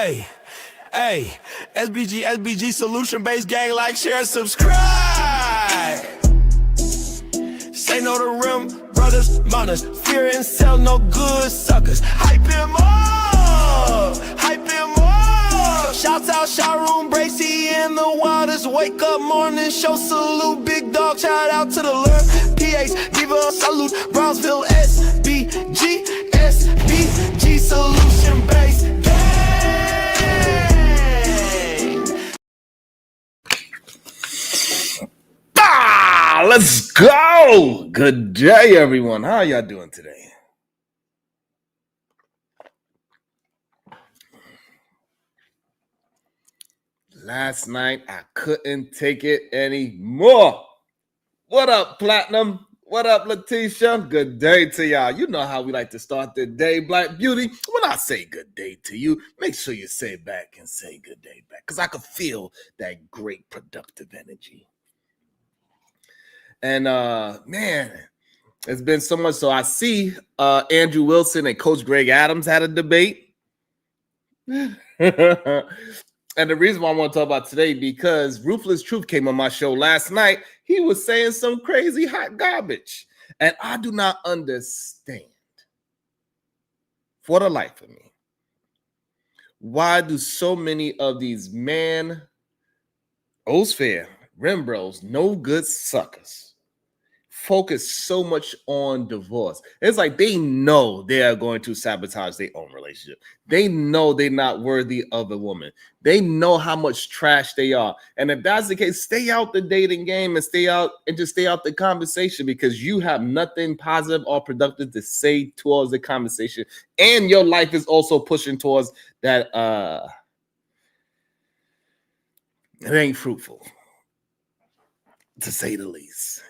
Hey, SBG solution-based gang, like, share, subscribe. Say no to rim, brothers, Manosphere, and sell no good suckers. Hype him up, hype him up. Shouts out, Sharoon, Bracy, and the Wildest. Wake up, morning show, salute, big dog, shout out to the Lurk. PH, give a salute, Brownsville, SBG solution-based gang. Let's go. Good day, everyone. How y'all doing today? Last night, I couldn't take it anymore. What up, Platinum? What up, Letitia? Good day to y'all. You know how we like to start the day, Black Beauty. When I say good day to you, make sure you say it back and say good day back, because I could feel that great productive energy. And man, it's been so much. So I see Andrew Wilson and Coach Greg Adams had a debate. And the reason why I want to talk about today, because Ruthless Truth came on my show last night. He was saying some crazy hot garbage. And I do not understand, for the life of me, why do so many of these Manosphere, rim bros, no good suckers, focus so much on divorce? It's like they know they are going to sabotage their own relationship. They know they're not worthy of a woman. They know how much trash they are. And if that's the case, stay out the dating game and stay out the conversation, because you have nothing positive or productive to say towards the conversation. And your life is also pushing towards that. It ain't fruitful, to say the least.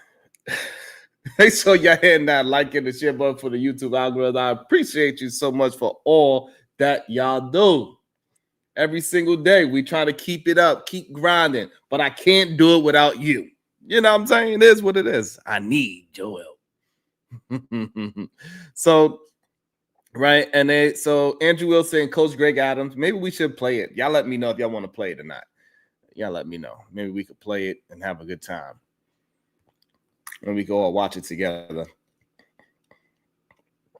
Make sure y'all hitting that like and the share button for the YouTube algorithm. I appreciate you so much for all that y'all do. Every single day, we try to keep it up, keep grinding, but I can't do it without you. You know what I'm saying? It is what it is. I need your help. So, right, and so Andrew Wilson and Coach Greg Adams, maybe we should play it. Y'all let me know if y'all want to play it or not. Y'all let me know. Maybe we could play it and have a good time. And we go all watch it together.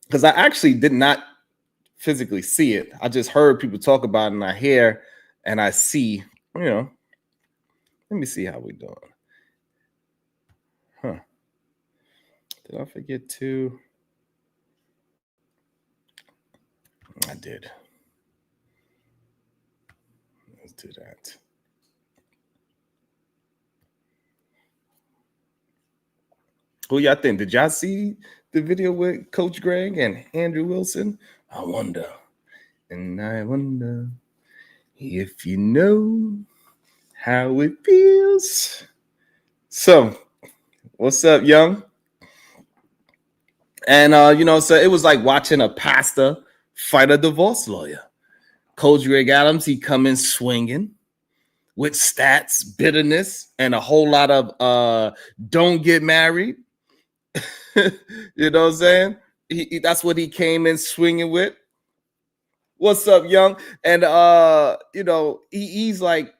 Because I actually did not physically see it. I just heard people talk about it, and I hear and I see, you know. Let me see how we're doing. Did I forget to? I did. Let's do that. Who y'all think? Did y'all see the video with Coach Greg and Andrew Wilson? I wonder. And I wonder if you know how it feels. So, what's up, young? And, so it was like watching a pastor fight a divorce lawyer. Coach Greg Adams, he come in swinging with stats, bitterness, and a whole lot of don't get married. You know what I'm saying? That's what he came in swinging with. What's up, young? And he's like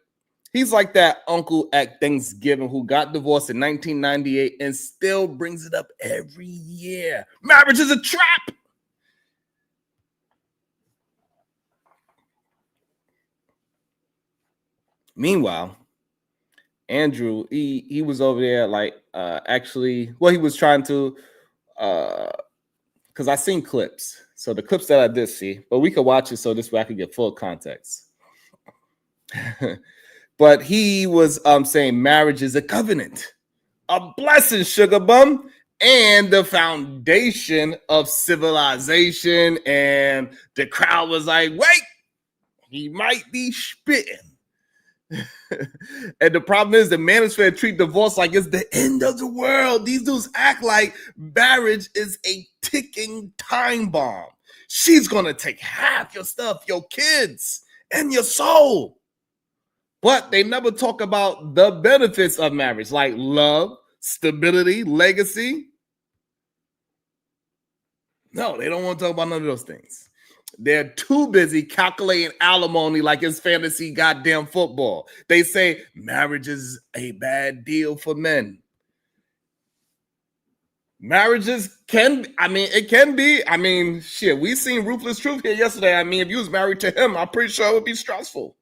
that uncle at Thanksgiving who got divorced in 1998 and still brings it up every year. Marriage is a trap. Meanwhile, Andrew, he was over there he was trying to because I seen clips. So the clips that I did see, but we could watch it so this way I could get full context. But he was saying marriage is a covenant, a blessing, sugar bum, and the foundation of civilization. And the crowd was like, wait, he might be spitting. And the problem is the Manosphere treat divorce like it's the end of the world. These dudes act like marriage is a ticking time bomb. She's gonna take half your stuff, your kids, and your soul. But they never talk about the benefits of marriage, like love, stability, legacy. No, they don't want to talk about none of those things. They're too busy calculating alimony like it's fantasy goddamn football. They say marriage is a bad deal for men. Marriages it can be. Shit, we seen Ruthless Truth here yesterday. If you was married to him, I'm pretty sure it would be stressful.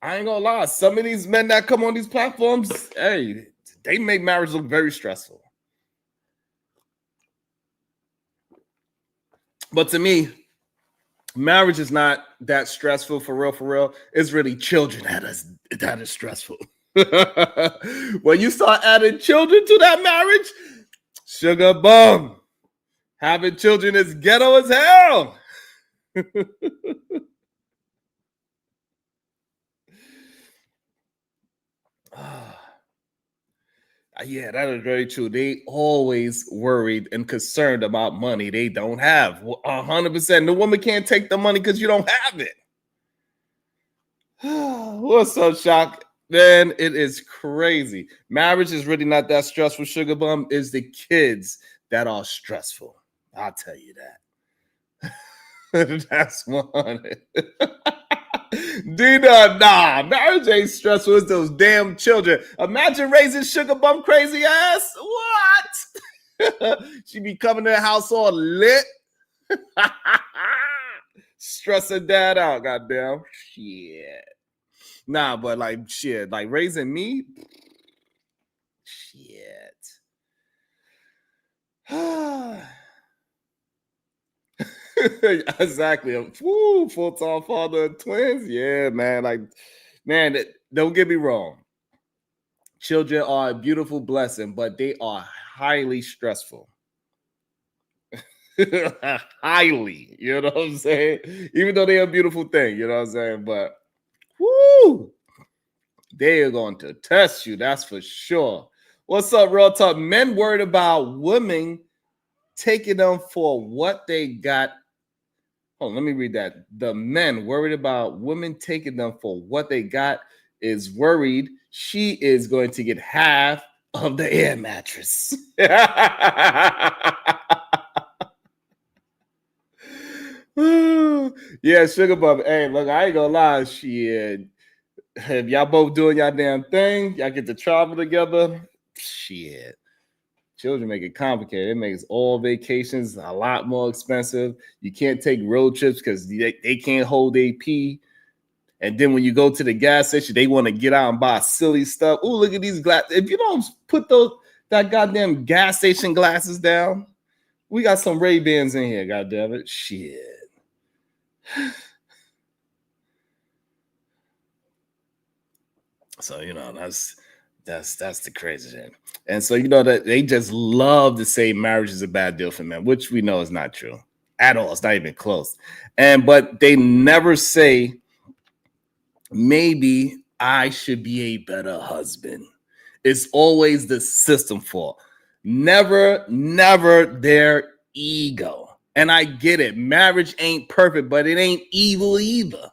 I ain't gonna lie. Some of these men that come on these platforms, hey, they make marriage look very stressful. But to me, marriage is not that stressful for real. It's really children that is stressful. When you start adding children to that marriage, sugar bum. Having children is ghetto as hell. Yeah, that is very true. They always worried and concerned about money they don't have. 100%. The woman can't take the money because you don't have it. What's up, Shock? Man, it is crazy. Marriage is really not that stressful, sugar bum. It's the kids that are stressful. I'll tell you that. That's one. Dina, nah, marriage ain't stressful. It's those damn children. Imagine raising sugar bum crazy ass. What? She be coming to the house all lit. Stressing dad out, goddamn. Shit. Nah, but like shit, like raising me. Shit. Exactly. Woo, full-time father of twins. Yeah, man. Don't get me wrong. Children are a beautiful blessing, but they are highly stressful. Highly, you know what I'm saying? Even though they're a beautiful thing, you know what I'm saying? But woo, they are going to test you, that's for sure. What's up, Real Talk? Men worried about women taking them for what they got. Oh, let me read that. The men worried about women taking them for what they got is worried she is going to get half of the air mattress. Yeah, sugar bum. Hey, look, I ain't gonna lie. Shit. If y'all both doing y'all damn thing, y'all get to travel together. Shit. Children make it complicated. It makes all vacations a lot more expensive. You can't take road trips because they can't hold AP. And then when you go to the gas station, they want to get out and buy silly stuff. Oh, look at these glasses. If you don't put that goddamn gas station glasses down, we got some Ray-Bans in here, goddamn it. Shit. So, that's the crazy thing. And so, that they just love to say marriage is a bad deal for men, which we know is not true at all. It's not even close. But they never say, maybe I should be a better husband. It's always the system fault. Never their ego. And I get it. Marriage ain't perfect, but it ain't evil either.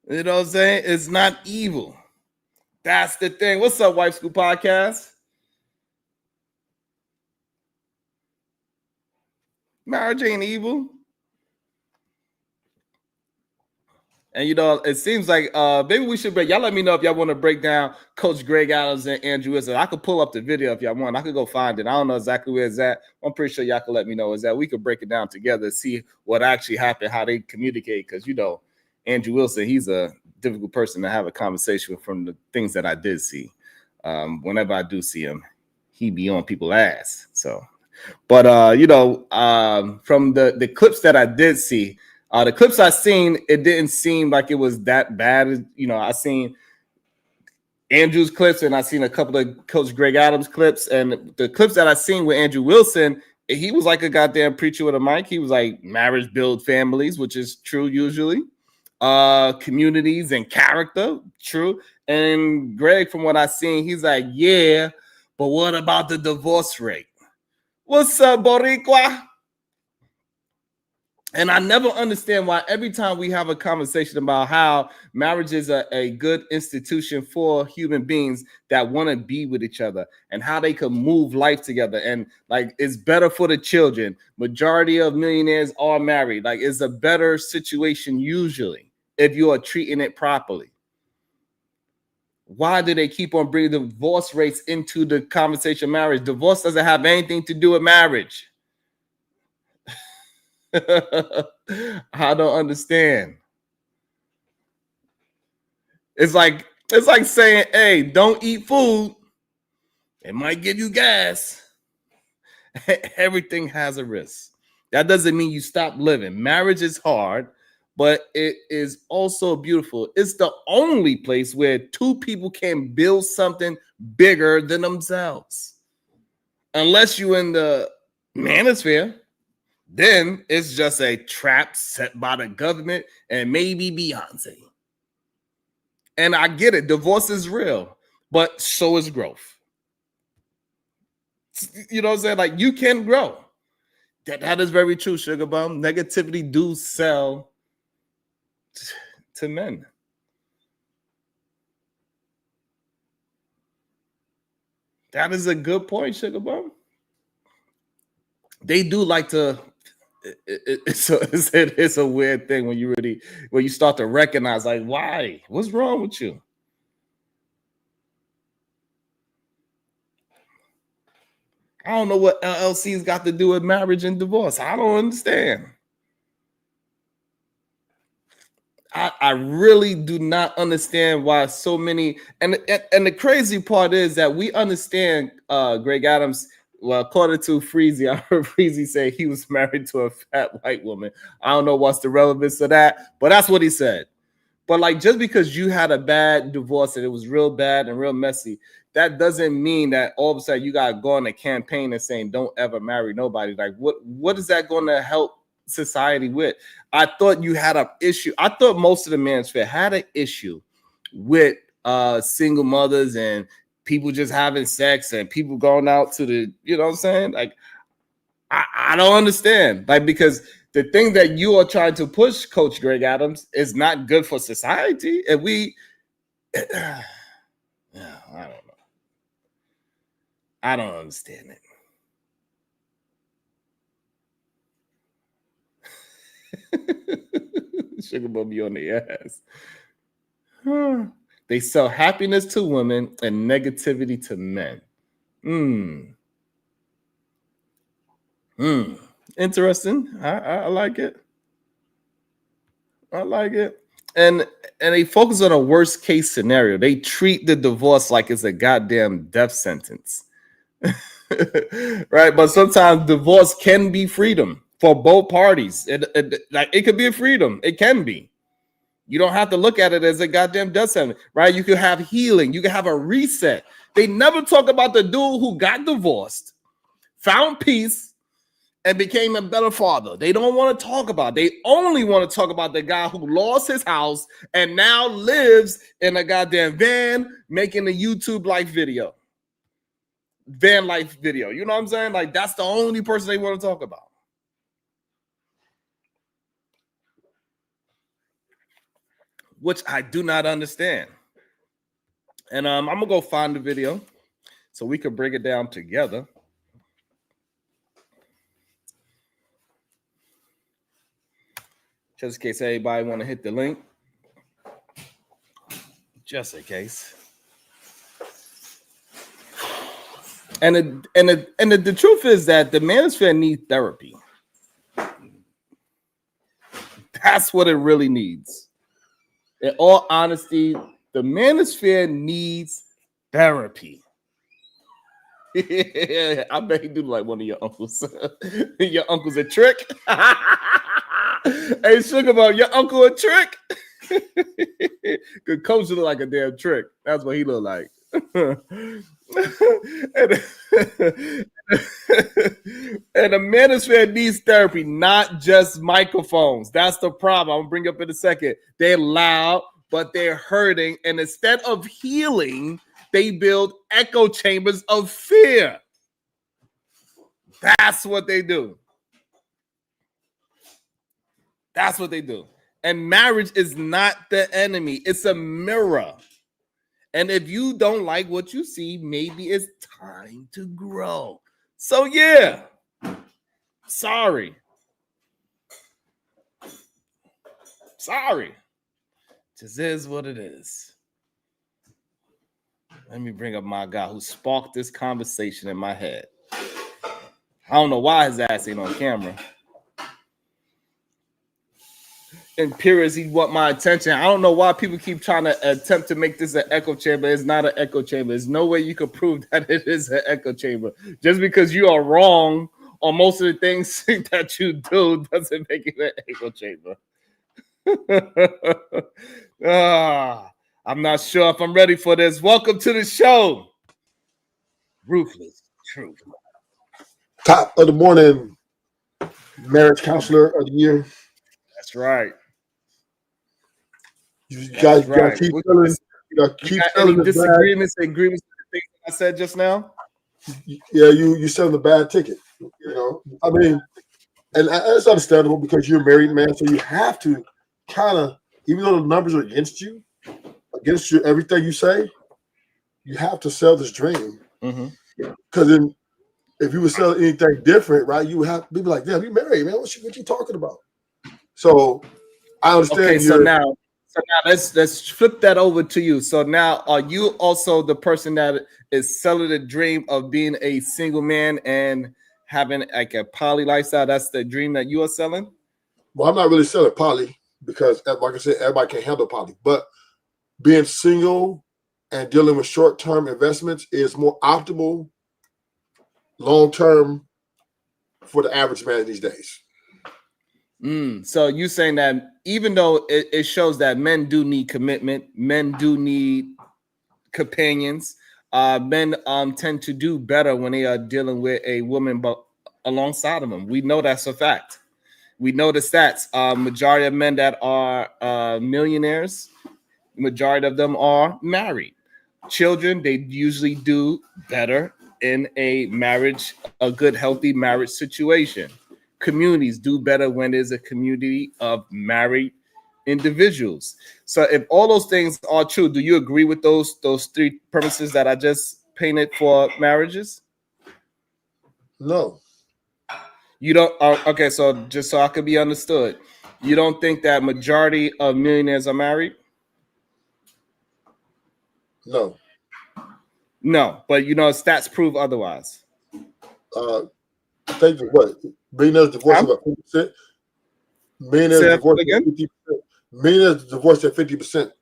You know what I'm saying? It's not evil. That's the thing. What's up, Wife School Podcast? Marriage ain't evil. And it seems like maybe we should break. Y'all let me know if y'all want to break down Coach Greg Adams and Andrew Wilson. I could pull up the video if y'all want. I could go find it. I don't know exactly where it's at. I'm pretty sure y'all can let me know. Is that we could break it down together, see what actually happened, how they communicate. Because Andrew Wilson, he's a difficult person to have a conversation with from the things that I did see. Whenever I do see him, he be on people's ass. So, but from the clips that I did see. The clips I seen, it didn't seem like it was that bad. I seen Andrew's clips and I seen a couple of Coach Greg Adams clips. And the clips that I seen with Andrew Wilson, he was like a goddamn preacher with a mic. He was like, marriage build families, which is true usually. Communities and character, true. And Greg, from what I seen, he's like, yeah, but what about the divorce rate? What's up, Boricua? And I never understand why every time we have a conversation about how marriage is a good institution for human beings that want to be with each other and how they can move life together and like it's better for the children. Majority of millionaires are married. Like it's a better situation usually if you are treating it properly. Why do they keep on bringing divorce rates into the conversation of marriage? Divorce doesn't have anything to do with marriage. I don't understand. It's like saying, "Hey, don't eat food. It might give you gas." Everything has a risk. That doesn't mean you stop living. Marriage is hard, but it is also beautiful. It's the only place where two people can build something bigger than themselves. Unless you're in the manosphere, then it's just a trap set by the government and maybe Beyonce. And I get it, divorce is real, but so is growth. You know what I'm saying? Like you can grow. That is very true, Sugar Bum. Negativity do sell to men. That is a good point, Sugar Bum. They do like to. It's a weird thing when you start to recognize like why? What's wrong with you? I don't know what LLC's got to do with marriage and divorce. I don't understand. I really do not understand why so many and the crazy part is that we understand Greg Adams. Well, according to Freezy, I heard Freezy say he was married to a fat white woman. I don't know what's the relevance of that, but that's what he said. But like just because you had a bad divorce and it was real bad and real messy, that doesn't mean that all of a sudden you gotta go on a campaign and saying don't ever marry nobody. Like what is that going to help society with? I thought you had an issue. I thought most of the Manosphere had an issue with single mothers and people just having sex and people going out to the, you know what I'm saying? Like I don't understand. Like because the thing that you are trying to push, Coach Greg Adams, is not good for society. And we, yeah, I don't know. I don't understand it. Sugar Bubby on the ass. They sell happiness to women and negativity to men. Interesting. I like it. I like it. And they focus on a worst case scenario. They treat the divorce like it's a goddamn death sentence. Right? But sometimes divorce can be freedom for both parties. It could be a freedom. It can be. You don't have to look at it as a goddamn death sentence, right? You could have healing. You can have a reset. They never talk about the dude who got divorced, found peace, and became a better father. They don't want to talk about it. They only want to talk about the guy who lost his house and now lives in a goddamn van making a YouTube life video. Van life video. You know what I'm saying? Like that's the only person they want to talk about. Which I do not understand. And I'm gonna go find the video so we can break it down together. Just in case everybody want to hit the link. Just in case. And the truth is that the Manosphere needs therapy. That's what it really needs. In all honesty, the Manosphere needs therapy. I bet he do like one of your uncles. Your uncle's a trick. Hey, Sugar Bum, your uncle a trick? Good coach look like a damn trick. That's what he look like. And the Manosphere needs therapy, not just microphones. That's the problem. I'm gonna bring up in a second. They're loud, but they're hurting. And instead of healing, they build echo chambers of fear. That's what they do. That's what they do. And marriage is not the enemy. It's a mirror. And if you don't like what you see, maybe it's time to grow. So yeah. Sorry. Just is what it is. Let me bring up my guy who sparked this conversation in my head. I don't know why his ass ain't on camera. And periods, he want my attention. I don't know why people keep trying to attempt to make this an echo chamber. It's not an echo chamber. There's no way you can prove that it is an echo chamber. Just because you are wrong on most of the things that you do doesn't make it an echo chamber. I'm not sure if I'm ready for this. Welcome to the show. Ruthless Truth. Top of the morning, marriage counselor of the year. That's right. You guys right. keep telling, keep telling the disagreements and agreements with the things I said just now. Yeah, you selling a bad ticket. I mean, and that's understandable because you're a married man, so you have to kind of, even though the numbers are against you, everything you say, you have to sell this dream. Because then, if you would sell anything different, right, you would have to be like, "Damn, you married, man. What you talking about?" So I understand. Okay, so now let's flip that over to you. So now, are you also the person that is selling the dream of being a single man and having like a poly lifestyle? That's the dream that you are selling. Well, I'm not really selling poly because, like I said, everybody can't handle poly. But being single and dealing with short-term investments is more optimal long-term for the average man these days. So you saying that even though it shows that men do need commitment, men do need companions, men tend to do better when they are dealing with a woman but alongside of them. We know that's a fact. We know the stats. Majority of men that are millionaires, majority of them are married. Children, they usually do better in a marriage, a good, healthy marriage situation. Communities do better when there's a community of married individuals. So if all those things are true, do you agree with those three premises that I just painted for marriages? No. You don't? Okay, so just so I could be understood, you don't think that majority of millionaires are married? No. No, but stats prove otherwise. I think what millionaires divorced about 50%. Millionaires divorced at 50%. Millionaires divorced at 50%.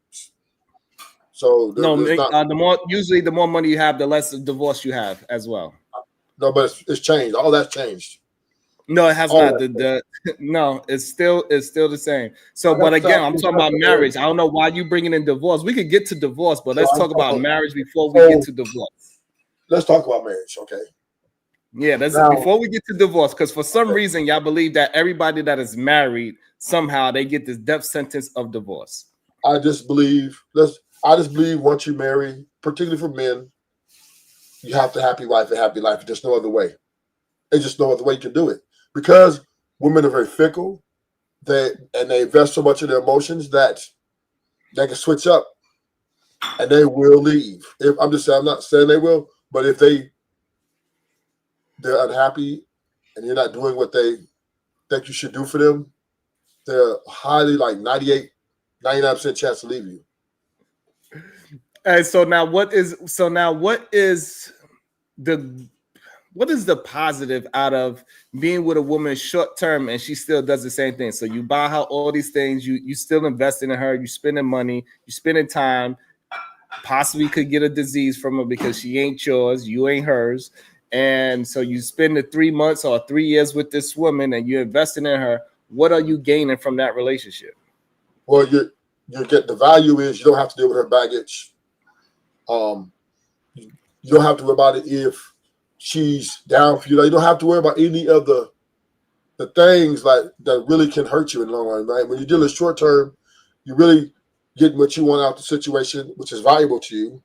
So the more money you have, the less divorce you have as well. No, but it's changed. All that's changed. No, it has not. No, it's still the same. So, but again, I'm talking about marriage. I don't know why you bringing in divorce. We could get to divorce, but let's talk about marriage before we get to divorce. Let's talk about marriage, okay? Yeah, before we get to divorce, because for some reason y'all believe that everybody that is married somehow they get this death sentence of divorce. I just believe once you marry, particularly for men, you have to happy wife and happy life. There's no other way. There's just no other way you can do it. Because women are very fickle, they invest so much in their emotions that they can switch up and they will leave. I'm not saying they will, but if they're unhappy and you're not doing what they think you should do for them, they're highly like 99% chance to leave you. And so now what is the positive out of being with a woman short term and she still does the same thing? So you buy her all these things, you still investing in her, you spending money, you spending time, possibly could get a disease from her because she ain't yours, you ain't hers. And so you spend the 3 months or 3 years with this woman and you're investing in her. What are you gaining from that relationship? Well, you get the value is you don't have to deal with her baggage. You don't have to worry about it if she's down for you. Like, you don't have to worry about any of the things like that really can hurt you in the long run, right? When you're dealing short term, you really get what you want out of the situation, which is valuable to you,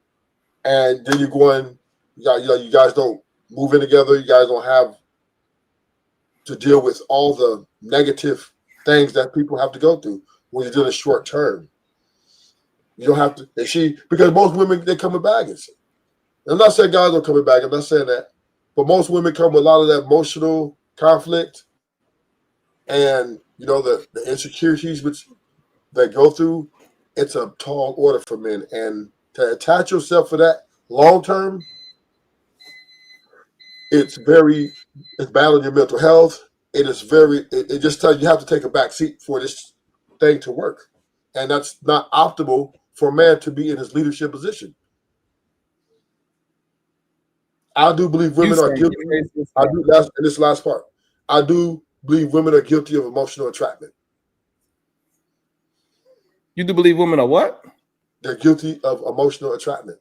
and then you're going. You guys don't move in together. You guys don't have to deal with all the negative things that people have to go through when you're doing a short term. You don't have to, because most women, they come with baggage. I'm not saying guys don't come with baggage, I'm not saying that, but most women come with a lot of that emotional conflict and, the insecurities which they go through. It's a tall order for men. And to attach yourself for that long term, it's battling your mental health. It just tells you have to take a back seat for this thing to work. And that's not optimal for a man to be in his leadership position. I do believe women are guilty. And this last part. I do believe women are guilty of emotional entrapment. You do believe women are what? They're guilty of emotional entrapment.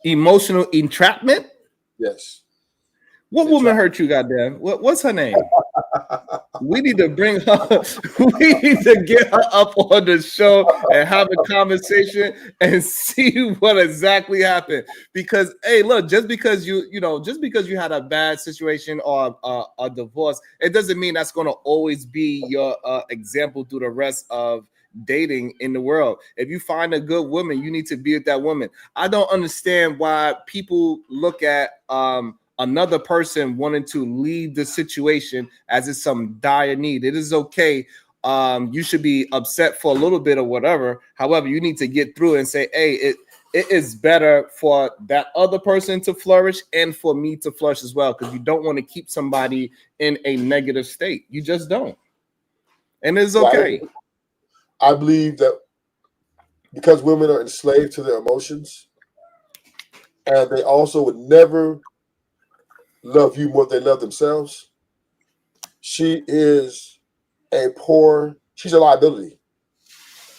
Emotional entrapment? Yes. What woman hurt you, goddamn? What's her name? We need to bring her. We need to get her up on the show and have a conversation and see what exactly happened. Because, hey, look, just because you had a bad situation or a divorce, it doesn't mean that's going to always be your example through the rest of dating in the world. If you find a good woman, you need to be with that woman. I don't understand why people look at another person wanting to leave the situation as it's some dire need. It is okay. You should be upset for a little bit or whatever. However, you need to get through and say, hey, it is better for that other person to flourish and for me to flourish as well, because you don't want to keep somebody in a negative state. You just don't. And it's okay. I believe that because women are enslaved to their emotions, and they also would never love you more than they love themselves, she's a liability.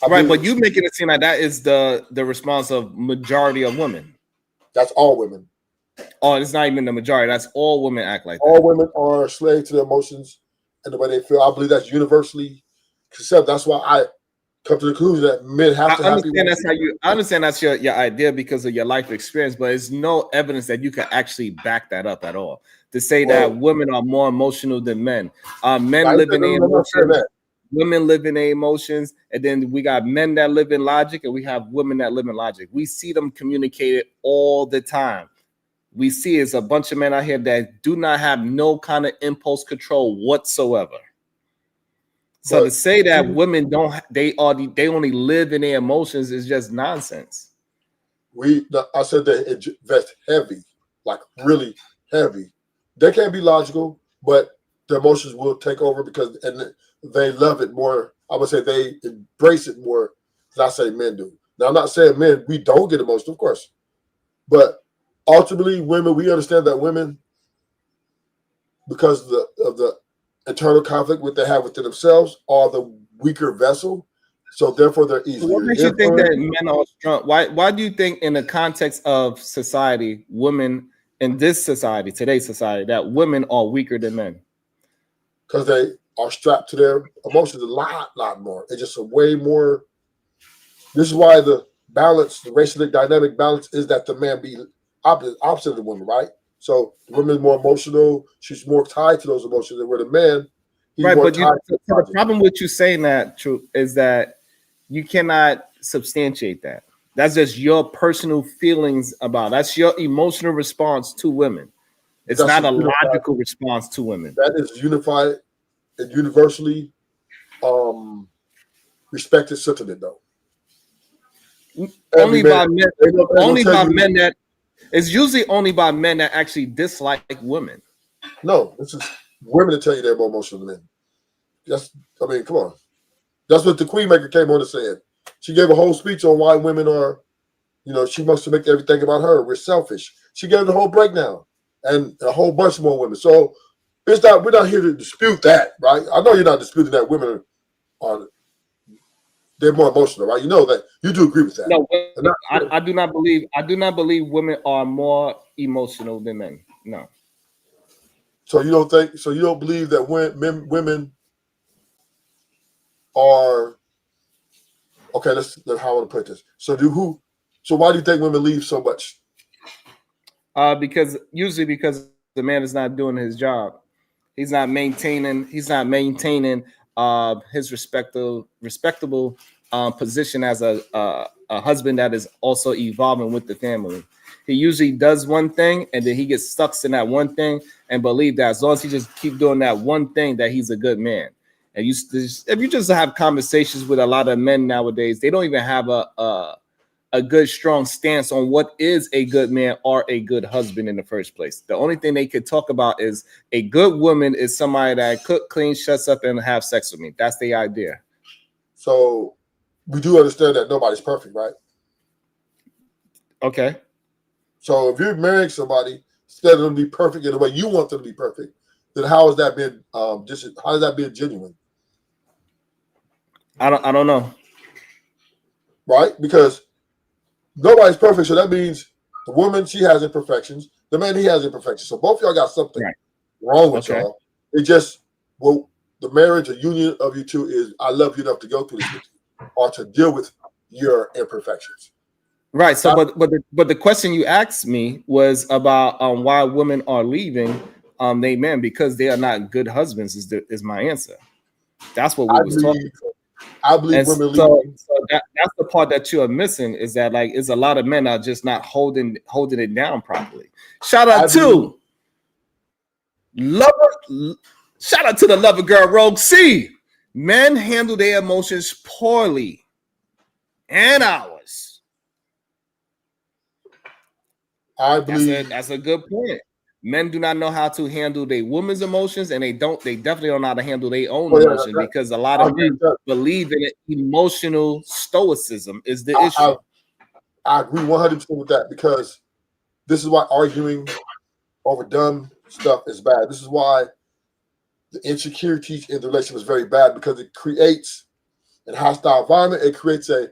Right, but you making it seem like that is the response of majority of women. That's all women. Oh, it's not even the majority. That's all women act like that. All women are slaves to their emotions and the way they feel. I believe that's universally accepted. That's why I come to the conclusion that men have to have I understand that's your idea because of your life experience, but there's no evidence that you can actually back that up at all. To say that women are more emotional than men. Men live in their emotions, women live in their emotions, and then we got men that live in logic, and we have women that live in logic. We see them communicate it all the time. We see it's a bunch of men out here that do not have no kind of impulse control whatsoever. So to say that women they only live in their emotions is just nonsense. I said that that's heavy, like really heavy. They can't be logical, but the emotions will take over because they love it more. I would say they embrace it more than I say men do. Now I'm not saying men we don't get emotional, of course, but ultimately women, we understand that women, because of the internal conflict what they have within themselves, are the weaker vessel, so therefore they're easier. What makes you think that men are strong? Why do you think, in the context of society, women in this society, today's society, that women are weaker than men? Because they are strapped to their emotions a lot more. It's just a way more. This is why the balance, the racial dynamic balance, is that the man be opposite of the woman, right? So the woman is more emotional. She's more tied to those emotions, and where the man, he's more tied to the problem with you saying that, True, is that you cannot substantiate that. That's just your personal feelings about it. That's your emotional response to women. It's not a logical response to women. That is unified and universally respected sentiment, though. Only by men. It's usually only by men that actually dislike women. No, this is women that tell you they're more emotional than men. Come on. That's what the Queenmaker came on and said. She gave a whole speech on why women are, she wants to make everything about her. We're selfish. She gave the whole breakdown and a whole bunch more women. So we're not here to dispute that, right? I know you're not disputing that women they're more emotional, right? You know that. You do agree with that. No, I do not believe women are more emotional than men. No. So you don't believe that women are okay, that's how I want to put this. So why do you think women leave so much? Because the man is not doing his job. He's not maintaining his respectable position as a husband that is also evolving with the family. He usually does one thing and then he gets stuck in that one thing and believe that as long as he just keep doing that one thing, that he's a good man. And if you just have conversations with a lot of men nowadays, they don't even have a good strong stance on what is a good man or a good husband in the first place. The only thing they could talk about is a good woman is somebody that cook, clean, shuts up, and have sex with me. That's the idea. So we do understand that nobody's perfect, right? Okay. So if you're marrying somebody, instead of them to be perfect in the way you want them to be perfect, then how is that being how is that being genuine? I don't know. Right? Because nobody's perfect, so that means the woman, she has imperfections. The man, he has imperfections. So both of y'all got something wrong with y'all. It just, well, the marriage or union of you two is, I love you enough to go through this with you, or to deal with your imperfections. Right. So, but the question you asked me was about why women are leaving they men, because they are not good husbands. Is my answer. That's what we was talking about. I believe women leaving. So that's the part that you are missing, is that like it's a lot of men are just not holding it down properly. Shout out to the lover girl Rogue C. Men handle their emotions poorly and ours. I believe that's a good point. Men do not know how to handle their woman's emotions, and they definitely don't know how to handle their own emotions, because a lot of men believe in it. Emotional stoicism is the issue. I agree 100% with that, because this is why arguing over dumb stuff is bad. This is why the insecurities in the relationship is very bad, because it creates a hostile environment. It creates a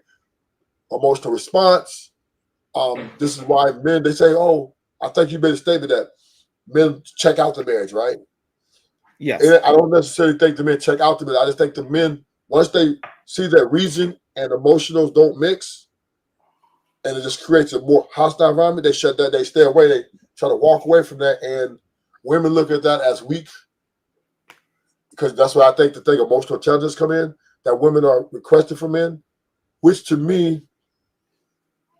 emotional response. This is why men, they say, oh, I think you made a statement that men check out the marriage, right? Yes. And I don't necessarily think the men check out the marriage. I just think the men, once they see that reason and emotionals don't mix, and it just creates a more hostile environment, they shut that, they stay away, they try to walk away from that. And women look at that as weak, because that's where I think the thing emotional intelligence come in, that women are requested from men, which to me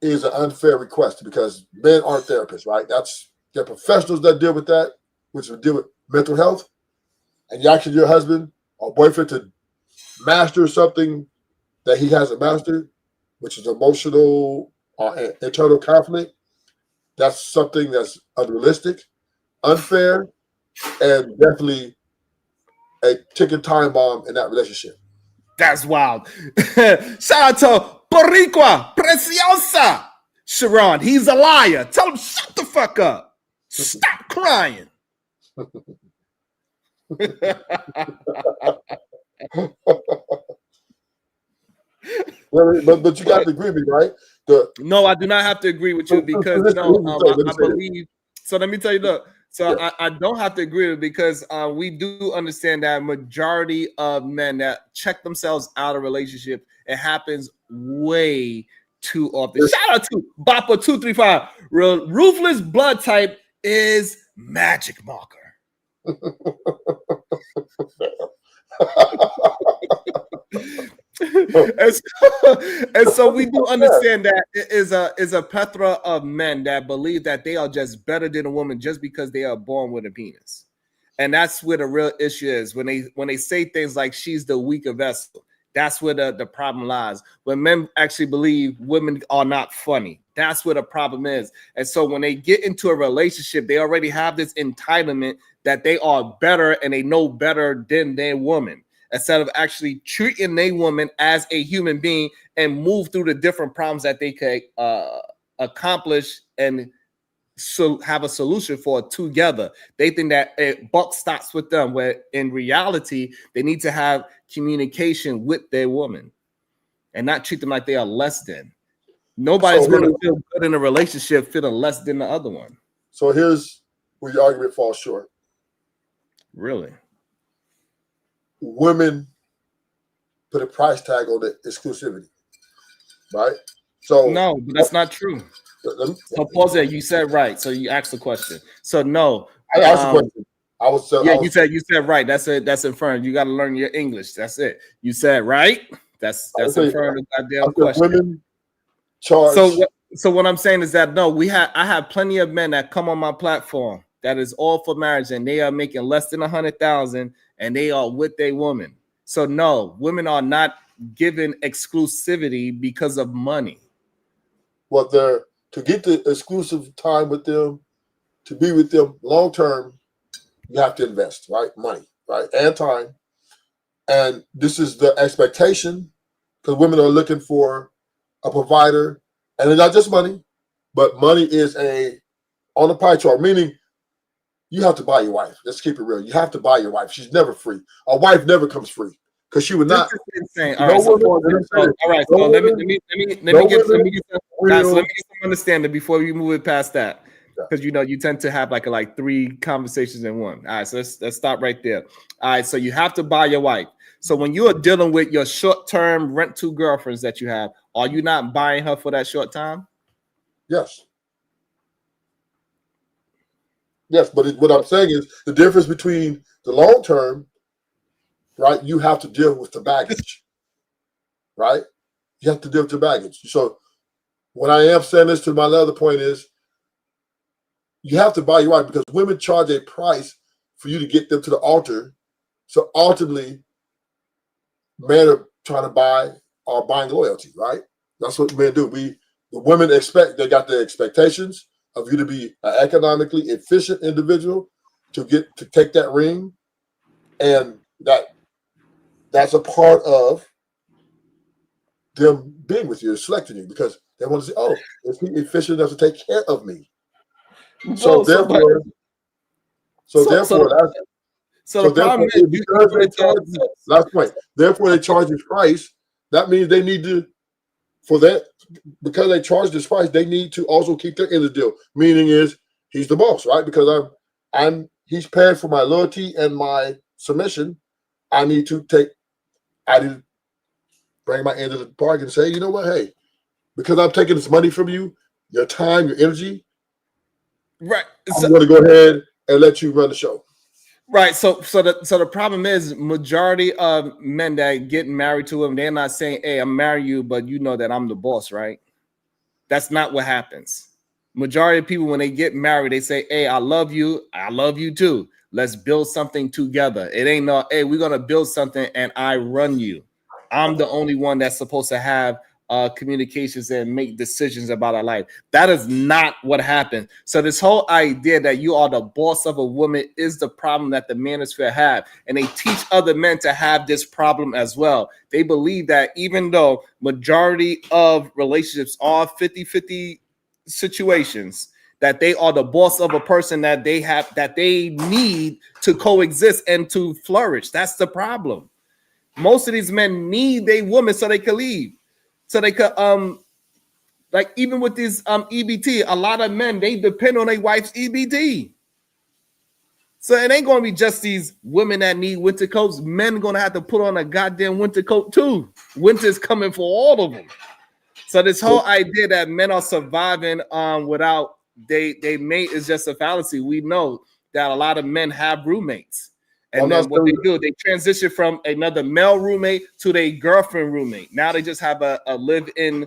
is an unfair request, because men aren't therapists, right? They're professionals that deal with that, which will deal with mental health. And you actually your husband or boyfriend to master something that he hasn't mastered, which is emotional or internal conflict. That's something that's unrealistic, unfair, and definitely a ticking time bomb in that relationship. That's wild. Shout out to Boricua Preciosa Sharon. He's a liar. Tell him shut the fuck up. Stop crying. but you got to agree with me, right? No, I do not have to agree with you, because I believe. So let me tell you, look. So yeah. I don't have to agree with it, because we do understand that majority of men that check themselves out of relationship, it happens way too often. Shout out to Bappa235. Ruthless blood type is magic marker. and so we do understand that it is a plethora of men that believe that they are just better than a woman just because they are born with a penis. And that's where the real issue is, when they say things like she's the weaker vessel. That's where the problem lies. When men actually believe women are not funny, that's where the problem is. And so when they get into a relationship, they already have this entitlement that they are better and they know better than their woman, instead of actually treating a woman as a human being and move through the different problems that they could accomplish and so have a solution for together. They think that it buck stops with them, where in reality, they need to have communication with their woman and not treat them like they are less than. Nobody's going to feel good in a relationship feeling less than the other one. So here's where your argument falls short. Really? Women put a price tag on the exclusivity, right? So no, but that's not true. So pause there. You said right. So you asked the question. So no. I asked the question. I was. Yeah, you said right. That's it. That's inferring. You got to learn your English. That's it. You said right. That's inferring a goddamn question. Women charge. So what I'm saying is that no, I have plenty of men that come on my platform that is all for marriage and they are making less than 100,000 and they are with a woman. So no, women are not given exclusivity because of money. Well, to get the exclusive time with them, to be with them long term, you have to invest, right? Money, right? And time. And this is the expectation because women are looking for a provider. And it's not just money, but money is on the pie chart, meaning you have to buy your wife. Let's keep it real. You have to buy your wife. She's never free. A wife never comes free because she would not. This is insane. All right, so let me get some understanding before we move it past that. Because you tend to have like 3 conversations in one. All right, so let's stop right there. All right, so you have to buy your wife. So when you are dealing with your short-term rent-to girlfriends that you have, are you not buying her for that short time? Yes. Yes, but what I'm saying is the difference between the long term, right? You have to deal with the baggage, right? You have to deal with your baggage. So when I am saying this to my other point is, you have to buy your wife because women charge a price for you to get them to the altar. So ultimately, men are trying to buying loyalty, right? That's what men do. The women they got the expectations of you to be an economically efficient individual to take that ring. And that's a part of them being with you, selecting you, because they want to say, oh, is he efficient enough to take care of me? So therefore, last point. Therefore, they charge this price. That means they need to, for that, because they charge this price, they need to also keep their end of the deal. Meaning is he's the boss, right? Because he's paying for my loyalty and my submission. I need to bring my end of the bargain and say, you know what, hey, because I'm taking this money from you, your time, your energy. Right. I'm going to go ahead and let you run the show. Right. So the problem is majority of men that get married to them, they're not saying, hey, I'm marrying you, but you know that I'm the boss, right? That's not what happens. Majority of people, when they get married, they say, hey, I love you too. Let's build something together. It ain't no, hey, we're going to build something and I run you. I'm the only one that's supposed to have communications and make decisions about our life. That is not what happened. So this whole idea that you are the boss of a woman is the problem that the manosphere have. And they teach other men to have this problem as well. They believe that even though majority of relationships are 50-50 situations, that they are the boss of a person that they need to coexist and to flourish. That's the problem. Most of these men need a woman so they can leave. So they could like even with this EBT, a lot of men, they depend on their wife's EBT. So it ain't gonna be just these women that need winter coats. Men gonna have to put on a goddamn winter coat too. Winter's coming for all of them. So this whole idea that men are surviving without they mate is just a fallacy. We know that a lot of men have roommates. And then what they do, they transition from another male roommate to their girlfriend roommate. Now they just have a live-in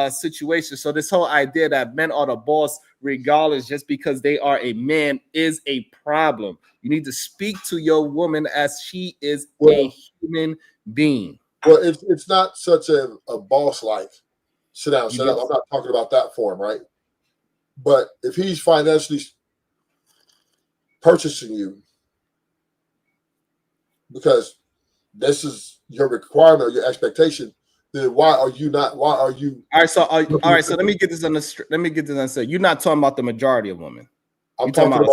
situation. So this whole idea that men are the boss regardless just because they are a man is a problem. You need to speak to your woman as she is a human being. Well, it's not such a boss-like sit down. I'm not talking about that form, right? But if he's financially purchasing you, because this is your requirement or your expectation, then why are you? All right, so let me get this understood. You're not talking about the majority of women. I'm talking about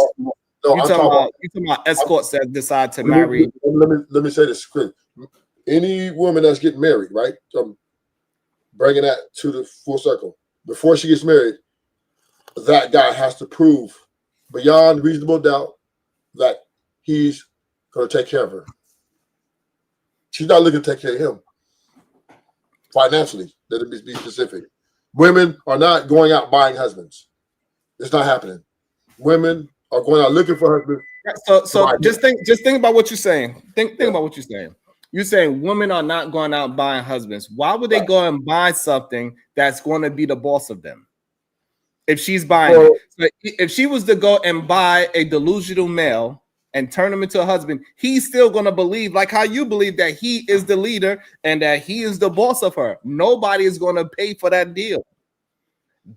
escorts that decide to marry. Let me say this quick. Any woman that's getting married, right? I'm bringing that to the full circle. Before she gets married, that guy has to prove beyond reasonable doubt that he's going to take care of her. She's not looking to take care of him financially. Let it be specific. Women are not going out buying husbands. It's not happening. Women are going out looking for husbands So just think about what you're saying. Think about what you're saying. You're saying women are not going out buying husbands. Why would they go and buy something that's going to be the boss of them? If she's buying it. So if she was to go and buy a delusional male and turn him into a husband, he's still going to believe, like how you believe, that he is the leader and that he is the boss of her. Nobody is going to pay for that deal.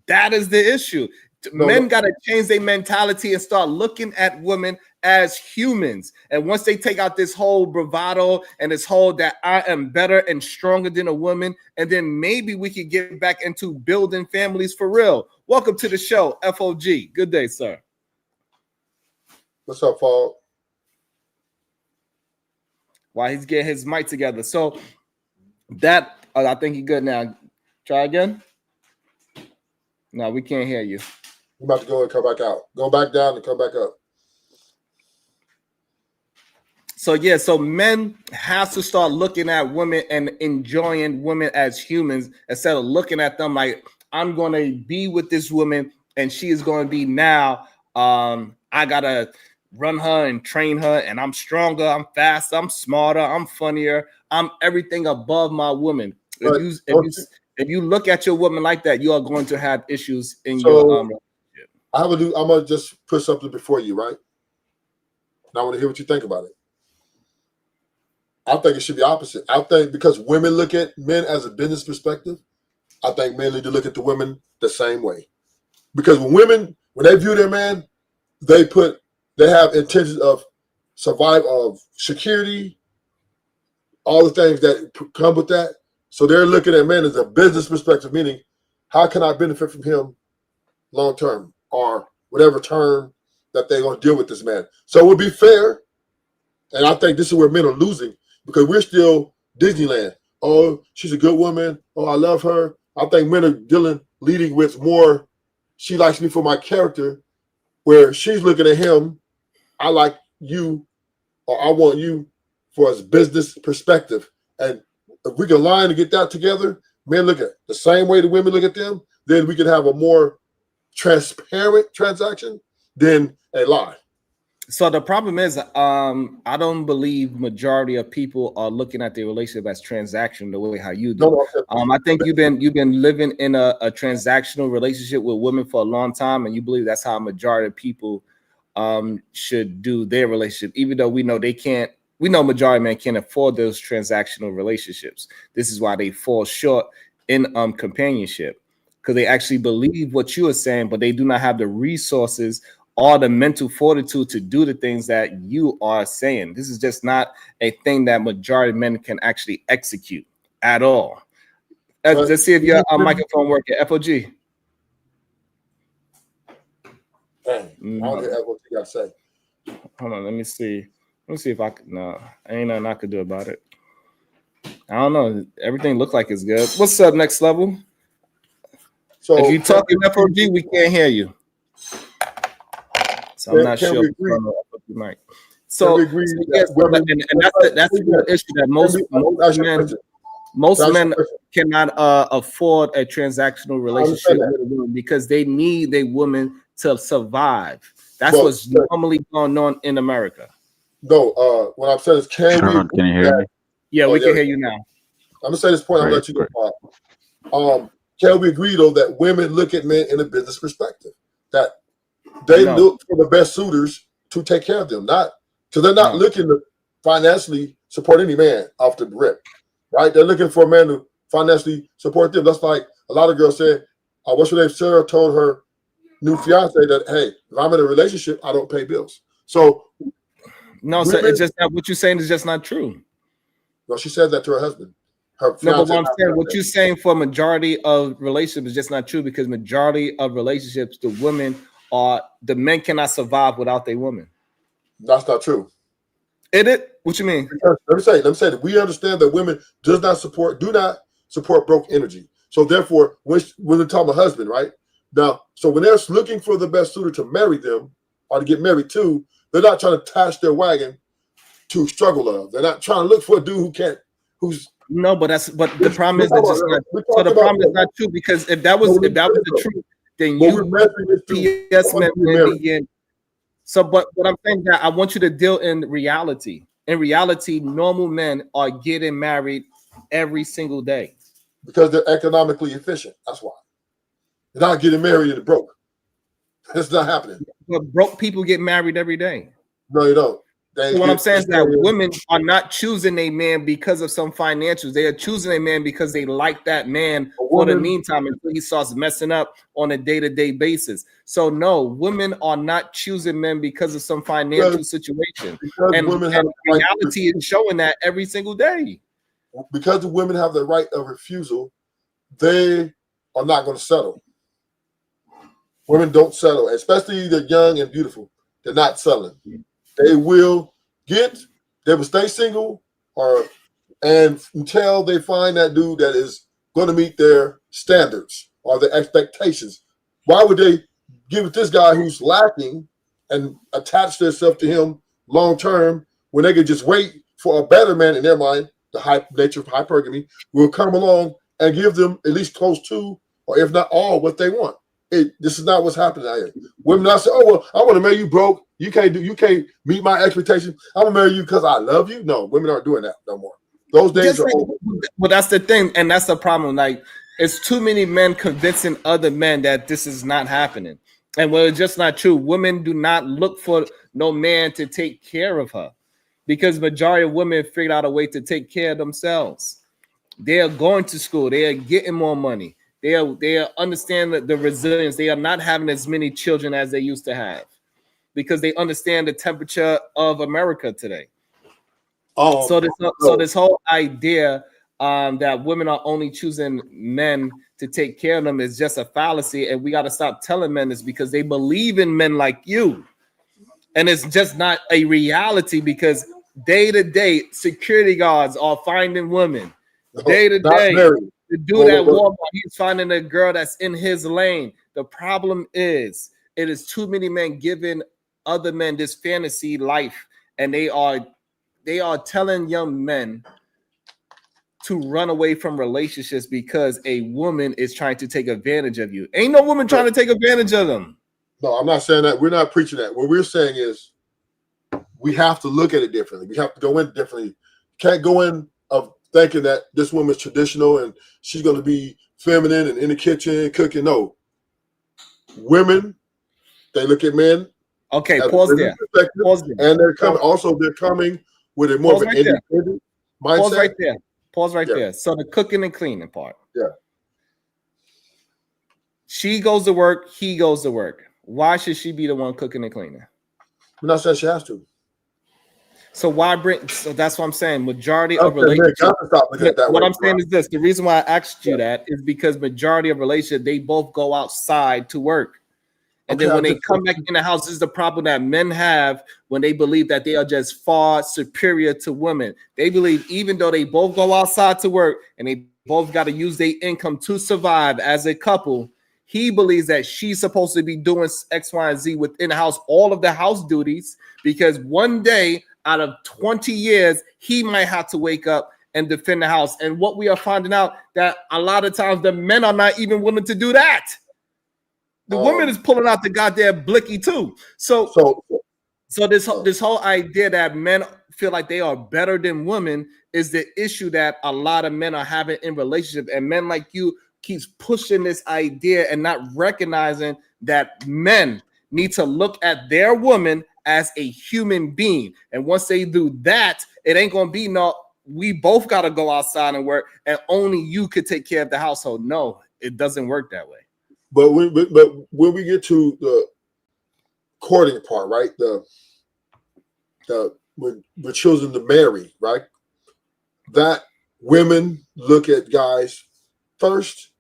That is the issue. Men got to change their mentality and start looking at women as humans. And once they take out this whole bravado and this whole that I am better and stronger than a woman, and then maybe we could get back into building families for real. Welcome to the show, FOG. Good day, sir. What's up, Paul? While he's getting his mic together. So that, I think he's good now. Try again. No, we can't hear you. I'm about to go and come back out. Go back down and come back up. So yeah, so men have to start looking at women and enjoying women as humans instead of looking at them like, I'm going to be with this woman and she is going to be now. I gotta run her and train her, and I'm stronger, I'm faster, I'm smarter, I'm funnier, I'm everything above my woman. If you look at your woman like that, you are going to have issues in your relationship. I'm gonna just put something before you, right? And I want to hear what you think about it. I think it should be opposite. I think because women look at men as a business perspective, I think men need to look at the women the same way. Because when they view their man, they have intentions of survival, of security, all the things that come with that. So they're looking at men as a business perspective, meaning how can I benefit from him long term or whatever term that they're going to deal with this man. So it would be fair. And I think this is where men are losing because we're still Disneyland. Oh, she's a good woman. Oh, I love her. I think men are leading with more, she likes me for my character, where she's looking at him, I like you, or I want you for his business perspective. And if we can align to get that together, men look at the same way the women look at them, then we can have a more transparent transaction than a lie. So the problem is, I don't believe majority of people are looking at their relationship as transactional the way how you do. I think you've been living in a transactional relationship with women for a long time, and you believe that's how a majority of people should do their relationship, even though we know they can't. We know majority of men can't afford those transactional relationships. This is why they fall short in companionship, because they actually believe what you are saying, but they do not have the resources or the mental fortitude to do the things that you are saying. This is just not a thing that majority of men can actually execute at all. Let's see if your microphone works. FOG. Dang, I don't hear what you got to say. Hold on, let me see. Let me see if I could. No, ain't nothing I could do about it. I don't know. Everything looks like it's good. What's up, next level? So if you talking FOG, we can't hear you. So I'm not sure. So yes, and that's the issue that most men cannot afford a transactional relationship with a woman because they need a woman to survive. That's what's normally going on in America. No, what I'm saying is, can you hear me? Yeah, we can hear you now. I'm gonna say this point. I'll let you go. Can we agree though that women look at men in a business perspective? That they look for the best suitors to take care of them, not because they're not looking to financially support any man off the rip, right? They're looking for a man to financially support them. That's like a lot of girls say, what's her name? Sarah told her new fiance that, hey, if I'm in a relationship, I don't pay bills. So no, so it's just that what you're saying is just not true. No, she said that to her husband. No, but what I'm saying, what you're saying for majority of relationships is just not true because majority of relationships, the men cannot survive without their woman. That's not true. What you mean? Let me say that we understand that women do not support broke energy. So therefore, when they're talking about husband, right? Now, so when they're looking for the best suitor to marry them or to get married to, they're not trying to attach their wagon to struggle of. They're not trying to look for a dude who's no, but the problem is that just not, so the problem is not true because if that was the truth, then you yes men So, but what I'm saying that I want you to deal in reality. In reality, normal men are getting married every single day because they're economically efficient. That's why. They're not getting married and broke. It's not happening. But broke people get married every day. No, you don't. So what I'm saying is that women are not choosing a man because of some financials. They are choosing a man because they like that man for the meantime until he starts messing up on a day-to-day basis. So no, women are not choosing men because of some financial situation. And reality is showing that every single day. Because the women have the right of refusal, they are not going to settle. Women don't settle, especially they're young and beautiful. They're not settling. They will stay single and until they find that dude that is going to meet their standards or their expectations. Why would they give it this guy who's lacking and attach themselves to him long term when they could just wait for a better man in their mind? The high nature of hypergamy will come along and give them at least close to, or if not all, what they want. This is not what's happening out here. Women not say, "Oh well, I want to marry you broke. You can't meet my expectations. I'm gonna marry you because I love you." No, women aren't doing that no more. Those days are over. But that's the thing, and that's the problem. Like, it's too many men convincing other men that this is not happening, and well, it's just not true. Women do not look for no man to take care of her, because majority of women figured out a way to take care of themselves. They are going to school. They are getting more money. They are understand the resilience. They are not having as many children as they used to have because they understand the temperature of America today. So this whole idea that women are only choosing men to take care of them is just a fallacy, and we got to stop telling men this because they believe in men like you, and it's just not a reality because day to day security guards are finding women day to day. The dude at Walmart, he's finding a girl that's in his lane. The problem is, it is too many men giving other men this fantasy life, and they are telling young men to run away from relationships because a woman is trying to take advantage of you. Ain't no woman trying to take advantage of them. No, I'm not saying that. We're not preaching that. What we're saying is we have to look at it differently. We have to go in differently. Can't go in of thinking that this woman's traditional and she's going to be feminine and in the kitchen cooking. No. Women, they look at men. Okay, pause there. And they're coming with a more of an independent mindset. Pause right there. So the cooking and cleaning part. Yeah. She goes to work, he goes to work. Why should she be the one cooking and cleaning? I'm not saying she has to. So why bring? So that's what I'm saying. Majority of relationships. What I'm saying is this: the reason why I asked you that is because majority of relationships they both go outside to work, and then when they come back in the house, this is the problem that men have when they believe that they are just far superior to women. They believe even though they both go outside to work and they both got to use their income to survive as a couple, he believes that she's supposed to be doing X, Y, and Z within the house, all of the house duties, because one day out of 20 years, he might have to wake up and defend the house. And what we are finding out that a lot of times the men are not even willing to do that. The woman is pulling out the goddamn blicky too. So this whole idea that men feel like they are better than women is the issue that a lot of men are having in relationships. And men like you keeps pushing this idea and not recognizing that men need to look at their woman as a human being. And once they do that, it ain't gonna be no, we both gotta go outside and work and only you could take care of the household. No, it doesn't work that way. But when we get to the courting part, right? When we're choosing to marry, right? That women look at guys first,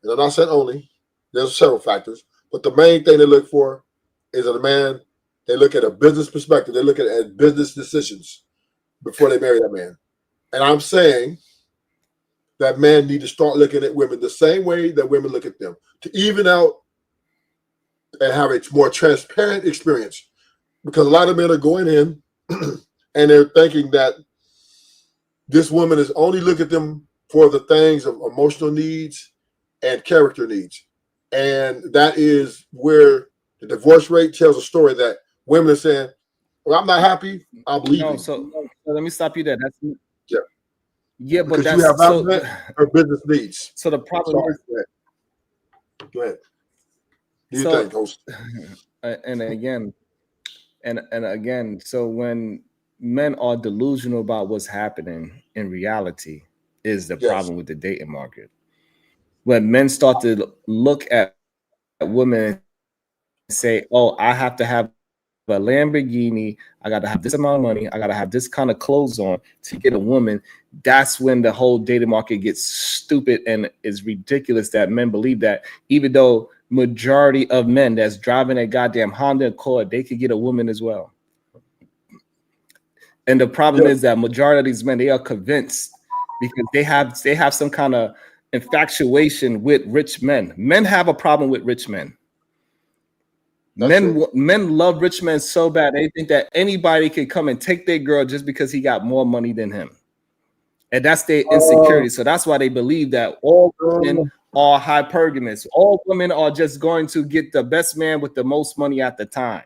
and I'm not saying only, there's several factors, but the main thing they look for is that a man. They look at a business perspective. They look at business decisions before they marry that man. And I'm saying that men need to start looking at women the same way that women look at them to even out and have a more transparent experience. Because a lot of men are going in and they're thinking that this woman is only looking at them for the things of emotional needs and character needs. And that is where the divorce rate tells a story that women are saying, well, I'm not happy, I'm leaving. No, so let me stop you there. That's yeah, but because you have that's not met her business needs. so the problem is Go ahead. Do you so think, host? and again and again, so when men are delusional about what's happening in reality is the Yes. problem with the dating market. When men start to look at women and say, "Oh, I have to have a Lamborghini, I got to have this amount of money, I got to have this kind of clothes on to get a woman," that's when the whole dating market gets stupid and is ridiculous that men believe that, even though majority of men that's driving a goddamn Honda Accord, they could get a woman as well. And the problem is that majority of these men, they are convinced because they have some kind of infatuation with rich men. Men have a problem with rich men. Men love rich men so bad they think that anybody can come and take their girl just because he got more money than him, and that's their insecurity. So that's why they believe that all women are hypergamous. All women are just going to get the best man with the most money at the time.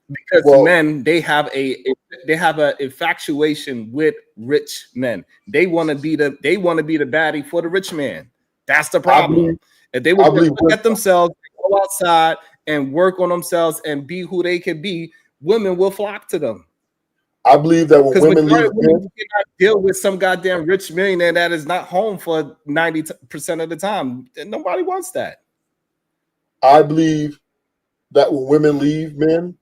Because men, they have an infatuation with rich men. They want to be the baddie for the rich man. That's the problem. If they would look at themselves, go outside and work on themselves and be who they can be, women will flock to them. I believe that when women leave, women cannot deal with some goddamn rich millionaire that is not home for 90% of the time. Nobody wants that. I believe that when women leave men,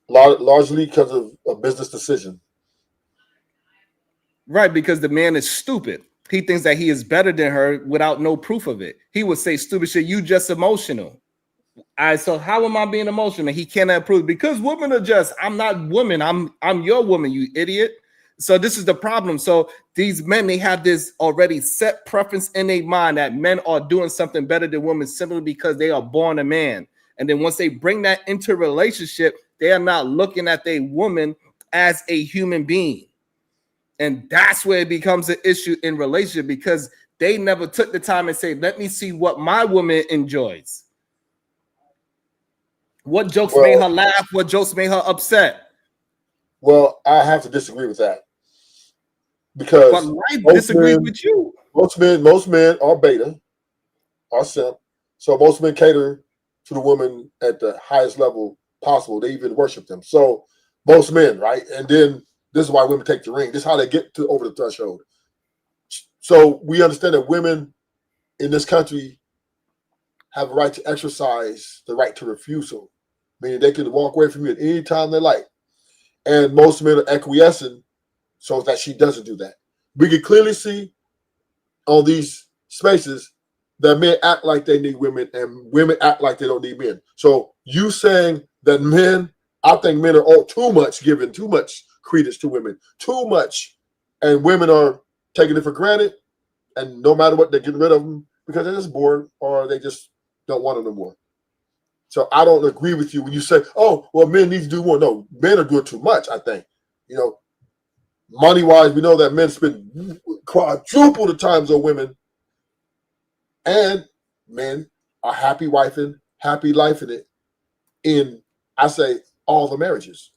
largely because of a business decision. Right, because the man is stupid. He thinks that he is better than her without no proof of it. He would say stupid shit, "You just emotional." So how am I being emotional? He cannot prove because women are just, I'm not woman. I'm your woman, you idiot. So this is the problem. So these men, they have this already set preference in their mind that men are doing something better than women simply because they are born a man. And then once they bring that into relationship, they are not looking at their woman as a human being. And that's where it becomes an issue in relationship because they never took the time and say, let me see what my woman enjoys. What jokes made her laugh? What jokes made her upset? Well, I have to disagree with that. Because but life disagrees with you. Most men are beta, are simp. So most men cater to the woman at the highest level possible. They even worship them. So most men, right? And then this is why women take the ring. This is how they get to over the threshold. So we understand that women in this country have a right to exercise the right to refusal, meaning they can walk away from you at any time they like. And most men are acquiescing so that she doesn't do that. We can clearly see on these spaces that men act like they need women and women act like they don't need men. So you saying that men, I think men are all too much giving too much credence to women, too much, and women are taking it for granted, and no matter what, they're getting rid of them because they're just bored or they just don't want them no more. So I don't agree with you when you say, "Oh, well, men need to do more." No, men are doing too much. I think, money-wise, we know that men spend quadruple the times on women, and men are happy wifing, happy lifing it in, I say, all the marriages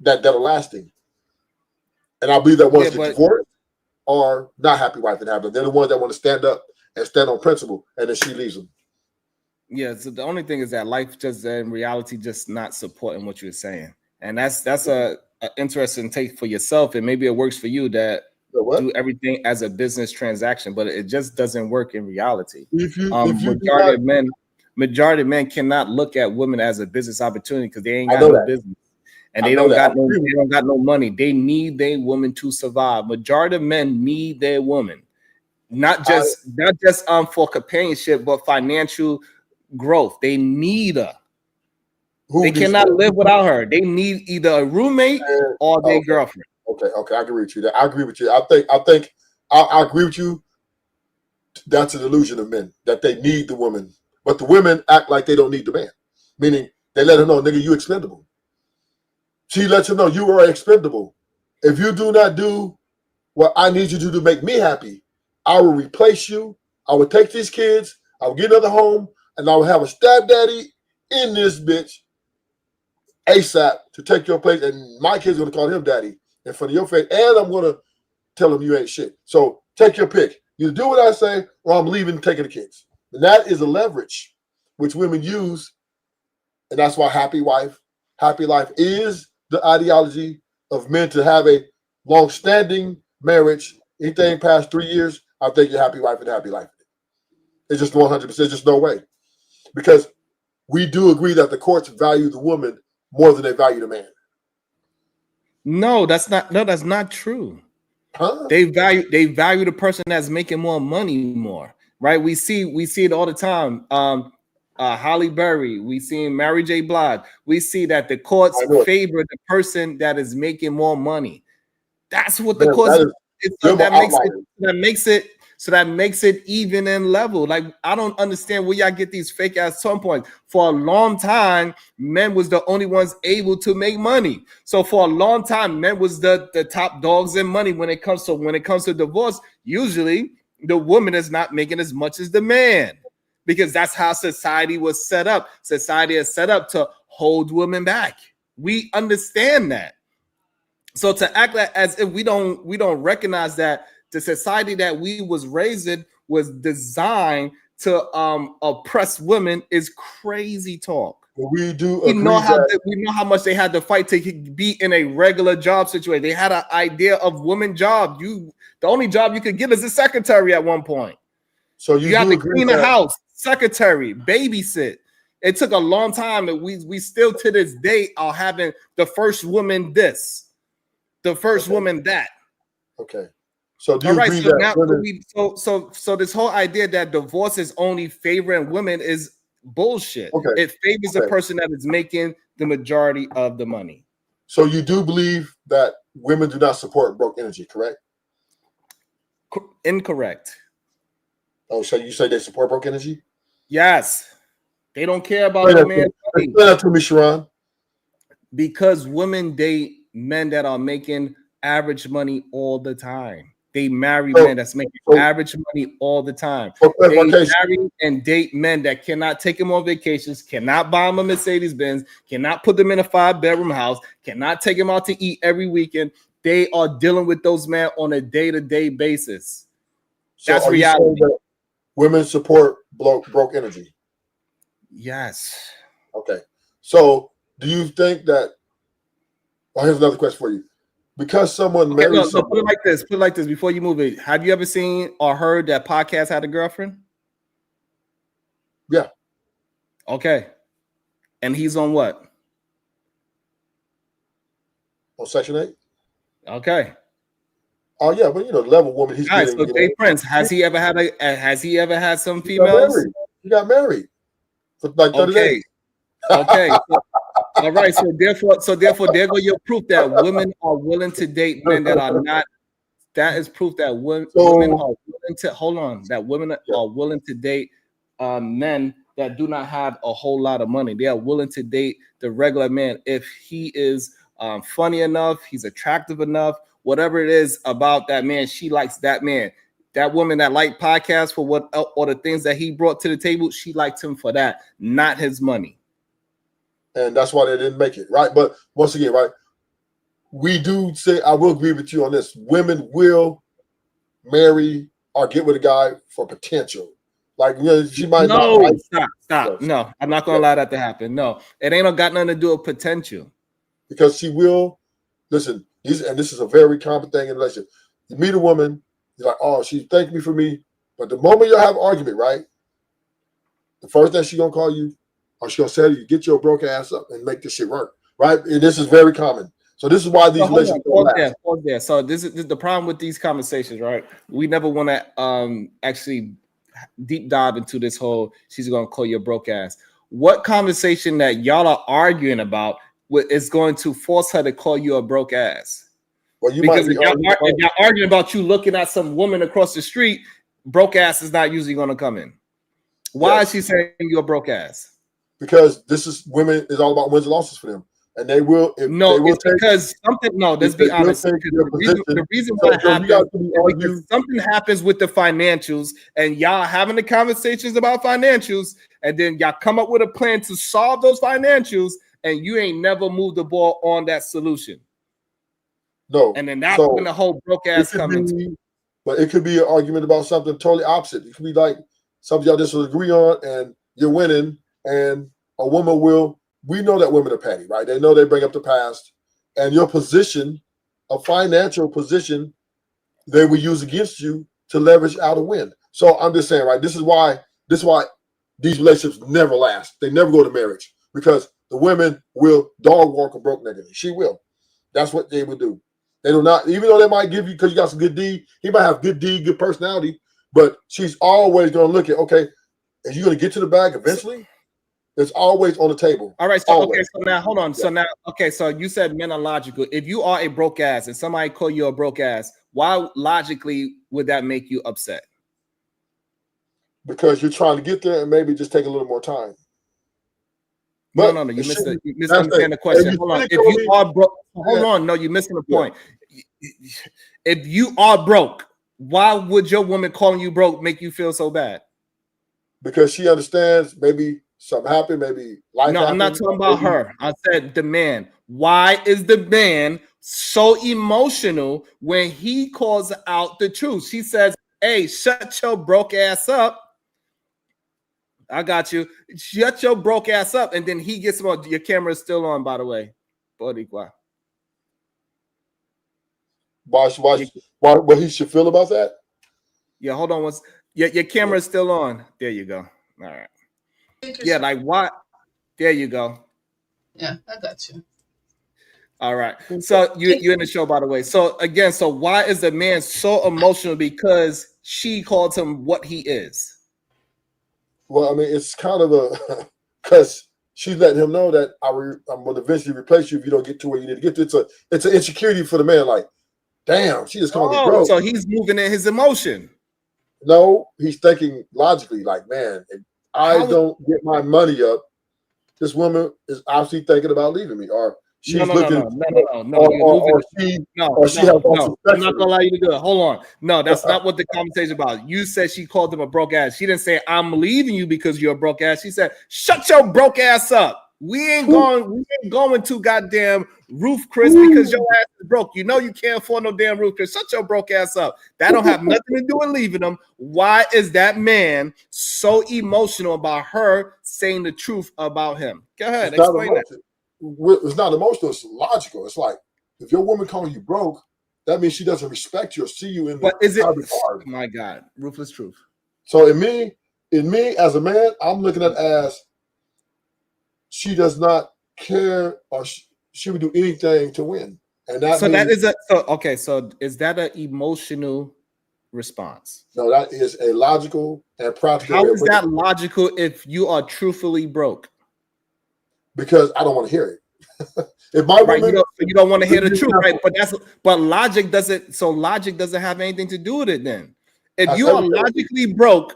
that are lasting. And I believe that ones that divorced are not happy wifing, happy. They're the ones that want to stand up and stand on principle, and then she leaves them. Yeah, so the only thing is that life just in reality just not supporting what you're saying. And that's a interesting take for yourself, and maybe it works for you that do everything as a business transaction, but it just doesn't work in reality. Majority of men cannot look at women as a business opportunity because they ain't got no business. And they don't got no money. They need their woman to survive. Majority of men need their woman, not just for companionship, but financial growth. They need her. They cannot live without her. They need either a roommate or their girlfriend. Okay, I agree with you. I agree with you. I think I agree with you. That's an illusion of men that they need the woman, but the women act like they don't need the man. Meaning they let her know, nigga, you expendable. She lets him know you are expendable. If you do not do what I need you to do to make me happy, I will replace you. I will take these kids. I will get another home, and I will have a stepdaddy in this bitch ASAP to take your place, and my kid's gonna call him daddy in front of your face, and I'm gonna tell him you ain't shit. So take your pick. You do what I say, or I'm leaving, taking the kids. And that is a leverage which women use, and that's why happy wife, happy life is the ideology of men to have a long-standing marriage. Anything past 3 years, I think you're happy wife and happy life. It's just 100%, just no way. Because we do agree that the courts value the woman more than they value the man. No, that's not true. Huh? They value the person that's making more money more, right? We see it all the time. Holly Berry, we see Mary J. Blige. We see that the courts favor the person that is making more money. That's what the courts. That makes it even and level. Like, I don't understand where y'all get these fake ass tone points. For a long time, men was the only ones able to make money. So for a long time, men was the top dogs in money when it comes to divorce. Usually, the woman is not making as much as the man, because that's how society was set up. Society is set up to hold women back. We understand that. So to act like as if we don't recognize that the society that we was raised in was designed to oppress women is crazy talk. We do. We know how much they had to fight to be in a regular job situation. They had an idea of woman job. The only job you could get is a secretary at one point. So you have to clean the house, secretary, babysit. It took a long time, and we still to this day are having the first woman this, the first woman that. Okay. So do you agree so this whole idea that divorce is only favoring women is bullshit. Okay. It favors the person that is making the majority of the money. So you do believe that women do not support broke energy, correct? Incorrect. Oh, so you say they support broke energy? Yes. They don't care about the man's money. Explain that to me, Sharon. Because women date men that are making average money all the time. They marry men that's making average money all the time. They marry and date men that cannot take them on vacations, cannot buy them a Mercedes-Benz, cannot put them in a 5-bedroom house, cannot take them out to eat every weekend. They are dealing with those men on a day-to-day basis. So that's reality. That women support broke energy? Yes. Okay. So do you think that? Well, here's another question for you. Because someone marries someone, put it like this before you move it. Have you ever seen or heard that Podcast had a girlfriend? Yeah. Okay. And he's on what? On Section 8? Okay. Oh yeah, but the level woman he's getting. So Jay Prince, has he ever had some females? He got married for like 30 days. Okay. All right. So therefore, there go your proof that women are willing to date men that are not. That is proof that women are willing to women are willing to date men that do not have a whole lot of money. They are willing to date the regular man if he is funny enough, he's attractive enough, whatever it is about that man, she likes that man. That woman that liked podcasts for what or the things that he brought to the table, she liked him for that, not his money. And that's why they didn't make it, right? But once again, right, we do say, I will agree with you on this. Women will marry or get with a guy for potential. Like, she might not. Stop. No, I'm not going to allow that to happen. No, it ain't got nothing to do with potential. Because she will, listen, and this is a very common thing in a relationship. You meet a woman, you're like, oh, she thanked me for me. But the moment you have an argument, right, the first thing she's going to call you, or she's going to say to you, get your broke ass up and make this shit work, right? And this is very common. So this is why these relationships don't last. Pause there. So this is the problem with these conversations, right? We never want to actually deep dive into this whole she's going to call you a broke ass. What conversation that y'all are arguing about is going to force her to call you a broke ass? Well, because if y'all arguing about you looking at some woman across the street, broke ass is not usually going to come in. Why is she saying you're a broke ass? Because this is women is all about wins and losses for them, and they will. Because something. No, let's be honest. The reason why it happens is because something happens with the financials, and y'all having the conversations about financials, and then y'all come up with a plan to solve those financials, and you ain't never moved the ball on that solution. No. And then that's when the whole broke ass comes into. But it could be an argument about something totally opposite. It could be like something y'all disagree on, and you're winning, and a woman will. We know that women are petty, right? They know they bring up the past, and your position, a financial position, they will use against you to leverage out a win. So I'm just saying, right? This is why these relationships never last. They never go to marriage because the women will dog walk a broke nigga. She will. That's what they would do. They do not, even though they might give you because you got some good D, he might have good D, good personality, but she's always going to look at, okay, are you going to get to the bag eventually? It's always on the table. All right. So always. okay. So now hold on. Yeah. So now okay. So you said men are logical. If you are a broke ass and somebody call you a broke ass, why logically would that make you upset? Because you're trying to get there and maybe just take a little more time. But no. You misunderstand the question. Hold on. If you are broke, hold on. No, you're missing the point. Yeah. If you are broke, why would your woman calling you broke make you feel so bad? Because she understands maybe something happened, maybe life happened. I'm not talking about her. I said the man. Why is the man so emotional when he calls out the truth? She says, hey, shut your broke ass up. I got you. Shut your broke ass up. And then he gets more. Your camera is still on, by the way. Boricua. What he should feel about that? Yeah, hold on. Your camera is still on. There you go. All right. Yeah, like what? There you go. Yeah, I got you. All right. So you're in the show, by the way. So again, so why is the man so emotional? Because she called him what he is. Well, I mean, it's kind of a because she's letting him know that I'm going to eventually replace you if you don't get to where you need to get to. It's an insecurity for the man. Like, damn, she just called me broke. So he's moving in his emotion. No, he's thinking logically. Like, man, if I don't get my money up, this woman is obviously thinking about leaving me, or she's looking. No. I'm not gonna allow you to do it. Hold on. No, that's not what the conversation about. You said she called him a broke ass. She didn't say I'm leaving you because you're a broke ass. She said, shut your broke ass up. We ain't going to goddamn roof, Chris, because your ass is broke. You know you can't afford no damn roof, Chris. Shut your broke ass up. That don't have nothing to do with leaving them. Why is that man so emotional about her saying the truth about him? Go ahead, explain that. It's not emotional, it's logical. It's like if your woman calling you broke, that means she doesn't respect you or see you in but is it oh my God, ruthless truth. So in me as a man, I'm looking at it as she does not care or she would do anything to win. And that so that is so is that an emotional response? No, that is a logical and practical. How is that logical if you are truthfully broke? Because I don't want to hear it. If my woman, you don't want to hear the truth, right? But logic doesn't. So logic doesn't have anything to do with it. Then, if you are logically broke,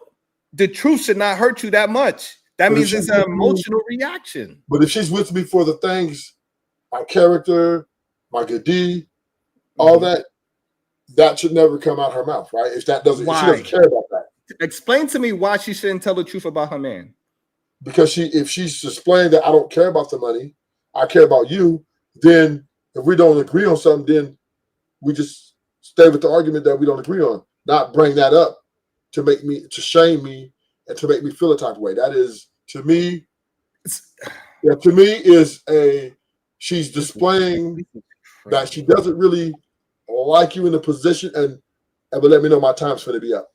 the truth should not hurt you that much. That means it's an emotional reaction. But if she's with me for the things, my character, my good deed, all that should never come out her mouth, right? If that doesn't, she doesn't care about that. Explain to me why she shouldn't tell the truth about her man. Because if she's displaying that I don't care about the money, I care about you, then if we don't agree on something, then we just stay with the argument that we don't agree on, not bring that up to shame me and to make me feel a type of way. That is, to me, she's displaying that she doesn't really like you in the position and will let me know my time's going to be up.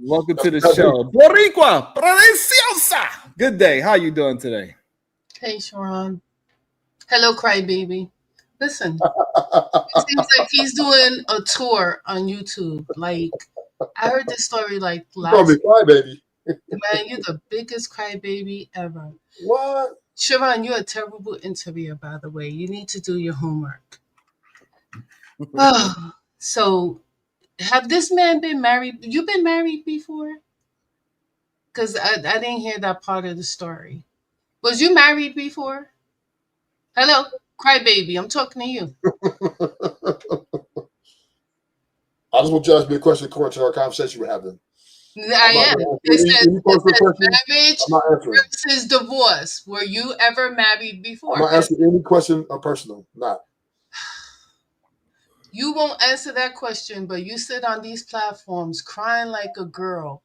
Welcome to the show. Boricua, Preciosa. Good day. How you doing today? Hey, Sharon. Hello, crybaby. Listen, it seems like he's doing a tour on YouTube. Like, I heard this story like last week. Crybaby. Man, you're the biggest crybaby ever. What? Sharon, you're a terrible interviewer, by the way. You need to do your homework. So, have this man been married? You've been married before? Because I didn't hear that part of the story. Was you married before? Hello, crybaby. I'm talking to you. I just want you to ask me a question according to our conversation we're having. I I'm not am. gonna answer It says, any it personal says question. marriage I'm not answering. versus divorce. Were you ever married I'm before? not answering any question of personal. Not. You won't answer that question, but you sit on these platforms crying like a girl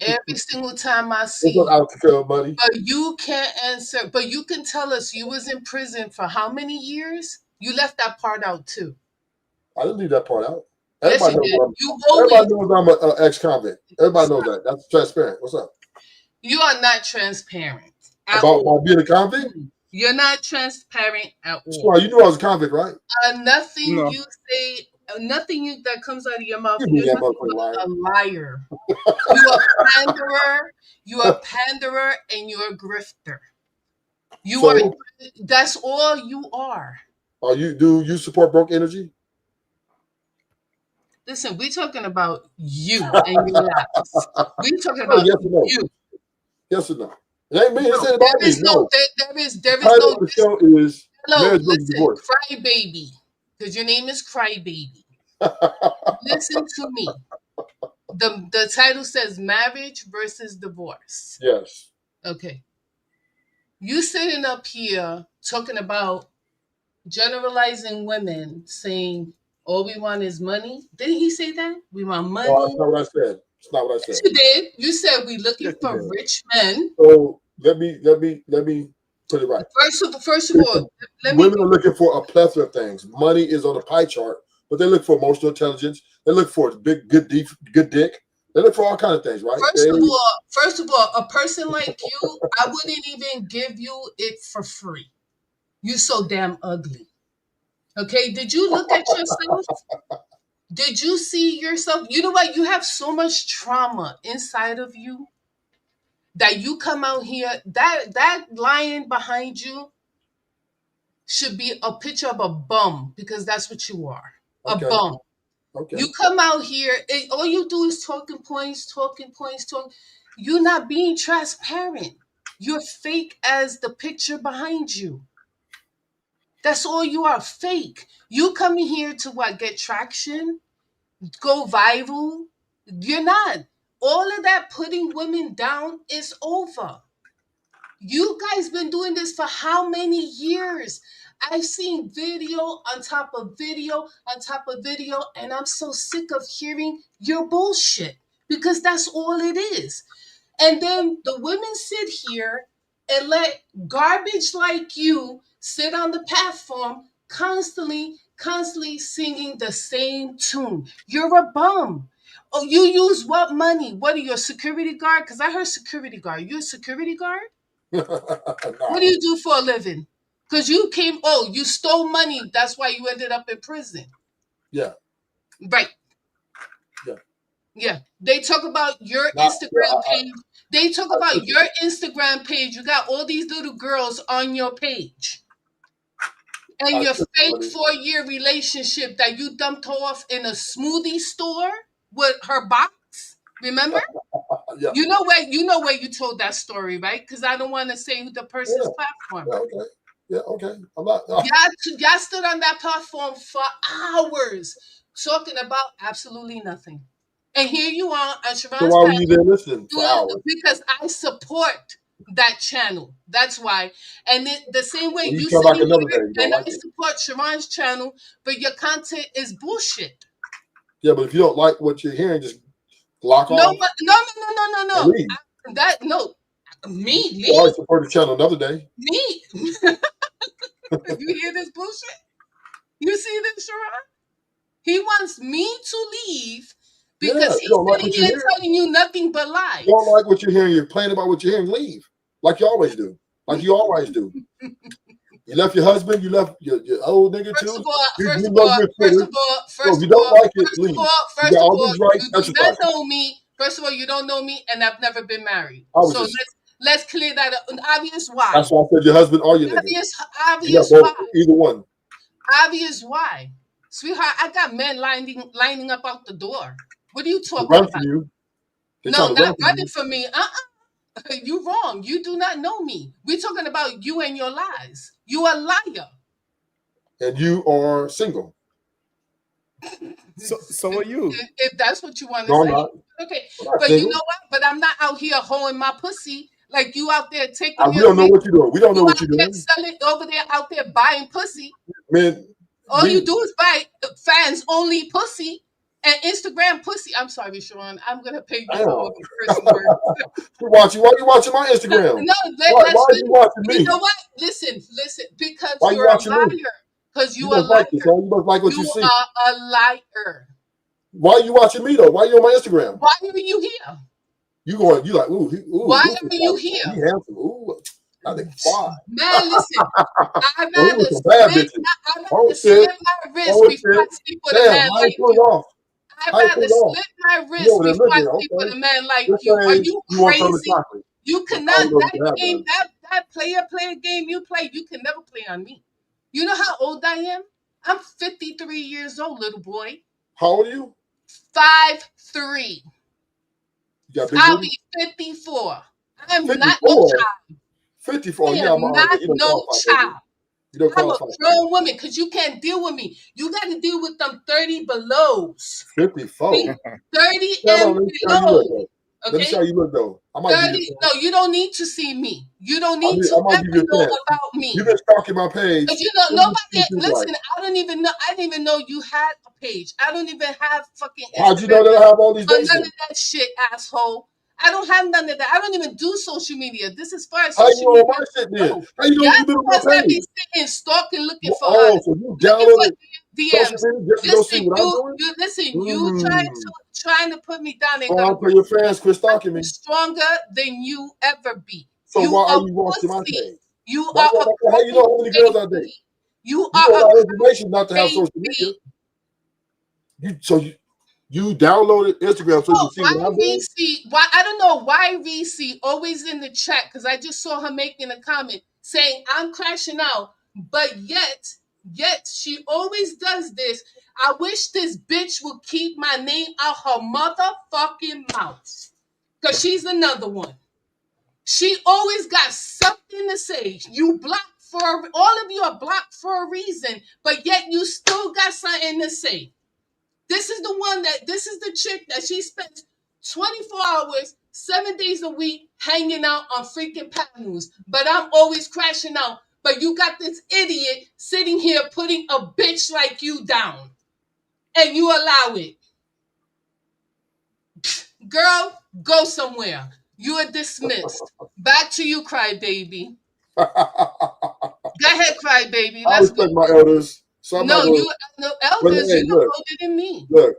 every single time I see It's not you. out to fill, buddy. But you can't answer. But you can tell us you was in prison for how many years? You left that part out too. I didn't leave that part out. Yes, Everybody you knows did. I'm. Everybody knows I'm an ex-convict. Everybody knows Stop. that. That's transparent. What's up You are not transparent at about all. being a convict? You're not transparent at all. Sure, you knew I was a convict, right? Nothing No. you say, that comes out of your mouth, You knew you're that nothing motherfucker but lying. a liar. You a panderer. You a panderer, and you're a grifter. You are. So, That's all you are. do you support broke energy? Listen, we're talking about you and your lives. We're talking about Yes or no? you. Yes or no? It ain't me. It's No, about me. No. there is Title no. of the show is Hello, marriage versus listen, divorce. crybaby, because your name is Crybaby. Listen to me. The title says marriage versus divorce. Yes. Okay. You sitting up here talking about generalizing women, saying all we want is money. Didn't he say that? We want No, that's money. not what I said. It's not what I Yes, said. you did. You said we looking Yes, you for did. rich men. So let me put it right. First of It's all, let me women are looking for a plethora of things. Money is on the pie chart, but they look for emotional intelligence. They look for good dick. They look for all kind of things, right? first of all, a person like you, I wouldn't even give you it for free. You so damn ugly. Okay, did you look at yourself? Did you see yourself? You know what? You have so much trauma inside of you that you come out here. That lion behind you should be a picture of a bum because that's what you are. A Okay, bum. okay. You come out here and all you do is talking points, talk. You're not being transparent. You're fake as the picture behind you. That's all you are, fake. You coming here to what? Get traction? Go viral? You're not. All of that putting women down is over. You guys been doing this for how many years? I've seen video on top of video on top of video, and I'm so sick of hearing your bullshit because that's all it is. And then the women sit here and let garbage like you sit on the platform constantly singing the same tune. You're a bum. Oh, you use what money? What are you, a security guard? Because I heard security guard. You a security guard? What do Nah, you do for a living? Because you stole money. That's why you ended up in prison. yeah, Right. yeah. Yeah. They talk about your Not, yeah, Instagram page. They talk about listen, your Instagram page. You got all these little girls on your page. And your listen, fake buddy. 4-year relationship that you dumped off in a smoothie store with her box. Remember? Yeah, You know where you told that story, right? Because I don't want to say the person's yeah, platform. yeah. Okay, yeah, okay. I'm not. Y'all stood on that platform for hours talking about absolutely nothing. And here you are on So Sharon's why were you panel there listening for doing hours? because I support that channel. That's why. And the same way When you you come back sitting another here day, you don't and like I it. support Sharon's channel, but your content is bullshit. Yeah, but if you don't like what you're hearing, just block No, off and no. leave. No. Me, You can always support the channel another day. me. You hear this bullshit? You see this, Sharon? He wants me to leave Yeah, because if you he's don't like sitting what you're here hearing, telling you nothing but you don't lies. like what you're hearing, you're complaining about what you're hearing, leave. Like you always do. Like you always do. You left your husband, you left your old nigga First of too. all, You first of know all, you're a first quitter. of all, So if first you of don't all, like it, first of leave. all, You first got of all all, these rights, you do not exercise it. know me. First of all, you don't know me, and I've never been married. I was So just let's clear that up. And obvious why? that's why I said your husband or your nigga. Obvious, You got obvious both, why? either one. Obvious why? Sweetheart, I got men lining up out the door. What are you They talking run from about? you. They trying No, to not run from running you. for me. You wrong. You do not know me. We're talking about you and your lies. You a liar. And you are single. So are you? If that's what you want to No, I'm say, not. okay. I'm not But you single. know what? But I'm not out here hoeing my pussy like you out there taking We your don't know pic. what you're doing. We don't know You what out you're there doing. selling over there out there buying pussy. Man, All you do is buy fans only pussy and Instagram pussy. I'm sorry, Sean. I'm gonna pay you damn. for all these curse words. Why you watching my Instagram? No, Why let's are you watching you me? know what? Listen, because Why you you're a watching me? liar. Because You you a must like this, liar. huh? You must like what you You see. are a liar. Why are you watching me though? Why you on my Instagram? Why are you here? You like, ooh, Why Rufus, are you like, here? he handsome. Ooh, I think fly. Man, listen. I'd Oh, he rather was some bad bitches. Oh shit. slit my wrist Oh before shit. I sleep with a Damn, man how you like pull it you. off? I'd How you pull rather it off? slit my You wrist over there before I looking, sleep with okay. a man like This you. Are saying you you want some of the crazy? chocolate. You I cannot don't know if that you have game, none. that player game you play, you can never play on me. You know how old I am? I'm 53 years old, little boy. How old are you? 5'3". You got big I'll booty? be 54. I'm not no 54? child. 54. I Yeah, am I'm not you don't no qualify, baby. child. You don't I'm a qualify. grown woman because you can't deal with me. You got to deal with them 30 belows. 54. 30 Come and on, let me see how you look below. though. Let me see Okay? how you look though. I might give you 30. a chance. No, you don't need to see me. You don't need to I might give ever you a know chance. about me. You've been stalking my page. Because you know, Let me see nobody, what you look listen, like. I didn't even know you had a page. I don't even have fucking How'd you Instagram know that I have all these or days? none of that shit, asshole. I don't have none of that. I don't even do social media. This is far as How you social know media. my shit then? No. How you know Y'all you been the on ones my that be page? sitting stalking, looking for Oh, others, so you looking for downloaded social DMs. media just to go see Listen, what I'm doing? you listen. You Mmm. trying to put me down ain't gonna Strong work. for your fans, quit stalking I'm me. stronger than you ever be. So You why are are you watching my pussy. page? You Why, are a how you know how many girls I date? baby. You You are know a my information not to have social media. baby. You downloaded Instagram so you Oh, can see what I'm doing? Why I don't know why VC always in the chat because I just saw her making a comment saying I'm crashing out, but yet she always does this. I wish this bitch would keep my name out her motherfucking mouth. Cause she's another one. She always got something to say. You blocked all of you are blocked for a reason, but yet you still got something to say. This is the chick that she spends 24 hours, 7 days a week hanging out on freaking panels. But I'm always crashing out. But you got this idiot sitting here putting a bitch like you down. And you allow it. Girl, go somewhere. You are dismissed. Back to you, crybaby. Go ahead, crybaby. I Let's go. respect my elders, so I'm not No, going. you no But elders, hey, you look look, older than me. look.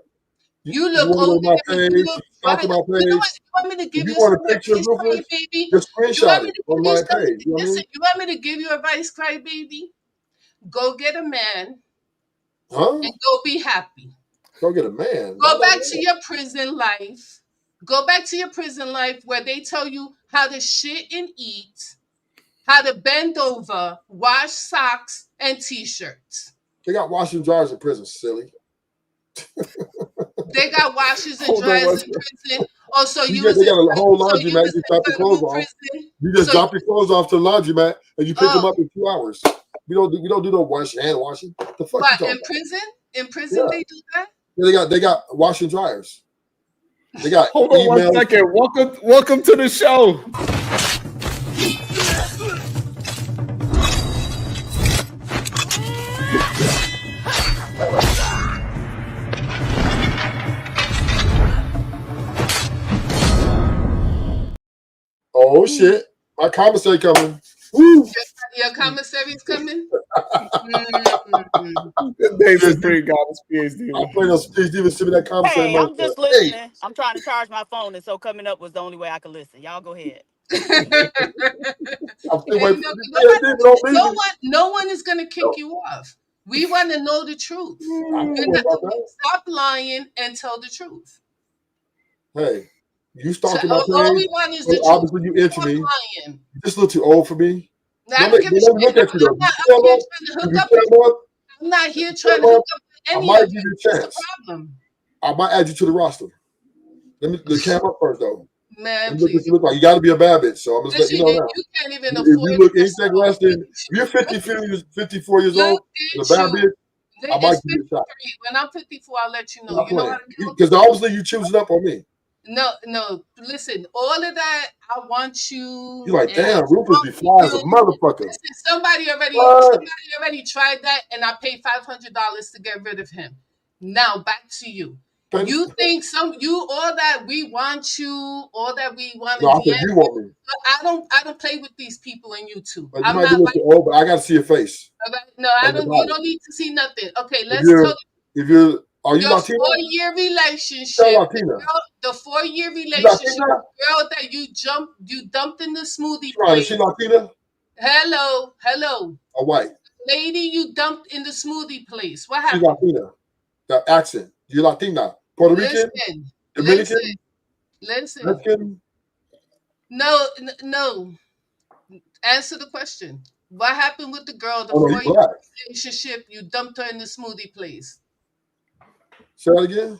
You You look want to go older to my than me. You page, look stalk right. my You know what? page. You want me to If give you you want some a picture of advice, Rufus, cry baby? just You want screenshot me it to on give you my some? page. You know what I Listen, mean? you want me to give you advice, cry baby? Go get a man Huh? and go be happy. Go get a man. Why Go not back man? to your prison life. Go back to your prison life where they tell you how to shit and eat, how to bend over, wash socks and t-shirts. They got washing dryers in prison, silly. They got washers and Hold on dryers one in second. prison. Oh, so you was They in got a whole so you laundromat. was You just in drop your clothes federal off. prison. You just So drop your clothes off to the laundromat and you pick them oh, up in 2 hours. We don't do no hand washing. The fuck you what talking in about? prison? In prison Yeah. they do that? They got washing dryers. They got Hold on one emails. second. Welcome to the show. Oh shit. My commissary coming. Woo! Your commissary's coming? Mm. Dave Yes, Supreme got his PhD. I'm playing on speech. Even send me that commissary Hey, money. I'm just Hey, listening. I'm trying to charge my phone, and so coming up was the only way I could listen. Y'all go ahead. I'm still And waiting for you. Hey, don't leave me. no one is gonna kick you off. We want to know the truth. I don't know about that. Stop lying and tell the truth. Hey, you So, stalking my all page. we want is So the truth. obviously you into Stop me. lying. You're just a little too old for me. I don't give a Let me shit. look at you though. I'm not You out here come up. trying to If hook you up with come up, I'm not here if you trying to come hook up, up with I any might of give you. you a What's the chance. problem? I might add you to the roster. Let me cam up first though. Man, Let me look what please. you look like. You got to be a bad bitch. So I'm just letting Listen, you know now. you can't even If afford you look anything yourself. less than, if you're 54 years Look old and a at bad you. bitch, I might It's give you a shot. 53. When I'm 54, I'll let you know. Not You know how playing. to count? Because obviously you choosing up on me. No. Listen, all of that, I want you. You're like, And damn, Rufus be you, fly as a motherfucker. listen, somebody What? already tried that, and I paid $500 to get rid of him. Now back to you. Thanks. You think all that we want you, all that we want to No, I DM said you want me. but I don't play with these people in YouTube. But you I'm might be not a like little old, but I got to see your face. no, I And the don't you body. don't need to see nothing. Okay, If let's talk are you your Latina? 4-year Tell relationship. Latina. The 4-year She relationship, Latina? girl that you dumped in the smoothie Right, is she place. Latina Hello. or white? Lady you dumped in the smoothie place. What She's happened? Latina. The accent. You Latina. Puerto Rican? Listen, Dominican? listen. Mexican? No. Answer the question. What happened with the girl, the Oh no, you 4-year black. relationship, you dumped her in the smoothie place? Say that again?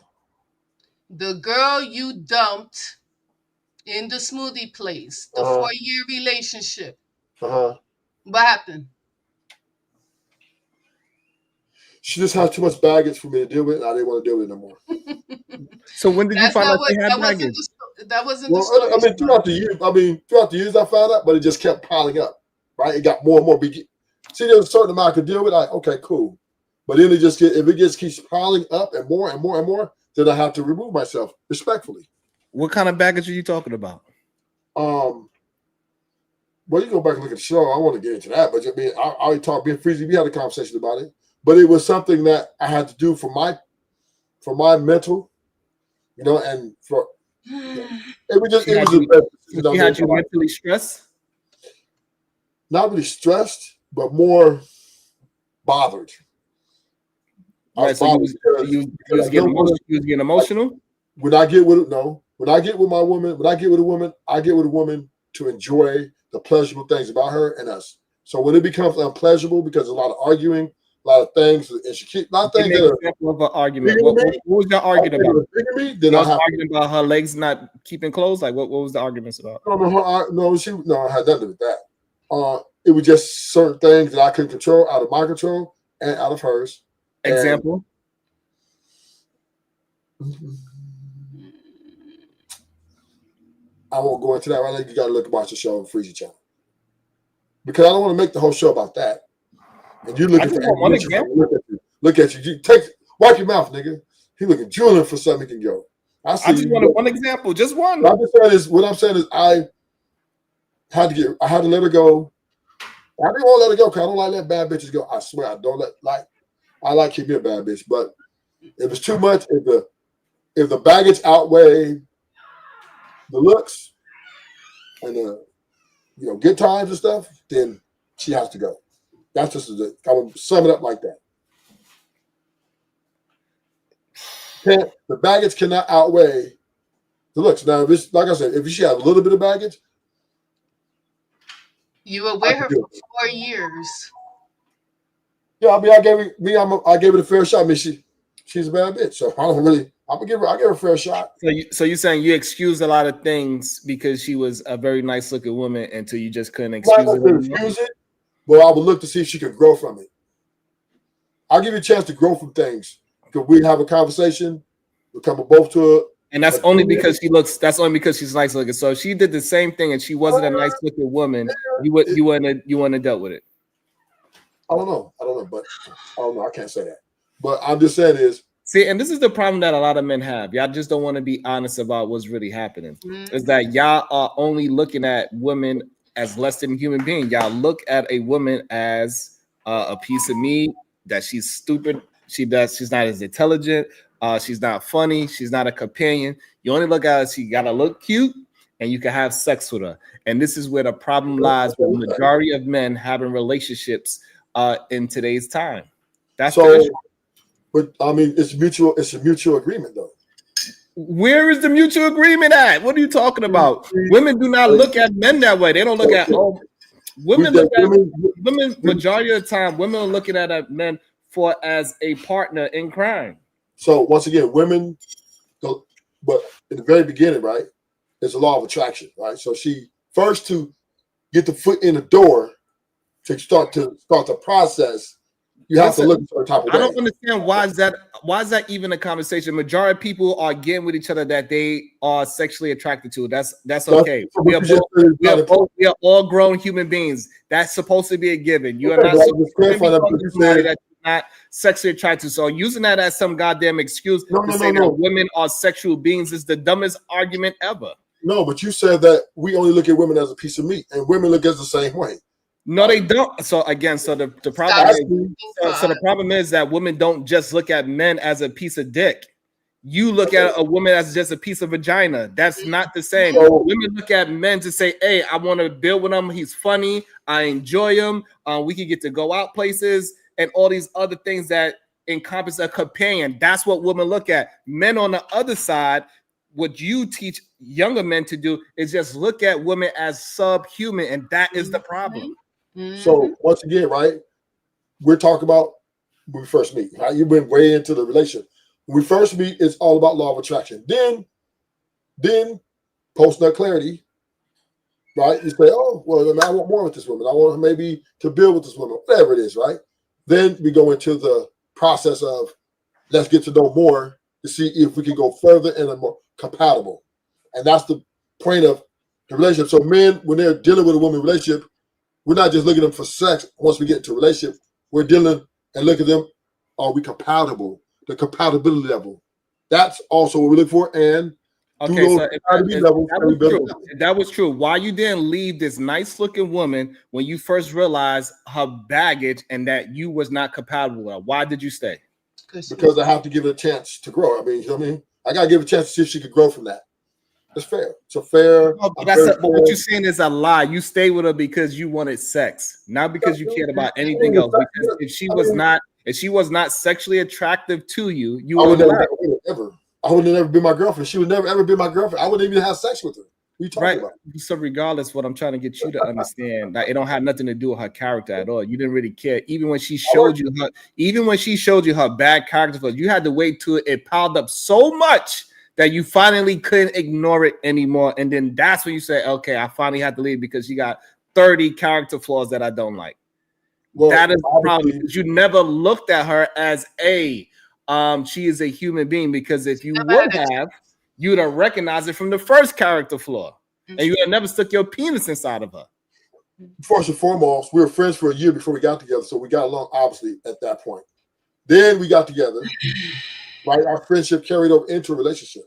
The girl you dumped in the smoothie place, the Uh-huh. 4-year relationship. Uh-huh. What happened? She just has too much baggage for me to deal with, and I didn't want to deal with it no more. So when did you That's find not out what she had that wasn't baggage? that wasn't the Well, story. I mean, throughout the years I found out, but it just kept piling up, right? It got more and more. See, there's a certain amount I could deal with. Like, okay, cool. But then if it just keeps piling up and more and more and more, then I have to remove myself respectfully. What kind of baggage are you talking about? Well, you go back and look at the show. I want to get into that, but I mean, I already talked. Me and Freezy, we had a conversation about it, but it was something that I had to do for my mental, and for it was just She it had was you, the best decision I she made had you in my life. mentally stressed? Not really stressed, but more bothered. I was Right. So bothered you because was getting emotional. You was getting emotional. when I get with when I get with my woman, when I get with a woman, I get with a woman to enjoy the pleasurable things about her and us. So when it becomes unpleasurable because a lot of arguing, a lot of things, and she keep a lot of Give things me an that are example of an argument. bigger than me, What was y'all arguing about? bigger than me, then Y'all I was have arguing about her legs not keeping closed. Like what was the arguments about? no, I had nothing to do with that. It was just certain things that I couldn't control out of my control and out of hers. Example. I won't go into that right now. You got to watch the show on Freezy Channel because I don't want to make the whole show about that. And you're looking for one example. Look at you. Wipe your mouth, nigga. He looking drooling for something he can go. I just wanted one example, just one. What I'm saying is I had to let her go. I didn't want to let her go because I don't like letting bad bitches go. I swear I don't I like keeping a bad bitch, but if it's too much, if the baggage outweigh the looks and the good times and stuff, then she has to go. That's just I'm gonna sum it up like that. The baggage cannot outweigh the looks. Now, if it's like I said, if she had a little bit of baggage, You were with her for 4 years. Yeah, I mean, I gave it a fair shot. I mean, she's a bad bitch, so I give her a fair shot. So you're saying you excused a lot of things because she was a very nice looking woman until you just couldn't excuse it. But I would look to see if she could grow from it. I'll give you a chance to grow from things. Because we have a conversation, we come both to it. And that's only because she's nice looking. So if she did the same thing and she wasn't a nice looking woman, you wouldn't have dealt with it. I don't know, but I don't know. I can't say that. But I'm just saying see, and this is the problem that a lot of men have. Y'all just don't want to be honest about what's really happening. Mm-hmm. Is that y'all are only looking at women as less than a human being. Y'all look at a woman as a piece of meat, that she's stupid. She's not as intelligent. She's not funny. She's not a companion. You only look at her, she gotta look cute and you can have sex with her. And this is where the problem lies with the majority of men having relationships in today's time. That's so. But I mean, it's a mutual agreement, though. Where is the mutual agreement at? What are you talking about? Women do not look at men that way. They don't look at women. Majority of the time, women are looking at men as a partner in crime. So once again, women, but in the very beginning, right, there's a law of attraction, right? So she first to get the foot in the door to start the process, You have Listen, to look a certain type of I way. don't understand why is that even a conversation? Majority of people are getting with each other that they are sexually attracted to. That's okay. We are all grown human beings. That's supposed to be a given. You are not supposed to be somebody that you're not sexually attracted to. So using that as some goddamn excuse to say that women are sexual beings is the dumbest argument ever. No, but you said that we only look at women as a piece of meat, and women look at it the same way. No, they don't. So again, the problem is that women don't just look at men as a piece of dick. You look at a woman as just a piece of vagina. That's not the same. Women look at men to say, "Hey, I want to build with him. He's funny. I enjoy him. We can get to go out places and all these other things that encompass a companion." That's what women look at. Men on the other side, what you teach younger men to do is just look at women as subhuman, and that is the problem. So once again, right, we're talking about when we first meet. Right? You've been way into the relationship. When we first meet, it's all about law of attraction. Then post-nut clarity, right? You say, "Oh, well, I want more with this woman. I want maybe to build with this woman," whatever it is, right? Then we go into the process of let's get to know more to see if we can go further and are more compatible. And that's the point of the relationship. So men, when they're dealing with a woman relationship, we're not just looking at them for sex. Once we get into a relationship, we're dealing and look at them. Are we compatible? The compatibility level. That's also what we look for. And okay, so that was true. Why you didn't leave this nice looking woman when you first realized her baggage and that you was not compatible with her? Why did you stay? Because I have to give it a chance to grow. I mean, you know what I mean? I gotta give it a chance to see if she could grow from that. It's fair. It's a fair. But what you're saying is a lie. You stayed with her because you wanted sex, not because you cared about anything else. Because if she was not sexually attractive to you, you would never. I would have never been my girlfriend. She would never ever be my girlfriend. I wouldn't even have sex with her. What are you talking about? So regardless, what I'm trying to get you to understand, that it don't have nothing to do with her character at all. You didn't really care. Even when she showed you her bad character, you had to wait till it piled up so much that you finally couldn't ignore it anymore. And then that's when you say, "Okay, I finally had to leave because she got 30 character flaws that I don't like." Well, that is the problem, because you never looked at her as she is a human being, because if you would have, you'd have recognized it from the first character flaw, and you would have never stuck your penis inside of her. First and foremost, we were friends for a year before we got together, so we got along obviously at that point. Then we got together. Right, our friendship carried over into a relationship.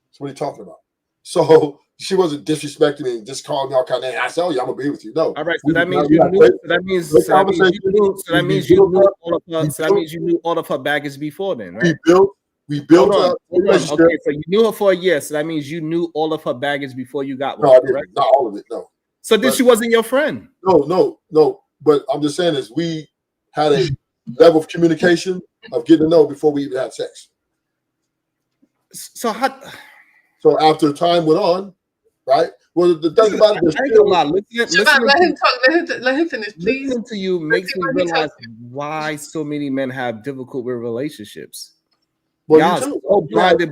That's what are you talking about? So she wasn't disrespecting me and just calling me all kind of names. I said, "Oh yeah, I'm gonna be with you." No. All right, so that means you knew. That means you knew all of her. So that means you knew all of her baggage before then, right? We built a relationship. Okay, so you knew her for a year. So that means you knew all of her baggage before you got with her. No, not all of it. No. So then she wasn't your friend. No. But I'm just saying is we had a level of communication of getting to know before we even had sex. So after time went on, right? Well, the thing about it is, let him finish, please. Listening to you makes me realize why so many men have difficult with relationships. You are so blinded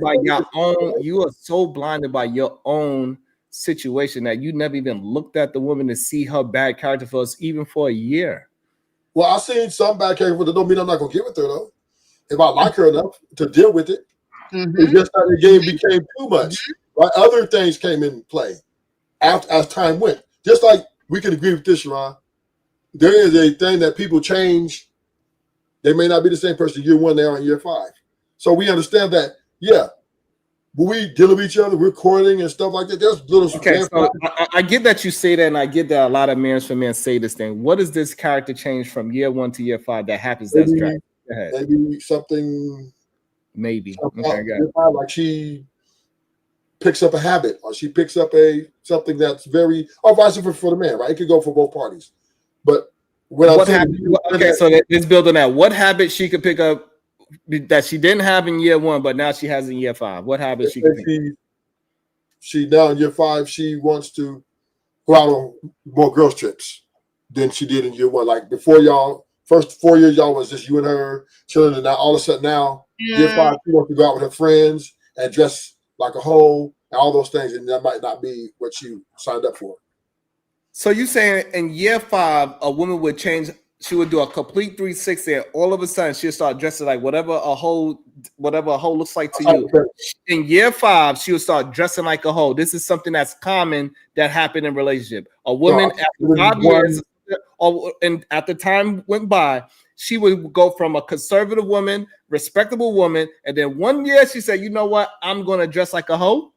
by your own situation that you never even looked at the woman to see her bad character for us, even for a year. Well, I've seen some bad character, but that don't mean I'm not gonna get with her though. If I like her enough to deal with it. It's just that the game became too much. Right? Other things came in play as time went. Just like we can agree with this, Sharon. There is a thing that people change. They may not be the same person year 1 they are in year 5. So we understand that, yeah. When we deal with each other, we're courting and stuff like that. There's little. Okay, so I get that you say that, and I get that a lot of men say this thing. What is this character change from year 1 to year 5 that happens? Maybe something. Maybe like she picks up a habit, or she picks up something that's very, or vice versa for the man, right? It could go for both parties. But so let's build on that. What habit she could pick up that she didn't have in year 1, but now she has in year 5? What habit she could pick up? She now in year 5, she wants to go out on more girls trips than she did in year 1. Like before, y'all first 4 years, y'all was just you and her chilling, and now all of a sudden now. Year 5, she wants to go out with her friends and dress like a hoe and all those things, and that might not be what you signed up for. So you saying in year 5, a woman would change she would do a complete 360, and all of a sudden she'll start dressing like whatever a hoe looks like to you. In year 5, she would start dressing like a hoe. This is something that's common that happened in relationship. A woman after 5 years, and at the time went by, she would go from a conservative woman, respectable woman, and then 1 year she said, "You know what? I'm going to dress like a hoe."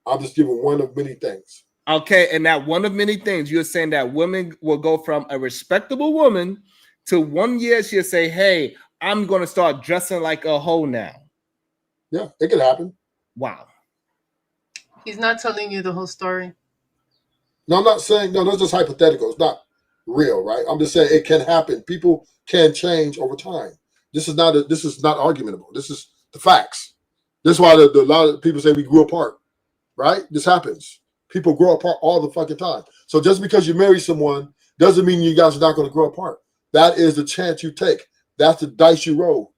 I'm just giving one of many things. Okay, and that one of many things, you're saying that women will go from a respectable woman to 1 year she'll say, "Hey, I'm going to start dressing like a hoe now." Yeah, it can happen. Wow. He's not telling you the whole story. No, I'm not saying, no, that's just hypothetical. It's not real, right? I'm just saying it can happen. People can change over time. This is not argumentable. This is the facts. This is why a lot of people say we grew apart, right? This happens. People grow apart all the fucking time. So just because you marry someone doesn't mean you guys are not going to grow apart. That is the chance you take. That's the dice you roll,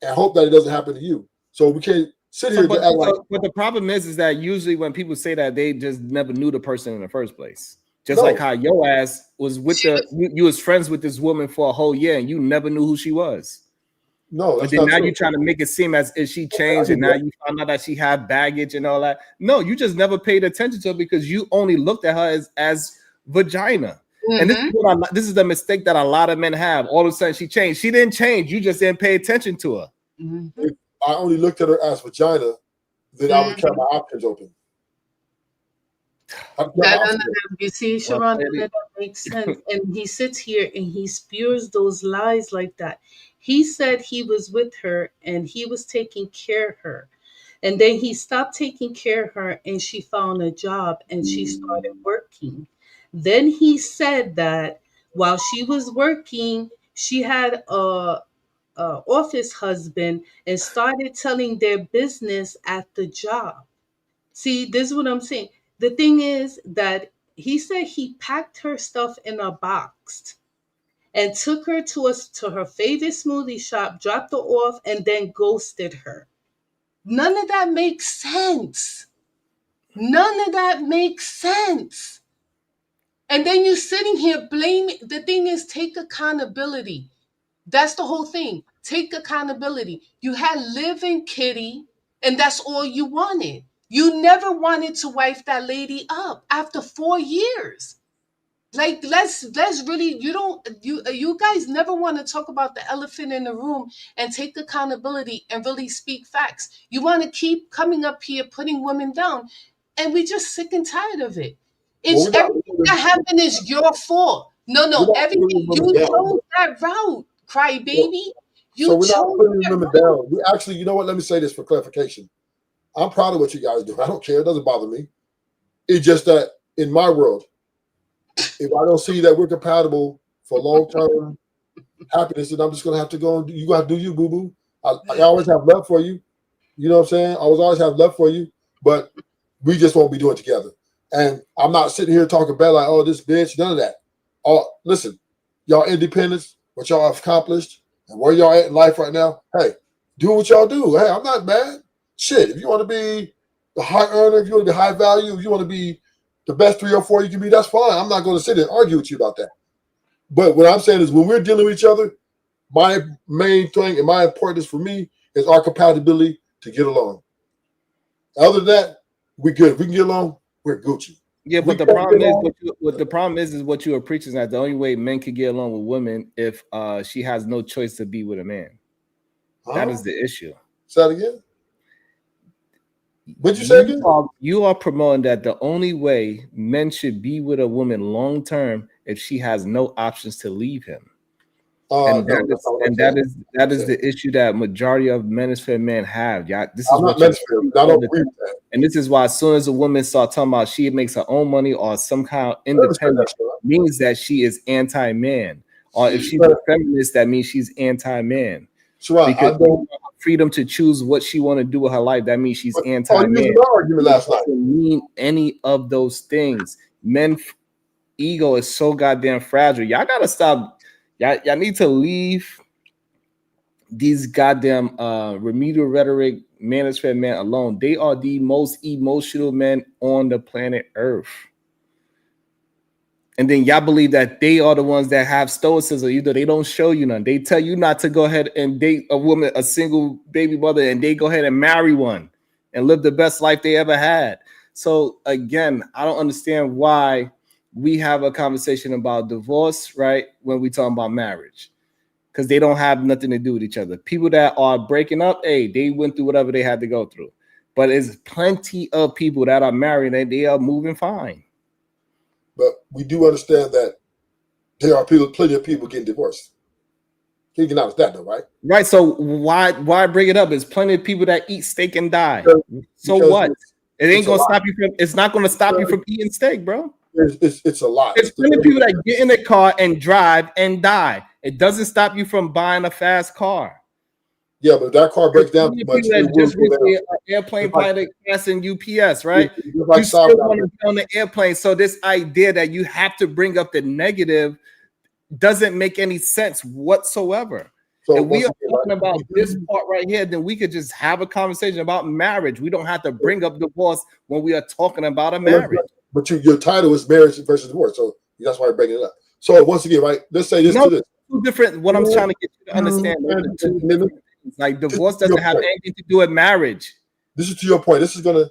and hope that it doesn't happen to you. So we can't sit here But to act like. But the problem is that usually when people say that, they just never knew the person in the first place. Just No. like how your ass was with you was friends with this woman for a whole year and you never knew who she was. No, But that's then not now true. you're trying to make it seem as if she changed, and now you found out that she had baggage and all that. No, you just never paid attention to her because you only looked at her as vagina. And this is the mistake that a lot of men have. All of a sudden she changed. She didn't change. You just didn't pay attention to her. If I only looked at her as vagina, then I would keep my options open. You see, Sharon, that makes sense. And he sits here and he spews those lies like that. He said he was with her and he was taking care of her. And then he stopped taking care of her and she found a job and she started working. Then he said that while she was working, she had a office husband and started telling their business at the job. See, this is what I'm saying. The thing is that he said he packed her stuff in a box and took her to her favorite smoothie shop, dropped her off, and then ghosted her. None of that makes sense. None of that makes sense. And then you're sitting here blaming. The thing is, take accountability. That's the whole thing. Take accountability. You had living kitty, and that's all you wanted. You never wanted to wife that lady up after 4 years. Like let's really you guys never want to talk about the elephant in the room and take accountability and really speak facts. You want to keep coming up here putting women down, and we're just sick and tired of it. It's everything that happened is your fault. No, everything you chose that route, crybaby. So we're not putting women down. We actually, you know what? Let me say this for clarification. I'm proud of what you guys do. I don't care. It doesn't bother me. It's just that in my world, if I don't see that we're compatible for long-term happiness, then I'm just gonna have to go and you gotta do you, boo-boo. I always have love for you. You know what I'm saying? I always have love for you, but we just won't be doing it together. And I'm not sitting here talking bad like, oh, this bitch, none of that. Oh, listen, y'all independence, what y'all have accomplished, and where y'all at in life right now. Hey, do what y'all do. Hey, I'm not mad. Shit, if you want to be the high earner, if you want to be high value, if you want to be the best 3 or 4 you can be, that's fine. I'm not going to sit and argue with you about that. But what I'm saying is when we're dealing with each other, my main thing and my importance for me is our compatibility to get along. Other than that, we good. If we can get along, we're Gucci. Yeah, but the problem is what you are preaching is that the only way men can get along with women if she has no choice to be with a man. That is the issue. Say that again. What'd you say again? You are promoting that the only way men should be with a woman long term if she has no options to leave him. That is the issue that majority of Manosphere men have. Yeah, this is what and this is why as soon as a woman starts talking about she makes her own money or some kind of independent, means that she is anti-man. Or if she's a feminist, that means she's anti-man. Because freedom to choose what she want to do with her life, that means she's anti-man. Doesn't mean any of those things. Men ego is so goddamn fragile. Y'all gotta stop. Y'all need to leave these goddamn remedial rhetoric Manosphere men alone. They are the most emotional men on the planet Earth. And then y'all believe that they are the ones that have stoicism. Either they don't show you none. They tell you not to go ahead and date a woman, a single baby mother, and they go ahead and marry one and live the best life they ever had. So again, I don't understand why we have a conversation about divorce, right? When we talk about marriage, because they don't have nothing to do with each other. People that are breaking up, hey, they went through whatever they had to go through. But there's plenty of people that are married and they are moving fine. But we do understand that there are plenty of people getting divorced. You can understand that, though, right? Right. So why bring it up? There's plenty of people that eat steak and die. So Because what? It ain't it's a gonna lot. stop you from. It's not gonna stop you from eating steak, bro. It's a lot. There's plenty of people that get in the car and drive and die. It doesn't stop you from buying a fast car. Yeah, but if that car breaks down too much, People that just recently an airplane pilot passing UPS, right? You still want to be on the airplane. So this idea that you have to bring up the negative doesn't make any sense whatsoever. So if we are talking about this part right here, then we could just have a conversation about marriage. We don't have to bring up divorce when we are talking about a marriage. But your title is marriage versus divorce, so that's why I'm bringing it up. So once again, right? Let's say this to this. Two different. What I'm trying to get you to understand, two different things. Like divorce doesn't have anything to do with marriage. This is to your point. This is going to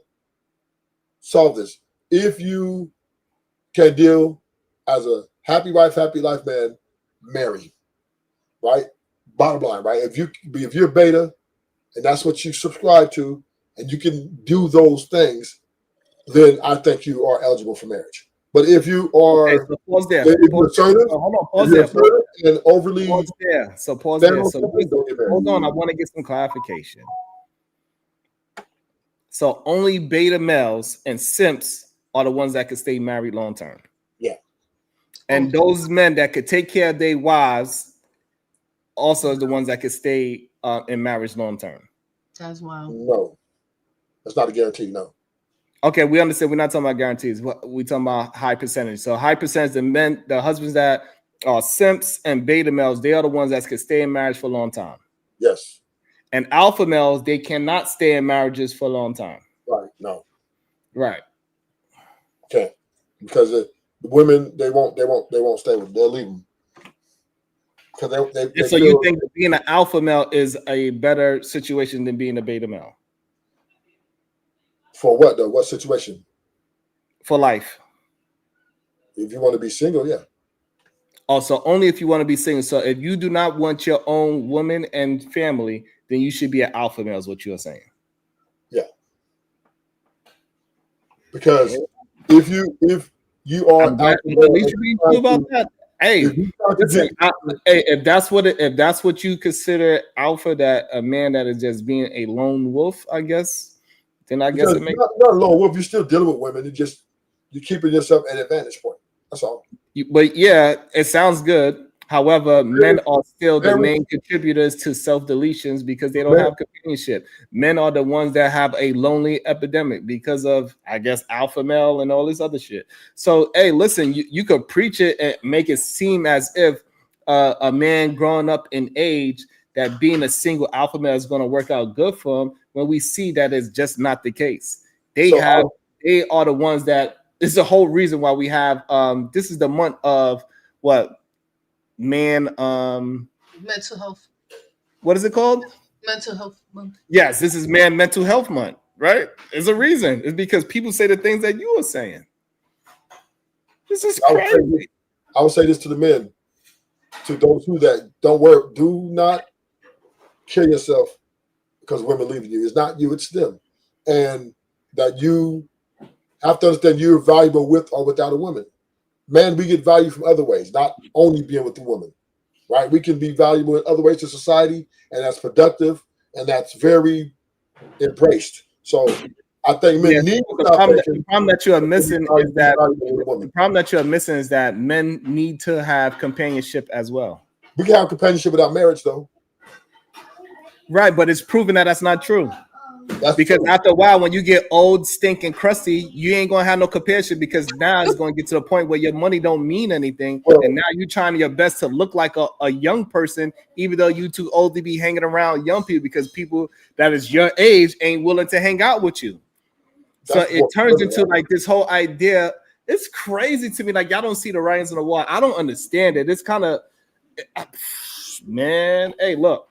solve this. If you can deal as a happy wife, happy life man, marry, right? Bottom line, right? If you're beta and that's what you subscribe to, and you can do those things, then I think you are eligible for marriage. But if you are, okay, so pause there. Assertive, hold on, pause there. And overly, pause there. So pause there. So hold on, I want to get some clarification. So only beta males and simps are the ones that could stay married long term. Yeah. And those men that could take care of their wives also are the ones that could stay in marriage long term. That's wild. No, that's not a guarantee. No. Okay, we understand. We're not talking about guarantees. We're talking about high percentage. So high percentage, the men, the husbands that are simps and beta males, they are the ones that could stay in marriage for a long time. Yes. And alpha males, they cannot stay in marriages for a long time. Right. No. Right. Okay. Because the women, they won't stay with them. They'll leave them. Because they so you think that being an alpha male is a better situation than being a beta male? For what though? What situation? For life. If you want to be single, yeah. Also, only if you want to be single. So if you do not want your own woman and family, then you should be an alpha male, is what you are saying. Yeah. Because if you are at least you be about that. Hey, listen, if that's what you consider alpha, that a man that is just being a lone wolf, I guess. Then I guess it makes not a lone wolf. You're still dealing with women. You're keeping yourself at an advantage point. That's all. But yeah, it sounds good. However, men are still the main contributors to self-deletions because they don't have companionship. Men are the ones that have a lonely epidemic because of, I guess, alpha male and all this other shit. So, hey, listen, you could preach it and make it seem as if a man growing up in age that being a single alpha male is going to work out good for him, when we see that is just not the case. They are the ones that this is the whole reason why we have this is the month of what man mental health. What is it called? Mental health month. Yes, this is man mental health month, right? There's a reason. It's because people say the things that you are saying. This is crazy. I would say this to the men, to those who that don't work, do not kill yourself because women leaving you. It's not you, it's them. And that you have to understand you're valuable with or without a woman. Man, we get value from other ways, not only being with the woman, right? We can be valuable in other ways to society, and that's productive, and that's very embraced. So I think men need the problem that you are missing is that the problem that you are missing is that men need to have companionship as well. We can have companionship without marriage, though. Right, but it's proven that that's not true. That's because true. After a while, when you get old, stinking, crusty, you ain't gonna have no companionship because now it's gonna get to the point where your money don't mean anything, and now you're trying your best to look like a young person, even though you too old to be hanging around young people because people that is your age ain't willing to hang out with you. So it turns into like this whole idea It's crazy to me. Like y'all don't see the writings on the wall. I don't understand it. It's kind of, man. Hey, look.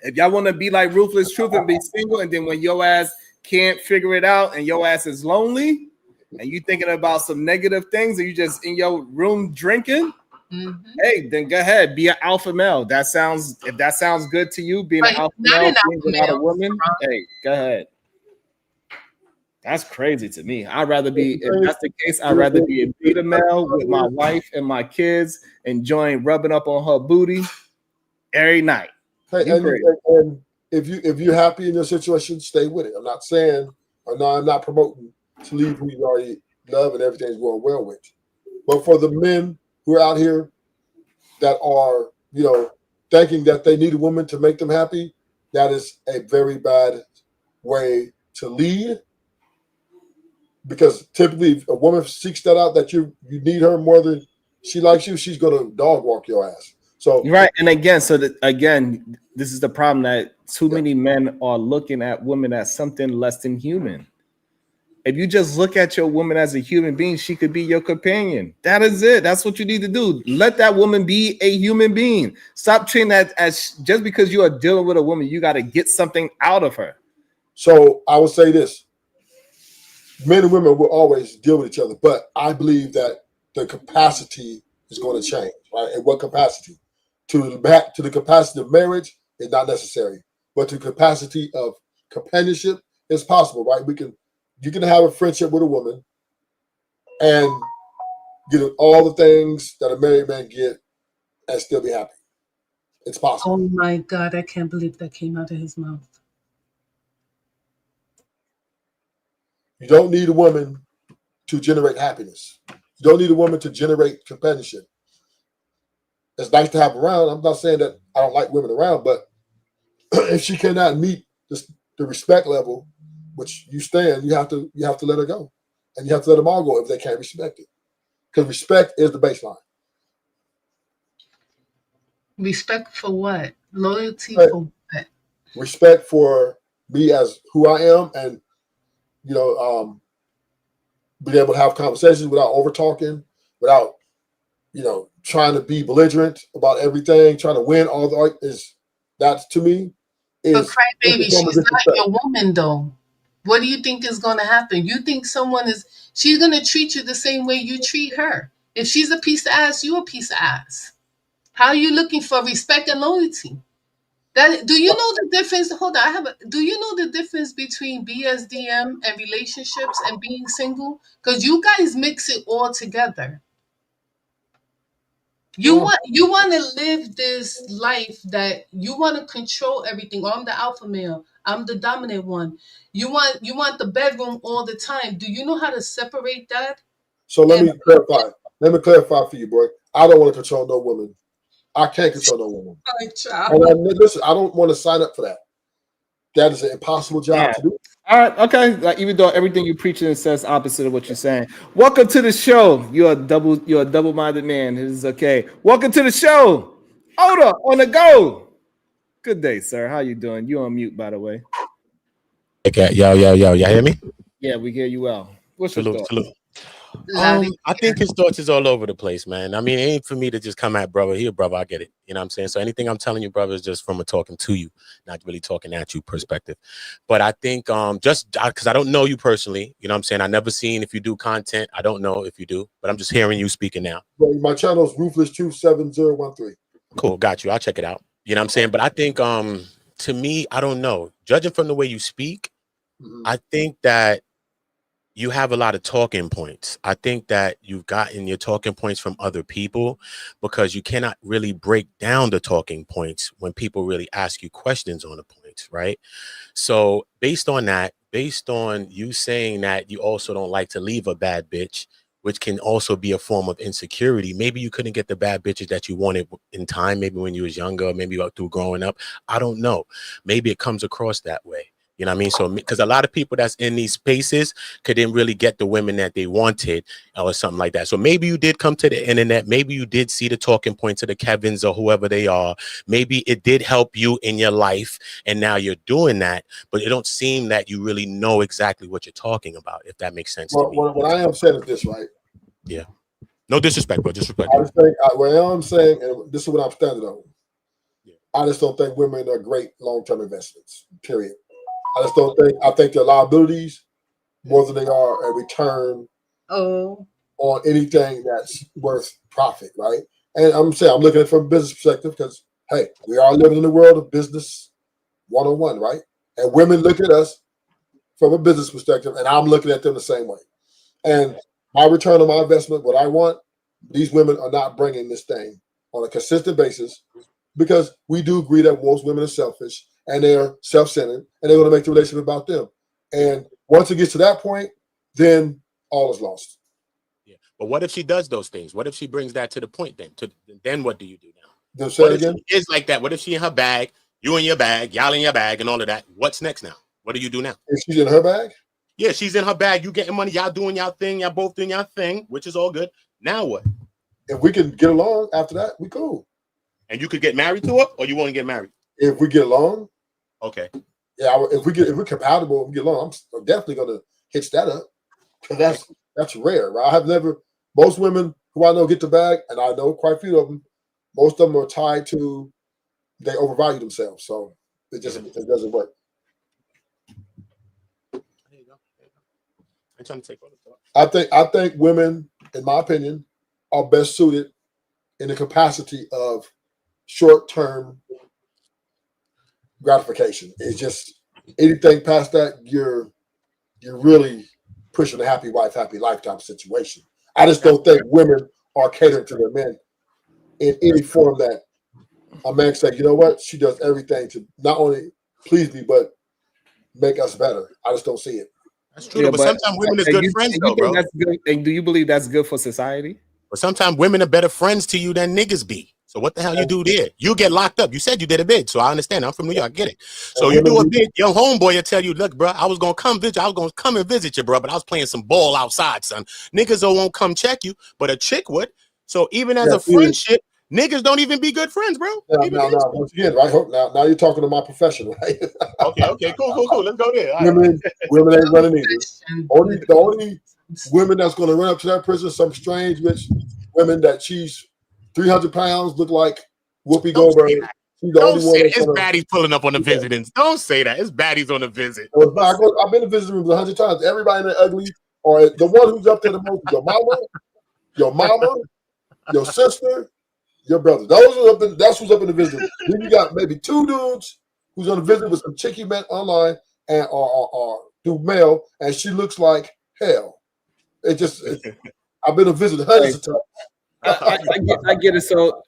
If y'all want to be like Ruthless Truth and be single, and then when your ass can't figure it out and your ass is lonely, and you thinking about some negative things, and you just in your room drinking, hey, then go ahead, be an alpha male. If that sounds good to you, being an alpha male, being without a woman, hey, go ahead. That's crazy to me. I'd rather be, if that's the case, I'd rather be a beta male with my wife and my kids, enjoying rubbing up on her booty every night. Hey, and if you're happy in your situation, stay with it. I'm not saying, or no, I'm not promoting to leave who you already love and everything's going well with. But for the men who are out here that are, thinking that they need a woman to make them happy, that is a very bad way to lead. Because typically, if a woman seeks that out, that you need her more than she likes you, she's gonna dog walk your ass. So right, and again, this is the problem, that too many men are looking at women as something less than human. If you just look at your woman as a human being, she could be your companion. That is it. That's what you need to do. Let that woman be a human being. Stop treating that as just because you are dealing with a woman, you got to get something out of her. So I would say this: men and women will always deal with each other, but I believe that the capacity is going to change. Right? And what capacity? To the capacity of marriage is not necessary, but to the capacity of companionship is possible. Right? You can have a friendship with a woman and get all the things that a married man get and still be happy. It's possible. Oh my God, I can't believe that came out of his mouth. You don't need a woman to generate happiness. You don't need a woman to generate companionship. It's nice to have around. I'm not saying that I don't like women around, but if she cannot meet the respect level which you stand, you have to let her go, and you have to let them all go if they can't respect it, because respect is the baseline. Respect for what? Loyalty for what? Respect for me as who I am, and being able to have conversations without over talking, without trying to be belligerent about everything, trying to win all the art that to me is. But crybaby, she's not your woman though. What do you think is going to happen? You think she's going to treat you the same way you treat her? If she's a piece of ass, you a piece of ass. How are you looking for respect and loyalty? Do you know the difference? Hold on, do you know the difference between BSDM and relationships and being single? Because you guys mix it all together. You want to live this life that you want to control everything. Oh, I'm the alpha male. I'm the dominant one. You want the bedroom all the time. Do you know how to separate that? So let me clarify. Let me clarify for you, boy. I don't want to control no woman. I can't control no woman. Listen, I don't want to sign up for that. That is an impossible job to do. All right, okay. Like, even though everything you preaching says opposite of what you're saying. Welcome to the show. You're a double-minded man. This is okay. Welcome to the show. Oda on the go. Good day, sir. How you doing? You on mute, by the way. Okay, yo. Y'all hear me? Yeah, we hear you well. What's your thought? Salute. I think his thoughts is all over the place, man. I mean, it ain't for me to just come at brother. Here, brother, I get it. You know what I'm saying? So anything I'm telling you, brother, is just from a talking to you, not really talking at you perspective. But I think just because I don't know you personally, you know what I'm saying? I never seen if you do content. I don't know if you do, but I'm just hearing you speaking now. Well, my channel is Ruthless Truth 7013. Cool, got you. I'll check it out. You know what I'm saying? But I think to me, I don't know. Judging from the way you speak, I think that you have a lot of talking points. I think that you've gotten your talking points from other people because you cannot really break down the talking points when people really ask you questions on the points, right? So based on that, based on you saying that you also don't like to leave a bad bitch, which can also be a form of insecurity. Maybe you couldn't get the bad bitches that you wanted in time, maybe when you was younger, maybe through growing up. I don't know. Maybe it comes across that way. You know what I mean? So, because a lot of people that's in these spaces couldn't really get the women that they wanted or something like that. So maybe you did come to the internet. Maybe you did see the talking points of the Kevins or whoever they are. Maybe it did help you in your life. And now you're doing that. But it don't seem that you really know exactly what you're talking about, if that makes sense to me. What I am saying is this, right? Yeah. No disrespect, bro. Disrespect. I just think what I'm saying, and this is what I'm standing on. Yeah. I just don't think women are great long-term investments. Period. I just don't think. I think they're liabilities more than they are a return Oh, on anything that's worth profit, right? And I'm saying I'm looking at it from a business perspective because hey, we are living in the world of business 101, right? And women look at us from a business perspective, and I'm looking at them the same way. And my return on my investment, what I want, these women are not bringing this thing on a consistent basis because we do agree that most women are selfish and they're self-centered and they're going to make the relationship about them. And once it gets to that point, then all is lost. Yeah. But what if she does those things? What if she brings that to the point then? Then what do you do now? Then say What it if again? she is like that? What if she in her bag, you in your bag, y'all in your bag, and all of that? What's next now? What do you do now? If she's in her bag? Yeah, she's in her bag. You getting money, y'all doing y'all thing, y'all both doing y'all thing, which is all good. Now what? If we can get along after that, we cool. And you could get married to her, or you want to get married? If we get along, okay. Yeah, if we're compatible and we get along, I'm definitely gonna hitch that up because that's rare. Right? I have never. Most women who I know get the bag, and I know quite a few of them. Most of them are tied to they overvalue themselves, so it doesn't work. There you go. I'm trying to take all the thought. I think women, in my opinion, are best suited in the capacity of short-term gratification. It's just anything past that, you're really pushing a happy wife, happy lifetime situation. I just don't think women are catering to their men in any form that a man say, you know what, she does everything to not only please me, but make us better. I just don't see it. That's true, yeah, but sometimes women is good friends, though, bro. That's good, and do you believe that's good for society? But sometimes women are better friends to you than niggas be. So what the hell you do there? You get locked up. You said you did a bid, so I understand. I'm from New York, I get it. So you do a bid, your homeboy will tell you, look, bro, I was gonna come visit. I was gonna come and visit you, bro, but I was playing some ball outside, son. Niggas won't come check you, but a chick would. So even as a friendship, niggas don't even be good friends, bro. Now, once again, right? Now you're talking to my profession, right? Okay, cool. Let's go there. Women ain't running either. The only women that's going to run up to that person, some strange bitch women that she's 300 pounds, look like Whoopi Goldberg. She's the only one. It's baddies pulling up on the visitings. Don't say that. It's baddies on the visit. I've been to visiting rooms 100 times. Everybody in the ugly, or the one who's up there the most, your mama, your sister, your brother. That's who's up in the visiting room. Then you got maybe two dudes who's on the visit with some chick he met online and or through mail, and she looks like hell. I've been to visit hundreds of times. I get it. So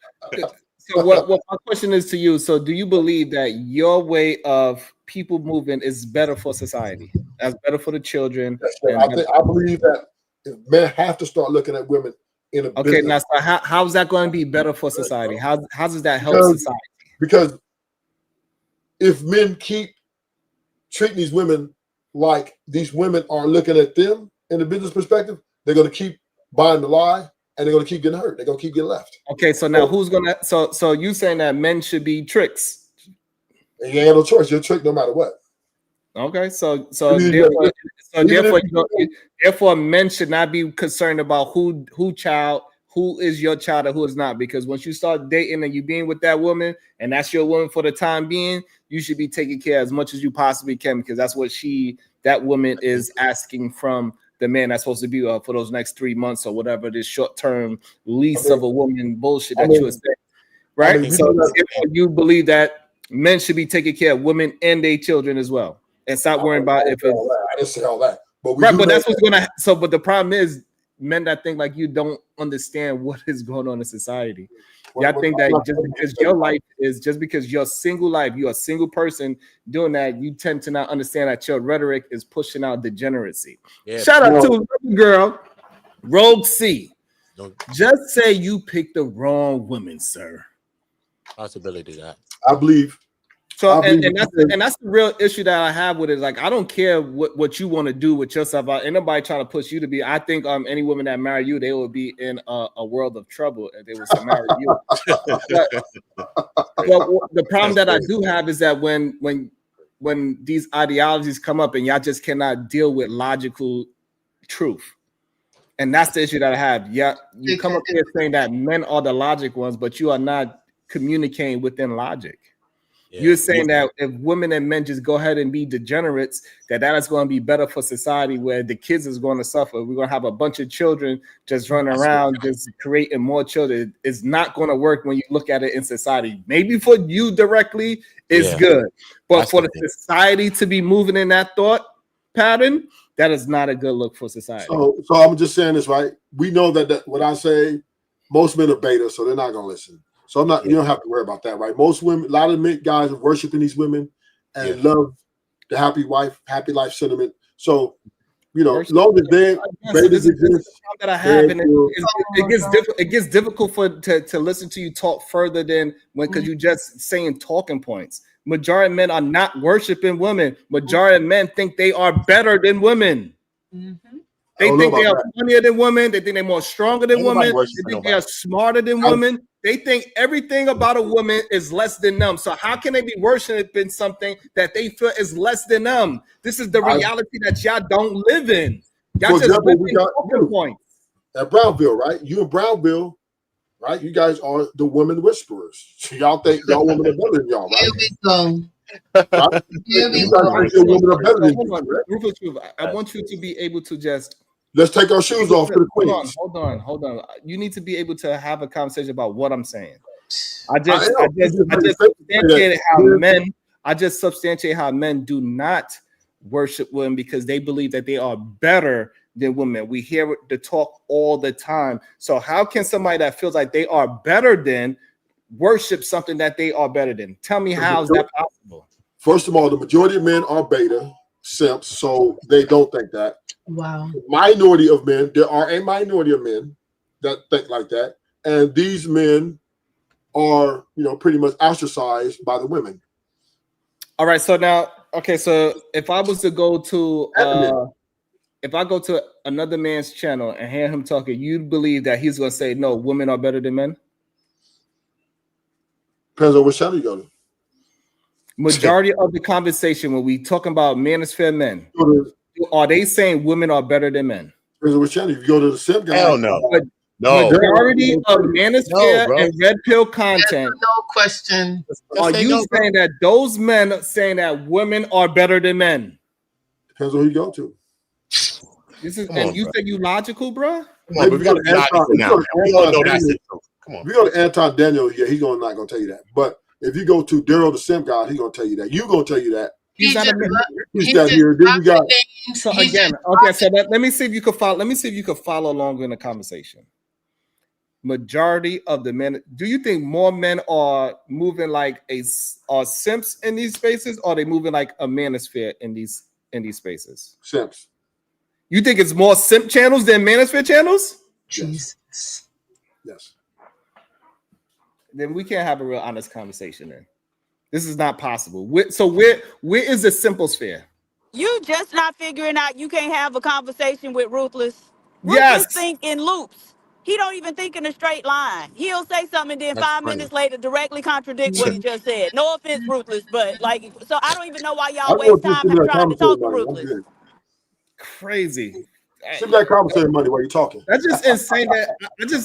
what my question is to you? So do you believe that your way of people moving is better for society? That's better for the children. I believe that if men have to start looking at women in a business. Now so how's that going to be better for society? How does that help society? Because if men keep treating these women like these women are looking at them in the business perspective, they're going to keep buying the lie and they're going to keep getting hurt. They're going to keep getting left. Okay, so now who's going to so you saying that men should be tricks? And you ain't no choice. You're a trick no matter what. Okay, therefore men should not be concerned about who is your child or who is not, because once you start dating and you being with that woman and that's your woman for the time being, you should be taking care as much as you possibly can, because that's what that woman is asking from the man that's supposed to be for those next 3 months or whatever this short-term lease of a woman bullshit that you are saying, right? So you believe that men should be taking care of women and their children as well, and stop worrying about if it's. I didn't say all that, but that's what's gonna. So, but the problem is, men that think like you don't understand what is going on in society. I think that just because your single life, you're a single person doing that, you tend to not understand that your rhetoric is pushing out degeneracy. Yeah. Shout out to girl, Rogue C. Just say you picked the wrong woman, sir. Possibility that I believe So and that's the real issue that I have with it. Like, I don't care what you want to do with yourself. Ain't nobody trying to push you to be. I think any woman that marry you, they would be in a world of trouble if they was to marry you. but the problem that I do have is that when these ideologies come up and y'all just cannot deal with logical truth. And that's the issue that I have. Yeah, you come up here saying that men are the logic ones, but you are not communicating within logic. Yeah. You're saying that if women and men just go ahead and be degenerates, that is going to be better for society, where the kids is going to suffer. We're going to have a bunch of children just running around, just creating more children. It's not going to work when you look at it in society. Maybe for you directly, it's good. But for the society to be moving in that thought pattern, that is not a good look for society. So I'm just saying this, right? We know that what I say, most men are beta, so they're not going to listen. So I'm not. You don't have to worry about that, right? Most women, a lot of men, guys are worshiping these women and love the happy life sentiment. So, you know, as long as they this is the that I have, and it gets difficult to listen to you talk further than because you just saying talking points. Majority of men are not worshiping women. Majority of men think they are better than women. Mm-hmm. They think they are funnier than women. They think they're more stronger than women. They think they are smarter than women. They think everything about a woman is less than them. So how can they be worshiping something that they feel is less than them? This is the reality that y'all don't live in. Y'all just live in talking points. At Brownville, right? You in Brownville, right? You guys are the women whisperers. So y'all think y'all women are better than y'all, right? Here we go. Right? You guys think your women are better than you, right? Rufus, I want you to be able to just let's take our shoes off to the queens. Hold on. You need to be able to have a conversation about what I'm saying. I just substantiate how men do not worship women because they believe that they are better than women. We hear the talk all the time. So how can somebody that feels like they are better than worship something that they are better than? Tell me how is that possible? First of all, the majority of men are beta simps, so they don't think that. Wow. Minority of men, there are a minority of men that think like that, and these men are, you know, pretty much ostracized by the women. All right, so now, okay, so if I was to go to if I go to another man's channel and hear him talking, you believe that he's going to say, no, women are better than men? Depends on which channel you go to. Majority of the conversation when we talking about Manosphere men, are they saying women are better than men? Depends on which channel. If you go to the Simp guy, hell no. Majority of Manosphere and Red Pill content. No question. Are you saying that those men saying that women are better than men? Depends on who you go to. This is, and you say you logical, bro? Come on, but we got to be logical now. We all know that's it. Come on. If you go to Anton Daniel, yeah, he's not going to tell you that. But if you go to Daryl the Simp guy, he's going to tell you that. You're going to tell you that. He's not a man. He's got here. Then you got. So again, okay. So let me see if you could follow. Let me see if you could follow along in the conversation. Majority of the men. Do you think more men are moving like are simps in these spaces, or are they moving like a manosphere in these spaces? Simps. You think it's more simp channels than manosphere channels? Jesus. Yes. Then we can't have a real honest conversation. Then this is not possible. So where is the simple sphere? You just not figuring out you can't have a conversation with Ruthless. Yes. Ruthless think in loops. He don't even think in a straight line. He'll say something and then That's 5 minutes later directly contradict what he just said. No offense, Ruthless, but like, so I don't even know why y'all waste time trying to talk to Ruthless. Crazy. Send that conversation money while you're talking. That's just insane. That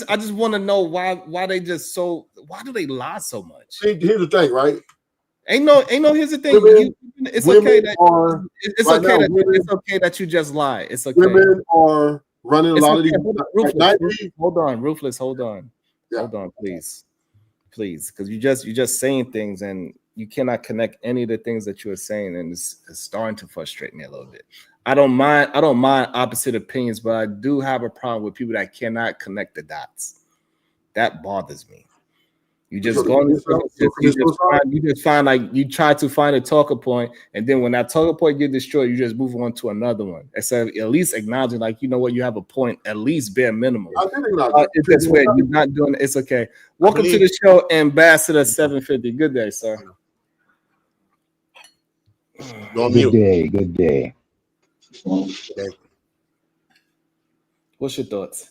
I just want to know why they just why do they lie so much? See, here's the thing, right? Ain't no. Here's the thing. It's okay that it's okay that you just lie. It's okay. Women are running a lot of these. Ruthless. Hold on, please, because you just saying things and you cannot connect any of the things that you are saying, and it's starting to frustrate me a little bit. I don't mind opposite opinions, but I do have a problem with people that cannot connect the dots. That bothers me. You just find like you try to find a talker point, and then when that talker point get destroyed, you just move on to another one. Instead of at least acknowledging, like, you know what, you have a point, at least bare minimum. It's this way. You're not doing it. It's okay. Welcome to the show, Ambassador 750. Good day, sir. Go on Good mute. day. Good day. Okay. What's your thoughts?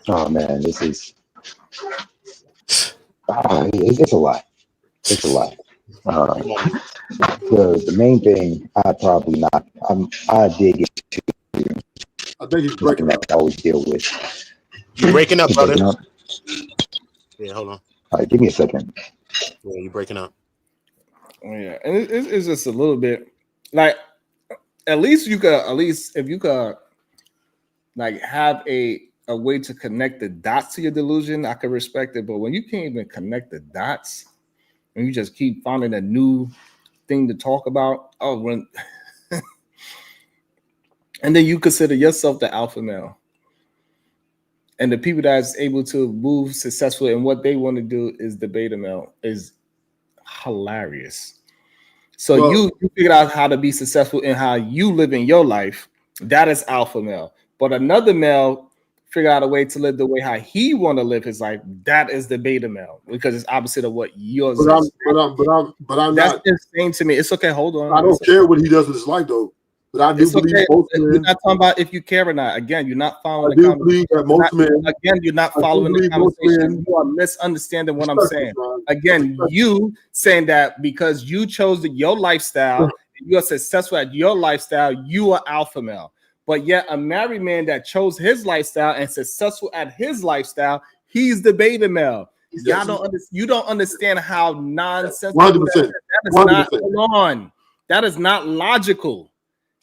Oh man, this is it's a lot. It's a lot. Come on. The main thing I probably not I dig into I think he's something breaking that up. I always deal with. You breaking up, You brother? breaking up? Yeah, hold on. All right, give me a second. Yeah, you breaking up. Yeah, and it's just a little bit like at least if you could like have a way to connect the dots to your delusion, I could respect it. But when you can't even connect the dots and you just keep finding a new thing to talk about, and then you consider yourself the alpha male. And the people that's able to move successfully and what they want to do is the beta male is hilarious. So you figured out how to be successful in how you live in your life. That is alpha male. But another male figure out a way to live the way how he want to live his life. That is the beta male because it's opposite of what yours is. But I'm That's not insane to me. It's okay. Hold on. I don't care what he does with his life though. But I do believe most men. You're not talking about if you care or not. Again, you're not following I do believe that most men. Again, you're not following the conversation. You are misunderstanding what I'm saying. Again, you saying that because you chose your lifestyle, you are successful at your lifestyle, you are alpha male. But yet a married man that chose his lifestyle and successful at his lifestyle, he's the beta male. Y'all you don't understand how nonsensical 100%. that is. 100%. Not hold on. That is not logical.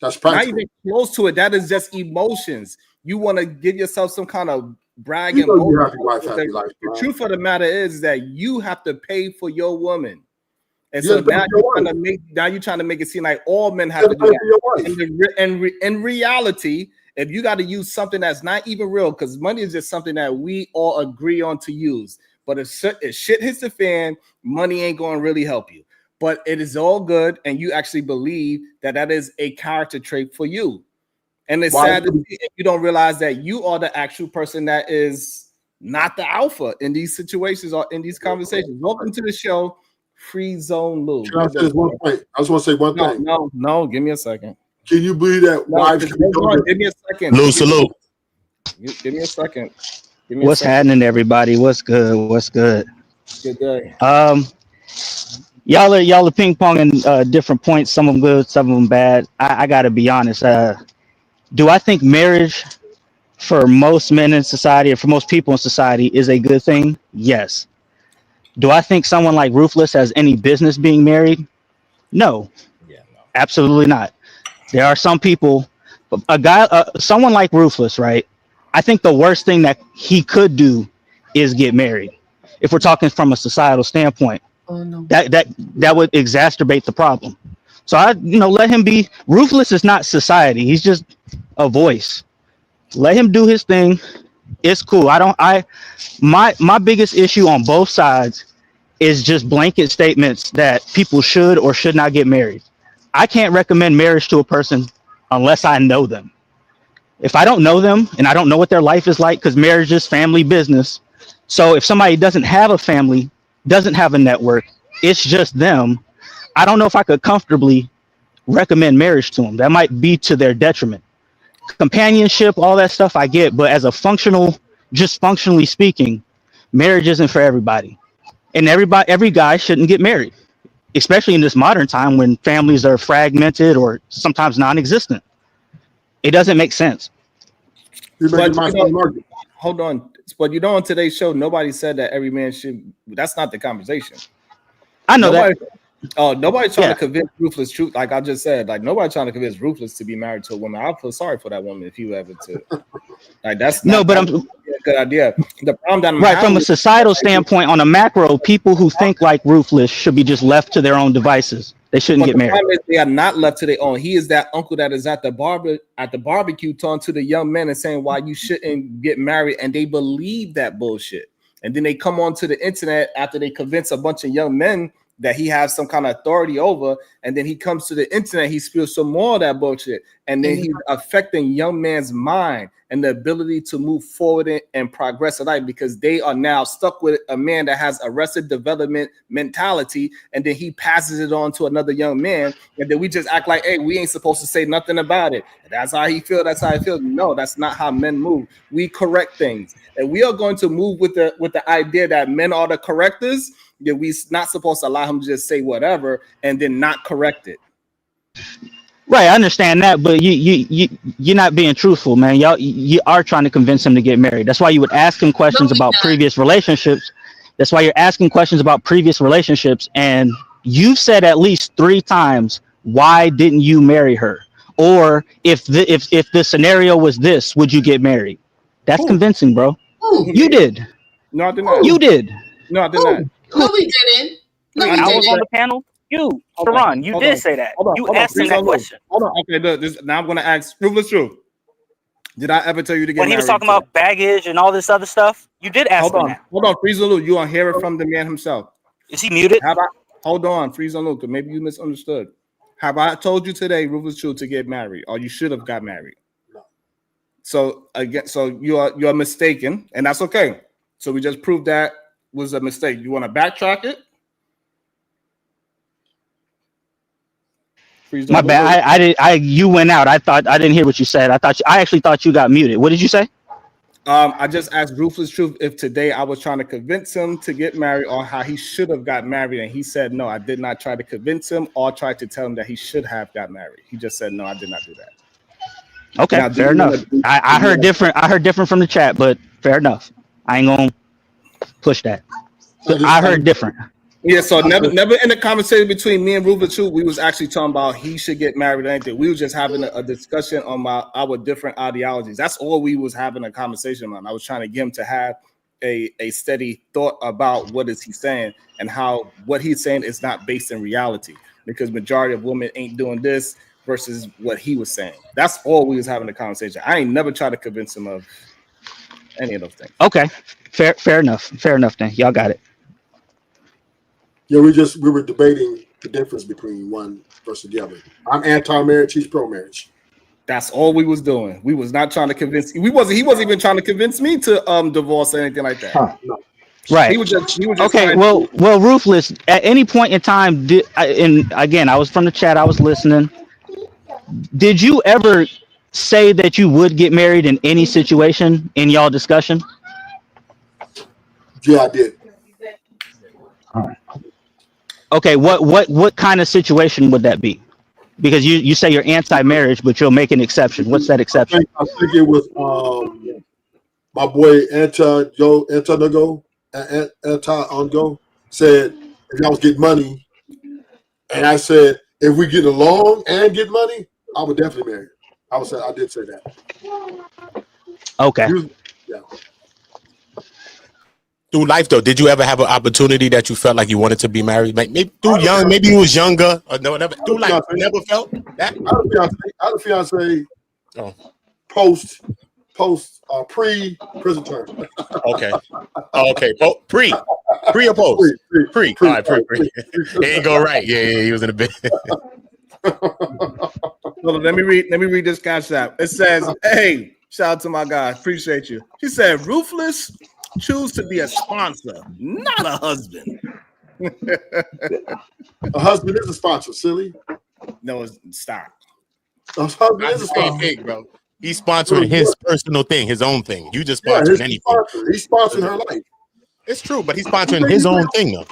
That's practical. Not even close to it. That is just emotions. You want to give yourself some kind of brag You and know you boast. happy wife, happy life, The truth of the matter is that you have to pay for your woman. And You so now you're trying to make it seem like all men have to do that. In reality, if you got to use something that's not even real, because money is just something that we all agree on to use. But if shit hits the fan, money ain't going to really help you. But it is all good, and you actually believe that that is a character trait for you. And it's sad that you don't realize that you are the actual person that is not the alpha in these situations or in these conversations. Welcome to the show, Free Zone Lou. Can I say this one point? I just want to say one thing. No, give me a second. Can you believe that wives can become give me a second. Lou, salute. Give me a second. What's happening, everybody? What's good? What's good? Good day. Y'all are ping ponging different points. Some of them good, some of them bad. I gotta be honest. Do I think marriage for most men in society or for most people in society is a good thing? Yes. Do I think someone like Ruthless has any business being married? No. Yeah, no. Absolutely not. There are some people, someone like Ruthless, right? I think the worst thing that he could do is get married. If we're talking from a societal standpoint, that would exacerbate the problem. So let him be. Ruthless is not society. He's just a voice. Let him do his thing. It's cool. My biggest issue on both sides is just blanket statements that people should or should not get married. I can't recommend marriage to a person unless I know them. If I don't know them and I don't know what their life is like, because marriage is family business. So if somebody doesn't have a family, doesn't have a network, it's just them, I don't know if I could comfortably recommend marriage to them. That might be to their detriment. Companionship, all that stuff I get, but as a functionally speaking, marriage isn't for everybody. And every guy shouldn't get married, especially in this modern time when families are fragmented or sometimes non-existent. It doesn't make sense. Hold on. But on today's show, nobody said that every man should. That's not the conversation. I know that. Oh, nobody's trying to convince Ruthless truth. Like I just said, like nobody's trying to convince Ruthless to be married to a woman. I feel sorry for that woman if you ever to. Like that's not I'm a good idea. The problem that from a societal standpoint, on a macro, people who think like Ruthless should be just left to their own devices. They shouldn't get married. They are not left to their own. He is that uncle that is at the barbecue talking to the young men and saying why you shouldn't get married, and they believe that bullshit. And then they come onto the internet after they convince a bunch of young men that he has some kind of authority over, and then he comes to the internet, he spills some more of that bullshit, and then he's affecting young man's mind. and the ability to move forward and progress in life, because they are now stuck with a man that has arrested development mentality, and then he passes it on to another young man, and then we just act like, hey, we ain't supposed to say nothing about it. That's how he feels. That's how I feel. No, that's not how men move. We correct things, and we are going to move with the idea that men are the correctors. That we're not supposed to allow him to just say whatever and then not correct it. Right, I understand that, but you're not being truthful, man. You are trying to convince him to get married. That's why you would ask him questions about previous relationships. That's why you're asking questions about previous relationships, and you've said at least 3 times, why didn't you marry her? Or if the scenario was this, would you get married? That's convincing, bro. You did. No, I did not. You did. No, I did not. No, we didn't. No, we I was didn't. on the panel. Sharon, you did say that. You asked him that question. Hold on. Okay, now I'm going to ask Ruthless Truth. Did I ever tell you to get married? When he was talking about baggage and all this other stuff, you did ask him that. Hold on, Freeze and Luke. You want to hear it from the man himself. Is he muted? Hold on, Freeze and Luke. Maybe you misunderstood. Have I told you today, Ruthless Truth, to get married, or you should have got married? No. So again, you're mistaken, and that's okay. So we just proved that was a mistake. You want to backtrack it? My bad. You went out. I didn't hear what you said. I actually thought you got muted. What did you say? I just asked Ruthless Truth if today I was trying to convince him to get married, or how he should have got married, and he said no. I did not try to convince him or try to tell him that he should have got married. He just said no. I did not do that. Okay, now, fair enough. I heard different. I heard different from the chat, but fair enough. I ain't gonna push that. I heard different. Yeah, so never in the conversation between me and Ruthless Truth, we was actually talking about he should get married or anything. We were just having a discussion on our different ideologies. That's all we was having a conversation on. I was trying to get him to have a steady thought about what is he saying and how what he's saying is not based in reality, because majority of women ain't doing this versus what he was saying. That's all we was having a conversation. I ain't never tried to convince him of any of those things. Okay, fair enough. Fair enough then. Y'all got it. Yeah, we were debating the difference between one versus the other. I'm anti-marriage, he's pro-marriage. That's all we was doing. We was not trying to convince. He wasn't even trying to convince me to divorce or anything like that. No. Right. He was just okay. Well, Ruthless. At any point in time, and again, I was from the chat. I was listening. Did you ever say that you would get married in any situation in y'all discussion? Yeah, I did. All right. Okay, what kind of situation would that be? Because you say you're anti-marriage, but you'll make an exception. What's that exception? I think it was my boy Antongo said if I was getting money, and I said if we get along and get money, I would definitely marry. I did say that. Okay. Yeah. Through life, though, did you ever have an opportunity that you felt like you wanted to be married? Like maybe maybe you was younger, or no, never. Through life, never felt that. I had a fiance. Post pre-prison term. Okay. Pre or post? Pre. All right, pre. He ain't go right. Yeah, he was in a bit. Well, let me read this concept. It says, "Hey, shout out to my guy. Appreciate you." He said, "Ruthless choose to be a sponsor, not a husband." A husband is a sponsor, silly. No, stop. A husband is a sponsor, thing, bro. He's sponsoring his personal thing, his own thing. You just sponsoring anything. He's sponsoring her life. It's true, but he's sponsoring his own thing, though.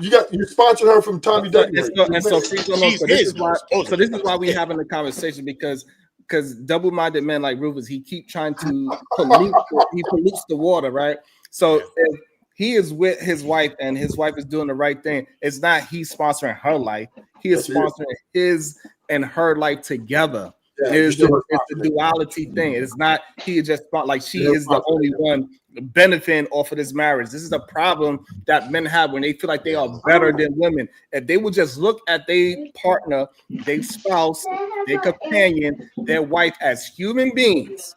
You sponsored her from Tommy Duckman. So this is why we having the conversation, because double-minded men like Rufus, he keep trying to pollutes the water, right? So if he is with his wife and his wife is doing the right thing, it's not he sponsoring her life. He is sponsoring his and her life together. Yeah, it's the duality thing. It's not he just like she is the only one benefiting off of this marriage. This is a problem that men have when they feel like they are better than women. If they would just look at their partner, their spouse, their companion, their wife as human beings,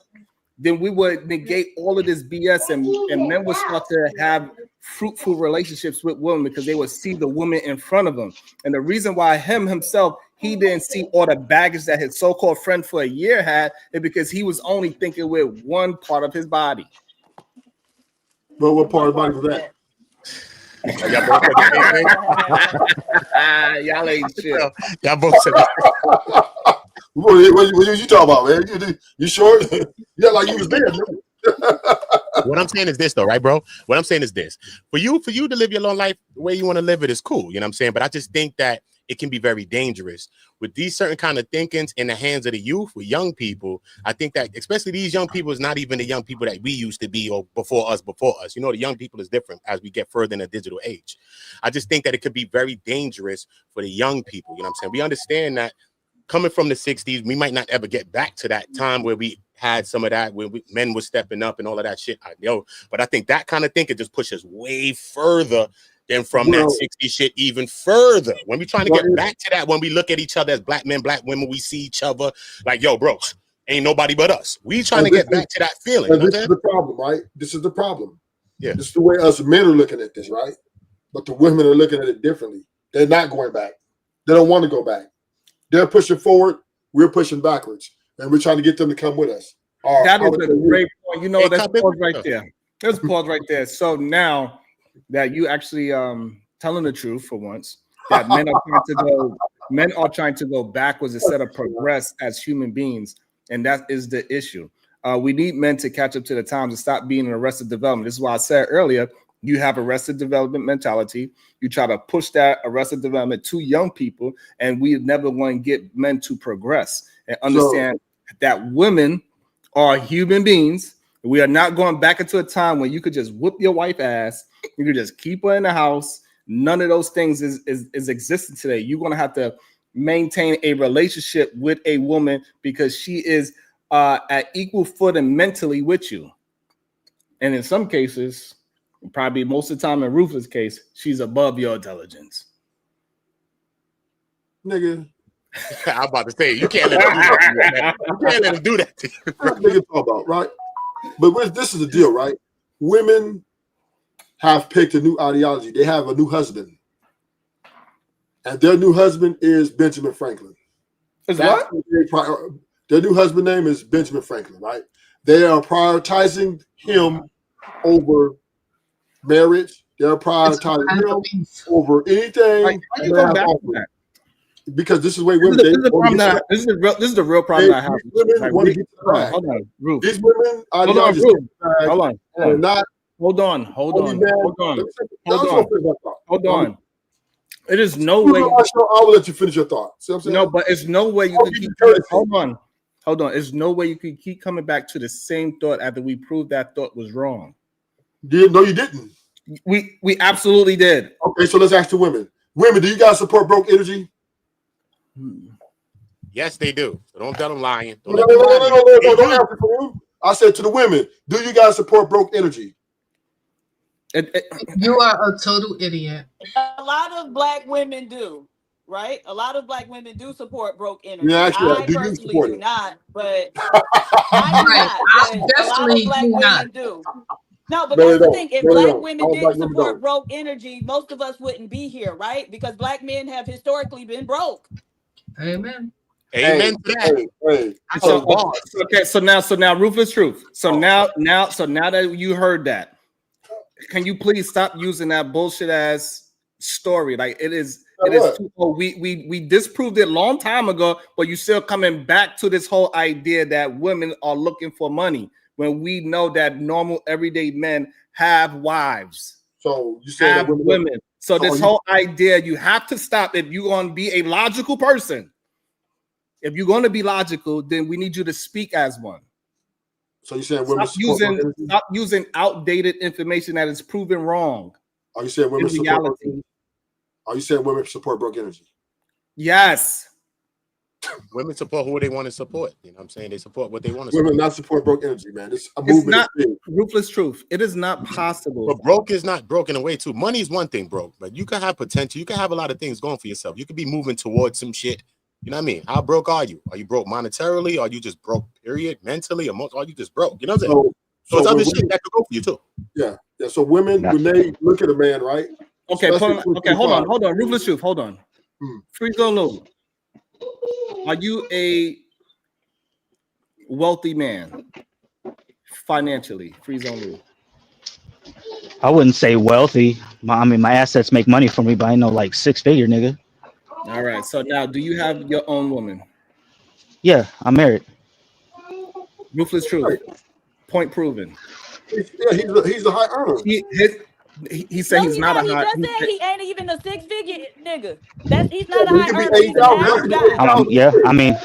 then we would negate all of this BS, and men would start to have fruitful relationships with women because they would see the woman in front of them. And the reason why himself, he didn't see all the baggage that his so-called friend for a year had, and because he was only thinking with one part of his body. But what part of the body was that? Y'all both said the same thing. Y'all ain't shit. Y'all both said that. What you talking about, man? You sure? Yeah, like you was there. What I'm saying is this, though, right, bro? What I'm saying is this: for you to live your long life the way you want to live it is cool. You know what I'm saying? But I just think that it can be very dangerous with these certain kind of thinkings in the hands of the youth, with young people. I think that especially these young people is not even the young people that we used to be or before us. You know, the young people is different as we get further in the digital age. I just think that it could be very dangerous for the young people. You know what I'm saying? We understand that coming from the 60s, we might not ever get back to that time where we had some of that, where men were stepping up and all of that shit. But I think that kind of thinking just pushes way further than from that 60 shit even further. When we're trying to get back to that, when we look at each other as black men, black women, we see each other like, yo, bro, ain't nobody but us. We trying to get back to that feeling. This is the problem, right? This is the problem. Yeah. This is the way us men are looking at this, right? But the women are looking at it differently. They're not going back. They don't want to go back. They're pushing forward. We're pushing backwards. And we're trying to get them to come with us. That is a great point. You know, let's pause right there. Let's pause right there. So now that you actually telling the truth for once, that men are trying to go backwards instead of progress as human beings, and that is the issue. We need men to catch up to the times and stop being in arrested development. This is why I said earlier, you have arrested development mentality. You try to push that arrested development to young people, and we never want to get men to progress and understand that women are human beings. We are not going back into a time when you could just whoop your wife ass. You could just keep her in the house. None of those things is existing today. You're going to have to maintain a relationship with a woman because she is at equal footing mentally with you. And in some cases, probably most of the time in Rufus' case, she's above your intelligence. Nigga. I'm about to say, you can't let him do that to you, man. You can't let him do that to you. That's what nigga talk about, right? But this is the deal, right? Women have picked a new ideology. They have a new husband. And their new husband is Benjamin Franklin. Is what? Their new husband name is Benjamin Franklin, right? They are prioritizing him over marriage. They're prioritizing him over anything. Why you go back to that? Because this is where women. This is the real problem I have. Women want to get to the bag. Hold on, Ruth. These women, hold on. It is no way. I'll let you finish your thought. See what I'm saying? No, but it's no way you can keep. Hold on. It's no way you can keep coming back to the same thought after we proved that thought was wrong. No, you didn't. We absolutely did. Okay, so let's ask the women. Women, do you guys support broke energy? Yes, they do. So don't tell them lying. No, don't answer for them. I said to the women, do you guys support broke energy? You are a total idiot. A lot of black women do, right? A lot of black women do support broke energy. Yeah, actually, I personally do not, but I do not. But a lot of black women do. No, but that's the thing. If black women didn't support broke energy, most of us wouldn't be here, right? Because black men have historically been broke. Amen. Amen to that. So now, Rufus Truth. So now that you heard that, can you please stop using that bullshit ass story? Like it is too old. We disproved it a long time ago, but you still coming back to this whole idea that women are looking for money when we know that normal everyday men have wives. So you say have women. So this whole idea, you have to stop. If you're going to be a logical person, if you're going to be logical, then we need you to speak as one. So you're saying women stop using outdated information that is proven wrong. Are you saying women support? Are you saying women support broke energy? Yes. Women support who they want to support. You know what I'm saying? They support what they want to support. Women not support broke energy, man. It's a movement. It's not Ruthless Truth. It is not possible. But broke is not broken away too. Money is one thing, broke, but you can have potential. You can have a lot of things going for yourself. You could be moving towards some shit. You know what I mean? How broke are you? Are you broke monetarily? Are you just broke, period? Mentally? Are you just broke? You know what I'm saying? So it's other shit that could go for you too. Yeah. So women, when they look at a man, right? Okay, hold on. Ruthless Truth, hold on. Freeze on over. Are you a wealthy man financially? Free zone rule. I wouldn't say wealthy. I mean, my assets make money for me, but I know like 6 figure nigga. All right. So now, do you have your own woman? Yeah, I'm married. Ruthless truth. Point proven. He's a high earner. He said he's not a He high. just said he ain't even a 6 figure nigga. He's not a He high could be earner. He's an 8,000. average guy. Yeah, I mean,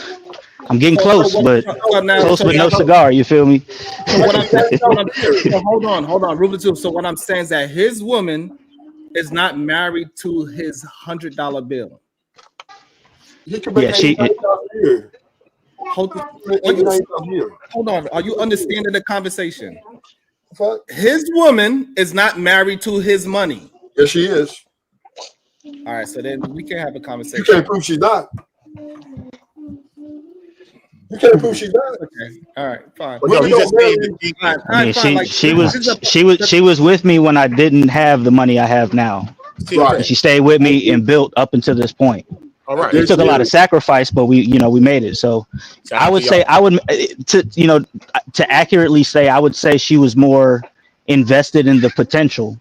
I'm getting close, but close with no cigar. You feel me? Hold on, Ruthless truth. So what I'm saying is that his woman is not married to his $100 bill. He could make $89,000 a year. Hold on. Are you understanding the conversation? His woman is not married to his money. Yes, she is. All right, so then we can have a conversation. You can't prove she's not. You can't prove she's not. Okay. All right, fine. Well, no, I mean, she was with me when I didn't have the money I have now. Right. And she stayed with me and built up until this point. All right. It took a lot of sacrifice, but we made it. So I would say to accurately say, I would say she was more invested in the potential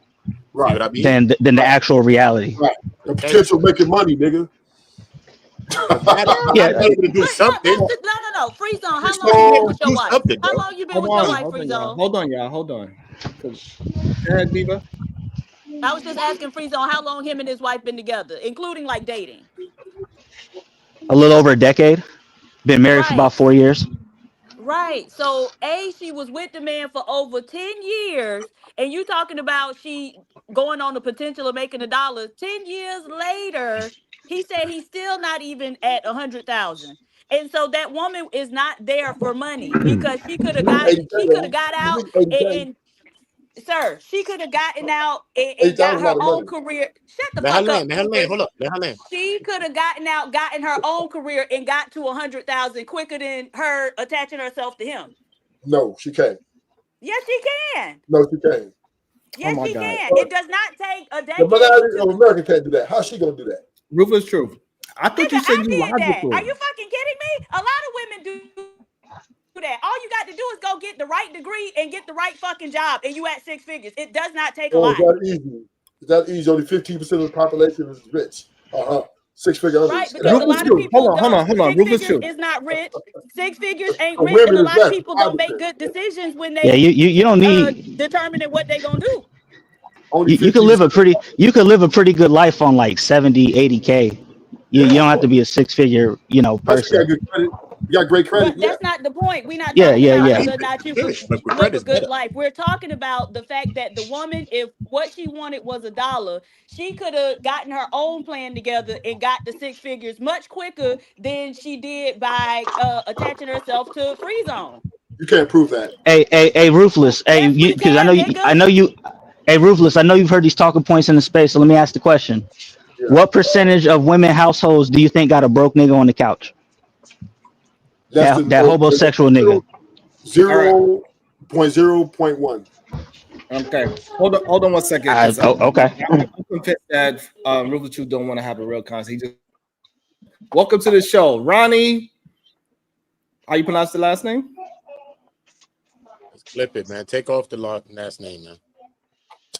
than the actual reality. Right. The potential making money, nigga. Yeah. Able to do something. No. Free zone. How long you been with your wife? How long you been with your wife, Free zone? Hold on, y'all. Hold on. Go ahead, Diva. I was just asking Free zone how long him and his wife been together, including like dating. A little over a decade. Been married for about 4 years. Right. So she was with the man for over 10 years, and you talking about she going on the potential of making $1. 10 years later, he said he's still not even at 100,000. And so that woman is not there for money because she could have got out and sir, she could have gotten out and got her own career. Shut the fuck up. Hold up. She could have gotten out, gotten her own career, and got to 100,000 quicker than her attaching herself to him. No, she can't. Yes, she can. No, she can't. Yes, she can. It does not take a decade. The majority of America can't do that. How's she gonna do that? Ruthless truth. I thought you said you logical. Are you fucking kidding me? A lot of women do that. All you got to do is go get the right degree and get the right fucking job, and you at 6 figures. It does not take a lot. Is that easy? Only 15% of the population is rich. 6-figure. Right, because a lot of people hold on. 6 figures is not rich. 6 figures ain't rich, and a lot of people don't make good decisions when they you don't need determining what they gonna do. You could live a pretty good life on like 70, 80K. You don't have to be a 6-figure, person. You got great credit. But that's not the point. We're not talking about whether or not you could live a good life. We're talking about the fact that the woman, if what she wanted was $1, she could have gotten her own plan together and got the 6 figures much quicker than she did by attaching herself to Free Zone. You can't prove that. Hey, Ruthless. Hey, because I know you. Hey, Ruthless. I know you've heard these talking points in the space. So let me ask the question: What percentage of women households do you think got a broke nigga on the couch? That homosexual nigga. 0.0.1. Okay. Hold on 1 second. Okay. I'm convinced that Ruthless Truth don't want to have a real conversation. Welcome to the show, Ronnie. How you pronounce the last name? Flip it, man. Take off the last name, man.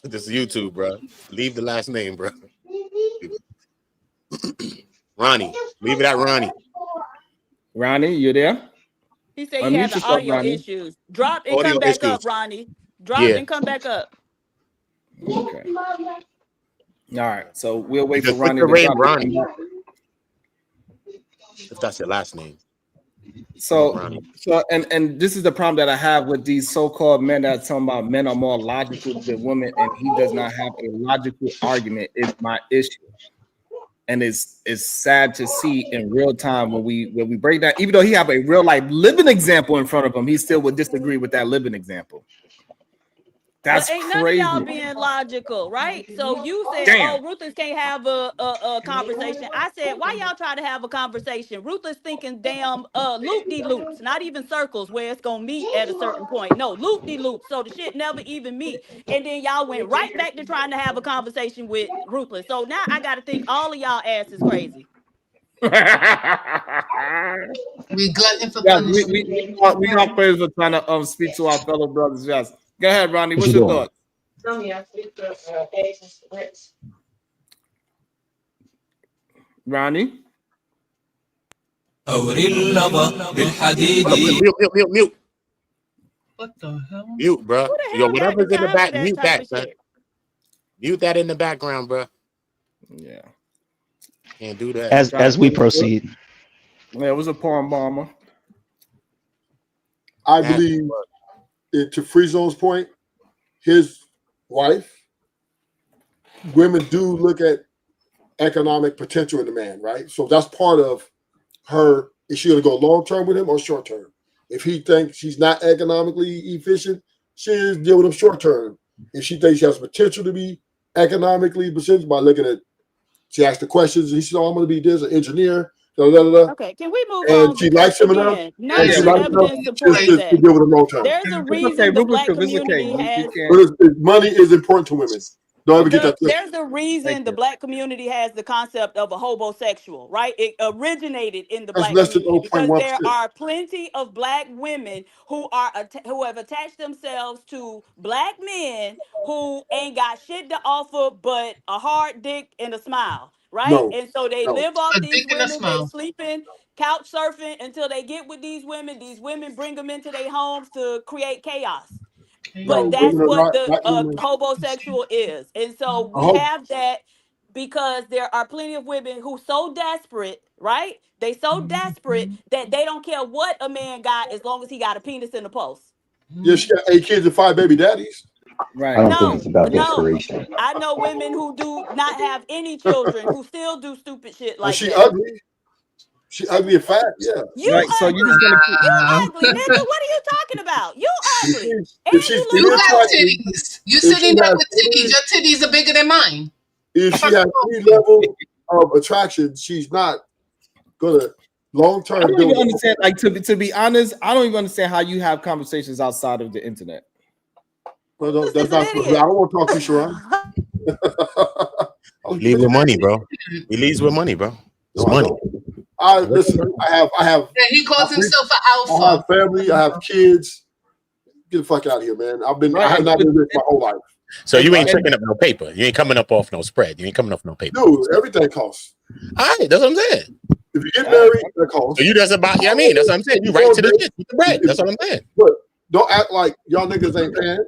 This is YouTube, bro. Leave the last name, bro. Ronnie. Leave it at Ronnie. Ronnie, you there? He said he had the audio issues. Drop and come back up, Ronnie. Drop and come back up. Okay. All right. So we'll wait for Ronnie. If that's your last name. So and this is the problem that I have with these so-called men that are talking about men are more logical than women, and he does not have a logical argument is my issue. And it's sad to see in real time when we break down, even though he have a real life living example in front of him, he still would disagree with that living example. That's ain't crazy. None of y'all being logical, right? So you said, Ruthless can't have a conversation. I said, why y'all try to have a conversation? Ruthless thinking damn loop-de-loops, not even circles where it's gonna meet at a certain point. No, loop-de-loops, so the shit never even meet. And then y'all went right back to trying to have a conversation with Ruthless. So now I gotta think all of y'all ass is crazy. We glutton for Yeah, punishment. we got praise for trying to speak to our fellow brothers. Yes, go ahead, Ronnie. What What's you your doing? thought? Ronnie. Mute. What the hell? Mute, bro. Who the Yo, hell got the whatever's in the time for back, that mute type that, of man. shit? Mute that in the background, bro. Yeah. Can't do that. As we proceed. Yeah, it was a porn bomber. I believe, to Free Zone's point, his wife, women do look at economic potential in the man, right? So that's part of her. Is she going to go long term with him or short term? If he thinks she's not economically efficient, she is deal with him short term. If she thinks she has potential to be economically efficient by looking at, she asked the questions, and he said, "Oh, I'm going to be this, an engineer." Da, da, da, da. Okay, can we move And on? she Because likes him enough. again, And none she of the likes enough evidence supports to that. deal with him long term. There's a It's reason okay, the Ruben, black it's okay. community You has. But money is important to women. Don't ever get that twisted. There's a reason the black community has the concept of a homosexual, right? It originated in the That's black less than community because 0.1%. there are plenty of black women who who have attached themselves to black men who ain't got shit to offer but a hard dick and a smile, right? No, And so they no. live off A these dick and a women. They smile. sleeping, couch surfing until they get with these women. These women bring them into their homes to create chaos. No, But that's women are what not the black women. homosexual is. And so I we hope. have that because there are plenty of women who so desperate, right? They so desperate that they don't care what a man got as long as he got a penis in the post. Yeah, she got 8 kids and 5 baby daddies. Right. I don't think No, it's about no. desperation. I know women who do not have any children who still do stupid shit And like she that. ugly. She ugly and fat. Yeah. You Right. So you ugly. just gonna keep You ugly, nigga. What are you talking about? You ugly. And If she's you You look got broke. titties. You if she sitting there has with titties. Your titties are bigger than mine. if she has any level of attraction, she's not gonna long I term don't build. even understand. Like to be honest, I don't even understand how you have conversations outside of the internet. Well, no, This that's is an not. I idiot. don't want to talk to you, Sharon. Leave with money, bro. He leaves with money, bro. It's money. Listen. I have. And he calls himself an I alpha. have family. I have kids. Get the fuck out of here, man. I have not been rich my whole life. So you ain't tricking up no paper. You ain't coming up off no spread. You ain't coming off no paper. Dude, everything costs. All right, that's what I'm saying. If you get married, that costs. So you just about, yeah, I mean, that's what I'm saying. You right to the shit with the bread. That's what I'm saying. But don't act like y'all niggas ain't paying.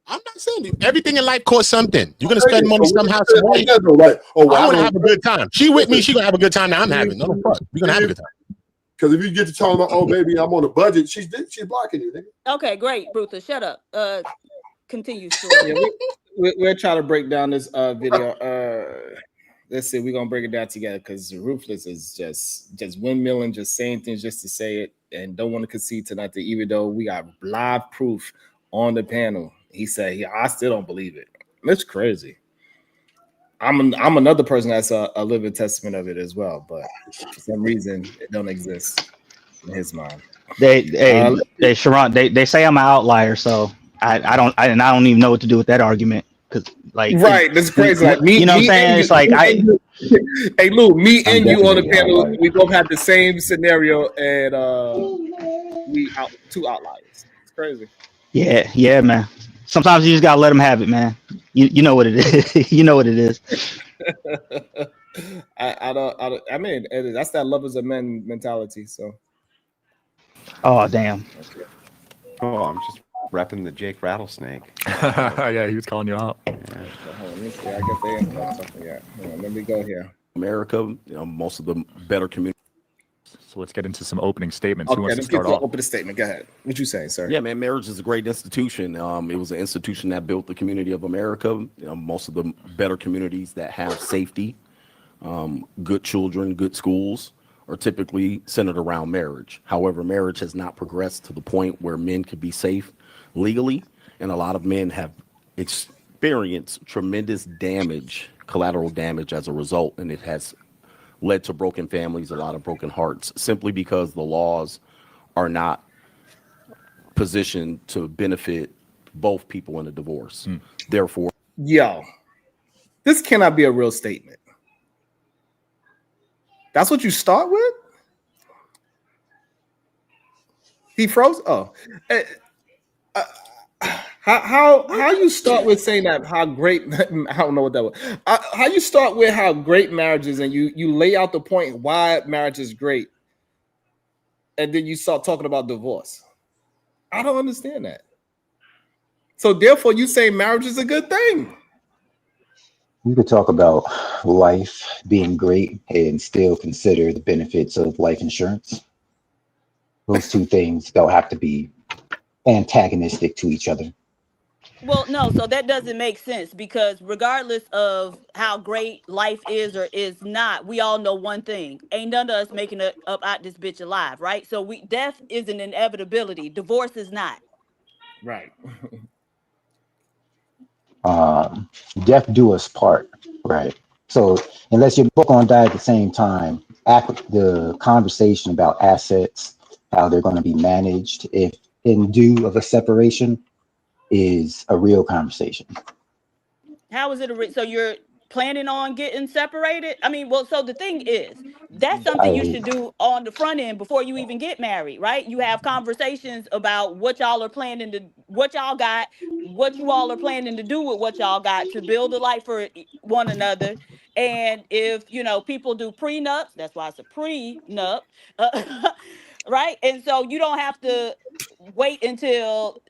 I'm not saying everything in life costs something. You're gonna spend money somehow, some way. Right. Oh, I want to have a good time. She with me, she gonna have a good time that I'm having. No fuck. We're gonna have a good time. Because if you get to talking about, oh baby, I'm on a budget, she's blocking you, nigga. Okay, great, Brutus. Shut up. Continue. Yeah, we're trying to break down this video. Let's see, we're gonna break it down together because Ruthless is just windmilling, just saying things just to say it, and don't want to concede to nothing, even though we got live proof on the panel. He said, I still don't believe it. That's crazy. I'm another person that's a living testament of it as well, but for some reason it don't exist in his mind. Sharon, they say I'm an outlier, so I don't even know what to do with that argument. Cause like right, that's crazy. Like me, you know what I'm saying? It's like hey Lou, me and you on the panel, outlier. we both had the same scenario, and we two outliers. It's crazy. Yeah, man. Sometimes you just gotta let them have it, man. You know what it is. You know what it is. I mean, that's that lovers of men mentality. So. Oh damn. Oh, I'm just repping the Jake Rattlesnake. Yeah, he was calling you out. Yeah. Let me see. I guess they ain't got something yet. Let me go here. America, most of the better communities. So let's get into some opening statements. Okay, Who wants to let's start get to off? open the statement. Go ahead. What you saying, sir? Yeah, man, marriage is a great institution. It was an institution that built the community of America. Most of the better communities that have safety, good children, good schools are typically centered around marriage. However, marriage has not progressed to the point where men could be safe legally, and a lot of men have experienced tremendous damage, collateral damage as a result, and it has led to broken families, a lot of broken hearts, simply because the laws are not positioned to benefit both people in a divorce. Therefore, yo, this cannot be a real statement. That's what you start with? He froze? Oh. Eh, how you start with saying that how great I don't know what that was. How you start with how great marriage is and you lay out the point why marriage is great and then you start talking about divorce. I don't understand that. So therefore you say marriage is a good thing. You could talk about life being great and still consider the benefits of life insurance. Those two things don't have to be antagonistic to each other. Well, no, so that doesn't make sense because regardless of how great life is or is not, we all know one thing. Ain't none of us making it up out this bitch alive, right? So death is an inevitability. Divorce is not. Right. Um, Death do us part, right? So unless you're both gonna die at the same time, the conversation about assets, how they're going to be managed if in due of a separation, is a real conversation. How is it so you're planning on getting separated? I mean, well, so the thing is, that's something you I should do on the front end before you even get married, right? You have conversations about what y'all are planning to, what y'all got, what you all are planning to do with what y'all got to build a life for one another. And if, people do prenups, that's why it's a prenup, right? And so you don't have to wait until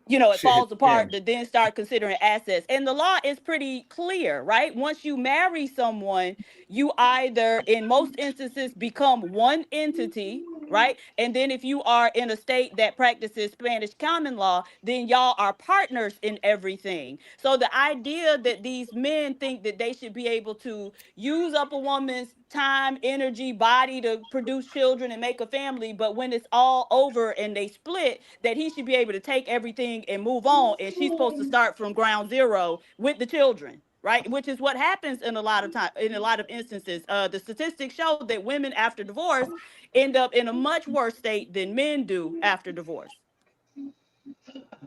it Shit. falls Yeah. apart to then start considering assets. And the law is pretty clear, right? Once you marry someone, you either, in most instances, become one entity, right? And then if you are in a state that practices Spanish common law, then y'all are partners in everything. So the idea that these men think that they should be able to use up a woman's time, energy, body to produce children and make a family, but when it's all over and they split, that he should be able to take everything and move on, and she's supposed to start from ground zero with the children, right? Which is what happens in a lot of time, in a lot of instances. The statistics show that women after divorce end up in a much worse state than men do after divorce.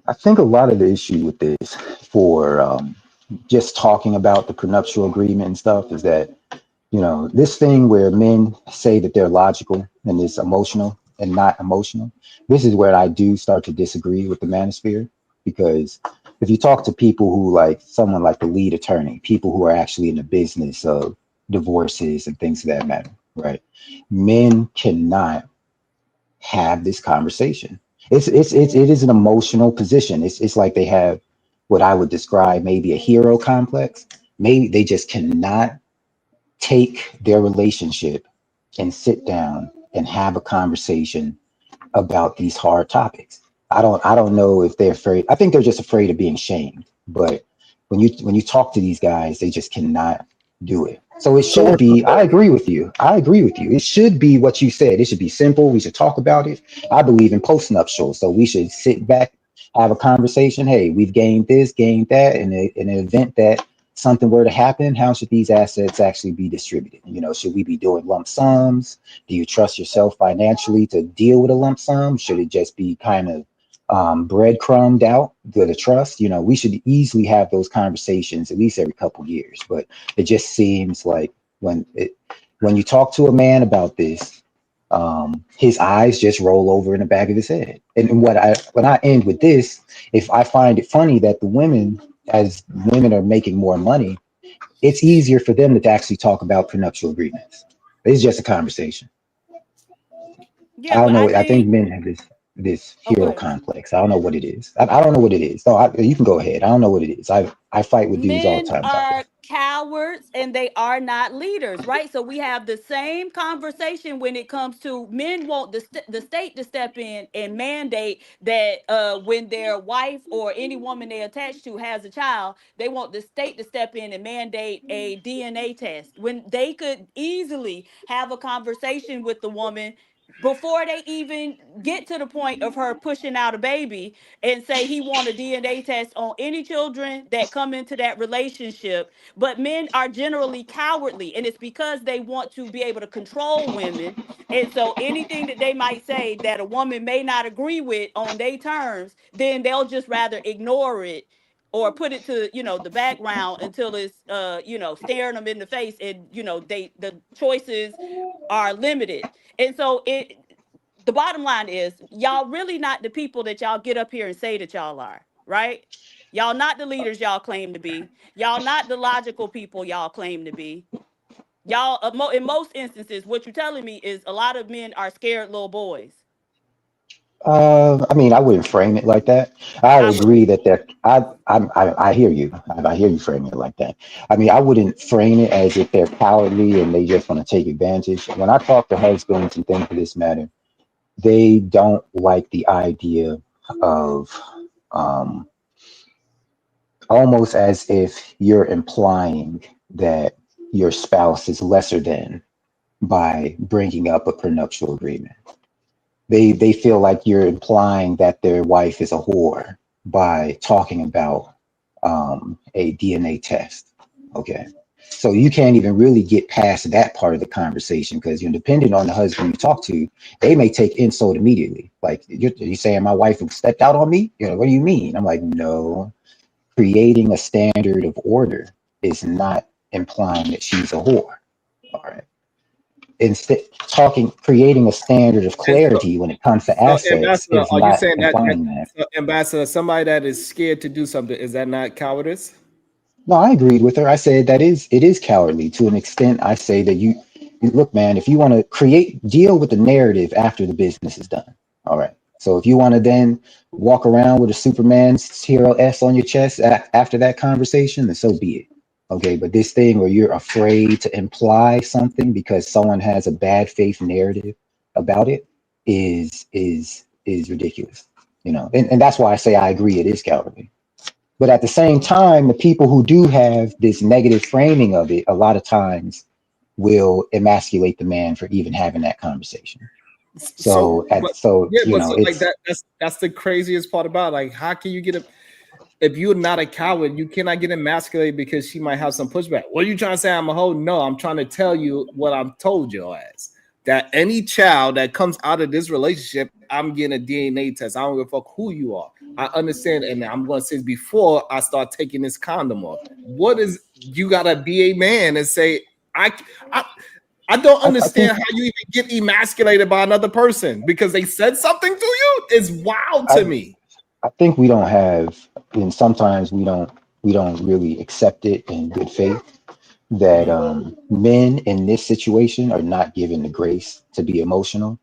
I think a lot of the issue with this, for just talking about the prenuptial agreement and stuff, is that this thing where men say that they're logical and it's emotional and not emotional. This is where I do start to disagree with the manosphere, because if you talk to people who, like someone like the lead attorney, people who are actually in the business of divorces and things of that matter, right? Men cannot have this conversation. It is an emotional position. It's like they have what I would describe maybe a hero complex. Maybe they just cannot take their relationship and sit down and have a conversation about these hard topics. I don't know if they're afraid. I think they're just afraid of being shamed. But when you talk to these guys, they just cannot do it. So it So should what's be, I agree with you. I agree with you. It should be what you said. It should be simple. We should talk about it. I believe in post nuptials. So we should sit back, have a conversation. Hey, we've gained this, gained that, and in an event that something were to happen, how should these assets actually be distributed? Should we be doing lump sums? Do you trust yourself financially to deal with a lump sum? Should it just be kind of breadcrumbed out with a trust? We should easily have those conversations at least every couple years. But it just seems like when you talk to a man about this, his eyes just roll over in the back of his head. And when I end with this, if I find it funny that the women, as women are making more money, it's easier for them to actually talk about prenuptial agreements. It's just a conversation. I Yeah, don't but I know. I think think. men have this Oh, go hero ahead. complex. I don't know what it is. I don't know what it is. No, you can go ahead. I don't know what it is. I fight with dudes all the Men time about are that. cowards and they are not leaders, right? So we have the same conversation when it comes to men want the state to step in and mandate that when their wife or any woman they attach to has a child, they want the state to step in and mandate a DNA test when they could easily have a conversation with the woman before they even get to the point of her pushing out a baby and say he want a DNA test on any children that come into that relationship. But men are generally cowardly, and it's because they want to be able to control women. And so anything that they might say that a woman may not agree with on their terms, then they'll just rather ignore it or put it to, the background until it's, staring them in the face, and the choices are limited. And so the bottom line is, y'all really not the people that y'all get up here and say that y'all are, right? Y'all not the leaders y'all claim to be. Y'all not the logical people y'all claim to be. Y'all, in most instances, what you're telling me is a lot of men are scared little boys. I mean, I wouldn't frame it like that. I I would. agree that I hear you. I hear you framing it like that. I mean, I wouldn't frame it as if they're cowardly and they just want to take advantage. When I talk to husbands and things of this matter, they don't like the idea of um, almost as if you're implying that your spouse is lesser than by bringing up a prenuptial agreement. They feel like you're implying that their wife is a whore by talking about a DNA test. Okay. So you can't even really get past that part of the conversation because you're dependent on the husband you talk to. They may take insult immediately. Like you're saying my wife stepped out on me. What do you mean? I'm like, no. Creating a standard of order is not implying that she's a whore. All right. Instead, creating a standard of And so, clarity when it comes to so assets Ambassador, is are you not saying that implying that. so Ambassador, somebody that is scared to do something, is that not cowardice? No, I agreed with her. I said that it is cowardly to an extent. I say that look, man, if you want to deal with the narrative after the business is done. All right. So if you want to then walk around with a Superman hero S on your chest after that conversation, then so be it. Okay. But this thing where you're afraid to imply something because someone has a bad faith narrative about it is ridiculous. And that's why I say I agree it is cowardly. But at the same time, the people who do have this negative framing of it, a lot of times will emasculate the man for even having that conversation. So, So, but so yeah, but so like it's that's the craziest part about it. Like, how can you get a if you're not a coward, you cannot get emasculated because she might have some pushback. What are you trying to say? I'm a hoe? No, I'm trying to tell you what I'm told your ass. That any child that comes out of this relationship, I'm getting a DNA test. I don't give a fuck who you are. I understand, and I'm going to say before I start taking this condom off. What is you got to be a man and say I I, I don't I think understand how you even get emasculated by another person because they said something to you. It's wild I to me. I think we don't have, and sometimes we don't really accept it in good faith that men in this situation are not given the grace to be emotional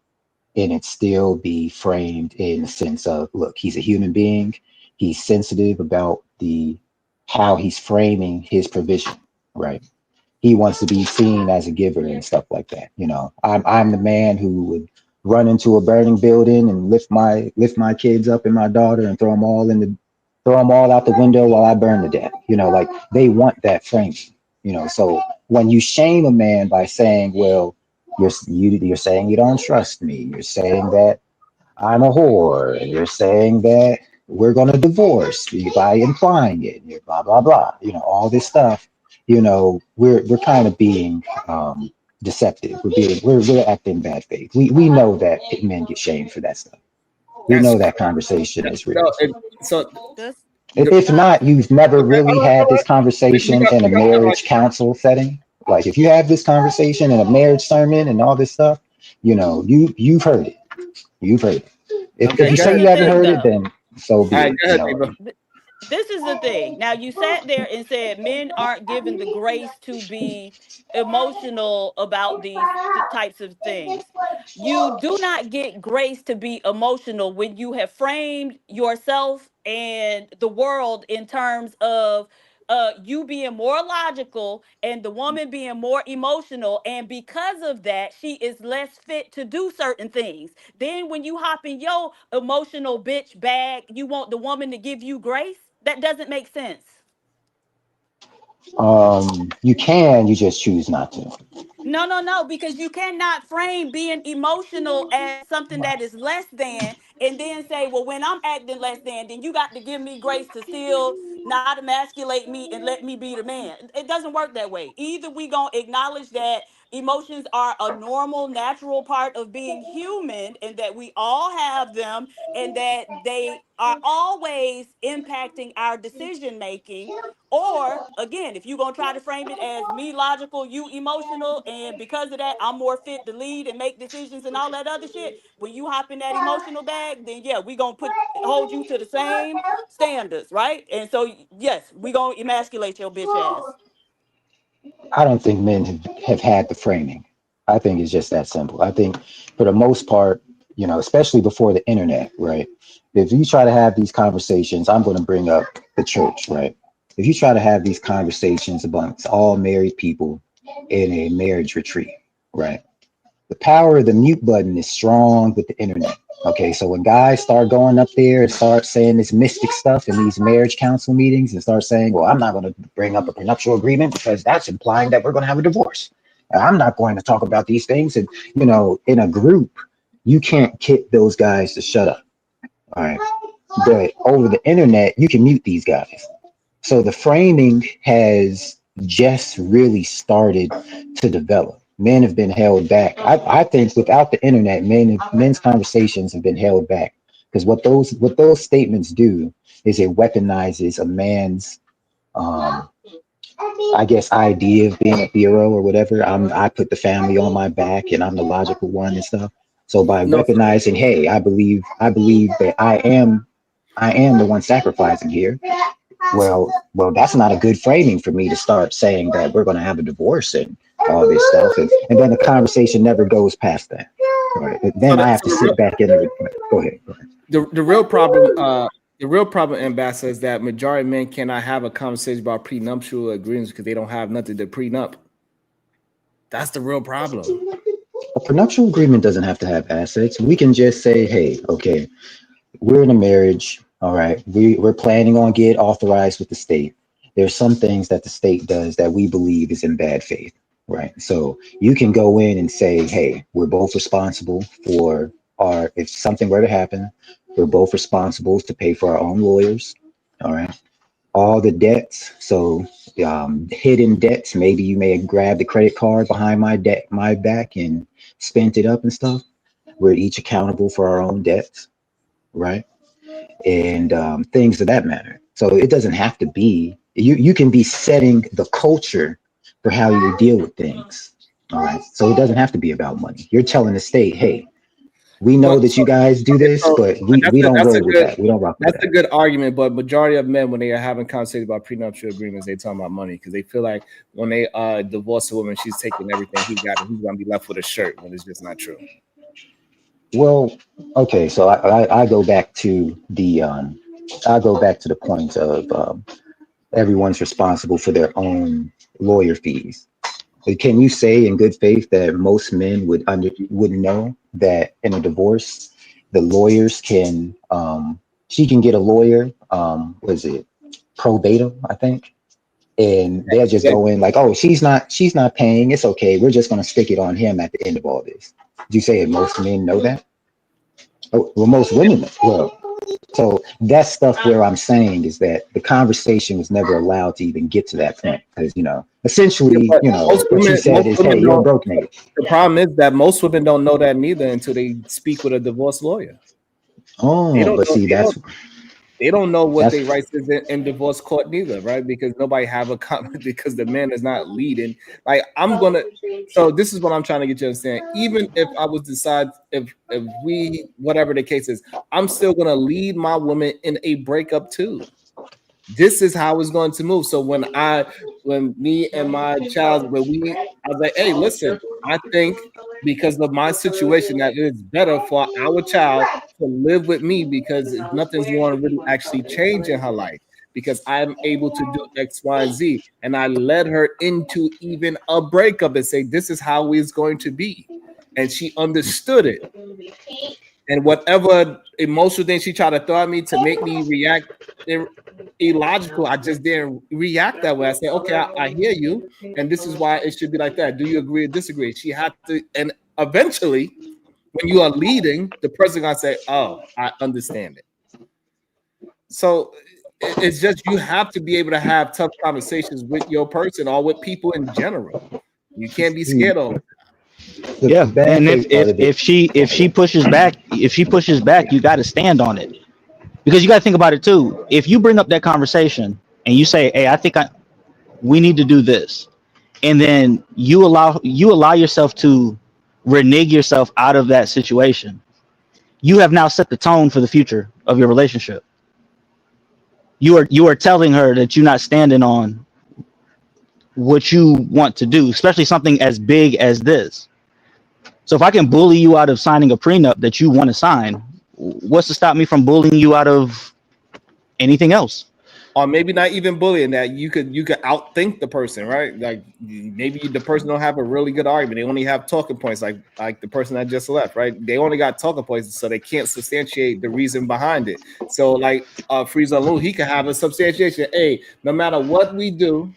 and it still be framed in the sense of, look, he's a human being. He's sensitive about the how he's framing his provision, right? He wants to be seen as a giver and stuff like that. I'm the man who would run into a burning building and lift my kids up and my daughter and throw them all out the window while I burn to death. Like they want that framing. So when you shame a man by saying, well, you're saying you don't trust me. You're saying that I'm a whore. And you're saying that we're going to divorce by implying it. You're blah blah blah. All this stuff. We're kind of being deceptive. We're acting bad faith. We know that men get shamed for that stuff. We That's know that conversation is real. no. So This, If not, you've never okay, really had this we conversation got in a we got that right. marriage counsel setting. Like if you have this conversation in a marriage sermon and all this stuff, you've heard it. You've heard it. If Okay, you this go is say ahead. you the haven't thing, heard it, though. then so All be right, it. go ahead, Ava. This is the thing. Now, you sat there and said men aren't given the grace to be emotional about these types of things. You do not get grace to be emotional when you have framed yourself and the world in terms of you being more logical and the woman being more emotional, and because of that she is less fit to do certain things. Then when you hop in your emotional bitch bag, you want the woman to give you grace? That doesn't make sense. You just choose not to. No, no, no, because you cannot frame being emotional as something that is less than and then say, well, when I'm acting less than, then you got to give me grace to still not emasculate me and let me be the man. It doesn't work that way. Either we going to acknowledge that Emotions are a normal, natural part of being human, and that we all have them, and that they are always impacting our decision making. Or again, if you're gonna try to frame it as me logical, you emotional, and because of that, I'm more fit to lead and make decisions and all that other shit. When you hop in that emotional bag, then yeah, we gonna hold you to the same standards, right? And so yes, we gonna emasculate your bitch ass. I don't think men have had the framing. I think it's just that simple. I think for the most part, you know, especially before the internet, right? If you try to have these conversations, I'm going to bring up the church, right? If you try to have these conversations amongst all married people in a marriage retreat, right? The power of the mute button is strong with the internet. Okay, so when guys start going up there and start saying this mystic stuff in these marriage council meetings and start saying, well, I'm not going to bring up a prenuptial agreement because that's implying that we're going to have a divorce. And I'm not going to talk about these things. And, you know, in a group, you can't get those guys to shut up. All right. But over the internet, you can mute these guys. So the framing has just really started to develop. Men have been held back. I think without the internet, men's conversations have been held back because what those statements do is it weaponizes a man's I guess idea of being a hero or whatever. I put the family on my back and I'm the logical one and stuff. So by No, weaponizing, hey, I believe that I am the one sacrificing here. Well, that's not a good framing for me to start saying that we're going to have a divorce and all this stuff, and then the conversation never goes past that. Right? But then I have to sit back in and go ahead. the real problem, Ambassador, is that majority of men cannot have a conversation about prenuptial agreements because they don't have nothing to prenup. That's the real problem. A prenuptial agreement doesn't have to have assets. We can just say, hey, okay, we're in a marriage. All right. We're planning on get authorized with the state. There's some things that the state does that we believe is in bad faith. Right. So you can go in and say, hey, we're both responsible for if something were to happen, we're both responsible to pay for our own lawyers. All right. All the debts. So hidden debts. Maybe you may have grabbed the credit card behind my back and spent it up and stuff. We're each accountable for our own debts. Right. And things of that matter. So it doesn't have to be, you can be setting the culture for how you deal with things. All right. So it doesn't have to be about money. You're telling the state, hey, we know But that you guys do okay, this, so but we don't that's a roll with good that. We don't rock with that's a that. good argument. But majority of men, when they are having conversations about prenuptial agreements, they talking about money because they feel like when they divorce a woman, she's taking everything he got and he's gonna be left with a shirt when it's just not true. Well, okay, so I go back to the point of everyone's responsible for their own lawyer fees. Can you say in good faith that most men would know that in a divorce, the lawyers can she can get a lawyer, was it probatum, I think, and they'll just Yeah, go in like, oh, she's not paying, it's okay, we're just gonna stick it on him at the end of all this. Do you say that most men know that? Oh, well, most women know. Well, so that's stuff where I'm saying is that the conversation was never allowed to even get to that point because, essentially, but what you said most is, hey, women you're a don't. broke nigga. The problem is that most women don't know that neither until they speak with a divorce lawyer. They Oh, don't but know. see, They don't know what that's their rights is in divorce court neither, right? Because nobody have a comment because the man is not leading. Like so this is what I'm trying to get you to understand. Even if I was decide if we whatever the case is, I'm still gonna lead my woman in a breakup too. This is how it's going to move. So when me and my child, I was like, hey, listen, I think because of my situation that it's better for our child to live with me because nothing's going to really actually change in her life because I'm able to do X, Y, and Z. And I led her into even a breakup and say, this is how it's going to be. And she understood it. And whatever emotional thing she tried to throw at me to make me react illogical, I just didn't react that way. I said, okay, I hear you, and this is why it should be like that. Do you agree or disagree? She had to, and eventually, when you are leading, the person gonna say, oh, I understand it. So it's just you have to be able to have tough conversations with your person or with people in general. You can't be scared of. The bad and faith part of it. if she pushes back, you got to stand on it, because you got to think about it too. If you bring up that conversation and you say, "Hey, we need to do this," and then you allow yourself to renege yourself out of that situation, you have now set the tone for the future of your relationship. You are telling her that you're not standing on what you want to do, especially something as big as this. So if I can bully you out of signing a prenup that you want to sign, what's to stop me from bullying you out of anything else? Or maybe not even bullying that. You could outthink the person, right? Like maybe the person don't have a really good argument. They only have talking points, like the person that just left, right? They only got talking points, so they can't substantiate the reason behind it. So like Frieza Lou, he can have a substantiation. Hey, no matter what we do,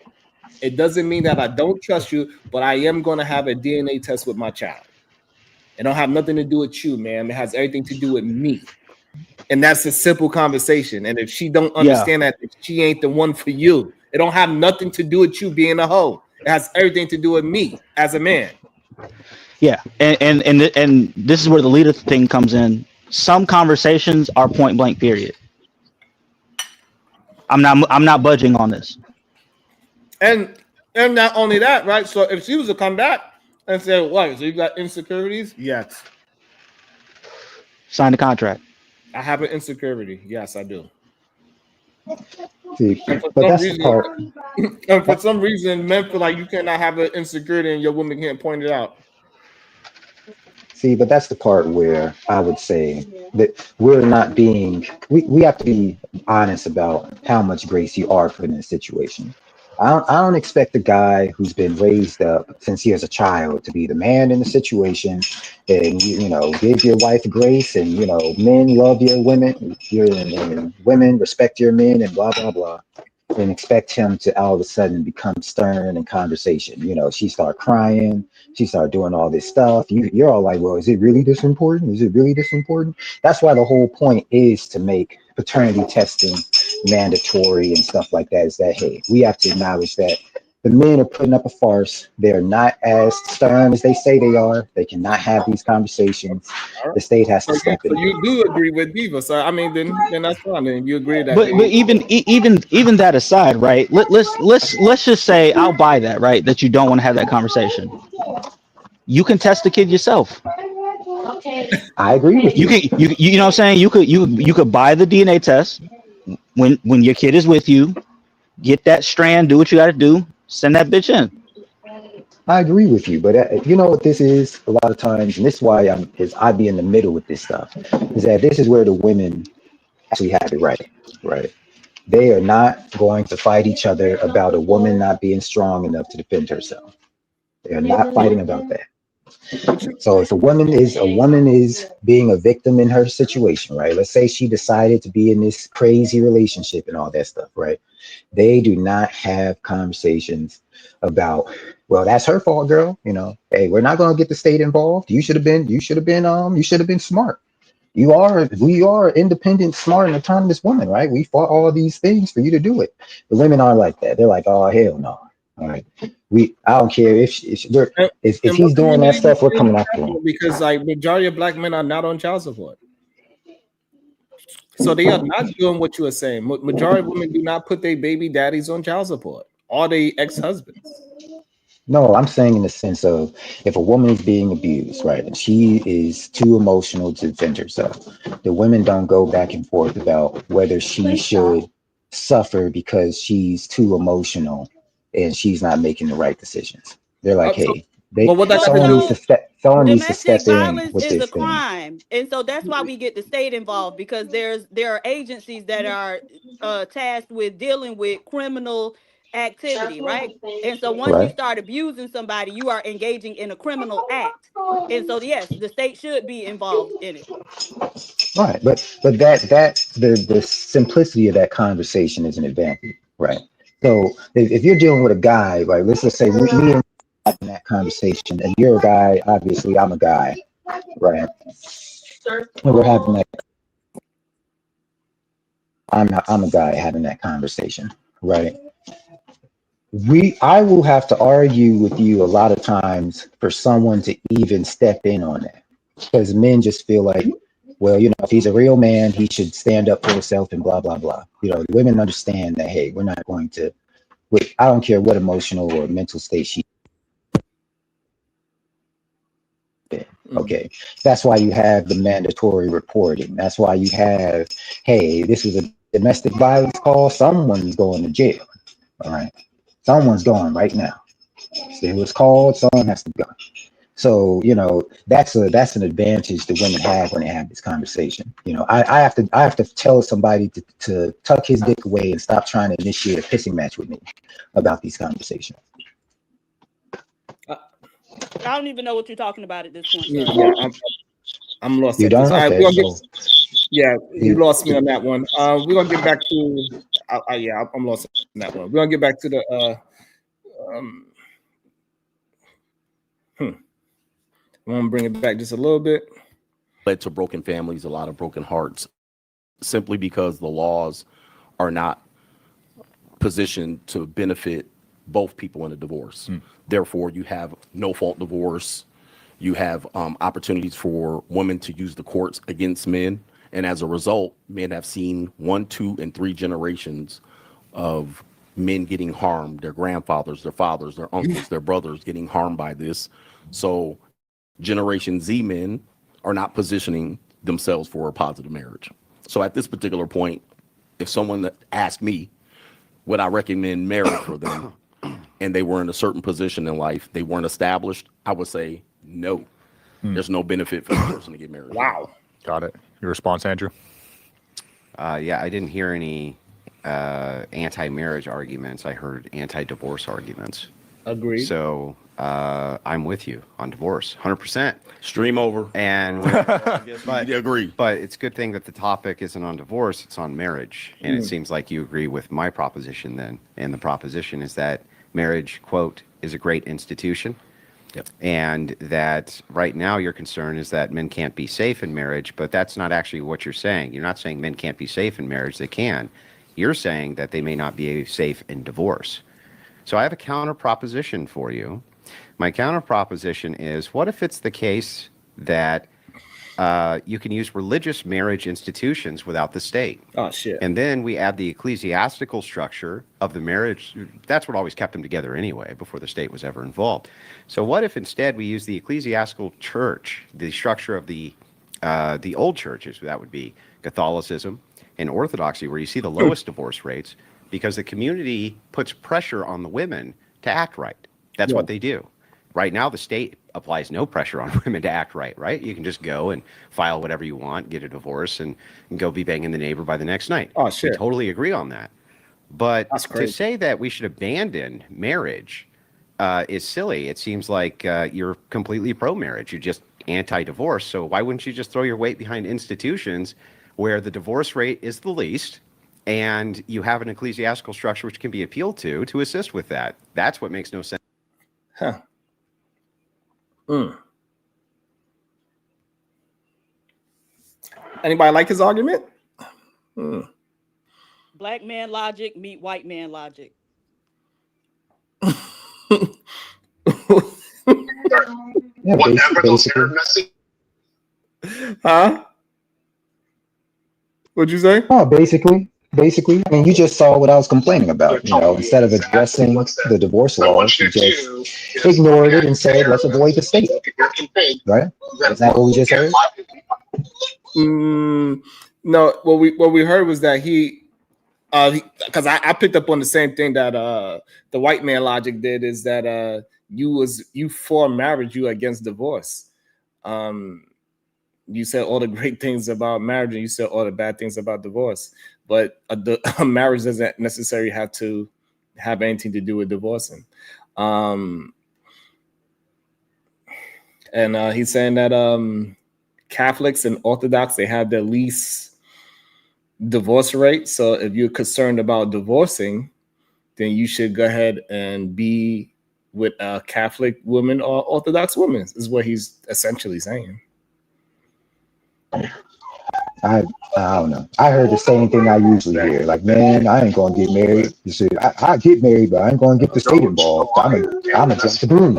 it doesn't mean that I don't trust you, but I am going to have a DNA test with my child. It don't have nothing to do with you, man. It has everything to do with me. And that's a simple conversation. And if she don't understand that, she ain't the one for you. It don't have nothing to do with you being a hoe. It has everything to do with me as a man. Yeah, and this is where the leader thing comes in. Some conversations are point blank. Period. I'm not budging on this. And not only that, right? So if she was to come back and say, "What? So you got insecurities?" Yes. Sign the contract. I have an insecurity. Yes, I do. See, And for but some that's the reason, part. and for some reason, men feel like you cannot have an insecurity and your woman can't point it out. See, but that's the part where I would say that we have to be honest about how much grace you are put in a situation. I don't expect a guy who's been raised up since he was a child to be the man in the situation and give your wife grace and men love your women, and women respect your men and blah blah blah, and expect him to all of a sudden become stern in conversation. She start crying, she start doing all this stuff. You're all like, well, is it really this important? Is it really this important? That's why the whole point is to make paternity testing mandatory and stuff like that. Is that, hey, we have to acknowledge that the men are putting up a farce. They're not as stern as they say they are. They cannot have these conversations. Right. The state has to step in. So you do agree with Diva. So I mean, then that's fine. Then you agree that. But even that aside, right? Let's just say I'll buy that, right? That you don't want to have that conversation. You can test the kid yourself. I agree with you. You know what I'm saying? You could buy the DNA test when your kid is with you, get that strand, do what you got to do, send that bitch in. I agree with you, but you know what this is a lot of times, and this is why I be in the middle with this stuff, is that this is where the women actually have it right, right? They are not going to fight each other about a woman not being strong enough to defend herself. They are not fighting about that. So if a woman is being a victim in her situation, right? Let's say she decided to be in this crazy relationship and all that stuff, right? They do not have conversations about, well, that's her fault, girl. Hey, we're not going to get the state involved. You should have been smart. We are independent, smart, and autonomous women, right? We fought all these things for you to do it. The women aren't like that. They're like, oh, hell no. All right. I don't care if he's doing that stuff, we're coming after him. Because like majority of black men are not on child support. So they are not doing what you are saying. Majority of women do not put their baby daddies on child support or their ex-husbands. No, I'm saying in the sense of if a woman is being abused, right, and she is too emotional to defend herself, the women don't go back and forth about whether she should suffer because she's too emotional and she's not making the right decisions. They're like, hey, someone needs to step in with this thing. Domestic violence is a crime, and so that's why we get the state involved, because there are agencies that are tasked with dealing with criminal activity, right? And so once you start abusing somebody, you are engaging in a criminal act, and so yes, the state should be involved in it. Right, but that the simplicity of that conversation is an advantage, right? So if you're dealing with a guy, right, let's just say me and having that conversation, and you're a guy, obviously I'm a guy, right? And we're having that. I'm a guy having that conversation, right? I will have to argue with you a lot of times for someone to even step in on that, because men just feel like, well, if he's a real man, he should stand up for himself and blah blah blah. Women understand that, hey, we're not going to. I don't care what emotional or mental state she's in. Okay, that's why you have the mandatory reporting. That's why you have, hey, this is a domestic violence call. Someone's going to jail. All right, someone's going right now. It was called. Someone has to go. So that's an advantage that women have when they have this conversation. I have to tell somebody to tuck his dick away and stop trying to initiate a pissing match with me about these conversations. I don't even know what you're talking about at this point. Sir. Yeah, I'm lost. You don't? Okay, you lost me on that one. We're gonna get back to. I'm lost on that one. We're gonna get back to the. I want to bring it back just a little bit. Led to broken families, a lot of broken hearts, simply because the laws are not positioned to benefit both people in a divorce. Therefore, you have no fault divorce. You have opportunities for women to use the courts against men. And as a result, men have seen 1, 2, and 3 generations of men getting harmed, their grandfathers, their fathers, their uncles, their brothers getting harmed by this. So Generation Z men are not positioning themselves for a positive marriage. So at this particular point, if someone asked me, would I recommend marriage for them, and they were in a certain position in life, they weren't established, I would say no. There's no benefit for the person to get married. Wow. Got it. Your response, Andrew? Yeah, I didn't hear any anti-marriage arguments. I heard anti-divorce arguments. Agreed. So I'm with you on divorce, 100%. Stream over. And but agree. But it's a good thing that the topic isn't on divorce; it's on marriage. And it seems like you agree with my proposition then. And the proposition is that marriage, quote, is a great institution. Yep. And that right now your concern is that men can't be safe in marriage, but that's not actually what you're saying. You're not saying men can't be safe in marriage. They can. You're saying that they may not be safe in divorce. So I have a counter proposition for you. My counter proposition is, what if it's the case that you can use religious marriage institutions without the state? Oh, shit. And then we add the ecclesiastical structure of the marriage. That's what always kept them together anyway, before the state was ever involved. So what if instead we use the ecclesiastical church, the structure of the old churches, that would be Catholicism and Orthodoxy, where you see the lowest divorce rates, because the community puts pressure on the women to act right. That's what they do. Right now, the state applies no pressure on women to act right? You can just go and file whatever you want, get a divorce, and go be banging the neighbor by the next night. Oh, shit. We totally agree on that. But That's to crazy. say that we should abandon marriage is silly. It seems like you're completely pro-marriage. You're just anti-divorce. So why wouldn't you just throw your weight behind institutions where the divorce rate is the least, and you have an ecclesiastical structure which can be appealed to assist with that? That's what makes no sense. Huh. Anybody like his argument? Black man logic meet white man logic. Yeah, basically. Huh? What'd you say? Oh, basically. I mean, you just saw what I was complaining about. Instead of addressing the divorce laws, you just ignored it and said, let's avoid the state. Right? Is that what we just heard? No, what we heard was that because I picked up on the same thing that the white man logic did, is that you for marriage, you against divorce. You said all the great things about marriage, and you said all the bad things about divorce. But a marriage doesn't necessarily have to have anything to do with divorcing. And he's saying that Catholics and Orthodox, they have the least divorce rate. So if you're concerned about divorcing, then you should go ahead and be with a Catholic woman or Orthodox woman, is what he's essentially saying. I don't know. I heard the same thing I usually hear. Like, man, I ain't gonna get married. You see, I get married, but I ain't gonna get the state involved. I'm a jump the broom.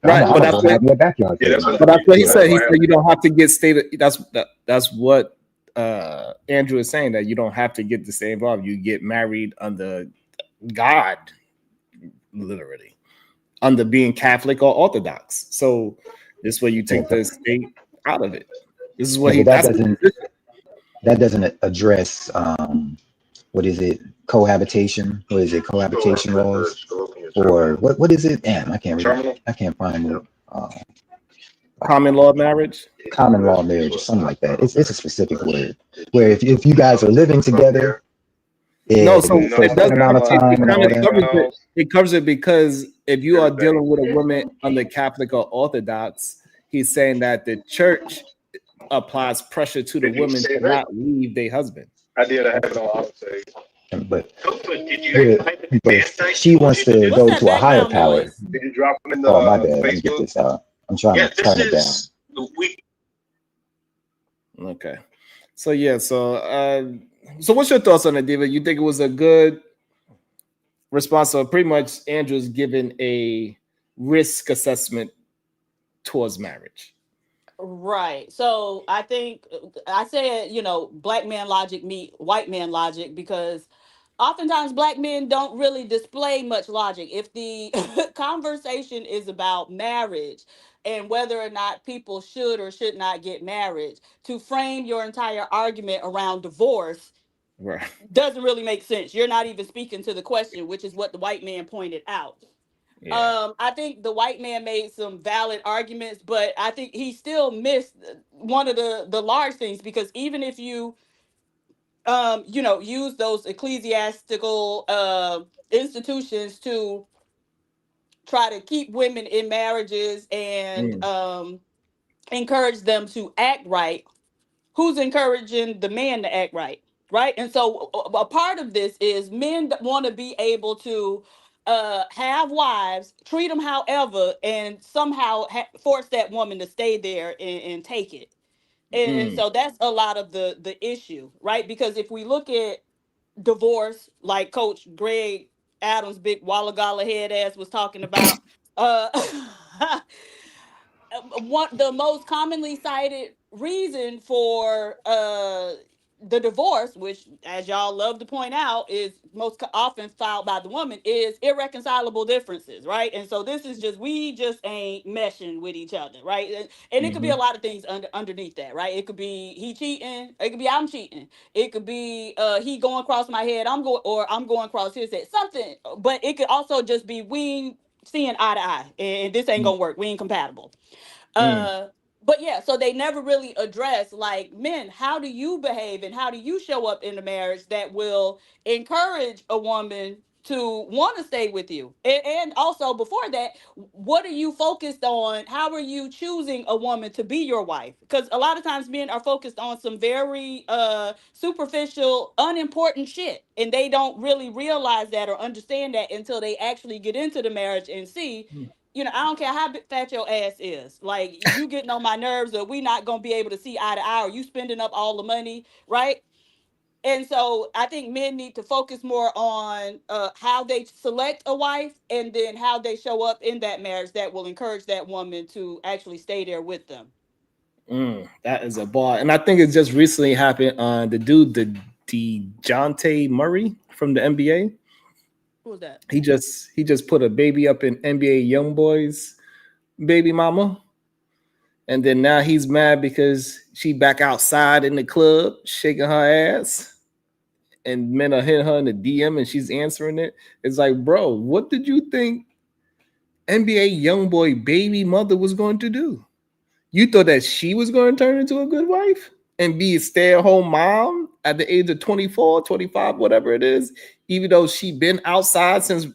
Right, but I'm gonna have me a backyard. but that's what he said. He said you don't have to get stated. That's what Andrew is saying, that you don't have to get the same involved. You get married under God, literally, under being Catholic or Orthodox. So this way you take the state out of it. This is what Yeah, he. but That's his position. that doesn't address what is it? Cohabitation? What is it? Cohabitation laws? Or what is it? Damn, I can't find it. Common law marriage. Common law marriage or something like that. It's a specific word where if you guys are living together, No, so for a it does. certain amount of time and all It that. covers it. It covers it because if you are dealing with a woman under Catholic or Orthodox, he's saying that the church applies pressure to the women to not leave their husband. I did. I have it on auto save. But she wants to What's go that to a higher background power. noise? Did you drop them in the Oh, my bad. Let me get Facebook? this out. I'm trying to turn it down. Okay. So yeah, so what's your thoughts on it, Diva? You think it was a good response? So pretty much Andrew's given a risk assessment towards marriage. Right. So I think I said, black man logic meet white man logic, because oftentimes black men don't really display much logic. If the conversation is about marriage and whether or not people should or should not get married, to frame your entire argument around divorce Right. doesn't really make sense. You're not even speaking to the question, which is what the white man pointed out. Yeah. I think the white man made some valid arguments, but I think he still missed one of the large things, because even if you use those ecclesiastical institutions to try to keep women in marriages and encourage them to act right, who's encouraging the man to act right? Right. And so a part of this is men want to be able to have wives, treat them however, and somehow force that woman to stay there and take it. And so that's a lot of the issue, right? Because if we look at divorce, like Coach Greg Adams, big Walla Galla head ass was talking about, uh one the most commonly cited reason for the divorce, which as y'all love to point out is most often filed by the woman, is irreconcilable differences, right? And so this is just, we just ain't meshing with each other, right? And it could be a lot of things underneath that, right? It could be he cheating, it could be I'm cheating, it could be he going across my head, I'm going across his head, something. But it could also just be we ain't seeing eye to eye, and this ain't gonna work, we ain't compatible. uh but yeah, so they never really address, like, men, how do you behave and how do you show up in a marriage that will encourage a woman to want to stay with you? And also before that, what are you focused on? How are you choosing a woman to be your wife? Because a lot of times men are focused on some very superficial, unimportant shit, and they don't really realize that or understand that until they actually get into the marriage and see, I don't care how fat your ass is. Like, you getting on my nerves, or we not gonna be able to see eye to eye, or you spending up all the money, right? And so I think men need to focus more on how they select a wife, and then how they show up in that marriage that will encourage that woman to actually stay there with them. That is a bar. And I think it just recently happened. The dude, the DeJounte Murray from the NBA. Who was that? He just put a baby up in NBA YoungBoy's baby mama. And then now he's mad because she back outside in the club shaking her ass. And men are hitting her in the DM and she's answering it. It's like, bro, what did you think NBA YoungBoy baby mother was going to do? You thought that she was going to turn into a good wife and be a stay-at-home mom at the age of 24, 25, whatever it is, even though she been outside since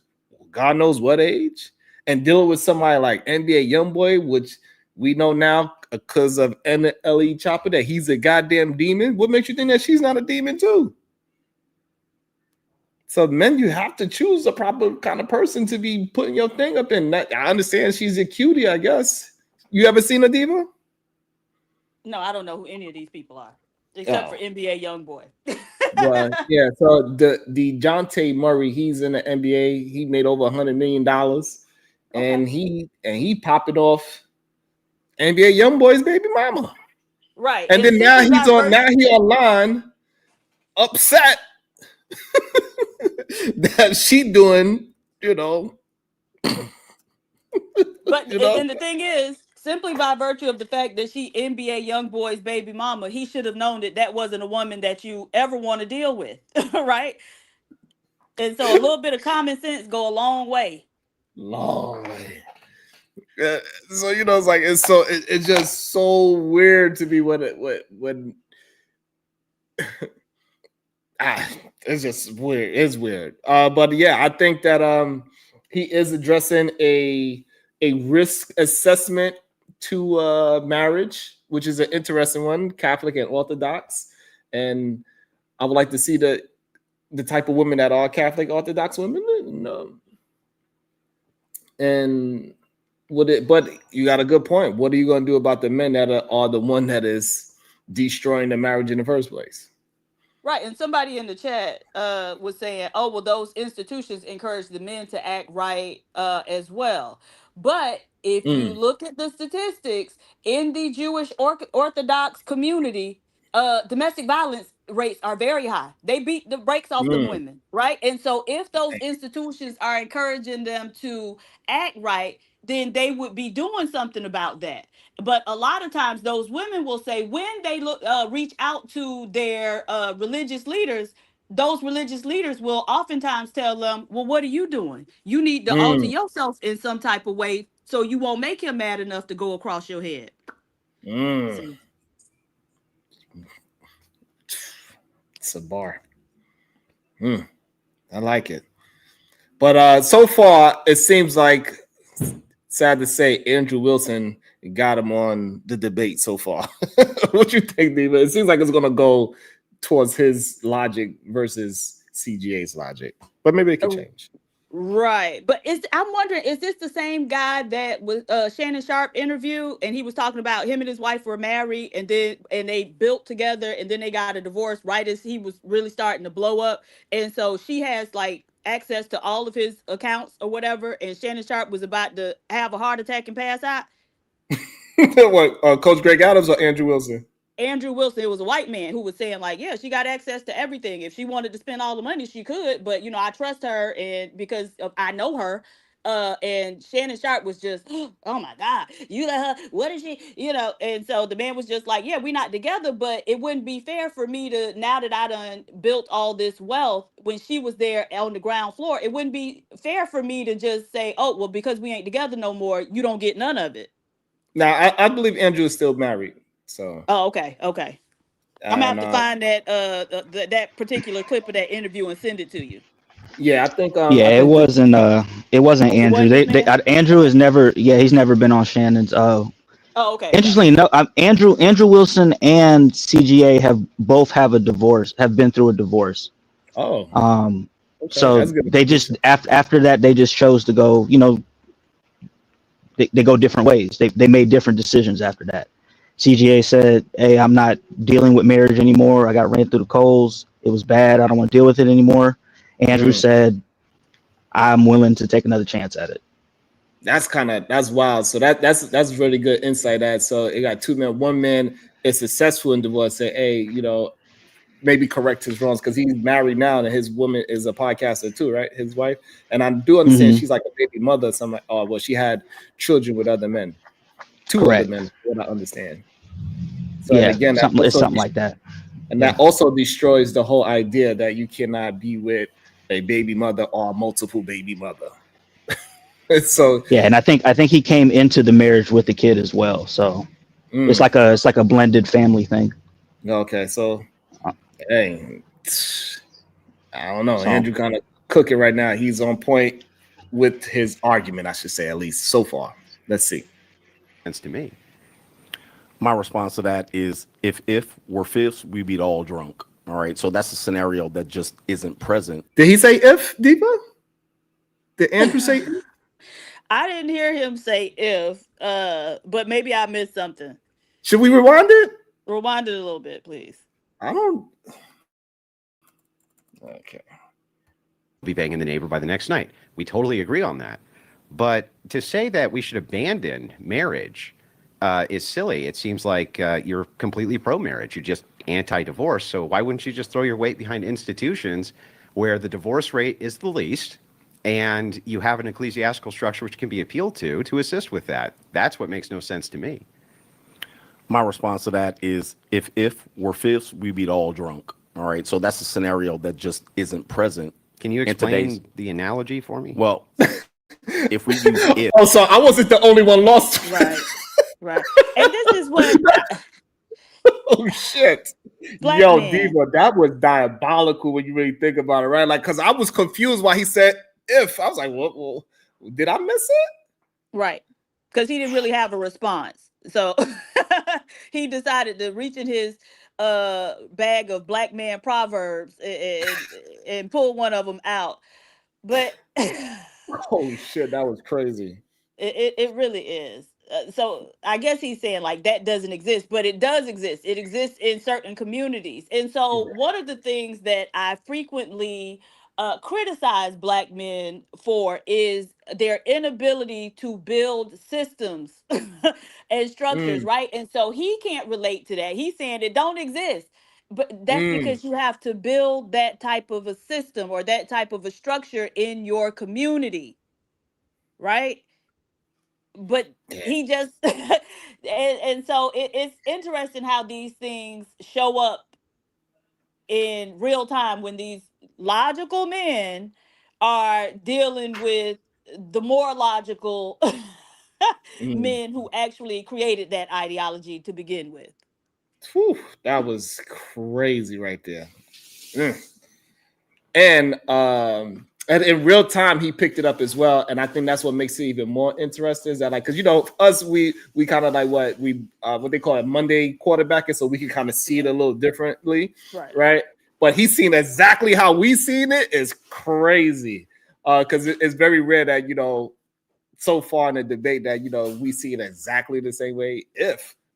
God knows what age, and dealing with somebody like NBA YoungBoy, which we know now because of NLE Chopper that he's a goddamn demon. What makes you think that she's not a demon too? So men, you have to choose a proper kind of person to be putting your thing up in. I understand she's a cutie, I guess. You ever seen a diva? No, I don't know who any of these people are. Except for NBA YoungBoy. Well, yeah. So the DeJounte Murray, he's in the NBA. He made over $100 million, and he popped it off NBA YoungBoy's baby mama. Right. And then now he's on. Now he online, upset that she doing. But then the thing is, simply by virtue of the fact that she NBA YoungBoy's baby mama, he should have known that wasn't a woman that you ever want to deal with, right? And so a little bit of common sense go a long way. Long way. So it's like it's just so weird to me when it's just weird. It's weird. But yeah, I think that he is addressing a risk assessment to marriage, which is an interesting one, Catholic and Orthodox. And I would like to see the type of women that are Catholic Orthodox women. And but you got a good point. What are you going to do about the men that are the one that is destroying the marriage in the first place? Right. And somebody in the chat was saying, oh, well, those institutions encourage the men to act right as well. But if you look at the statistics in the Jewish Orthodox community, domestic violence rates are very high. They beat the brakes off them women. Right. And so if those institutions are encouraging them to act right, then they would be doing something about that. But a lot of times those women will say when they reach out to their religious leaders, those religious leaders will oftentimes tell them, well, what are you doing? You need to alter yourself in some type of way so you won't make him mad enough to go across your head. It's a bar. I like it. But so far, it seems like, sad to say, Andrew Wilson got him on the debate so far. What you think, Diva? It seems like it's going to go towards his logic versus CGA's logic, but maybe it could change. Right. But I'm wondering, is this the same guy that was Shannon Sharp interview, and he was talking about him and his wife were married and they built together and then they got a divorce right as he was really starting to blow up. And so she has like access to all of his accounts or whatever, and Shannon Sharp was about to have a heart attack and pass out. What, Coach Greg Adams or Andrew Wilson? Andrew Wilson, it was a white man who was saying like, yeah, she got access to everything. If she wanted to spend all the money, she could, but I trust her and because I know her. And Shannon Sharp was just, oh my God, you let her, what is she, and so the man was just like, yeah, we're not together, but it wouldn't be fair for me to, now that I done built all this wealth, when she was there on the ground floor, it wouldn't be fair for me to just say, oh, well, because we ain't together no more, you don't get none of it. Now, I believe Andrew is still married. So. Oh, okay. I'm gonna have to find that that particular clip of that interview and send it to you. Yeah, I think. It wasn't Andrew. Andrew has never. Yeah, he's never been on Shannon's. Oh, okay. Interestingly, no. Andrew Wilson and CGA have been through a divorce. Oh. Okay, so they just after that they just chose to go. They go different ways. They made different decisions after that. CGA said, hey, I'm not dealing with marriage anymore. I got ran through the coals. It was bad. I don't want to deal with it anymore. Andrew said, I'm willing to take another chance at it. That's wild. So that's really good insight. So it got two men. One man is successful in divorce. Say, hey, maybe correct his wrongs because he's married now and his woman is a podcaster too, right? His wife. And I do understand she's like a baby mother. So I'm like, oh, well, she had children with other men. Other men, what I understand. So yeah, again, it's something like that. And that also destroys the whole idea that you cannot be with a baby mother or multiple baby mother. So yeah, and I think he came into the marriage with the kid as well. So it's like a blended family thing. Okay, so hey, I don't know. Andrew kind of cooking right now. He's on point with his argument, I should say, at least so far. Let's see. To me, my response to that is if we're fifths, we beat all drunk. All right, so that's a scenario that just isn't present. Did he say if, Deepa? Did Andrew say if? I didn't hear him say if, but maybe I missed something. Should we rewind it? Rewind it a little bit, please. I don't. Okay. Be banging the neighbor by the next night. We totally agree on that. But to say that we should abandon marriage is silly. It seems like you're completely pro-marriage. You're just anti-divorce. So why wouldn't you just throw your weight behind institutions where the divorce rate is the least and you have an ecclesiastical structure which can be appealed to assist with that? That's what makes no sense to me. My response to that is if we're fifths, we beat all drunk. All right. So that's a scenario that just isn't present. Can you explain the analogy for me? Well, if we use it. Oh, so I wasn't the only one lost. Right. Right. And this is what oh shit. Black Yo, man. Diva, that was diabolical when you really think about it, right? Like, because I was confused why he said if. I was like, what? Well, did I miss it? Right. Because he didn't really have a response. So he decided to reach in his bag of black man proverbs and pull one of them out. But holy shit, that was crazy. It really is. So I guess he's saying like that doesn't exist, but it does exist. It exists in certain communities. And so one of the things that I frequently criticize black men for is their inability to build systems and structures, right? And so he can't relate to that. He's saying it don't exist. But that's because you have to build that type of a system or that type of a structure in your community, right? But he just and so it's interesting how these things show up in real time when these logical men are dealing with the more logical men who actually created that ideology to begin with. Whew, that was crazy right there. And in real time, he picked it up as well, and I think that's what makes it even more interesting. Is that like, because you know, us we kind of like what they call it Monday quarterbacking, so we can kind of see it a little differently, right? But he's seen exactly how we seen it is crazy, because it's very rare that so far in the debate that we see it exactly the same way.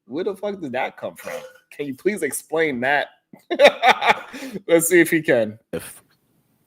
Where the fuck did that come from? Can you please explain that? Let's see if he can. If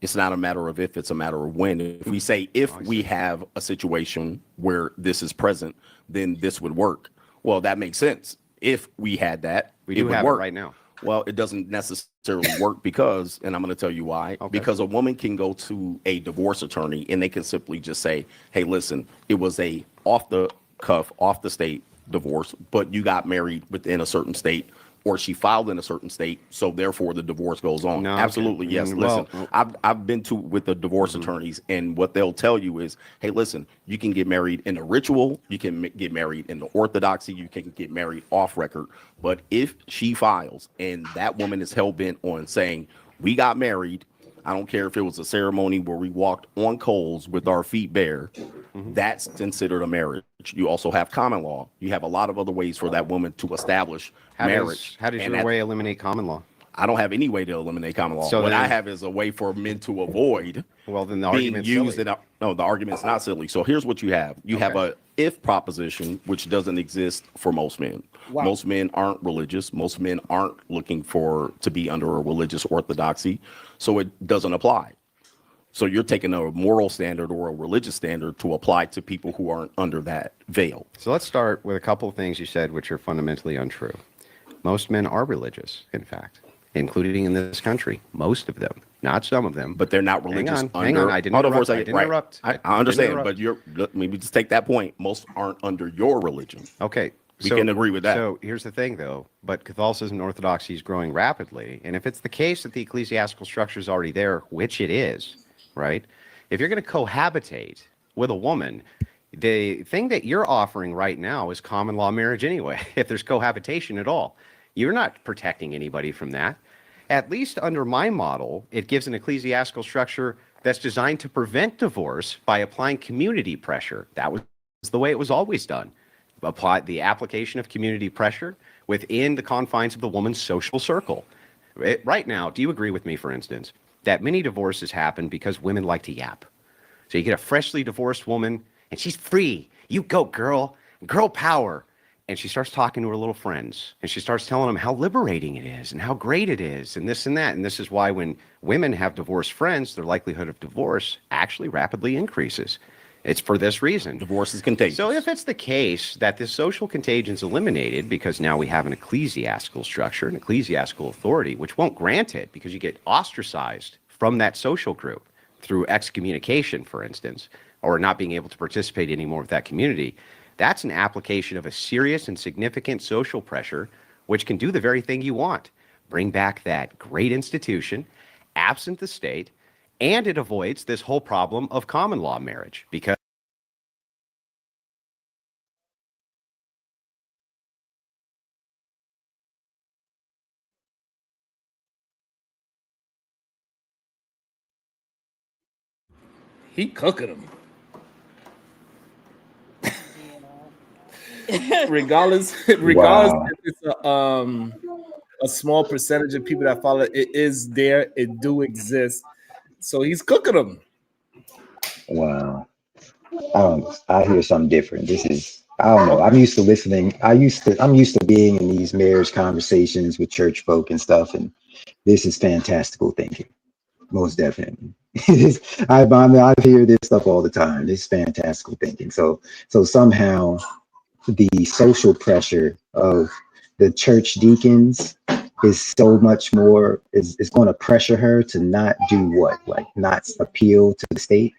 it's not a matter of if, it's a matter of when. If we say if we have a situation where this is present, then this would work. Well, that makes sense. If we had that, we do have it right now. Well, it doesn't necessarily work because, and I'm going to tell you why, because a woman can go to a divorce attorney and they can simply just say, hey, listen, it was a off the cuff, off the state divorce, but you got married within a certain state, or she filed in a certain state, so therefore the divorce goes on. No, absolutely, yes. Listen, I've been with the divorce attorneys, and what they'll tell you is, hey, listen, you can get married in a ritual, you can get married in the orthodoxy, you can get married off record, but if she files and that woman is hell-bent on saying, we got married, I don't care if it was a ceremony where we walked on coals with our feet bare, that's considered a marriage. You also have common law. You have a lot of other ways for that woman to establish marriage. How does your way eliminate common law? I don't have any way to eliminate common law. So what I have is a way for men to avoid then the being used. No, the argument's not silly. So here's what you have. You have a if proposition, which doesn't exist for most men. Wow. Most men aren't religious. Most men aren't looking to be under a religious orthodoxy. So it doesn't apply. So you're taking a moral standard or a religious standard to apply to people who aren't under that veil. So let's start with a couple of things you said, which are fundamentally untrue. Most men are religious, in fact, including in this country. Most of them, not some of them. But they're not religious. Hang on. I didn't interrupt. I understand, but maybe just take that point. Most aren't under your religion. Okay. We can agree with that. So here's the thing, though. But Catholicism and Orthodoxy is growing rapidly. And if it's the case that the ecclesiastical structure is already there, which it is, right? If you're going to cohabitate with a woman, the thing that you're offering right now is common law marriage anyway, if there's cohabitation at all. You're not protecting anybody from that. At least under my model, it gives an ecclesiastical structure that's designed to prevent divorce by applying community pressure. That was the way it was always done. Apply the application of community pressure within the confines of the woman's social circle. Right now, do you agree with me, for instance, that many divorces happen because women like to yap? So you get a freshly divorced woman, and she's free. You go, girl. Girl power. and she starts talking to her little friends, and she starts telling them how liberating it is and how great it is and this and that. And this is why when women have divorced friends, their likelihood of divorce actually rapidly increases. It's for this reason. Divorce is contagious. So if it's the case that this social contagion is eliminated because now we have an ecclesiastical structure, an ecclesiastical authority, which won't grant it because you get ostracized from that social group through excommunication, for instance, or not being able to participate anymore with that community, that's an application of a serious and significant social pressure, which can do the very thing you want. Bring back that great institution, absent the state, and it avoids this whole problem of common law marriage because he cooking them. regardless Wow. if it's a small percentage of people that follow it, is there, it do exist, so he's cooking them. Wow. I hear something different. This is, I don't know. I'm used to listening. I'm used to being in these marriage conversations with church folk and stuff. And this is fantastical thinking. Most definitely. I hear this stuff all the time. This is fantastical thinking. So somehow the social pressure of the church deacons is so much more is going to pressure her to not do what, like not appeal to the state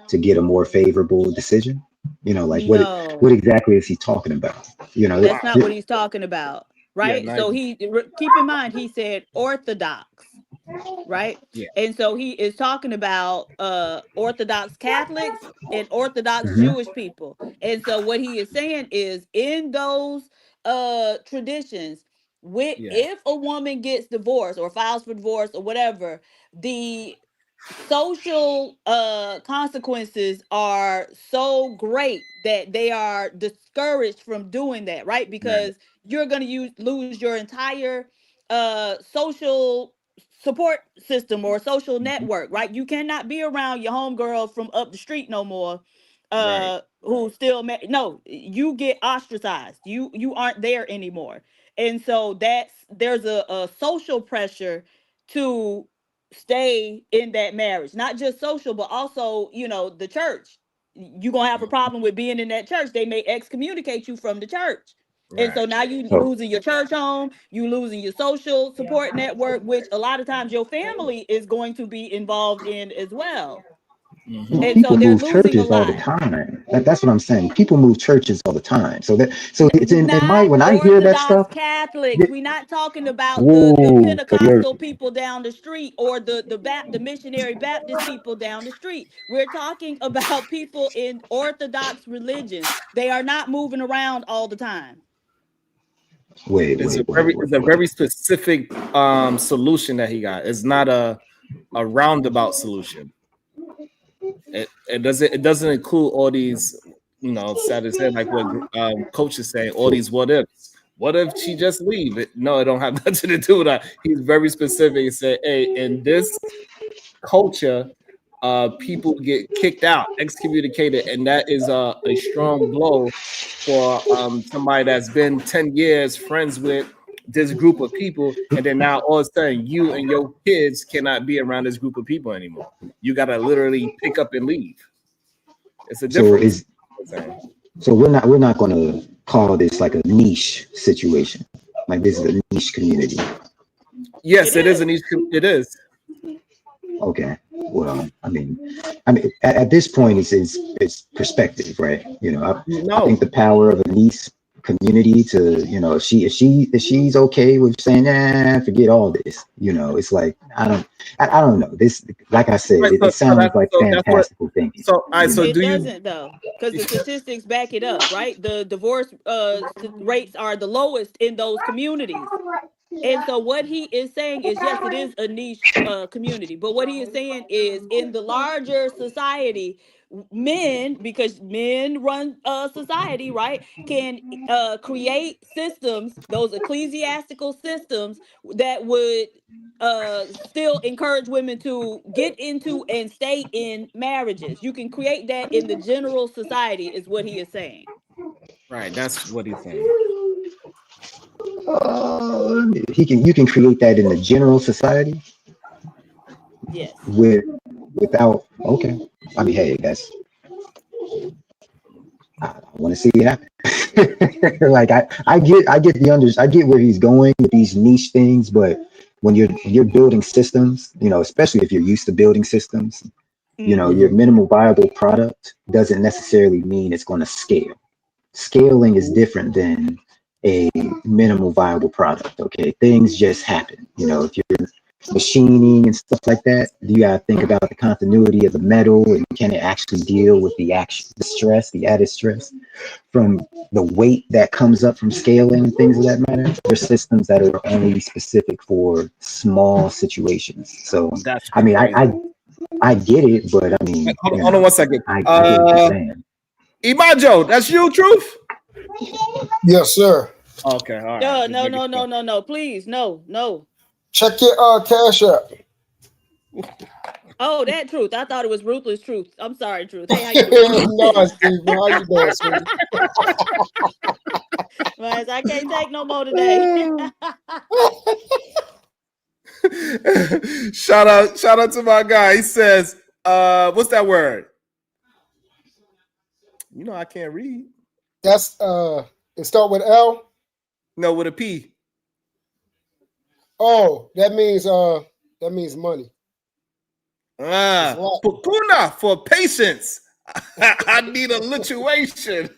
to get a more favorable decision. Like No, what exactly is he talking about? that's not what he's talking about, Yeah, right? So keep in mind he said orthodox, right? yeah, And so he is talking about Orthodox Catholics and Orthodox Mhm. Jewish people. And so what he is saying is in those traditions, yeah, if a woman gets divorced or files for divorce or whatever, the social consequences are so great that they are discouraged from doing that, right? right, Because you're going to lose your entire social support system or social mhm, network, right? You cannot be around your homegirls from up the street no more right. who still no, you get ostracized. You aren't there anymore. And so there's a social pressure to stay in that marriage, not just social but also the church. You're gonna have a problem with being in that church. They may excommunicate you from the church. And so Right. now you So losing your church home, you losing your social support network, which a lot of times your family is going to be involved in as well. Mm-hmm. And so people they're move losing a churches all the lot. time. That's what I'm saying. People move churches all the time. So it's in my Not when I hear that Orthodox stuff. Catholics. We're not talking about the Whoa. So you're Pentecostal people down the street or the missionary Baptist people down the street. We're talking about people in Orthodox religions. They are not moving around all the time. wait, It's a wait, wait, very wait, it's a wait. very specific solution that he got. It's not a roundabout solution. It doesn't include all these, sad to say, like what coach is saying, all So these what ifs. What if she just leave? No, it don't have nothing to do with that. He's very specific and said, hey, in this culture, people get kicked out, excommunicated, and that is a strong blow for somebody that's been 10 years friends with this group of people, and then now all of a sudden you and your kids cannot be around this group of people anymore. You gotta literally pick up and leave. It's a so difference. is so we're not going to call this like a niche situation. Like this is a niche community. It Yes, it is is. an each. It is. Okay. Well, I mean, at this point, it's perspective, right? I think No, the power of a niche community to, if she's okay with saying, forget all this, it's like I don't know. This, like I said, right. it sounds like That's what. fantastical thinking. So, all right. You So, know. It do you? doesn't though, because the statistics back it up, right? The divorce rates are the lowest in those communities. And so what he is saying is, yes, it is a niche community, but what he is saying is in the larger society, men, because men run society, right, can create systems, those ecclesiastical systems that would still encourage women to get into and stay in marriages. You can create that in the general society, is what he is saying. Right. That's what he's saying. You can create that in the general society. Yes. Without, okay. I mean, hey, I want to see it happen. Like I get where he's going with these niche things, but when you're building systems, especially if you're used to building systems, your minimal viable product doesn't necessarily mean it's going to scale. Scaling is different than a minimal viable product. Okay, things just happen. If you're machining and stuff like that, you gotta think about the continuity of the metal and can it actually deal with the added stress from the weight that comes up from scaling and things of that matter. There's systems that are only specific for small situations. So That's I mean, crazy. I get it, but I mean, hold on 1 second. I get what you're saying. Imajo, that's you, Truth? Yes, sir. Okay, all right. No, please, no. Check your Cash App. Oh, that Truth. I thought it was Ruthless Truth. I'm sorry, Truth. Hey, how you doing? No, Steve, how you doing, sweetie? I can't take no more today. Shout out to my guy. He says, what's that word? I can't read. That's it start with L? No, with a P. Oh, that means money. Pukuna for patience. I need a lituation.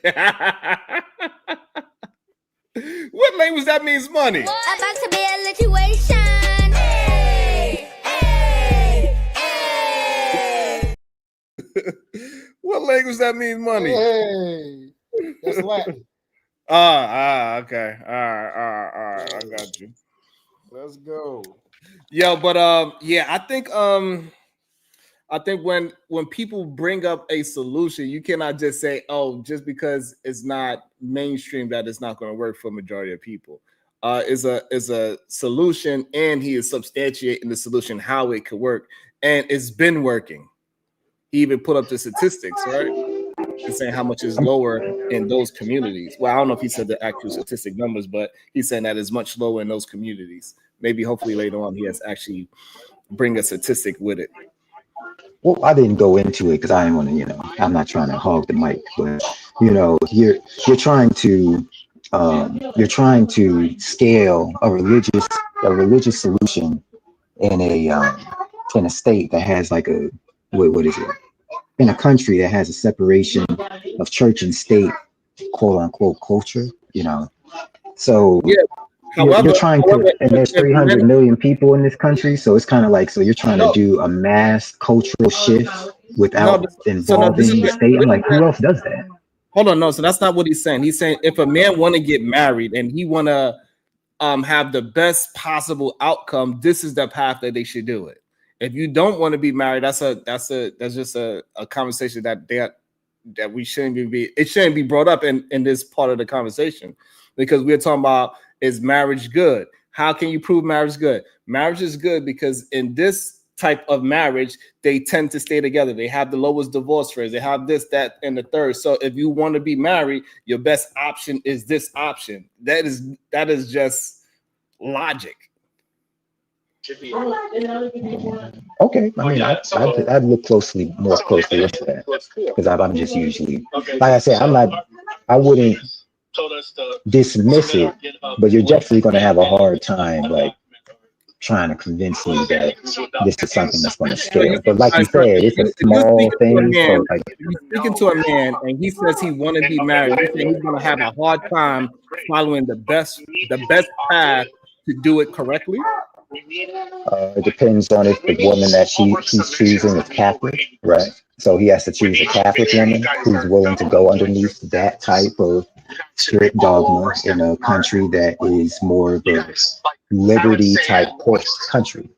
What language that means money? About to be a lituation. Hey, hey, hey. What language that means money? Hey, that's Latin. Okay. All right. I got you. Let's go. Yo, but I think when people bring up a solution, you cannot just say, "Oh, just because it's not mainstream, that it's not going to work for majority of people." Is a solution, and he is substantiating the solution how it could work, and it's been working. He even put up the statistics, right, and saying how much is lower in those communities. Well, I don't know if he said the actual statistic numbers, but he's saying that is much lower in those communities. Maybe hopefully later on he has actually bring a statistic with it. Well, I didn't go into it because I didn't want to, I'm not trying to hog the mic, but you're trying to scale a religious solution in a state that has like what is it? In a country that has a separation of church and state, quote unquote culture, So yeah. You're trying to, and there's 300 million people in this country, so it's kind of like, so you're trying to do a mass cultural shift without involving the state. I'm like, who else does that? Hold on, no. So that's not what he's saying. He's saying if a man want to get married and he want to have the best possible outcome, this is the path that they should do it. If you don't want to be married, that's just a conversation that we shouldn't be. It shouldn't be brought up in this part of the conversation, because we're talking about, is marriage good? How can you prove marriage is good? Marriage is good because in this type of marriage, they tend to stay together. They have the lowest divorce rates. They have this, that, and the third. So if you want to be married, your best option is this option. That is just logic. Okay, I mean, I'd look more closely into that, because I'm just usually, like I said, I wouldn't dismiss it, but you're definitely going to have a hard time like trying to convince me that this is something that's going to scale. But like you said, it's a small thing. So like, you're speaking to a man and he says he want to be married. He's saying he's going to have a hard time following the best path to do it correctly. It depends on if the woman that he's choosing is Catholic, right? So he has to choose a Catholic woman who's willing to go underneath that type of strict dogma in a country that is more of a liberty type country.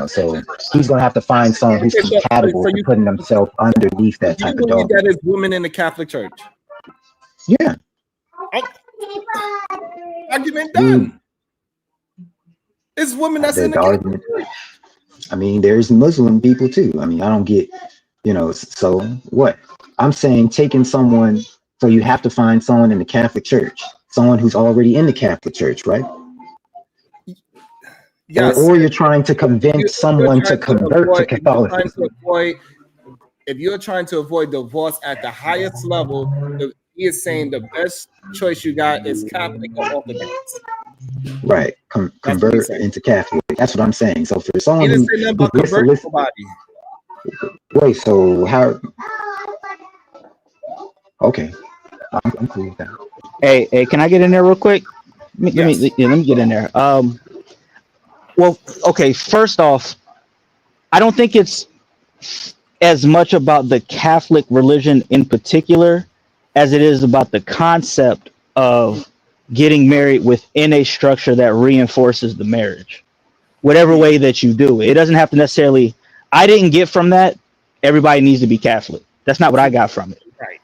So he's going to have to find someone who's compatible to putting himself underneath that type of dogma. That is women in the Catholic Church. Yeah. Argument done. It's women that's in the argument. I mean, there's Muslim people too. I mean, I don't get, so what? I'm saying taking someone, so you have to find someone in the Catholic Church someone who's already in the Catholic Church, right? Yes. Or you're trying to convince someone to convert to Catholicism. If you're trying to avoid divorce at the highest level, he is saying the best choice you got is Catholic or Orthodox. Right. Convert into Catholic. That's what I'm saying. So for someone he didn't say nothing about converting nobody. Wait, so how? Okay. I'm cool with that. Hey, can I get in there real quick? Let me get in there. Well, okay. First off, I don't think it's as much about the Catholic religion in particular as it is about the concept of getting married within a structure that reinforces the marriage, whatever way that you do it. It doesn't have to necessarily. I didn't get from that everybody needs to be Catholic. That's not what I got from it. Right.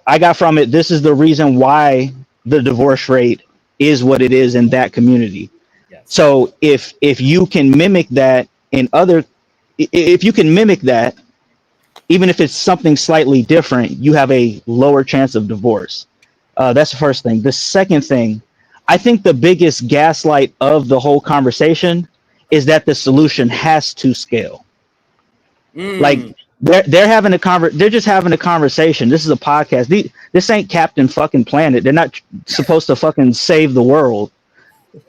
I got from it. This is the reason why the divorce rate is what it is in that community. Yes. So if you can mimic that in other, if you can mimic that, even if it's something slightly different, you have a lower chance of divorce. That's the first thing. The second thing, I think the biggest gaslight of the whole conversation is that the solution has to scale. Like they're having a they're just having a conversation. This is a podcast. This ain't Captain fucking Planet. They're not supposed to fucking save the world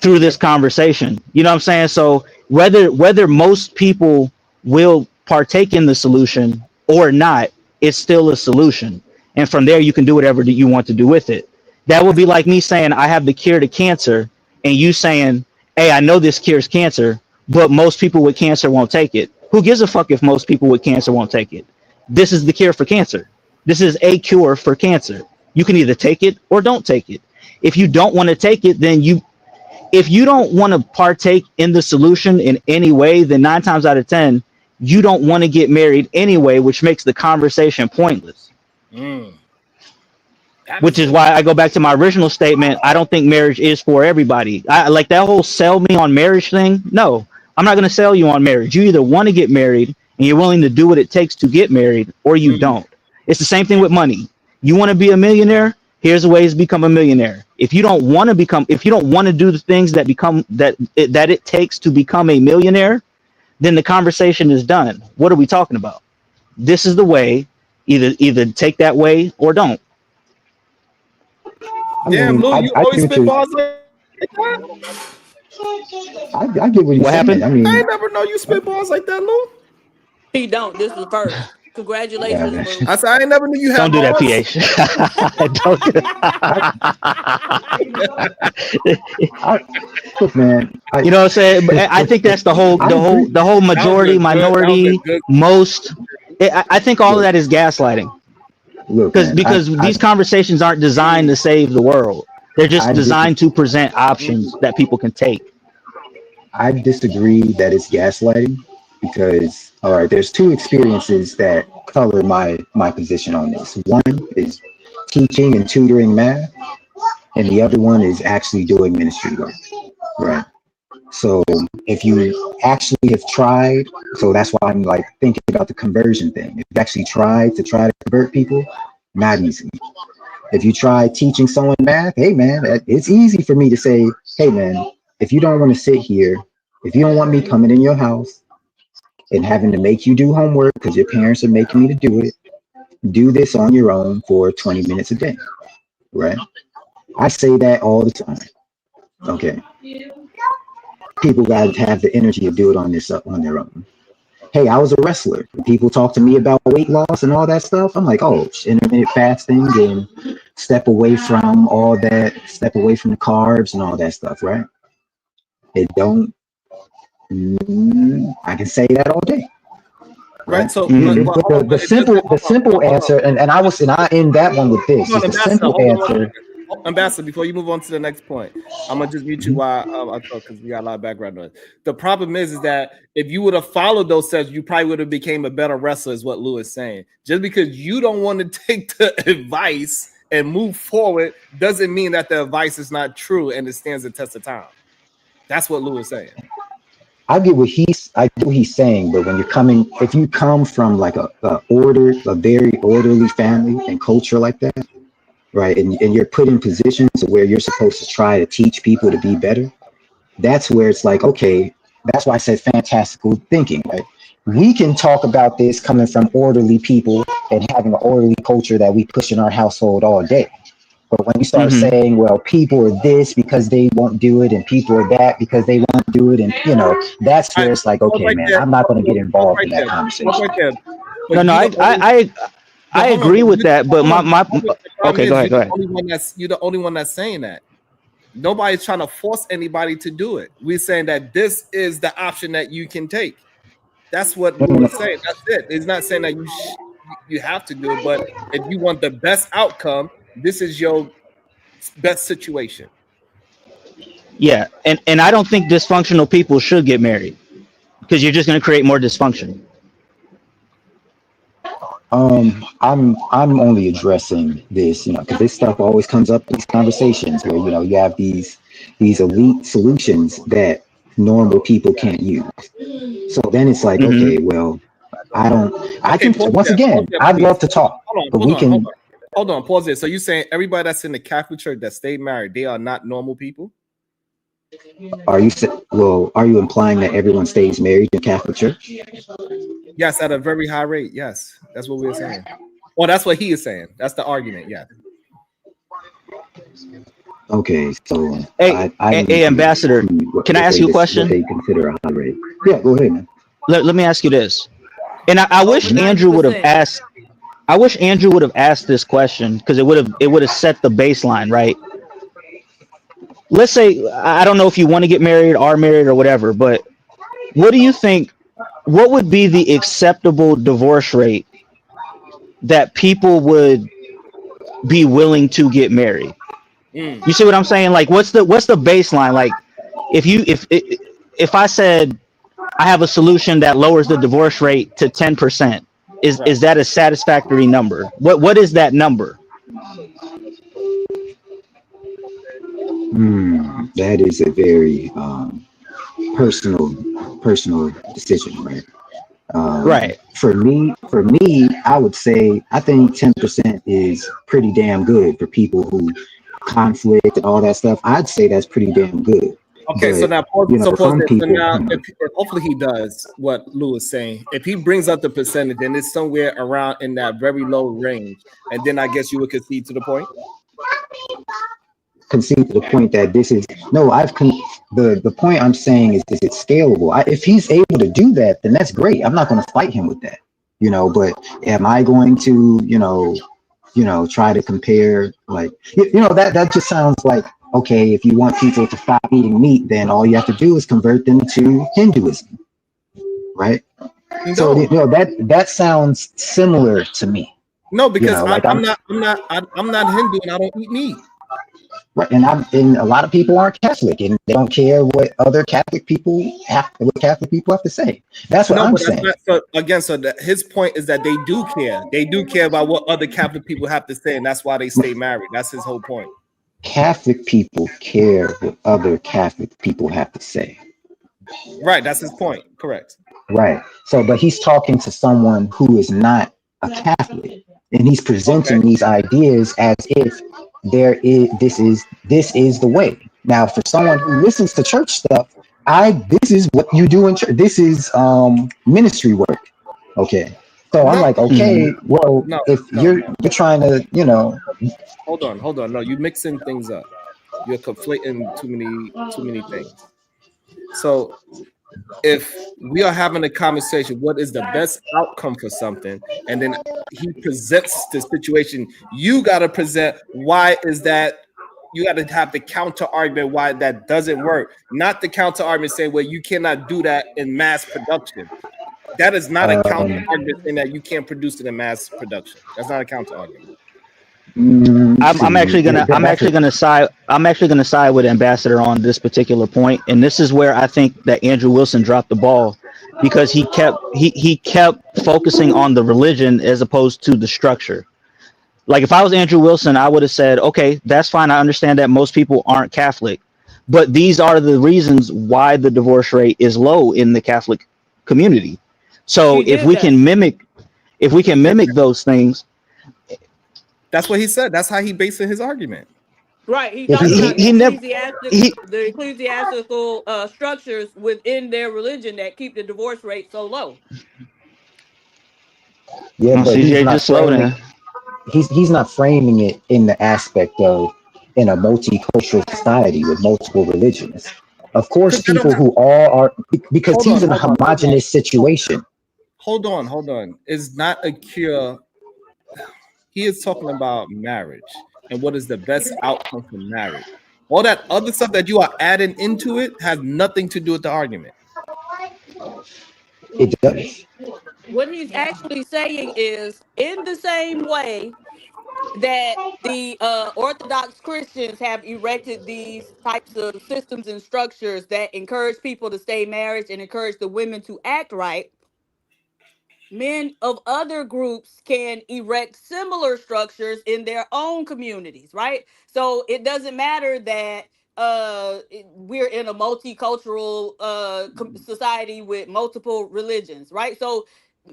through this conversation. You know what I'm saying? So whether most people will partake in the solution or not, it's still a solution. And from there, you can do whatever that you want to do with it. That would be like me saying, I have the cure to cancer, and you saying, hey, I know this cures cancer, but most people with cancer won't take it. Who gives a fuck if most people with cancer won't take it? This is the cure for cancer. This is a cure for cancer. You can either take it or don't take it. If you don't want to take it, then if you don't want to partake in the solution in any way, then 9 times out of 10, you don't want to get married anyway, which makes the conversation pointless. Which is why I go back to my original statement. I don't think marriage is for everybody. I like that whole sell me on marriage thing. No, I'm not going to sell you on marriage. You either want to get married and you're willing to do what it takes to get married, or you don't. It's the same thing with money. You want to be a millionaire? Here's the ways to become a millionaire. If you don't want to do the things that it takes to become a millionaire, then the conversation is done. What are we talking about? This is the way. Either take that way or don't. Damn, Lou, you always spit bars like that? I get what you're saying. Happened? I mean, I ain't never know you spit bars like that, Lou. He don't. This is first. Congratulations, Yeah, Lou. I said I ain't never knew you had Don't do that, bars. PH. Don't do that. Look, man. You know what I'm saying? But I think that's the whole majority, minority, most. I think all of that is gaslighting. Look, Because these conversations aren't designed to save the world. They're just designed to present options that people can take. I disagree that it's gaslighting because, all right, there's 2 experiences that color my position on this. One is teaching and tutoring math, and the other one is actually doing ministry work, right? So if you actually have tried, so that's why I'm like thinking about the conversion thing. If you actually tried to convert people, not easy. If you try teaching someone math, hey man, it's easy for me to say, hey man, if you don't want to sit here, if you don't want me coming in your house and having to make you do homework because your parents are making me to do it, do this on your own for 20 minutes a day, right? I say that all the time. Okay. People got to have the energy to do it on their own. Hey, I was a wrestler. People talk to me about weight loss and all that stuff. I'm like, oh, intermittent fasting and step away from all that, step away from the carbs and all that stuff, right? It don't. I can say that all day. Right. So the simple answer, and I end that one with this. The simple answer. Ambassador, before you move on to the next point, I'm gonna just mute you while I talk because we got a lot of background noise. The problem is that if you would have followed those steps, you probably would have became a better wrestler, is what Lou is saying. Just because you don't want to take the advice and move forward doesn't mean that the advice is not true and it stands the test of time. That's what Lou is saying. I get what he's saying, but if you come from like a very orderly family and culture like that, right? And you're put in positions where you're supposed to try to teach people to be better. That's where it's like, okay, that's why I said fantastical thinking, right? We can talk about this coming from orderly people and having an orderly culture that we push in our household all day. But when you start saying, well, people are this because they won't do it, and people are that because they won't do it, and that's where it's like, okay, man, I'm not going to get involved in that conversation. No, I agree with that, but my okay, go ahead. You're the only one that's saying that. Nobody's trying to force anybody to do it. We're saying that this is the option that you can take. That's what Lou is saying. That's it. It's not saying that you have to do it, but if you want the best outcome, this is your best situation. Yeah, and I don't think dysfunctional people should get married because you're just going to create more dysfunction. I'm only addressing this, because this stuff always comes up in these conversations where you have these elite solutions that normal people can't use. So then it's like, okay, well, I'd love to talk, but we can. Hold on, pause it. So you're saying everybody that's in the Catholic Church that stayed married, they are not normal people? Are you implying that everyone stays married in Catholic Church? Yes, at a very high rate. Yes, that's what we're saying. Well, that's what he is saying. That's the argument. Yeah. Okay, so hey, Ambassador, can I ask you a question? What they consider a high rate. Yeah, go ahead, man. Let me ask you this, and I wish Andrew would have asked. I wish Andrew would have asked this question because it would have set the baseline, right? Let's say, I don't know if you want to get married, are married, or whatever, but what do you think? What would be the acceptable divorce rate that people would be willing to get married? You see what I'm saying? Like, what's the baseline? Like, if I said I have a solution that lowers the divorce rate to 10%, is that a satisfactory number? What is that number? That is a very personal decision, right? Right. For me, I would say I think 10% is pretty damn good for people who conflict and all that stuff. I'd say that's pretty damn good. Okay, but, so now if hopefully he does what Lou is saying. If he brings up the percentage and it's somewhere around in that very low range, and then I guess you would concede to the point. Concede to the point that this is the point I'm saying is it's scalable. If he's able to do that, then that's great. I'm not going to fight him with that, but am I going to try to compare, like, that just sounds like, okay, if you want people to stop eating meat, then all you have to do is convert them to Hinduism, right? So that sounds similar to me. No, because I'm not Hindu and I don't eat meat. Right, and a lot of people aren't Catholic, and they don't care what other Catholic people have to say. That's what I'm saying. His point is that they do care. They do care about what other Catholic people have to say, and that's why they stay married. That's his whole point. Catholic people care what other Catholic people have to say. Right, that's his point. Correct. Right. So, but he's talking to someone who is not a Catholic, and he's presenting these ideas as if this is the way. Now, for someone who listens to church stuff, this is what you do in church. This is ministry work. Okay. So I'm like, okay, well, if you're trying to, Hold on. No, you're mixing things up. You're conflating too many things. So if we are having a conversation, what is the best outcome for something, and then he presents the situation, you got to present why is that. You got to have the counter argument why that doesn't work, not the counter argument saying, well, you cannot do that in mass production. That is not a counter argument saying that you can't produce it in mass production. That's not a counter argument. I'm actually gonna side with Ambassador on this particular point, and this is where I think that Andrew Wilson dropped the ball, because he kept focusing on the religion as opposed to the structure. Like, if I was Andrew Wilson, I would have said, okay, that's fine. I understand that most people aren't Catholic, but these are the reasons why the divorce rate is low in the Catholic community. So if we can mimic those things. That's what he said. That's how he basing his argument. Right. He talks about the ecclesiastical structures within their religion that keep the divorce rate so low. Yeah, but he's not framing it in the aspect of in a multicultural society with multiple religions. Of course, people who all are because he's in a homogenous situation. Hold on. It's not a cure. He is talking about marriage and what is the best outcome for marriage. All that other stuff that you are adding into it has nothing to do with the argument. It does. What he's actually saying is, in the same way that the Orthodox Christians have erected these types of systems and structures that encourage people to stay married and encourage the women to act right, men of other groups can erect similar structures in their own communities, right? So it doesn't matter that we're in a multicultural society with multiple religions, right? So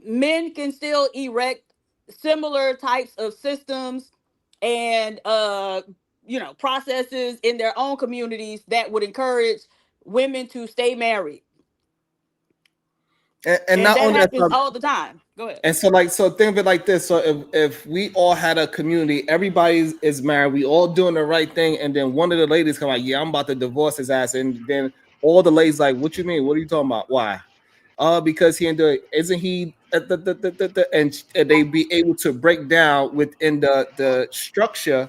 men can still erect similar types of systems and processes in their own communities that would encourage women to stay married. And not that only happens all the time. Go ahead. And so think of it like this. So if we all had a community, everybody is married, we all doing the right thing, and then one of the ladies come like, yeah, I'm about to divorce his ass, and then all the ladies like, what you mean? What are you talking about? Why? Because he ain't isn't he? And they be able to break down within the structure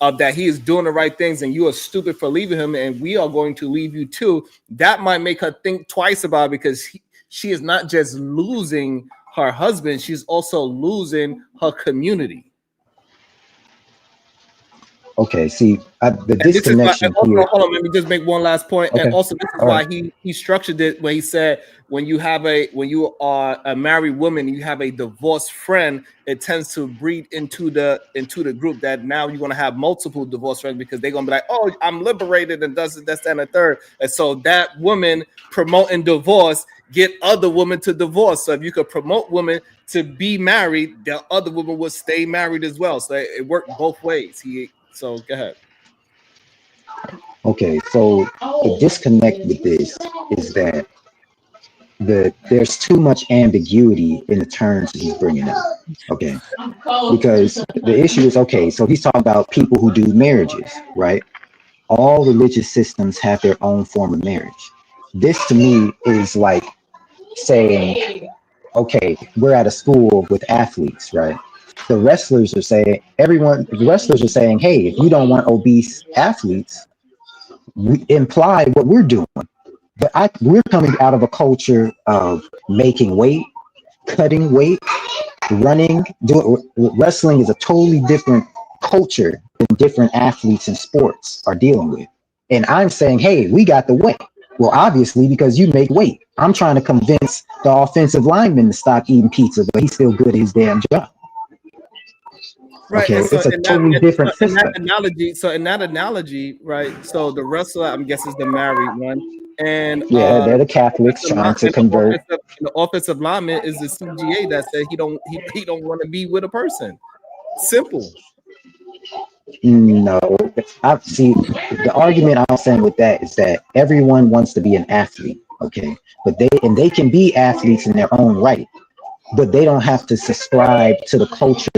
of that he is doing the right things, and you are stupid for leaving him, and we are going to leave you too. That might make her think twice about it, because she is not just losing her husband, she's also losing her community. Okay, see, the disconnection here. Hold on, let me just make one last point. Okay. And also, this is why he structured it when he said, when you are a married woman, you have a divorced friend, it tends to breed into the group that now you're going to have multiple divorced friends, because they're going to be like, oh, I'm liberated and does this, and the third. And so that woman promoting divorce get other women to divorce. So if you could promote women to be married, the other woman will stay married as well. So it worked both ways. So go ahead. Okay, so the disconnect with this is that there's too much ambiguity in the terms he's bringing up. Okay, because the issue is, okay, so he's talking about people who do marriages, right? All religious systems have their own form of marriage. This to me is like saying, okay, we're at a school with athletes, right? The wrestlers are saying, hey, if you don't want obese athletes, we imply what we're doing. But we're coming out of a culture of making weight, cutting weight, running. Wrestling is a totally different culture than different athletes and sports are dealing with. And I'm saying, hey, we got the weight. Well, obviously, because you make weight. I'm trying to convince the offensive lineman to stop eating pizza, but he's still good at his damn job. Right. Okay, so it's a totally different system. In that analogy, right? So the wrestler, I'm guessing, is the married one, and they're the Catholics trying to convert. The offensive lineman is the CGA that said he don't want to be with a person. Simple. No, I see. The argument I'm saying with that is that everyone wants to be an athlete, okay? But they can be athletes in their own right, but they don't have to subscribe to the culture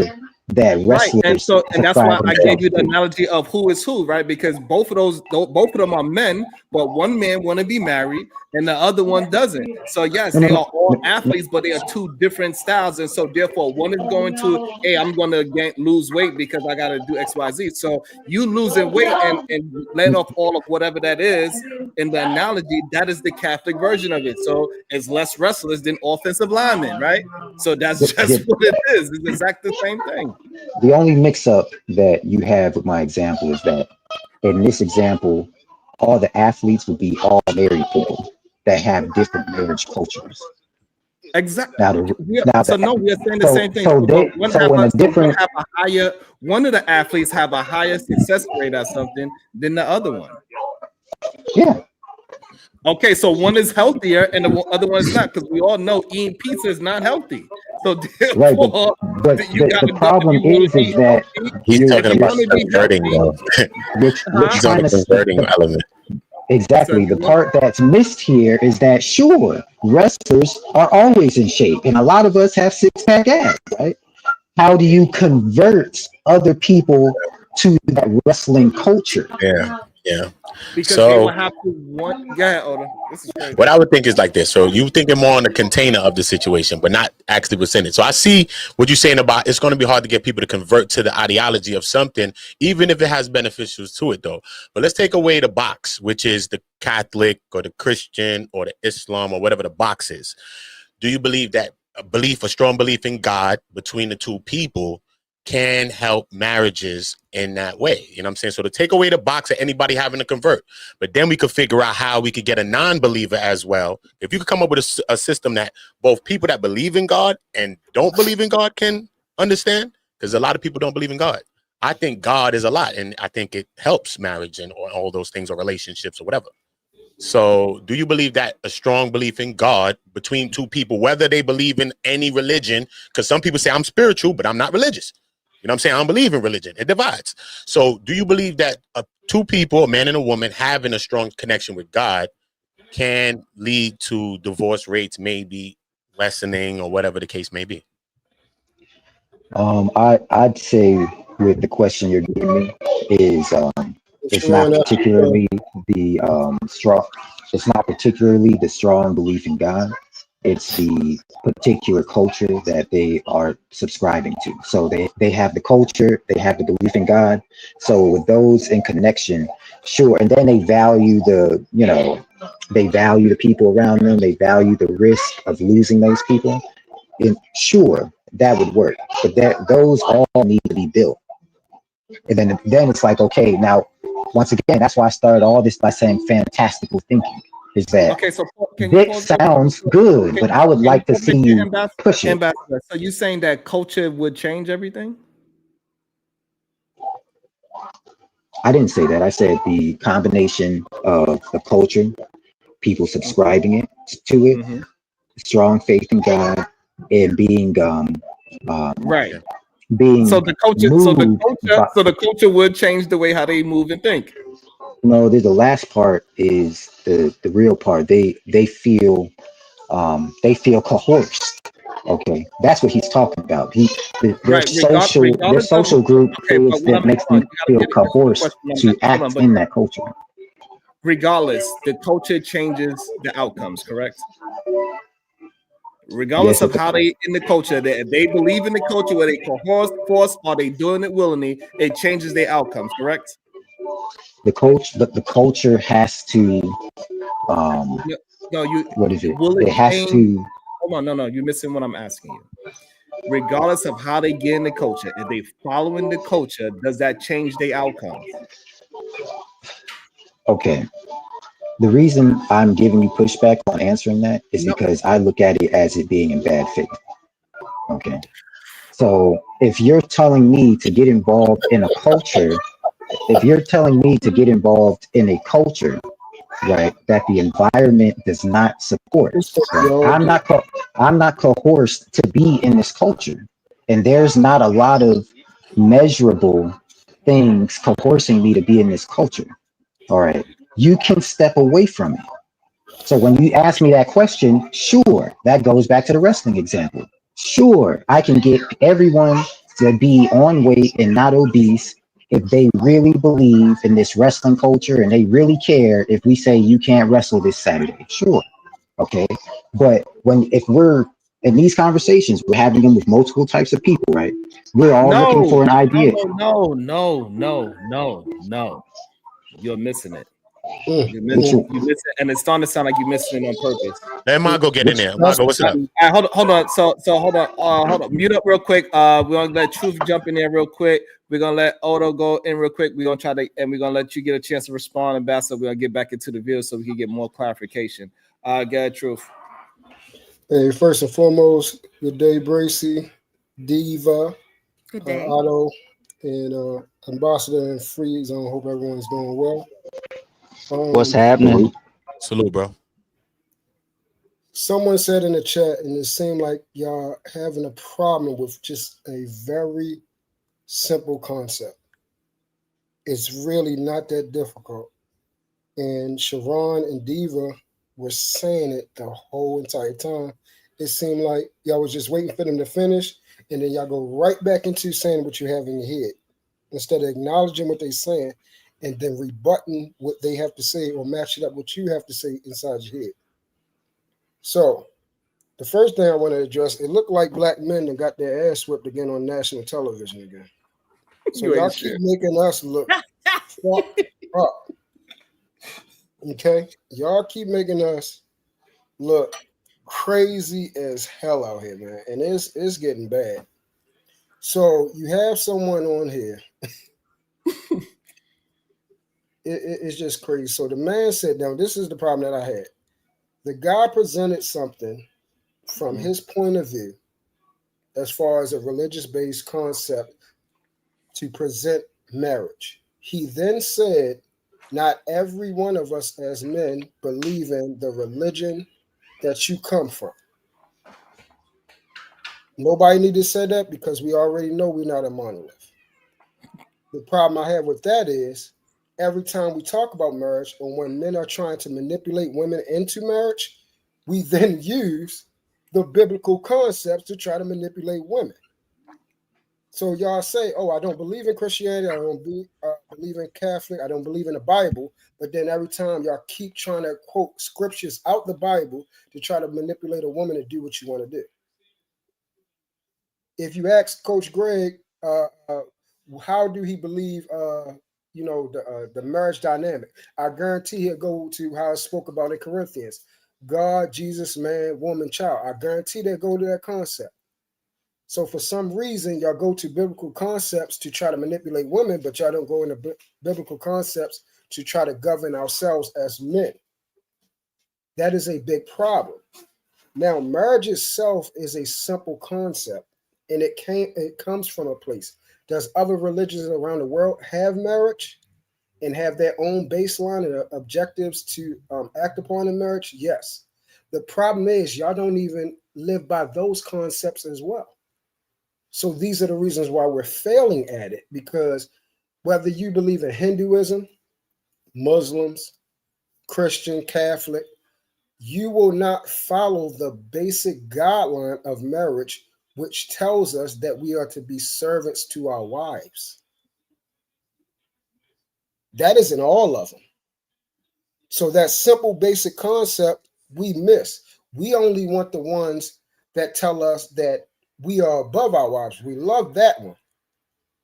that wrestlers. Right, and that's why I gave you the analogy of who is who, right? Because both of them are men, but one man want to be married and the other one doesn't. So yes, they are all athletes, but they are two different styles, and so therefore one is going to, hey, I'm going to lose weight because I got to do X, Y, Z. So you losing weight and letting off all of whatever that is in the analogy, that is the Catholic version of it. So it's less wrestlers than offensive linemen, right? So that's just what it is. It's exactly the same thing. The only mix-up that you have with my example is that in this example, all the athletes would be all married people that have different marriage cultures. Exactly. We are saying the same thing. One of the athletes have a higher success rate at something than the other one. Yeah. Okay, so one is healthier and the other one is not, because we all know eating pizza is not healthy. So Right, therefore, but you gotta the go. If problem you want to is be that healthy, He's you're if talking you about want the to be converting healthy, though. you're He's on trying the to converting element. so if exactly you the want, part that's missed here is that sure, wrestlers are always in shape, and a lot of us have six-pack abs, right? How do you convert other people to that wrestling culture? Yeah, yeah. because they will So have to want. Yeah, Oda, this is crazy. what I would think is like this. So you thinking more on the container of the situation, but not actually what's in it. So I see what you're saying about it's going to be hard to get people to convert to the ideology of something, even if it has beneficials to it, though. But let's take away the box, which is the Catholic or the Christian or the Islam or whatever the box is. Do you believe that a strong belief in God between the two people can help marriages in that way? You know what I'm saying? So to take away the box of anybody having to convert, but then we could figure out how we could get a non-believer as well. If you could come up with a system that both people that believe in God and don't believe in God can understand, because a lot of people don't believe in God. I think God is a lot, and I think it helps marriage and all those things or relationships or whatever. So do you believe that a strong belief in God between two people, whether they believe in any religion, because some people say I'm spiritual, but I'm not religious. You know what I'm saying? I don't believe in religion. It divides. So do you believe that two people, a man and a woman, having a strong connection with God can lead to divorce rates maybe lessening or whatever the case may be? I'd say with the question you're giving me is it's not Sharon, particularly the strong. It's not particularly the strong belief in God. It's the particular culture that they are subscribing to. So they have the culture, they have the belief in God. So with those in connection, sure. And then they value they value the people around them. They value the risk of losing those people. And sure, that would work. But those all need to be built. And then it's like, okay, now once again, that's why I started all this by saying fantastical thinking. Is that Okay, so can you this pause real quick? sounds good, but I would Can you like to pause see right there, you Ambassador? push it. Ambassador. So you saying that culture would change everything? I didn't say that. I said the combination of the culture, people subscribing to it, Mm-hmm. strong faith in God, and Right. So being the culture, moved by. so the culture would change the way how they move and think. No, the last part is the real part. They feel coerced. Okay, that's what he's talking about. Right. Their Regardless of social group okay, but feels what that I'm makes hold on, them you gotta feel get into the coerced question I'm to hold on, act but in that culture. regardless, the culture changes the outcomes, correct? Regardless Yes, of how they in the culture, they believe in the culture, whether they coerce, force, or they doing it willingly, it changes their outcomes, correct? but the culture has to No, no, you what is it? will it It has change? to. Hold on, no, you're missing what I'm asking you. Regardless of how they get in the culture, if they following the culture, does that change their outcomes? Okay. The reason I'm giving you pushback on answering that is No, because I look at it as it being in bad faith. Okay. So if you're telling me to get involved in a culture, if you're telling me to get involved in a culture, right, that the environment does not support, right? I'm not coerced to be in this culture, and there's not a lot of measurable things coercing me to be in this culture. All right, you can step away from it. So when you ask me that question, sure, that goes back to the wrestling example. Sure, I can get everyone to be on weight and not obese if they really believe in this wrestling culture and they really care if we say you can't wrestle this Saturday. Sure. Okay. But if we're in these conversations, we're having them with multiple types of people, right? We're all looking for an idea. No. You're missing it. Mm, You Which, miss it, and it's starting to sound like you're missing it on purpose. Let Margo get in which, there. Margo, what's up? Hold on. So hold on. Hold on. Mute up real quick. We're gonna let Truth jump in there real quick. We're gonna let Odo go in real quick. We're gonna try to, and we're gonna let you get a chance to respond, Ambassador. We're gonna get back into the video so we can get more clarification. Go ahead, Truth. Hey, first and foremost, good day, Bracy, Diva, Good day. Otto, and Ambassador and Free Zone. Hope everyone's doing well. What's happening? Salute, bro. Someone said in the chat, and it seemed like y'all having a problem with just a very simple concept. It's really not that difficult. And Sharon and Diva were saying it the whole entire time. It seemed like y'all was just waiting for them to finish, and then y'all go right back into saying what you have in your head instead of acknowledging what they're saying and then rebutting what they have to say or match it up what you have to say inside your head. So the first thing I want to address, it looked like black men that got their ass whipped again on national television again. So y'all keep making us look fucked up. Okay? Y'all keep making us look crazy as hell out here, man. And it's getting bad. So you have someone on here. It's just crazy. So the man said, now this is the problem that I had. The guy presented something from his point of view as far as a religious-based concept to present marriage. He then said, not every one of us as men believe in the religion that you come from. Nobody need to say that because we already know we're not a monolith. The problem I have with that is every time we talk about marriage or when men are trying to manipulate women into marriage, we then use the biblical concepts to try to manipulate women. So y'all say, oh, I don't believe in Christianity, I don't believe in Catholic, I don't believe in the Bible, but then every time y'all keep trying to quote scriptures out the Bible to try to manipulate a woman to do what you want to do. If you ask Coach Greg, how do he believe, the marriage dynamic? I guarantee he'll go to how I spoke about in Corinthians: God, Jesus, man, woman, child. I guarantee they'll go to that concept. So for some reason, y'all go to biblical concepts to try to manipulate women, but y'all don't go into biblical concepts to try to govern ourselves as men. That is a big problem. Now, marriage itself is a simple concept, and it comes from a place. Does other religions around the world have marriage and have their own baseline and objectives to act upon in marriage? Yes. The problem is y'all don't even live by those concepts as well. So these are the reasons why we're failing at it, because whether you believe in Hinduism, Muslims, Christian, Catholic, you will not follow the basic guideline of marriage, which tells us that we are to be servants to our wives. That isn't all of them. So that simple basic concept we miss. We only want the ones that tell us that we are above our wives. We love that one.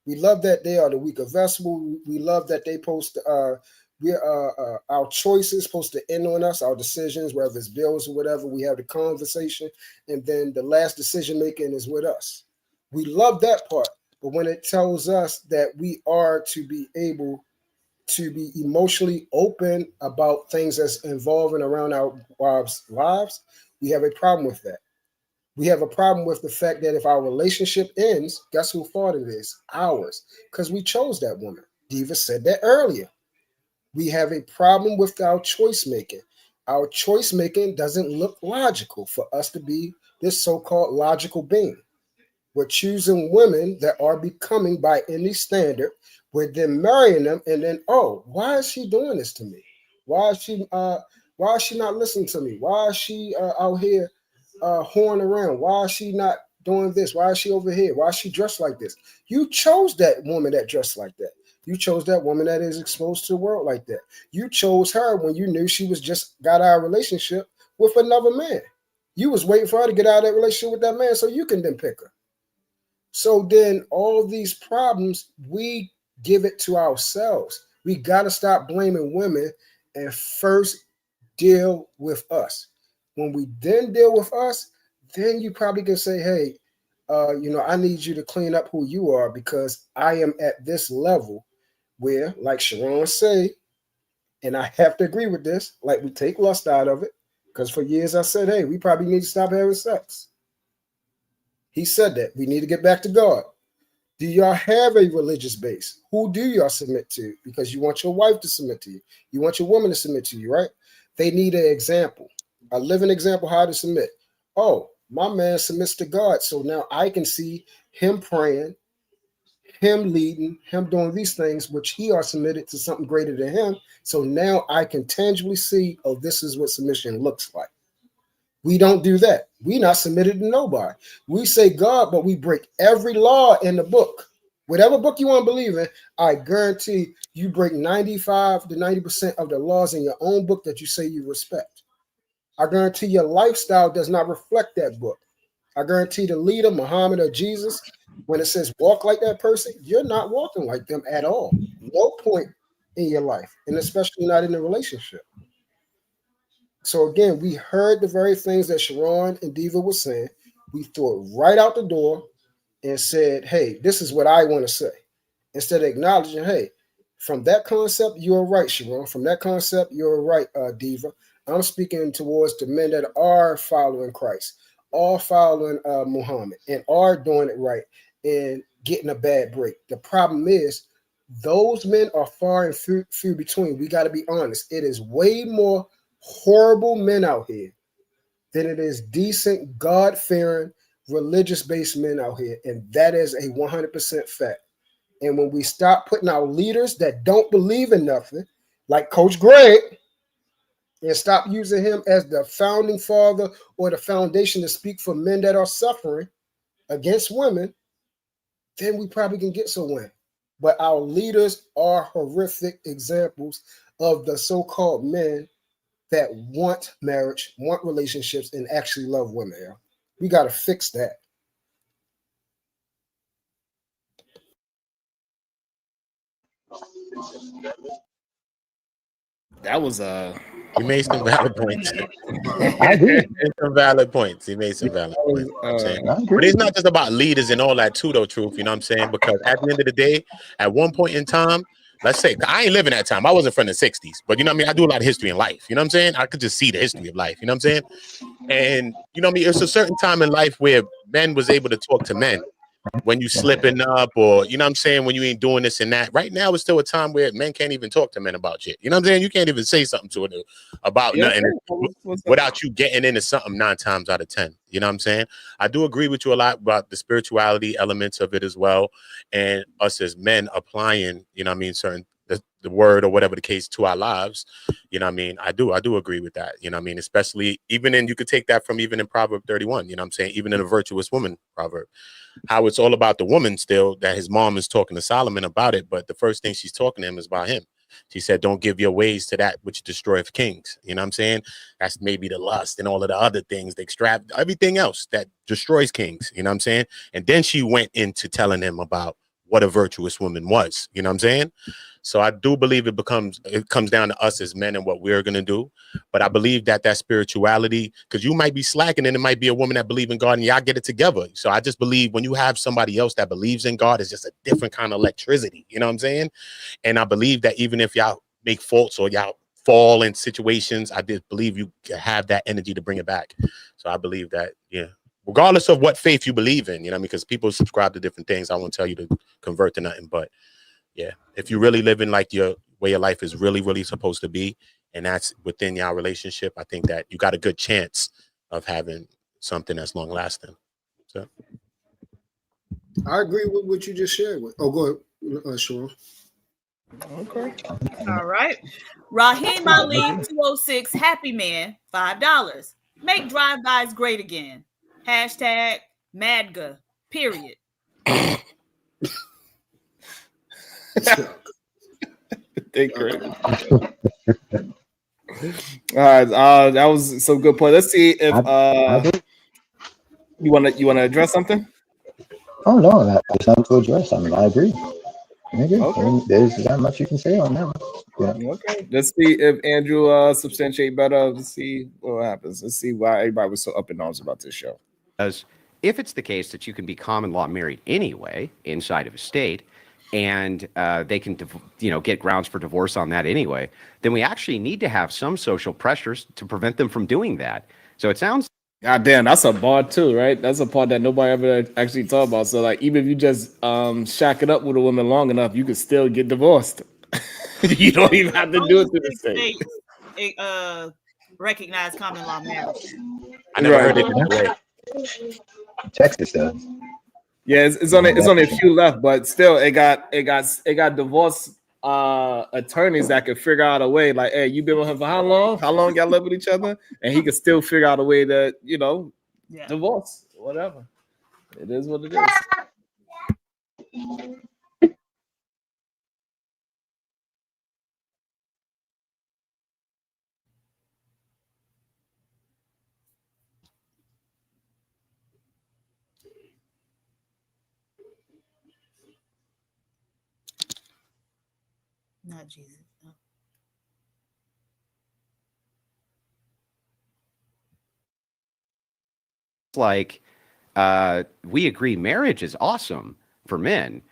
We love that they are the weaker vessel. We love that they our choices supposed to end on us, our decisions, whether it's bills or whatever. We have the conversation, and then the last decision making is with us. We love that part, but when it tells us that we are to be able to be emotionally open about things that's involving around our wives' lives, we have a problem with that. We have a problem with the fact that if our relationship ends, guess whose fault it is? Ours, because we chose that woman. Diva said that earlier. We have a problem with our choice making. Our choice making doesn't look logical for us to be this so-called logical being. We're choosing women that are becoming by any standard. We're then marrying them, and then, oh, why is she doing this to me? Why is she not listening to me? Why is she out here horn around? Why is she not doing this? Why is she over here? Why is she dressed like this? You chose that woman that dressed like that. You chose that woman that is exposed to the world like that. You chose her when you knew she was just got out of a relationship with another man. You was waiting for her to get out of that relationship with that man so you can then pick her. So then all these problems, we give it to ourselves. We got to stop blaming women and first deal with us. When we then deal with us, then you probably can say, hey, I need you to clean up who you are, because I am at this level where, like Sharon say, and I have to agree with this, like we take lust out of it, because for years I said, hey, we probably need to stop having sex. He said that we need to get back to God. Do y'all have a religious base? Who do y'all submit to? Because you want your wife to submit to you. You want your woman to submit to you, right? They need an example. A living example how to submit. Oh, my man submits to God, so now I can see him praying, him leading, him doing these things, which he are submitted to something greater than him. So now I can tangibly see, oh, this is what submission looks like. We don't do that. We not submitted to nobody. We say God, but we break every law in the book. Whatever book you want to believe in, I guarantee you break 95 to 90% of the laws in your own book that you say you respect. I guarantee your lifestyle does not reflect that book. I guarantee the leader, Muhammad or Jesus, when it says walk like that person, you're not walking like them at all. No point in your life, and especially not in a relationship. So again, we heard the very things that Sharon and Diva was saying. We threw it right out the door and said, hey, this is what I want to say. Instead of acknowledging, hey, from that concept, you're right, Sharon. From that concept, you're right, Diva. I'm speaking towards the men that are following Christ, are following Muhammad, and are doing it right and getting a bad break. The problem is those men are far and few between. We got to be honest. It is way more horrible men out here than it is decent, God-fearing, religious-based men out here. And that is a 100% fact. And when we stop putting our leaders that don't believe in nothing, like Coach Greg, and stop using him as the founding father or the foundation to speak for men that are suffering against women, then we probably can get somewhere. But our leaders are horrific examples of the so-called men that want marriage, want relationships, and actually love women. Yeah? We got to fix that. That was He made some valid points. I agree. Some valid points. He made some valid points. You know what I'm saying? I agree. But it's not just about leaders and all that too, though, truth. You know what I'm saying? Because at the end of the day, at one point in time, let's say I ain't living that time. I wasn't from the 60s, but you know what I mean? I do a lot of history in life. You know what I'm saying? I could just see the history of life. You know what I'm saying? And you know what I mean? It's a certain time in life where men was able to talk to men when you slipping up, or you know what I'm saying, when you ain't doing this and that. Right now it's still a time where men can't even talk to men about shit. You know what I'm saying? You can't even say something to it about nothing without you getting into something 9 times out of 10. You know what I'm saying? I do agree with you a lot about the spirituality elements of it as well, and us as men applying, you know what I mean, certain the word or whatever the case to our lives. You know what I mean? I do agree with that. You know what I mean? Especially even in, you could take that from even in Proverb 31, you know what I'm saying? Even in a virtuous woman proverb, how it's all about the woman still, that his mom is talking to Solomon about it. But the first thing she's talking to him is about him. She said, don't give your ways to that which destroyeth kings. You know what I'm saying? That's maybe the lust and all of the other things, the extract, everything else that destroys kings. You know what I'm saying? And then she went into telling him about what a virtuous woman was. You know what I'm saying? So I do believe it comes down to us as men and what we're going to do. But I believe that spirituality, because you might be slacking and it might be a woman that believes in God and y'all get it together. So I just believe when you have somebody else that believes in God, it's just a different kind of electricity. You know what I'm saying? And I believe that even if y'all make faults or y'all fall in situations, I did believe you have that energy to bring it back. So I believe that, yeah, regardless of what faith you believe in, you know, because people subscribe to different things. I won't tell you to convert to nothing, but yeah, if you really live in like your way of life is really, really supposed to be, and that's within your relationship, I think that you got a good chance of having something that's long lasting. So I agree with what you just shared with. Oh, go ahead, Sharon. Okay. All right. Raheem Ali 206 Happy Man $5. Make drive-bys great again. Hashtag MADGA. Period. Thank you. All right, that was some good point. Let's see if you want to address something. Oh no, there's nothing to address. I mean, I agree. Okay. There's not much you can say on that one. Yeah. Okay. Let's see if Andrew substantiate better. Let's see what happens. Let's see why everybody was so up in arms about this show. As if it's the case that you can be common law married anyway inside of a state, and they can, get grounds for divorce on that anyway, then we actually need to have some social pressures to prevent them from doing that. So it sounds. God damn, that's a bar too, right? That's a part that nobody ever actually talk about. So like, even if you just shack it up with a woman long enough, you could still get divorced. You don't even have to do it to the state. recognize common law marriage. I never heard it that way. Texas does. Yeah, it's only a few left, but still, it got divorce attorneys that could figure out a way. Like, hey, you been with him for how long? How long y'all live with each other? And he could still figure out a way to, divorce, whatever. It is what it is. Not Jesus. No. Like, we agree marriage is awesome for men.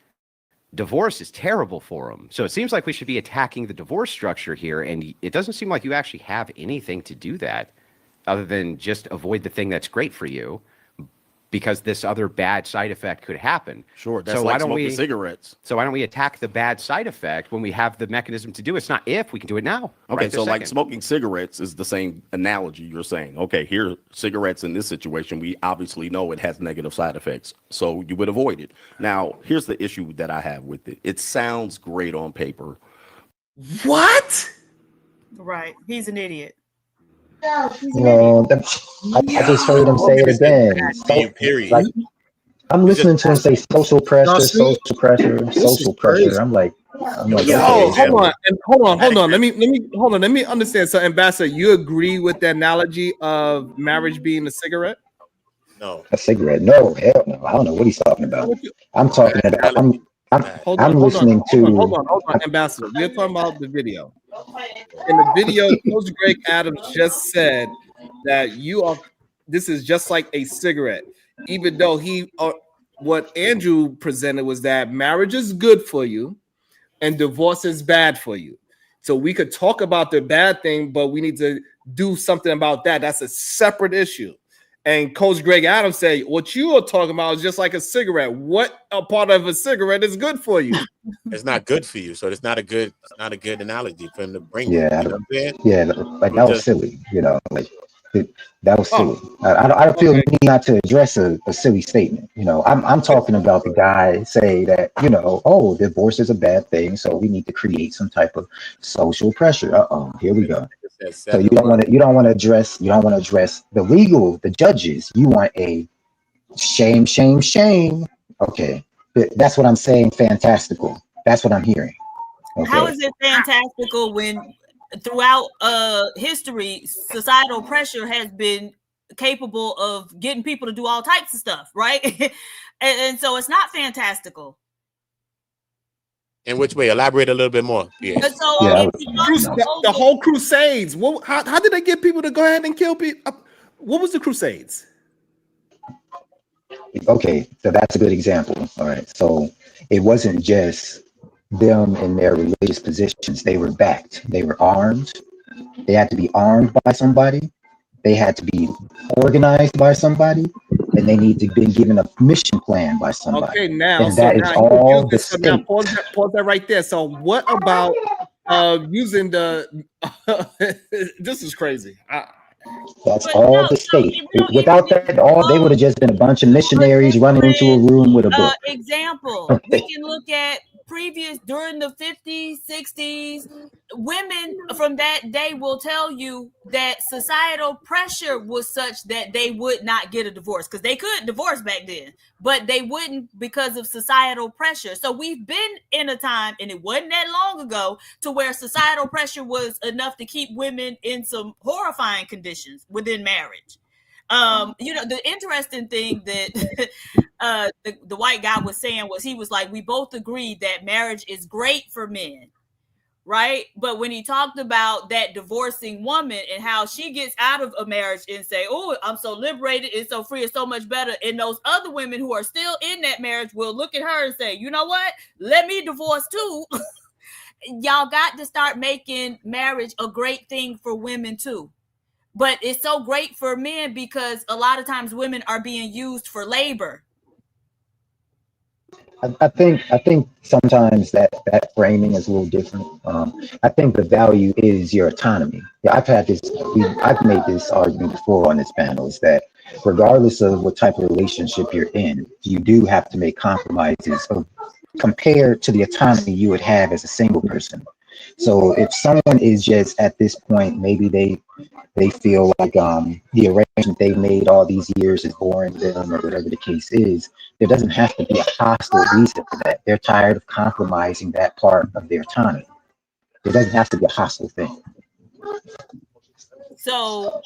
Divorce is terrible for them. So it seems like we should be attacking the divorce structure here. And it doesn't seem like you actually have anything to do that other than just avoid the thing that's great for you, because this other bad side effect could happen. Sure, that's so like why don't smoking we cigarettes. So why don't we attack the bad side effect when we have the mechanism to do it? It's not if, we can do it now. Okay, right so like second. smoking cigarettes is the same analogy you're saying. Okay, here, cigarettes in this situation, we obviously know it has negative side effects, so you would avoid it. Now, here's the issue that I have with it. It sounds great on paper. What? Right. He's an idiot. I just heard him say it again. Period. Like, I'm listening to him say social pressure, social pressure. I'm like, Yo, okay. hold on. Let me understand. So, Ambassador, you agree with the analogy of marriage being a cigarette? No. A cigarette? No, hell no. I don't know what he's talking about. I'm talking about. I'm listening to. Hold on, Ambassador. We're talking about the video. In the video, Coach Greg Adams just said that this is just like a cigarette, even though what Andrew presented was that marriage is good for you and divorce is bad for you. So we could talk about the bad thing, but we need to do something about that. That's a separate issue. And Coach Greg Adams said, what you are talking about is just like a cigarette. What a part of a cigarette is good for you? It's not good for you. So it's not a good analogy for him to bring. Yeah, You know what I'm saying? yeah, like that was silly. That was silly. I don't feel the need not to address a silly statement. I'm talking about the guy say that divorce is a bad thing, so we need to create some type of social pressure. Here we go. So you don't want to address the judges. You want a shame. Okay, that's what I'm saying. Fantastical. That's what I'm hearing. Okay. How is it fantastical when throughout history, societal pressure has been capable of getting people to do all types of stuff, right? and so it's not fantastical. In which way? Elaborate a little bit more. Yeah. So the whole Crusades. How did they get people to go ahead and kill people? What was the Crusades? Okay, so that's a good example. All right, so it wasn't just them in their religious positions. They were backed. They were armed. They had to be armed by somebody. They had to be organized by somebody, and they need to be given a mission plan by somebody. Okay, now and that is all the state. Now pause that right there. So what about using the? This is crazy. That's all the state. Without that, they would have just been a bunch of missionaries running into a room with a book. Example, we can look at during the 50s, 60s, women from that day will tell you that societal pressure was such that they would not get a divorce, because they could divorce back then, but they wouldn't because of societal pressure. So we've been in a time, and it wasn't that long ago, to where societal pressure was enough to keep women in some horrifying conditions within marriage. The interesting thing that the white guy was saying was, he was like, we both agreed that marriage is great for men, right? But when he talked about that divorcing woman and how she gets out of a marriage and say, oh, I'm so liberated, it's so free, it's so much better, and those other women who are still in that marriage will look at her and say, you know what, let me divorce too. Y'all got to start making marriage a great thing for women too. But it's so great for men because a lot of times women are being used for labor. I think sometimes that framing is a little different. I think the value is your autonomy. Yeah, I've made this argument before on this panel, is that regardless of what type of relationship you're in, you do have to make compromises compared to the autonomy you would have as a single person. So if someone is just at this point, maybe they feel like the arrangement they've made all these years is boring to them, or whatever the case is, there doesn't have to be a hostile reason for that. They're tired of compromising that part of their autonomy. It doesn't have to be a hostile thing. So,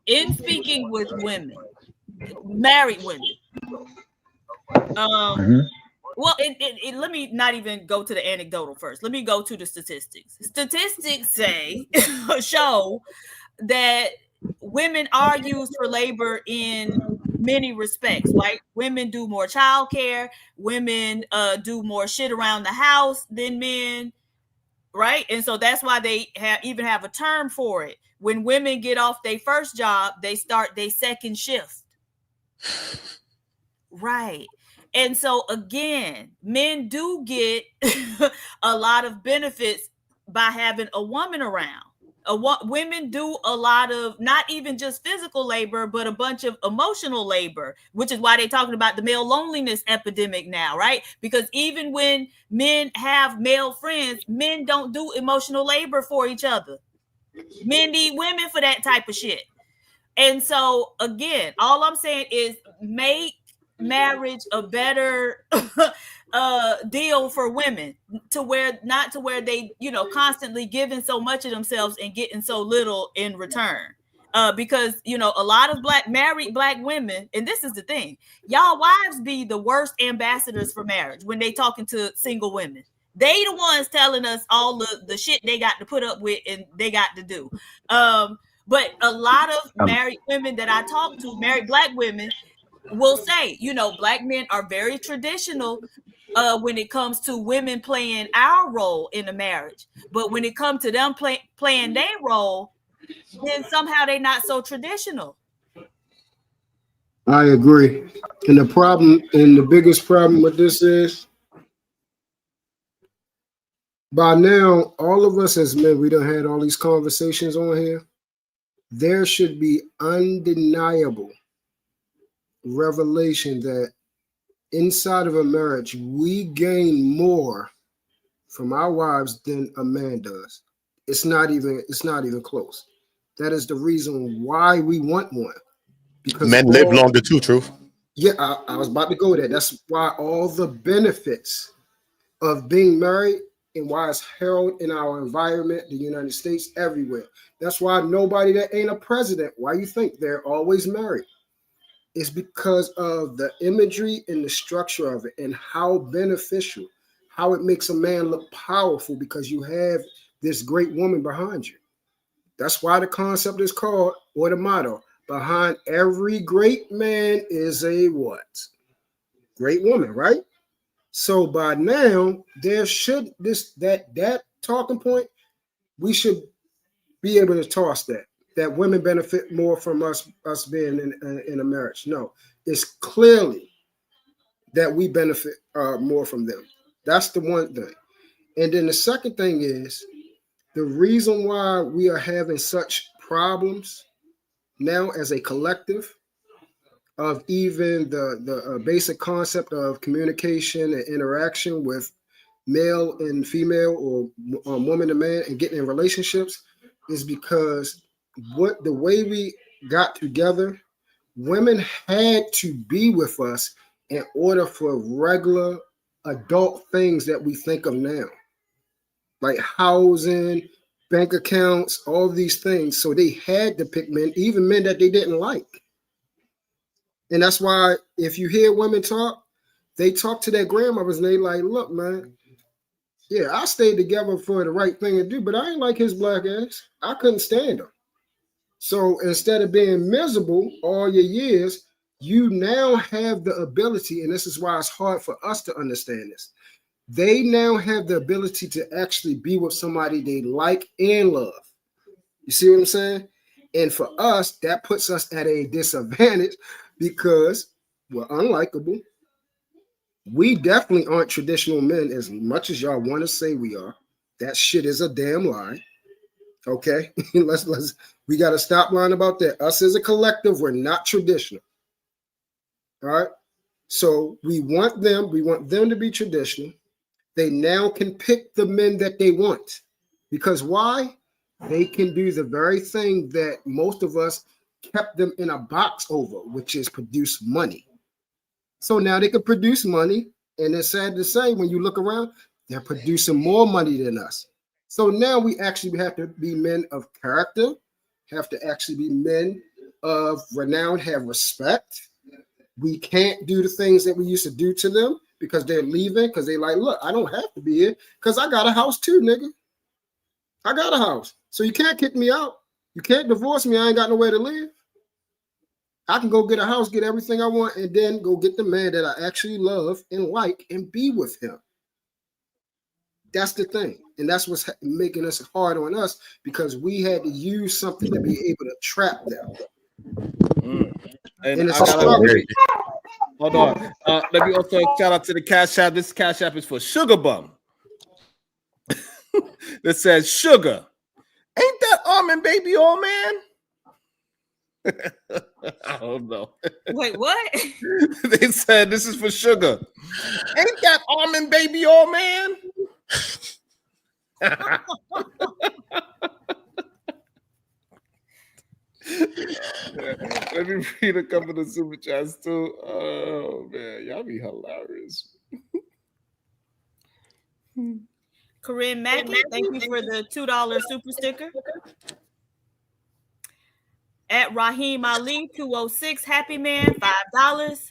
in speaking with women, married women, well, let me not even go to the anecdotal first. Let me go to the statistics. Statistics show that women are used for labor in many respects, right? Women do more childcare. Women do more shit around the house than men, right? And so that's why they even have a term for it. When women get off their first job, they start their second shift. Right. And so again, men do get a lot of benefits by having a woman around. Women do a lot of not even just physical labor, but a bunch of emotional labor, which is why they're talking about the male loneliness epidemic now, right? Because even when men have male friends, men don't do emotional labor for each other. Men need women for that type of shit. And so again, all I'm saying is make marriage a better deal for women, to where not to where they, constantly giving so much of themselves and getting so little in return. Because a lot of married black women, and this is the thing, y'all wives be the worst ambassadors for marriage when they talking to single women. They the ones telling us all the shit they got to put up with and they got to do. But a lot of married women that I talk to, married black women, will say, black men are very traditional when it comes to women playing our role in a marriage. But when it comes to them playing their role, then somehow they're not so traditional. I agree. And the biggest problem with this is, by now, all of us as men, we done had all these conversations on here. There should be undeniable revelation that inside of a marriage, we gain more from our wives than a man does. It's not even close. That is the reason why we want one. Because men live longer too, truth. Yeah, I was about to go there. That's why all the benefits of being married and why it's held in our environment, the United States, everywhere. That's why nobody that ain't a president, why you think they're always married? It's because of the imagery and the structure of it and how beneficial, how it makes a man look powerful because you have this great woman behind you. That's why the concept is called, or the motto, behind every great man is a what? Great woman, right? So by now, there should that talking point, we should be able to toss that women benefit more from us being in a marriage. No, it's clearly that we benefit more from them. That's the one thing. And then the second thing is the reason why we are having such problems now as a collective of even the basic concept of communication and interaction with male and female, or woman and man, and getting in relationships is because the way we got together, women had to be with us in order for regular adult things that we think of now, like housing, bank accounts, all these things. So they had to pick men, even men that they didn't like. And that's why if you hear women talk, they talk to their grandmothers and they like, look, man, yeah, I stayed together for the right thing to do, but I ain't like his black ass. I couldn't stand him. So instead of being miserable all your years, you now have the ability, and this is why it's hard for us to understand this. They now have the ability to actually be with somebody they like and love. You see what I'm saying? And for us, that puts us at a disadvantage because we're unlikable. We definitely aren't traditional men as much as y'all want to say we are. That shit is a damn lie. Okay, let's we got to stop lying about that. Us as a collective, we're not traditional. All right. So we want them to be traditional. They now can pick the men that they want. Because why? They can do the very thing that most of us kept them in a box over, which is produce money. So now they can produce money, and it's sad to say, when you look around, they're producing more money than us. So now we actually have to be men of character, have to actually be men of renown, have respect. We can't do the things that we used to do to them because they're leaving, because they like, look, I don't have to be here because I got a house too, nigga. I got a house. So you can't kick me out. You can't divorce me. I ain't got nowhere to live. I can go get a house, get everything I want, and then go get the man that I actually love and like and be with him. That's the thing. And that's what's making us hard on us, because we had to use something to be able to trap them. And it's a struggle. Hold on. Let me also shout out to the Cash App. This Cash App is for Sugar Bum. That says, Sugar, ain't that almond baby old man? I don't know. Wait, what? They said this is for Sugar. Ain't that almond baby old man? Let me read a couple of super chats too. Oh man, y'all be hilarious. Corinne Mackey, thank you for the $2 super sticker. At Raheem Ali 206, Happy Man, $5.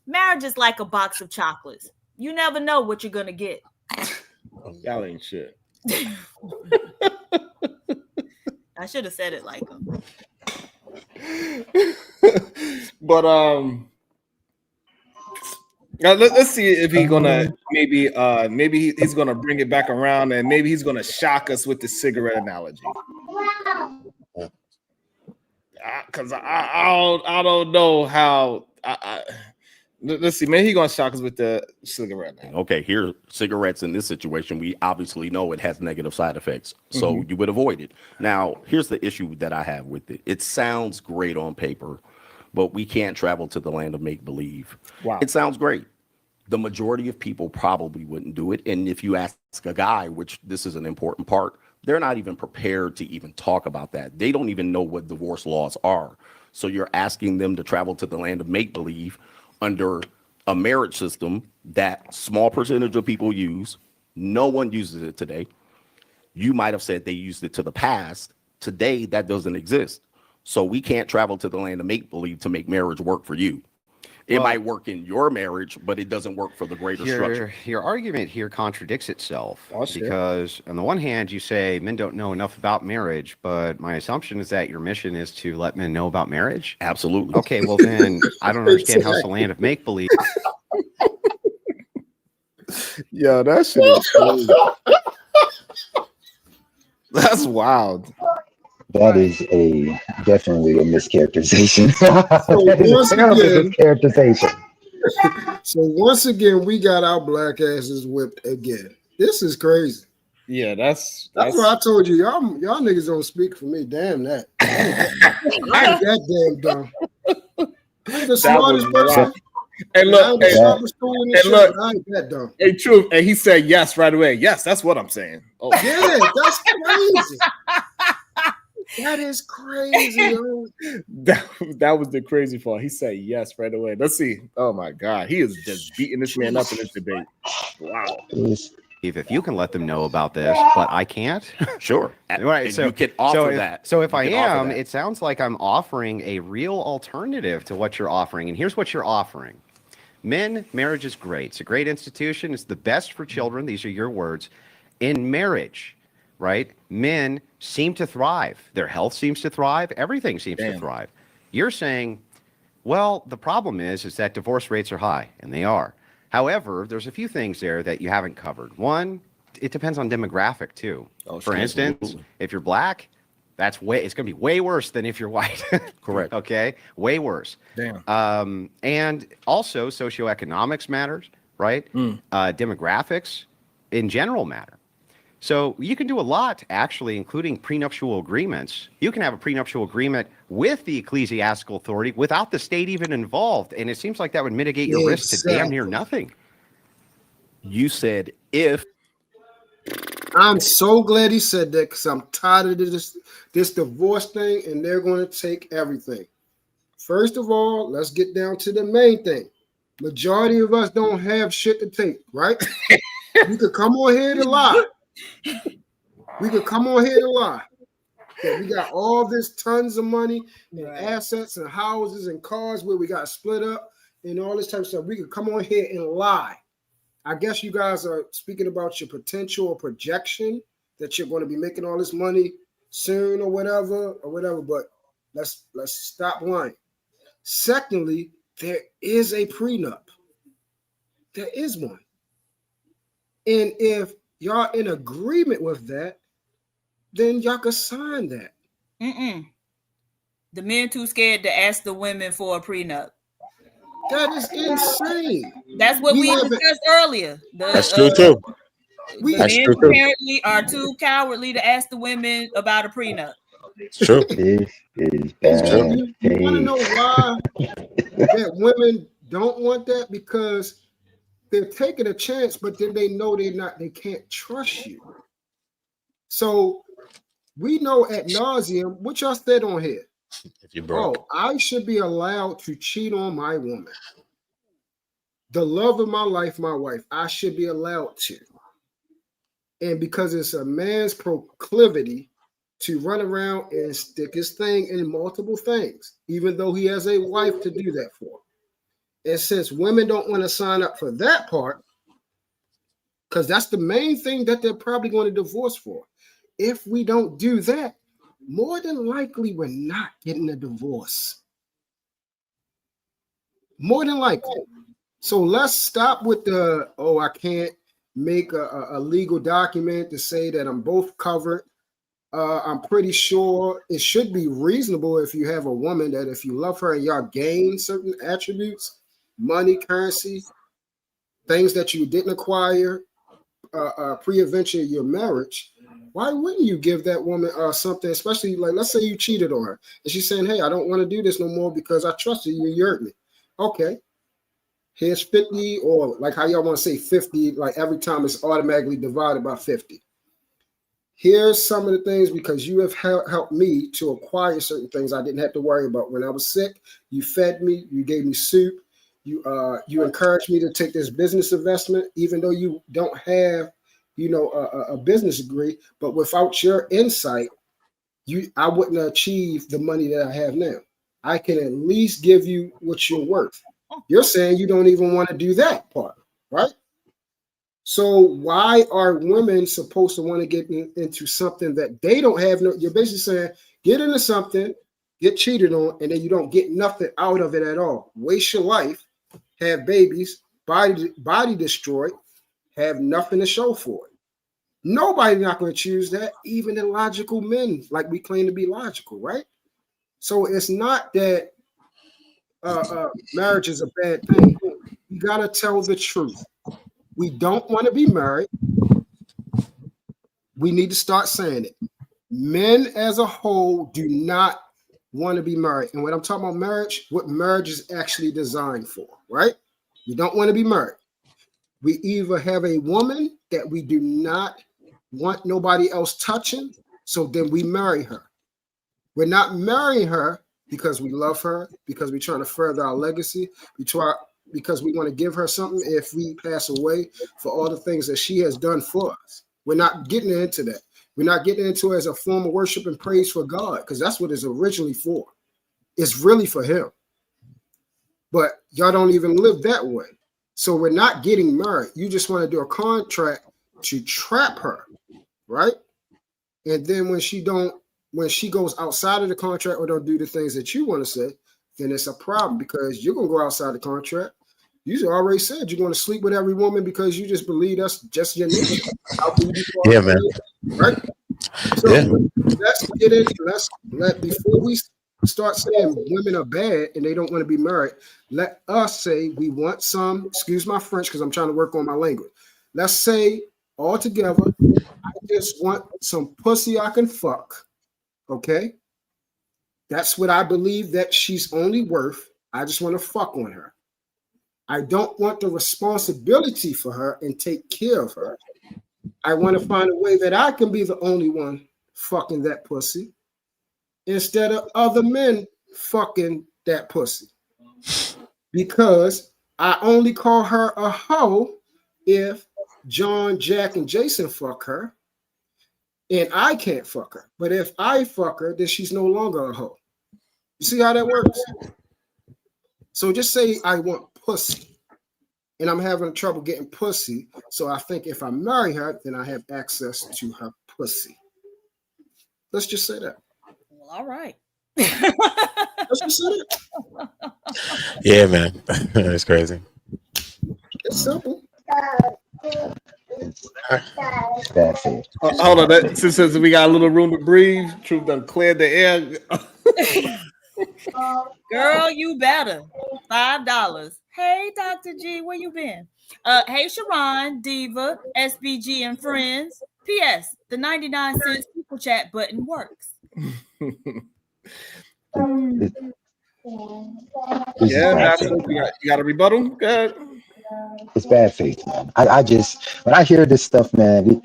Marriage is like a box of chocolates. You never know what you're gonna get. Y'all ain't shit. I should have said it like him. But let's see if he's gonna maybe he's gonna bring it back around, and maybe he's gonna shock us with the cigarette analogy. Because I don't know how. Let's see. Maybe he's gonna shock us with the cigarette. Okay, here, cigarettes in this situation, we obviously know it has negative side effects, so you would avoid it. Now, here's the issue that I have with it. It sounds great on paper, but we can't travel to the land of make-believe. Wow. It sounds great. The majority of people probably wouldn't do it. And if you ask a guy, which this is an important part, they're not even prepared to even talk about that. They don't even know what divorce laws are. So you're asking them to travel to the land of make-believe under a marriage system that small percentage of people use. No one uses it today. You might have said they used it to the past. Today, that doesn't exist. So we can't travel to the land of make-believe to make marriage work for you. It might work in your marriage, but it doesn't work for the greater structure. Your argument here contradicts itself, because on the one hand, you say men don't know enough about marriage, but my assumption is that your mission is to let men know about marriage? Absolutely. Okay, well then, I don't understand how it's the land of make-believe. Yeah, that shit is crazy. That's wild. That is definitely a mischaracterization. So once again, we got our black asses whipped again. This is crazy. Yeah, that's what I told you. Y'all niggas don't speak for me. Damn that. I ain't that damn dumb. I'm the smartest person. Hey, look, I ain't that dumb. Hey, truth. And he said yes right away. Yes, that's what I'm saying. Oh. Yeah, that's crazy. That is crazy. That was the crazy part. He said yes right away. Let's see. Oh my God, he is just beating this man up in this debate. Wow. If you can let them know about this, but I can't. Sure. Right. So you can offer that. So if I am, it sounds like I'm offering a real alternative to what you're offering. And here's what you're offering. Men, marriage is great. It's a great institution. It's the best for children. These are your words. In marriage, right? Men seem to thrive. Their health seems to thrive. Everything seems to thrive. You're saying, well, the problem is that divorce rates are high, and they are. However, there's a few things there that you haven't covered. One, it depends on demographic too. For instance, if you're black, it's going to be way worse than if you're white. Correct. Okay, way worse. Damn. And also, socioeconomics matters. right? Demographics in general matter. So you can do a lot, actually, including prenuptial agreements. You can have a prenuptial agreement with the ecclesiastical authority without the state even involved. And it seems like that would mitigate your risk to damn near nothing. You said if. I'm so glad he said that because I'm tired of this divorce thing, and they're going to take everything. First of all, let's get down to the main thing. Majority of us don't have shit to take, right? We could come on here to lie. We could come on here to lie. That we got all this tons of money and assets and houses and cars where we got split up and all this type of stuff. We could come on here and lie. I guess you guys are speaking about your potential or projection that you're going to be making all this money soon or whatever, but let's stop lying. Secondly, there is a prenup. There is one. And if y'all in agreement with that, then y'all can sign that. The men too scared to ask the women for a prenup. That is insane. That's what we discussed earlier. That's true too. The men apparently are too cowardly to ask the women about a prenup. It's true. This is bad. You want to know why that women don't want that? Because they're taking a chance, but then they know they can't trust you. So we know ad nauseum, what y'all said on here. If you broke. Oh, I should be allowed to cheat on my woman. The love of my life, my wife, I should be allowed to. And because it's a man's proclivity to run around and stick his thing in multiple things, even though he has a wife to do that for. And since women don't want to sign up for that part, because that's the main thing that they're probably going to divorce for. If we don't do that, more than likely we're not getting a divorce. More than likely. So let's stop with the, I can't make a legal document to say that I'm both covered. I'm pretty sure it should be reasonable if you have a woman that if you love her and y'all gain certain attributes, money, currency, things that you didn't acquire pre-eventually your marriage, why wouldn't you give that woman something, especially like, let's say you cheated on her and she's saying, hey, I don't want to do this no more because I trusted you, you hurt me. Okay. Here's 50, or like how y'all want to say 50, like every time it's automatically divided by 50. Here's some of the things, because you have helped me to acquire certain things I didn't have to worry about. When I was sick, you fed me, you gave me soup, you encouraged me to take this business investment, even though you don't have, a business degree, but without your insight, I wouldn't achieve the money that I have now. I can at least give you what you're worth. You're saying you don't even want to do that part, right? So why are women supposed to want to get into something that they don't have? You're basically saying, get into something, get cheated on, and then you don't get nothing out of it at all. Waste your life, have babies, body destroyed, have nothing to show for it. Nobody's not going to choose that, even the logical men, like we claim to be logical, right? So it's not that marriage is a bad thing. You got to tell the truth. We don't want to be married. We need to start saying it. Men as a whole do not want to be married. And when I'm talking about marriage, what marriage is actually designed for, right? We don't want to be married. We either have a woman that we do not want nobody else touching, so then we marry her. We're not marrying her because we love her, because we're trying to further our legacy. Because we want to give her something if we pass away for all the things that she has done for us. We're not getting into that. We're not getting into it as a form of worship and praise for God, because that's what it's originally for. It's really for him. But y'all don't even live that way. So we're not getting married. You just want to do a contract to trap her, right? And then when she goes outside of the contract or don't do the things that you want to say, then it's a problem, because you're going to go outside the contract. You already said you're going to sleep with every woman because you just believe that's just your name. Yeah, man. Right? So let's get into before we start saying women are bad and they don't want to be married. Let us say we want some, excuse my French because I'm trying to work on my language. Let's say all together, I just want some pussy I can fuck. Okay? That's what I believe that she's only worth. I just want to fuck on her. I don't want the responsibility for her and take care of her. I want to find a way that I can be the only one fucking that pussy instead of other men fucking that pussy. Because I only call her a hoe if John, Jack, and Jason fuck her and I can't fuck her. But if I fuck her, then she's no longer a hoe. You see how that works? So just say I want pussy and I'm having trouble getting pussy. So I think if I marry her, then I have access to her pussy. Let's just say that. Well, all right. Let's just say that. Yeah, man. It's crazy. It's simple. That's it. Hold on, since we got a little room to breathe, Truth done cleared the air. Girl, you better. $5. Hey, Dr. G, where you been? Hey, Sharon, Diva, SBG, and friends. P.S. The 99-cent super chat button works. Yeah, that's it. You got a rebuttal? Go ahead. It's bad faith, man. I just, when I hear this stuff, man,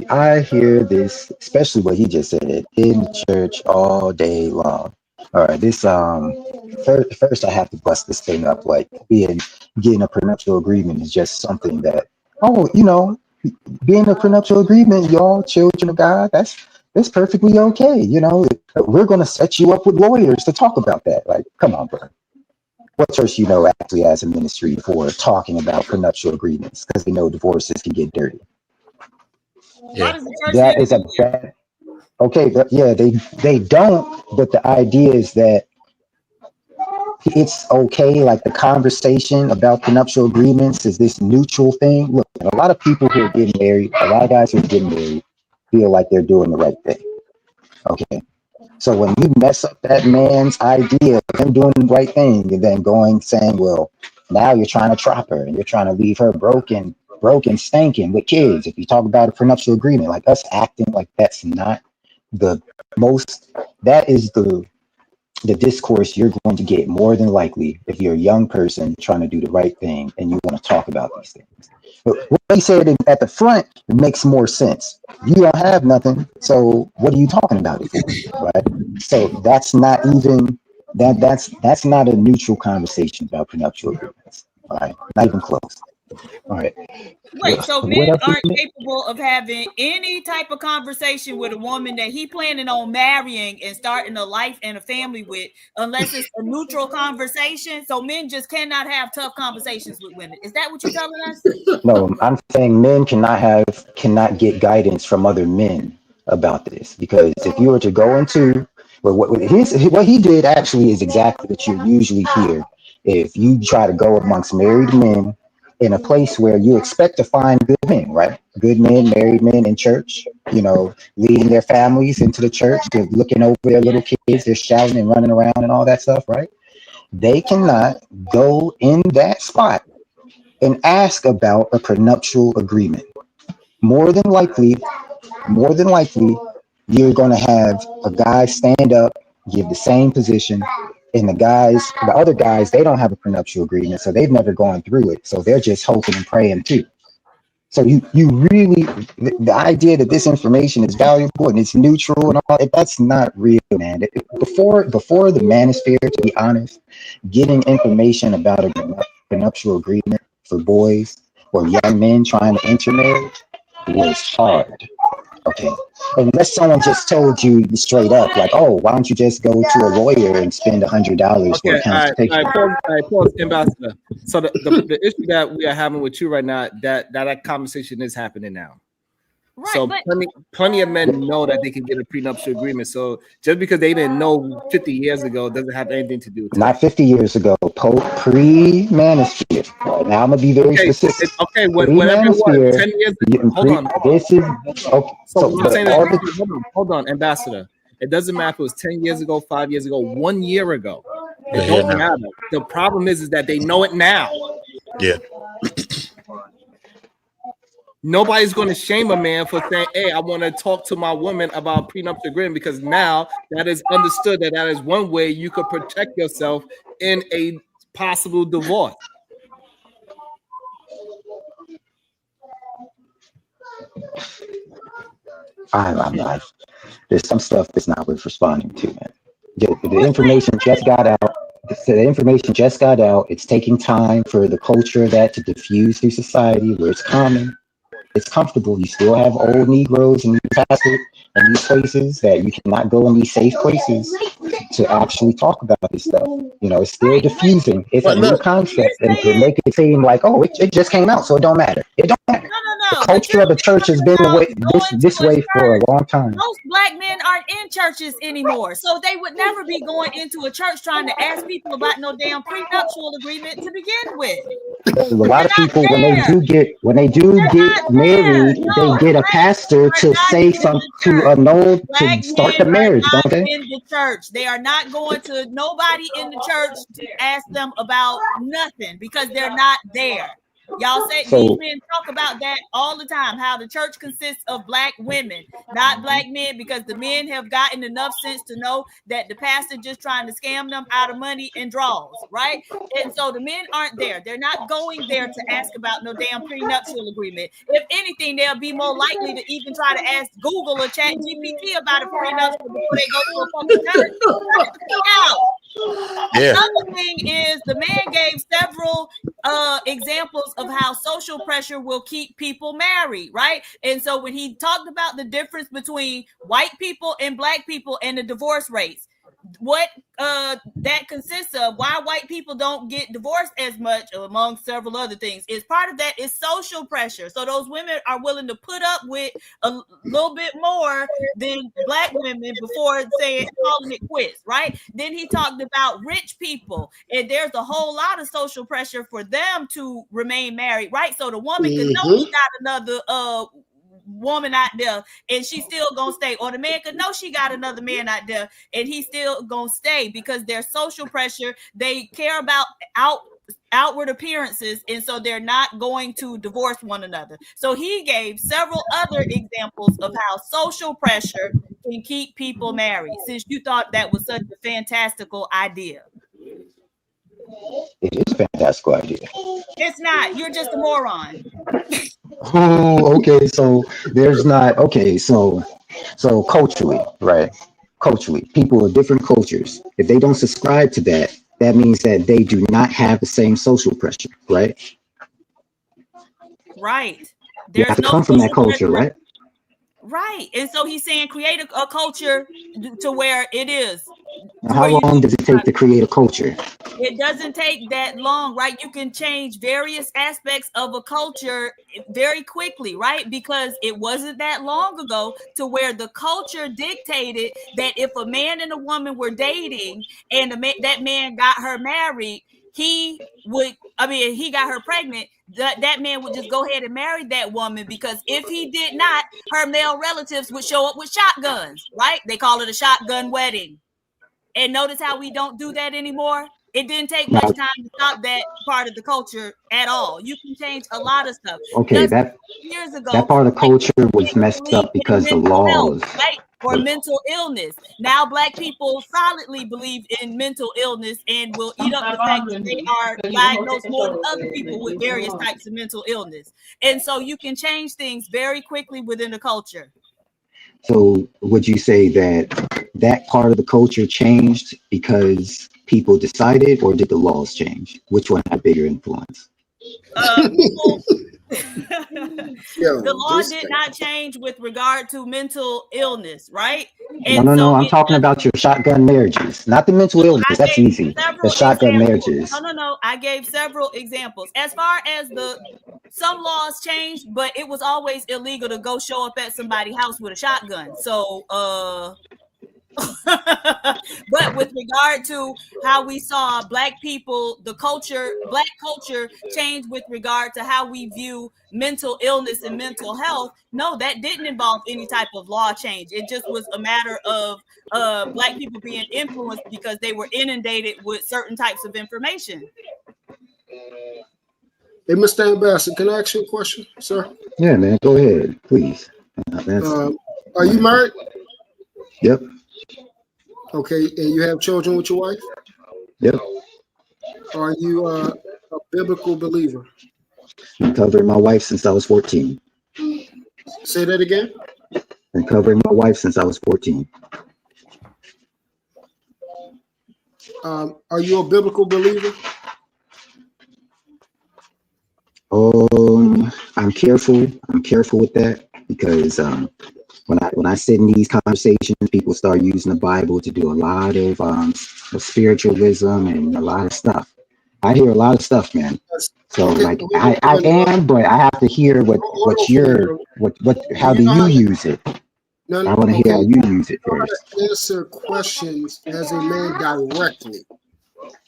I hear this, especially what he just said, in church all day long. All right, this first I have to bust this thing up. Like getting a prenuptial agreement is just something that, being a prenuptial agreement, y'all children of God, that's perfectly okay. We're gonna set you up with lawyers to talk about that. Like, come on, bro. What church actually has a ministry for talking about prenuptial agreements because they know divorces can get dirty? Yeah. That is a bad. Okay, yeah, they don't. But the idea is that it's okay. Like the conversation about prenuptial agreements is this neutral thing. Look, a lot of people who are getting married, a lot of guys who are getting married, feel like they're doing the right thing. Okay. So when you mess up that man's idea of him doing the right thing and then saying, well, now you're trying to trap her and you're trying to leave her broken, stinking with kids. If you talk about a prenuptial agreement, like us acting like that's not the most, that is the discourse you're going to get more than likely if you're a young person trying to do the right thing and you want to talk about these things. But what he said at the front makes more sense. You don't have nothing, so what are you talking about it for, right? So that's not even that's not a neutral conversation about prenuptial agreements. All right, not even close. All right. Wait, so men aren't capable of having any type of conversation with a woman that he planning on marrying and starting a life and a family with, unless it's a neutral conversation. So men just cannot have tough conversations with women. Is that what you're telling us? No, I'm saying men cannot get guidance from other men about this, because if you were to go into what he did actually is exactly what you usually hear if you try to go amongst married men in a place where you expect to find good men, right? Good men, married men in church, leading their families into the church, they're looking over their little kids, they're shouting and running around and all that stuff, right? They cannot go in that spot and ask about a prenuptial agreement. More than likely, you're going to have a guy stand up, give the same position, and the other guys, they don't have a prenuptial agreement, so they've never gone through it. So they're just hoping and praying too. So you really, the idea that this information is valuable and it's neutral and all, that's not real, man. Before the Manosphere, to be honest, getting information about a prenuptial agreement for boys or young men trying to enter marriage was hard. Okay, unless someone just told you straight up, like, "Oh, why don't you just go to a lawyer and spend $100 for a consultation?" All right, pause, Ambassador. So the issue that we are having with you right now, that conversation is happening now. Right, so plenty of men know that they can get a prenuptial agreement. So just because they didn't know 50 years ago doesn't have anything to do with it. Not 50 years ago, pre-Manosphere. Right, now I'm gonna be very specific. Whenever it was 10 years ago. Hold on. This is okay. So what I'm saying is, hold on, Ambassador. It doesn't matter if it was 10 years ago, 5 years ago, 1 year ago. It Yeah, don't matter. The problem is that they know it now. Yeah. Nobody's going to shame a man for saying, hey, I want to talk to my woman about prenuptial agreement, because now that is understood that is one way you could protect yourself in a possible divorce. I'm not. There's some stuff that's not worth responding to, man. The information just got out. So the information just got out. It's taking time for the culture of that to diffuse through society where it's common. It's comfortable. You still have old Negroes and pastors in these places that you cannot go in these safe places to actually talk about this stuff. You know, it's still diffusing. It's a new concept, and to make it seem like, oh, it just came out, so it don't matter. It don't matter. No. The culture of the church has been this way for a long time. Most black men aren't in churches anymore, so they would never be going into a church trying to ask people about no damn prenuptial agreement to begin with. A lot of people, when they do get married, they get a pastor to say something to annul to start the marriage, don't they? In the church, they are not going to nobody in the church to ask them about nothing because they're not there. Y'all say these men talk about that all the time, how the church consists of black women, not black men, because the men have gotten enough sense to know that the pastor just trying to scam them out of money and draws, right? And so the men aren't there. They're not going there to ask about no damn prenuptial agreement. If anything, they'll be more likely to even try to ask Google or Chat GPT about a prenuptial before they go to a fucking church. Yeah. Another thing is the man gave several examples of how social pressure will keep people married, right? And so when he talked about the difference between white people and black people and the divorce rates, what that consists of, why white people don't get divorced as much, among several other things, is part of that is social pressure. So those women are willing to put up with a little bit more than black women before calling it quits, right? Then he talked about rich people, and there's a whole lot of social pressure for them to remain married, right? So the woman could know she got another woman out there and she's still gonna stay, or the man could know she got another man out there and he's still gonna stay because there's social pressure. They care about outward appearances, and so they're not going to divorce one another. So he gave several other examples of how social pressure can keep people married, since you thought that was such a fantastical idea. It is a fantastical idea. It's not. You're just a moron. Oh, okay. So there's not so culturally, right? Culturally, people of different cultures, if they don't subscribe to that, that means that they do not have the same social pressure, right? Right. You have to come from that culture, right? Right. And so he's saying create a culture to where it is. How long does it take to create a culture? It doesn't take that long, right? You can change various aspects of a culture very quickly, right? Because it wasn't that long ago to where the culture dictated that if a man and a woman were dating and that man got her married, he got her pregnant, that man would just go ahead and marry that woman, because if he did not, her male relatives would show up with shotguns, right? They call it a shotgun wedding. And notice how we don't do that anymore. It didn't take much time to stop that part of the culture at all. You can change a lot of stuff. Okay, years ago, that part of culture was messed up because the laws, right? Or mental illness. Now black people solidly believe in mental illness and will eat up the fact that they are diagnosed more than other people with various types of mental illness. And so you can change things very quickly within the culture. So would you say that part of the culture changed because people decided, or did the laws change? Which one had bigger influence? The law did not change with regard to mental illness, right? No, I'm talking about your shotgun marriages, not the mental illness. That's easy. The shotgun marriages. No. I gave several examples. As far as some laws changed, but it was always illegal to go show up at somebody's house with a shotgun. So But with regard to how we saw black people, the culture, black culture change with regard to how we view mental illness and mental health, no, that didn't involve any type of law change. It just was a matter of black people being influenced because they were inundated with certain types of information. Hey, Mr. Ambassador, can I ask you a question, sir? Yeah, man, go ahead, please. Are you married? Yep. Okay, and you have children with your wife? Yep. Are you a biblical believer? Been covering my wife since I was 14. Say that again? Been covering my wife since I was 14. Are you a biblical believer? I'm careful. I'm careful with that because when I sit in these conversations, people start using the Bible to do a lot of spiritualism and a lot of stuff. I hear a lot of stuff, man. So okay, like I am, but I have to hear how do you use it? No, I want to hear how you use it first. Answer questions as a man directly.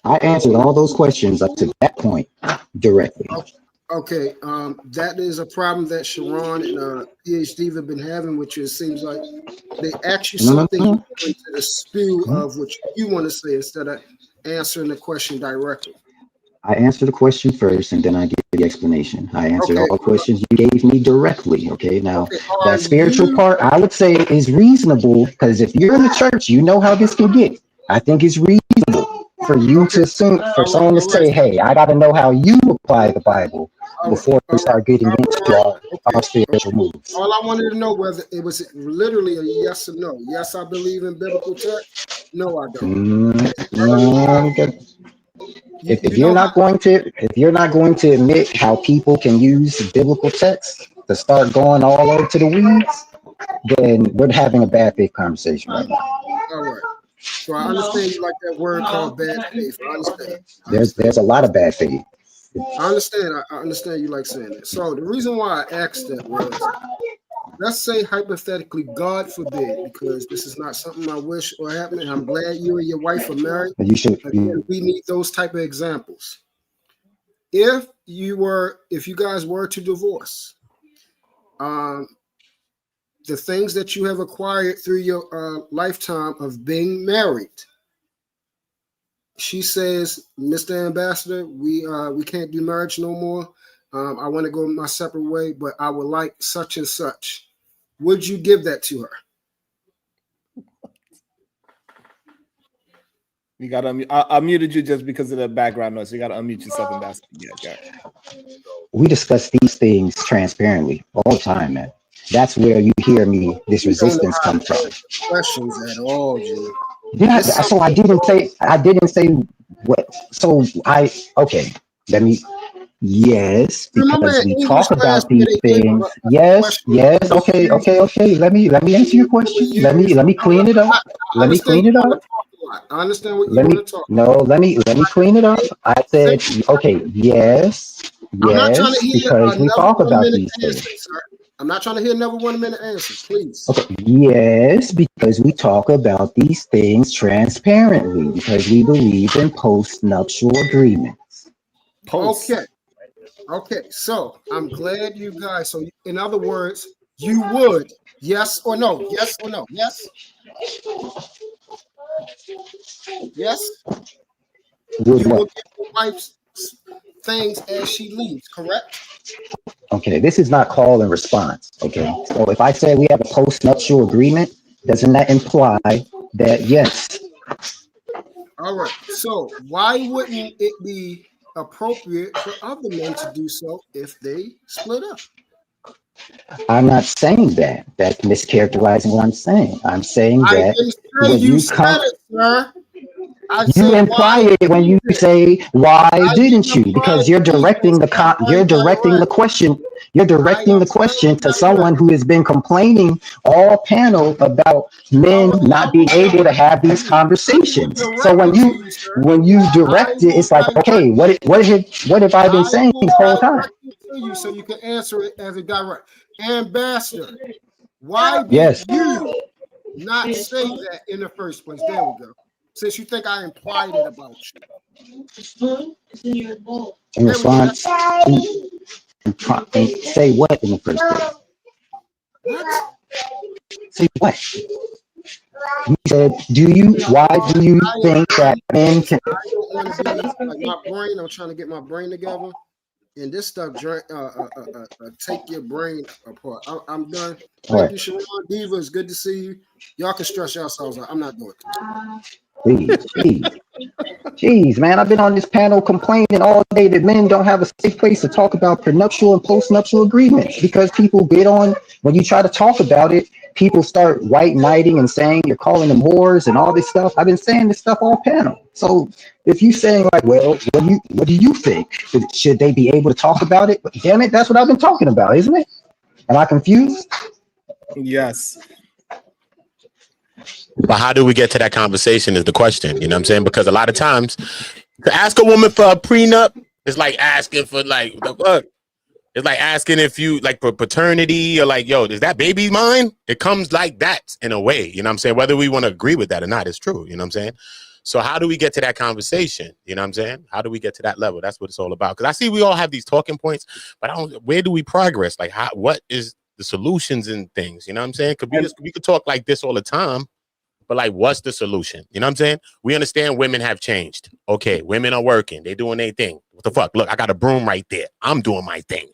I answered all those questions up to that point directly. Okay, that is a problem that Sharon and PhD have been having, which it seems like they ask you something into the spew of what you want to say instead of answering the question directly. I answered the question first, and then I give the explanation. I answered all the questions you gave me directly. Okay, now that spiritual part, I would say, is reasonable because if you're in the church, you know how this can get. I think it's reasonable for you to assume, for someone to say, "Hey, I got to know how you apply the Bible before we start getting into our spiritual moves." All I wanted to know whether it was literally a yes or no. Yes, I believe in biblical text. No, I don't. If you're not going to admit how people can use biblical text to start going all over to the weeds, then we're having a bad faith conversation right now. All right. So I understand you like that word called bad faith. I understand. There's a lot of bad faith. I understand. I understand you like saying that. So the reason why I asked that was, let's say hypothetically, God forbid, because this is not something I wish or happen. I'm glad you and your wife are married. Again, we need those type of examples. If you guys were to divorce, the things that you have acquired through your lifetime of being married, she says, Mr. Ambassador, we can't do marriage no more. I want to go my separate way, but I would like such and such. Would you give that to her? You got to I muted you just because of the background noise. You got to unmute yourself, Ambassador. Yeah. We discuss these things transparently all the time, man. That's where you hear me, this resistance comes from. Questions at all, Jim. Yeah, so I didn't say what. So yes, because we talk about these things. Yes. Okay. Let me answer your question. Let me clean it up. Let me clean it up. I understand what you want to talk about. No, let me clean it up. I said, okay, yes, because we talk about these things. I'm not trying to hear another 1 minute answer, please. Okay, yes, because we talk about these things transparently, because we believe in post-nuptial agreements. Okay, so I'm glad you guys, so in other words, you would, yes or no? Yes or no? Yes? Yes? You will get your wife's things as she leaves, correct? Okay, this is not call and response, okay? So if I say we have a post-nuptial agreement, doesn't that imply that yes? All right, so why wouldn't it be appropriate for other men to do so if they split up? I'm not saying that. That's mischaracterizing what I'm saying. I'm saying that I didn't say you said it, sir. You imply it when you say, "Why didn't you?" Because you're directing the question. You're directing the question to someone who has been complaining all panel about men not being able to have these conversations. So when you direct it, it's like, okay, what have I been saying this whole time? So you can answer it as a direct ambassador. Why did you not say that in the first place. There we go. Since you think I implied it about you. In response, say what in the first place? What? Say what? You said, why do you think that men can? I don't want to be like my brain. I'm trying to get my brain together. And this stuff take your brain apart. I'm done. Thank you, Sharon. Diva, it's good to see you. Y'all can stress yourselves out. I'm not doing it. Jeez, man, I've been on this panel complaining all day that men don't have a safe place to talk about prenuptial and postnuptial agreements because people get on, when you try to talk about it, people start white knighting and saying you're calling them whores and all this stuff. I've been saying this stuff all panel. So if you're saying like, well, what do you think? Should they be able to talk about it? But damn it, that's what I've been talking about, isn't it? Am I confused? Yes. But how do we get to that conversation is the question, you know what I'm saying? Because a lot of times to ask a woman for a prenup is like asking for like, the fuck? It's like asking if you like for paternity or like, yo, is that baby mine? It comes like that in a way, you know what I'm saying? Whether we want to agree with that or not, it's true, you know what I'm saying? So how do we get to that conversation? You know what I'm saying? How do we get to that level? That's what it's all about. Because I see we all have these talking points, but where do we progress? Like what is the solutions and things? You know what I'm saying? Because we could talk like this all the time. But like, what's the solution? You know what I'm saying? We understand women have changed. Okay, women are working. They're doing their thing. What the fuck? Look, I got a broom right there. I'm doing my thing.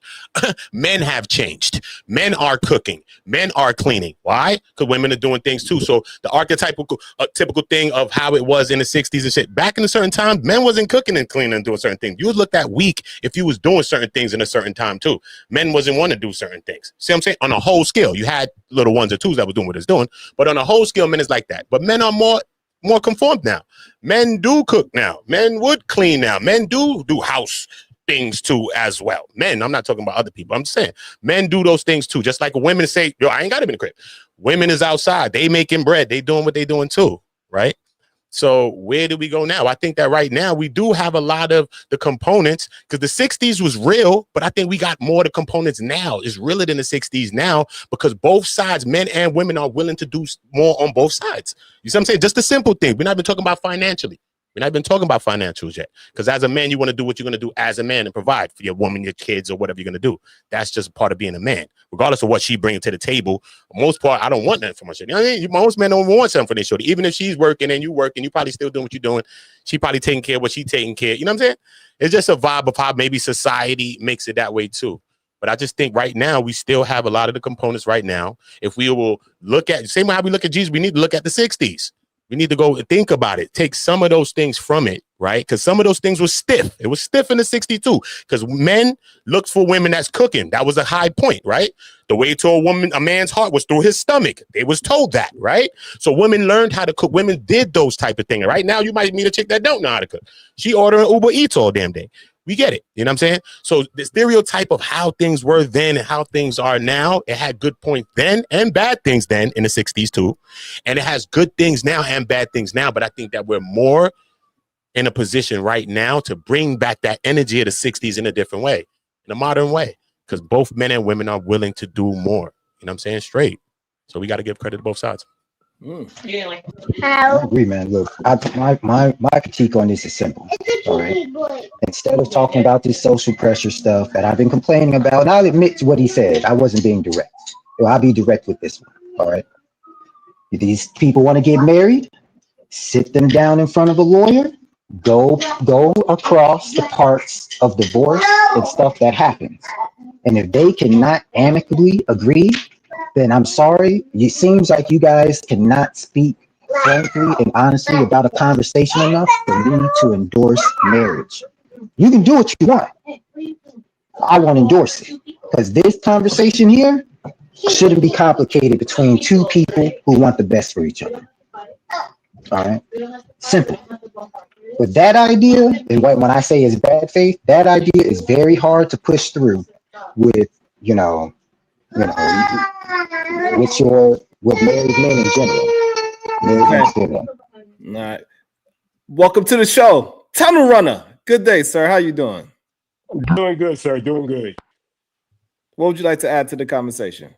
Men have changed. Men are cooking. Men are cleaning. Why? Because women are doing things too. So the archetypical, typical thing of how it was in the 60s and shit. Back in a certain time, men wasn't cooking and cleaning and doing certain things. You was looked at weak if you was doing certain things in a certain time too. Men wasn't want to do certain things. See what I'm saying? On a whole scale, you had little ones or twos that were doing what it's doing, but on a whole scale, men is like that. But men are more conformed now. Men do cook now. Men would clean now. Men do house things too as well. Men, I'm not talking about other people. I'm just saying men do those things too. Just like women say, yo, I ain't got to be in the crib. Women is outside. They making bread. They doing what they doing too, right? So where do we go now? I think that right now we do have a lot of the components because the 60s was real, but I think we got more of the components now. It's realer than the 60s now because both sides, men and women, are willing to do more on both sides. You see what I'm saying? Just a simple thing. We're not even talking about financially. We're not even talking about financials yet. Because as a man, you want to do what you're going to do as a man and provide for your woman, your kids, or whatever you're going to do. That's just part of being a man. Regardless of what she brings to the table, for most part, I don't want that for my shit. You know what I mean? Most men don't want something for their shorty. Even if she's working and you working, you probably still doing what you're doing. She probably taking care of what she's taking care of. You know what I'm saying? It's just a vibe of how maybe society makes it that way too. But I just think right now, we still have a lot of the components right now. If we will look at, same way how we look at Jesus, we need to look at the 60s. We need to go think about it. Take some of those things from it, right? Because some of those things were stiff. It was stiff in the 62 because men looked for women that's cooking. That was a high point, right? The way to a man's heart was through his stomach. They was told that, right? So women learned how to cook. Women did those type of things. Right now, you might meet a chick that don't know how to cook. She ordering Uber Eats all damn day. We get it. You know what I'm saying? So the stereotype of how things were then and how things are now, it had good points then and bad things then in the 60s too. And it has good things now and bad things now. But I think that we're more in a position right now to bring back that energy of the 60s in a different way, in a modern way, because both men and women are willing to do more. You know what I'm saying? Straight. So we got to give credit to both sides. I agree, man. Look, my critique on this is simple. All right. Instead of talking about this social pressure stuff that I've been complaining about, and I'll admit to what he said. I wasn't being direct. Well, I'll be direct with this one. All right. If these people want to get married, sit them down in front of a lawyer. Go across the parts of divorce and stuff that happens. And if they cannot amicably agree, then I'm sorry. It seems like you guys cannot speak frankly and honestly about a conversation enough for me to endorse marriage. You can do what you want. I won't endorse it because this conversation here shouldn't be complicated between two people who want the best for each other. All right. Simple. But that idea, and when I say is bad faith, that idea is very hard to push through with, with married men in general. All right. Welcome to the show, Tunnel Runner. Good day, sir. How you doing? Doing good, sir. Doing good. What would you like to add to the conversation?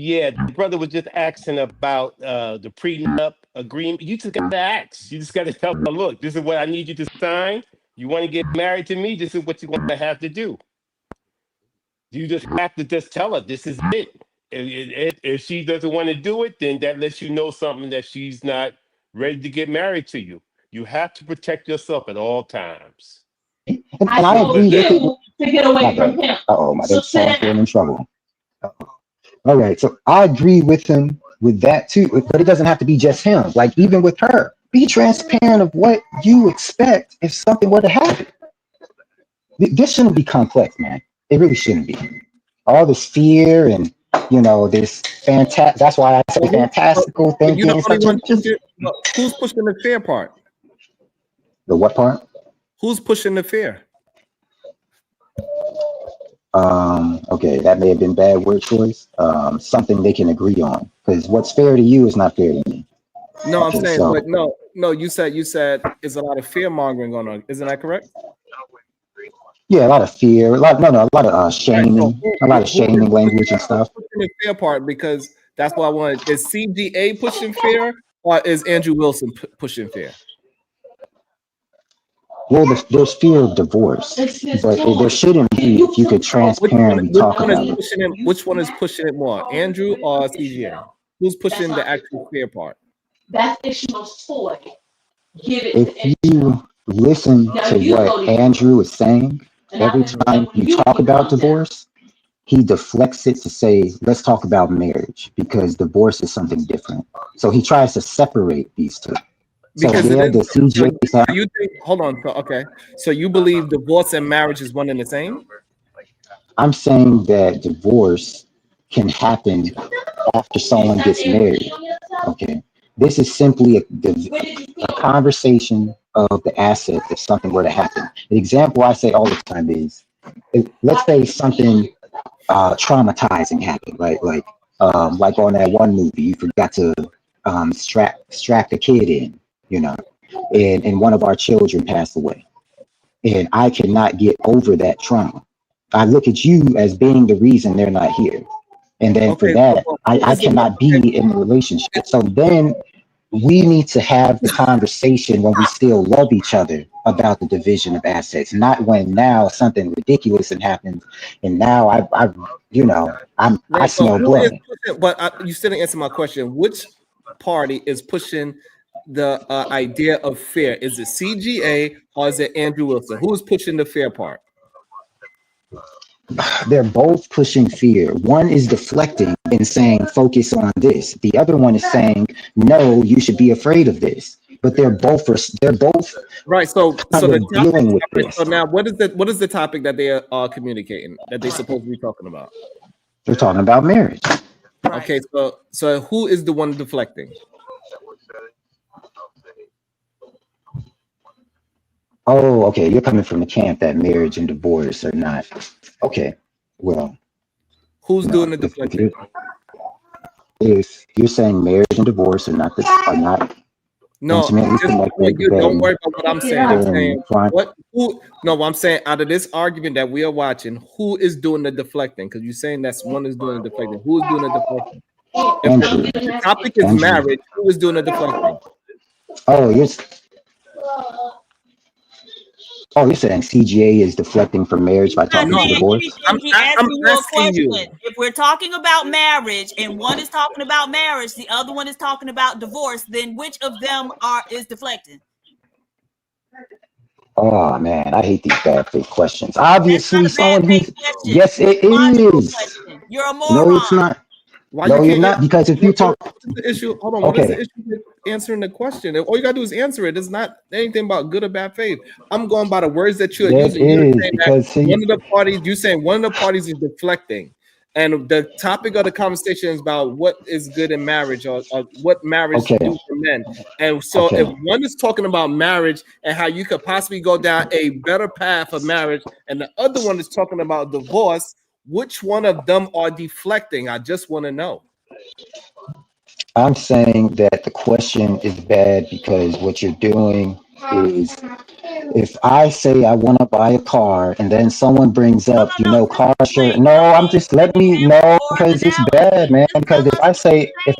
Yeah, the brother was just asking about the prenup agreement. You just got to ask. You just got to tell them, look, this is what I need you to sign. You want to get married to me? This is what you're going to have to do. You just have to just tell her this is it. If she doesn't want to do it, then that lets you know something that she's not ready to get married to you. You have to protect yourself at all times. And I agree with it. To get away from him. Uh-oh, my phone's in trouble. All right, so I agree with him with that too, but it doesn't have to be just him. Like even with her, be transparent of what you expect if something were to happen. This shouldn't be complex, man. It really shouldn't be. All this fear and this fantastic. That's why I say fantastical thinking. You're the only one pushing. Who's pushing the fear part? The what part? Who's pushing the fear? Okay, that may have been bad word choice. Something they can agree on, because what's fair to you is not fair to me. No, I'm saying, but no. You said it's a lot of fear mongering going on. Isn't that correct? Yeah, a lot of fear, a lot of shaming, a lot of shaming language and stuff. Pushing the fear part, because that's what I wanted. Is CGA pushing fear, or is Andrew Wilson pushing fear? Well, there's fear of divorce, but there shouldn't be if you could transparently talk about it. Which one is pushing it more, Andrew or CGA? Who's pushing the actual fear part? That's fictional toy. If you listen to what Andrew is saying, every time you talk about divorce, he deflects it to say, let's talk about marriage, because divorce is something different. So he tries to separate these two. Because you think, hold on. So you believe divorce and marriage is one and the same? I'm saying that divorce can happen after someone gets married. Okay. This is simply a conversation of the asset if something were to happen. The example I say all the time is, let's say something traumatizing happened, right? Like on that one movie, you forgot to strap the kid in, and one of our children passed away. And I cannot get over that trauma. I look at you as being the reason they're not here. And then for that, I cannot be in a relationship. So then we need to have the conversation when we still love each other about the division of assets, not when now something ridiculous happens and now I smell blood. But you still didn't answer my question. Which party is pushing the idea of fear? Is it CGA or is it Andrew Wilson? Who's pushing the fear part? They're both pushing fear. One is deflecting and saying, focus on this. The other one is saying, no, you should be afraid of this. But they're both right. So dealing with this. So now what is the topic that they are communicating, that they're supposed to be talking about? They're talking about marriage. Okay, so who is the one deflecting? Oh, okay. You're coming from the camp that marriage and divorce are not. Okay. Well, who's doing the deflecting? If you're saying marriage and divorce are not intimately connected, don't worry about what I'm saying. I'm saying I'm saying out of this argument that we are watching, who is doing the deflecting? Because you're saying that's one is doing the deflecting. Who is doing the deflecting? If the topic is marriage, who is doing the deflecting? You're saying CGA is deflecting from marriage by talking about divorce? I'm asking you a question. If we're talking about marriage and one is talking about marriage, the other one is talking about divorce, then which of them is deflecting? Oh man, I hate these bad faith questions. Obviously, someone who's yes, it is. You're a moron. No, it's not. No, you're not, because if you talk, the issue. Hold on. What is the issue with answering the question? All you gotta do is answer it. It's not anything about good or bad faith. I'm going by the words that you're using. You're saying one of the parties is deflecting, and the topic of the conversation is about what is good in marriage or what marriage do for men. And so, if one is talking about marriage and how you could possibly go down a better path of marriage, and the other one is talking about divorce, which one of them are deflecting? I just want to know. I'm saying that the question is bad because what you're doing is If I say I want to buy a car and then someone brings up, car shirt. No, I'm just let me know because it's bad, man. Because if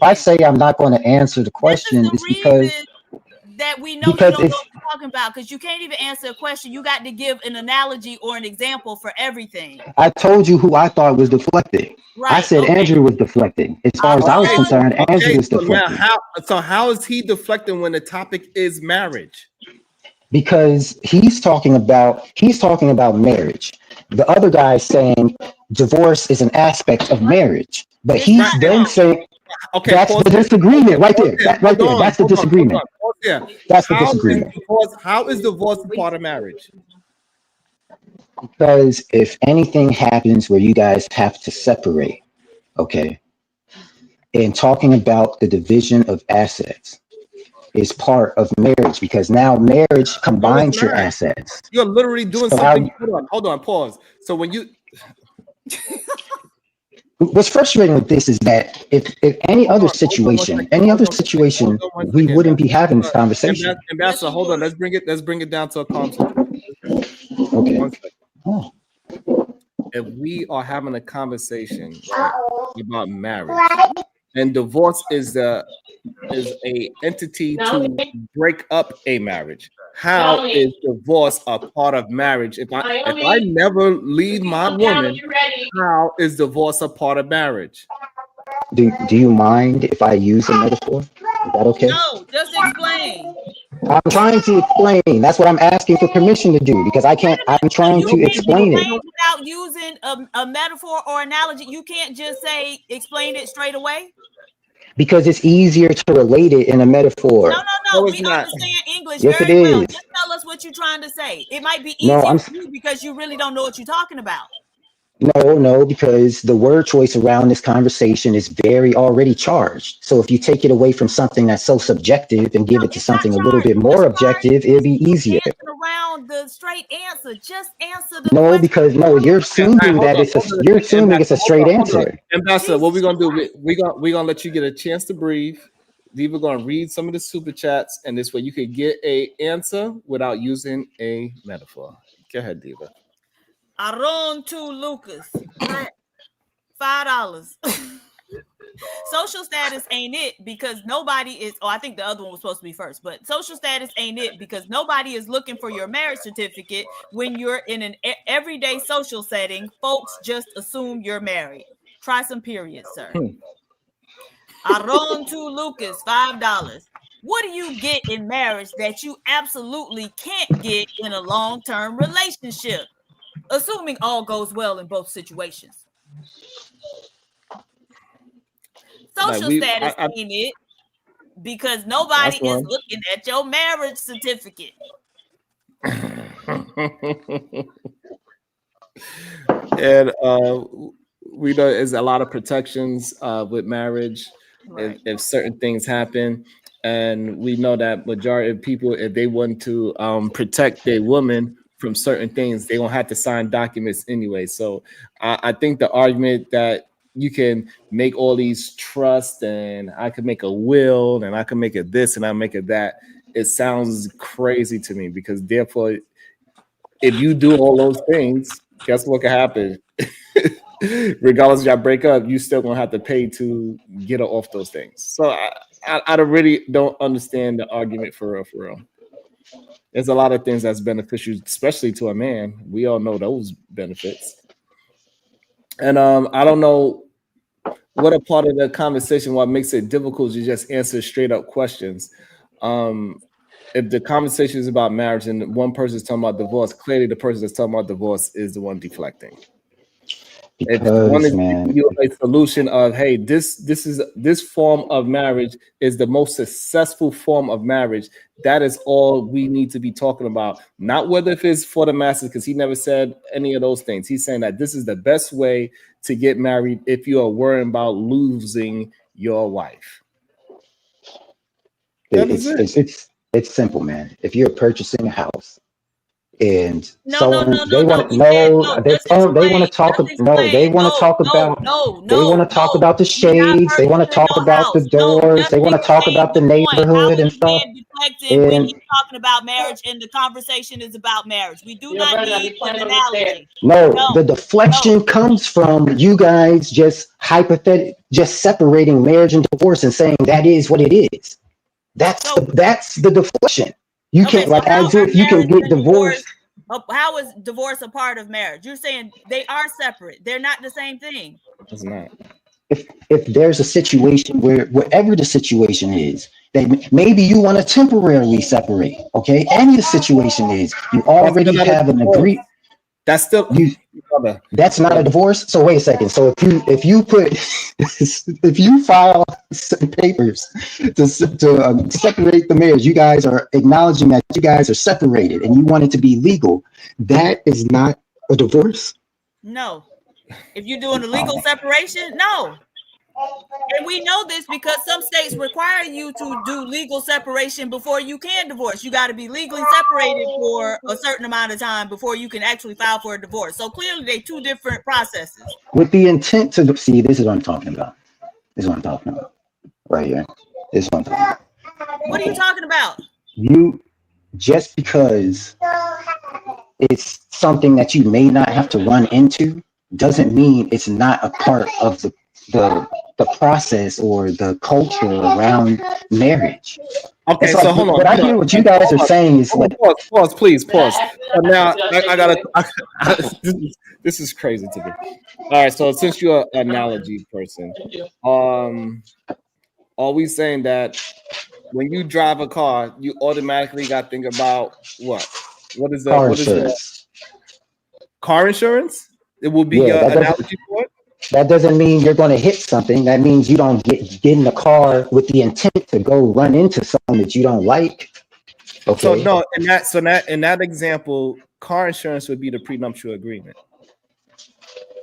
I say I'm not going to answer the question, it's because that we know you don't know it's what you're talking about, because you can't even answer a question. You got to give an analogy or an example for everything. I told you who I thought was deflecting. Right. I said Andrew was deflecting. As far as I was concerned, Andrew was deflecting. So how is he deflecting when the topic is marriage? Because he's talking about marriage. The other guy is saying divorce is an aspect of marriage, but he's then saying that's the disagreement right there. That's the disagreement. That's the disagreement. How is divorce a part of marriage? Because if anything happens where you guys have to separate, okay, and talking about the division of assets is part of marriage, because now marriage combines your assets. You're literally doing something. Hold on, pause. So when you what's frustrating with this is that if any other situation, we wouldn't be having this conversation. Ambassador, hold on. Let's bring it down to a calm situation. Okay. 1 second. If we are having a conversation, right, about marriage, and divorce is a entity to break up a marriage. How is divorce a part of marriage? If I never leave my woman, how is divorce a part of marriage? Do you mind if I use a metaphor? Is that okay? No, just explain. I'm trying to explain. That's what I'm asking for permission to do, because I can't. I'm trying to explain it without using a metaphor or analogy. You can't just say explain it straight away. Because it's easier to relate it in a metaphor. No. We understand English yes, very it well. is. Just tell us what you're trying to say. It might be easier for you because you really don't know what you're talking about. No, because the word choice around this conversation is very already charged. So if you take it away from something that's so subjective and give it to something a little bit more objective, it'd be easier. Around the straight answer, just answer the question. Because you're assuming it's a straight answer. Ambassador, what we're gonna do? We're gonna let you get a chance to breathe. We're gonna read some of the super chats, and this way you can get a answer without using a metaphor. Go ahead, Diva. Aaron to Lucas, $5. Social status ain't it because nobody is. Oh, I think the other one was supposed to be first, but social status ain't it because nobody is looking for your marriage certificate when you're in an everyday social setting. Folks just assume you're married. Try some periods, sir. Aaron to Lucas, $5. What do you get in marriage that you absolutely can't get in a long-term relationship? Assuming all goes well in both situations. Social status ain't it because nobody is looking at your marriage certificate. And we know there's a lot of protections with marriage if certain things happen. And we know that majority of people, if they want to protect their woman from certain things, they don't have to sign documents anyway. So I think the argument that you can make all these trusts and I could make a will and I can make it this and I make it that, it sounds crazy to me because therefore, if you do all those things, guess what can happen? Regardless of y'all break up, you still gonna have to pay to get her off those things. So I really don't understand the argument for real. There's a lot of things that's beneficial, especially to a man. We all know those benefits. And I don't know what a part of the conversation, what makes it difficult to just answer straight up questions. If the conversation is about marriage and one person is talking about divorce, clearly the person that's talking about divorce is the one deflecting. If one is giving you a solution of, hey, this form of marriage is the most successful form of marriage, that is all we need to be talking about. Not whether if it's for the masses, because he never said any of those things. He's saying that this is the best way to get married if you are worrying about losing your wife. It's simple, man. If you're purchasing a house, And No, so no, no, they no, no. want We can't. No, just they want explain. to talk Just no they explain. want to No, talk no, about no, they want no, to talk no. about the We're not shades, they want to purchasing talk your about the house. No, doors, just they want to talk explain about the the point. How neighborhood is and it stuff. being deflected when And he's talking about marriage and the conversation is about marriage? We do You not better not need be an playing on the stairs. analogy. no, No, the no. deflection comes from you guys just separating marriage and divorce and saying that is what it is. That's So the deflection. You okay, can't so like how as are if you can marriage get and divorce? divorced. How is divorce a part of marriage? You're saying they are separate. They're not the same thing. It's not. If there's a situation where wherever the situation is, that maybe you want to temporarily separate, okay? Any the situation is, you That's still already not a have an divorce. agree. That's still You brother. that's not a brother. divorce. So wait a second. So if you put if you file some papers to separate the marriage, you guys are acknowledging that you guys are separated and you want it to be legal. That is not a divorce. No. If you're doing a legal separation, no. And we know this because some states require you to do legal separation before you can divorce. You got to be legally separated for a certain amount of time before you can actually file for a divorce. So clearly, they're two different processes. With the intent to see, this is what I'm talking about. This is what I'm talking about. Right here. This is what I'm talking about. What are you talking about? You just because it's something that you may not have to run into doesn't mean it's not a part of the process or the culture around marriage. Okay, It's so like hold on. what I hear what you guys are saying is like Pause, please, pause. So now I gotta. This is crazy to me. All right, so since you're an analogy person, are we saying that when you drive a car, you automatically got to think about what? What is car the insurance. car insurance? It will be Yeah, your that doesn't analogy for it. that doesn't mean you're going to hit something. That means you don't get in the car with the intent to go run into something that you don't like. So Okay. no, in that example, car insurance would be the prenuptial agreement.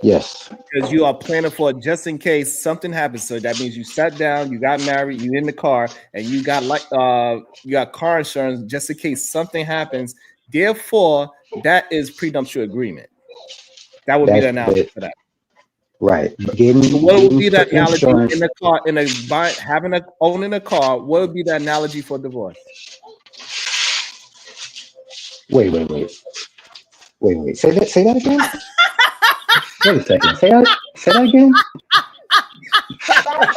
Yes. Because you are planning for it just in case something happens. So that means you sat down, you got married, you in the car, and you got car insurance just in case something happens. Therefore, that is prenuptial agreement. That would be the analogy for that. Right. So what would be that analogy insurance. in the car, owning a car? What would be the analogy for divorce? Wait. Say that again. Wait a second. Say that again.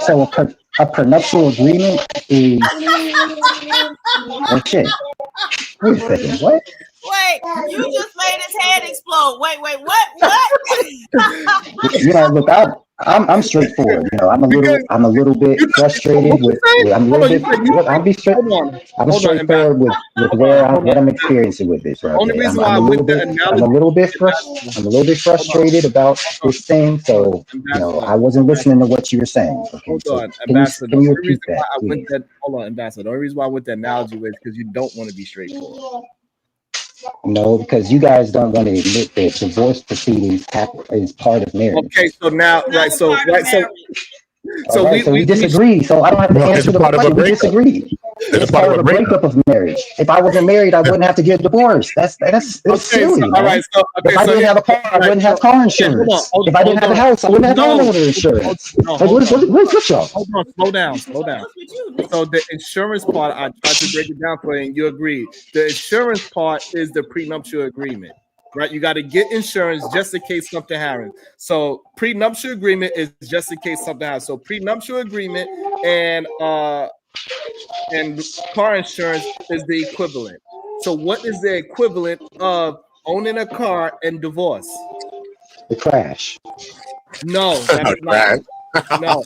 So a prenuptial agreement is oh shit. Wait a second. What? Wait, you just made his head explode. Wait, what? You know, look, I'm straightforward. You know, I'm a little bit frustrated with. I'm a little bit. Look, I'm straightforward with what I'm experiencing with this. Right? Okay, I'm a little bit frustrated about this thing. So you know, I wasn't listening to what you were saying. Okay, hold so on, Ambassador. can you The only repeat reason why that, I went please? that hold on, Ambassador. The only reason why I went that analogy was because you don't want to be straightforward. No, because you guys don't want to admit that divorce proceedings is part of marriage. Okay, so now, All right, so we disagree. So I don't have to answer the question. We disagree. It's part of a breakup of marriage. If I wasn't married, I wouldn't have to get divorced. That's silly, man. All right, If I didn't have a car, I wouldn't have car insurance. If I didn't have a house, I wouldn't have homeowner insurance. What's with y'all? Hold on, slow down. So the insurance part, I tried to break it down for you, and you agreed. The insurance part is the prenuptial agreement. Right, you got to get insurance just in case something happens. So prenuptial agreement is just in case something happens. So prenuptial agreement and car insurance is the equivalent. So what is the equivalent of owning a car and divorce? The crash. No, that's not. No,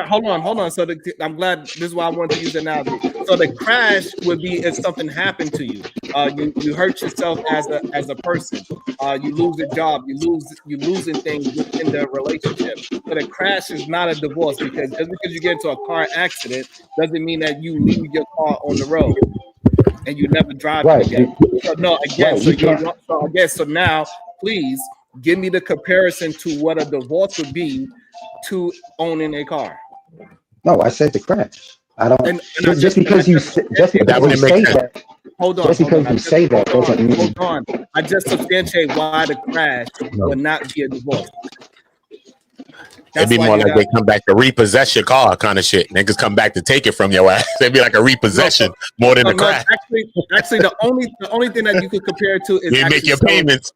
hold on. So I'm glad this is why I wanted to use the analogy. So the crash would be if something happened to you. You hurt yourself as a person. You lose a job. You losing things within the relationship. So the crash is not a divorce because just because you get into a car accident doesn't mean that you leave your car on the road and you never drive it again. So no, again. Right, so now please give me the comparison to what a divorce would be to owning a car. No, I said the crash. I don't. Just because you say that. Hold on. Just because you say that doesn't mean. Hold on. I just substantiate why the crash would not be a divorce. It'd be more like they come back to repossess your car kind of shit. Niggas come back to take it from your ass. It'd be like a repossession more than a crash. Actually, the only thing that you could compare it to is you make your payments.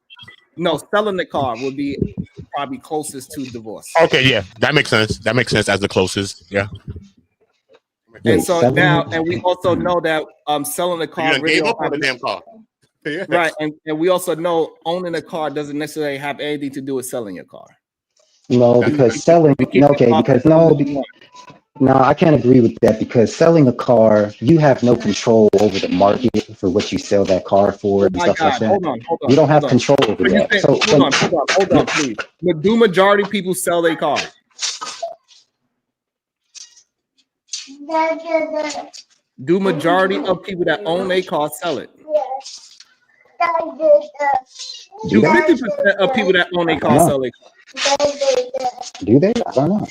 No, selling the car would be probably closest to divorce. Okay, yeah, that makes sense. That makes sense as the closest. Yeah. And so now, and we also know that selling the car really gave up on the damn car. Yes. Right, and we also know owning a car doesn't necessarily have anything to do with selling your car. No, because selling. Okay, because no, I can't agree with that because selling a car, you have no control over the market for what you sell that car for and stuff like that. Hold on. You don't have control over that. So hold on, please. Do majority people sell their car? Do majority of people that own a car sell it? Do 50% of people that own a car sell it? Do they? I don't know.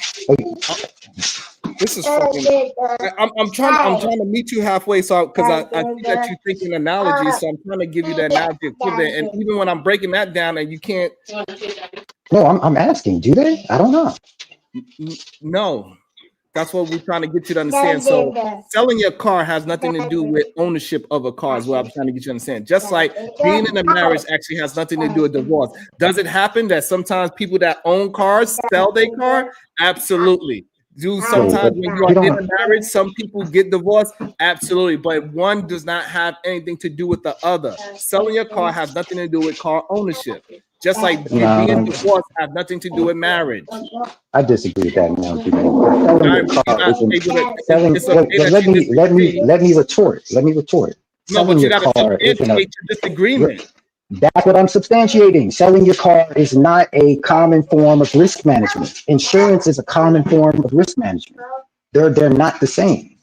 This is fucking. I'm trying to meet you halfway, so because I see that you think in analogies, so I'm trying to give you the analogy equivalent. And even when I'm breaking that down, and you can't. No, I'm asking. Do they? I don't know. No. That's what we're trying to get you to understand. So selling your car has nothing to do with ownership of a car is what I'm trying to get you to understand. Just like being in a marriage actually has nothing to do with divorce. Does it happen that sometimes people that own cars sell their car? Absolutely. Do sometimes when you are in a marriage, some people get divorced? Absolutely. But one does not have anything to do with the other. Selling your car has nothing to do with car ownership. Just like being divorced has nothing to do with marriage. I disagree with that analogy. Let me retort. No, but you got to substantiate your disagreement. That's what I'm substantiating. Selling your car is not a common form of risk management. Insurance is a common form of risk management. They're not the same.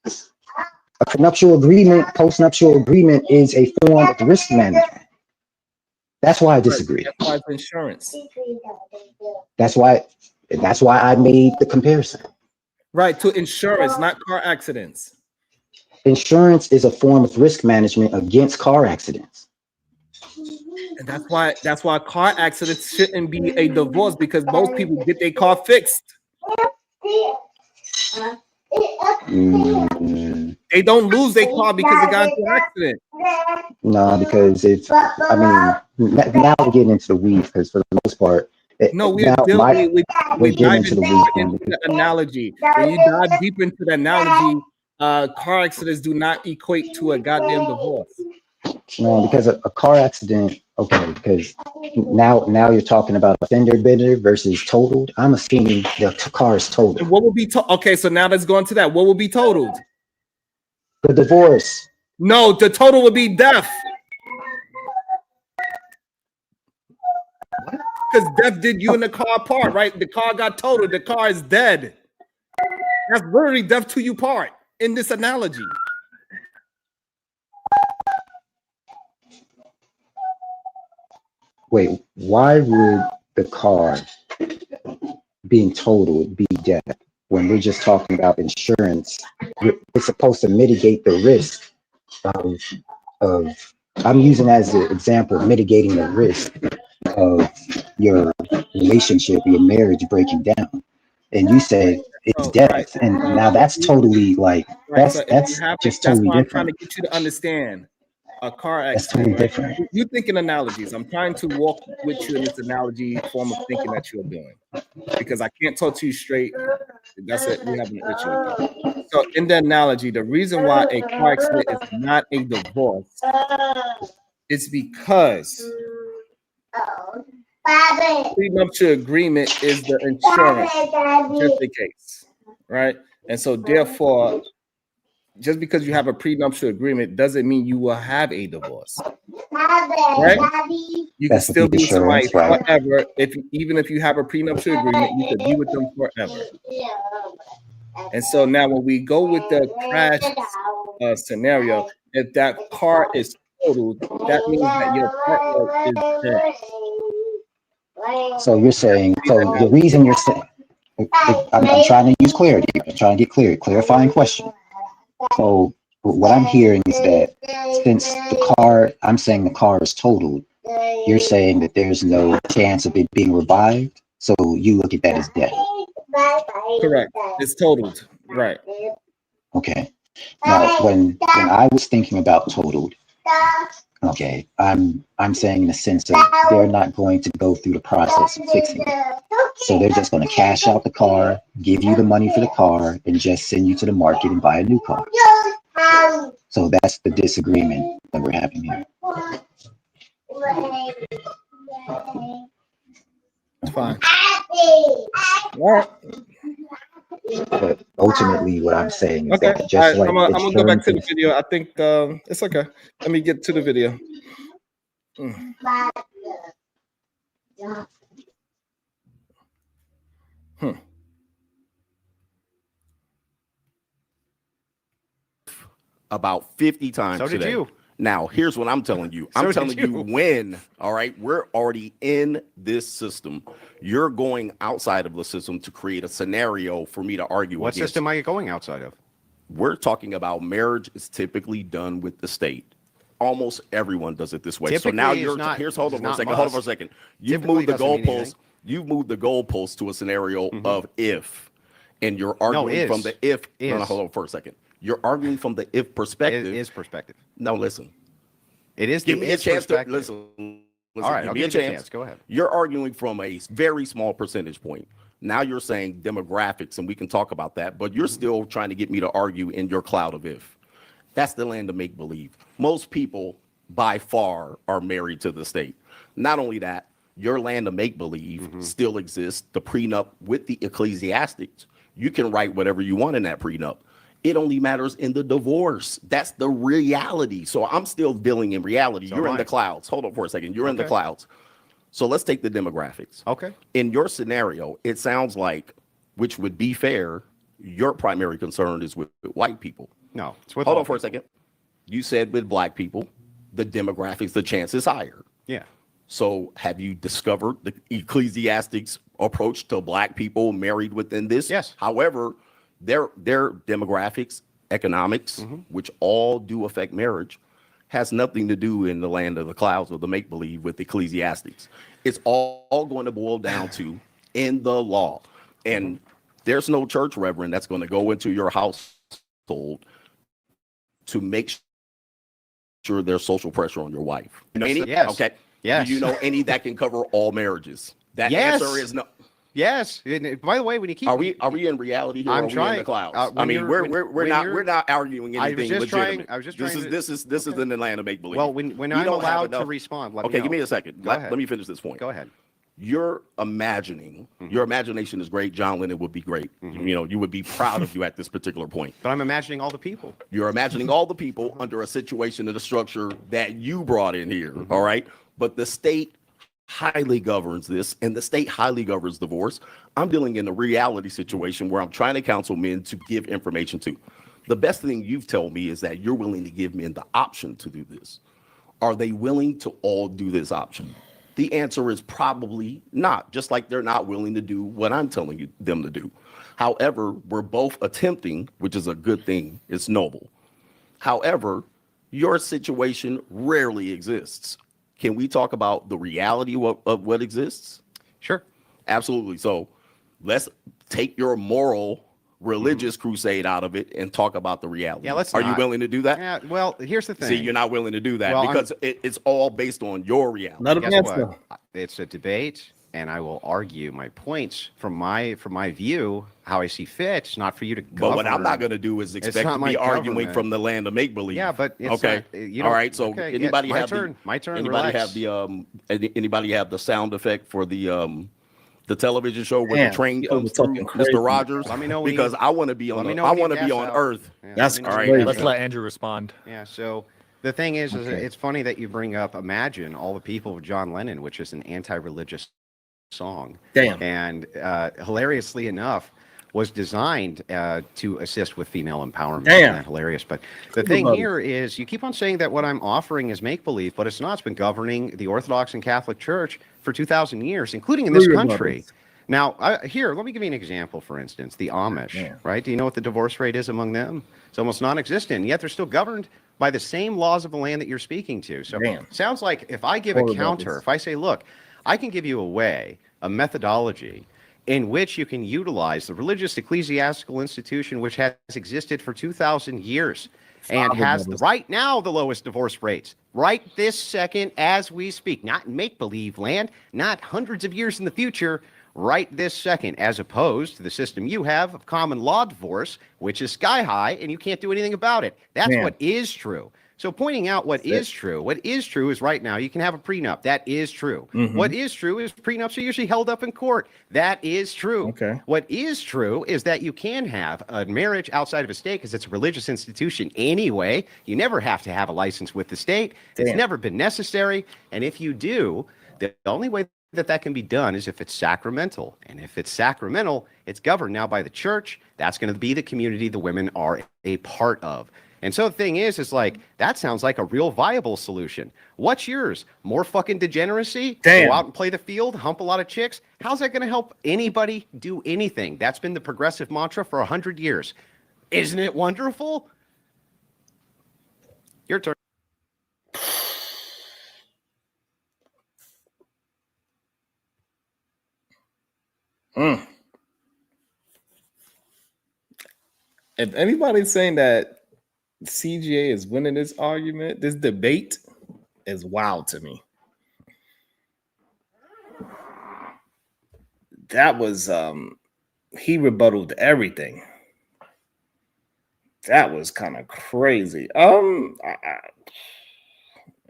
A prenuptial agreement, postnuptial agreement is a form of risk management. That's why I disagree. That's why it's insurance. That's why I made the comparison. Right, to insurance, not car accidents. Insurance is a form of risk management against car accidents. And that's why car accidents shouldn't be a divorce because most people get their car fixed. They don't lose their car because it got into an accident. No, because now we're getting into the weeds because for the most part, we dive into the analogy. When you dive deep into the analogy, car accidents do not equate to a goddamn divorce. No, because a car accident, okay, because now you're talking about a fender bender versus totaled. I'm assuming the car is totaled. And what will be okay? So now let's go into that. What will be totaled? The divorce. No, the total would be death. Because death did you in the car apart, right? The car got totaled. The car is dead. That's literally death to you part in this analogy. Wait, why would the car being totaled be death when we're just talking about insurance? It's supposed to mitigate the risk of I'm using as an example, mitigating the risk of your relationship, your marriage breaking down. And you said it's death. Right. And now that's totally like, that's just totally different. I'm trying to get you to understand. A car accident. That's totally different. You think in analogies. I'm trying to walk with you in this analogy form of thinking that you're doing because I can't talk to you straight. That's it. We have an issue with that. So in the analogy, the reason why a car accident is not a divorce is because prenuptial agreement is the insurance just in case, right? And so therefore, just because you have a prenuptial agreement doesn't mean you will have a divorce, right? You can still be with somebody forever. Even if you have a prenuptial agreement, you could be with them forever. And so now when we go with the crash scenario, if that car is totaled, that means that your partner is dead. So you're saying, so the reason you're saying, I'm trying to use clarity. I'm trying to get clear, clarifying question. So what I'm hearing is that since I'm saying the car is totaled, you're saying that there's no chance of it being revived. So you look at that as death. Correct. It's totaled. Right. Okay. Now, when I was thinking about totaled, okay, I'm saying in the sense of they're not going to go through the process of fixing it. So they're just going to cash out the car, give you the money for the car, and just send you to the market and buy a new car. So that's the disagreement that we're having here. It's fine. All right. But ultimately, what I'm saying is Okay. that just like I'm gonna go back to the insurances, video. I think it's okay. Let me get to the video. About 50 times So did today. you. Now, here's what I'm telling you. So I'm did telling you you. when, all right, we're already in this system. You're going outside of the system to create a scenario for me to argue What against. system are you going outside of? We're talking about marriage is typically done with the state. Almost everyone does it this way. Typically, so now it's you're not- here's hold on it's for a not second. Hold on for a must. second. You've Typically moved the doesn't mean goalposts. anything. You've moved the goalposts to a scenario of if, and you're arguing from is. the if. No, Is. hold on for a second. You're arguing from the if perspective. It is perspective. No, listen. It is. Give me a is chance to perspective. listen. All right, give I'll me a give you a chance. chance. Go ahead. You're arguing from a very small percentage point. Now you're saying demographics, and we can talk about that, but you're still trying to get me to argue in your cloud of if. That's the land of make believe. Most people, by far, are married to the state. Not only that, your land of make believe still exists. The prenup with the ecclesiastics, you can write whatever you want in that prenup. It only matters in the divorce. That's the reality. So I'm still dealing in reality. So You're am in I. the clouds. Hold on for a second. You're in the Okay. clouds. So let's take the demographics. Okay. In your scenario, it sounds like, which would be fair, your primary concern is with white people. No, it's with Hold all on for a people. second. You said with black people, the demographics, the chance is higher. Yeah. So have you discovered the ecclesiastics approach to black people married within this? Yes. However, their demographics, economics, which all do affect marriage, has nothing to do in the land of the clouds or the make-believe with ecclesiastics. It's all going to boil down to in the law. And there's no church reverend that's going to go into your household to make sure there's social pressure on your wife. You know any? Yes. Okay. Yes. Do you know any that can cover all marriages? That Yes. answer is no. Yes. And by the way, when you keep Are we in reality here? I'm or are we trying- in the clouds? when I mean, you're- we're when not you're- we're not arguing I was anything just trying- legitimate. I was just this trying is this is in the land of make believe. Well, when We I'm don't have allowed to enough- respond, let me okay, know. give me a second. Go Let ahead. me finish this point. Go ahead. You're imagining. Your imagination is great. John Lennon would be great. You know, you would be proud of you at this particular point. But I'm imagining all the people. You're imagining all the people under a situation and a structure that you brought in here. All right. But the state highly governs this, and the state highly governs divorce. I'm dealing in a reality situation where I'm trying to counsel men to give information to. The best thing you've told me is that you're willing to give men the option to do this. Are they willing to all do this option? The answer is probably not, just like they're not willing to do what I'm telling them to do. However, we're both attempting, which is a good thing. It's noble. However, your situation rarely exists. Can we talk about the reality of what exists? Sure. Absolutely. So let's take your moral religious crusade out of it and talk about the reality. Yeah, let's Are you not. willing to do that? Yeah, well, here's the thing. See, you're not willing to do that Well, because it's all based on your reality. Let him Guess answer. what? It's a debate, and I will argue my points from my view, how I see fit. It's not for you to But what I'm govern. not going to do is It's expect not to my be arguing government. from the land of make believe. Yeah, but it's okay, not- you all don't- right. So okay, yeah, anybody my have turn, my turn, Anybody relax. have anybody have the sound effect for the television show where Damn, the train you comes over through, talking crazy. Mr. Rogers? Let me know when because you- I want to be on. let me know I when you want to be gas on out. Earth. Yeah, That's let me know all when right. you gas Let's out. let Andrew respond. Yeah, so the thing is Okay. it's funny that you bring up Imagine All the People of John Lennon, which is an anti-religious song. Damn. And hilariously enough, was designed to assist with female empowerment. Damn. Isn't that hilarious? But the thing here is you keep on saying that what I'm offering is make-believe, but it's not. It's been governing the Orthodox and Catholic Church for 2,000 years, including in this country. Now, here, let me give you an example, for instance, the Amish, right? Do you know what the divorce rate is among them? It's almost non-existent, and yet they're still governed by the same laws of the land that you're speaking to. So sounds like if I give a counter, if I say, look, I can give you a way, a methodology in which you can utilize the religious ecclesiastical institution which has existed for 2,000 years and has right now the lowest divorce rates, right this second as we speak, not in make-believe land, not hundreds of years in the future, right this second, as opposed to the system you have of common law divorce, which is sky high and you can't do anything about it. That's what is true. So pointing out what is true is right now you can have a prenup. That is true. What is true is prenups are usually held up in court. That is true. What is true is that you can have a marriage outside of a state because it's a religious institution anyway. You never have to have a license with the state. It's never been necessary. And if you do, the only way that can be done is if it's sacramental. And if it's sacramental, it's governed now by the church. That's going to be the community the women are a part of. And so the thing is like, that sounds like a real viable solution. What's yours? More fucking degeneracy? Go out and play the field, hump a lot of chicks? How's that going to help anybody do anything? That's been the progressive mantra for 100 years. Isn't it wonderful? Your turn. If anybody's saying that CGA is winning this argument, this debate is wild to me. That was he rebutted everything. That was kind of crazy.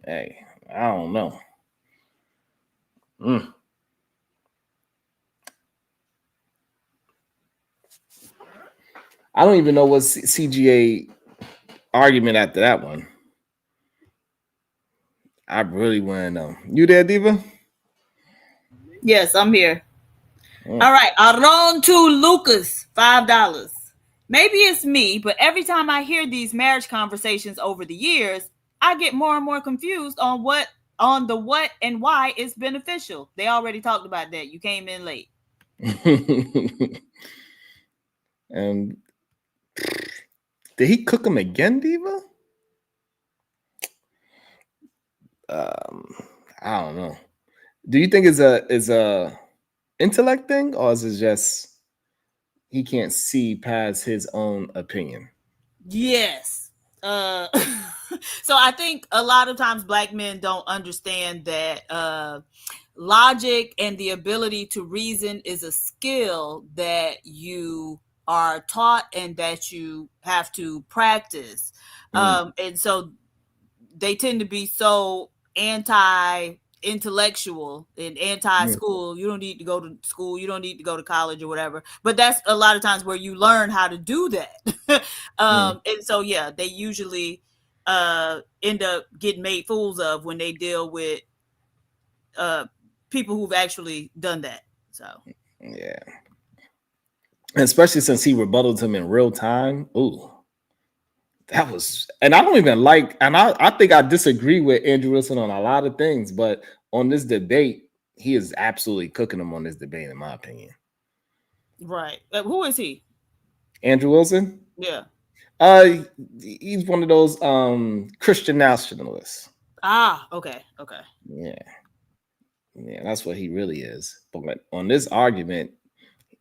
Hey, I don't know. I don't even know what CGA argument after that one. I really want to know. You there, Diva? Yes, I'm here. All right. Aron to Lucas, $5. Maybe it's me, but every time I hear these marriage conversations over the years, I get more and more confused on the what and why it's beneficial. They already talked about that. You came in late. And did he cook him again, Diva? I don't know. Do you think it's a intellect thing, or is it just he can't see past his own opinion? Yes. So I think a lot of times Black men don't understand that logic and the ability to reason is a skill that you are taught and that you have to practice. And so they tend to be so anti-intellectual and anti-school. You don't need to go to school. You don't need to go to college or whatever. But that's a lot of times where you learn how to do that. And so, yeah, they usually end up getting made fools of when they deal with people who've actually done that. So, yeah. Especially since he rebutted him in real time. Ooh. That was, and I don't even like, and I think I disagree with Andrew Wilson on a lot of things, but on this debate, he is absolutely cooking him on this debate, in my opinion. Right. Who is he? Andrew Wilson? Yeah. He's one of those Christian nationalists. Okay. Yeah, that's what he really is. But on this argument,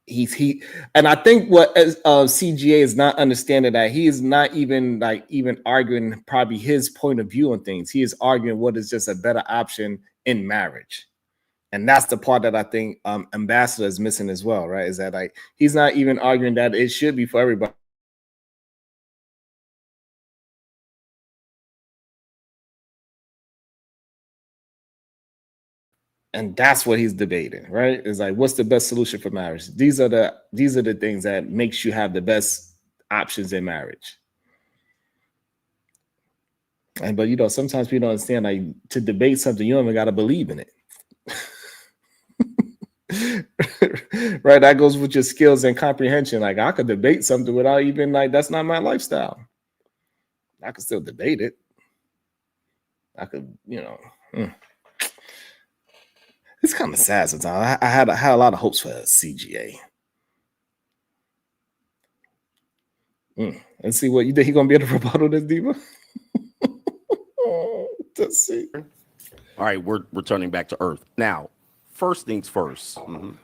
he and I think what CGA is not understanding that he is not even arguing probably his point of view on things. He is arguing what is just a better option in marriage, and that's the part that I think Ambassador is missing as well, right? Is that like he's not even arguing that it should be for everybody. And that's what he's debating, right? It's like, what's the best solution for marriage? These are the things that makes you have the best options in marriage. But sometimes people don't understand, like, to debate something, you don't even got to believe in it. Right? That goes with your skills and comprehension. Like, I could debate something without even, like, that's not my lifestyle. I could still debate it. I could, It's kind of sad sometimes. I had a lot of hopes for CGA. Let's see what you think. He gonna be able to rebuttal this, Diva? Let's see. All right, we're returning back to Earth now. First things first.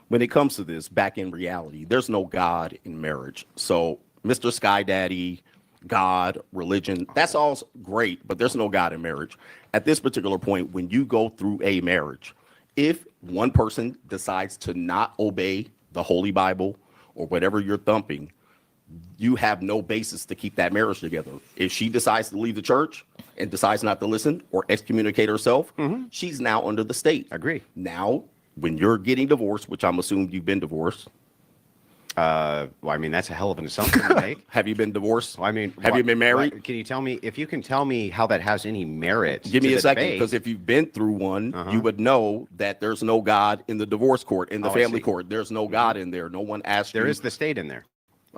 When it comes to this, back in reality, there's no God in marriage. So, Mr. Sky Daddy, God, religion, that's all great, but there's no God in marriage. At this particular point, when you go through a marriage, if one person decides to not obey the Holy Bible or whatever you're thumping, you have no basis to keep that marriage together. If she decides to leave the church and decides not to listen or excommunicate herself, she's now under the state. Agree. Now, when you're getting divorced, which I'm assuming you've been divorced. Well, I mean, that's a hell of an assumption to make. Have you been divorced? Well, I mean, have you been married? Can you tell me, if you can tell me how that has any merit? Give me a second, because if you've been through one, you would know that there's no God in the divorce court, in the family court. There's no God in there. No one asked you. There is the state in there.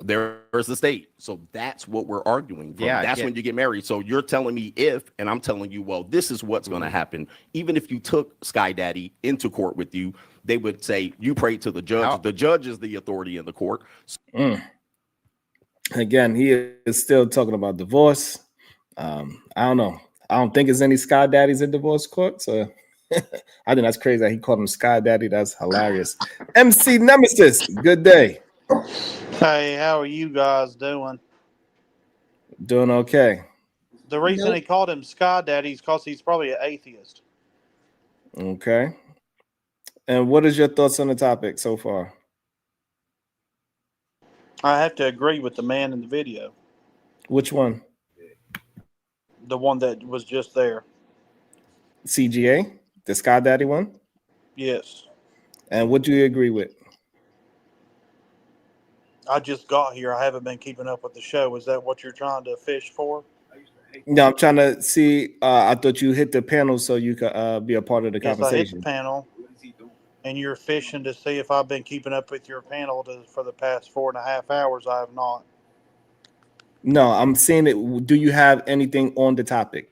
There's the state. So that's what we're arguing from. Yeah, that's when you get married. So you're telling me if, and I'm telling you, well, this is what's going to happen. Even if you took Sky Daddy into court with you, they would say you prayed to the judge. The judge is the authority in the court. Again, he is still talking about divorce. I don't know. I don't think there's any Sky Daddies in divorce court. So I think that's crazy that he called him Sky Daddy. That's hilarious. MC Nemesis, good day. Hey, how are you guys doing? Doing okay. The reason he called him Sky Daddy is because he's probably an atheist. Okay. And what is your thoughts on the topic so far? I have to agree with the man in the video. Which one? The one that was just there. CGA? The Sky Daddy one? Yes. And what do you agree with? I just got here. I haven't been keeping up with the show. Is that what you're trying to fish for? No, I'm trying to see. I thought you hit the panel so you could be a part of the Yes, conversation. I hit the panel. And you're fishing to see if I've been keeping up with your panel for the past 4.5 hours. I have not. No, I'm saying it. Do you have anything on the topic,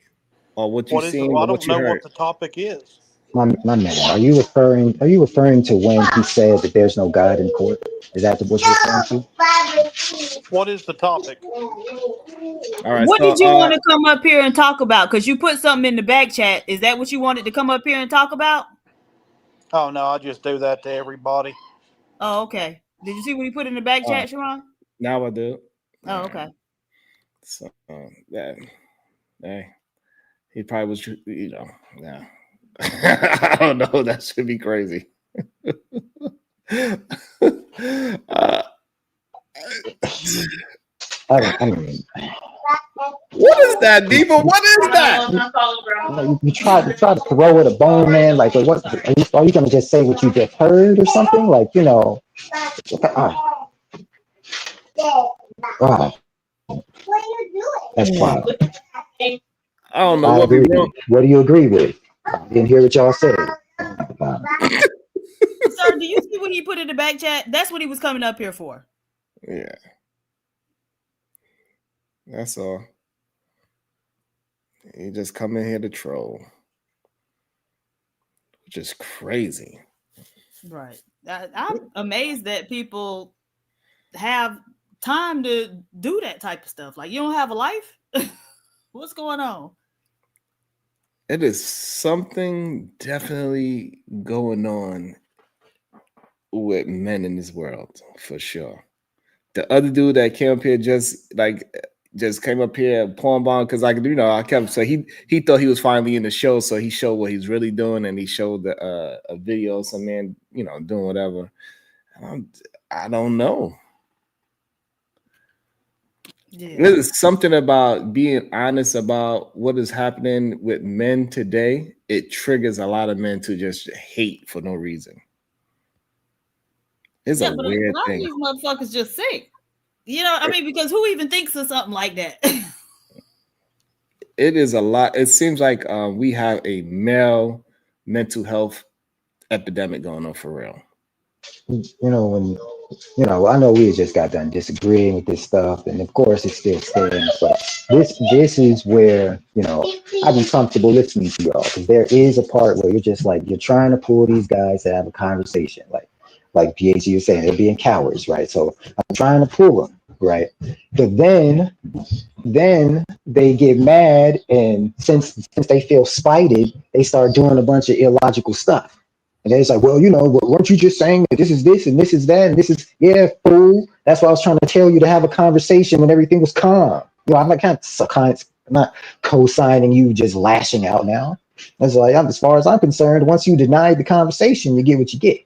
or what you seen? I Or what don't you know heard? what the topic is. My man, are you referring to when he said that there's no God in court? Is that what you're referring to? What is the topic? All right. What so, did you want to come up here and talk about? Because you put something in the back chat. Is that what you wanted to come up here and talk about? Oh, no, I just do that to everybody. Oh, okay. Did you see what he put in the back chat, Sharon? Now I do. Oh, okay. So yeah, he probably was, yeah. I don't know. That should be crazy. I mean, what is that, Diva? What is that? you try to throw it a bone, man. Like, what? Are you gonna just say what you just heard or something? Like, wow. That's wild. I don't know I what agree with you. What do you agree with? I didn't hear what y'all said. Sir, do you see what he put in the back chat? That's what he was coming up here for. Yeah. That's all. He just come in here to troll, which is crazy. Right. I'm amazed that people have time to do that type of stuff. Like, you don't have a life? What's going on? It is something definitely going on with men in this world, for sure. The other dude that came up here just came up here porn bomb because I kept so he thought he was finally in the show, so he showed what he's really doing, and he showed a video of some man doing whatever. I don't know. Yeah. There's something about being honest about what is happening with men today. It triggers a lot of men to just hate for no reason. It's a weird a lot thing. of these motherfuckers just sick. Because who even thinks of something like that? It is a lot. It seems like we have a male mental health epidemic going on for real. I know we just got done disagreeing with this stuff, and of course it still stands. But this is where I'd be comfortable listening to y'all, because there is a part where you're trying to pull these guys to have a conversation, like PhD was saying, they're being cowards, right? So I'm trying to pull them, right? But then they get mad, and since they feel spited, they start doing a bunch of illogical stuff. And then it's like, well, weren't you just saying that this is this and this is that and this is, yeah, fool. That's why I was trying to tell you to have a conversation when everything was calm. I'm not co-signing you just lashing out now. It's like, as far as I'm concerned, once you deny the conversation, you get what you get.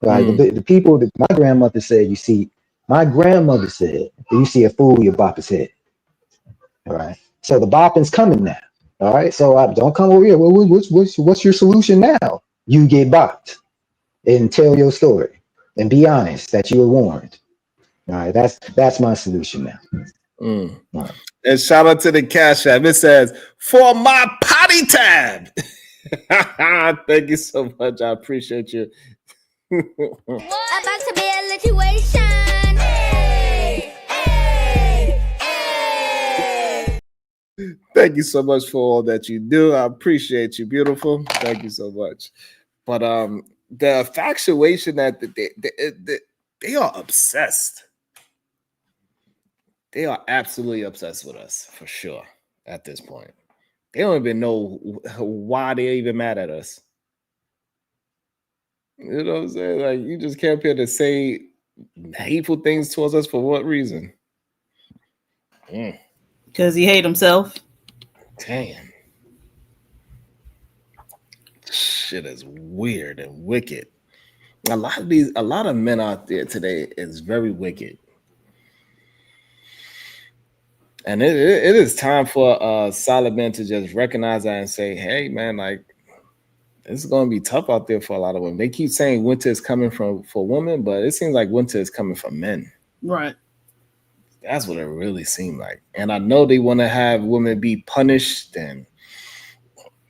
Right? The people that my grandmother said, you see a fool, you bop his head. All right. So the bopping's coming now. All right. So don't come over here. Well, what's your solution now? You get bopped and tell your story and be honest that you were warned. All right. That's my solution now. Right. And shout out to the Cash App. It says, for my potty tab. Thank you so much. I appreciate you. About to be a situation. Hey, hey, hey. Thank you so much for all that you do. I appreciate you, beautiful. Thank you so much. But the infatuation that they are obsessed. They are absolutely obsessed with us for sure at this point. They don't even know why they're even mad at us. You know what I'm saying? Like, you just came up here to say hateful things towards us for what reason? Because he hate himself. Damn. Shit is weird and wicked. A lot of men out there today is very wicked. And it is time for solid men to just recognize that and say, hey, man, like, it's going to be tough out there for a lot of women. They keep saying winter is coming for women, but it seems like winter is coming for men. Right. That's what it really seemed like. And I know they want to have women be punished, and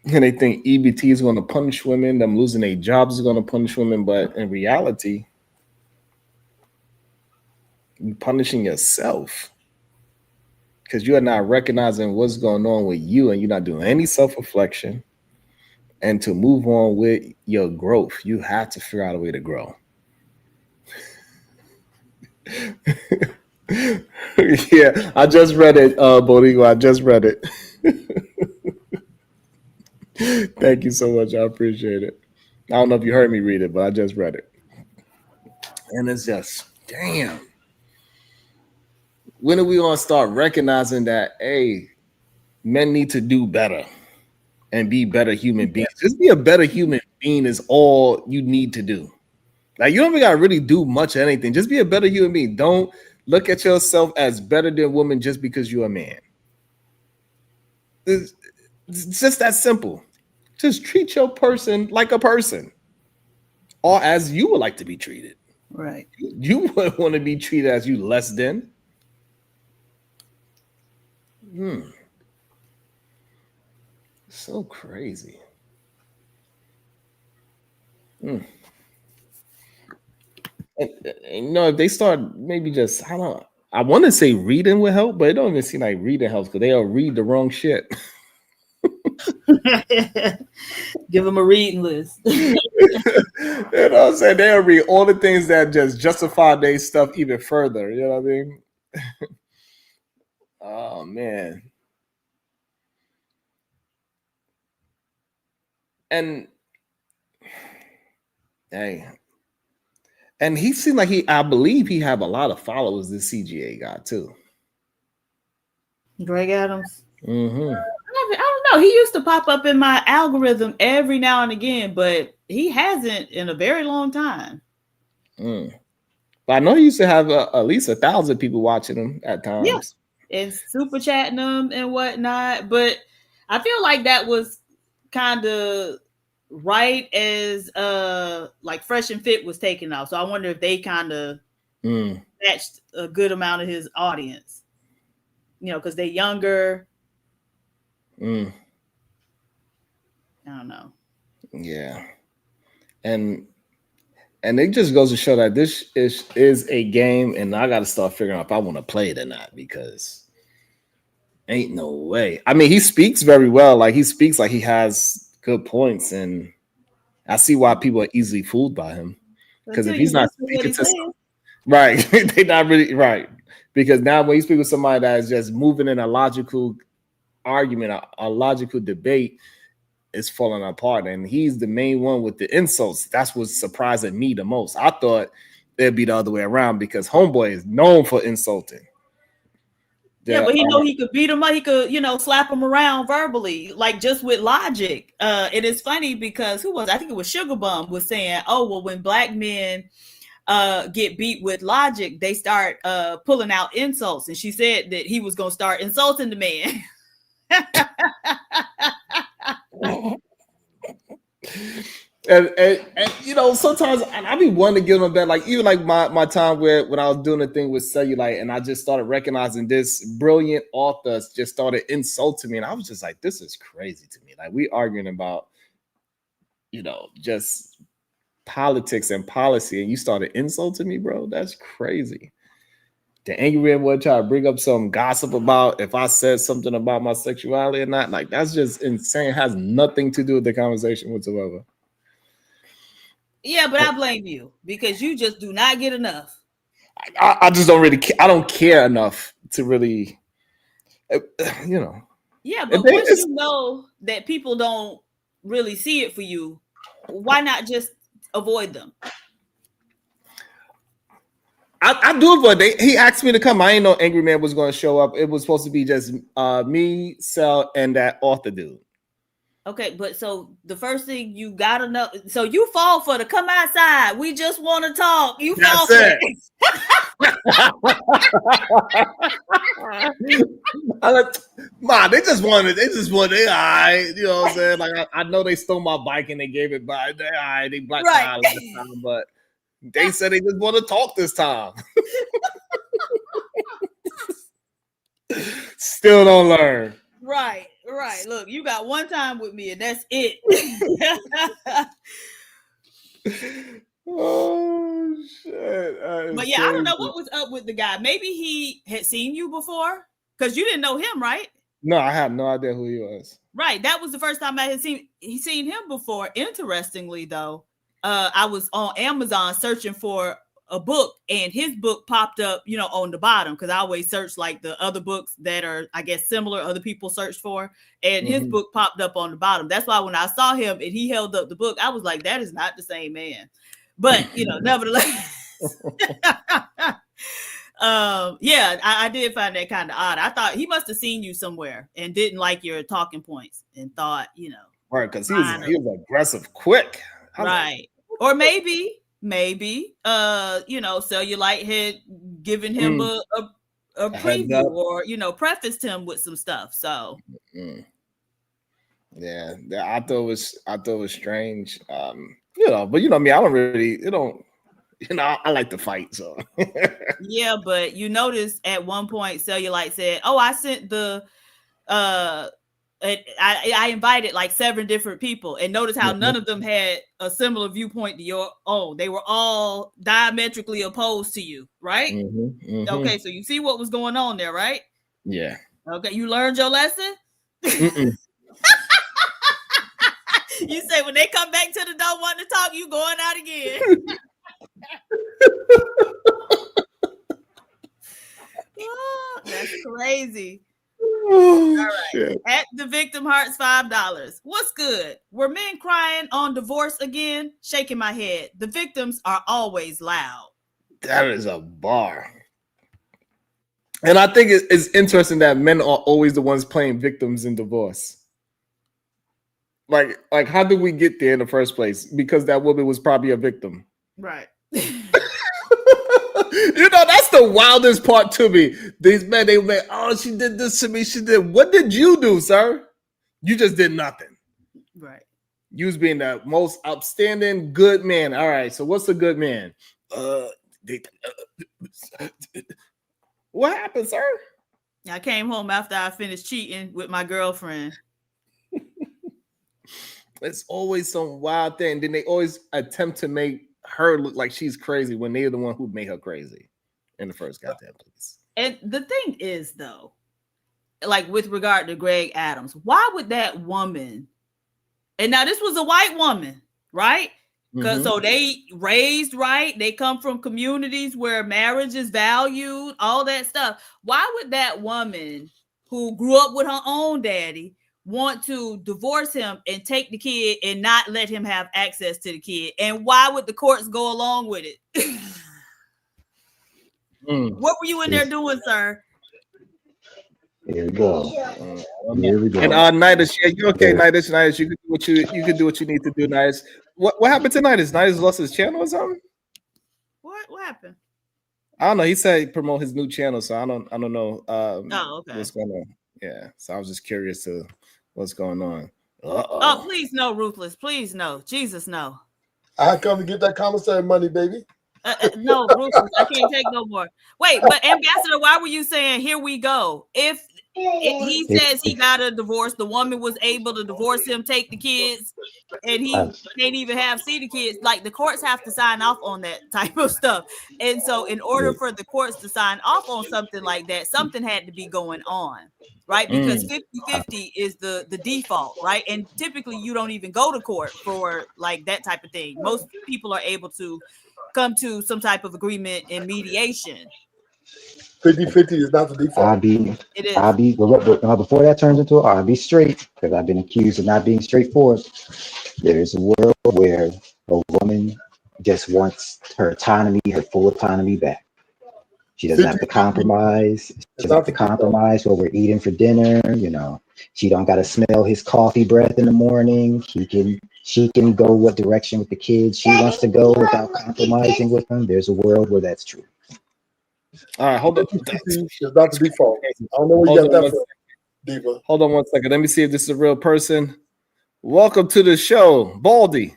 they think EBT is going to punish women. Them losing their jobs is going to punish women. But in reality, you're punishing yourself. Because you are not recognizing what's going on with you, and you're not doing any self-reflection. And to move on with your growth, you have to figure out a way to grow. Yeah, I just read it, Bodigo. I just read it. Thank you so much. I appreciate it. I don't know if you heard me read it, but I just read it. And it's just, damn. When are we going to start recognizing that, hey, men need to do better and be better human beings? Just be a better human being is all you need to do. Like, you don't even got to really do much of anything. Just be a better human being. Don't look at yourself as better than a woman just because you're a man. It's just that simple. Just treat your person like a person, or as you would like to be treated. Right. You wouldn't want to be treated as you less than. So crazy. And, if they start maybe just, I want to say reading would help, but it don't even seem like reading helps because they'll read the wrong shit. Give them a reading list. You know what I'm saying? They'll read all the things that just justify their stuff even further. You know what I mean? Oh, man. And hey, and he seemed like I believe he have a lot of followers, this CGA guy too. Greg Adams. Mm-hmm. I don't know. He used to pop up in my algorithm every now and again, but he hasn't in a very long time. But I know he used to have at least 1,000 people watching him at times. Yeah. And super chatting them and whatnot. But I feel like that was kind of right as like Fresh and Fit was taken off. So I wonder if they kind of matched a good amount of his audience. You know, because they're younger. I don't know. Yeah. And it just goes to show that this is a game, and I got to start figuring out if I want to play it or not, because ain't no way. I mean, he speaks very well. Like, he speaks like he has good points, and I see why people are easily fooled by him. Because if he's not speaking to right, they're not really right. Because now when you speak with somebody that is just moving in a logical argument, a logical debate, it's falling apart. And he's the main one with the insults. That's what's surprising me the most. I thought it'd be the other way around because Homeboy is known for insulting. Yeah, but he know he could beat him up. He could, slap him around verbally, like just with logic. It is funny because I think it was Sugar Bum was saying, oh, well, when black men get beat with logic, they start pulling out insults. And she said that he was going to start insulting the man. And sometimes I be wanting to give them that, like even like my time when I was doing the thing with Cellulite, and I just started recognizing this brilliant author just started insulting me, and I was just like, this is crazy to me. Like we arguing about, just politics and policy, and you started insulting me, bro. That's crazy. The angry man would try to bring up some gossip about if I said something about my sexuality or not. Like that's just insane. It has nothing to do with the conversation whatsoever. Yeah, but I blame you because you just do not get enough. I just don't really care. I don't care enough to really, Yeah, but once you know that people don't really see it for you, why not just avoid them? I do avoid. He asked me to come. I ain't know Angry Man was going to show up. It was supposed to be just me, Cell, and that author dude. Okay, but so the first thing you gotta know, so you fall for the come outside. We just want to talk. You fall for it. They just wanted, all right. You know what I'm saying? Like I know they stole my bike and they gave it back. All right, they blacked out last time, but they said they just want to talk this time. Still don't learn. Right. Look, you got one time with me, and that's it. Oh shit! But yeah, crazy. I don't know what was up with the guy. Maybe he had seen you before because you didn't know him, right? No, I have no idea who he was. Right, that was the first time I had seen him before. Interestingly, though, I was on Amazon searching for a book, and his book popped up, on the bottom because I always search like the other books that are, I guess, similar other people search for, and his book popped up on the bottom. That's why when I saw him and he held up the book, I was like, that is not the same man. But nevertheless, I did find that kind of odd. I thought he must have seen you somewhere and didn't like your talking points and thought, right, because he was aggressive quick, right, or maybe Cellulite had given him a preview or prefaced him with some stuff. So yeah, I thought it was strange. But me, I don't really, I like to fight. So yeah, but you notice at one point Cellulite said, "Oh, I sent the I invited like 7 different people, and notice how none of them had a similar viewpoint to your own. They were all diametrically opposed to you, right? Okay, so you see what was going on there, right? Yeah. Okay, you learned your lesson? You say when they come back to the door wanting to talk, you going out again. Oh, that's crazy. Oh, all right. Shit. At the victim hearts, $5. What's good? Were men crying on divorce again? Shaking my head. The victims are always loud. That is a bar. And I think it's interesting that men are always the ones playing victims in divorce. Like how did we get there in the first place? Because that woman was probably a victim. Right. That's the wildest part to me. These men, they were like, oh, she did this to me. She did. What did you do, sir? You just did nothing. Right. You was being the most upstanding good man. All right. So what's a good man? What happened, sir? I came home after I finished cheating with my girlfriend. It's always some wild thing. Then they always attempt to make her look like she's crazy when they're the one who made her crazy in the first goddamn place. And the thing is, though, like with regard to Greg Adams, why would that woman, and now this was a white woman, right? So they raised right. They come from communities where marriage is valued, all that stuff. Why would that woman who grew up with her own daddy want to divorce him and take the kid and not let him have access to the kid? And why would the courts go along with it? What were you in there doing, sir? Here we go. Here we go. And Nidus, yeah, you okay, Nidus? Nidus, you can do what you need to do, Nidus. What happened to Nidus? Nidus lost his channel or something? What happened? I don't know. He said he promote his new channel, so I don't know okay. what's going on. Yeah, so I was just curious to what's going on. Oh, please no, Ruthless. Please no. Jesus, no. I come to get that commissary money, baby. No, Ruthless, I can't take no more. Wait, but Ambassador, why were you saying here we go? If he says he got a divorce, the woman was able to divorce him, take the kids, and he can't even see the kids. Like, the courts have to sign off on that type of stuff. And so in order for the courts to sign off on something like that, something had to be going on, right? Because 50-50 is the default, right? And typically you don't even go to court for like that type of thing. Most people are able to come to some type of agreement in mediation. 50-50 is not the default. It is. Before that turns into I'll be straight, because I've been accused of not being straightforward. There is a world where a woman just wants her autonomy, her full autonomy back. She doesn't have to compromise. She doesn't have to compromise what we're eating for dinner. She don't got to smell his coffee breath in the morning. She can go what direction with the kids she wants to go without compromising with them. There's a world where that's true. All right, hold on. It's not the default. I don't know where you got that from, Diva. Hold on one second. Let me see if this is a real person. Welcome to the show, Baldy.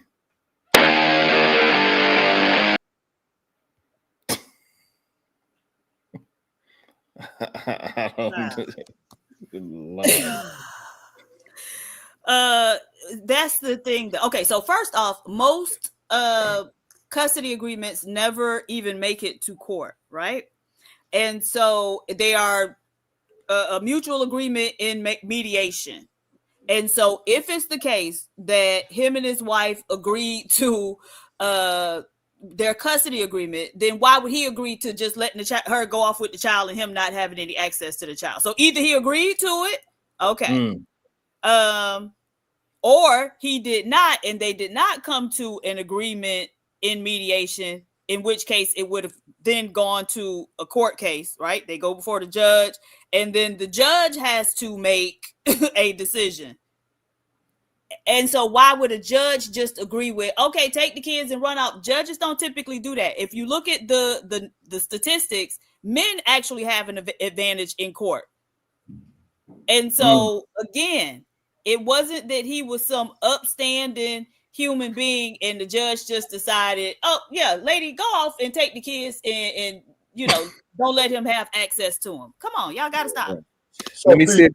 That's the thing. Okay, so first off, most custody agreements never even make it to court, right? And so they are a mutual agreement in mediation. And so if it's the case that him and his wife agreed to their custody agreement, then why would he agree to just letting her go off with the child and him not having any access to the child? So either he agreed to it, okay, or he did not, and they did not come to an agreement in mediation, in which case it would have then gone to a court case, right? They go before the judge, and then the judge has to make a decision. And so why would a judge just agree with, okay, take the kids and run out? Judges don't typically do that. If you look at the statistics, men actually have an advantage in court. And so again, it wasn't that he was some upstanding human being and the judge just decided, oh yeah, lady, go off and take the kids and don't let him have access to them. Come on, y'all gotta stop. Let me see if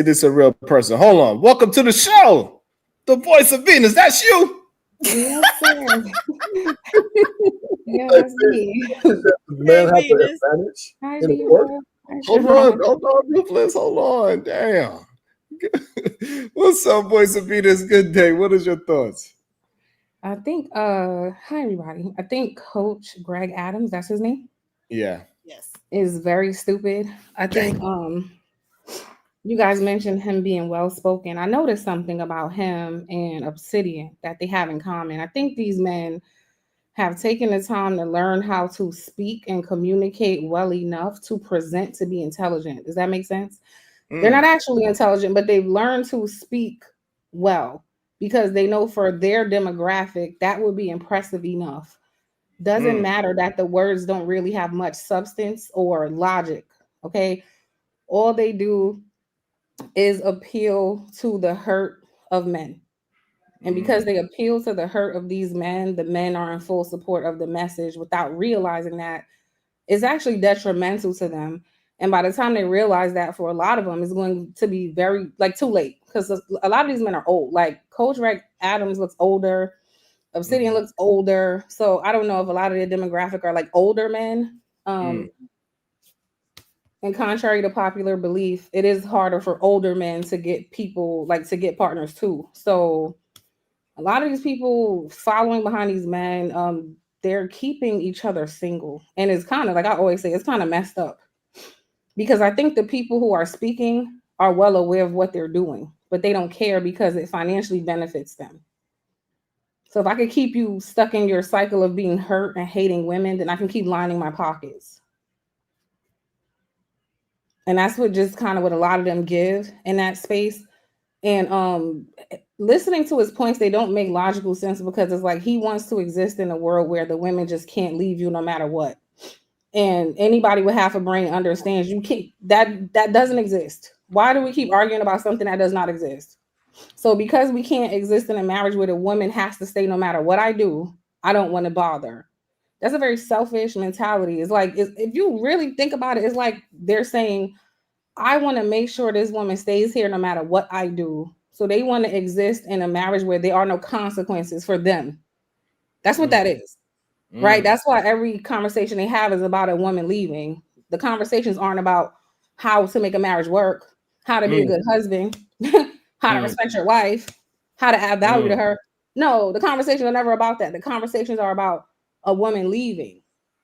this is a real person. Hold on. Welcome to the show, the voice of Venus. That's you. Yes, sir. Yeah, that's me. Man has the advantage in the court. Hold on, Ruthless. Hold on. Damn. What's up, voice of Venus? Good day. What is your thoughts? I think hi everybody. I think Coach Greg Adams, that's his name. Yeah. Yes. Is very stupid. I think you guys mentioned him being well spoken. I noticed something about him and Obsidian that they have in common. I think these men have taken the time to learn how to speak and communicate well enough to present to be intelligent. Does that make sense? They're not actually intelligent, but they've learned to speak well because they know for their demographic that would be impressive enough. Doesn't matter that the words don't really have much substance or logic. Okay. All they do is appeal to the hurt of men. And because they appeal to the hurt of these men, the men are in full support of the message without realizing that it's actually detrimental to them. And by the time they realize that, for a lot of them, it's going to be very too late, because a lot of these men are old. Like Coach Greg Adams looks older. Obsidian looks older. So I don't know if a lot of their demographic are like older men. And contrary to popular belief, it is harder for older men to get people, to get partners too. So A lot of these people following behind these men, they're keeping each other single. And it's kind of like I always say, it's kind of messed up. Because I think the people who are speaking are well aware of what they're doing, but they don't care because it financially benefits them. So if I could keep you stuck in your cycle of being hurt and hating women, then I can keep lining my pockets. And that's what just kind of what a lot of them give in that space. And listening to his points, they don't make logical sense because it's like he wants to exist in a world where the women just can't leave you no matter what. And anybody with half a brain understands you can't, that doesn't exist. Why do we keep arguing about something that does not exist? So because we can't exist in a marriage where the woman has to stay no matter what I do, I don't want to bother. That's a very selfish mentality. It's like, if you really think about it, it's like they're saying, I want to make sure this woman stays here no matter what I do. So they want to exist in a marriage where there are no consequences for them. That's what that is. Right? That's why every conversation they have is about a woman leaving. The conversations aren't about how to make a marriage work, how to be a good husband, how to respect your wife, how to add value to her. No, the conversations are never about that. The conversations are about a woman leaving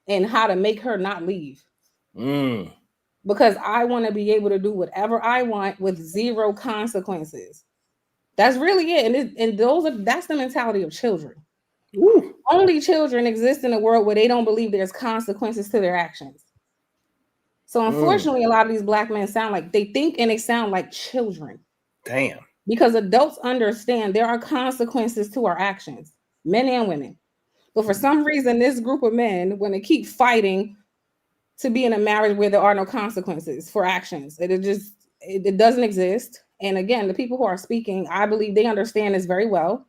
and how to make her not leave. Because I want to be able to do whatever I want with zero consequences. That's really it. And that's the mentality of children. Ooh. Only children exist in a world where they don't believe there's consequences to their actions. So unfortunately, a lot of these black men sound like they think and they sound like children. Damn. Because adults understand there are consequences to our actions, men and women. But for some reason, this group of men, when they keep fighting to be in a marriage where there are no consequences for actions, it doesn't exist. And again, the people who are speaking, I believe they understand this very well.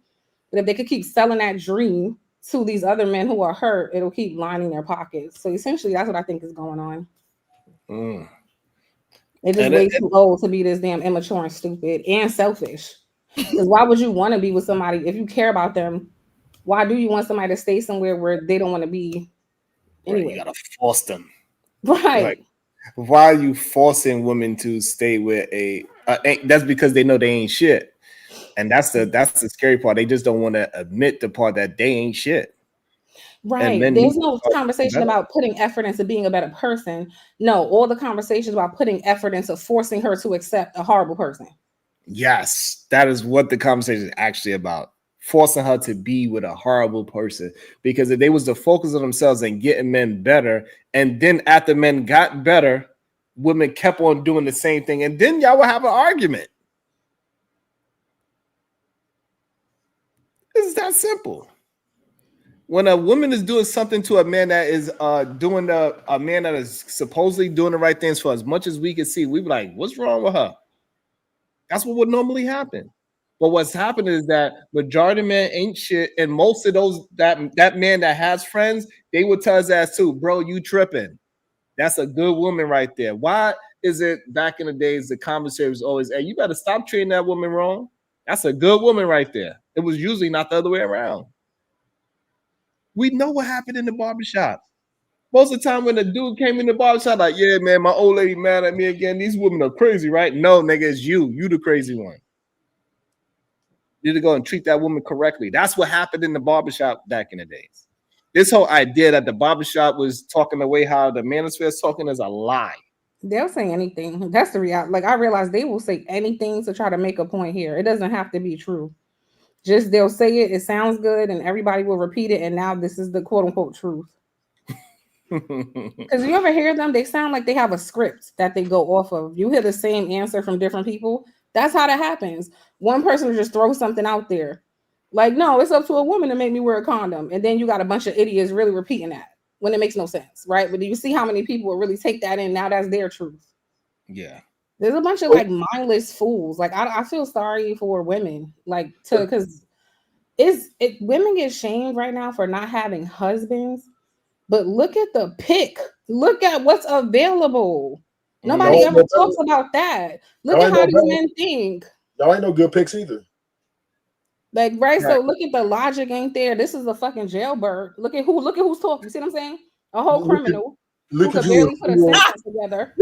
But if they could keep selling that dream to these other men who are hurt, it'll keep lining their pockets. So essentially, that's what I think is going on. They're just way too old to be this damn immature and stupid and selfish. Because why would you want to be with somebody if you care about them? Why do you want somebody to stay somewhere where they don't want to be? Anyway, right, you gotta force them. Right. Like, why are you forcing women to stay with that's because they know they ain't shit. And that's the scary part. They just don't want to admit the part that they ain't shit. Right. There's no conversation about putting effort into being a better person. No, all the conversations about putting effort into forcing her to accept a horrible person. Yes, that is what the conversation is actually about. Forcing her to be with a horrible person. Because if they was to focus on themselves and getting men better, and then after men got better, women kept on doing the same thing, and then y'all would have an argument. It's that simple. When a woman is doing something to a man that is doing a man that is supposedly doing the right things for as much as we can see, we be like, what's wrong with her? That's what would normally happen. But what's happening is that majority of men ain't shit, and most of those that man that has friends, they would tell his ass too, bro, you tripping. That's a good woman right there. Why is it back in the days the conversation was always, hey, you better stop treating that woman wrong? That's a good woman right there. It was usually not the other way around. We know what happened in the barbershop. Most of the time when the dude came in the barbershop, like, yeah, man, my old lady mad at me again. These women are crazy, right? No, nigga, it's you. You the crazy one. You need to go and treat that woman correctly. That's what happened in the barbershop back in the days. This whole idea that the barbershop was talking the way how the Manosphere is talking is a lie. They'll say anything. That's the reality. Like, I realize they will say anything to try to make a point here. It doesn't have to be true. Just they'll say it, it sounds good, and everybody will repeat it, and now this is the quote-unquote truth. Because you ever hear them, they sound like they have a script that they go off of. You hear the same answer from different people. That's how that happens. One person will just throw something out there. Like, no, it's up to a woman to make me wear a condom. And then you got a bunch of idiots really repeating that when it makes no sense, right? But do you see how many people will really take that in? Now that's their truth. Yeah. There's a bunch of like mindless fools. Like, I feel sorry for women, like, because women get shamed right now for not having husbands. But look at the pick. Look at what's available. Nobody ever talks about that. Look at how these men think. Y'all ain't no good picks either. Like, right? So look at the logic ain't there. This is a fucking jailbird. Look at who's talking. You see what I'm saying? A whole criminal who could barely put a sentence together.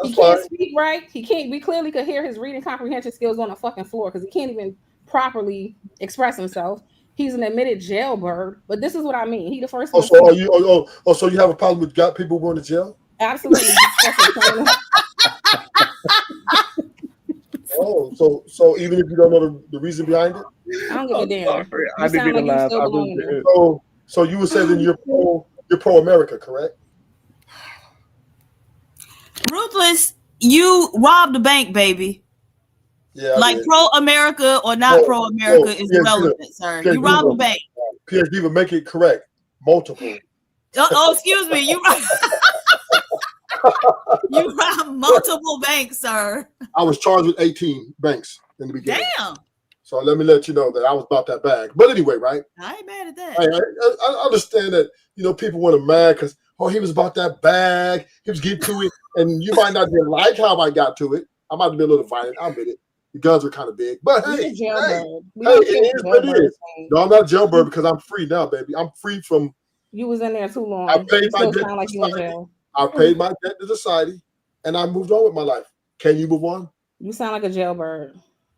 He can't speak right. He can't. We clearly could hear his reading comprehension skills on the fucking floor because he can't even properly express himself. He's an admitted jailbird, but this is what I mean. He the first Oh, one. so are you? So you have a problem with got people going to jail? Absolutely. Oh, so even if you don't know the reason behind it, I don't give a damn. I You didn't sound mean to like you laugh. still I belong really in there. did. so you would say then you're pro America, correct? Ruthless, you robbed the bank, baby. Yeah, I like did. pro America or not pro America is irrelevant, sir. You robbed the bank. PhD would make it correct. Multiple. Oh, excuse me. You robbed multiple banks, sir. I was charged with 18 banks in the beginning. Damn. So let me let you know that I was about that bag. But anyway, right? I ain't mad at that. I understand that, people want to mad because, he was about that bag. He was getting to it. And you might not like how I got to it. I might have been a little violent. I admit it. The guns were kind of big. But hey, it is what it is. No, I'm not jailbird because I'm free now, baby. I'm free from. You was in there too long. I paid my debt sound like you in jail. I paid my debt to society, and I moved on with my life. Can you move on? You sound like a jailbird.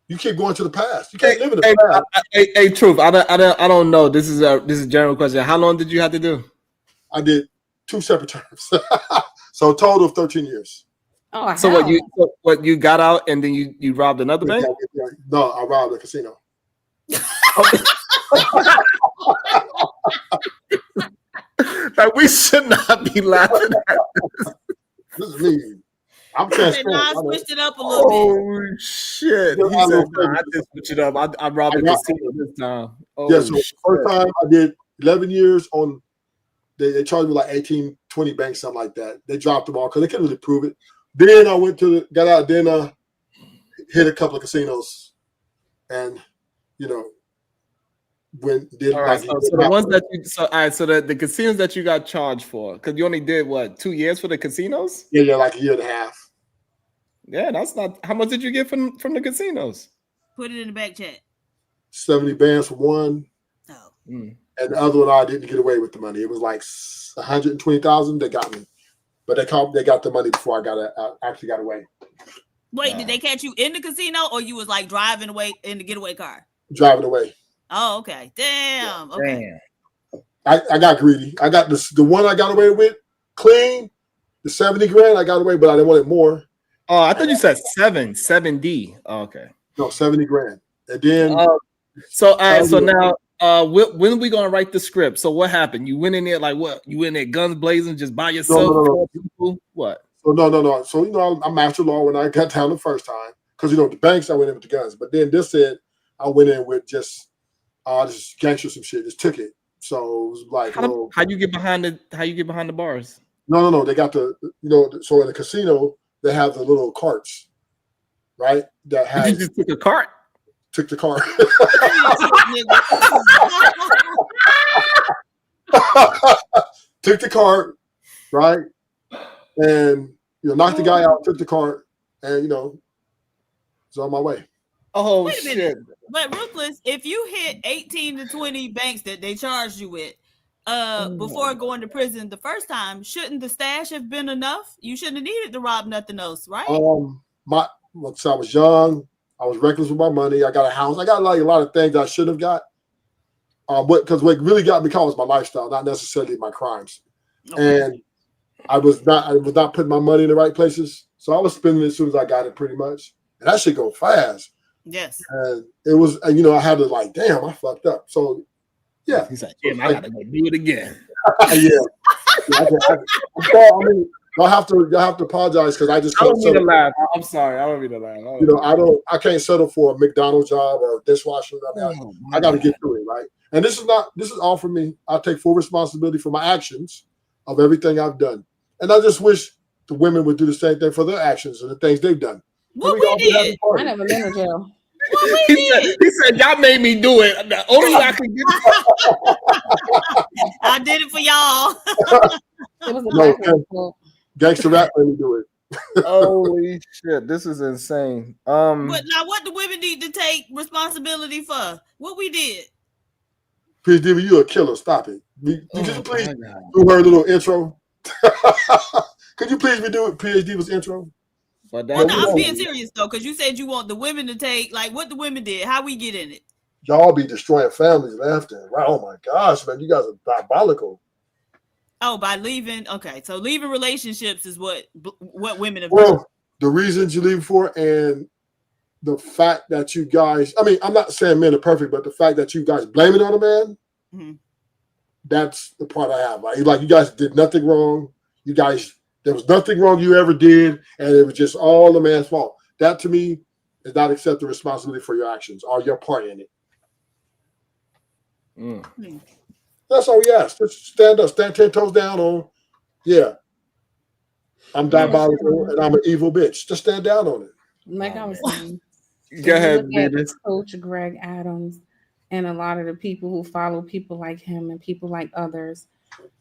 You keep going to the past. You can't live in the past. Hey, truth. I don't know. This is a general question. How long did you have to do? I did 2 separate terms, so a total of 13 years. Oh, so what you got out and then you robbed another bank? No, I robbed a casino. Like we should not be laughing at this. This is me. I'm transparent. I switched it up a little bit. Oh shit! He said, I just switched it up. I robbed a casino this time. Oh, yeah, so first time I did 11 years on. They charged me like 18, 20 banks, something like that. They dropped them all because they couldn't really prove it. Then I went got out. Then hit a couple of casinos, and did all right. So the ones that so the casinos that you got charged for, because you only did what 2 years for the casinos? Yeah, like a year and a half. Yeah, that's not. How much did you get from the casinos? Put it in the back chat. 70 bands for one. Oh. And the other one I didn't get away with the money. It was like 120,000. They got me, but they got the money before I actually got away. Wait, did they catch you in the casino or you was like driving away in the getaway car? Driving away. Oh, okay. Damn. Okay. Damn. I got greedy. I got the one I got away with clean. The 70 grand I got away, but I didn't want it more. Oh, I thought you said 7D. Oh, okay. No, 70 grand. And then so now when are we gonna write the script? So what happened? You went in there like what? You went in there guns blazing just by yourself? No. What? So no. So I mastered law when I got down the first time because the banks I went in with the guns, but then this said I went in with just gangster some shit. Just took it. So it was like how you get behind the bars? No. They got the so in the casino they have the little carts, right? That has you just took a cart. Took the cart. Took the cart, right? And knocked the guy out, took the cart, and was on my way. Oh shit. But Ruthless, if you hit 18 to 20 banks that they charged you with before going to prison the first time, shouldn't the stash have been enough? You shouldn't have needed to rob nothing else, right? Once I was young, I was reckless with my money. I got a house. I got like a lot of things I should have got. Because what really got me caught was my lifestyle, not necessarily my crimes. Okay. And I was not putting my money in the right places. So I was spending it as soon as I got it pretty much. And that shit go fast. Yes. And it was, I had to damn, I fucked up. So yeah. He's like, damn, I gotta go do it again. Yeah. Y'all have to apologize because I just I don't mean to laugh. I'm sorry. I don't mean to laugh. I can't settle for a McDonald's job or a dishwasher. I got to get through it, right? And this is all for me. I take full responsibility for my actions of everything I've done. And I just wish the women would do the same thing for their actions and the things they've done. What we did? I never been to jail. He said, y'all made me do it. The only I could get I did it for y'all. It was a gangster rap made me do it. Holy shit, this is insane. But now what do women need to take responsibility for? What we did? PhD, you a killer. Stop it. Could you please do her little intro? Could you please redo it? PhD was intro. But Well, that no, I'm being serious though, because you said you want the women to take like what the women did. How we get in it? Y'all be destroying families left and right. Oh my gosh, man, you guys are diabolical. Oh, by leaving. Okay, so leaving relationships is what women have done. Well, the reasons you leave for and the fact that you guys, I mean, I'm not saying men are perfect, but the fact that you guys blame it on a man, that's the part I have. Like you guys did nothing wrong. You guys, there was nothing wrong you ever did, and it was just all the man's fault. That to me is not accepting responsibility for your actions or your part in it. That's all we ask. Just stand up, stand 10 toes down on, yeah, I'm diabolical and I'm an evil bitch. Just stand down on it. Like I was saying, Go ahead, look at Venus. Coach Greg Adams and a lot of the people who follow people like him and people like others,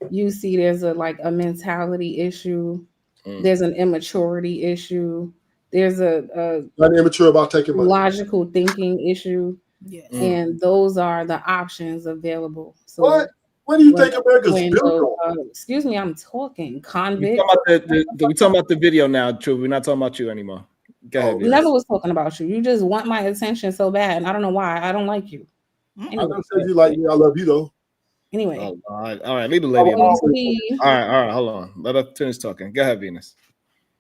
you see there's a mentality issue, there's an immaturity issue, there's a not immature about taking money, logical thinking issue. Yes. And those are the options available. So what do you think America's built on? Excuse me, I'm talking. We Convict. talking about the video now, True. We're not talking about you anymore. Go ahead. Venus. Never was talking about you. You just want my attention so bad, and I don't know why. I don't like you. I never said you like me. I love you though. Anyway. Oh, all right. Leave the lady alone. See, All right. Hold on. Let her finish talking. Go ahead, Venus.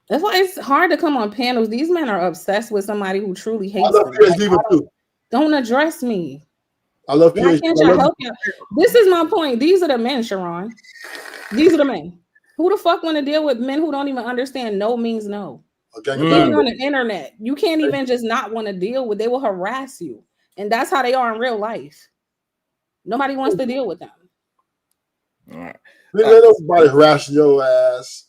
that's why it's hard to come on panels. These men are obsessed with somebody who truly hates I love them. too. Don't address me. I love Why PhD. can't y'all help you? This is my point. These are the men, Sharon. These are the men. Who the fuck want to deal with men who don't even understand no means no? Even on the internet, you can't even just not want to deal with. They will harass you, and that's how they are in real life. Nobody wants to deal with them. All right. Let nobody harass your ass.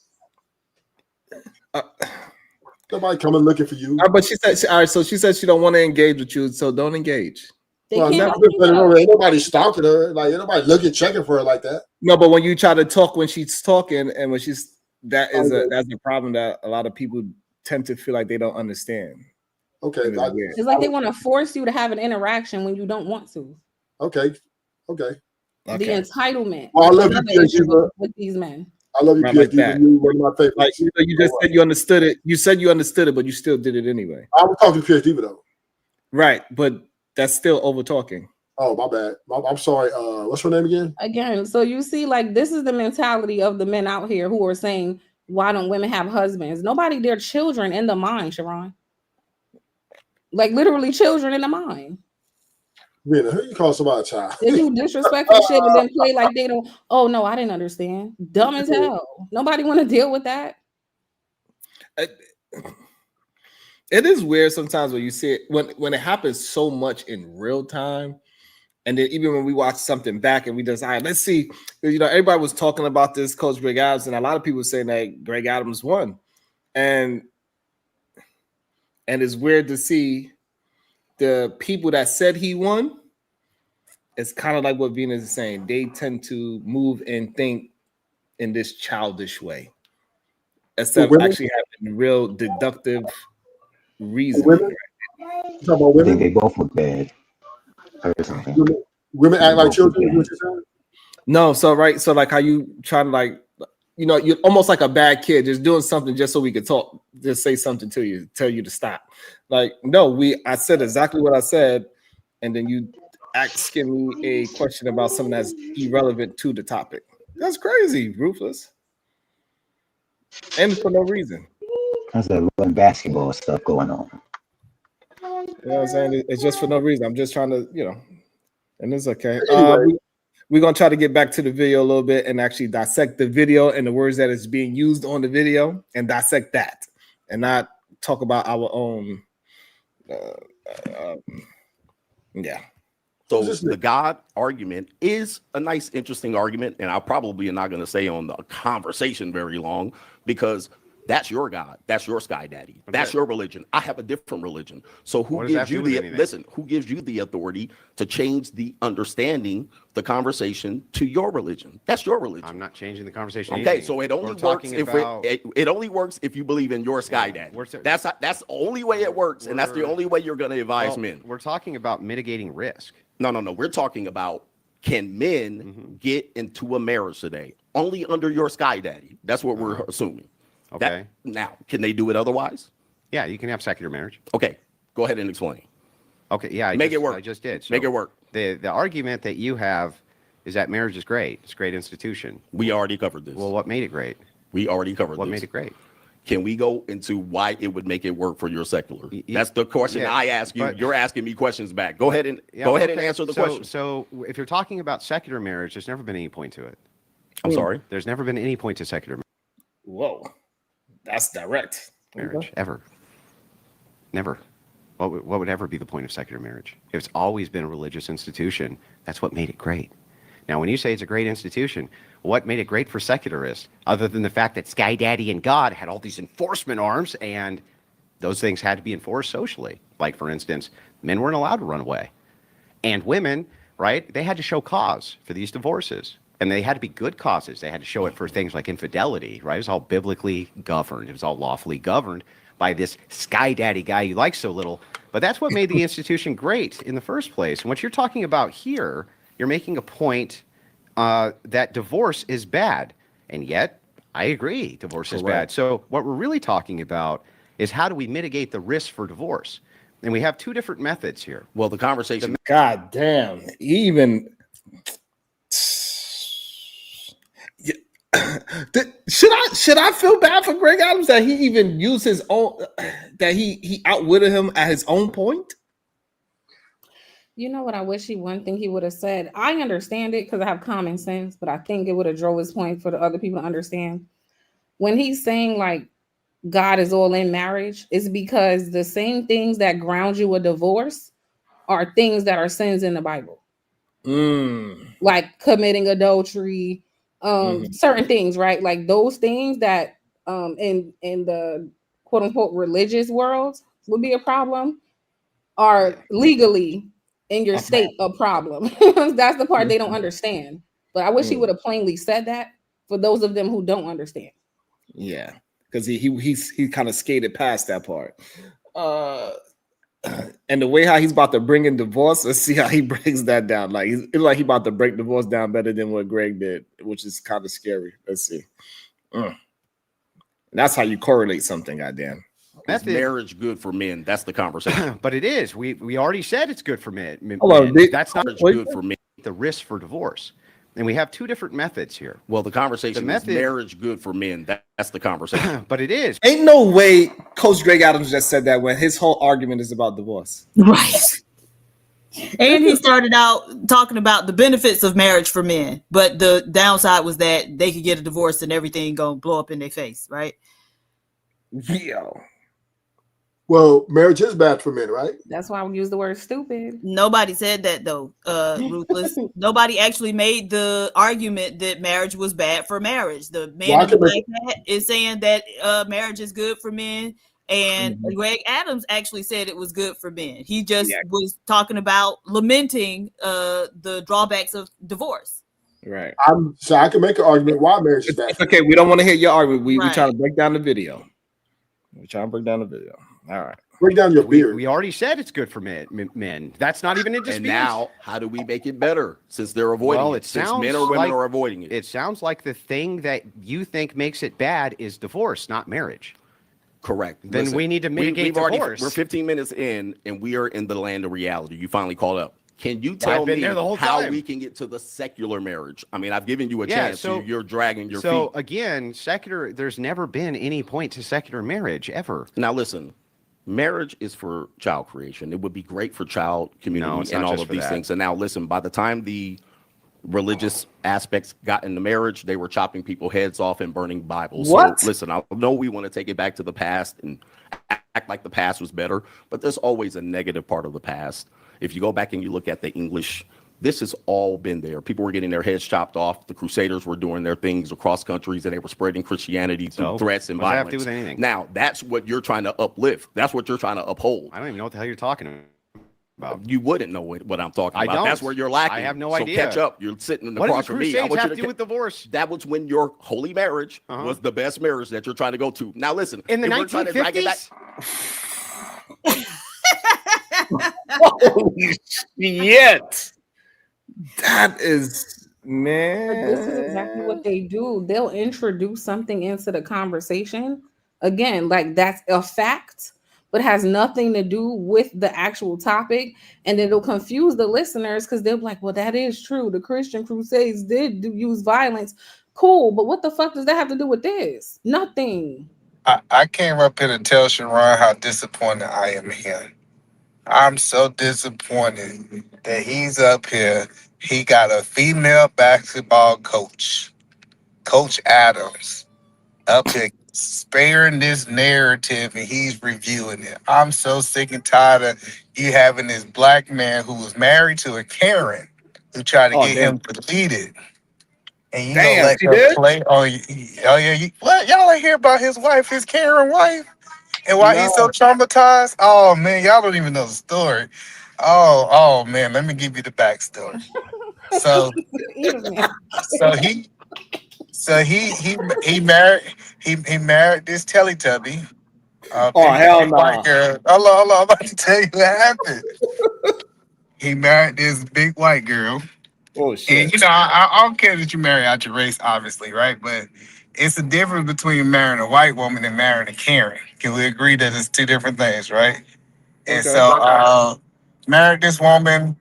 Nobody coming looking for you. But she said, all right. So she said she don't want to engage with you, so don't engage. Well, ain't nobody stalking her. Like ain't nobody looking, checking for her like that. No, but when you try to talk when she's talking, and when she's that's the problem that a lot of people tend to feel like they don't understand. Okay, it's like they want to force you to have an interaction when you don't want to. Okay. The entitlement. Well, I love you, PhD, with these men. I love you, PhD. Like that. You're one of my favorites. Like you just said you understood it. You said you understood it, but you still did it anyway. I was talking to PhD though. Right, but that's still over talking. Oh, my bad. I'm sorry. What's her name again? Again, so you see, like this is the mentality of the men out here who are saying, "Why don't women have husbands?" Nobody, they're children in the mind, Sharon. Like literally children in the mind. Rena, who you call somebody a child? They do disrespectful shit and then play like they don't. Oh no, I didn't understand. Dumb as hell. Nobody want to deal with that. It is weird sometimes when you see it when it happens so much in real time, and then even when we watch something back and we just all right, let's see. Everybody was talking about this Coach Greg Adams, and a lot of people saying that Greg Adams won, and it's weird to see the people that said he won. It's kind of like what Venus is saying. They tend to move and think in this childish way, instead of actually having real deductive reason. I think they both look bad. Women act like children. No, so like how you try to you're almost like a bad kid, just doing something just so we could talk, just say something to you, tell you to stop. Like, no, I said exactly what I said, and then you asking me a question about something that's irrelevant to the topic. That's crazy, ruthless, and for no reason. There's a lot of basketball stuff going on. You know what I'm saying? It's just for no reason. I'm just trying to, and it's okay. We're going to try to get back to the video a little bit and actually dissect the video and the words that is being used on the video and dissect that and not talk about our own. Yeah. So the God argument is a nice, interesting argument. And I probably am not going to stay on the conversation very long because that's your God. That's your sky daddy. That's your religion. I have a different religion. So who gives you who gives you the authority to change the understanding, the conversation to your religion? That's your religion. I'm not changing the conversation. Okay, so it only works if it only works if you believe in your sky daddy. That's the only way it works, and that's the only way you're going to advise men. We're talking about mitigating risk. No. We're talking about can men get into a marriage today only under your sky daddy? That's what we're assuming. Okay. Now, can they do it otherwise? Yeah, you can have secular marriage. Okay, go ahead and explain. Okay, yeah, Make it work. I just did. So Make it work. The argument that you have is that marriage is great. It's a great institution. We already covered this. Well, what made it great? We already covered this. What made it great? Can we go into why it would make it work for your secular? That's the question I ask you. You're asking me questions back. Go ahead and and answer the question. So if you're talking about secular marriage, there's never been any point to it. I'm sorry? There's never been any point to secular marriage. Whoa. That's direct. Marriage, ever. Never. What would ever be the point of secular marriage? It's always been a religious institution. That's what made it great. Now, when you say it's a great institution, what made it great for secularists, other than the fact that Sky Daddy and God had all these enforcement arms and those things had to be enforced socially? Like, for instance, men weren't allowed to run away. And women, right, they had to show cause for these divorces. And they had to be good causes. They had to show it for things like infidelity, right? It was all biblically governed. It was all lawfully governed by this Sky Daddy guy you like so little. But that's what made the institution great in the first place. And what you're talking about here, you're making a point that divorce is bad. And yet, I agree, divorce is bad. So what we're really talking about is how do we mitigate the risk for divorce? And we have two different methods here. Well, the conversation... God damn. Even... Should I feel bad for Greg Adams that he even used his own, that he outwitted him at his own point? You know what I wish one thing he would have said? I understand it because I have common sense, but I think it would have drove his point for the other people to understand. When he's saying like God is all in marriage, it's because the same things that ground you a divorce are things that are sins in the Bible. Like committing adultery, certain things, right? Like those things that in the quote unquote religious world would be a problem are legally in your state a problem. That's the part they don't understand. But I wish he would have plainly said that for those of them who don't understand. Yeah, because he kind of skated past that part. And the way how he's about to bring in divorce, let's see how he breaks that down. Like it's like he about to break divorce down better than what Greg did, which is kind of scary. Let's see. That's how you correlate something, goddamn. Is marriage good for men? That's the conversation. But it is. We already said it's good for men. That's not good for men. The risk for divorce. And we have two different methods here. Well, the conversation is marriage good for men. That's the conversation. But it is. Ain't no way Coach Greg Adams just said that when his whole argument is about divorce. Right. And he started out talking about the benefits of marriage for men, but the downside was that they could get a divorce and everything gonna blow up in their face, right? Yeah. Well, marriage is bad for men, right? That's why we use the word stupid. Nobody said that though, Ruthless. Nobody actually made the argument that marriage was bad for marriage. The man in the black hat is saying that marriage is good for men, and Greg Adams actually said it was good for men. He just was talking about lamenting the drawbacks of divorce. Right. So I can make an argument why marriage is bad. Okay, we don't want to hear your argument. We trying to break down the video. We're trying to break down the video. All right. Break down your beard. We already said it's good for men. That's not even a dispute. And now, how do we make it better since they're avoiding it? Since men or women are avoiding it. It sounds like the thing that you think makes it bad is divorce, not marriage. Correct. Then Listen, we need to mitigate divorce. We're 15 minutes in, and we are in the land of reality. You finally called up. Can you tell me how we can get to the secular marriage? I mean, I've given you a chance. So you're dragging your feet. So again, secular. There's never been any point to secular marriage ever. Now listen. Marriage is for child creation. It would be great for child community and all of these things. And now listen, by the time the religious aspects got into marriage, they were chopping people's heads off and burning Bibles. What? So listen, I know we want to take it back to the past and act like the past was better, but there's always a negative part of the past. If you go back and you look at the English, this has all been there. People were getting their heads chopped off. The Crusaders were doing their things across countries, and they were spreading Christianity through threats and violence. What does that have to do with anything? Now, that's what you're trying to uplift. That's what you're trying to uphold. I don't even know what the hell you're talking about. You wouldn't know what I'm talking about. I don't. That's where you're lacking. I have no so idea. Catch up. You're sitting What across does the from me. I Crusades want have you to do with divorce? That was when your holy marriage was the best marriage that you're trying to go to. Now, listen. In the if we're trying to drag it 1950s? Holy shit. That is, man. But this is exactly what they do. They'll introduce something into the conversation. Again, like that's a fact. but has nothing to do with the actual topic, and it'll confuse the listeners because they'll be like, well, that is true. The Christian Crusades did use violence. Cool, but what the fuck does that have to do with this? Nothing. I came up here to tell Sharon how disappointed I am in him. I'm so disappointed that he's up here. He got a female basketball coach, Coach Adams, up here sparing this narrative and he's reviewing it. I'm so sick and tired of you having this black man who was married to a Karen who tried to get him deleted. And you gonna let her play on you. Oh yeah, what? Y'all ain't hear about his wife, his Karen wife? And why he's so traumatized? Oh man, y'all don't even know the story. Oh man, let me give you the backstory. So, so he, he married he married this Teletubby. Big white girl. Hold on, I'm about to tell you what happened. He married this big white girl. Oh shit! And I don't care that you marry out your race, obviously, right? But it's a difference between marrying a white woman and marrying a Karen. Can we agree that it's two different things, right? And so, married this woman.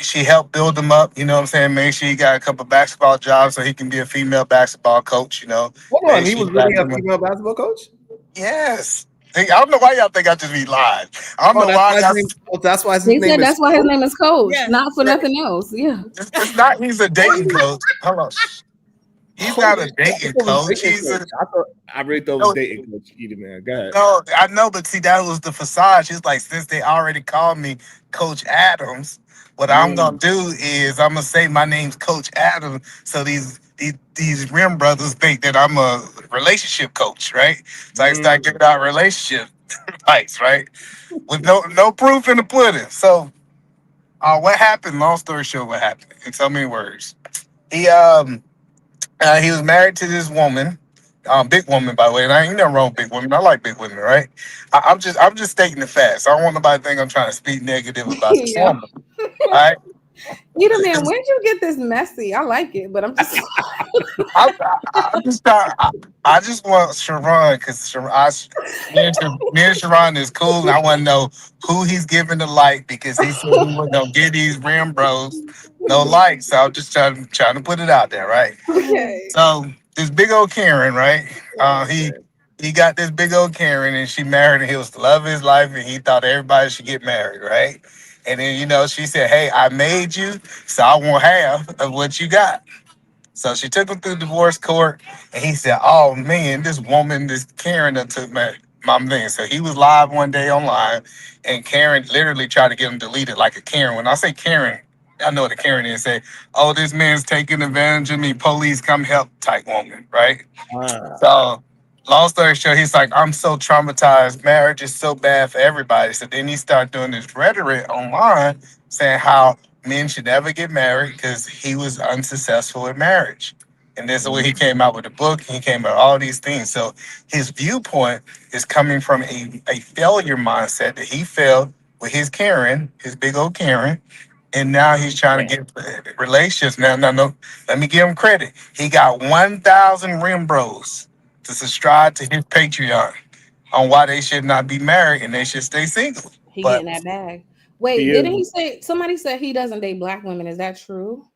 She helped build him up. You know what I'm saying? Make sure he got a couple basketball jobs so he can be a female basketball coach. You know. Hold on, he was really a female basketball coach? Yes. I don't know why y'all think I just be lying. I don't know why. That's why They said that's why his name is Coach, not for nothing else. Yeah. It's not. He's a dating coach. Hold on. He's not a dating coach. I really thought it was dating coach. Either man, go ahead. No, I know, but see, that was the facade. She's like, since they already called me Coach Adams, what I'm gonna do is I'm gonna say my name's Coach Adams, so these rim brothers think that I'm a relationship coach, right? So I start giving out relationship advice, right? With no proof in the pudding. So, what happened? Long story short, what happened? In so many words, he was married to this woman, big woman, by the way. And I ain't nothing wrong with big women. I like big women, right? I'm just stating the facts. I don't want nobody to think I'm trying to speak negative about this woman. All right. Either man, where'd you get this messy? I like it, but I'm just. I just want Sharon because me and Sharon is cool, and I want to know who he's giving the light because he said he wasn't gonna give these rim bros no light. So I'm just trying to put it out there, right? Okay. So this big old Karen, right? He got this big old Karen, and she married, and he was the love of his life, and he thought everybody should get married, right? And then she said, "Hey, I made you, so I want half of what you got." So she took him through divorce court, and he said, "Oh man, this woman, this Karen, that took my man." So he was live one day online, and Karen literally tried to get him deleted like a Karen. When I say Karen, I know what a Karen is. Say, "Oh, this man's taking advantage of me. Police, come help," type woman, right? So, long story short, he's like, "I'm so traumatized. Marriage is so bad for everybody." So then he started doing this rhetoric online, saying how men should never get married because he was unsuccessful in marriage. And this is where he came out with a book. He came out with all these things. So his viewpoint is coming from a failure mindset that he failed with his Karen, his big old Karen. And now he's trying to get relationships. Now, no, let me give him credit. He got 1,000 rim bros to subscribe to his Patreon on why they should not be married and they should stay single. He But getting that bag. Wait, didn't he say somebody said he doesn't date black women? Is that true?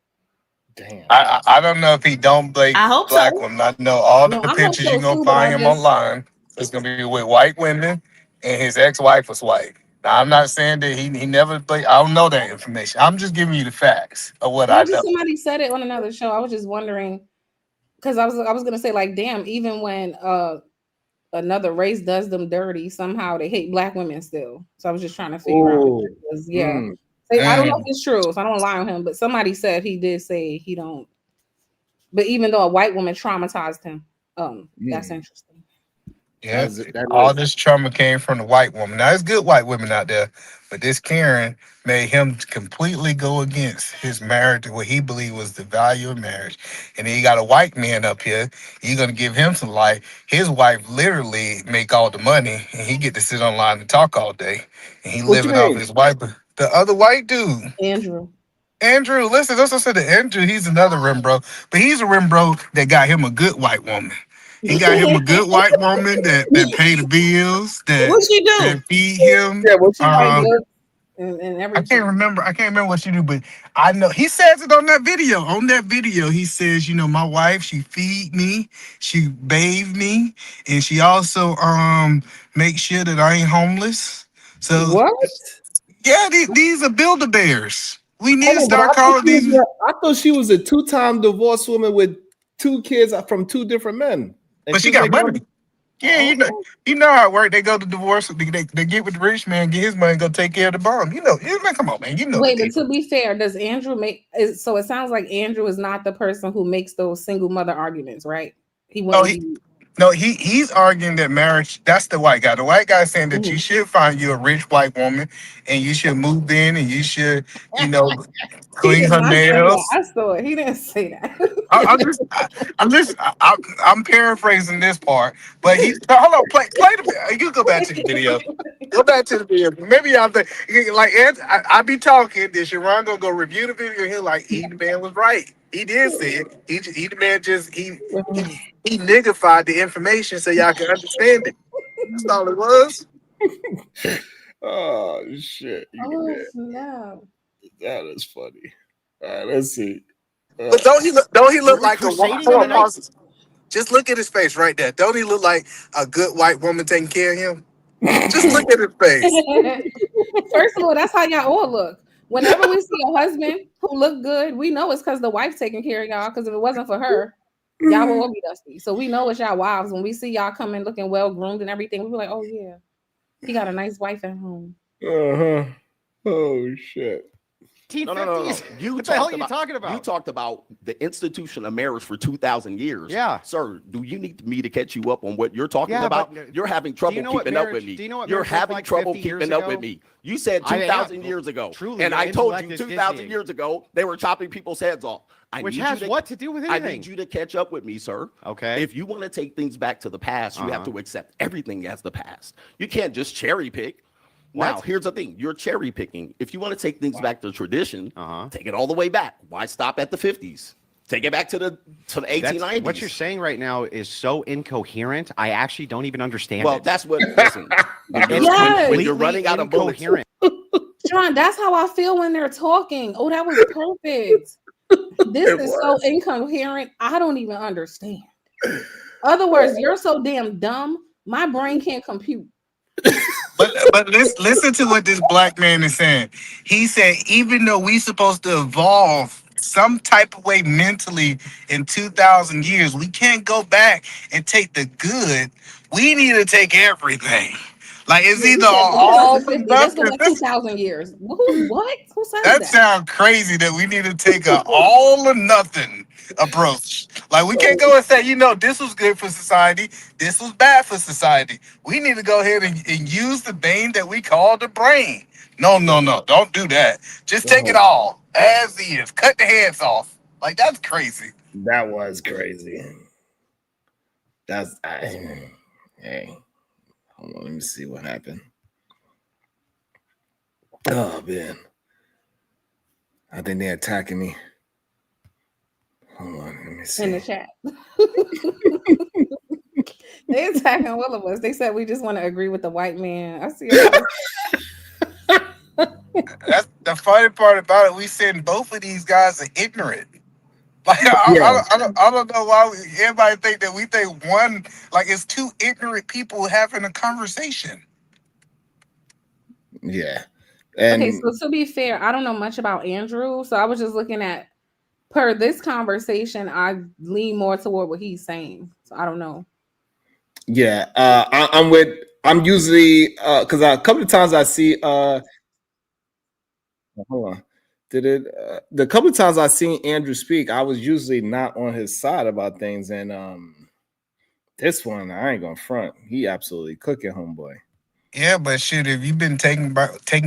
Damn. I don't know if he don't date I hope black so. women. I know all No, the I hope pictures so you're gonna too, but find him online. It's gonna be with white women, and his ex-wife was white. Now I'm not saying that he never played. I don't know that information. I'm just giving you the facts of what I Maybe know. somebody said it on another show. I was just wondering because I was gonna say like, damn, even when another race does them dirty, somehow they hate black women still. So I was just trying to figure out. Yeah. I don't know if it's true, so I don't lie on him. But somebody said he did say he don't. But even though a white woman traumatized him, that's interesting. Yeah, all this trauma came from the white woman. Now, there's good white women out there, but this Karen made him completely go against his marriage, what he believed was the value of marriage. And then you got a white man up here. You're gonna give him some light. His wife literally make all the money, and he get to sit online and talk all day. And he living off his wife. The other white dude, Andrew, listen, that's what I said to Andrew. He's another rim bro, but he's a rim bro that got him a good white woman. He got him a good white woman that pay the bills, What she do? that feed him. Yeah, what she write books and I everything. can't remember. I can't remember what she do, but I know he says it on that video. On that video, he says, you know, my wife, she feed me, she bathe me, and she also makes sure that I ain't homeless. So What? yeah, these are builder bears. We need Hold to on, but start calling these. I thought she was a 2-time divorced woman with 2 kids from 2 different men. And But she she's got making money. Yeah, you know how it works. They go to divorce. They get with the rich man, get his money, go take care of the bomb. You know, man, come on, man. You know. Wait, but to be fair, does Andrew so it sounds like Andrew is not the person who makes those single mother arguments, right? He wouldn't be. No, he's arguing that marriage, that's the white guy. The white guy saying that you should find you a rich white woman and you should move in and you should, you know, He clean did her not say that. nails. I saw it. He didn't say that. I'm paraphrasing this part, but hold on, play the, you go back to the video. Go back to the video. Maybe y'all think, like, I be talking, then Sharon gonna go review the video, and he'll like, the man was right. He did say it. The man just, he niggified the information so y'all can understand it. That's all it was. Oh shit! Oh no! That is funny. All right, let's see. But don't he look we like a crusading hold on, tonight? pause. Just look at his face right there. Don't he look like a good white woman taking care of him? Just look at his face. First of all, that's how y'all all look. Whenever we see a husband who look good, we know it's because the wife's taking care of y'all. Because if it wasn't for her, y'all would all be dusty. So we know it's y'all wives. When we see y'all coming looking well groomed and everything, we be like, oh yeah, he got a nice wife at home. Uh-huh. Oh shit. No. What the hell are you talking about? You talked about the institution of marriage for 2,000 years. Yeah. Sir, do you need me to catch you up on what you're talking Yeah, about? but, You're having trouble you know what keeping up with marriage- me. do you know what You're marriage was having like trouble 50 years keeping up ago? with me. You said I am. 2,000 years ago. Truly, and your I told you intellect is 2,000 dizzying. years ago, they were chopping people's heads off. Which has what to do with I anything? need you to catch up with me, sir. Okay. If you want to take things back to the past, you have to accept everything as the past. You can't just cherry pick. Now, What? here's the thing. You're cherry picking. If you want to take things back to tradition, take it all the way back. Why stop at the 50s? Take it back to the 1890s. What you're saying right now is so incoherent. I actually don't even understand Well, it. that's what, listen. Yes. When you're running out of bullets. Incoherent. Sean, that's how I feel when they're talking. Oh, that was perfect. This is so incoherent. I don't even understand. Other words, you're so damn dumb. My brain can't compute. But listen to what this black man is saying. He said, even though we supposed to evolve some type of way mentally in 2,000 years, we can't go back and take the good. We need to take everything. Like it's either all or Let's go nothing. back 2,000 years. Who's what? Who says That that? sounds crazy that we need to take a all or nothing approach. Like we can't go and say, you know, this was good for society, this was bad for society. We need to go ahead and use the vein that we call the brain. No, don't do that. Just take it all as is. Cut the heads off. Like that's crazy. That was crazy. Hey, hold on, let me see what happened. Oh man, I think they're attacking me. Hold on, let me see. In the chat. They attacking all of us. They said we just want to agree with the white man. I see. That's the funny part about it. We said both of these guys are ignorant. Like I don't know why everybody think that we think one, like it's two ignorant people having a conversation. Yeah. And Okay, so to be fair, I don't know much about Andrew, so I was just looking at per this conversation. I lean more toward what he's saying, so I don't know. yeah, I'm usually because a couple of times I see hold on. The couple of times I seen Andrew speak, I was usually not on his side about things, and this one I ain't gonna front. He absolutely cooking, homeboy. Yeah, but shit, if you've been taking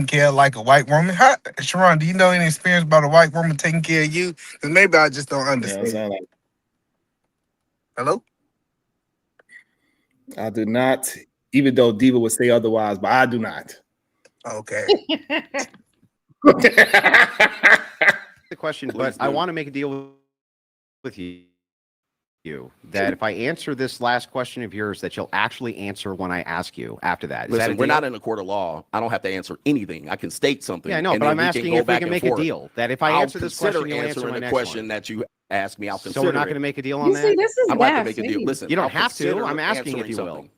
care of like a white woman, Sharon, do you know any experience about a white woman taking care of you? Because maybe I just don't understand. You know what I'm saying? Hello? I do not, even though Diva would say otherwise, but I do not. Okay. The question, but I want to make a deal with you. you that if I answer this last question of yours, that you'll actually answer when I ask you after that. Is Listen, that we're not in a court of law. I don't have to answer anything. I can state something. Yeah, I know, and but then I'm we asking can go if we back can and make a forth. deal. That if I I'll answer this question, you'll answer answering my the next question one. that you asked me. I'll So consider we're not it. going to make a deal on You that? see, this is I'd like to gas. make a deal. Listen, You don't I'll have to. consider I'm asking if answering you will. something.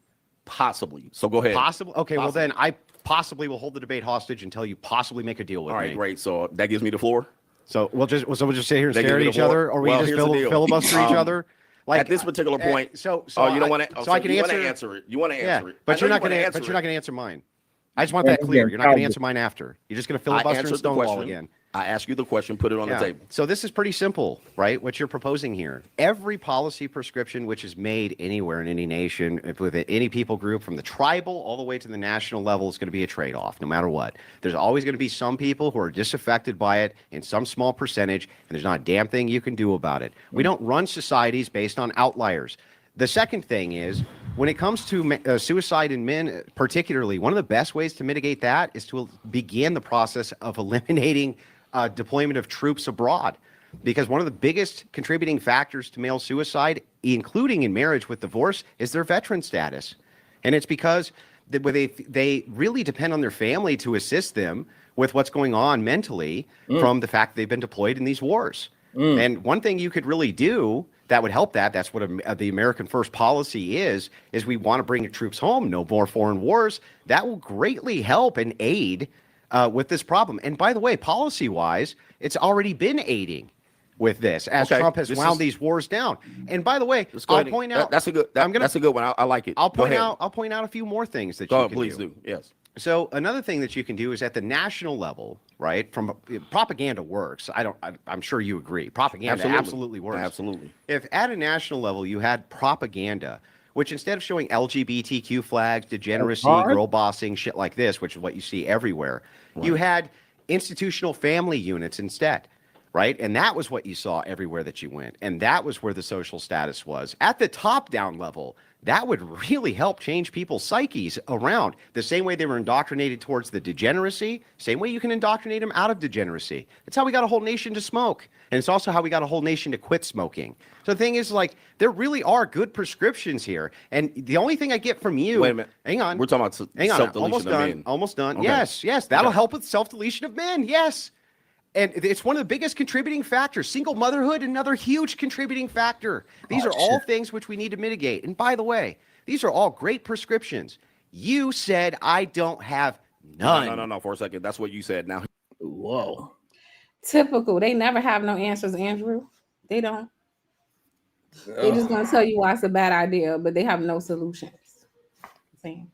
Possibly. So go ahead. Possible? Okay, well Possibly. then I possibly will hold the debate hostage until you possibly make a deal with me. All right, great. So that gives me the floor. So we'll just sit here and They stare at give me each the floor. other, or we Well, just here's the deal. filibuster each other. Like at this particular point, you don't want to. So I can answer it. You want to answer it, but you're not going to. But you're not going to answer mine. I just want that clear. You're not going to answer mine after. You're just going to filibuster and stonewall again. I ask you the question, put it on the table. So this is pretty simple, right? What you're proposing here. Every policy prescription which is made anywhere in any nation, with any people group, from the tribal all the way to the national level, is going to be a trade-off, no matter what. There's always going to be some people who are disaffected by it in some small percentage, and there's not a damn thing you can do about it. We don't run societies based on outliers. The second thing is, when it comes to suicide in men, particularly, one of the best ways to mitigate that is to begin the process of eliminating deployment of troops abroad. Because one of the biggest contributing factors to male suicide, including in marriage with divorce, is their veteran status. And it's because they really depend on their family to assist them with what's going on mentally from the fact they've been deployed in these wars. And one thing you could really do that would help that's what the American First policy is we want to bring the troops home, no more foreign wars. That will greatly help and aid with this problem. And by the way, policy-wise, it's already been aiding with this as Trump has wound these wars down. And by the way, I'll point out that's a good one. I like it. I'll point out a few more things that you can please do. Yes. So another thing that you can do is at the national level, right? From propaganda works. I'm sure you agree. Propaganda absolutely works. Absolutely. If at a national level you had propaganda, which instead of showing LGBTQ flags, degeneracy, girl bossing, shit like this, which is what you see everywhere, you had institutional family units instead, right? And that was what you saw everywhere that you went. And that was where the social status was. At the top-down level, that would really help change people's psyches around. The same way they were indoctrinated towards the degeneracy, same way you can indoctrinate them out of degeneracy. It's how we got a whole nation to smoke. And it's also how we got a whole nation to quit smoking. So the thing is, like, there really are good prescriptions here. And the only thing I get from you... Wait a minute. Hang on. We're talking about self-deletion of men. Almost done. Okay. Yes. That'll help with self-deletion of men. Yes. And it's one of the biggest contributing factors. Single motherhood, another huge contributing factor. These are all things which we need to mitigate. And by the way, these are all great prescriptions. You said I don't have none. No. For a second. That's what you said. Now, whoa. Typical. They never have no answers, Andrew. They don't. They're just going to tell you why it's a bad idea, but they have no solutions. Same.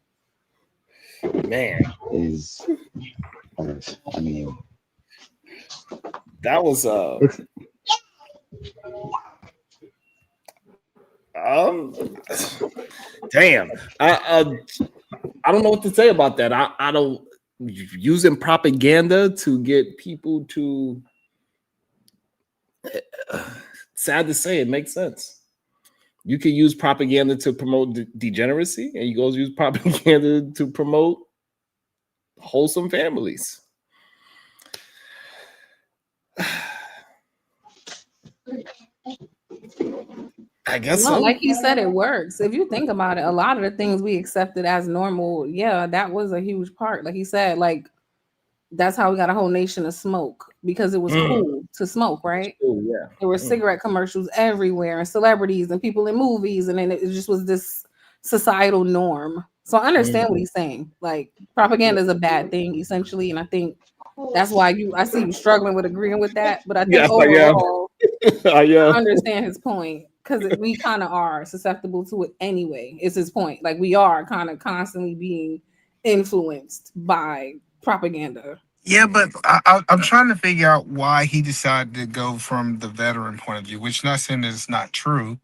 Man. I mean... That was damn. I don't know what to say about that. I don't using propaganda to get people to sad to say, it makes sense. You can use propaganda to promote degeneracy, and you go use propaganda to promote wholesome families. I guess so. Like he said, it works. If you think about it, a lot of the things we accepted as normal, that was a huge part. Like he said, like that's how we got a whole nation to smoke because it was cool to smoke, right? Cool, yeah. There were cigarette commercials everywhere and celebrities and people in movies, and then it just was this societal norm. So I understand what he's saying. Like propaganda is a bad thing, essentially, and I think that's why I see you struggling with agreeing with that. But I think overall, I understand his point because we kind of are susceptible to it anyway. It's his point. Like we are kind of constantly being influenced by propaganda. Yeah, but I'm trying to figure out why he decided to go from the veteran point of view, which not saying that it's not true,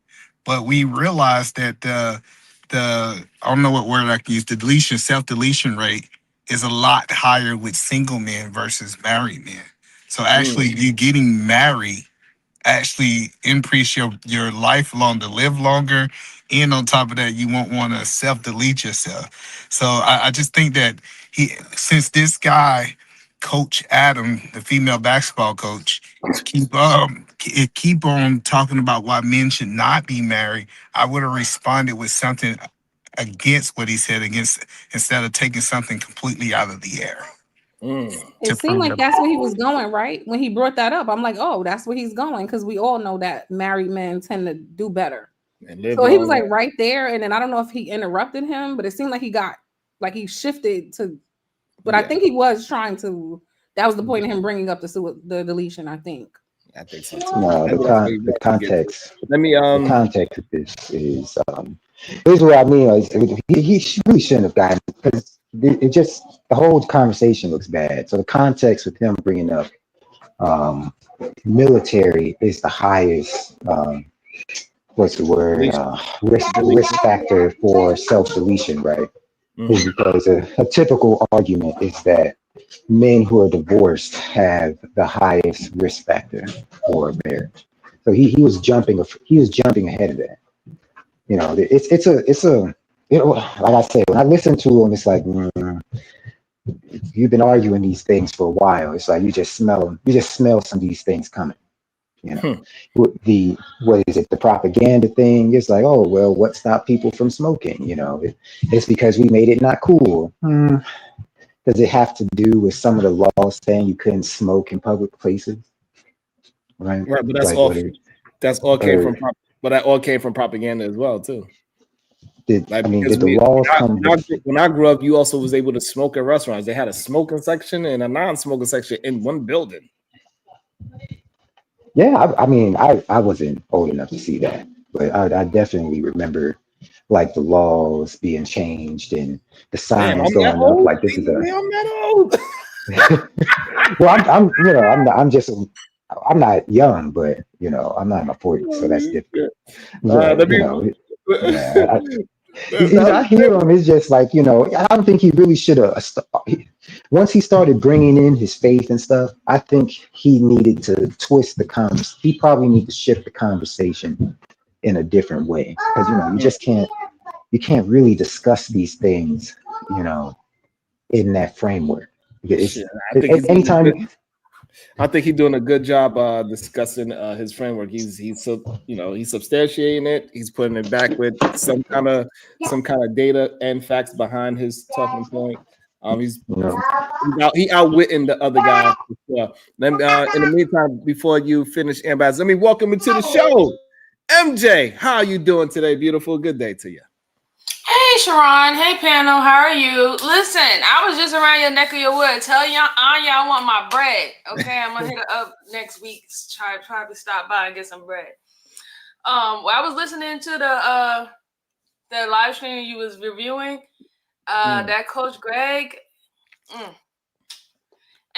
but we realized that the I don't know what word I can use, the self-deletion rate is a lot higher with single men versus married men. So actually you getting married actually increase your life long to live longer. And on top of that, you won't want to self-delete yourself. So I just think that since this guy Coach Adam, the female basketball coach, keep on talking about why men should not be married, I would have responded with something against what he said, against instead of taking something completely out of the air. It seemed like that's where he was going, right? When he brought that up, I'm like, oh, that's where he's going, because we all know that married men tend to do better. So he was like right there, and then I don't know if he interrupted him, but it seemed like he shifted to. But I think he was trying to. That was the point of him bringing up the deletion. I think. I think so too. No, the context. Let me The context of this is here's what I mean. He really shouldn't have gotten, because it just, the whole conversation looks bad. So the context with him bringing up military is the highest. What's the word? Risk factor for self-deletion, right? Is because a typical argument is that men who are divorced have the highest risk factor for marriage. So he was jumping ahead of that. Like I said, when I listen to him, it's like you've been arguing these things for a while. It's like you just smell some of these things coming. The propaganda thing, it's like, oh well, what stopped people from smoking? It's because we made it not cool. Does it have to do with some of the laws saying you couldn't smoke in public places? Right, but that's all came from that all came from propaganda as well too. Did the laws come? When I grew up, you also was able to smoke at restaurants. They had a smoking section and a non-smoking section in one building. Yeah, I wasn't old enough to see that, but I definitely remember like the laws being changed and the signs going up. Like this is a. I'm not old. Well, I'm not young, but I'm not in my 40s, so that's different. I hear him. It's just like, I don't think he really should have. Once he started bringing in his faith and stuff, I think he needed to twist the conversation. He probably need to shift the conversation in a different way, because you can't really discuss these things, in that framework. I think he's doing a good job discussing his framework. He's substantiating it. He's putting it back with some kind of data and facts behind his talking point. He outwitting the other guy. In the meantime, before you finish, Ambassador, let me welcome you to the show. MJ, how are you doing today? Beautiful. Good day to you. Hey, Sharon. Hey, panel. How are you? Listen, I was just around your neck of your wood. Tell y'all I want my bread. Okay, I'm gonna hit it up next week. Try to stop by and get some bread. I was listening to the live stream you was reviewing. That Coach Greg.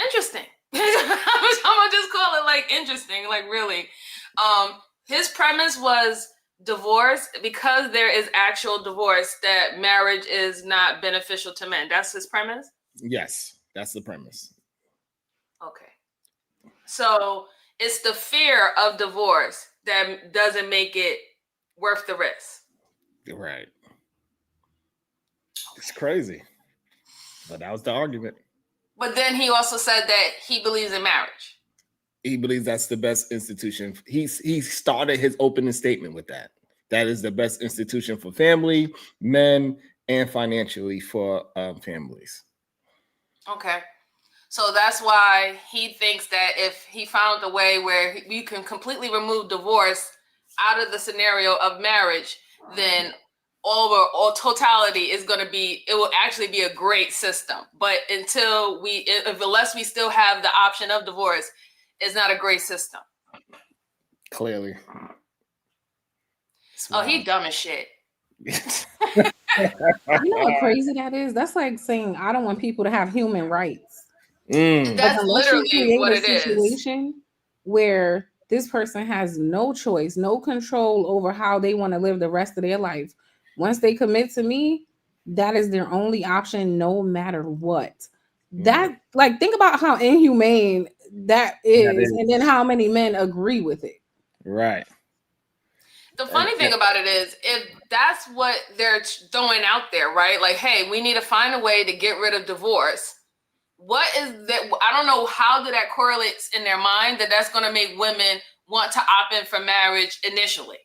Interesting. I'm gonna just call it like interesting. Like really. His premise was divorce, because there is actual divorce, that marriage is not beneficial to men. That's his premise? Yes, that's the premise. Okay. So it's the fear of divorce that doesn't make it worth the risk. Right. It's crazy. But that was the argument. But then he also said that he believes in marriage. He believes that's the best institution. He started his opening statement with that. That is the best institution for family, men, and financially for families. Okay. So that's why he thinks that if he found a way where you can completely remove divorce out of the scenario of marriage, then all totality is going to be, it will actually be a great system. But unless we still have the option of divorce, it's not a great system. Clearly. Oh, he dumb as shit. You know how crazy that is? That's like saying I don't want people to have human rights. That's literally what it is. Situation where this person has no choice, no control over how they want to live the rest of their life. Once they commit to me, that is their only option, no matter what. That, like, think about how inhumane that is, and then how many men agree with it. Right. The funny thing about it is, if that's what they're throwing out there, right? Like, hey, we need to find a way to get rid of divorce. what is that? I don't know how that correlates in their mind that's going to make women want to opt in for marriage initially.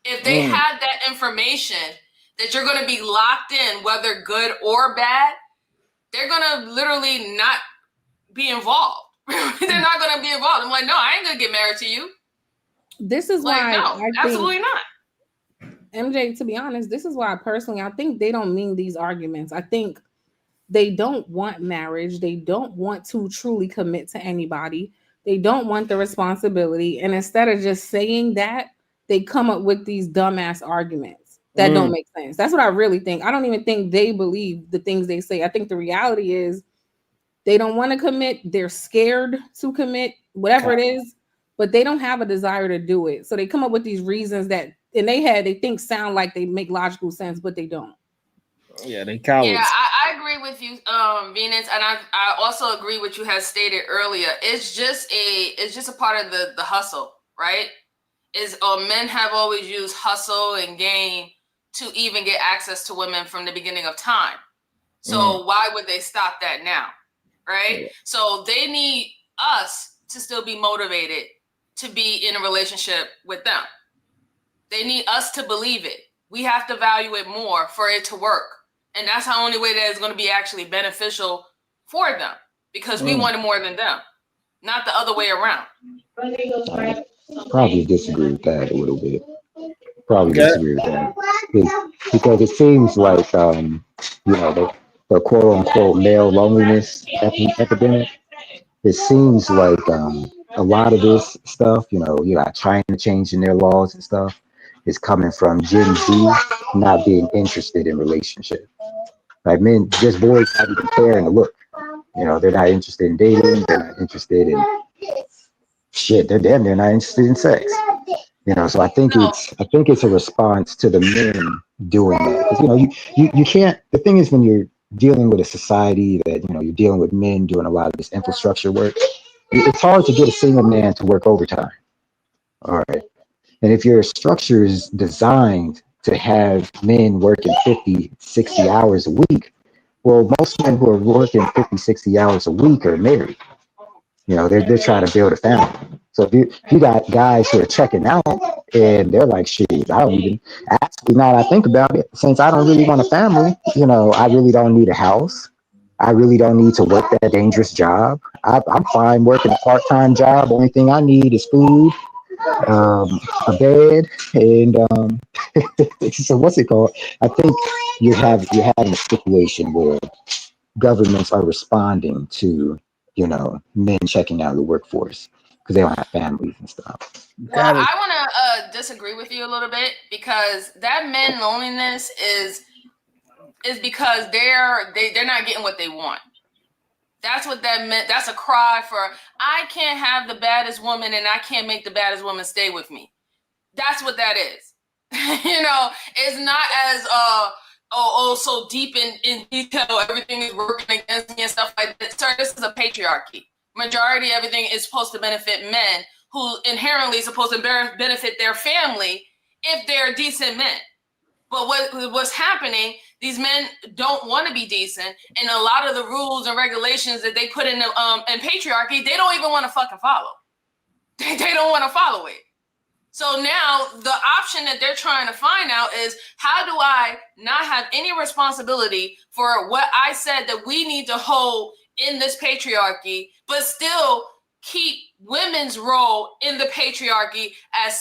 If they had that information that you're going to be locked in, whether good or bad, they're going to literally not be involved. They're not going to be involved. I'm like, no, I ain't going to get married to you. This is like, why no, I absolutely think, not. MJ, to be honest, this is why personally I think they don't mean these arguments. I think they don't want marriage. They don't want to truly commit to anybody. They don't want the responsibility. And instead of just saying that, they come up with these dumbass arguments that don't make sense. That's what I really think. I don't even think they believe the things they say. I think the reality is they don't want to commit. They're scared to commit, whatever it is, but they don't have a desire to do it. So they come up with these reasons that in their head they think sound like they make logical sense, but they don't. Yeah, they cowards. Yeah, I agree with you, Venus, and I also agree with you had stated earlier. It's just a part of the hustle, right? Men have always used hustle and gain to even get access to women from the beginning of time. So why would they stop that now, right? Yeah. So they need us to still be motivated to be in a relationship with them. They need us to believe it. We have to value it more for it to work. And that's the only way that it's going to be actually beneficial for them, because we want it more than them, not the other way around. I probably disagree with that a little bit. Disagree with that. Because it seems like, the quote unquote male loneliness epidemic, it seems like a lot of this stuff, you got China changing their laws and stuff, is coming from Gen Z not being interested in relationships. Like men, just boys not even caring to look. They're not interested in dating. They're not interested in shit. They're damn near not interested in sex. So I think it's a response to the men doing that. Because you can't. The thing is, when you're dealing with a society that you're dealing with men doing a lot of this infrastructure work, it's hard to get a single man to work overtime. All right. And if your structure is designed to have men working 50, 60 hours a week, well, most men who are working 50, 60 hours a week are married. They're trying to build a family. So if you got guys who are checking out and they're like, shit, I don't even, actually, now that I think about it, since I don't really want a family, I really don't need a house. I really don't need to work that dangerous job. I'm fine working a part-time job. Only thing I need is food, a bed, and so what's it called? I think you're having a situation where governments are responding to men checking out of the workforce because they don't have families and stuff. Well, I want to disagree with you a little bit, because that men loneliness is because they're not getting what they want. That's what that meant. That's a cry for, I can't have the baddest woman and I can't make the baddest woman stay with me. That's what that is. It's not as so deep in detail. Everything is working against me and stuff like that. Sir, this is a patriarchy. Majority of everything is supposed to benefit men, who inherently is supposed to benefit their family if they're decent men. But what's happening, these men don't want to be decent, and a lot of the rules and regulations that they put in patriarchy, they don't even want to fucking follow. They don't want to follow it. So now the option that they're trying to find out is, how do I not have any responsibility for what I said that we need to hold in this patriarchy, but still keep women's role in the patriarchy as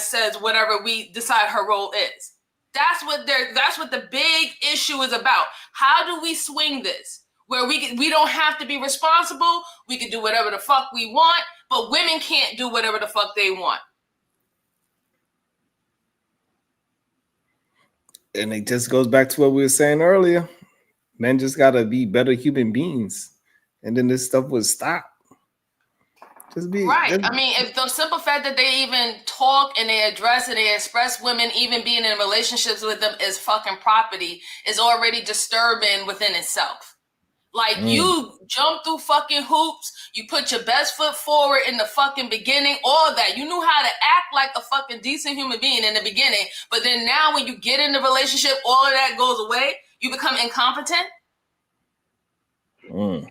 says whatever we decide her role is. That's what the big issue is about. How do we swing this where we don't have to be responsible? We can do whatever the fuck we want, but women can't do whatever the fuck they want. And it just goes back to what we were saying earlier. Men just gotta be better human beings, and then this stuff would stop. Right. I mean, if the simple fact that they even talk and they address and they express women even being in relationships with them as fucking property is already disturbing within itself. Like, you jump through fucking hoops, you put your best foot forward in the fucking beginning, all that. You knew how to act like a fucking decent human being in the beginning, but then now when you get in the relationship, all of that goes away. You become incompetent.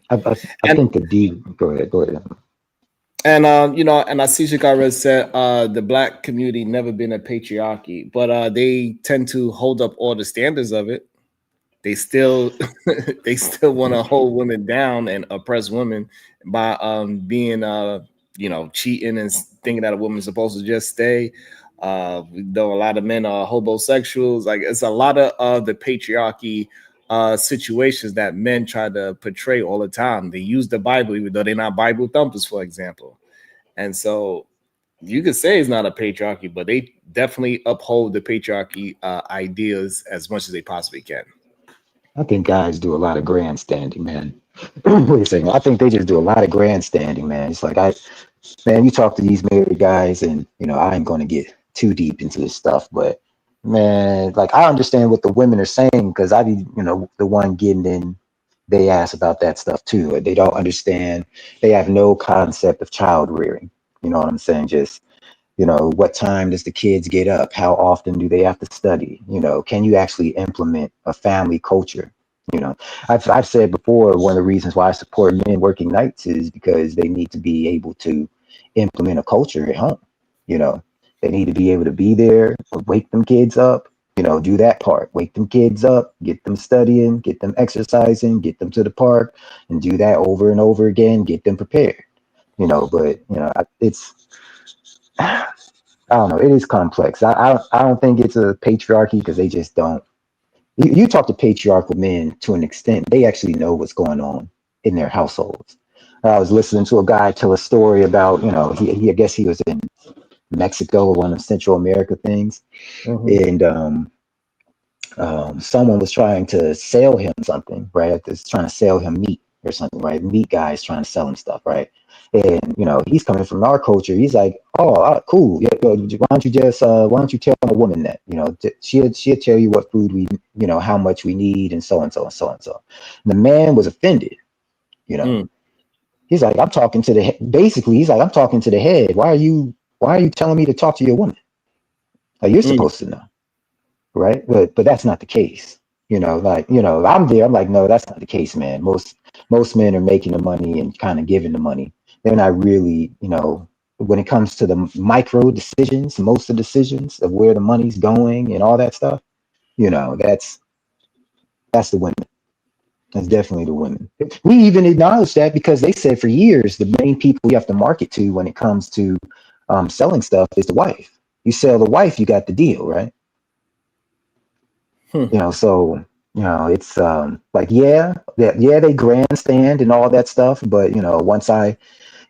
I think the D. Go ahead. Go ahead. And and I see Shikara said the black community never been a patriarchy, but they tend to hold up all the standards of it. They still they still want to hold women down and oppress women by being cheating and thinking that a woman's supposed to just stay. Though a lot of men are homosexuals, like it's a lot of the patriarchy situations that men try to portray all the time. They use the Bible, even though they're not Bible thumpers, for example. And so you could say it's not a patriarchy, but they definitely uphold the patriarchy ideas as much as they possibly can. I think guys do a lot of grandstanding, man. What are you saying? I think they just do a lot of grandstanding, man. It's like man, you talk to these married guys, and I ain't gonna get too deep into this stuff, but man, like I understand what the women are saying because I be, the one getting in they ask about that stuff too. They don't understand. They have no concept of child rearing. You know what I'm saying? Just what time does the kids get up? How often do they have to study? Can you actually implement a family culture? I've said before, one of the reasons why I support men working nights is because they need to be able to implement a culture at home. They need to be able to be there, wake them kids up, do that part, wake them kids up, get them studying, get them exercising, get them to the park, and do that over and over again, get them prepared. But it's I don't know. It is complex. I don't think it's a patriarchy because they just don't. You talk to patriarchal men to an extent, they actually know what's going on in their households. I was listening to a guy tell a story about, I guess he was in Mexico or one of Central America things, and someone was trying to sell him something, right? It's trying to sell him meat or something, right? Meat guys trying to sell him stuff, right? And he's coming from our culture. He's like, "Oh, cool. Yeah, why don't you tell a woman that? She'll tell you what food we, how much we need, and so and so and so and so." And the man was offended. He's like, "I'm talking to the basically." He's like, "I'm talking to the head. Why are you telling me to talk to your woman? Like, you're supposed to know." Right, but that's not the case. I'm there, I'm like, no, that's not the case, man. Most men are making the money and kind of giving the money. They're not really, when it comes to the micro decisions, most of the decisions of where the money's going and all that stuff, that's the women. That's definitely the women. We even acknowledge that because they said for years the main people you have to market to when it comes to selling stuff is the wife. You sell the wife, you got the deal, right? So it's like they grandstand and all that stuff, but once I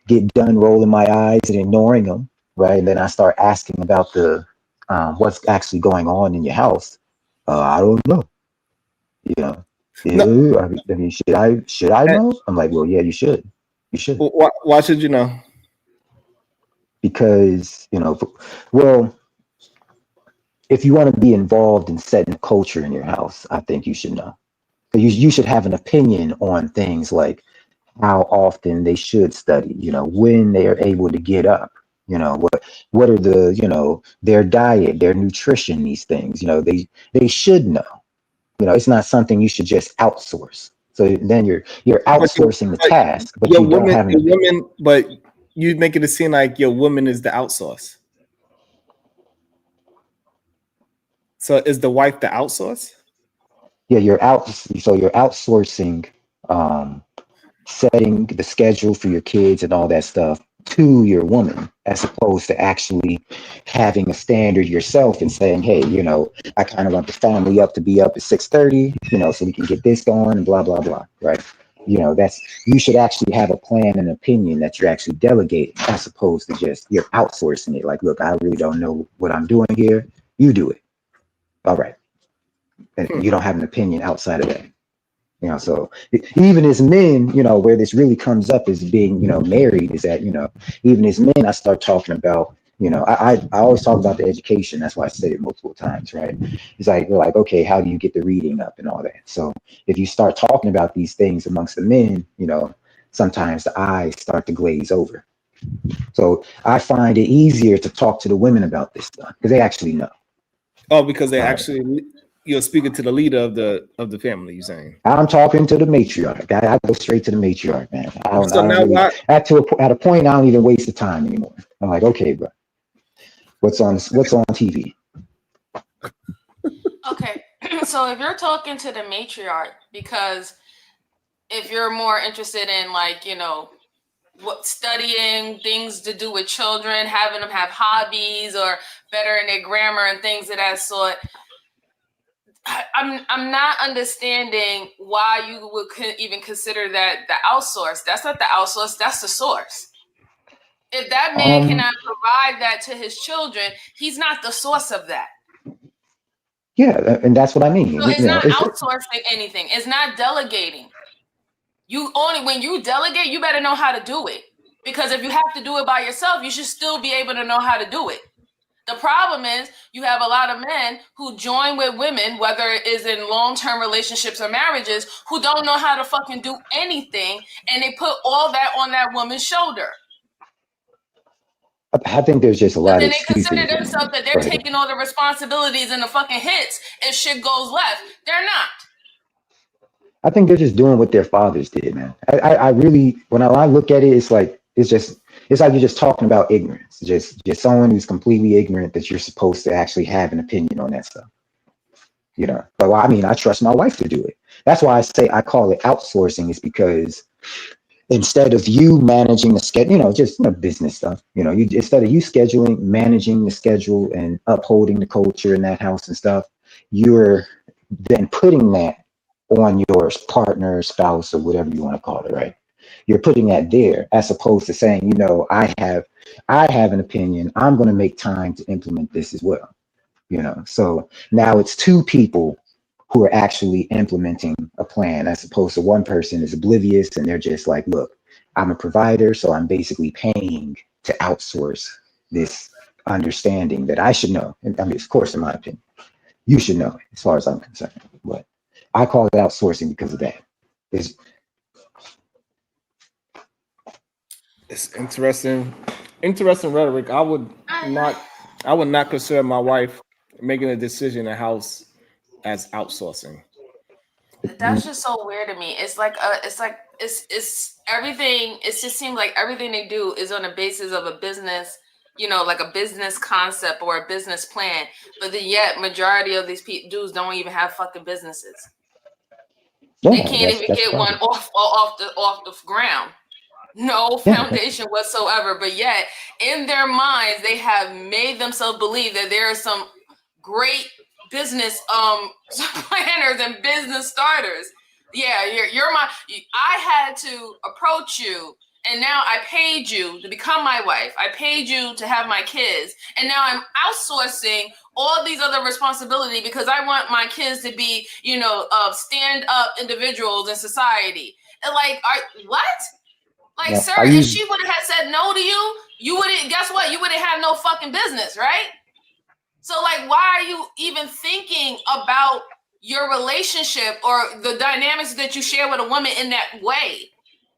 get done rolling my eyes and ignoring them, right, and then I start asking about the what's actually going on in your house, I don't know. No. I mean, should I know? I'm like, well, yeah, you should. You should. Why should you know? Because well, if you want to be involved in setting culture in your house, I think you should know. You should have an opinion on things like how often they should study, when they are able to get up, what are the, their diet, their nutrition, these things, they should know. It's not something you should just outsource. So then you're outsourcing the task, but you don't have your woman, but you making it seem like your woman is the outsource. So is the wife the outsource? Yeah, you're outsourcing setting the schedule for your kids and all that stuff to your woman, as opposed to actually having a standard yourself and saying, hey, I kind of want the family to be up at 6:30, so we can get this going and blah, blah, blah. Right. You should actually have a plan and opinion that you're actually delegating, as opposed to just you're outsourcing it. Like, look, I really don't know what I'm doing here. You do it. All right. And you don't have an opinion outside of that. So even as men, where this really comes up is being, married, is that, even as men, I start talking about, I always talk about the education. That's why I said it multiple times, right? It's like, we're like, okay, how do you get the reading up and all that? So if you start talking about these things amongst the men, sometimes the eyes start to glaze over. So I find it easier to talk to the women about this stuff because they actually know. Oh, because they actually You're speaking to the leader of the family. You saying? I'm talking to the matriarch. I go straight to the matriarch, man. I So don't now really, why? at a point, I don't even waste the time anymore. I'm like, okay, bro, what's on TV? Okay, so if you're talking to the matriarch, because if you're more interested in, like, you know, what studying things to do with children, having them have hobbies or better in their grammar and things of that sort, I'm not understanding why you would even consider that the outsource. That's not the outsource. That's the source. If that man cannot provide that to his children, he's not the source of that. Yeah, and that's what I mean. So it's You know, not outsourcing anything. It's not delegating. When you delegate, you better know how to do it. Because if you have to do it by yourself, you should still be able to know how to do it. The problem is you have a lot of men who join with women, whether it is in long-term relationships or marriages, who don't know how to fucking do anything, and they put all that on that woman's shoulder. I think there's just a But lot then of they excuses. consider themselves that they're taking all the responsibilities and the fucking hits if shit goes left. They're not. I think they're just doing what their fathers did, man. I really, when I look at it, it's like you're just talking about ignorance. Just someone who's completely ignorant that you're supposed to actually have an opinion on that stuff. You know, but I mean, I trust my wife to do it. That's why I call it outsourcing, is because instead of you managing the schedule, just business stuff, instead of you scheduling, managing the schedule and upholding the culture in that house and stuff, you're then putting that on your partner, spouse, or whatever you want to call it, right? You're putting that there as opposed to saying, I have an opinion. I'm going to make time to implement this as well. So now it's two people who are actually implementing a plan, as opposed to one person is oblivious and they're just like, look, I'm a provider, so I'm basically paying to outsource this understanding that I should know. I mean, of course, in my opinion, you should know it, as far as I'm concerned. But I call it outsourcing because of that. It's interesting rhetoric. I would not consider my wife making a decision in the house as outsourcing. That's just so weird to me. It's everything. It just seems like everything they do is on the basis of a business, like a business concept or a business plan. But then yet, majority of these dudes don't even have fucking businesses. They can't even get one off the ground. No foundation whatsoever. But yet, in their minds, they have made themselves believe that there are some great business planners and business starters. Yeah, I had to approach you, and now I paid you to become my wife. I paid you to have my kids, and now I'm outsourcing all these other responsibility because I want my kids to be, stand-up individuals in society. And what? Like, sir, if she would have said no to you, you wouldn't. Guess what? You wouldn't have no fucking business, right? So, why are you even thinking about your relationship or the dynamics that you share with a woman in that way?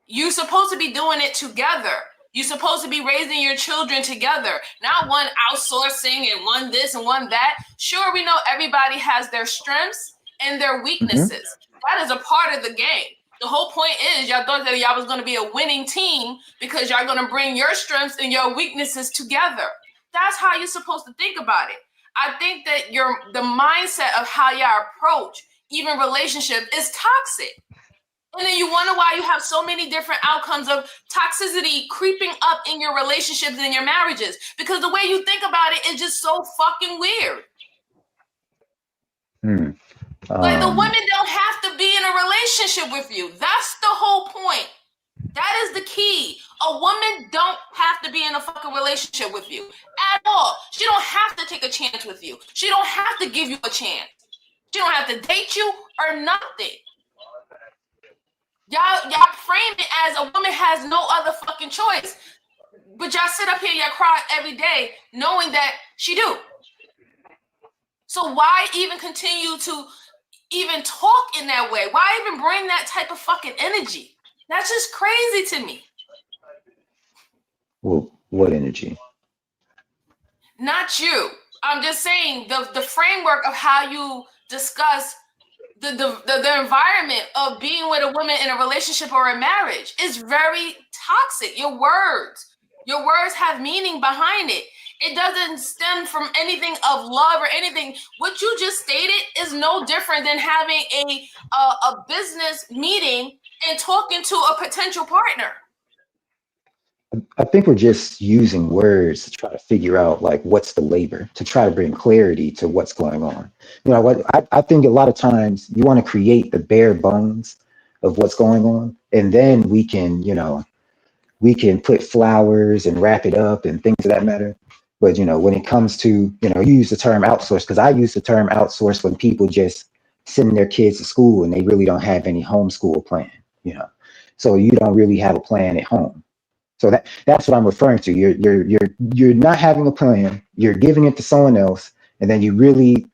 You're supposed to be doing it together. You're supposed to be raising your children together, not one outsourcing and one this and one that. Sure, we know everybody has their strengths and their weaknesses. That is a part of the game. The whole point is y'all thought that y'all was going to be a winning team because y'all going to bring your strengths and your weaknesses together. That's how you're supposed to think about it. I think that the mindset of how y'all approach even relationship is toxic. And then you wonder why you have so many different outcomes of toxicity creeping up in your relationships and your marriages. Because the way you think about it is just so fucking weird. Like, the women don't have to be in a relationship with you. That's the whole point. That is the key. A woman don't have to be in a fucking relationship with you at all. She don't have to take a chance with you. She don't have to give you a chance. She don't have to date you or nothing. Y'all frame it as a woman has no other fucking choice. But y'all sit up here, y'all cry every day knowing that she do. So why even continue to even talk in that way? Why even bring that type of fucking energy? That's just crazy to me. Well, what energy? Not you. I'm just saying the framework of how you discuss the environment of being with a woman in a relationship or a marriage is very toxic. Your words have meaning behind it. It doesn't stem from anything of love or anything. What you just stated is no different than having a business meeting and talking to a potential partner. I think we're just using words to try to figure out like what's the labor, to try to bring clarity to what's going on. You know what? I think a lot of times you want to create the bare bones of what's going on, and then we can, you know, we can put flowers and wrap it up and things of that matter. But you know, when it comes to, you know, you use the term outsource, because I use the term outsource when people just send their kids to school and they really don't have any homeschool plan, you know. So you don't really have a plan at home. So that's what I'm referring to. You're not having a plan. You're giving it to someone else, and then you really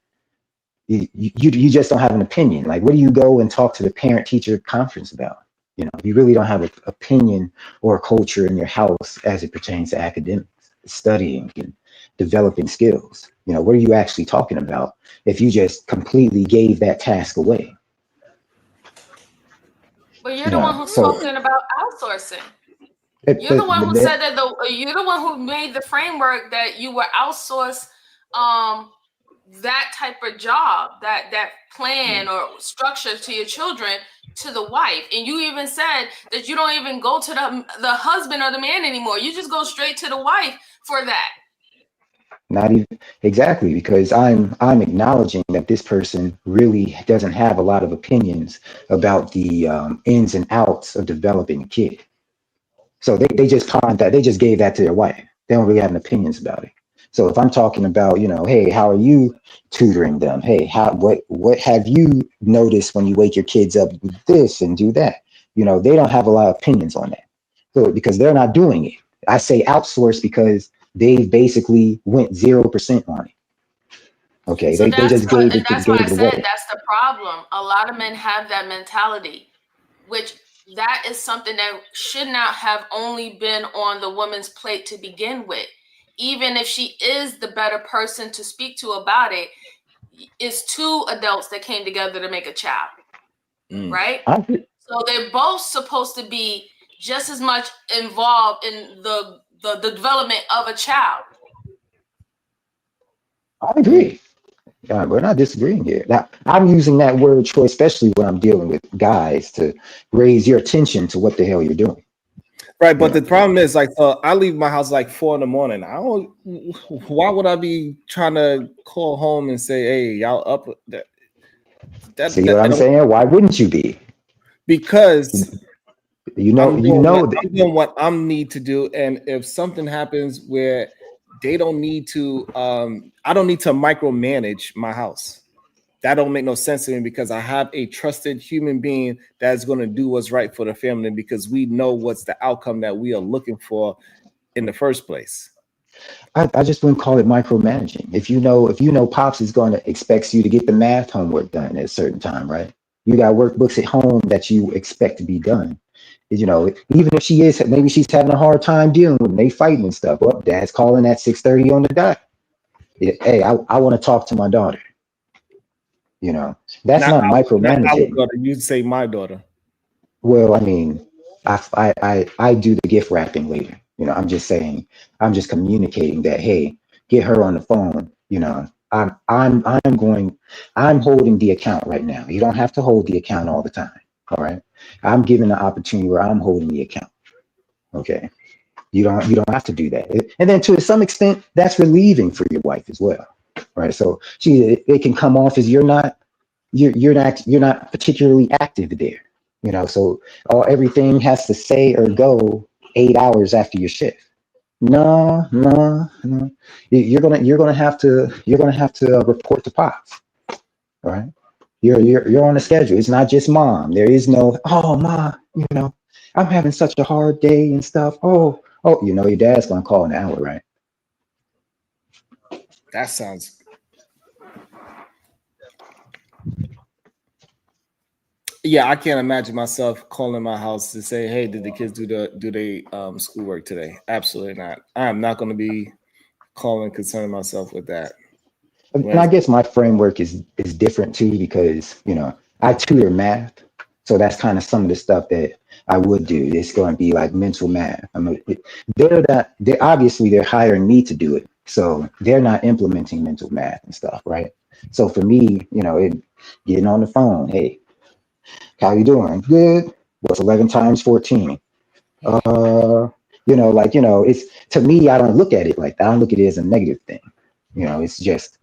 you just don't have an opinion. Like, what do you go and talk to the parent teacher conference about? You know, you really don't have an opinion or a culture in your house as it pertains to academics, studying, and developing skills. You know, what are you actually talking about if you just completely gave that task away? But you're You the one know, who's so talking about outsourcing. it, You're the one who but said that you're the one who made the framework that you were outsource that type of job, that plan or structure to your children to the wife. And you even said that you don't even go to the husband or the man anymore. You just go straight to the wife for that. not even exactly, because I'm acknowledging that this person really doesn't have a lot of opinions about the ins and outs of developing a kid. So they just pawned that, they just gave that to their wife. They don't really have an opinions about it. So if I'm talking about, you know, hey, how are you tutoring them? Hey, what have you noticed when you wake your kids up, do this and do that? You know, they don't have a lot of opinions on that. So because they're not doing it. I say outsource because they basically went 0% on it. Okay, So they just gave it that's why I gave it said away. that's the problem. A lot of men have that mentality, which that is something that should not have only been on the woman's plate to begin with. Even if she is the better person to speak to about it, it's two adults that came together to make a child, right? So they're both supposed to be just as much involved in the development of a child. I agree. We're not disagreeing here. Now, I'm using that word choice, especially when I'm dealing with guys, to raise your attention to what the hell you're doing. Right, but the problem is, like, I leave my house like 4 a.m. I don't. Why would I be trying to call home and say, "Hey, y'all up?" See what I'm saying? Why wouldn't you be? Because I'm doing what I need to do, and if something happens where they don't need to, I don't need to micromanage my house. That don't make no sense to me, because I have a trusted human being that's going to do what's right for the family, because we know what's the outcome that we are looking for in the first place. I just wouldn't call it micromanaging. If you know Pops is going to expect you to get the math homework done at a certain time, right? You got workbooks at home that you expect to be done. You know, even if maybe she's having a hard time dealing with them, they fighting and stuff. Well, Dad's calling at 6:30 on the dot. Hey, I want to talk to my daughter. You know, that's not micromanaging. Our daughter. You'd say my daughter. Well, I mean, I do the gift wrapping later. You know, I'm just saying, I'm just communicating that, hey, get her on the phone. You know, I'm holding the account right now. You don't have to hold the account all the time. All right. I'm giving the opportunity where I'm holding the account. Okay. You don't have to do that. And then to some extent, that's relieving for your wife as well. Right. So it can come off as you're not particularly active there. You know, so everything has to say or go 8 hours after your shift. No. You're gonna have to report to Pops. All right. You're on a schedule. It's not just Mom. There is no, oh, Ma, you know, I'm having such a hard day and stuff. Oh, you know, your dad's gonna call in an hour, right? That sounds. Yeah, I can't imagine myself calling my house to say, "Hey, did the kids do they schoolwork today?" Absolutely not. I'm not going to be calling, concerning myself with that. And I guess my framework is different too, because I tutor math, so that's kind of some of the stuff that I would do. It's going to be like mental math. They're obviously they're hiring me to do it, so they're not implementing mental math and stuff, right? So for me, getting on the phone, hey, how you doing? Good. What's 11 times 14? It's, to me, I don't look at it like that. I don't look at it as a negative thing. It's just,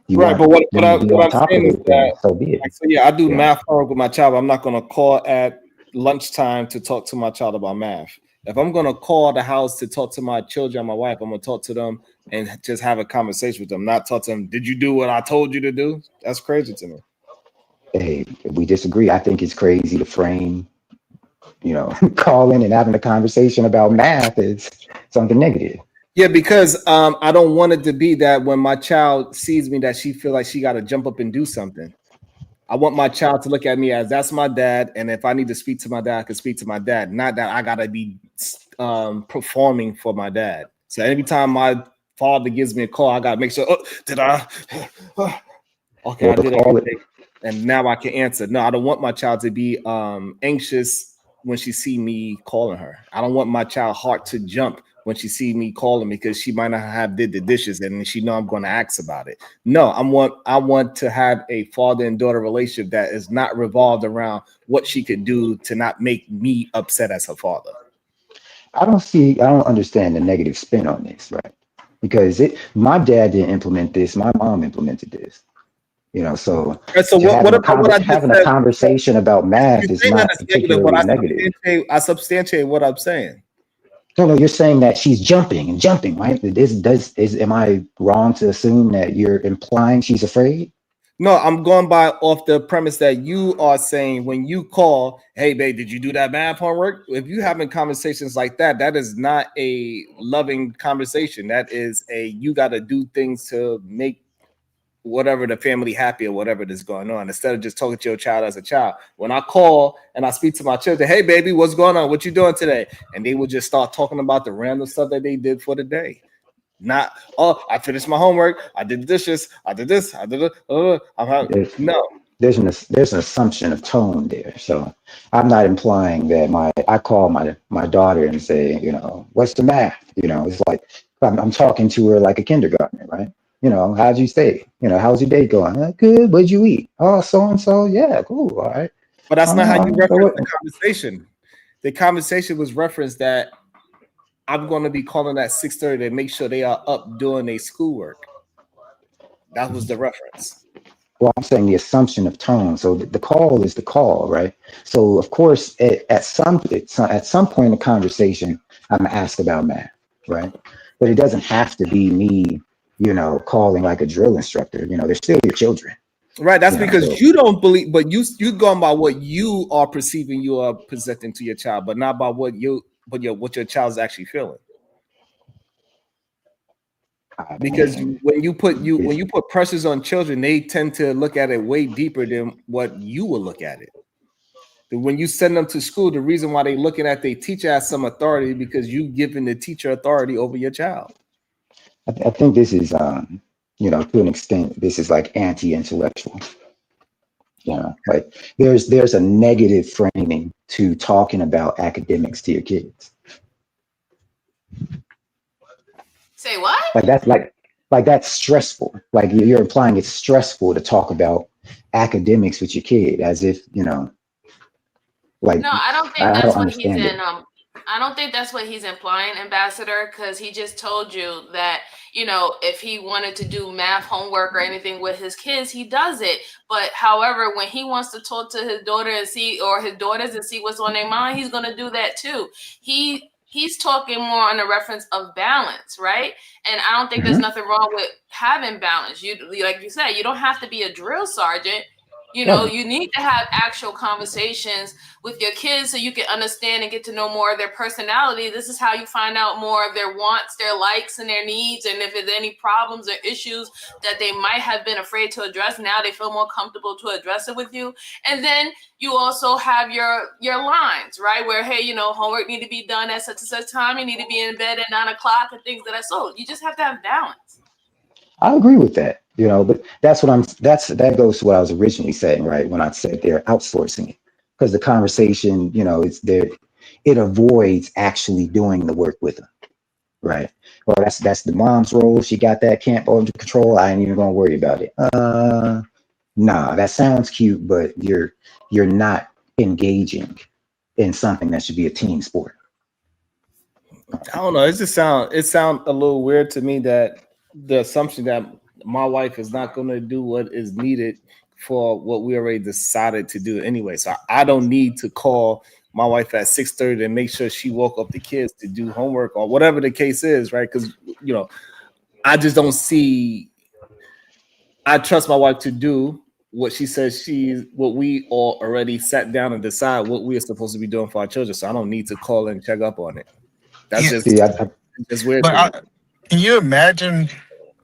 you Right, want but them to be what on I'm top of saying is it, then that, so be it. like, so yeah, I do Yeah. math homework with my child. But I'm not gonna call at lunchtime to talk to my child about math. If I'm gonna call the house to talk to my children, my wife, I'm gonna talk to them and just have a conversation with them, not talk to them. Did you do what I told you to do? That's crazy to me. Hey, we disagree. I think it's crazy to frame, calling and having a conversation about math as something negative. Yeah, because I don't want it to be that when my child sees me that she feel like she got to jump up and do something. I want my child to look at me as that's my dad, and if I need to speak to my dad, I can speak to my dad. Not that I gotta be performing for my dad. So every time my father gives me a call, I gotta make sure. Oh, did I? Okay, Or I did call it. everything, and now I can answer. No, I don't want my child to be anxious when she see me calling her. I don't want my child heart to jump when she see me calling because she might not have did the dishes and she know I'm going to ask about it. No, I want to have a father and daughter relationship that is not revolved around what she could do to not make me upset as her father. I don't understand the negative spin on this, right? Because my dad didn't implement this, my mom implemented this. So And so to what about what I just having a said? conversation about math You're is saying that not it's negative, but particularly negative. I substantiate what I'm saying. No, you're saying that she's jumping and jumping, right? Am I wrong to assume that you're implying she's afraid? No, I'm going by off the premise that you are saying when you call, hey babe, did you do that math homework? If you having conversations like that, that is not a loving conversation. That is you got to do things to make whatever the family happy or whatever that's going on, instead of just talking to your child as a child. When I call and I speak to my children, hey baby, what's going on? What you doing today? And they will just start talking about the random stuff that they did for the day. Not, oh, I finished my homework, I did the dishes, I did this, I did it. No. There's an assumption of tone there. So I'm not implying that I call my daughter and say, what's the math? It's like I'm talking to her like a kindergartner, right? How'd you stay? How's your day going? Good. What'd you eat? Oh, so and so. Yeah, cool. All right. But that's not how you So reference the conversation. The conversation was referenced that I'm going to be calling at 6:30 to make sure they are up doing their schoolwork. That was the reference. Well, I'm saying the assumption of tone. So the call is the call, right? So of course, at some point in the conversation, I'm gonna ask about math, right? But it doesn't have to be me, calling like a drill instructor. They're still your children. Right. That's because So you don't believe, but you going by what you are perceiving you are presenting to your child, but not by what your child's actually feeling. Because when you put pressures on children, they tend to look at it way deeper than what you will look at it. When you send them to school, the reason why they looking at their teacher as some authority because you giving the teacher authority over your child. I think this is, to an extent, this is like anti-intellectual. Like there's a negative framing to talking about academics to your kids. Say what? Like that's stressful. Like you're implying it's stressful to talk about academics with your kid, as if like No, I don't think I that's don't what he's understand in. it. I don't think that's what he's implying, Ambassador, because he just told you that, if he wanted to do math homework or anything with his kids, he does it. But however, when he wants to talk to his daughter and see, or his daughters and see what's on their mind, he's gonna do that too. He's talking more on the reference of balance, right? And I don't think there's nothing wrong with having balance. You, like you said, you don't have to be a drill sergeant. Right. You need to have actual conversations with your kids so you can understand and get to know more of their personality. This is how you find out more of their wants, their likes, and their needs. And if there's any problems or issues that they might have been afraid to address, now they feel more comfortable to address it with you. And then you also have your lines, right? Where, hey, homework need to be done at such and such time. You need to be in bed at 9 o'clock and things that are so. You just have to have balance. I agree with that, but that goes to what I was originally saying, right? When I said they're outsourcing it, because the conversation, it's there, it avoids actually doing the work with them, right? Well, that's the mom's role. She got that camp under control. I ain't even gonna worry about it. Nah, that sounds cute, but you're not engaging in something that should be a team sport. I don't know. It sound a little weird to me that the assumption that my wife is not going to do what is needed for what we already decided to do anyway. So I don't need to call my wife at 6:30 and make sure she woke up the kids to do homework or whatever the case is, right? Because I just don't see. I trust my wife to do what she says what we all already sat down and decide what we are supposed to be doing for our children. So I don't need to call and check up on it. That's just weird. But can you imagine,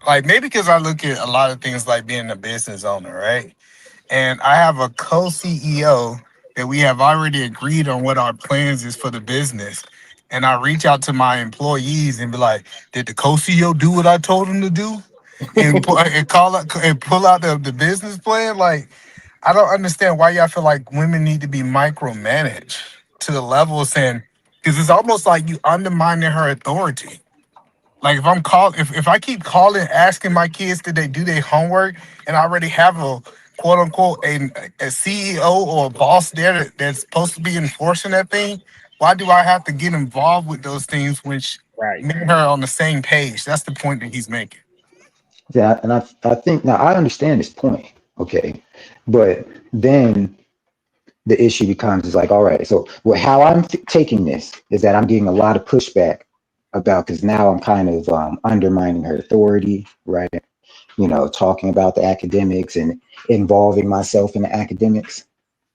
like, maybe because I look at a lot of things like being a business owner, right? And I have a co-CEO that we have already agreed on what our plans is for the business. And I reach out to my employees and be like, did the co-CEO do what I told him to do? And, pull out the business plan? Like, I don't understand why y'all feel like women need to be micromanaged to the level of saying, because it's almost like you undermining her authority. Like if I keep calling, asking my kids did they do their homework, and I already have a quote unquote a CEO or a boss there that's supposed to be enforcing that thing, why do I have to get involved with those things when me and her are on the same page? That's the point that he's making. Yeah, and I think now I understand this point, okay, but then the issue becomes is like, all right, so how I'm taking this is that I'm getting a lot of pushback about because now I'm kind of undermining her authority, right? Talking about the academics and involving myself in the academics,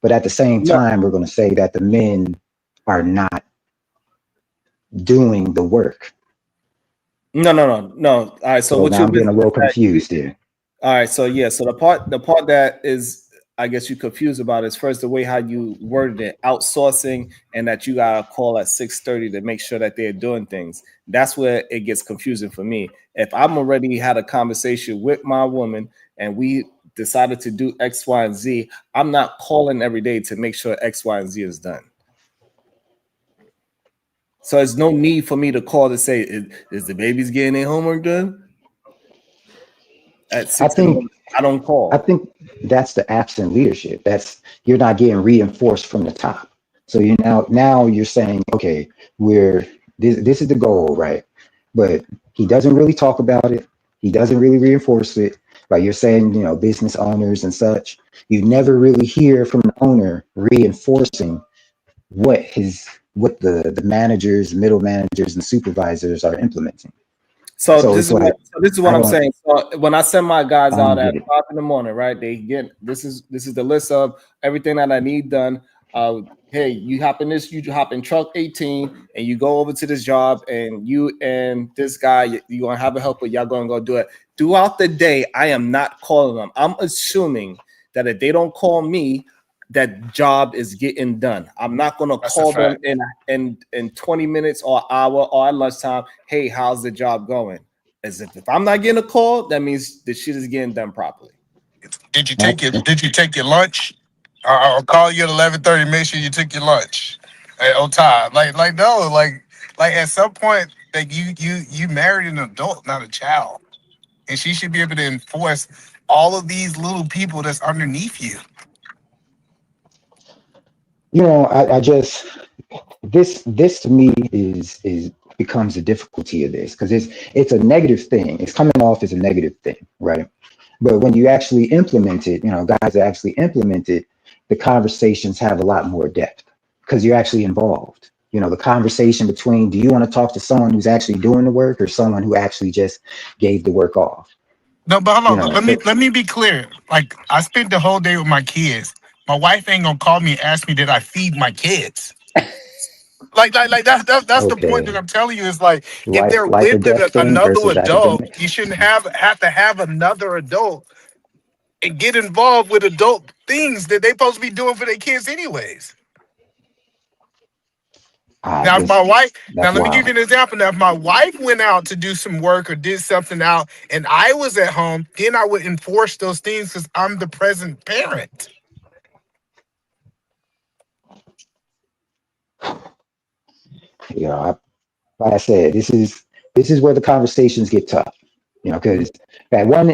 but at the same time, we're going to say that the men are not doing the work. No. All right. So what now you're I'm getting a little confused here. All right. So yeah. So the part that is, I guess, you confused about is first the way how you worded it, outsourcing, and that you got to call at 6:30 to make sure that they're doing things. That's where it gets confusing for me. If I'm already had a conversation with my woman and we decided to do X, Y, and Z, I'm not calling every day to make sure X, Y, and Z is done. So there's no need for me to call to say, is the baby's getting their homework done? At 6 I don't call. I think that's the absent leadership. You're not getting reinforced from the top. So now you're saying, okay, this is the goal, right? But he doesn't really talk about it. He doesn't really reinforce it. Right? You're saying, business owners and such. You never really hear from the owner reinforcing what the managers, middle managers, and supervisors are implementing. So this is what I'm saying. So when I send my guys out at 5 a.m, right? They get this is the list of everything that I need done. Hey, you hop in truck 18 and you go over to this job, and you and this guy, you're gonna have a helper, y'all gonna go do it. Throughout the day, I am not calling them. I'm assuming that if they don't call me, that job is getting done. I'm not going to call them in 20 minutes or hour or at lunchtime. Hey, how's the job going? As if I'm not getting a call, that means the shit is getting done properly. Did you take your lunch? I'll call you at 11:30. Make sure you took your lunch on time. Like no, like at some point, like you married an adult, not a child, and she should be able to enforce all of these little people that's underneath you. I just this to me is becomes the difficulty of this because it's a negative thing. It's coming off as a negative thing, right? But when you actually implement it, guys that actually implement it, the conversations have a lot more depth because you're actually involved. The conversation between, do you want to talk to someone who's actually doing the work or someone who actually just gave the work off? No, but hold on. Let me be clear. Like, I spent the whole day with my kids. My wife ain't gonna call me and ask me did I feed my kids. Like that's the point that I'm telling you is like if they're with another adult, you shouldn't have to have another adult and get involved with adult things that they supposed to be doing for their kids anyways. Now, if my wife, now That's let me give wild. you an example. Now, if my wife went out to do some work or did something out and I was at home, then I would enforce those things because I'm the present parent. You know, like I said, this is where the conversations get tough. You know, because at one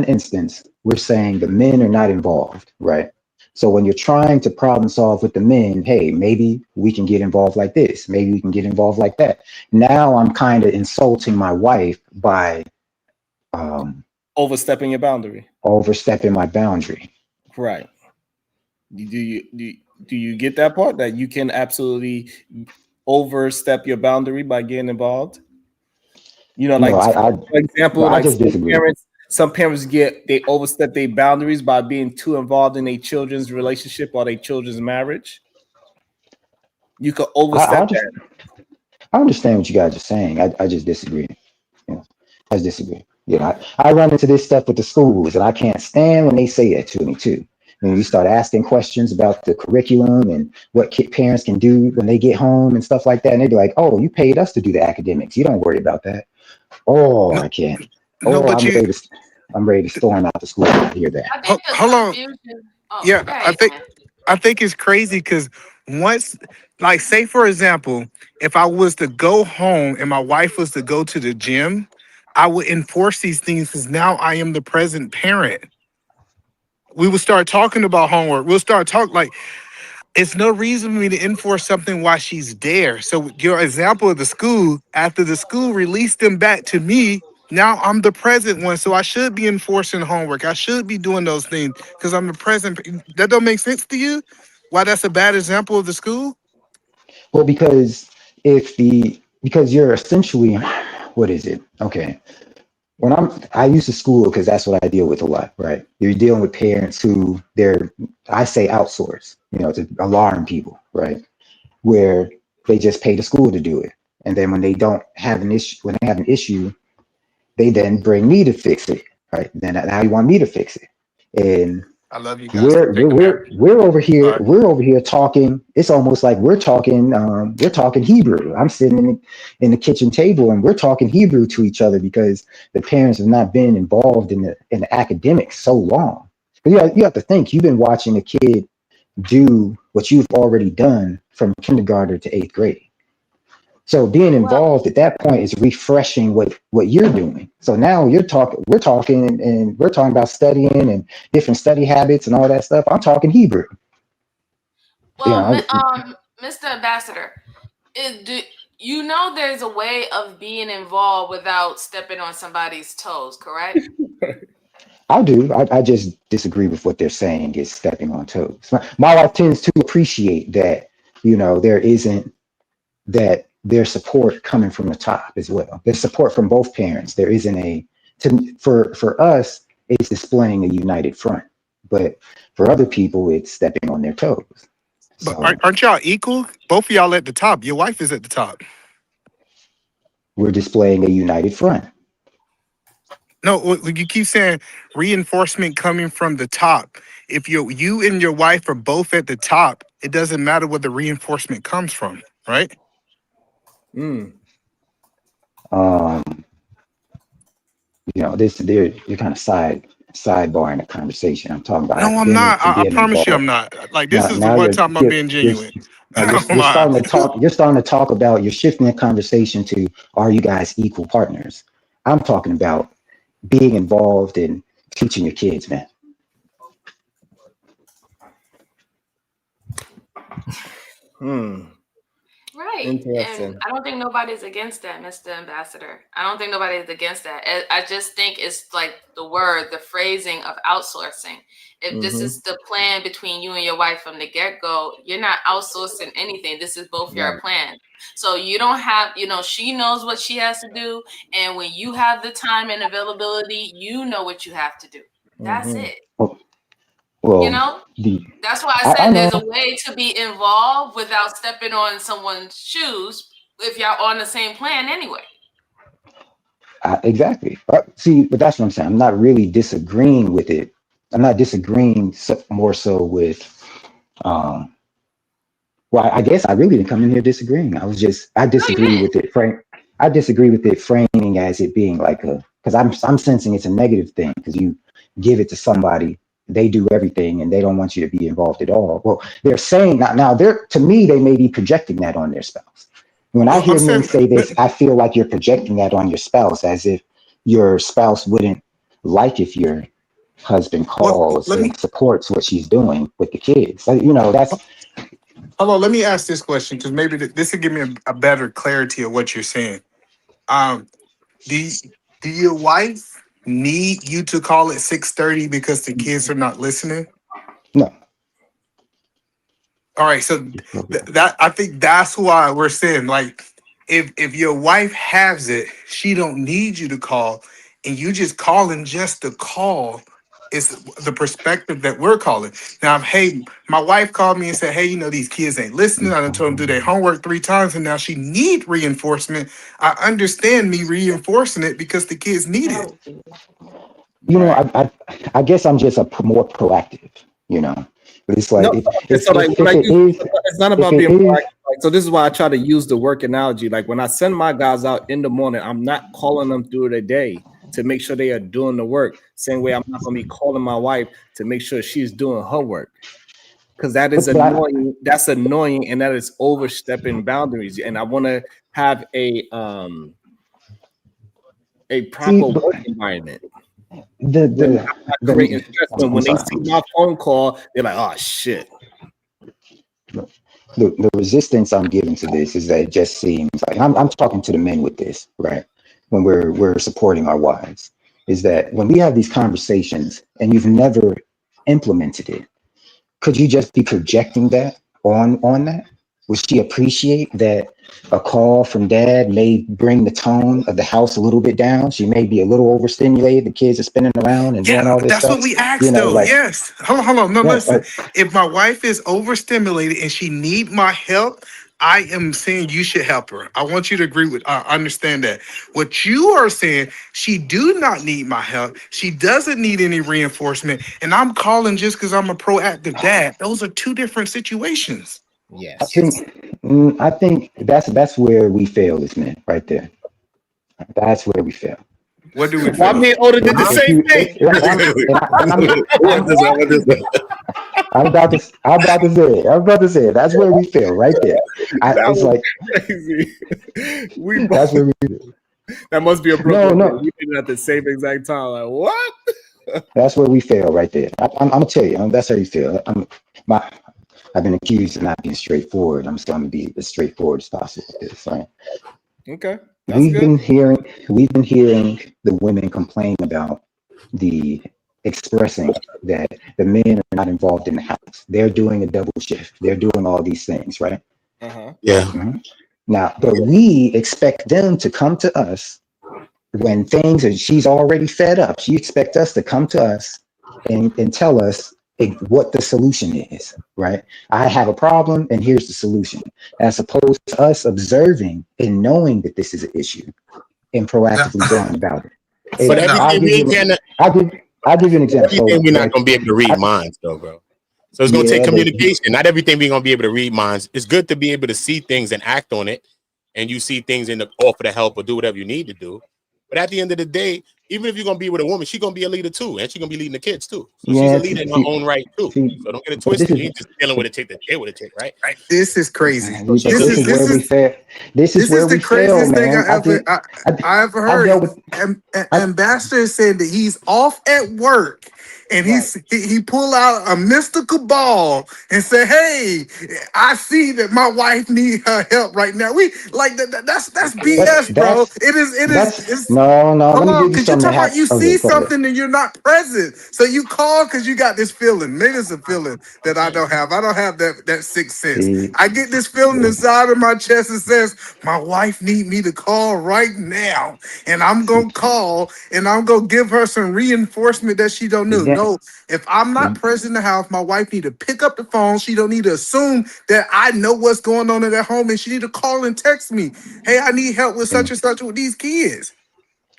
instance, we're saying the men are not involved, right? So when you're trying to problem solve with the men, hey, maybe we can get involved like this, maybe we can get involved like that. Now I'm kind of insulting my wife by overstepping your boundary. Overstepping my boundary. Right. Do you get that part that you can absolutely overstep your boundary by getting involved? You know, like No, for example, I like just disagree. some parents they overstep their boundaries by being too involved in their children's relationship or their children's marriage. You could overstep that. I understand what you guys are saying. I just disagree. You know, I just disagree. You know, I run into this stuff with the schools, and I can't stand when they say that to me too. When you start asking questions about the curriculum and what parents can do when they get home and stuff like that, and they be like, "Oh, you paid us to do the academics. You don't worry about that." Oh, I can't. No, Oh, but I'm ready to storm out the school when I hear that. I think the Hold on. confusion. Oh, Yeah, go ahead, man. I think it's crazy because once, like, say for example, if I was to go home and my wife was to go to the gym, I would enforce these things because now I am the present parent. We would start talking about homework. We'll start talking like it's no reason for me to enforce something while she's there. So your example of the school, after the school released them back to me, now I'm the present one. So I should be enforcing homework. I should be doing those things because I'm the present. That don't make sense to you? Why that's a bad example of the school? Well, because because you're essentially, what is it? Okay. When I use the school because that's what I deal with a lot, right? You're dealing with parents who I say outsource, you know, to alarm people, right? Where they just pay the school to do it. And then when they don't have an issue, when they have an issue, they then bring me to fix it, right? Then now you want me to fix it. And I love you guys. Take a nap. we're over here talking. It's almost like we're talking Hebrew. I'm sitting in the kitchen table and we're talking Hebrew to each other because the parents have not been involved in the academics so long. But you have to think you've been watching a kid do what you've already done from kindergarten to 8th grade. So being involved at that point is refreshing what you're doing. So now we're talking about studying and different study habits and all that stuff. I'm talking Hebrew. Well, Mr. Ambassador, you know there's a way of being involved without stepping on somebody's toes, correct? I do. I just disagree with what they're saying is stepping on toes. My wife tends to appreciate that, you know, there's support coming from the top as well. There's support from both parents. There isn't for us, it's displaying a united front. But for other people, it's stepping on their toes. But So aren't y'all equal? Both of y'all at the top. Your wife is at the top. we're displaying a united front. No, you keep saying reinforcement coming from the top. If you and your wife are both at the top, it doesn't matter where the reinforcement comes from, right? You know, you're kind of sidebarring the conversation. I'm talking about No, I'm not. academics and I being promise you, I'm involved. not. Like this is the Now one time I'm being you're genuine. you're starting to talk. You're starting to talk about. You're shifting the conversation to, are you guys equal partners? I'm talking about being involved in teaching your kids, man. Right. Interesting. And I don't think nobody's against that, Mr. Ambassador. I don't think nobody's against that. I just think it's like the phrasing of outsourcing. If this is the plan between you and your wife from the get-go, you're not outsourcing anything. This is both your plan. So you don't have, she knows what she has to do. And when you have the time and availability, you know what you have to do. That's it. Well, That's why I I said know. there's a way to be involved without stepping on someone's shoes if y'all on the same plan anyway. Exactly. See, but that's what I'm saying. I'm not really disagreeing with it. I'm not disagreeing more so with Well, I guess I really didn't come in here disagreeing. I disagree with it. I disagree with it framing as it being like because I'm sensing it's a negative thing because you give it to somebody, they do everything, and they don't want you to be involved at all. Well, they're saying now they're to me they may be projecting that on their spouse. When I hear men say this, I feel like you're projecting that on your spouse as if your spouse wouldn't like if your husband calls and supports what she's doing with the kids. That's. Hello, let me ask this question because maybe this will give me a better clarity of what you're saying. Um, do your wife need you to call at 6:30 because the kids are not listening? No. All right, so that I think that's why we're saying like if your wife has it, she don't need you to call, and you just calling just to call. Is the perspective that we're calling now. Hey, my wife called me and said, "Hey, these kids ain't listening. I done told them to do their homework 3 times, and now she need reinforcement." I understand me reinforcing it because the kids need it. I guess I'm just more proactive. But it's like No, if so like if when I it use, is it's not if about it being is proactive. Like, so this is why I try to use the work analogy. Like when I send my guys out in the morning, I'm not calling them through the day to make sure they are doing the work. Same way I'm not gonna be calling my wife to make sure she's doing her work. Because that is annoying. That's annoying, and that is overstepping boundaries. And I want to have a proper work environment. I'm not creating stress. When they see my phone call, they're like, "Oh shit." The resistance I'm giving to this is that it just seems like I'm talking to the men with this, right? When we're supporting our wives, is that when we have these conversations and you've never implemented it, could you just be projecting that on that? Would she appreciate that a call from dad may bring the tone of the house a little bit down? She may be a little overstimulated. The kids are spinning around and doing all this That's stuff. what we asked though. Yes. Hold on. No, yeah, listen. If my wife is overstimulated and she need my help, I am saying you should help her. I want you to agree with, understand that. What you are saying, she do not need my help. She doesn't need any reinforcement. And I'm calling just because I'm a proactive dad. Those are 2 different situations. Yes. I think that's where we fail as men, right there. That's where we fail. What do we Why fail? me and Oda did the same thing? I'm about to say it. That's where we fail, right there. It's like crazy. That's where we do. That must be a Brooklyn. No. We did it at the same exact time. Like what? That's where we fail, right there. I'm gonna tell you. That's how you feel. I've been accused of not being straightforward. I'm still gonna be as straightforward as possible with this, right? Okay. We've been hearing the women complain about the expressing that the men are not involved in the house. They're doing a double shift. They're doing all these things, right? Yeah. Mm-hmm. Now, but we expect them to come to us when things are, she's already fed up. She expects us to come to us and tell us what the solution is, right? I have a problem and here's the solution, as opposed to us observing and knowing that this is an issue and proactively going about it. But everything we ain't gonna. I'll give you an example. Everything we're not gonna be able to read minds, though, bro. So it's gonna take communication. Not everything we're gonna be able to read minds. It's good to be able to see things and act on it, and you see things and offer to help or do whatever you need to do. But at the end of the day, even if you're gonna be with a woman, she's gonna be a leader too, and she's gonna be leading the kids too. So she's a leader in her own right too. So don't get it twisted. You ain't just dealing with a chick to deal with a chick, right? This is crazy. This is where we fail. This is where we fail, man. I ever heard. Ambassador said that he's off at work and he pull out a mystical ball and say, "Hey, I see that my wife need her help right now." We like that's BS, bro. It is. No. Hold Let me on, give you because you something. talk about you see Go ahead. something and you're not present, so you call because you got this feeling. Maybe it's a feeling that I don't have. I don't have that sixth sense. I get this feeling inside of my chest that says my wife need me to call right now, and I'm gonna call and I'm gonna give her some reinforcement that she don't know. No, if I'm not present in the house, my wife need to pick up the phone. She don't need to assume that I know what's going on in that home, and she need to call and text me. Hey, I need help with such and such with these kids.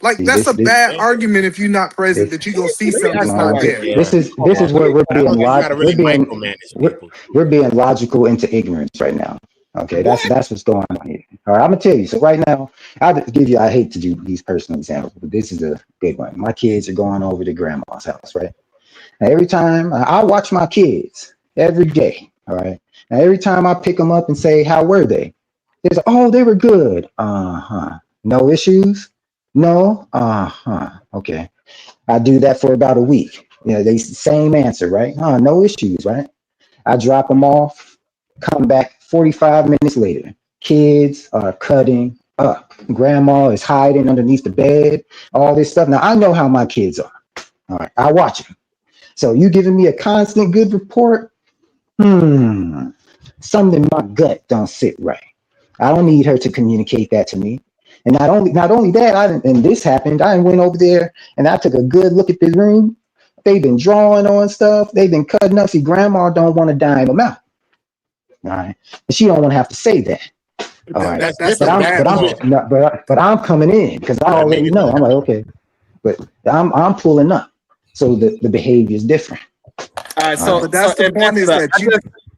Like See, that's a this, bad argument if you're not present this, that you're gonna see Let me something ask that's my not wife. there. this is where we're I don't being think you gotta really micromanage people. we're being logical into ignorance right now. Okay, that's what's going on here. All right, I'm gonna tell you. So right now, I hate to do these personal examples, but this is a good one. My kids are going over to grandma's house, right? Now, every time I watch my kids every day, all right. Now every time I pick them up and say, "How were they?" They say, "Oh, they were good." No issues. No. Okay. I do that for about a week. They same answer, right? No issues, right? I drop them off, come back 45 minutes later. Kids are cutting up. Grandma is hiding underneath the bed, all this stuff. Now, I know how my kids are. All right. I watch them. So you giving me a constant good report? Something in my gut don't sit right. I don't need her to communicate that to me. And not only that, and this happened, I went over there and I took a good look at the room. They've been drawing on stuff. They've been cutting up. See, grandma don't want to dime them out. All right. And she don't want to have to say that. All right. That's But a bad I'm part. no, but I'm coming in because I already know. I'm like, okay. But I'm pulling up. So the behavior is different. All right, All right. But that's the point is that you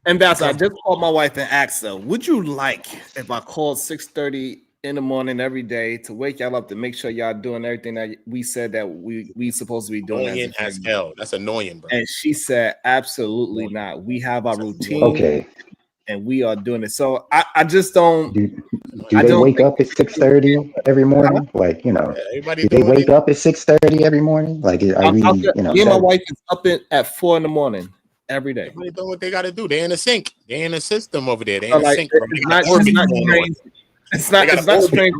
Ambassador, I just called my wife and asked her, would you like if I called 6:30 in the morning every day to wake y'all up to make sure y'all doing everything that we said that we supposed to be doing Annoying as hell. That's annoying, bro. And she said, absolutely not. We have our routine. Okay. And we are doing it. So I just don't. Do they wake up at 6:30 every morning? Like, Everybody do they wake up at 6:30 every morning? Like, are we, me and my wife is up at 4 a.m. every day. Everybody doing what they got to do. They in the sync. They in the system over there. They So, in the like, sync. it's not strange. It's not strange.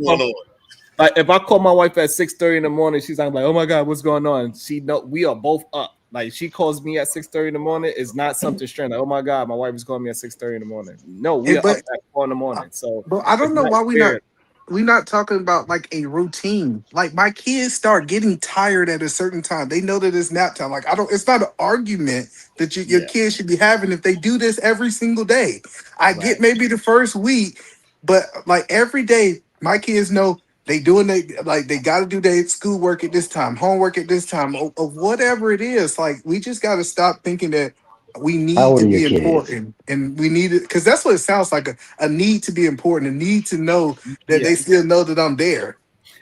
Like if I call my wife at 6:30 in the morning, she's like, "Oh my God, what's going on?" She know we are both up. Like she calls me at 6:30 in the morning. It's not something strange. Like, oh my God, my wife is calling me at 6:30 in the morning. No, we are up at 4 in the morning. So, but I don't know why weird. we're not talking about like a routine. Like my kids start getting tired at a certain time. They know that it's nap time. Like it's not an argument that your kids should be having if they do this every single day. I get maybe the first week, but like every day, my kids know they got to do their schoolwork at this time, homework at this time, or whatever it is. Like we just got to stop thinking that we How need old to are your be kids? important and we need it because that's what it sounds like, a need to be important, a need to know that they still know that I'm there.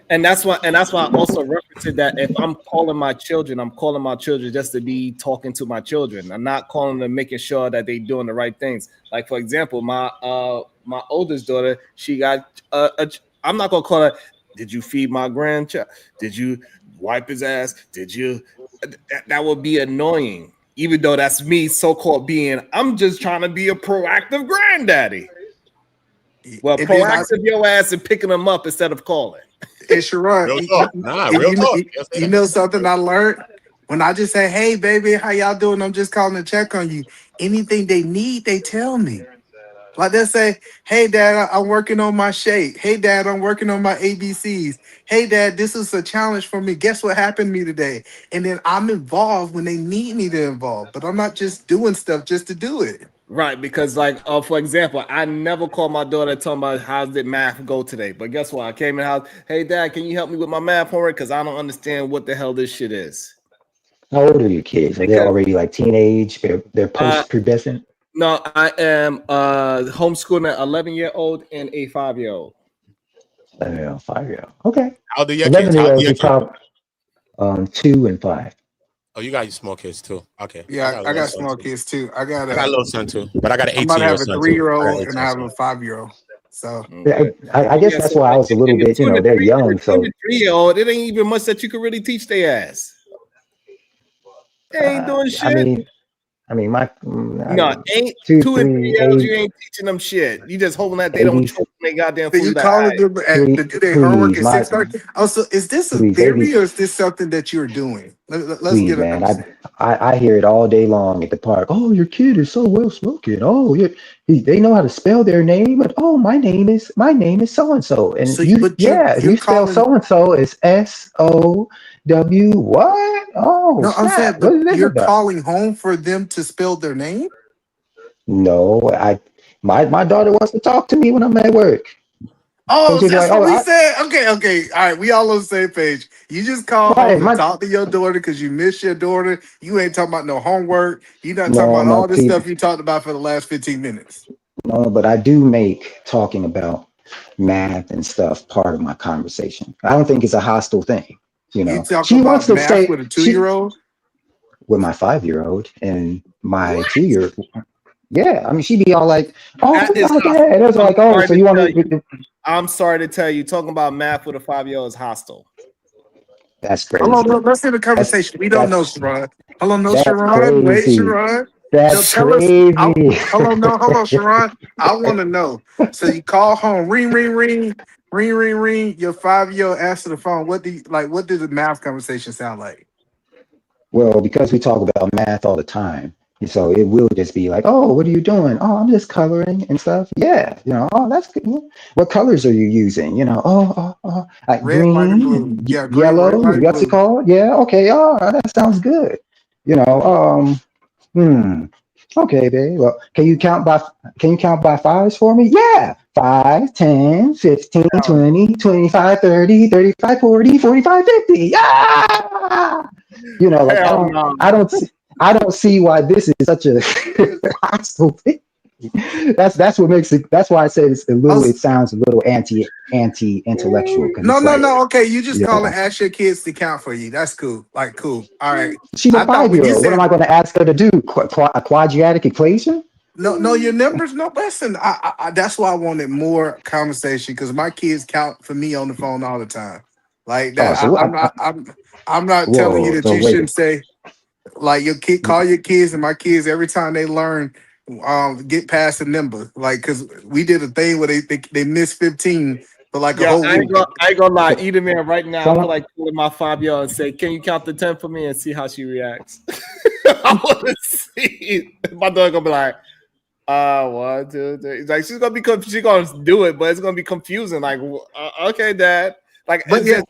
And that's why I also referenced that if I'm calling my children just to be talking to my children. I'm not calling them, making sure that they're doing the right things. Like for example, my oldest daughter, she got I'm not gonna call her, did you feed my grandchild? Did you wipe his ass? Did you? That would be annoying. Even though that's me so-called I'm just trying to be a proactive granddaddy. Well, And then proactive your ass and picking them up instead of calling. And Sharon, real talk. You know something I learned? When I just say, "Hey, baby, how y'all doing? I'm just calling to check on you." Anything they need, they tell me. Like they say, "Hey, Dad, I'm working on my shape. Hey, Dad, I'm working on my ABCs. Hey, Dad, this is a challenge for me. Guess what happened to me today?" And then I'm involved when they need me to involve, but I'm not just doing stuff just to do it. Right, because like for example, I never call my daughter talking about how did math go today. But guess what? I came in the house, hey Dad, can you help me with my math homework? Because I don't understand what the hell this shit is. How old are your kids? Are they already like teenage? They're post-pubescent? No, I am homeschooling an 11-year-old and a 5-year-old. 5-year-old. Okay. How do your kids? 2 and 5. Oh, you got your small kids too. Okay. Yeah, I got small kids too. I got a little son too, but I got an 18-year-old son. I'm about to have a 3-year-old too. and I have a 5-year-old. So I guess that's why I was a little bit, they're young. So 3-year-old, it ain't even much that you can really teach their ass. They ain't doing shit. I mean, my ain't 2, 2 and 3, 3-year-olds. 8, You ain't teaching them shit. You just hoping that they don't choke their goddamn food. You calling them to do their homework at 6:30? Also, is this a theory or is this something that you're doing? Let's get it. Man, I hear it all day long at the park. Oh, your kid is so well spoken. Oh, they know how to spell their name. But oh, my name is so and so. And So, if you spell so and so, it's SOW. What? Oh, no, I'm saying, snap. but What is this you're about? calling home for them to spell their name? No, my daughter wants to talk to me when I'm at work. Oh, she'll be that's like, what oh, we said. Okay, okay. All right, we all on the same page. You just call right, home to talk to your daughter because you miss your daughter. You ain't talking about no homework. You not talking no, about no, all this see, stuff you talked about for the last 15 minutes. no, but I do make talking about math and stuff part of my conversation. I don't think it's a hostile thing. You talk She wants about to math say with a she 2-year-old? with my 5-year-old and my What? 2-year. Yeah, I mean, she'd be all like, "Oh, That is okay," and it's I'm like, "Oh, sorry so to you want tell you. to?" I'm sorry to tell you, talking about math with a 5-year-old is hostile. That's Hold on, crazy. let's hear the That's conversation. We don't know, that's Sharon. Hold on, no, that's Sharon. Wait, crazy. Sharon. No, That's tell us. crazy. Hold on, no, hold on, Sharon. I want to know. So you call home, ring, ring, ring, ring, ring, ring. Your 5-year-old answer the phone. What do you like? What does the math conversation sound like? Well, because we talk about math all the time, so it will just be like, "Oh, what are you doing? Oh, I'm just coloring and stuff." Yeah, oh, that's good. What colors are you using? Like Red, white, and blue. green, Yeah, green, red, yellow. white, and What's it blue. called? Yeah, okay. Oh, that sounds good. You know, um, Hmm. Okay, babe. Well, can you count by fives for me? Yeah. 5, 10, 15, Hell, 20, 25, 30, 35, 40, 45, 50. Yeah. Like hell no. I don't see why this is such a hostile thing. That's what makes it. That's why I said it's a little. It sounds a little anti intellectual because No, it's no, like, no. Okay, you just you call and know, ask your kids to count for you. That's cool. Like, cool. All right. she's a I thought when you 5-year-old. What am said I going to ask her to do? A quadratic equation? no, no, your numbers. No, listen. That's why I wanted more conversation because my kids count for me on the phone all the time. Like Oh, that. so what? I'm not telling you Whoa. that So you wait. shouldn't say like your kid. Call your kids and my kids every time they learn. Get past the number. Like because we did a thing where they missed 15 for like a Yeah, whole week. I ain't gonna lie. So, Either man, right now, I feel someone. like calling my 5-year-old and say, "Can you count to 10 for me?" and see how she reacts. I want to see. My daughter gonna be like, 1, 2, 3. It's like she's gonna be she's gonna do it, but it's gonna be confusing. Like, okay, Dad. Like But yeah,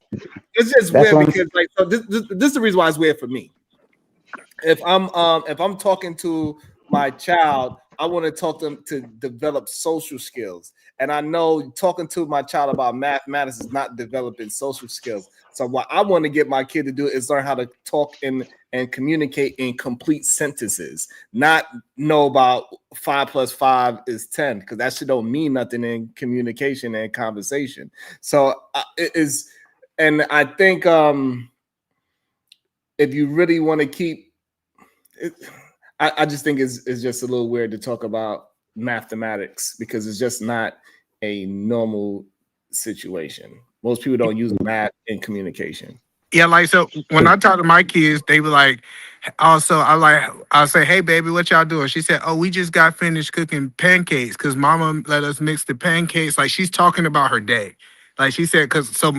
it's just That's weird what because like so this is the reason why it's weird for me. If I'm talking to my child, I want to talk to them to develop social skills. And I know talking to my child about mathematics is not developing social skills. So what I want to get my kid to do is learn how to talk and communicate in complete sentences, not know about 5 plus 5 is 10, because that shit don't mean nothing in communication and conversation. So it is, and I think if you really want to keep it, I just think it's just a little weird to talk about mathematics because it's just not a normal situation. Most people don't use math in communication. yeah, like so when I talk to my kids, they be like, also I'll say, hey baby, what y'all doing? She said, oh, we just got finished cooking pancakes because mama let us mix the pancakes. Like she's talking about her day. Like she said, because so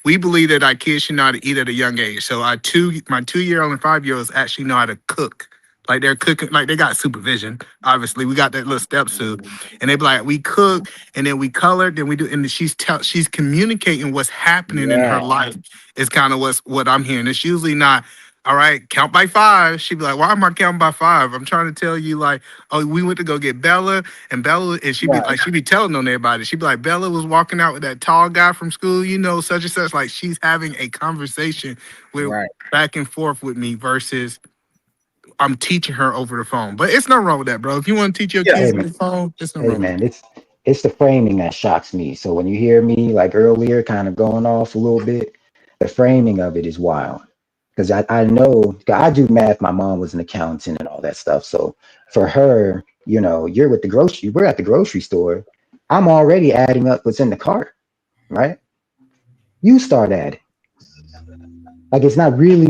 we believe that our kids should know how to eat at a young age. So my 2-year-old and 5-year-olds actually know how to cook. Like they're cooking, like they got supervision. Obviously, we got that little step soup, and they be like, we cook and then we color, then we do, and she's communicating what's happening in her Yeah, life. Is kind of what I'm hearing. It's usually not. All right, count by 5. She'd be like, why am I counting by 5? I'm trying to tell you, like, oh, we went to go get Bella, and she'd be right, like, she'd be telling on everybody. She'd be like, Bella was walking out with that tall guy from school, such and such. Like, she's having a conversation with right. back and forth with me versus I'm teaching her over the phone. But it's not wrong with that, bro. If you want to teach your Yeah, kids Hey, over the phone, it's not hey, wrong with man, it's the framing that shocks me. So when you hear me like earlier, kind of going off a little bit, the framing of it is wild. Because I know I do math. My mom was an accountant and all that stuff. So for her, we're at the grocery store. I'm already adding up what's in the cart, right? You start adding. Like it's not really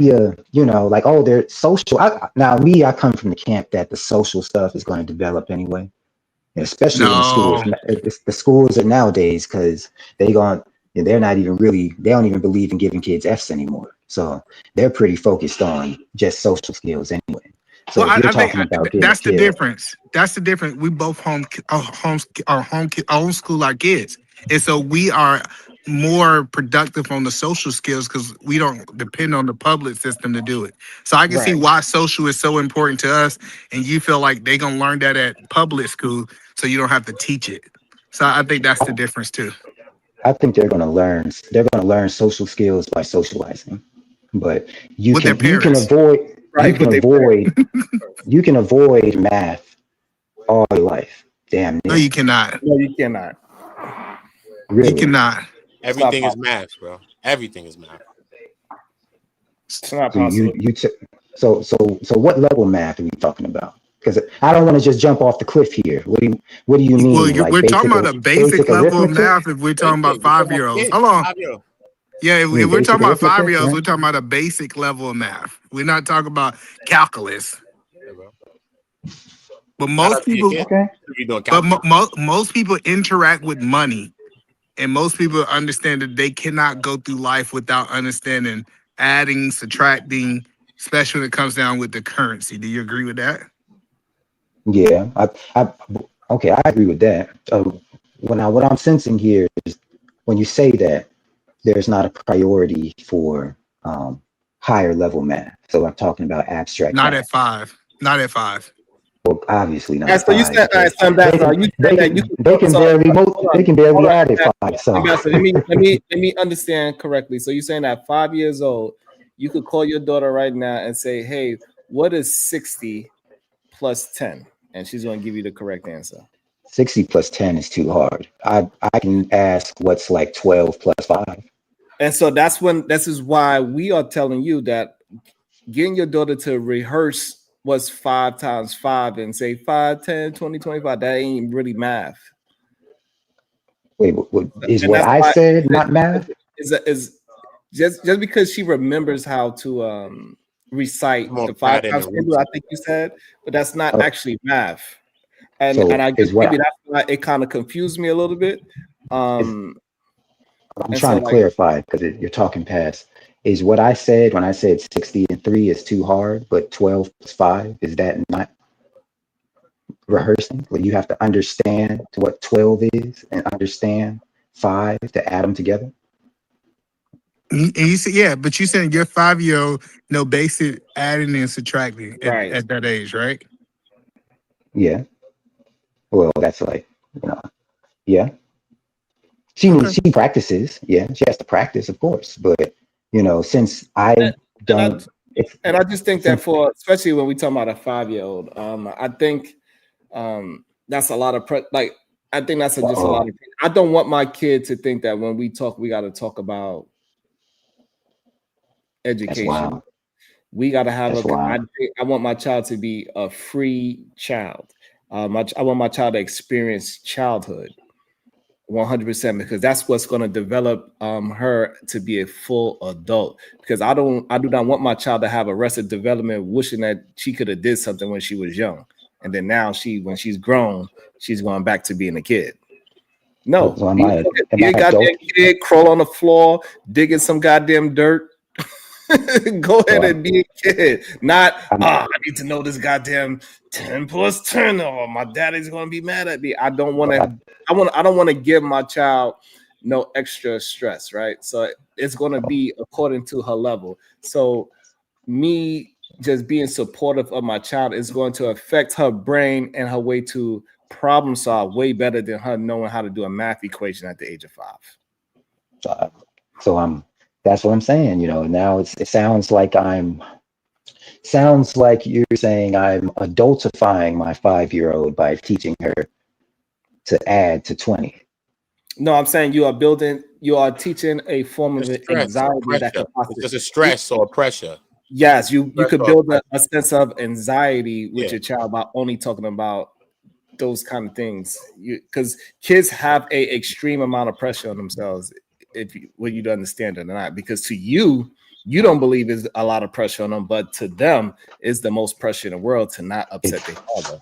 like, oh, they're social. Now me, I come from the camp that the social stuff is going to develop anyway, it. especially in the schools. No. The schools are nowadays because they're not even really, they don't even believe in giving kids F's anymore. So they're pretty focused on just social skills anyway. So Well, if you're I think talking about getting a that's the kid, difference. That's the difference. We both homeschool our kids, and so we are more productive on the social skills because we don't depend on the public system to do it. So I can see right. why social is so important to us, and you feel like they gonna learn that at public school, so you don't have to teach it. So I think that's the difference too. I think they're going to learn. They're going to learn social skills by socializing. But you with their can parents. avoid Right, but they you can avoid math all your life. Damn No, near. you cannot. No, you cannot. Really? You cannot. Everything is math, bro. Everything is math. It's not So possible. so what level math are we talking about? Because I don't want to just jump off the cliff here. What do you mean? Like We're talking about a basic level of arithmetic? math if we're talking about Basic. We're talking about 5-year-olds. kids. Hold on. 5-year-old. Yeah, You mean if we're basic talking about arithmetic, 5-year-olds, right? we're talking about a basic level of math. We're not talking about calculus. Yeah, bro. But Not most up to your people, kid. Okay. You doing but calculus. most people interact with money, and most people understand that they cannot go through life without understanding adding, subtracting, especially when it comes down with the currency. Do you agree with that? Yeah. Okay, I agree with that. What I'm sensing here is when you say that there's not a priority for higher level math. So I'm talking about abstract Not math. at 5. Not at 5. Well, obviously not So you 5 said, all right, because so Ambassador, you they said that you can could they can so barely hold they on, can barely add it Ambassador, 5. So Ambassador, let me understand correctly. So you're saying at 5 years old, you could call your daughter right now and say, "Hey, what is 60 plus 10?" And she's going to give you the correct answer. 60 plus 10 is too hard. I can ask what's like 12 plus 5. And so this is why we are telling you that getting your daughter to rehearse what's 5 times 5 and say 5, 10, 20, 25, that ain't really math. Wait, is And what that's I why said not math? is just because she remembers how to recite More the 5 pattern times and table, I routine. think you said, but that's not Oh, actually math. And so I guess is what maybe that's why it kind of confused me a little bit. I'm And trying so to like clarify because you're talking past. Is what I said when I said 60 and 3 is too hard, but 12 plus 5, is that not rehearsing? Where you have to understand what 12 is and understand 5 to add them together? And you said, yeah, but you said your 5-year-old know basic adding and subtracting right. at that age, right? Yeah. Well, that's like, you know, yeah. Okay. She practices. Yeah, she has to practice, of course. But since I And I don't, if and I just think that since for especially when we talk about a 5-year-old, I think that's a lot of like I think that's just a lot of. I don't want my kid to think that when we talk, we got to talk about that's education. wild. We got to have That's wild. I want my child to be a free child. I want my child to experience childhood 100% because that's what's going to develop her to be a full adult. Because I do not want my child to have arrested development, wishing that she could have did something when she was young, and then now when she's grown, she's going back to being a kid. No, So be am I a goddamn adult? kid, crawl on the floor, digging some goddamn dirt. Go ahead So and be a kid. Not, I'm I need to know this goddamn 10 plus 10 or my daddy's gonna be mad at me. I don't want to, I don't want to give my child no extra stress, right? So it's gonna be according to her level. So me just being supportive of my child is going to affect her brain and her way to problem solve way better than her knowing how to do a math equation at the age of 5. so that's what I'm saying. Now it sounds like you're saying I'm adultifying my 5-year-old by teaching her to add to 20. No, I'm saying you are teaching a form of Stress or anxiety that pressure. could It's just a possibly. stress or pressure. Yes, you Stress could or build pressure. a sense of anxiety with Yeah. your child by only talking about those kind of things. Because kids have a extreme amount of pressure on themselves, whether you understand it or not. Because to you don't believe is a lot of pressure on them, but to them, it's the most pressure in the world to not upset their father.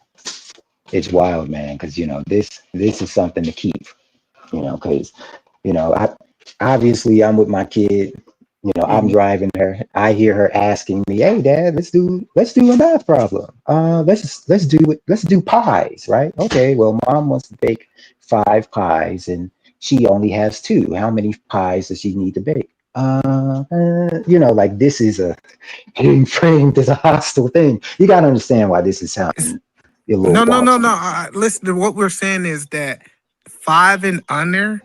It's wild, man, because this is something to keep. Because obviously I'm with my kid. I'm driving her. I hear her asking me, "Hey, Dad, let's do a math problem. Let's do pies, right? Okay. Well, Mom wants to bake 5 pies, and she only has 2. How many pies does she need to bake? Like this is being framed as a hostile thing. You got to understand why this is sounding a little No. wild to me. Listen, what we're saying is that 5 and under,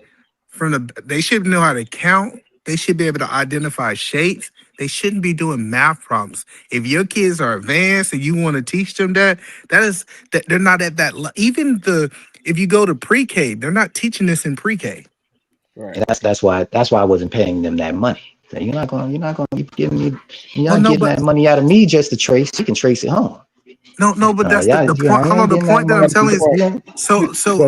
they should know how to count. They should be able to identify shapes. They shouldn't be doing math problems. If your kids are advanced and you want to teach them that they're not at that. If you go to pre-K, they're not teaching this in pre-K. Right. And that's why I wasn't paying them that money. So you're not going to be giving me. You're not getting that money out of me just to trace. You can trace it home. No, but that's the point. Hold on, the point that I'm telling you is so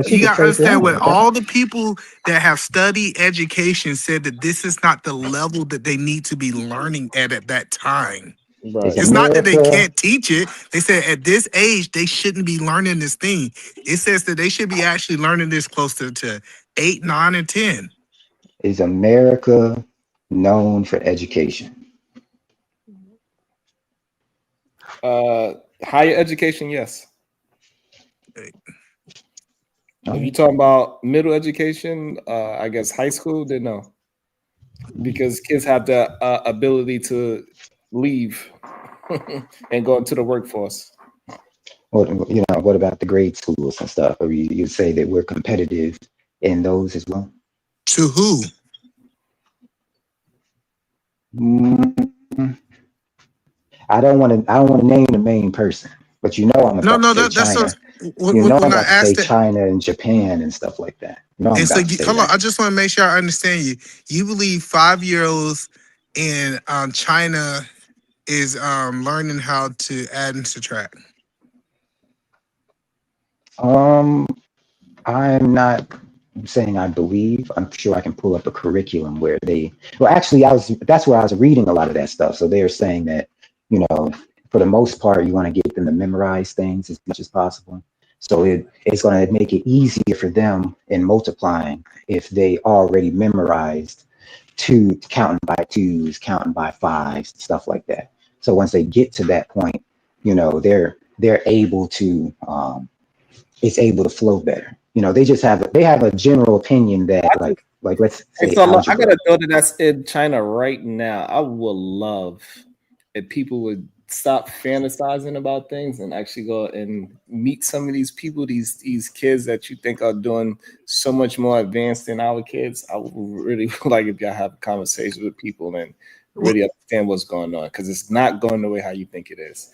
you gotta understand what all the people that have studied education said, that this is not the level that they need to be learning at that time. Right. It's not that they can't teach it. They said at this age they shouldn't be learning this thing. It says that they should be actually learning this closer to 8, 9, and 10. Is America known for education? Higher education, yes. If you're talking about middle education, I guess high school, then no. Because kids have the ability to leave and go into the workforce. What about the grade schools and stuff? Or you say that we're competitive in those as well? To who? I don't want to name the main person, but I'm about to say China. I'm about to say China and Japan and stuff like that. And so, hold on, I just want to make sure I understand you. You believe 5-year-olds in China is learning how to add and subtract? I'm not saying I believe. I'm sure I can pull up a curriculum where actually that's where I was reading a lot of that stuff. So they're saying that, for the most part, you want to get them to memorize things as much as possible. So it's going to make it easier for them in multiplying if they already memorized counting by 2s, counting by 5s, stuff like that. So once they get to that point, they're able to it's able to flow better. They have a general opinion that like let's say I got a daughter that's in China right now. I would love if people would stop fantasizing about things and actually go and meet some of these people, these kids that you think are doing so much more advanced than our kids. I would really like if y'all have conversations with people and really understand what's going on, because it's not going the way how you think it is.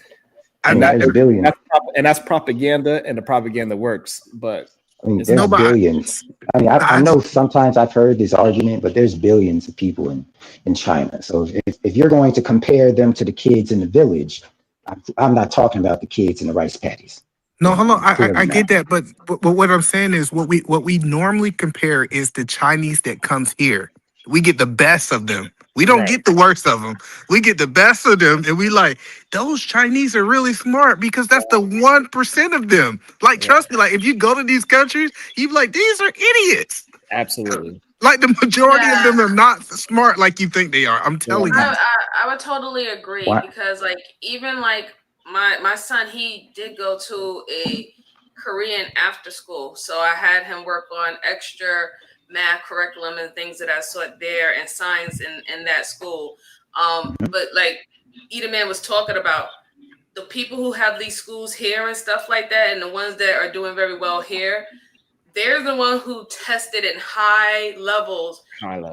And that's propaganda, and the propaganda works, but there's billions. I know sometimes I've heard this argument, but there's billions of people in China. So if you're going to compare them to the kids in the village, I'm not talking about the kids in the rice paddies. No, hold on. I get that, but what I'm saying is what we normally compare is the Chinese that comes here. We get the best of them. We don't get the worst of them. We get the best of them, and we like, those Chinese are really smart because that's the 1% of them. Like, trust me, like if you go to these countries, you be like, these are idiots. Absolutely. Like the majority of them are not smart like you think they are. I'm telling you. I would totally agree because like even like my son, he did go to a Korean after school, so I had him work on extra math curriculum and things that I saw there and science in that school. But like Edaman was talking about, the people who have these schools here and stuff like that, and the ones that are doing very well here, they're the one who tested at high levels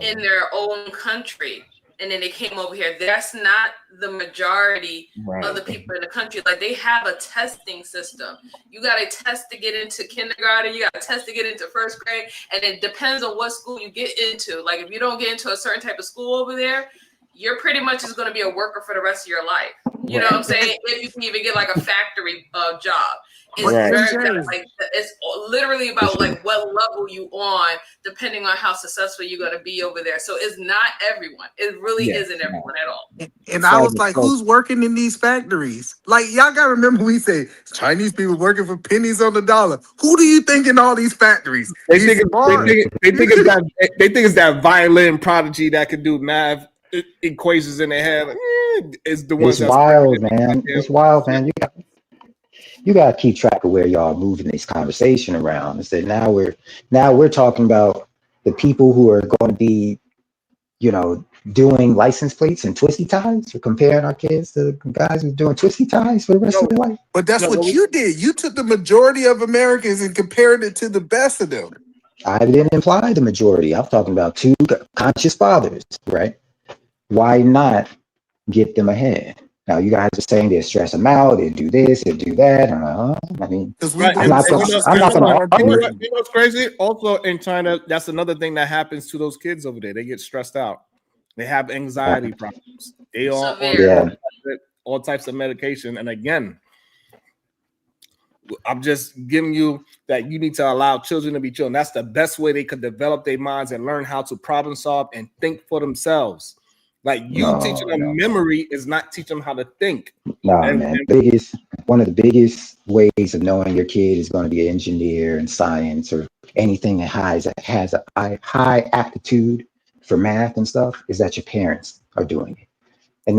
in their own country. And then they came over here. That's not the majority of the people in the country. Like they have a testing system. You got to test to get into kindergarten. You got to test to get into first grade. And it depends on what school you get into. Like if you don't get into a certain type of school over there, you're pretty much just going to be a worker for the rest of your life. You know what I'm saying? If you can even get like a factory job. It's very like it's literally about like what level you on, depending on how successful you're gonna be over there. So it's not everyone. It really isn't everyone at all. And I was like, who's working in these factories? Like y'all gotta remember, we say Chinese people working for pennies on the dollar. Who do you think in all these factories? They think it's that violin prodigy that can do math equations in their head. It's the ones that's wild, man. It's wild, man. You got to keep track of where y'all are moving this conversation around. Instead, now we're talking about the people who are going to be, doing license plates and twisty ties. We're comparing our kids to the guys who are doing twisty ties for the rest of their life. But that's what you did. You took the majority of Americans and compared it to the best of them. I didn't imply the majority. I'm talking about two conscious fathers, right? Why not get them ahead? Now you guys are saying they stress them out, they do this, they do that. I mean, Right, I'm not and gonna you know argue. what's crazy? Also in China, that's another thing that happens to those kids over there. They get stressed out. They have anxiety problems. They are on all types of medication. And again, I'm just giving you that you need to allow children to be children. That's the best way they could develop their minds and learn how to problem solve and think for themselves. Like you teaching them memory is not teaching them how to think. Man. One of the biggest ways of knowing your kid is going to be an engineer in science or anything that has a high aptitude for math and stuff is that your parents are doing it.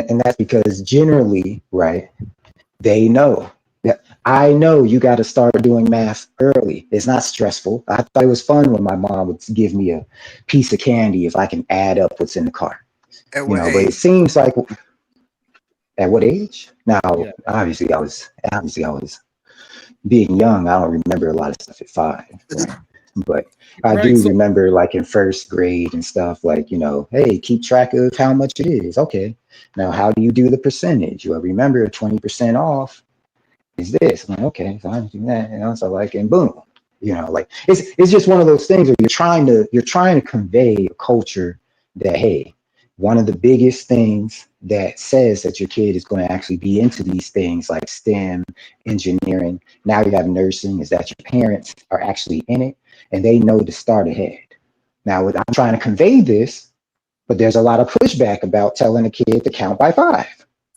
And that's because generally, right, they know. I know you got to start doing math early. It's not stressful. I thought it was fun when my mom would give me a piece of candy if I can add up what's in the car. At what But it age? seems like at what age? Now, Yeah. obviously I was being young. I don't remember a lot of stuff at 5, right? But I do remember like in first grade and stuff like, hey, keep track of how much it is. Okay. Now, how do you do the percentage? Well, remember 20% off is this. I'm like, okay, so I'm doing that, so like, and boom, like it's just one of those things where you're trying to convey a culture that, hey, one of the biggest things that says that your kid is going to actually be into these things like STEM, engineering, now you have nursing, is that your parents are actually in it and they know to start ahead. Now, I'm trying to convey this, but there's a lot of pushback about telling a kid to count by 5.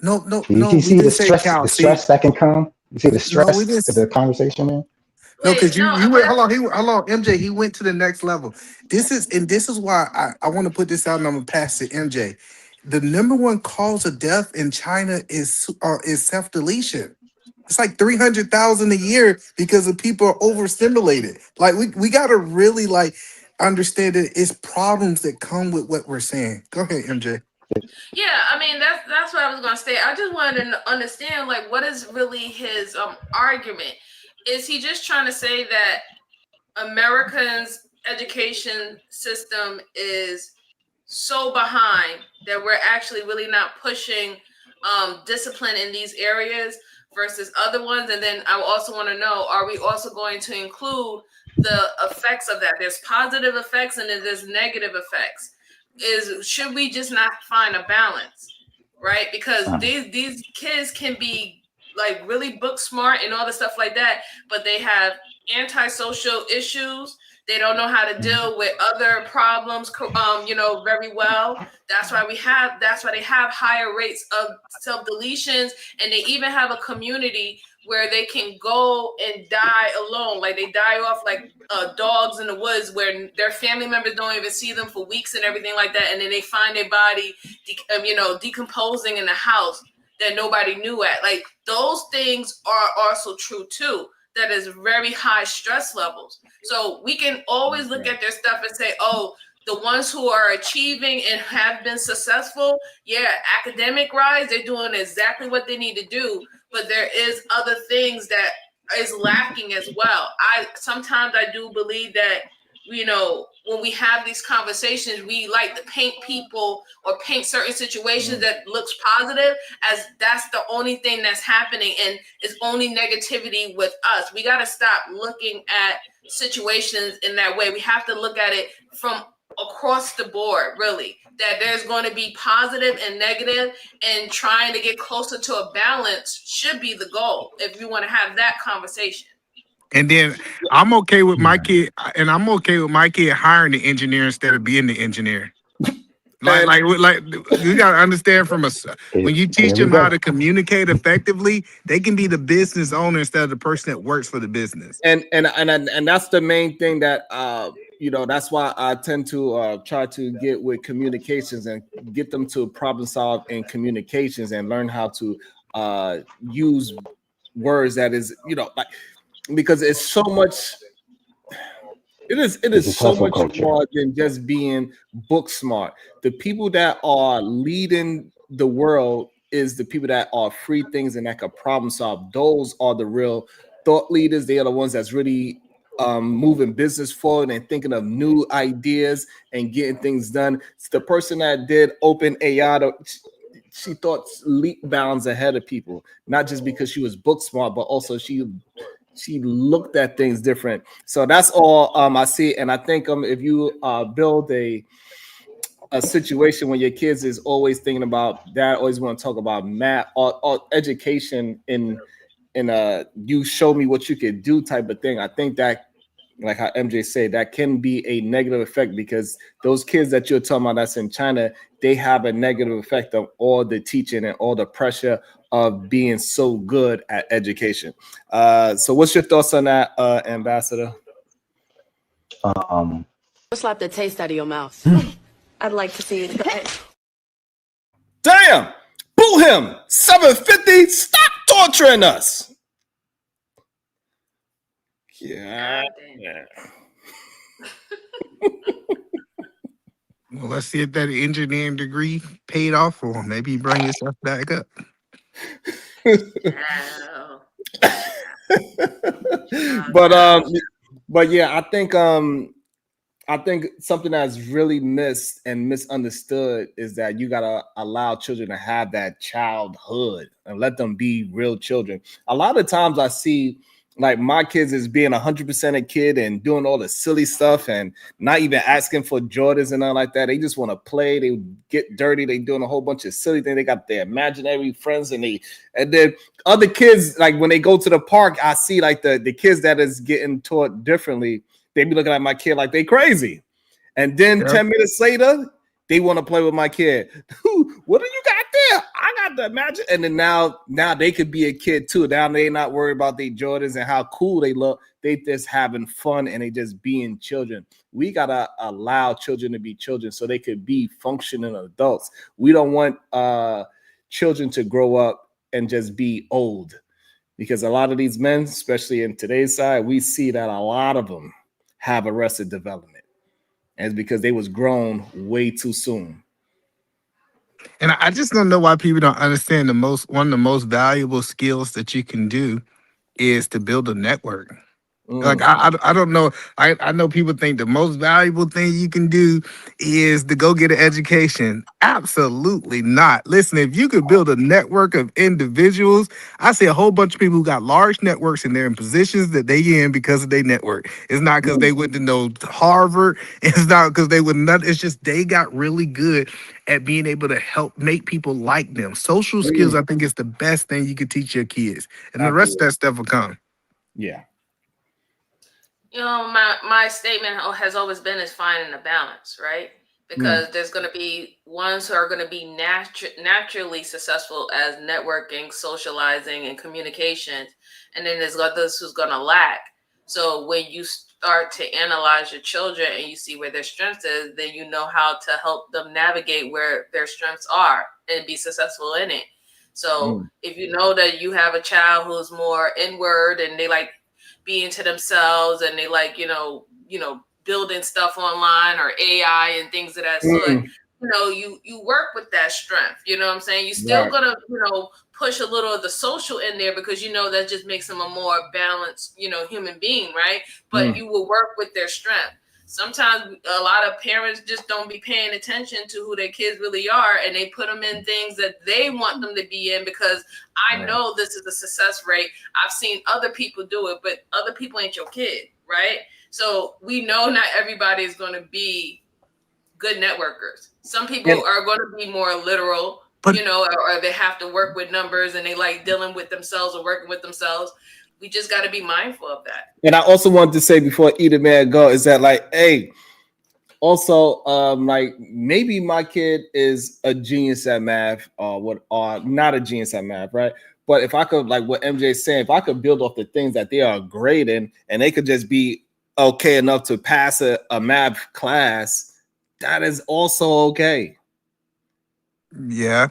No, You we see the didn't say stress, count. See, that can come. You see the no, we stress didn't. of the conversation, man. No, because you went. Hold on, MJ. He went to the next level. This is why I want to put this out, and I'm gonna pass to MJ. The number one cause of death in China is self deletion. It's like 300,000 a year because of people are overstimulated. Like we gotta really like understand that it's problems that come with what we're saying. Go ahead, MJ. Yeah, I mean that's what I was gonna say. I just wanted to understand like what is really his argument. Is he just trying to say that Americans' education system is so behind that we're actually really not pushing discipline in these areas versus other ones? And then I also want to know, are we also going to include the effects of that? There's positive effects and then there's negative effects. Should we just not find a balance, right? Because these kids can be like really book smart and all the stuff like that, but they have antisocial issues. They don't know how to deal with other problems, very well. That's why they have higher rates of self deletions, and they even have a community where they can go and die alone. Like they die off like dogs in the woods, where their family members don't even see them for weeks and everything like that, and then they find their body, decomposing in the house that nobody knew at. Like those things are also true too. That is very high stress levels. So we can always look at their stuff and say, oh, the ones who are achieving and have been successful, yeah, academic rise, they're doing exactly what they need to do. But there is other things that is lacking as well. Sometimes I do believe that, when we have these conversations, we like to paint people or paint certain situations that looks positive as that's the only thing that's happening and it's only negativity with us. We got to stop looking at situations in that way. We have to look at it from across the board, really, that there's going to be positive and negative, and trying to get closer to a balance should be the goal if you want to have that conversation. And then I'm okay with my kid, and I'm okay with my kid hiring the engineer instead of being the engineer. Like you gotta understand when you teach them how to communicate effectively, they can be the business owner instead of the person that works for the business. And that's the main thing that that's why I tend to try to get with communications and get them to problem solve in communications and learn how to use words that is like, because it's so much. It is so much more than just being book smart. The people that are leading the world is the people that are free things and that can problem solve. Those are the real thought leaders. They are the ones that's really moving business forward and thinking of new ideas and getting things done. It's the person that did open AI, she thought leap bounds ahead of people, not just because she was book smart, but also she looked at things different. So that's all I see. And I think if you build a situation when your kids is always thinking about that, always want to talk about math or education in you show me what you could do type of thing. I think that, like how MJ said, that can be a negative effect, because those kids that you're talking about that's in China, they have a negative effect of all the teaching and all the pressure of being so good at education. So what's your thoughts on that, Ambassador? Slap the taste out of your mouth. I'd like to see it. Damn! Boo him! 750! Stop torturing us! Yeah. Well, let's see if that engineering degree paid off for him. Maybe he bring himself back up. But yeah, I think something that's really missed and misunderstood is that you gotta allow children to have that childhood and let them be real children. A lot of times I see like my kids is being 100% a kid and doing all the silly stuff and not even asking for Jordans and nothing like that. They just want to play. They get dirty. They doing a whole bunch of silly things. They got their imaginary friends and then other kids, like when they go to the park, I see like the kids that is getting taught differently. They be looking at my kid like they crazy. And then 10 minutes later, they want to play with my kid. What do you got there? I got the magic. And then now they could be a kid too. Now they not worried about their Jordans and how cool they look. They just having fun and they just being children. We got to allow children to be children so they could be functioning adults. We don't want children to grow up and just be old, because a lot of these men, especially in today's side, we see that a lot of them have arrested development. And it's because they was grown way too soon. And I just don't know why people don't understand one of the most valuable skills that you can do is to build a network. Like I don't know. I know people think the most valuable thing you can do is to go get an education. Absolutely not. Listen, if you could build a network of individuals, I see a whole bunch of people who got large networks and they're in positions that they in because of their network. It's not because they went to know Harvard. It's not because they would not. It's just they got really good at being able to help make people like them. Social skills, I think, is the best thing you could teach your kids, and the rest of that stuff will come. Yeah. You know, my statement has always been is finding a balance, right? Because there's going to be ones who are going to be naturally successful as networking, socializing, and communications, and then there's others who's going to lack. So when you start to analyze your children and you see where their strengths is, then you know how to help them navigate where their strengths are and be successful in it. So if you know that you have a child who's more inward and they like being to themselves and they like, you know, building stuff online or AI and things of that sort, you work with that strength. You know what I'm saying? You still gonna, push a little of the social in there because that just makes them a more balanced, human being, right? But you will work with their strength. Sometimes a lot of parents just don't be paying attention to who their kids really are, and they put them in things that they want them to be in because I know this is a success rate. I've seen other people do it, but other people ain't your kid, right? So we know not everybody is going to be good networkers. Some people are going to be more literal, or they have to work with numbers and they like dealing with themselves or working with themselves. We just got to be mindful of that. And I also wanted to say before either man go is that like, hey, also like maybe my kid is a genius at math or not a genius at math, right? But if I could, like what MJ is saying, if I could build off the things that they are great in and they could just be okay enough to pass a math class, that is also okay. Yeah.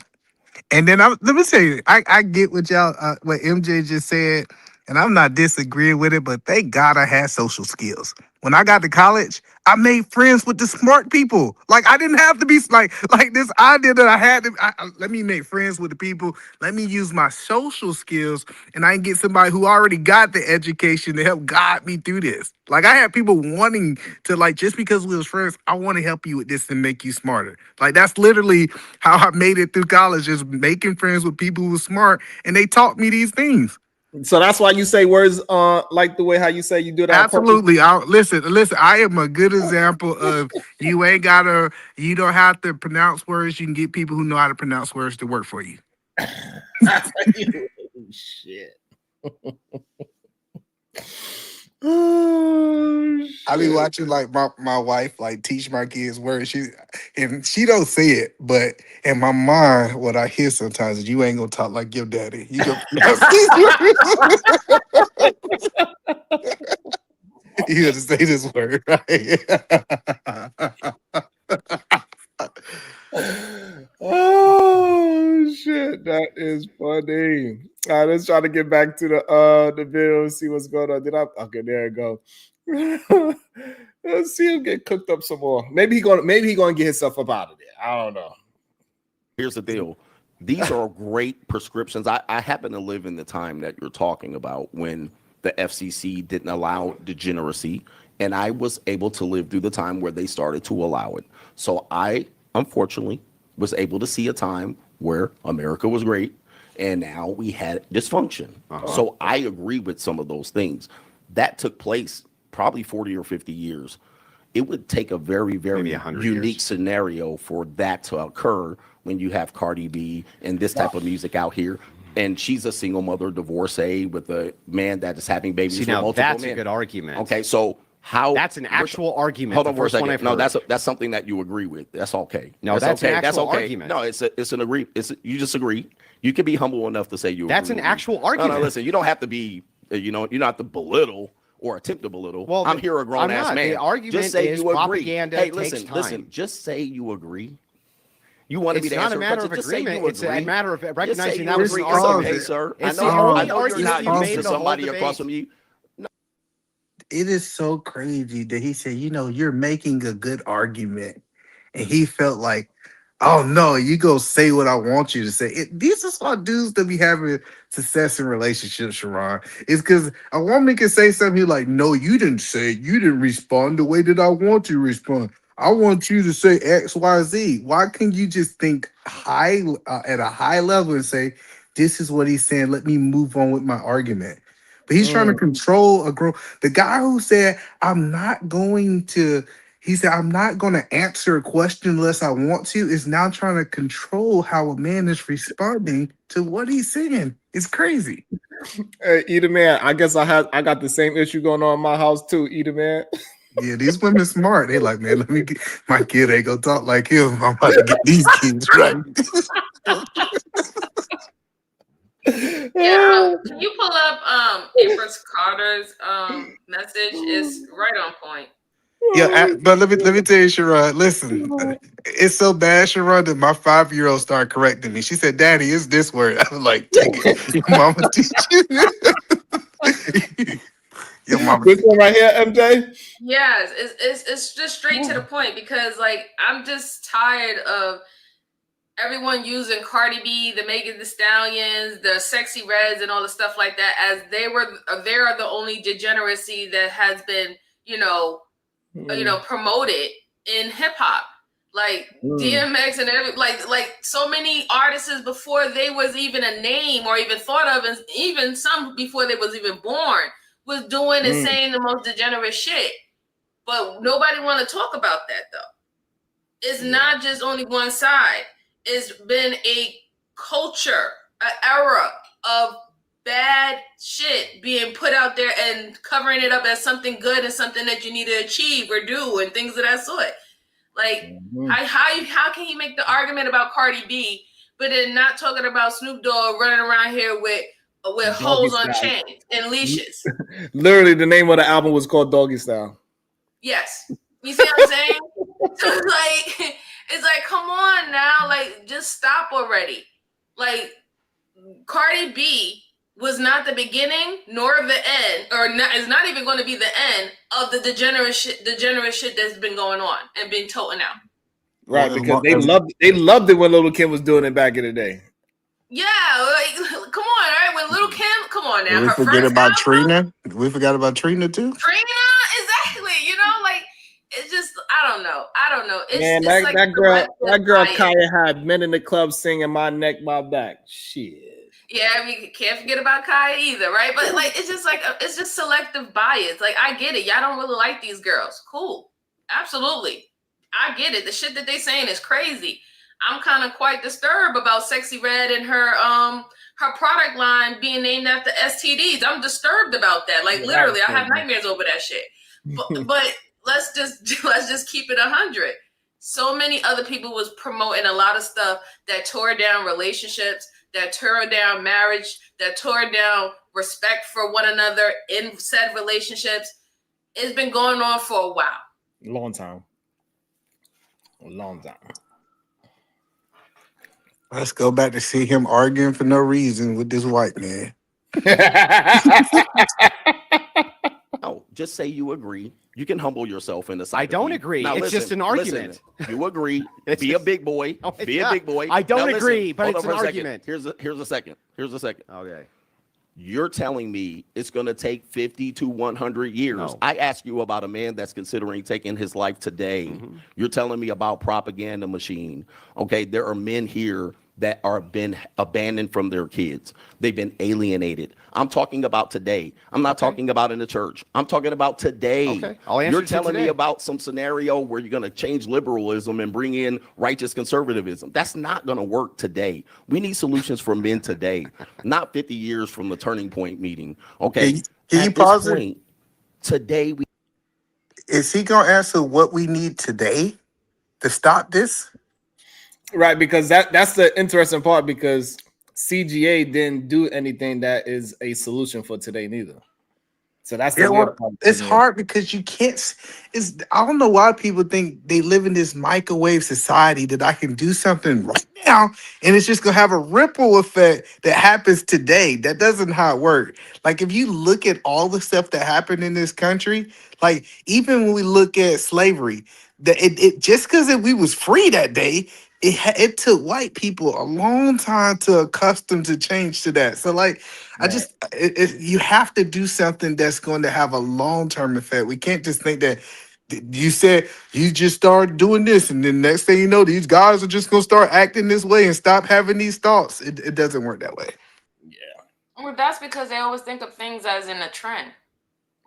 And then let me tell you, I get what y'all what MJ just said, and I'm not disagreeing with it, but thank God I had social skills. When I got to college, I made friends with the smart people. Like I didn't have to be like this idea that I had to. Let me make friends with the people. Let me use my social skills, and I can get somebody who already got the education to help guide me through this. Like I had people wanting to like just because we was friends, I want to help you with this and make you smarter. Like that's literally how I made it through college, is making friends with people who were smart, and they taught me these things. So that's why you say words like the way how you say you do that. Absolutely. Listen. I am a good example of you don't have to pronounce words. You can get people who know how to pronounce words to work for you. Shit. I be watching like my wife like teach my kids words. She don't say it, but in my mind, what I hear sometimes is you ain't gonna talk like your daddy. You go you got to say this word, right? Oh shit, that is funny. All right, let's try to get back to the video and see what's going on. Okay, there you go. Let's see him get cooked up some more. Maybe he gonna get himself up out of there. I don't know. Here's the deal. These are great prescriptions. I happen to live in the time that you're talking about when the FCC didn't allow degeneracy, and I was able to live through the time where they started to allow it. So I, unfortunately, was able to see a time where America was great, and now we had dysfunction. So I agree with some of those things. That took place probably 40 or 50 years. It would take a very, very unique scenario for that to occur when you have Cardi B and this type of music out here. And she's a single mother divorcee with a man that is having babies with multiple that's men. a good argument. Okay, so how... That's an actual argument. Hold on for a first one second. I've No, heard. that's something that you agree with. That's okay. No, that's okay. an actual That's okay. argument. No, it's an agree. You just agree. You can be humble enough to say you agree. That's an with me. actual argument. No, listen, you don't have to be, you don't have to belittle or attempt to belittle. Well, I'm here a grown ass man. The argument just say is you agree. propaganda Hey, takes time. listen. Just say you agree. You want to be It's the not answer a matter of just say agreement. you It's agree. a matter of Just say recognizing you that was agree. an It's argument. okay, sir. It's I the know only you're argument not you used made to in the whole somebody across debate. from you. It is so crazy that he said, you're making a good argument. And he felt like, oh no, you go say what I want you to say. These are smart dudes that be having success in relationships, Sharon. It's because a woman can say something, you're like, no, you didn't say it. You didn't respond the way that I want you to respond. I want you to say X, Y, Z. Why can't you just think high at a high level and say, this is what he's saying. Let me move on with my argument. But he's trying to control a girl. The guy who said, he said, I'm not going to answer a question unless I want to, is now trying to control how a man is responding to what he's saying. It's crazy. Hey, Eater Man, I guess I got the same issue going on in my house too, Eater Man. Yeah, these women smart. They like, man, let me get my kid ain't gonna talk like him. I'm about to get these kids right. Yeah, can you pull up Empress Carter's message? It's right on point. Yeah, but let me tell you, Sherrod, listen, it's so bad, Sherrod, that my 5-year-old started correcting me. She said, Daddy, it's this word. I was like, take it. Your mama teach you. Your mama. This one right here, MJ? Yes, it's just straight to the point, because like I'm just tired of everyone using Cardi B, the Megan Thee Stallions, the Sexy Reds, and all the stuff like that as they are the only degeneracy that has been promoted in hip hop. Like DMX and like so many artists before they was even a name or even thought of, and even some before they was even born, was doing and saying the most degenerate shit. But nobody want to talk about that though. It's not just only one side. It's been a culture, an era of bad shit being put out there and covering it up as something good and something that you need to achieve or do and things of that sort. Like, how can you make the argument about Cardi B, but then not talking about Snoop Dogg running around here with hoes on chains and leashes? Literally, the name of the album was called Doggy Style. Yes. You see what I'm saying? So it's like, come on now, like just stop already. Like Cardi B was not the beginning nor the end, or not, is not even going to be the end of the degenerate shit that's been going on and been toting out. Right, because they loved it when Little Kim was doing it back in the day. Yeah, like, come on, all right? When Little Kim, come on now, Did we her forget first about album, Trina? We forgot about Trina too. Trina, exactly. You know, like it's just I don't know. Man, It's like that girl bias. Kaya had men in the club singing "My Neck, My Back." Shit. Yeah, we can't forget about Kaya either, right? But like, it's just like it's just selective bias. Like, I get it. Y'all don't really like these girls. Cool, absolutely, I get it. The shit that they saying is crazy. I'm kind of quite disturbed about Sexy Red and her product line being named after STDs. I'm disturbed about that. Like, literally, I have nightmares over that shit. But let's just keep it 100. So many other people was promoting a lot of stuff that tore down relationships, that tore down marriage, that tore down respect for one another in said relationships. It's been going on for a while. Long time. Let's go back to see him arguing for no reason with this white man. Oh, just say you agree. You can humble yourself in the side. I don't agree. Now, It's just an argument. You agree. Be a big boy. Be a big boy. I don't Now, agree, but hold it's on an for a second. argument. Here's a second. Okay. You're telling me it's going to take 50 to 100 years. No. I ask you about a man that's considering taking his life today. Mm-hmm. You're telling me about propaganda machine. Okay, there are men here that are been abandoned from their kids. They've been alienated. I'm talking about today. I'm not talking about in the church. I'm talking about today. Okay, I'll answer You're to telling me today. about some scenario where you're going to change liberalism and bring in righteous conservatism. That's not going to work today. We need solutions for men today, not 50 years from the turning point meeting. Okay. Can you At this pause it? point, today we Is he gonna answer what we need today to stop this? Right, because that's the interesting part, because CGA didn't do anything that is a solution for today neither. So that's the Yeah, weird well, part. it's hard because you can't. It's I don't know why people think they live in this microwave society that I can do something right now and it's just gonna have a ripple effect that happens today. That doesn't how it works. Like if you look at all the stuff that happened in this country, like even when we look at slavery, that it just because we was free that day. It took white people a long time to accustom to change to that. So like I just you have to do something that's going to have a long-term effect. We can't just think that you said you just start doing this and then next thing you know these guys are just going to start acting this way and stop having these thoughts. It doesn't work that way. Well, that's because they always think of things as in a trend,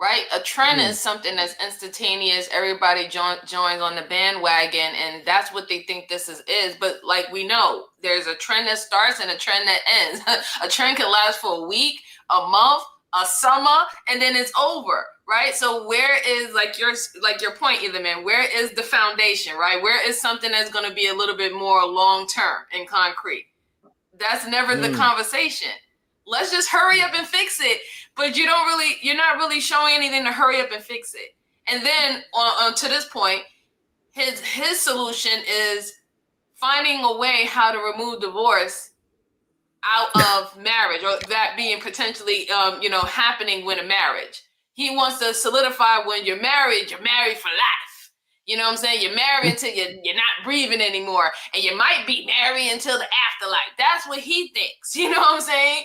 right? A trend is something that's instantaneous. Everybody joins on the bandwagon, and that's what they think this is. But like we know, there's a trend that starts and a trend that ends. A trend can last for a week, a month, a summer, and then it's over, right? So where is like your point, either man? Where is the foundation, right? Where is something that's going to be a little bit more long term and concrete? That's never the conversation. Let's just hurry up and fix it. But you're not really showing anything to hurry up and fix it. And then on to this point, his solution is finding a way how to remove divorce out of marriage, or that being potentially happening with a marriage. He wants to solidify when you're married for life. You know what I'm saying? You're married until you're not breathing anymore, and you might be married until the afterlife. That's what he thinks. You know what I'm saying?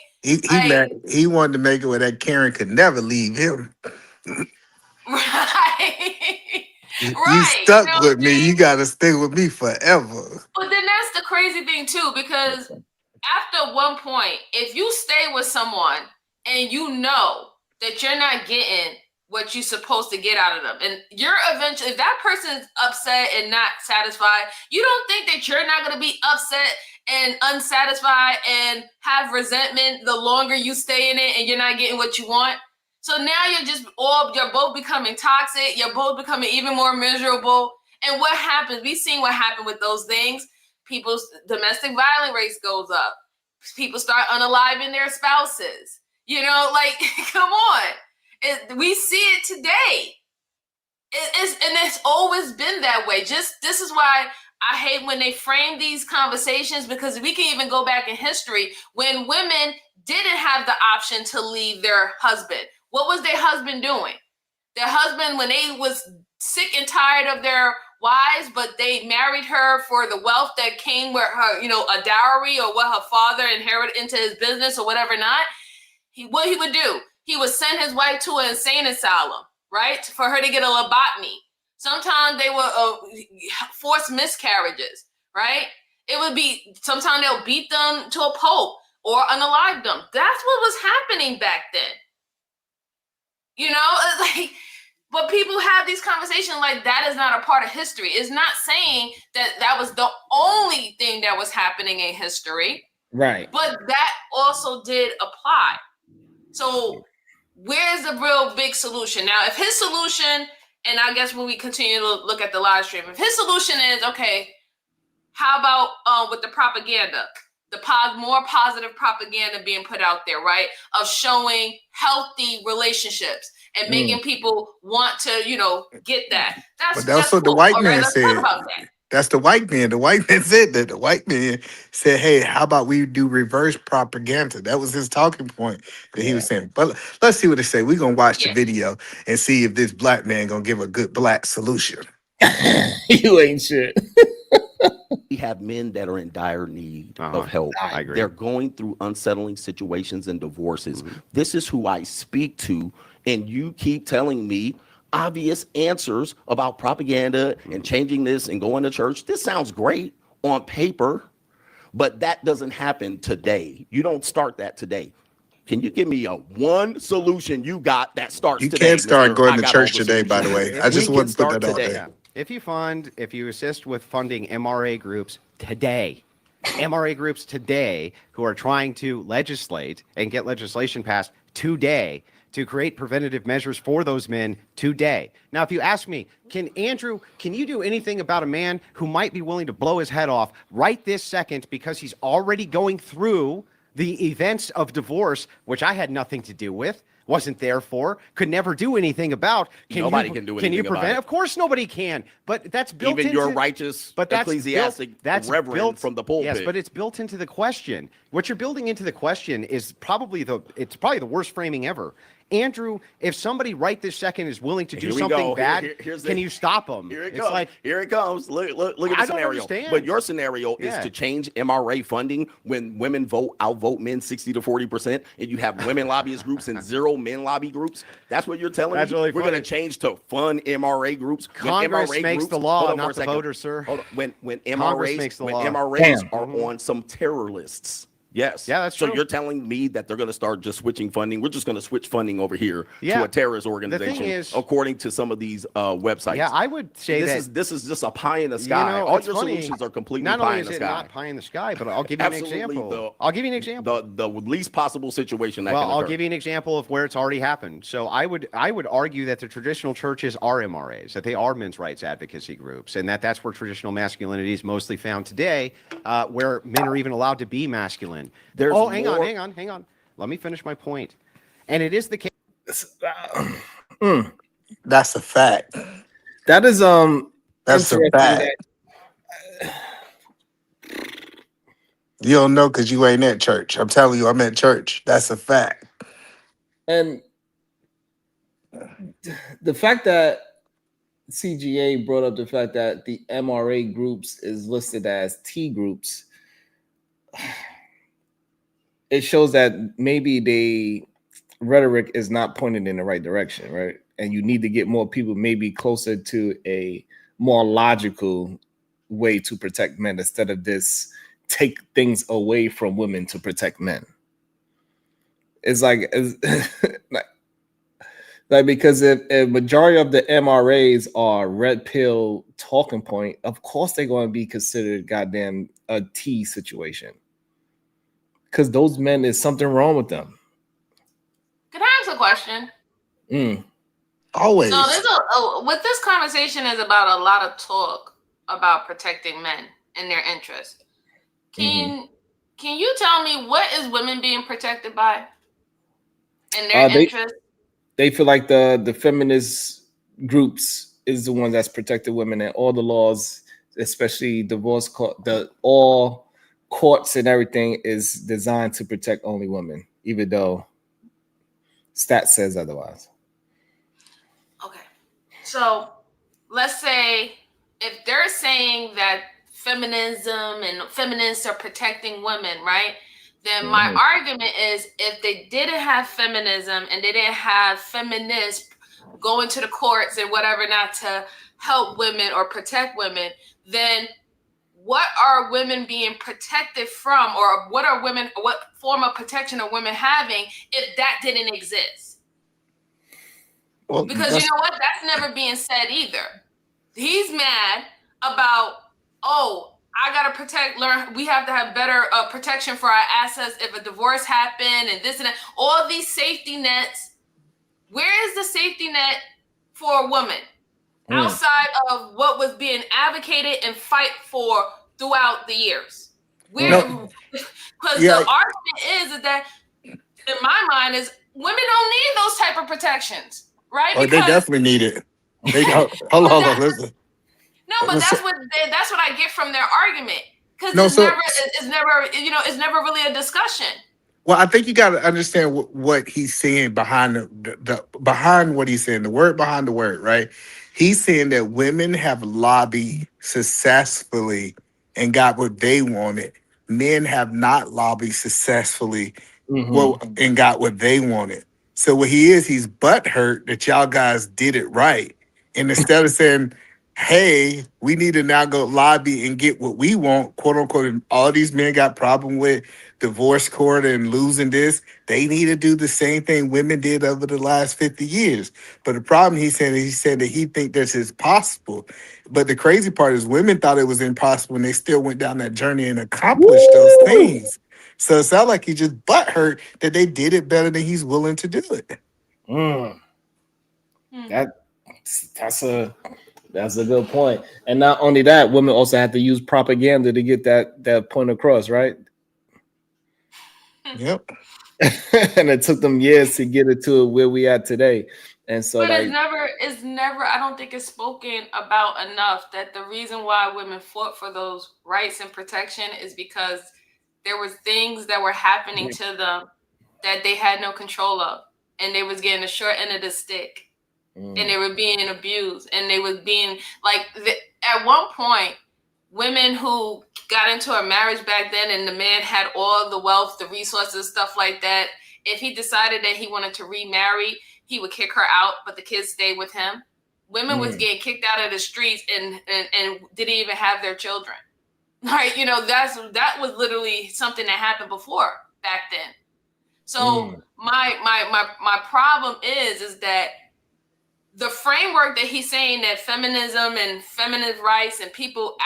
He wanted to make it where that Karen could never leave him. Right. You stuck with me. You got to stay with me forever. But then that's the crazy thing too, because after one point, if you stay with someone and you know that you're not getting what you're supposed to get out of them, and you're eventually, if that person's upset and not satisfied, you don't think that you're not going to be upset and unsatisfied and have resentment the longer you stay in it and you're not getting what you want? So now you're both becoming toxic. You're both becoming even more miserable. And what happens? We've seen what happened with those things. People's domestic violence rates goes up. People start unaliving their spouses. Like, come on. We see it today. It's always been that way. This is why I hate when they frame these conversations, because we can even go back in history when women didn't have the option to leave their husband. What was their husband doing? Their husband, when they was sick and tired of their wives, but they married her for the wealth that came with her, a dowry or what her father inherited into his business or whatever not, what he would do, he would send his wife to an insane asylum, right? For her to get a lobotomy. Sometimes they were forced miscarriages, right? It would be, sometimes they'll beat them to a pulp or unalive them. That's what was happening back then. But people have these conversations like that is not a part of history. It's not saying that that was the only thing that was happening in history. Right. But that also did apply. So where's the real big solution? Now, if his solution, and I guess when we continue to look at the live stream, if his solution is, okay, how about with the propaganda, more positive propaganda being put out there, right? Of showing healthy relationships and making people want to, get that. But that's what the cool. white All right, man let's said. talk about that. That's the white man. The white man said that. The white man said, hey, how about we do reverse propaganda? That was his talking point that he was saying. But let's see what they say. We're going to watch the video and see if this black man going to give a good black solution. You ain't shit. We have men that are in dire need Uh-huh. of help. I agree. They're going through unsettling situations and divorces. This is who I speak to, and you keep telling me obvious answers about propaganda and changing this and going to church. This sounds great on paper, but that doesn't happen today. You don't start that today. Can you give me a one solution you got that starts You today? can't start Mr. going I to got church all the today, by the solutions. way. I just We want can to put start that out today. there. If you assist with funding MRA groups today, MRA groups today who are trying to legislate and get legislation passed today to create preventative measures for those men today. Now, if you ask me, can you do anything about a man who might be willing to blow his head off right this second because he's already going through the events of divorce, which I had nothing to do with, wasn't there for, could never do anything about? Nobody can do Can you anything about prevent? it. Of course, nobody can. But that's built Even into your righteous ecclesiastic reverend from the pulpit. Yes, but it's built into the question. What you're building into the question is probably the worst framing ever. Andrew, if somebody right this second is willing to do something bad, can you stop them? Here it comes. Here it comes. Look at the scenario. But your scenario is to change MRA funding when women outvote men 60 to 40%, and you have women lobbyist groups and 0 men lobby groups. That's what you're telling me. Really We're going to change to fund MRA groups. Congress makes the law, not the voters, sir. Hold on. When Congress makes the law. MRAs are on some terror lists. Yes. Yeah, that's so true. you're telling me that they're going to start just switching funding. We're just going to switch funding over here to a terrorist organization, the thing is, according to some of these websites. Yeah, I would say this is just a pie in the sky. All your solutions are completely not pie only in the is sky. it not pie in the sky, but I'll give you an example. I'll give you an example. The least possible situation that can occur. I'll give you an example of where it's already happened. So I would argue that the traditional churches are MRAs, that they are men's rights advocacy groups, and that's where traditional masculinity is mostly found today, where men are even allowed to be masculine. Hang on. Let me finish my point. And it is the case. That's a fact. That is that's a fact. You don't know because you ain't at church. I'm telling you, I'm at church. That's a fact. And the fact that CGA brought up the fact that the MRA groups is listed as T groups, it shows that maybe the rhetoric is not pointed in the right direction, right? And you need to get more people maybe closer to a more logical way to protect men instead of this take things away from women to protect men. It's like because if a majority of the MRAs are red pill talking point, of course they're going to be considered goddamn a T situation. Because those men, there's something wrong with them. Can I ask a question? Always. So what this conversation is about, a lot of talk about protecting men and their interests. Can you tell me what is women being protected by and their interests? They feel like the feminist groups is the one that's protected women, and all the laws especially divorce court, all courts and everything is designed to protect only women, even though stat says otherwise. Okay. So let's say if they're saying that feminism and feminists are protecting women, right? Then my argument is if they didn't have feminism and they didn't have feminists going to the courts and whatever not to help women or protect women, then what are women being protected from, or what form of protection are women having if that didn't exist? Well, because you know what? That's never being said either. He's mad about, oh, I gotta we have to have better protection for our assets if a divorce happened and this and that. All these safety nets. Where is the safety net for a woman outside of what was being advocated and fight for throughout the years? Where? Because the argument is that, in my mind, is women don't need those type of protections, right? Oh, they definitely need it. They hold on, listen. No, but that's what I get from their argument, because No, it's so- never never really a discussion. Well, I think you got to understand what he's saying behind behind what he's saying, the word behind the word, right? He's saying that women have lobbied successfully and got what they wanted. Men have not lobbied successfully and got what they wanted. So what he's butthurt that y'all guys did it right. And instead of saying, hey, we need to now go lobby and get what we want, quote unquote, and all these men got problem with divorce court and losing this. They need to do the same thing women did over the last 50 years. But the problem he said that he think this is possible. But the crazy part is women thought it was impossible and they still went down that journey and accomplished those things. So it sounds like he just butthurt that they did it better than he's willing to do it. That's a good point. And not only that, women also have to use propaganda to get that point across, right? Yep. And it took them years to get it to where we at today. And so, But it's never, I don't think it's spoken about enough that the reason why women fought for those rights and protection is because there was things that were happening to them that they had no control of, and they was getting the short end of the stick, and they were being abused, and they was being at one point, women who got into a marriage back then and the man had all the wealth, the resources, stuff like that, if he decided that he wanted to remarry, he would kick her out, but the kids stayed with him. Women was getting kicked out of the streets and didn't even have their children. Right? That was literally something that happened before back then. So my problem is that the framework that he's saying that feminism and feminist rights and people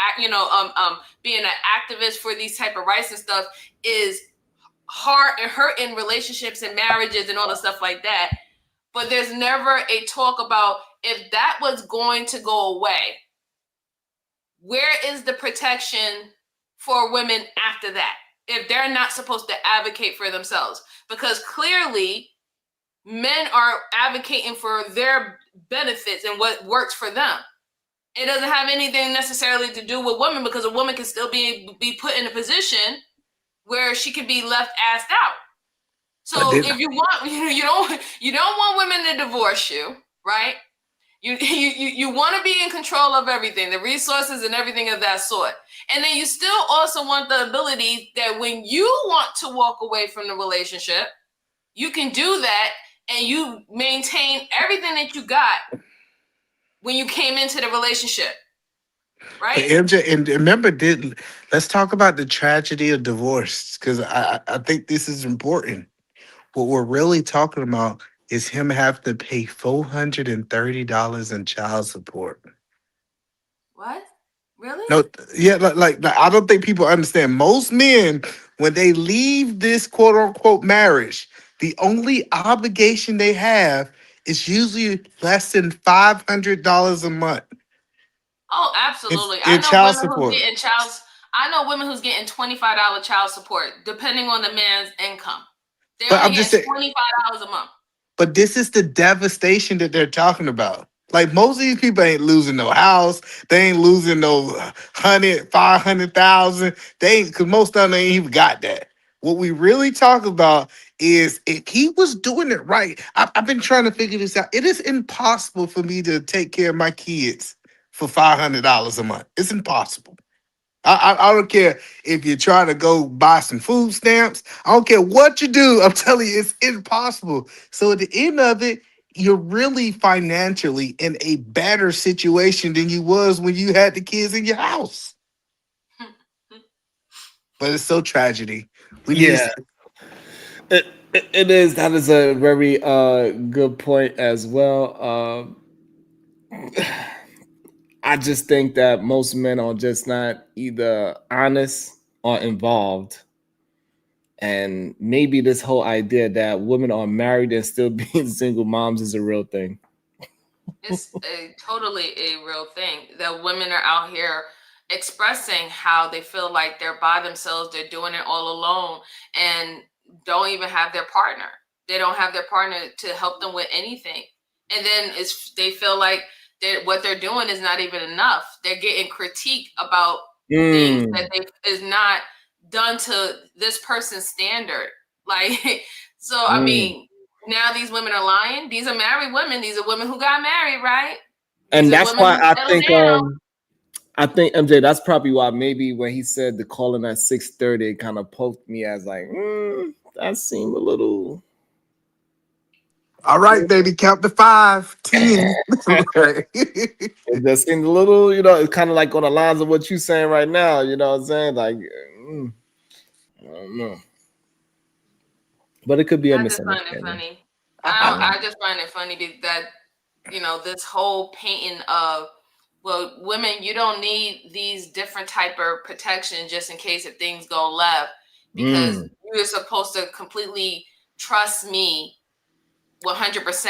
being an activist for these type of rights and stuff is hard and hurting relationships and marriages and all the stuff like that. But there's never a talk about if that was going to go away, where is the protection for women after that? If they're not supposed to advocate for themselves, because clearly men are advocating for their benefits and what works for them. It doesn't have anything necessarily to do with women, because a woman can still be put in a position where she can be left assed out. So if you want, you don't want women to divorce you, right? You want to be in control of everything, the resources and everything of that sort. And then you still also want the ability that when you want to walk away from the relationship, you can do that and you maintain everything that you got when you came into the relationship. Right? MJ, and remember, let's talk about the tragedy of divorce, because I think this is important. What we're really talking about is him having to pay $430 in child support. What? Really? No, yeah, like I don't think people understand. Most men, when they leave this quote unquote marriage, the only obligation they have is usually less than $500 a month. Oh, absolutely. In child support. I know women who's getting $25 child support, depending on the man's income. They're But only getting $25 a month. But this is the devastation that they're talking about. Like most of these people ain't losing no house. They ain't losing no 100, 500,000. They ain't, because most of them ain't even got that. What we really talk about is if he was doing it right. I've been trying to figure this out. It is impossible for me to take care of my kids for $500 a month. It's impossible. I don't care if you're trying to go buy some food stamps. I don't care what you do. I'm telling you, it's impossible. So at the end of it, you're really financially in a better situation than you was when you had the kids in your house. But it's so tragedy. We need Yeah, it is. That is a very good point as well. I just think that most men are just not either honest or involved. And maybe this whole idea that women are married and still being single moms is a real thing. It's totally a real thing that women are out here expressing how they feel like they're by themselves, they're doing it all alone, and don't even have their partner. They don't have their partner to help them with anything. And then they feel like what they're doing is not even enough. They're getting critique about things that is not done to this person's standard. Like, so I mean, now these women are lying. These are married women. These are women who got married, right? These And are that's women why who settled down. I think MJ, that's probably why maybe when he said the calling at 6:30, it kind of poked me as like, that seemed a little. All right, baby, count to 5, 10. It just seemed a little, it's kind of like on the lines of what you're saying right now. You know what I'm saying? Like, I don't know. But it could be a I just find it misunderstanding. funny. I just find it funny that, this whole painting of, well, women, you don't need these different type of protection just in case if things go left, because you're supposed to completely trust me 100%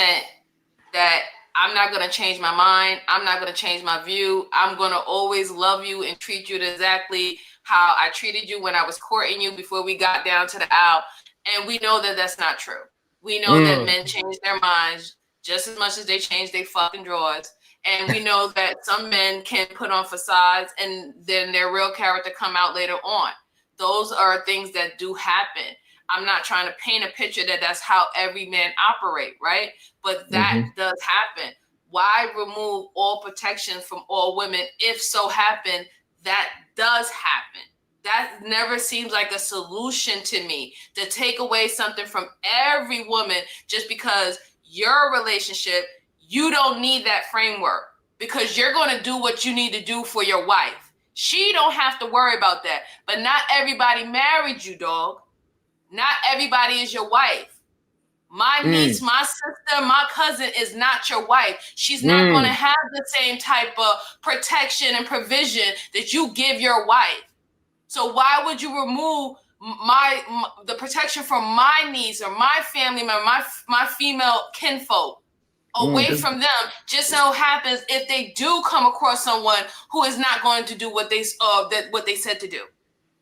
that I'm not going to change my mind. I'm not going to change my view. I'm going to always love you and treat you exactly how I treated you when I was courting you before we got down to the aisle. And we know that that's not true. We know that men change their minds just as much as they change their fucking drawers. And we know that some men can put on facades and then their real character come out later on. Those are things that do happen. I'm not trying to paint a picture that that's how every man operate, right? But that does happen. Why remove all protection from all women if so happen that does happen? That never seems like a solution to me, to take away something from every woman just because your relationship, you don't need that framework because you're going to do what you need to do for your wife. She don't have to worry about that. But not everybody married you, dog. Not everybody is your wife. My niece, my sister, my cousin is not your wife. She's not going to have the same type of protection and provision that you give your wife. So why would you remove the protection from my niece or my family member, my female kinfolk away from them? Just so happens if they do come across someone who is not going to do what they said to do.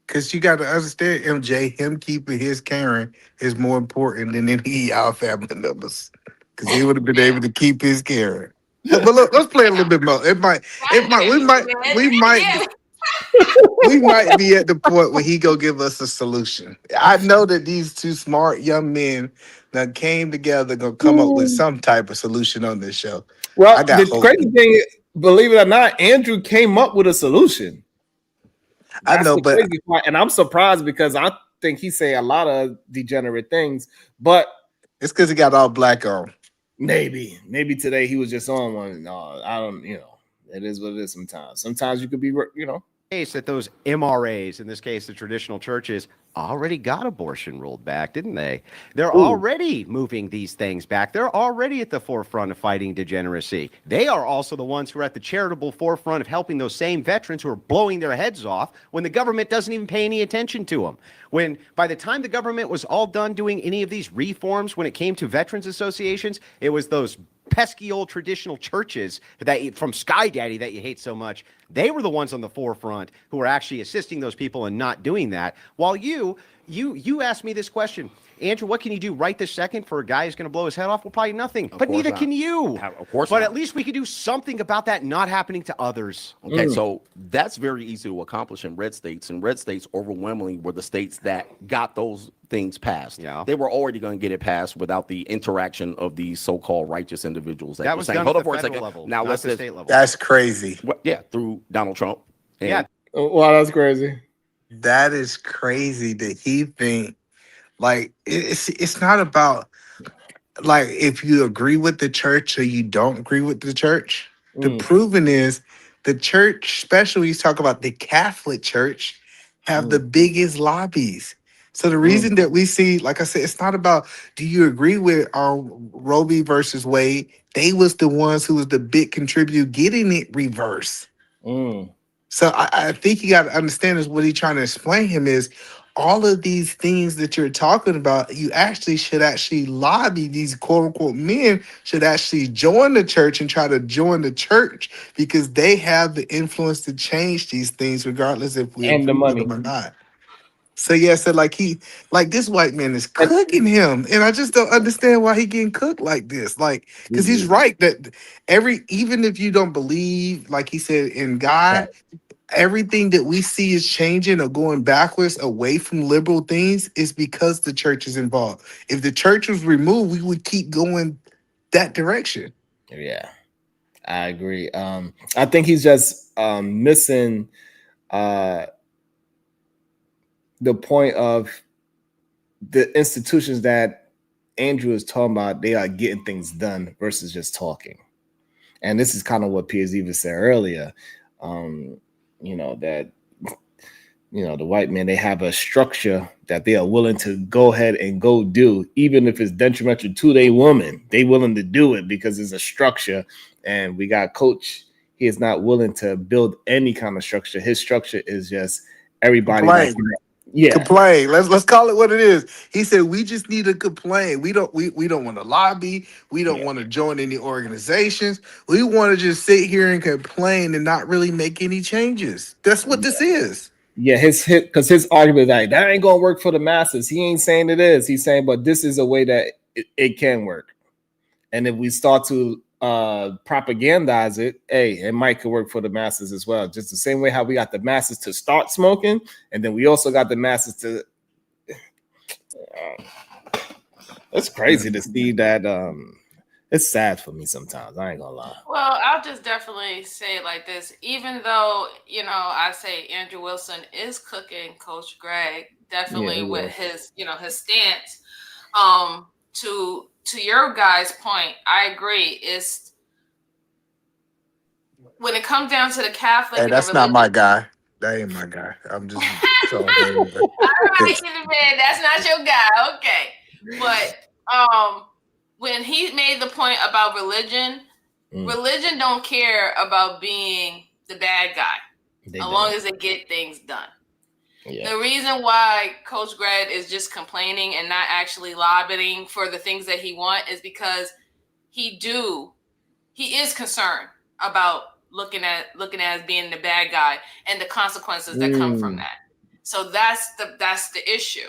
Because you got to understand, MJ, him keeping his Karen is more important than any of y'all family members. Because he would have been able to keep his Karen. But look, let's play a little bit more. We might be at the point where he go give us a solution. I know that these two smart young men that came together gonna come up with some type of solution on this show. Well, I got the hope. crazy thing, believe it or not, Andrew came up with a solution. That's I know, the but crazy part, and I'm surprised because I think he say a lot of degenerate things, but it's because he got all black on. Maybe today he was just on one. No, I don't. It is what it is. Sometimes you could be. Case that those MRAs, in this case the traditional churches, already got abortion rolled back, didn't they? They're already moving these things back. They're already at the forefront of fighting degeneracy. They are also the ones who are at the charitable forefront of helping those same veterans who are blowing their heads off when the government doesn't even pay any attention to them. When by the time the government was all done doing any of these reforms when it came to veterans associations, it was those pesky old traditional churches from Sky Daddy that you hate so much. They were the ones on the forefront who were actually assisting those people and not doing that. While you asked me this question, Andrew, what can you do right this second for a guy who's going to blow his head off? Well, probably nothing. But neither not. can you. Of course But not. at least we can do something about that not happening to others. Okay, so that's very easy to accomplish in red states. And red states overwhelmingly were the states that got those things passed. Yeah. They were already going to get it passed without the interaction of these so-called righteous individuals. That was done hold at on for the a second. federal level, Now not let's the state level. That's crazy. Yeah, through Donald Trump. And Yeah. Wow, that's crazy. That is crazy that he think like it's not about like if you agree with the church or you don't agree with the church. The proven is the church, especially when you talk about the Catholic Church, have the biggest lobbies. So the reason that we see, like I said, it's not about do you agree with Roe v. versus Wade? They was the ones who was the big contributor getting it reversed. So I think you got to understand is what he's trying to explain him is all of these things that you're talking about, you actually should actually lobby these quote unquote men should actually join the church and try to join the church because they have the influence to change these things regardless if we And the agree with money. them or not. So yeah, so like this white man is cooking him, and I just don't understand why he getting cooked like this. Like, because he's right that even if you don't believe, like he said, in God, everything that we see is changing or going backwards away from liberal things is because the church is involved. If the church was removed, we would keep going that direction. Yeah, I agree. I think he's just missing the point of the institutions that Andrew is talking about. They are getting things done versus just talking. And this is kind of what Piers even said earlier. That the white men, they have a structure that they are willing to go ahead and go do, even if it's detrimental to their woman. They willing to do it because it's a structure. And we got Coach. He is not willing to build any kind of structure. His structure is just everybody. Complain. Let's call it what it is. He said we just need to complain. We don't want to lobby. We don't want to join any organizations. We want to just sit here and complain and not really make any changes. That's what this is. Yeah, his argument is like that ain't gonna work for the masses. He ain't saying it is. He's saying, but this is a way that it can work. And if we start to propagandize it, it might could work for the masses as well. Just the same way how we got the masses to start smoking, and then we also got the masses to. It's crazy to see that. It's sad for me sometimes. I ain't gonna lie. Well, I'll just definitely say it like this. Even though, I say Andrew Wilson is cooking Coach Greg, definitely with his, his stance. To your guys' point, I agree. It's when it comes down to the Catholic. Hey, that's not my guy. That ain't my guy. I'm just all right, man, that's not your guy. Okay, but when he made the point about religion, religion don't care about being the bad guy as long as it get things done. Yeah. The reason why Coach Greg is just complaining and not actually lobbying for the things that he wants is because he is concerned about looking at as being the bad guy and the consequences that come from that. So that's the issue.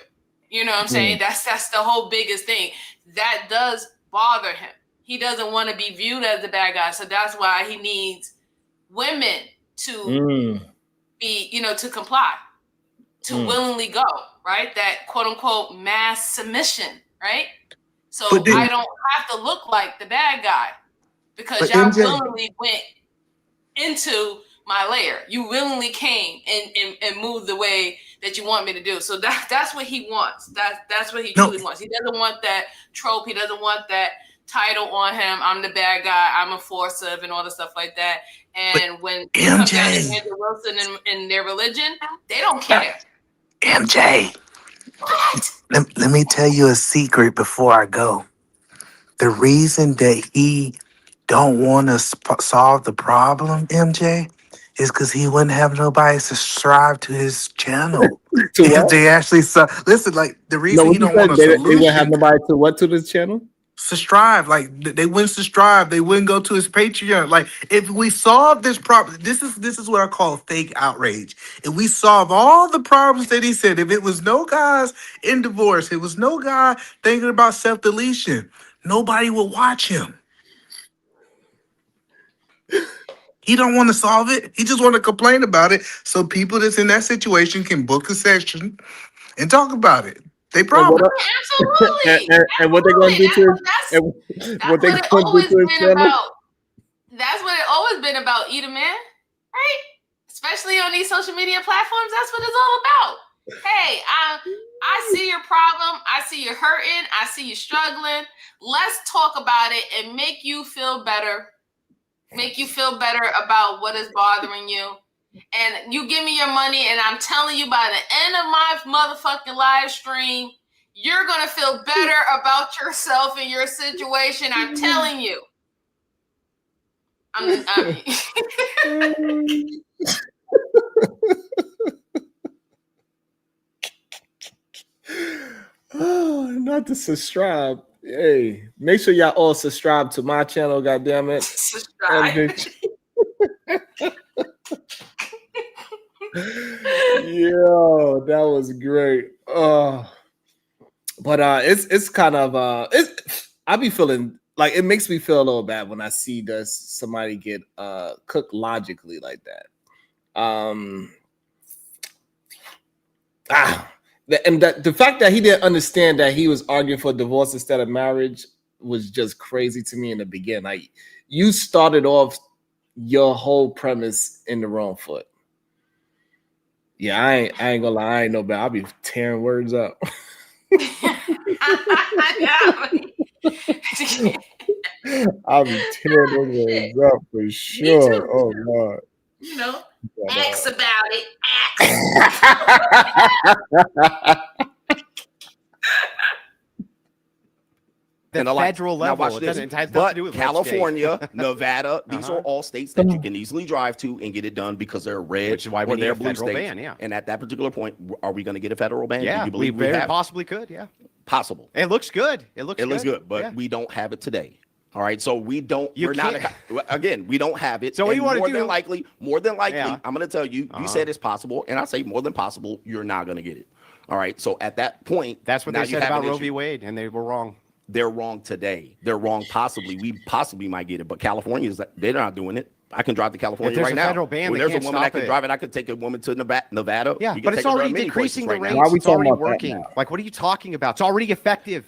You know what I'm saying? That's the whole biggest thing. That does bother him. He doesn't want to be viewed as the bad guy. So that's why he needs women to be, to comply. To willingly go, right? That quote unquote mass submission, right? So I don't have to look like the bad guy because y'all willingly went into my lair. You willingly came and moved the way that you want me to do. So that's what he wants. That's what he truly wants. He doesn't want that trope. He doesn't want that title on him. I'm the bad guy. I'm enforcive and all the stuff like that. And when it comes down to Andrew Wilson and their religion, they don't care. MJ, let me tell you a secret before I go. The reason that he don't want to solve the problem, MJ, is because he wouldn't have nobody subscribe to his channel. If they actually listen, like the reason he don't want a solution. They wouldn't have nobody to what to this channel? subscribe. Like they wouldn't subscribe. They wouldn't go to his Patreon. Like if we solve this problem, this is what I call fake outrage. If we solve all the problems that he said, if it was no guys in divorce, it was no guy thinking about self-deletion, nobody would watch him. He don't want to solve it. He just want to complain about it so people that's in that situation can book a session and talk about it. They problem. Absolutely. And what they're going to do to what they That's going to do to his channel? That's what it always been about, Eat a Man, right? Especially on these social media platforms. That's what it's all about. Hey, I see your problem. I see you hurting. I see you struggling. Let's talk about it and make you feel better. Make you feel better about what is bothering you. And you give me your money, and I'm telling you, by the end of my motherfucking live stream, you're going to feel better about yourself and your situation. I'm telling you. Oh, not to subscribe. Hey, make sure y'all all subscribe to my channel, goddammit. Subscribe. Yo, that was great. But it's kind of I be feeling like it makes me feel a little bad when I see somebody get cooked logically like that. The fact that he didn't understand that he was arguing for divorce instead of marriage was just crazy to me in the beginning. Like, you started off your whole premise in the wrong foot. Yeah, I ain't gonna lie, I ain't no bad. I'll be tearing words up. I'll be tearing those words up for sure. Oh God. You know, ask about it. The federal level. Now watch this. But California, Nevada, these are all states that you can easily drive to and get it done because they're red, which is why we need a blue federal states. ban. Yeah. And at that particular point, are we going to get a federal ban? Yeah, Do you believe we very possibly could. Yeah, possible. It looks good. It looks good, but we don't have it today. All right, so we don't. We don't have it. So what do you want to do? More than likely, I'm going to tell you. You said it's possible, and I say more than possible. You're not going to get it. All right, so at that point, that's what they said about Roe v. Wade, and they were wrong. They're wrong today. They're wrong. Possibly, we possibly might get it, but they're not doing it. I can drive to California right now. Federal ban, when there's a woman that can drive it, I could take a woman to Nevada. Yeah, but it's already decreasing the rates. Why are we it's already talking about working. Like, what are you talking about? It's already effective.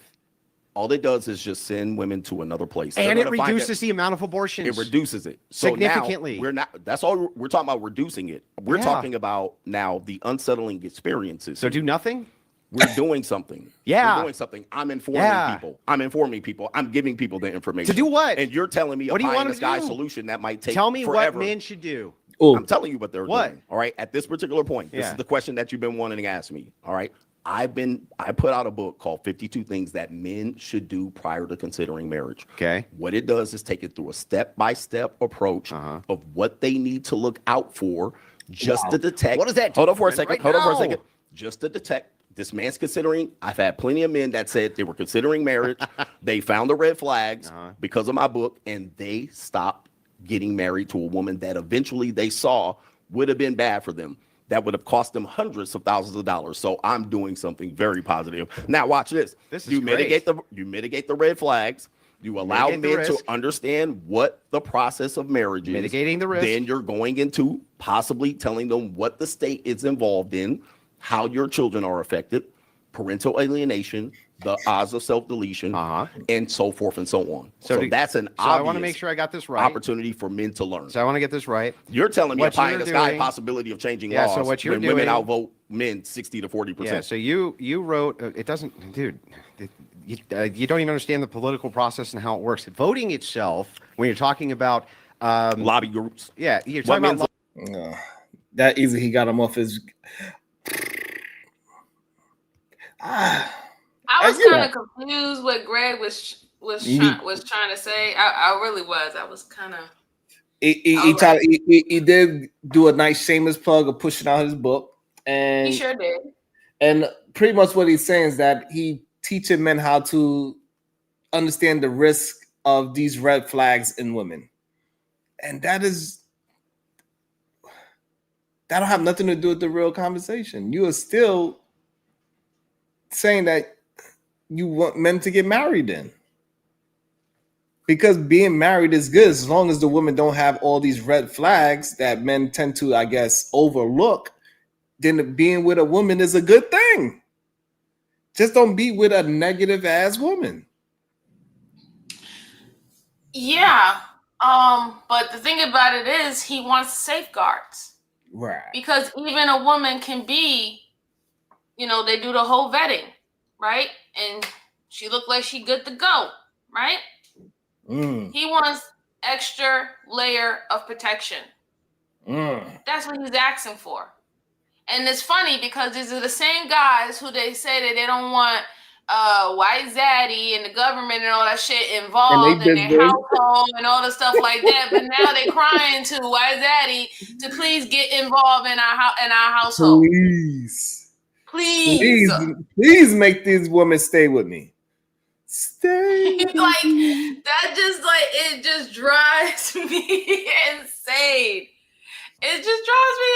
All it does is just send women to another place, and it reduces the amount of abortions. It reduces it significantly. Now, we're not. That's all we're talking about. Reducing it. We're talking about now the unsettling experiences. So do nothing. We're doing something. Yeah. We're doing something. I'm informing people. I'm giving people the information. To do what? And you're telling me what a pie in the sky solution that might take Tell me forever. what men should do. I'm telling you what they're doing. All right. At this particular point, this is the question that you've been wanting to ask me. All right. I put out a book called 52 Things That Men Should Do Prior to Considering Marriage. Okay. What it does is take it through a step-by-step approach of what they need to look out for just to detect. What does that do? Hold on for a second. Just to detect. This man's considering. I've had plenty of men that said they were considering marriage. They found the red flags because of my book, and they stopped getting married to a woman that eventually they saw would have been bad for them. That would have cost them hundreds of thousands of dollars. So I'm doing something very positive. Now watch this. You mitigate the red flags. You allow men to understand what the process of marriage is. Mitigating the risk. Then you're going into possibly telling them what the state is involved in, how your children are affected, parental alienation, the odds of self-deletion, and so forth and so on. So that's an obvious I want to make sure I got this right. opportunity for men to learn. So I want to get this right. You're telling me a pie in the sky possibility of changing laws so what you're when doing, women outvote men 60 to 40%. Yeah, so you wrote, it doesn't, dude, you don't even understand the political process and how it works. Voting itself, when you're talking about lobby groups. Yeah, you're talking about that easy. He got him off his. I was kind of confused what Greg was trying to say. I really was. I was kind of. He did do a nice shameless plug of pushing out his book, and he sure did. And pretty much what he's saying is that he teaching men how to understand the risk of these red flags in women. And that don't have nothing to do with the real conversation. You are still saying that you want men to get married in. Because being married is good as long as the women don't have all these red flags that men tend to, I guess, overlook. Then being with a woman is a good thing. Just don't be with a negative ass woman. Yeah. But the thing about it is he wants safeguards. Right. Because even a woman can be, they do the whole vetting, right? And she looked like she good to go, right? He wants extra layer of protection. That's what he's asking for. And it's funny because these are the same guys who they say that they don't want white zaddy and the government and all that shit involved in their household and all the stuff like that. But now they're crying to white zaddy to please get involved in our household. Please make these women stay with me. Stay. It just drives me insane. It just drives me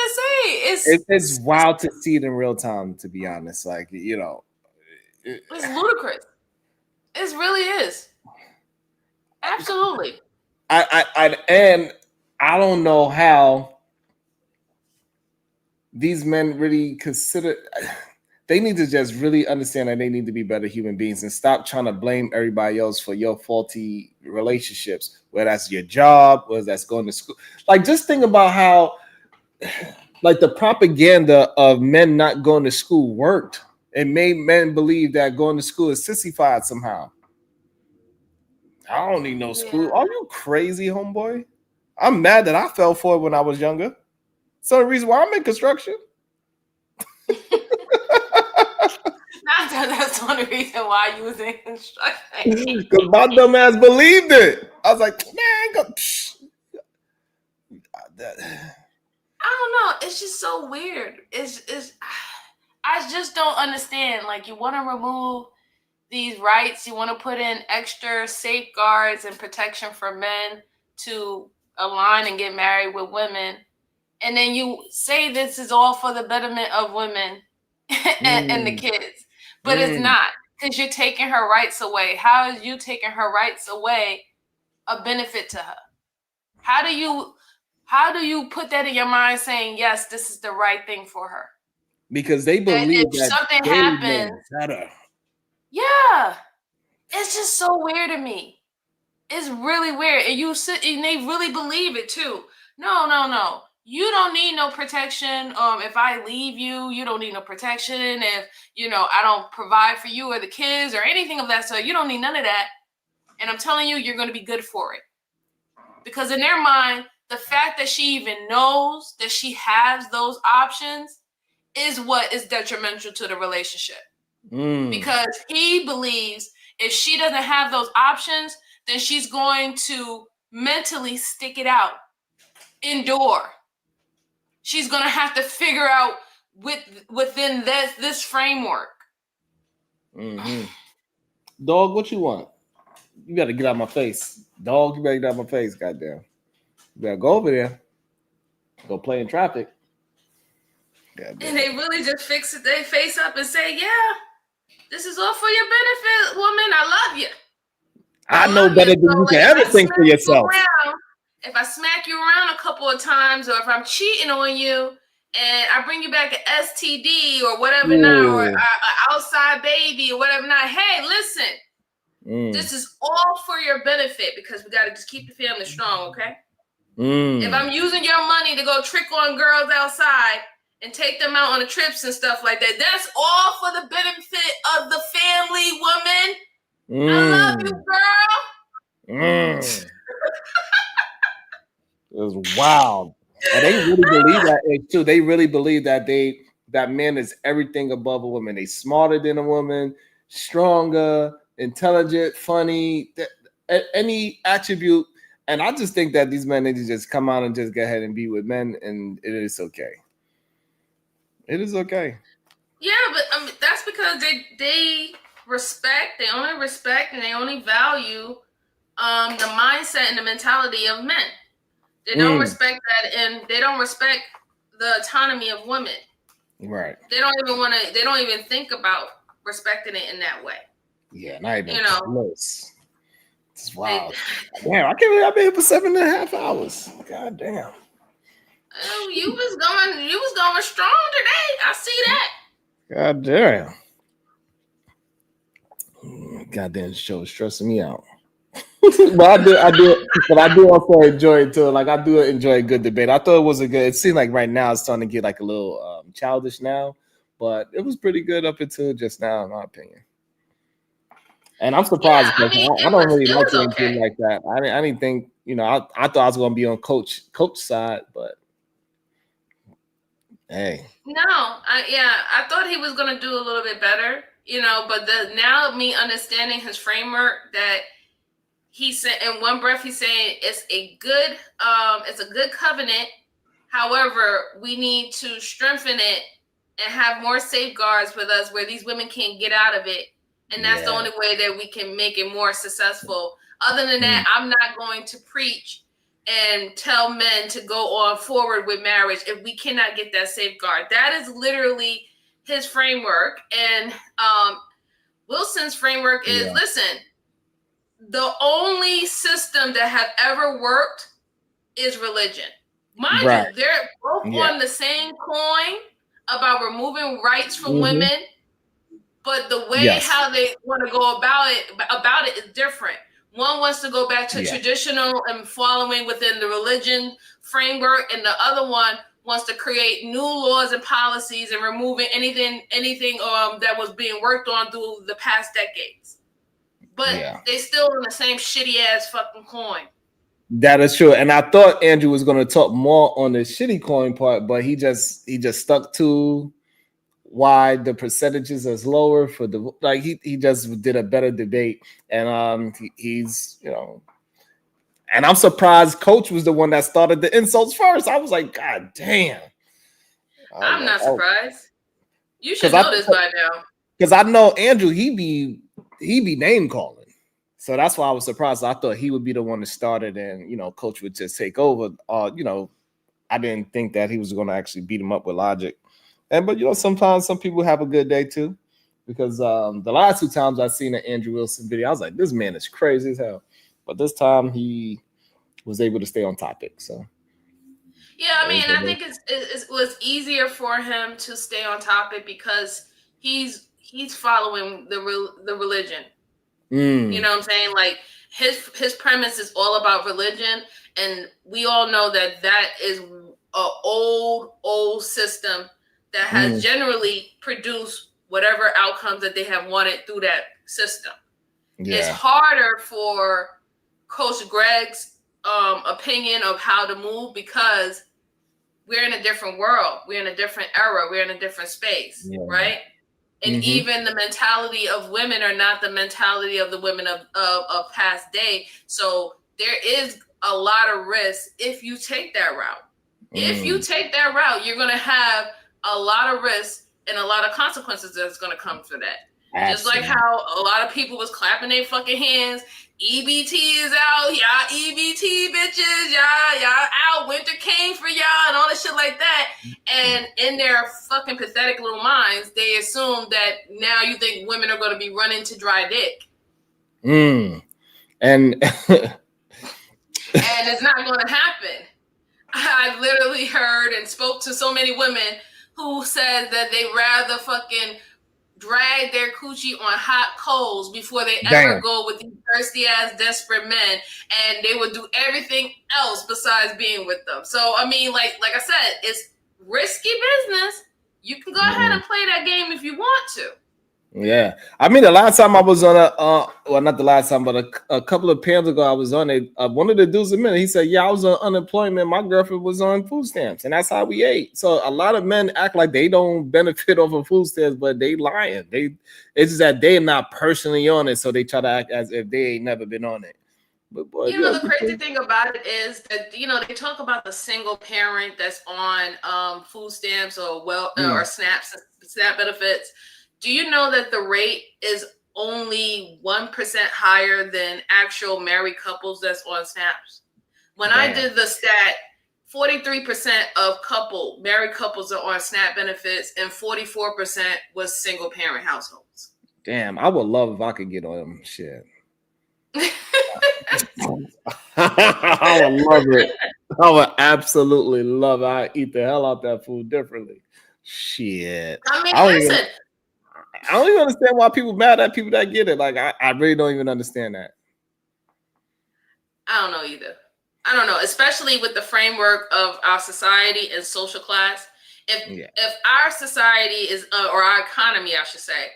insane. It's wild to see it in real time, to be honest. Like, it's ludicrous. It really is. Absolutely. And I don't know how these men really consider. They need to just really understand that they need to be better human beings and stop trying to blame everybody else for your faulty relationships, whether that's your job, whether that's going to school. Like, just think about how, like, the propaganda of men not going to school worked. It made men believe that going to school is sissified somehow. I don't need no school. Are you crazy, homeboy? I'm mad that I fell for it when I was younger. So the reason why I'm in construction. That's the only reason why you was in construction. Because my dumb ass believed it. I was like, man, go. I don't know. It's just so weird. I just don't understand. Like, you want to remove these rights, you want to put in extra safeguards and protection for men to align and get married with women, and then you say this is all for the betterment of women and the kids. But it's not, because you're taking her rights away. How is you taking her rights away a benefit to her? How do you put that in your mind saying, yes, this is the right thing for her? Because they believe that if something happens, yeah, it's just so weird to me. It's really weird. And and they really believe it too. No. You don't need no protection. If I leave you, you don't need no protection. If, I don't provide for you or the kids or anything of that sort, you don't need none of that. And I'm telling you, you're going to be good for it. Because in their mind, the fact that she even knows that she has those options is what is detrimental to the relationship. Because he believes if she doesn't have those options, then she's going to mentally stick it out, endure. She's going to have to figure out within this framework. Dog, what you want? You got to get out of my face. Dog, you better get out of my face, goddamn. You better go over there. Go play in traffic. And they really just fix it. They face up and say, yeah, this is all for your benefit, woman. I love you. I know better than you can ever think for yourself. If I smack you around a couple of times, or if I'm cheating on you and I bring you back an STD or whatever now, or an outside baby or whatever now, hey, listen, this is all for your benefit because we got to just keep the family strong, okay? If I'm using your money to go trick on girls outside and take them out on the trips and stuff like that, that's all for the benefit of the family, woman. I love you, girl. It's wild. And they really believe that too. They really believe that that man is everything above a woman. They smarter than a woman, stronger, intelligent, funny, any attribute. And I just think that these men need to just come out and just go ahead and be with men, and it is okay. It is okay. Yeah, but that's because they respect. They only respect and they only value the mindset and the mentality of men. They don't respect that, and they don't respect the autonomy of women. Right. They don't even want to. They don't even think about respecting it in that way. Yeah, not even You know, close. It's wild. Damn, I can't believe I've been here for 7.5 hours. God damn. Oh, you was going strong today. I see that. God damn. Goddamn show is stressing me out. But I do also enjoy it too. Like I do enjoy a good debate. I thought it was a good. It seemed like right now it's starting to get like a little childish now, but it was pretty good up until just now, in my opinion. And I'm surprised because I don't really like anything like that. I didn't think, I thought I was going to be on coach side, but hey. No, I thought he was gonna do a little bit better, but now me understanding his framework, that he said in one breath he's saying it's a good covenant. However, we need to strengthen it and have more safeguards with us where these women can't get out of it. And that's the only way that we can make it more successful. Other than that, I'm not going to preach and tell men to go on forward with marriage if we cannot get that safeguard. That is literally his framework. And Wilson's framework is, listen, the only system that have ever worked is religion. Mind you, they're both on the same coin about removing rights for women, but the way how they want to go about it is different. One wants to go back to traditional and following within the religion framework, and the other one wants to create new laws and policies and removing anything that was being worked on through the past decades. But they still on the same shitty ass fucking coin. That is true. And I thought Andrew was going to talk more on the shitty coin part, but he just stuck to why the percentages is lower for the, like he just did a better debate. And he's, and I'm surprised Coach was the one that started the insults first. I was like, God damn. I'm not surprised. You should know this by now. Because I know Andrew, he be name calling. So that's why I was surprised. I thought he would be the one that started, and Coach would just take over. I didn't think that he was going to actually beat him up with logic. But sometimes some people have a good day too. Because the last 2 times I've seen an Andrew Wilson video, I was like, this man is crazy as hell. But this time he was able to stay on topic. So yeah, I mean, I think it was easier for him to stay on topic because he's following the religion. You know what I'm saying? Like his premise is all about religion, and we all know that is a old system that has generally produced whatever outcomes that they have wanted through that system. It's harder for Coach Greg's opinion of how to move because we're in a different world, we're in a different era, we're in a different space, right? And even the mentality of women are not the mentality of the women of past day. So there is a lot of risk if you take that route. If you take that route, you're going to have a lot of risk and a lot of consequences that's going to come for that. Absolutely. Just like how a lot of people was clapping their fucking hands. EBT is out, y'all EBT bitches, y'all out, winter came for y'all and all this shit like that. And in their fucking pathetic little minds, they assume that now you think women are going to be running to dry dick. And it's not going to happen. I literally heard and spoke to so many women who said that they rather fucking drag their coochie on hot coals before they ever go with these thirsty ass desperate men, and they would do everything else besides being with them. So I mean, like I said, it's risky business. You can go ahead and play that game if you want to. Yeah, I mean, the last time I was on well, not the last time, but a couple of panels ago, I was on it. One of the dudes a minute, he said, "Yeah, I was on unemployment. My girlfriend was on food stamps, and that's how we ate." So a lot of men act like they don't benefit off of food stamps, but they lying. It's just that they're not personally on it, so they try to act as if they ain't never been on it. But boy, the crazy thing about it is that they talk about the single parent that's on food stamps or SNAP benefits. Do you know that the rate is only 1% higher than actual married couples that's on snaps. When I did the stat, 43% of married couples are on SNAP benefits, and 44% was single parent households. Damn, I would love if I could get on them shit. I would love it. I would absolutely love it. I eat the hell out that food differently. Shit. I mean, listen. I don't even understand why people mad at people that get it. Like, I really don't even understand that. I don't know either. I don't know, especially with the framework of our society and social class. If our society is, or our economy, I should say,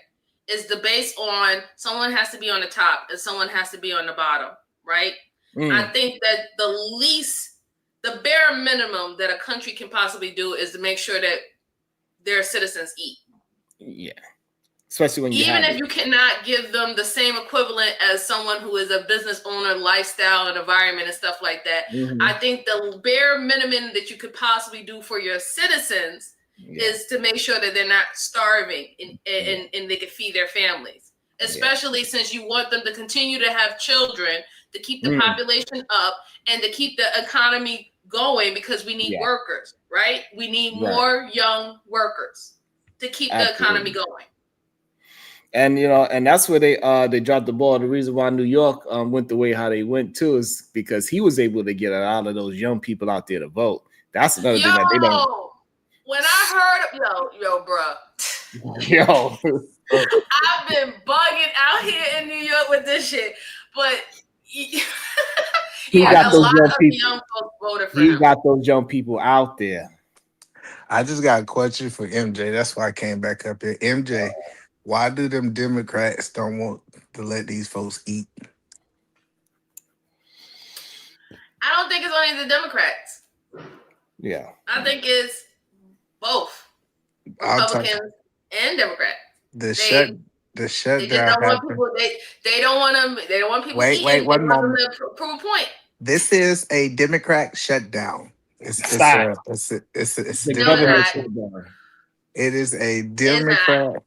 is based on someone has to be on the top and someone has to be on the bottom, right? I think that the bare minimum that a country can possibly do is to make sure that their citizens eat. Yeah. Especially when even if you cannot give them the same equivalent as someone who is a business owner, lifestyle and environment and stuff like that. I think the bare minimum that you could possibly do for your citizens is to make sure that they're not starving and they can feed their families, especially since you want them to continue to have children, to keep the population up and to keep the economy going, because we need workers, right? We need more young workers to keep the economy going. And and that's where they dropped the ball. The reason why New York went the way how they went too is because he was able to get a lot of those young people out there to vote. That's another thing that they don't. When I heard, bruh. I've been bugging out here in New York with this shit, but he got those young people. Young folks voted for he him. got those young people out there. I just got a question for MJ. That's why I came back up here. MJ, why do them Democrats don't want to let these folks eat? I don't think it's only the Democrats. Yeah. I think it's both Republicans and Democrats. The shutdown. They just don't want people. They don't want them. They don't want people. Wait, one moment. To prove a point. This is a Democrat shutdown. It's a government shutdown. It is a Democrat.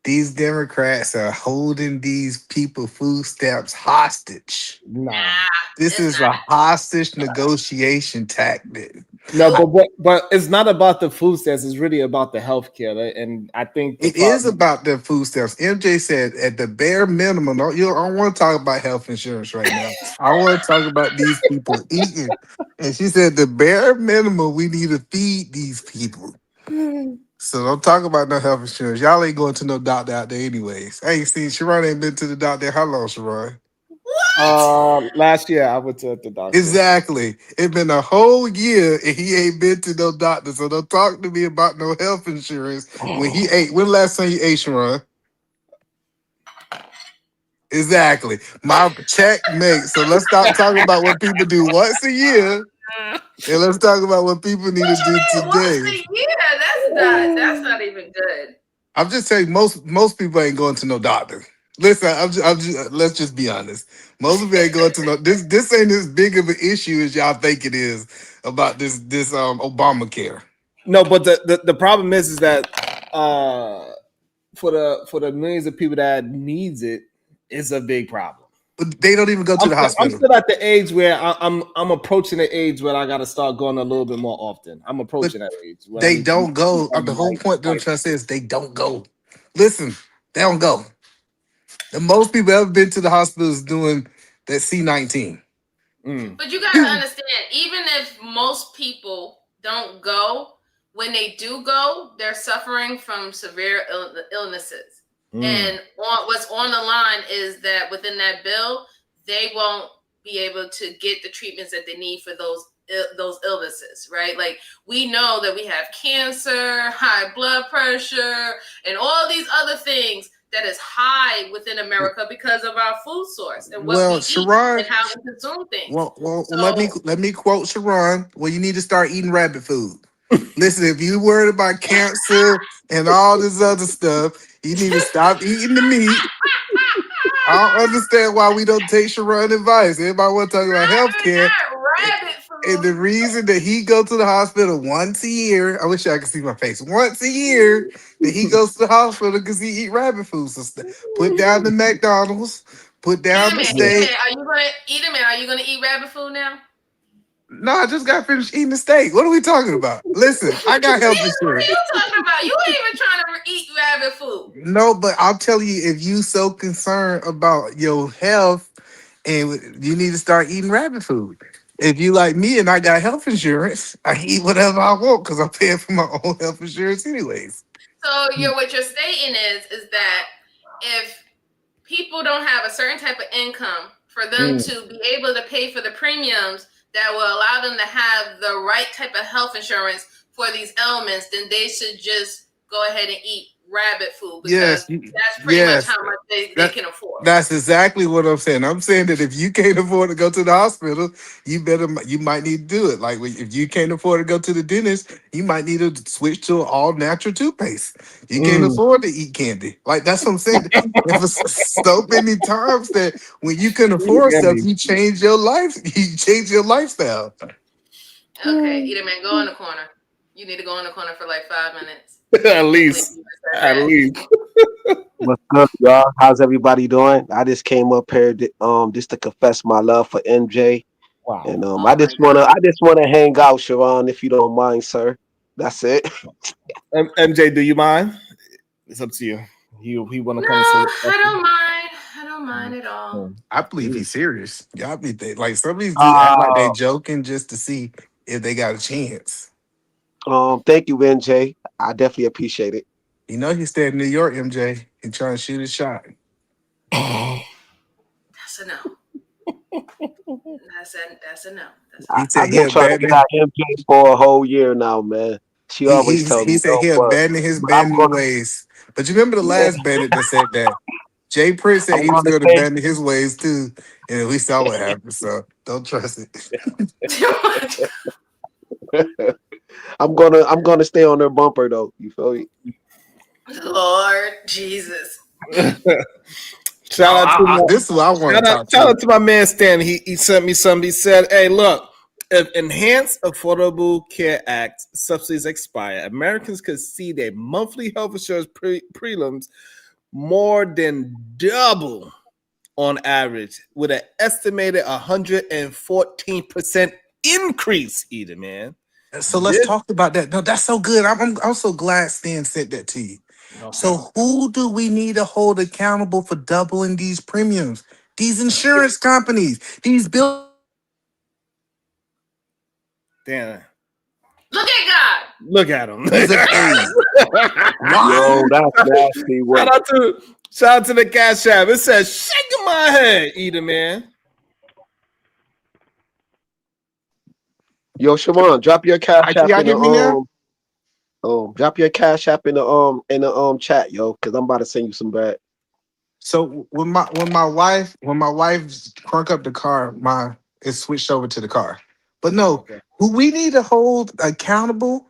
These Democrats are holding these people food stamps hostage. This is a hostage negotiation tactic. No, but it's not about the food stamps. It's really about the health care. And I think it is about the food stamps. MJ said at the bare minimum, I don't want to talk about health insurance right now. I want to talk about these people eating. And she said the bare minimum, we need to feed these people. So don't talk about no health insurance. Y'all ain't going to no doctor out there anyways. I ain't seen Sharon ain't been to the doctor. How long, Sharon? Last year I went to the doctor. Exactly. It's been a whole year and he ain't been to no doctor. So don't talk to me about no health insurance when he ate. When last time you ate, Sharon? Exactly. My checkmate. So let's stop talking about what people do once a year. And let's talk about what people need to do today. Once a year? That's not even good. I'm just saying most people ain't going to no doctor. Listen, I'm just let's just be honest. Most people ain't going to no this ain't as big of an issue as y'all think it is about this Obamacare. No, but the problem is that for the millions of people that needs it, it's a big problem. But they don't even go to the hospital. I'm still at the age where I'm approaching the age where I got to start going a little bit more often. I'm approaching that age. They don't go. The whole point that I'm trying to say is they don't go. Listen, they don't go. The most people ever been to the hospital is doing that C-19. But you got to understand, even if most people don't go, when they do go, they're suffering from severe illnesses. And what's on the line is that within that bill, they won't be able to get the treatments that they need for those illnesses, right? Like, we know that we have cancer, high blood pressure, and all these other things that is high within America because of our food source and what we eat and how we consume things. Well, let me quote Sharon. Well, you need to start eating rabbit food. Listen, if you're worried about cancer and all this other stuff, you need to stop eating the meat. I don't understand why we don't take Sharon advice. Everybody want to talk about healthcare. And the reason that he go to the hospital once a year, I wish I could see my face. Once a year that he goes to the hospital because he eat rabbit food. So put down the McDonald's, put down the steak. Are you gonna eat him? Are you gonna eat rabbit food now? No, I just got finished eating the steak. What are we talking about? Listen, I got health What are insurance. you talking about? You ain't even trying to eat rabbit food. No, but I'll tell you, if you so concerned about your health, and you need to start eating rabbit food. If you like me and I got health insurance, I can eat whatever I want because I'm paying for my own health insurance anyways. So what you're stating is that if people don't have a certain type of income for them to be able to pay for the premiums that will allow them to have the right type of health insurance for these ailments, then they should just go ahead and eat rabbit food because that's pretty much how much they can afford. That's exactly what I'm saying. I'm saying that if you can't afford to go to the hospital, you might need to do it. Like if you can't afford to go to the dentist, you might need to switch to an all natural toothpaste. You can't afford to eat candy. Like that's what I'm saying. There was so many times that when you can afford stuff, you change your life. You change your lifestyle. Okay, Eater Man, go in the corner. You need to go in the corner for like 5 minutes. At least. What's good, y'all? How's everybody doing? I just came up here just to confess my love for MJ. Wow. And I just wanna hang out, Sharon, if you don't mind, sir. That's it. MJ, do you mind? It's up to you. He wanna come say I don't mind. I don't mind at all. I believe he's serious. Y'all be like some of these dudes act like they joking just to see if they got a chance. Thank you, MJ. I definitely appreciate it. You know he's staying in New York, MJ. He trying to shoot his shot. That's a no. That's a no. He said I've been trying to get out MJ for a whole year now, man. She always tells me. He said he abandoned his bandit ways. But you remember the last bandit that said that? Jay Prince said he was going to abandon his ways too, and we saw what happened. So don't trust it. I'm gonna stay on their bumper though. You feel me? Lord Jesus. Shout out to my man Stan. He sent me something. He said, "Hey, look, if Enhanced Affordable Care Act subsidies expire, Americans could see their monthly health insurance premiums more than double on average, with an estimated 114% increase." Either man. So let's talk about that. No, that's so good. I'm so glad Stan sent that to you. Okay. So who do we need to hold accountable for doubling these premiums? These insurance companies, these bills. Damn. Look at God. Look at him. Yo, that's nasty. Shout out to the Cash App. It says, shaking my head, Eater Man. Yo, Sharon, drop your Cash App in the drop your Cash App in the chat, yo, because I'm about to send you some bread. So when my wife crunk up the car, it switched over to the car. But no, who we need to hold accountable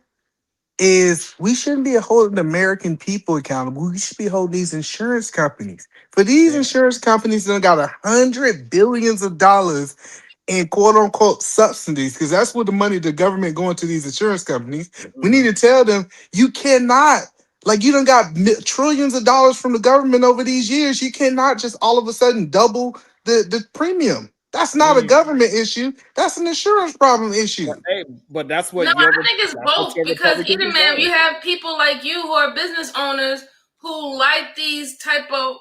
is we shouldn't be holding the American people accountable. We should be holding these insurance companies. For these insurance companies that got $100 billions in quote unquote subsidies, because that's what the money the government going to these insurance companies. We need to tell them you cannot, like you done got trillions of dollars from the government over these years. You cannot just all of a sudden double the premium. That's not a government issue. That's an insurance problem issue. Hey, but that's what. No, I think it's both because either man, you have people like you who are business owners who like these type of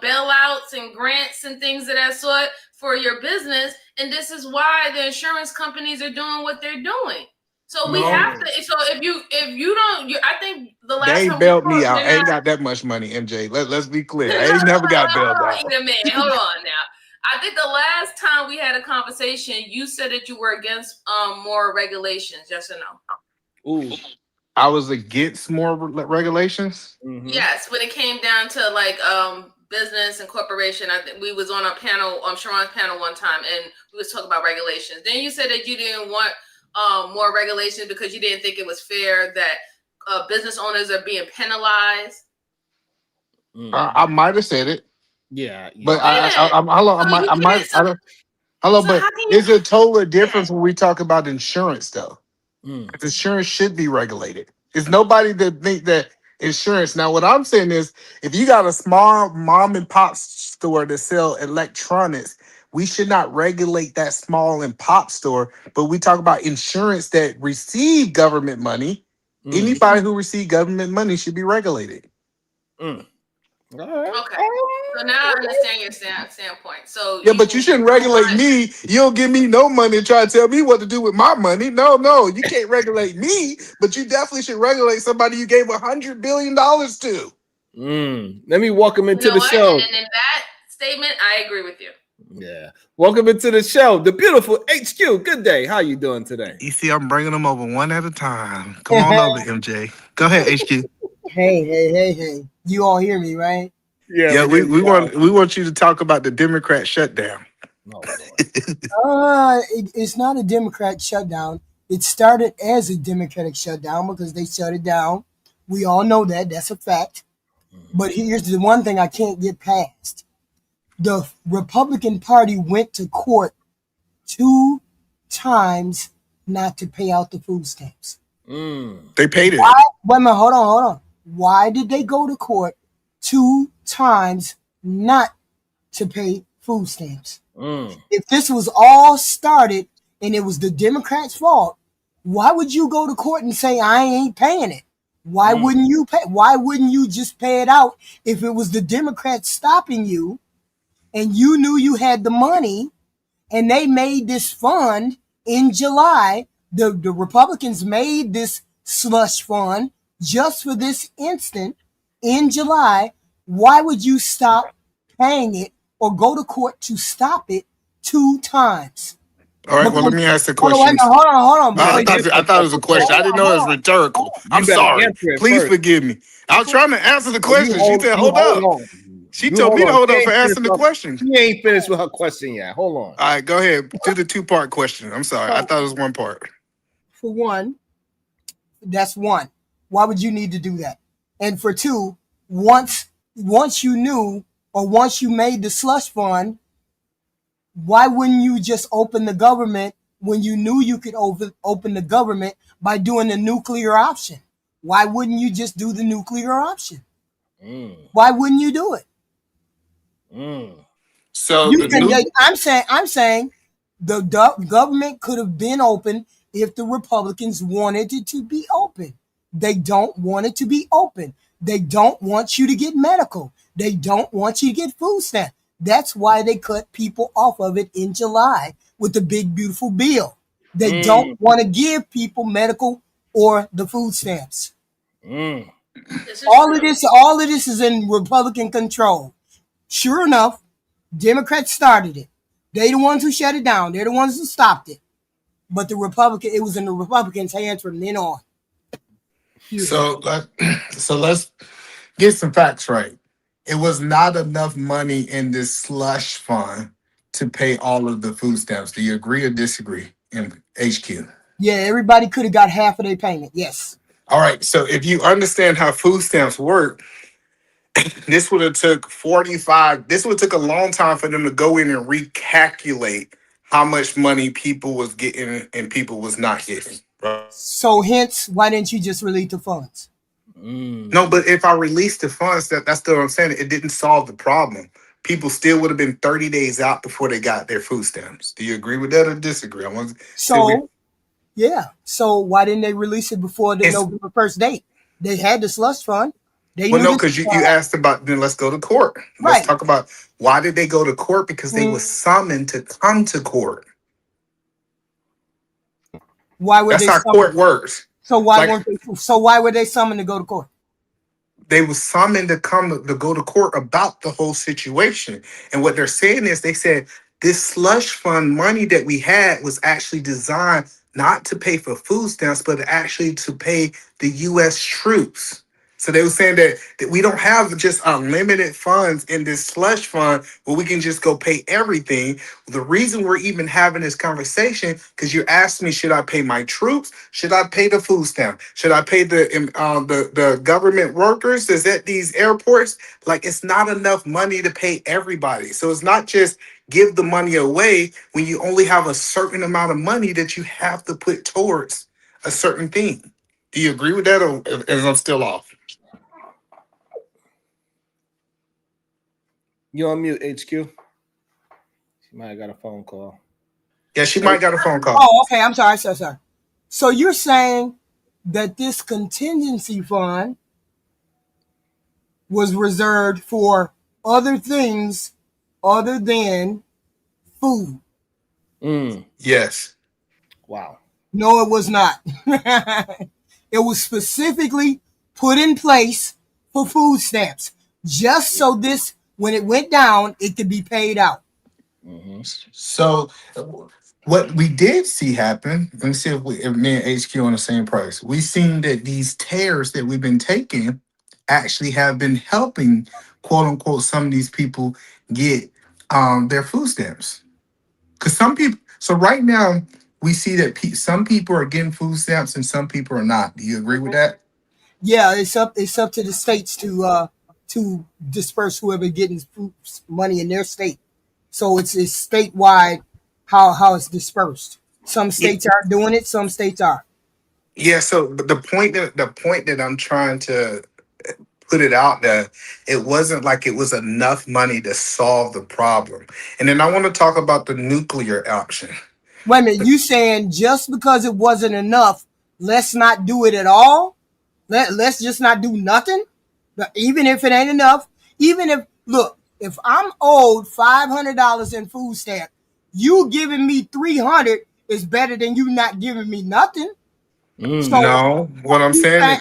bailouts and grants and things of that sort for your business, and this is why the insurance companies are doing what they're doing. So we have to. So if you don't, I think the last they time ain't bailed me out. I ain't got that much money, MJ. Let's be clear. I ain't never got bailed out. Either man, hold on now. I think the last time we had a conversation, you said that you were against more regulations. Yes or no? Ooh, I was against more regulations. Mm-hmm. Yes, when it came down to like business and corporation. I think we was on a panel, Sharon's panel one time, and we was talking about regulations. Then you said that you didn't want more regulations because you didn't think it was fair that business owners are being penalized. I might have said it. Yeah, but I Hello, So but how can you? it's a total difference when we talk about insurance, though. Mm. Insurance should be regulated. It's nobody that think that insurance. Now, what I'm saying is, if you got a small mom and pop store that sell electronics, we should not regulate that small and pop store. But we talk about insurance that receive government money. Anybody who receive government money should be regulated. Mm. All right. Okay. So now I understand your standpoint. So Yeah, but you shouldn't regulate me. You don't give me no money and try to tell me what to do with my money. No, you can't regulate me, but you definitely should regulate somebody you gave $100 billion to. Let me welcome You into know the what? show. And in that statement, I agree with you. Yeah. Welcome into the show. The beautiful HQ. Good day. How you doing today? You see, I'm bringing them over one at a time. Come on over, MJ. Go ahead, HQ. Hey. You all hear me, right? Yeah, Yeah, we hear we you out. want you to talk about the Democrat shutdown. Oh, Lord. It's not a Democrat shutdown. It started as a Democratic shutdown because they shut it down. We all know that. That's a fact. But here's the one thing I can't get past. The Republican Party went to court 2 times not to pay out the food stamps. They paid it. Why? Wait a minute, hold on. Why did they go to court 2 times not to pay food stamps? If this was all started and it was the Democrats' fault, why would you go to court and say I ain't paying it? Why wouldn't you pay? Why wouldn't you just pay it out if it was the Democrats stopping you and you knew you had the money and they made this fund in July? The Republicans made this slush fund just for this instant in July. Why would you stop paying it or go to court to stop it 2 times? All right, well, let me ask the question. Hold on. I thought it was a question. I didn't know it was rhetorical. I'm better sorry. answer it Please first. forgive me. I was trying to answer the question. She said, You hold up. on. She You told me to hold She up ain't for answering finished the question. She ain't finished with her question yet. Hold on. All right, go ahead. Do the 2-part question. I'm sorry. I thought it was 1 part. For one, that's one. Why would you need to do that? And for 2, once you knew or once you made the slush fund, why wouldn't you just open the government when you knew you could open the government by doing the nuclear option? Why wouldn't you just do the nuclear option? Why wouldn't you do it? So I'm saying the government could have been open if the Republicans wanted it to be open. They don't want it to be open. They don't want you to get medical. They don't want you to get food stamps. That's why they cut people off of it in July with the big beautiful bill. They don't want to give people medical or the food stamps. All of this is in Republican control. Sure enough, Democrats started it. They the ones who shut it down. They're the ones who stopped it. But it was in the Republicans' hands from then on. So let's get some facts right. It was not enough money in this slush fund to pay all of the food stamps. Do you agree or disagree in HQ? Yeah, everybody could have got half of their payment. Yes. All right. So if you understand how food stamps work, this would have took a long time for them to go in and recalculate how much money people was getting and people was not getting. Right? So hence, why didn't you just release the funds? No, but if I released the funds, that's still what I'm saying. It didn't solve the problem. People still would have been 30 days out before they got their food stamps. Do you agree with that or disagree? Yeah. So why didn't they release it before the November 1st date? They had the slush fund. Because you asked about, then let's go to court. Let's talk about why did they go to court? Because they were summoned to come to court. That's how court works. So why were they summoned to go to court? They were summoned to go to court about the whole situation. And what they're saying is they said this slush fund money that we had was actually designed not to pay for food stamps, but actually to pay the U.S. troops. So they were saying that we don't have just unlimited funds in this slush fund where we can just go pay everything. The reason we're even having this conversation, because you asked me, should I pay my troops? Should I pay the food stamp? Should I pay the government workers that's at these airports? Like, it's not enough money to pay everybody. So it's not just give the money away when you only have a certain amount of money that you have to put towards a certain thing. Do you agree with that, or is I'm still off? You on mute, HQ? She might have got a phone call. Yeah, she might got a phone call. Oh, okay. I'm sorry. Sorry. So you're saying that this contingency fund was reserved for other things other than food? Yes. Wow. No, it was not. It was specifically put in place for food stamps, just so this, when it went down, it could be paid out. So what we did see happen, let me see if me and HQ on the same price. We seen that these tears that we've been taking actually have been helping, quote unquote, some of these people get their food stamps. Because some people, so right now we see that some people are getting food stamps and some people are not. Do you agree with that? Yeah, it's up to the states to disperse whoever getting food money in their state. So it's statewide how it's dispersed. Some states aren't doing it, some states are. Yeah, so but the point that I'm trying to put it out there, it wasn't like it was enough money to solve the problem. And then I want to talk about the nuclear option. Wait a minute, you saying just because it wasn't enough, let's not do it at all? Let's just not do nothing? Even if it ain't enough, even if, look, if I'm owed $500 in food stamp, you giving me $300 is better than you not giving me nothing. So No, what I'm saying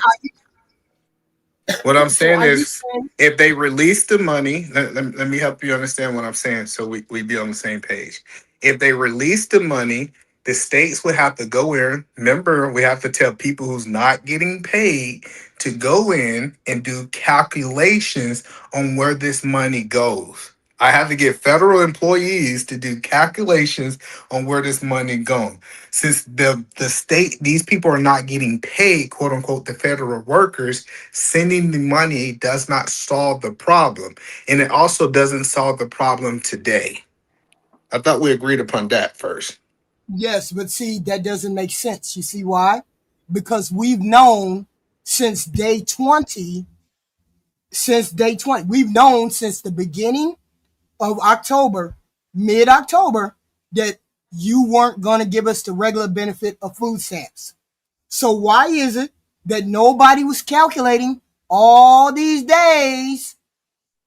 is if they release the money, let me help you understand what I'm saying so we be on the same page. If they release the money, the states would have to go in. Remember, we have to tell people who's not getting paid to go in and do calculations on where this money goes. I have to get federal employees to do calculations on where this money going. Since the state, these people are not getting paid, quote unquote, the federal workers, sending the money does not solve the problem. And it also doesn't solve the problem today. I thought we agreed upon that first. yes, but see, that doesn't make sense. You see why? Because we've known since day 20, we've known since the beginning of October, mid-October, that you weren't going to give us the regular benefit of food stamps. So why is it that nobody was calculating all these days?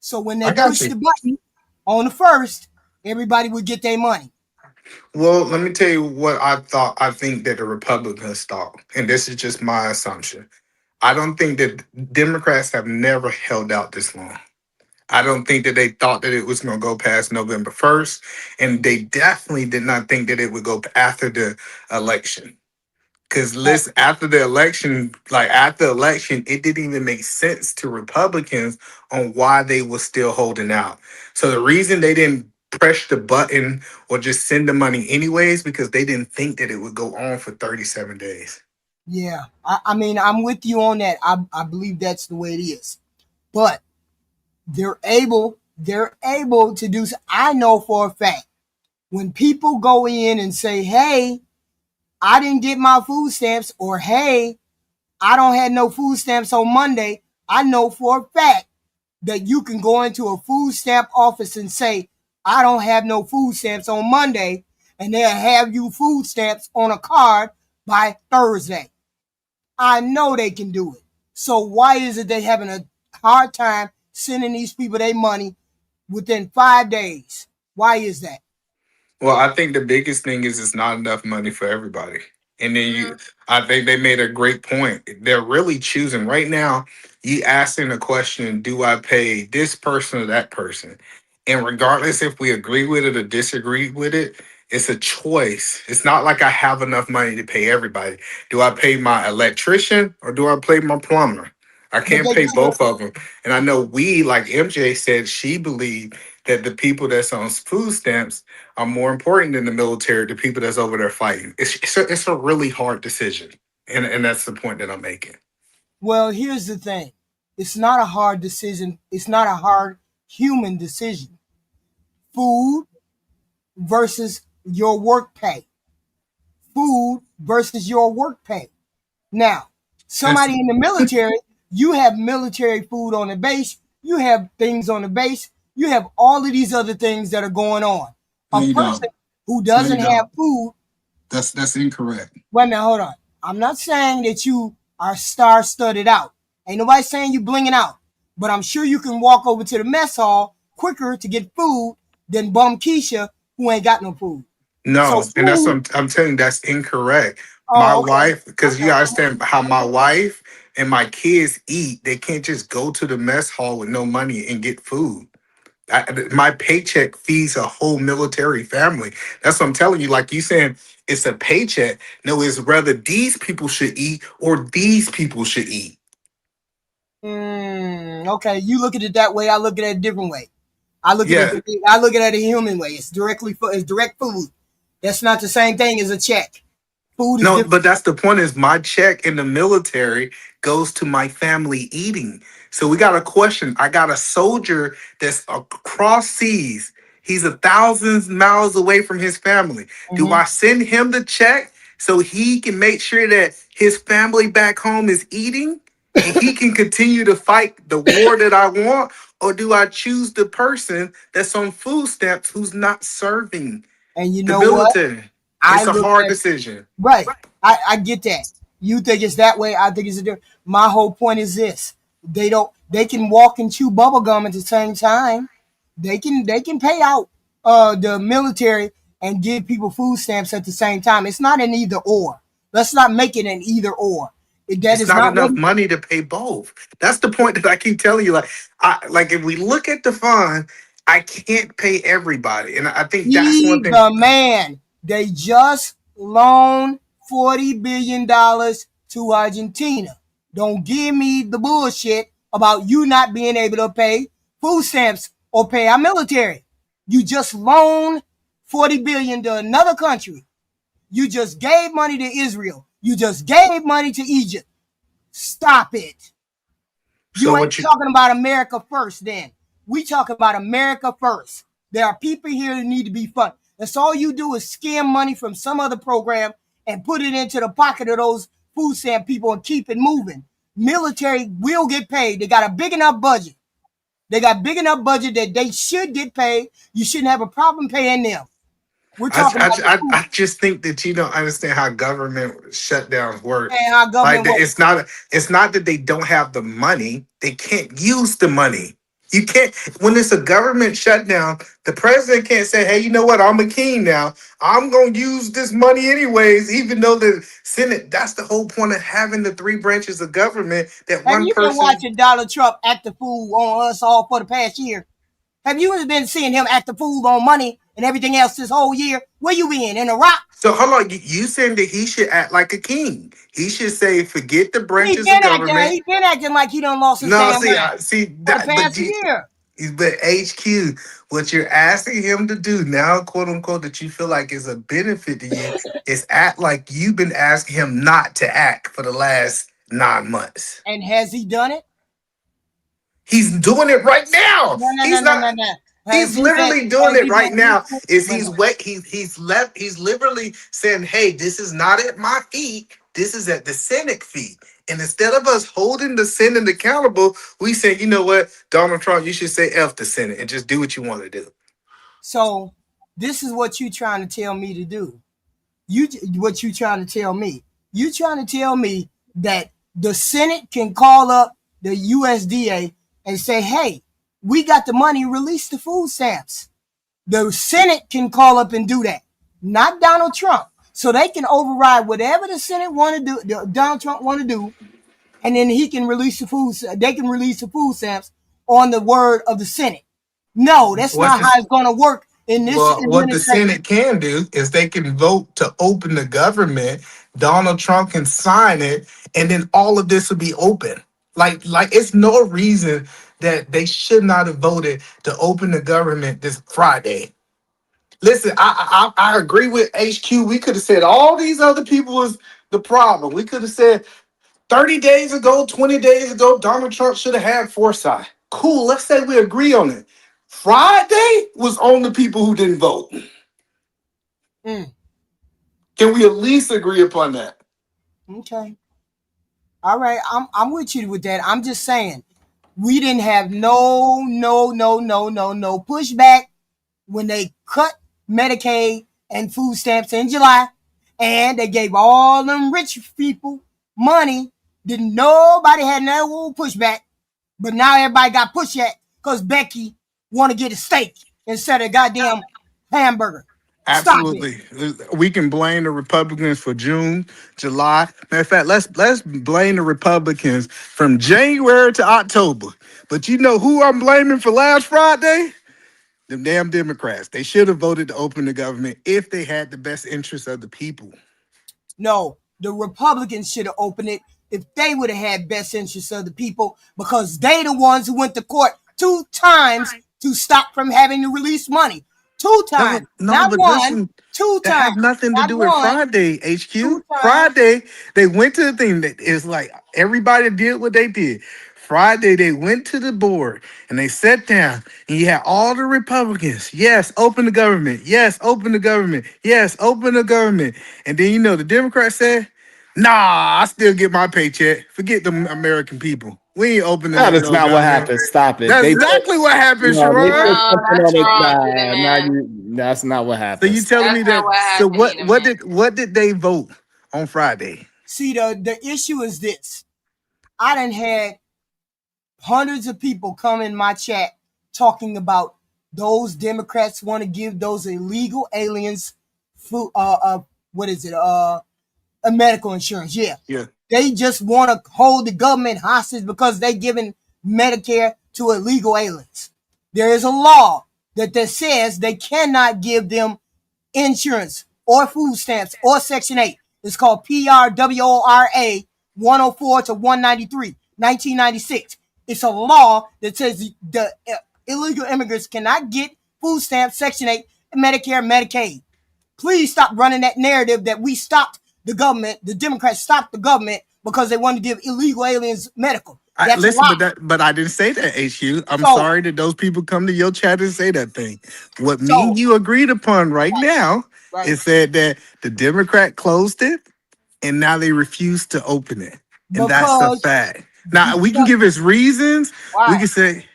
So when they push the button on the 1st, everybody would get their money. Well, let me tell you what I think that the Republicans thought, and this is just my assumption. I don't think that Democrats have never held out this long. I don't think that they thought that it was going to go past November 1st, and they definitely did not think that it would go after the election. Because listen, after the election, it didn't even make sense to Republicans on why they were still holding out. So the reason they didn't press the button or just send the money anyways, because they didn't think that it would go on for 37 days. Yeah, I mean, I'm with you on that. I believe that's the way it is. But they're able to do. I know for a fact when people go in and say, "Hey, I didn't get my food stamps," or "Hey, I don't have no food stamps on Monday," I know for a fact that you can go into a food stamp office and say, "I don't have no food stamps on Monday," and they'll have you food stamps on a card by Thursday. I know they can do it. So why is it they having a hard time sending these people their money within 5 days? Why is that? Well, I think the biggest thing is it's not enough money for everybody. And then I think they made a great point. They're really choosing right now. You asking the question, do I pay this person or that person? And regardless if we agree with it or disagree with it, it's a choice. It's not like I have enough money to pay everybody. Do I pay my electrician or do I pay my plumber? I can't pay both of them. And I know like MJ said, she believed that the people that's on food stamps are more important than the military, the people that's over there fighting. It's a really hard decision. And that's the point that I'm making. Well, here's the thing. It's not a hard decision. It's not a hard human decision. Food versus your work pay. Food versus your work pay. Now, somebody in the military, you have military food on the base, you have things on the base, you have all of these other things that are going on. No, A you person don't. who No, you doesn't have don't. food. That's incorrect. Wait a minute, hold on. I'm not saying that you are star-studded out. Ain't nobody saying you blinging out. But I'm sure you can walk over to the mess hall quicker to get food than Bum Keisha who ain't got no food. So No, and that's what food. I'm telling you, that's incorrect. My Oh, okay. wife, because you Okay. understand how my wife and my kids eat, they can't just go to the mess hall with no money and get food. My paycheck feeds a whole military family. That's what I'm telling you. Like you saying, it's a paycheck. No, it's rather these people should eat or these people should eat. Okay, you look at it that way. I look at it a different way. I look at Yeah. it a human way. It's direct food. That's not the same thing as a check. Food is No, different. but that's the point is my check in the military goes to my family eating. So we got a question. I got a soldier that's across seas. He's 1,000 miles away from his family. Do I send him the check so he can make sure that his family back home is eating and he can continue to fight the war that I want? Or do I choose the person that's on food stamps who's not serving And you the know what? military? I It's a look hard at decision. right. I get that. You think it's that way. I think it's a different. My whole point is this: they can walk and chew bubble gum at the same time. They can pay out the military and give people food stamps at the same time. It's not an either or. Let's not make it an either or. That It's is not not what. enough money to pay both. That's the point that I keep telling you. Like if we look at the fund, I can't pay everybody, and I think that's one He's thing. the man. They just loaned $40 billion to Argentina. Don't give me the bullshit about you not being able to pay food stamps or pay our military. You just loaned 40 billion to another country. You just gave money to Israel. You just gave money to Egypt. Stop it. So You ain't what you? talking about America first then. We talk about America first. There are people here that need to be funded. That's all you do is scam money from some other program and put it into the pocket of those food stamp people and keep it moving. Military will get paid. They got a big enough budget. They got big enough budget that they should get paid. You shouldn't have a problem paying them. We're talking about the food I just think that you don't understand how government shutdowns work. and how Like government works. it's not that they don't have the money; they can't use the money. You can't when it's a government shutdown. The president can't say, "Hey, you know what? I'm a king now. I'm gonna use this money anyways." Even though the Senate, that's the whole point of having the three branches of government. That Have one you been person. watching Donald Trump act the fool on us all for the past year? Have you been seeing him act the fool on money and everything else this whole year? Where you been? In Iraq? So hold on, you saying that he should act like a king? He should say, "Forget the He branches of been acting. government." He been acting like he done lost his No, damn see, mind see for the that, past year. but HQ, what you're asking him to do now, quote unquote, that you feel like is a benefit to you, is act like you've been asking him not to act for the last 9 months. And has he done it? He's doing it right now. No, no, no, He's no, not. no, no. He's literally doing Has it he right been now. listening? Is Wait a he's minute. wait he's left. He's literally saying, "Hey, this is not at my feet. This is at the Senate feet." And instead of us holding the Senate accountable, we say, "You know what, Donald Trump, you should say F the Senate and just do what you want to do." So this is what you trying to tell me to do. What you trying to tell me? You trying to tell me that the Senate can call up the USDA and say, "Hey, we got the money. Release the food stamps." The Senate can call up and do that, not Donald Trump. So they can override whatever the Senate want to do, Donald Trump want to do, and then he can release the food. They can release the food stamps on the word of the Senate. No, that's What not how this? it's going to work in this Well, what the administration. Senate can do is they can vote to open the government. Donald Trump can sign it, and then all of this will be open. Like it's no reason that they should not have voted to open the government this Friday. Listen, I agree with HQ. We could have said all these other people was the problem. We could have said 30 days ago, 20 days ago, Donald Trump should have had foresight. Cool, let's say we agree on it. Friday was on the people who didn't vote. Mm. Can we at least agree upon that? Okay. All right. I'm with you with that. I'm just saying we didn't have no pushback when they cut Medicaid and food stamps in July, and they gave all them rich people money. Didn't nobody had no pushback, but now everybody got pushback because Becky want to get a steak instead of a goddamn hamburger. Stop it. Absolutely. We can blame the Republicans for June, July. Matter of fact, let's blame the Republicans from January to October. But you know who I'm blaming for last Friday? Them damn Democrats. They should have voted to open the government if they had the best interests of the people. No, the Republicans should have opened it if they would have had best interests of the people, because they the ones who went to court 2 times to stop from having to release money. 2 times, not But 1, listen, 2 that times, have nothing to not do with 1, Friday, 2 HQ. times. Friday, they went to the thing that is like everybody did what they did. Friday, they went to the board and they sat down, and you had all the Republicans. Yes, open the government. Yes, open the government. Yes, open the government. And then, the Democrats said, nah, I still get my paycheck. Forget the American people. We ain't opening That up is no not what government. happened. Stop it. That's They put, exactly what happened, no, they Sharon. put No, something that's on it. wrong, That's not what So happened. you telling me That's not that? what So happened, what? Nina, What man. did they vote on Friday? See, the issue is this. I done had hundreds of people come in my chat talking about those Democrats want to give those illegal aliens food, what is it? A medical insurance. Yeah. Yeah. They just want to hold the government hostage because they giving Medicare to illegal aliens. There is a law that says they cannot give them insurance or food stamps or Section 8. It's called PRWORA 104 to 193, 1996. It's a law that says the illegal immigrants cannot get food stamps, Section 8, Medicare, Medicaid. Please stop running that narrative that we stopped the government, the Democrats stopped the government because they wanted to give illegal aliens medical. That's a lie. But I didn't say that, HU. I'm So- sorry that those people come to your chat and say that thing. What me So- and you agreed upon right now Right. is said that the Democrat closed it and now they refuse to open it. And that's the Because- fact. Now we can give his reasons. Why? We can say,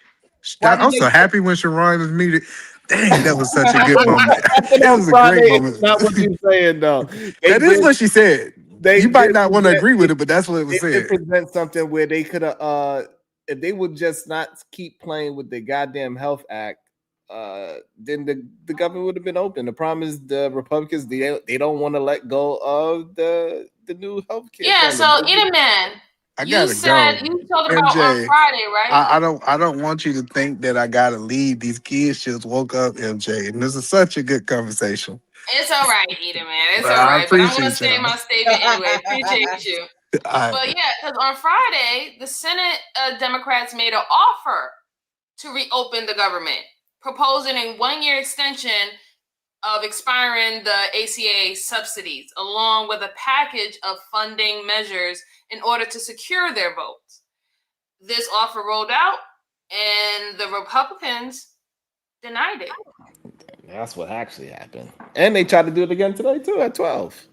Why did I'm they so do it? happy when Sharon was muted. Dang, that was such a good moment. Happened That on was a Friday great is moment. not what you're saying, though. That is what she said. You might not want to agree with it, it, but that's what it was It said. presents something where they could have, if they would just not keep playing with the goddamn Health Act, then the government would have been open. The problem is the Republicans, they don't want to let go of the new health care. Yeah, so Ida Man, I you gotta said go. you talking about on MJ, Friday, right? I don't want you to think that I gotta leave. These kids just woke up, MJ, and this is such a good conversation. It's all right, Ida Man. It's But all I right. But I'm gonna appreciate say y'all. my statement anyway. Appreciate you. I- But yeah, because on Friday, the Senate Democrats made an offer to reopen the government, proposing a 1-year extension of expiring the ACA subsidies, along with a package of funding measures in order to secure their votes. This offer rolled out, and the Republicans denied it. That's what actually happened. And they tried to do it again today, too, at 12.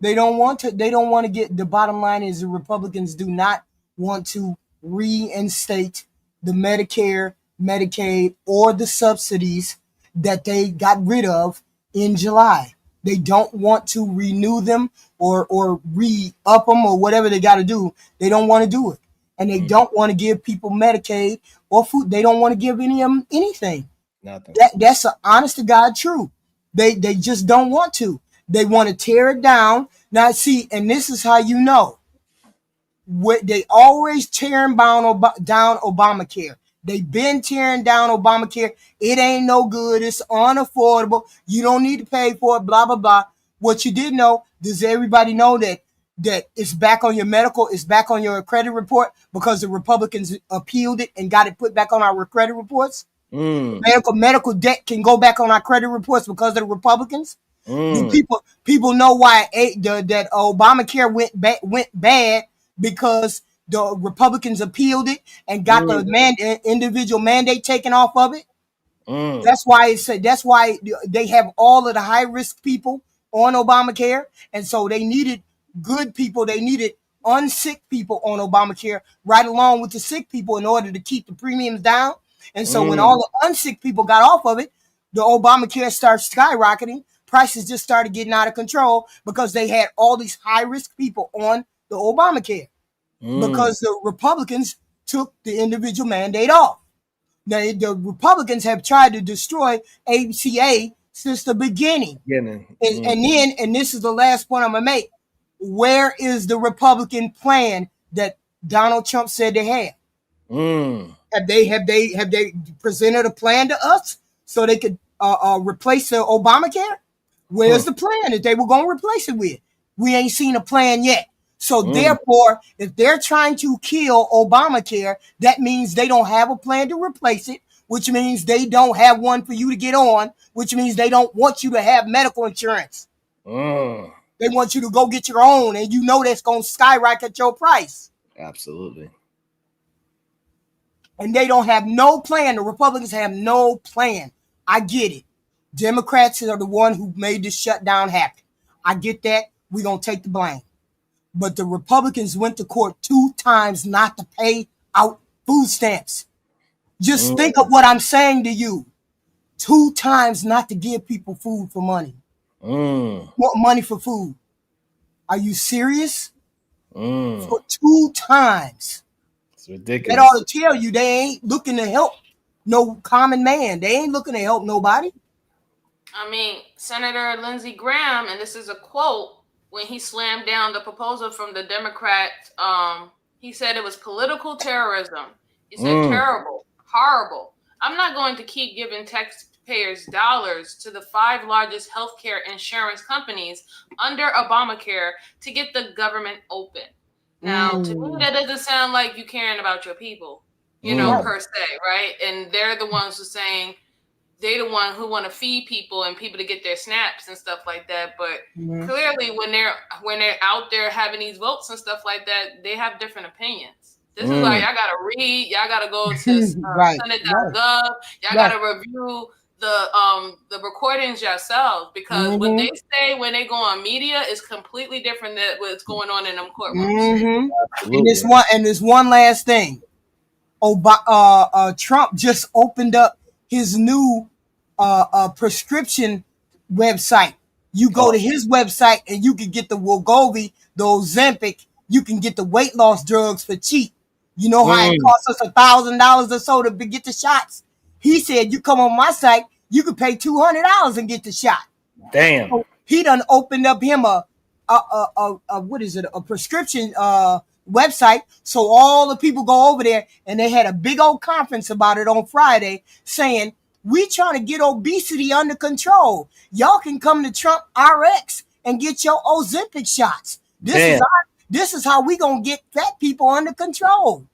They don't want to get, the bottom line is the Republicans do not want to reinstate the Medicare, Medicaid, or the subsidies that they got rid of in July. They don't want to renew them or re-up them or whatever they got to do. They don't want to do it. And they don't want to give people Medicaid or food. They don't want to give any of them anything. Nothing. That's an honest to God truth. They just don't want to. They want to tear it down. Now, see, and this is how you know. They always tearing down Obamacare. They've been tearing down Obamacare. It ain't no good. It's unaffordable. You don't need to pay for it, blah, blah, blah. What you did know, does everybody know that it's back on your medical, it's back on your credit report because the Republicans appealed it and got it put back on our credit reports? Medical debt can go back on our credit reports because of the Republicans. People know why that Obamacare went bad because the Republicans appealed it and got the individual mandate taken off of it. That's why it said. That's why they have all of the high risk people on Obamacare, and so they needed good people. They needed unsick people on Obamacare, right along with the sick people, in order to keep the premiums down. And so when all the unsick people got off of it, the Obamacare started skyrocketing. Prices just started getting out of control because they had all these high risk people on the Obamacare because the Republicans took the individual mandate off. Now, the Republicans have tried to destroy ACA since the beginning. And this is the last point I'm gonna make. Where is the Republican plan that Donald Trump said they had? Have they presented a plan to us so they could replace the Obamacare? Where's the plan that they were going to replace it with? We ain't seen a plan yet. So therefore, if they're trying to kill Obamacare, that means they don't have a plan to replace it, which means they don't have one for you to get on, which means they don't want you to have medical insurance. They want you to go get your own, and you know that's going to skyrocket your price. Absolutely. And they don't have no plan. The Republicans have no plan. I get it. Democrats are the one who made this shutdown happen. I get that. We're going to take the blame. But the Republicans went to court 2 times not to pay out food stamps. Just think of what I'm saying to you. 2 times not to give people food for money. Want money for food. Are you serious? For 2 times. It's ridiculous. That ought to tell you they ain't looking to help no common man. They ain't looking to help nobody. I mean, Senator Lindsey Graham, and this is a quote, when he slammed down the proposal from the Democrats, he said it was political terrorism. He said terrible, horrible. I'm not going to keep giving taxpayers dollars to the 5 largest healthcare insurance companies under Obamacare to get the government open. Now, to me, that doesn't sound like you caring about your people, you know, per se, right? And they're the ones who are saying they the one who want to feed people and people to get their snaps and stuff like that. But clearly, when they're out there having these votes and stuff like that, they have different opinions. This is why y'all gotta read, y'all gotta go to Senate.gov, y'all gotta review the recordings yourselves, because what they say when they go on media is completely different than what's going on in them courtrooms. And there's one last thing. Trump just opened up his new prescription website. You go to his website and you can get the Wegovy, the Ozempic. You can get the weight loss drugs for cheap. You know how it costs us $1,000 or so to get the shots? He said, you come on my site, you could pay $200 and get the shot. Damn. So he done opened up him a prescription website. So all the people go over there, and they had a big old conference about it on Friday saying, we trying to get obesity under control. Y'all can come to Trump RX and get your Ozempic shots. This is how we gonna get fat people under control.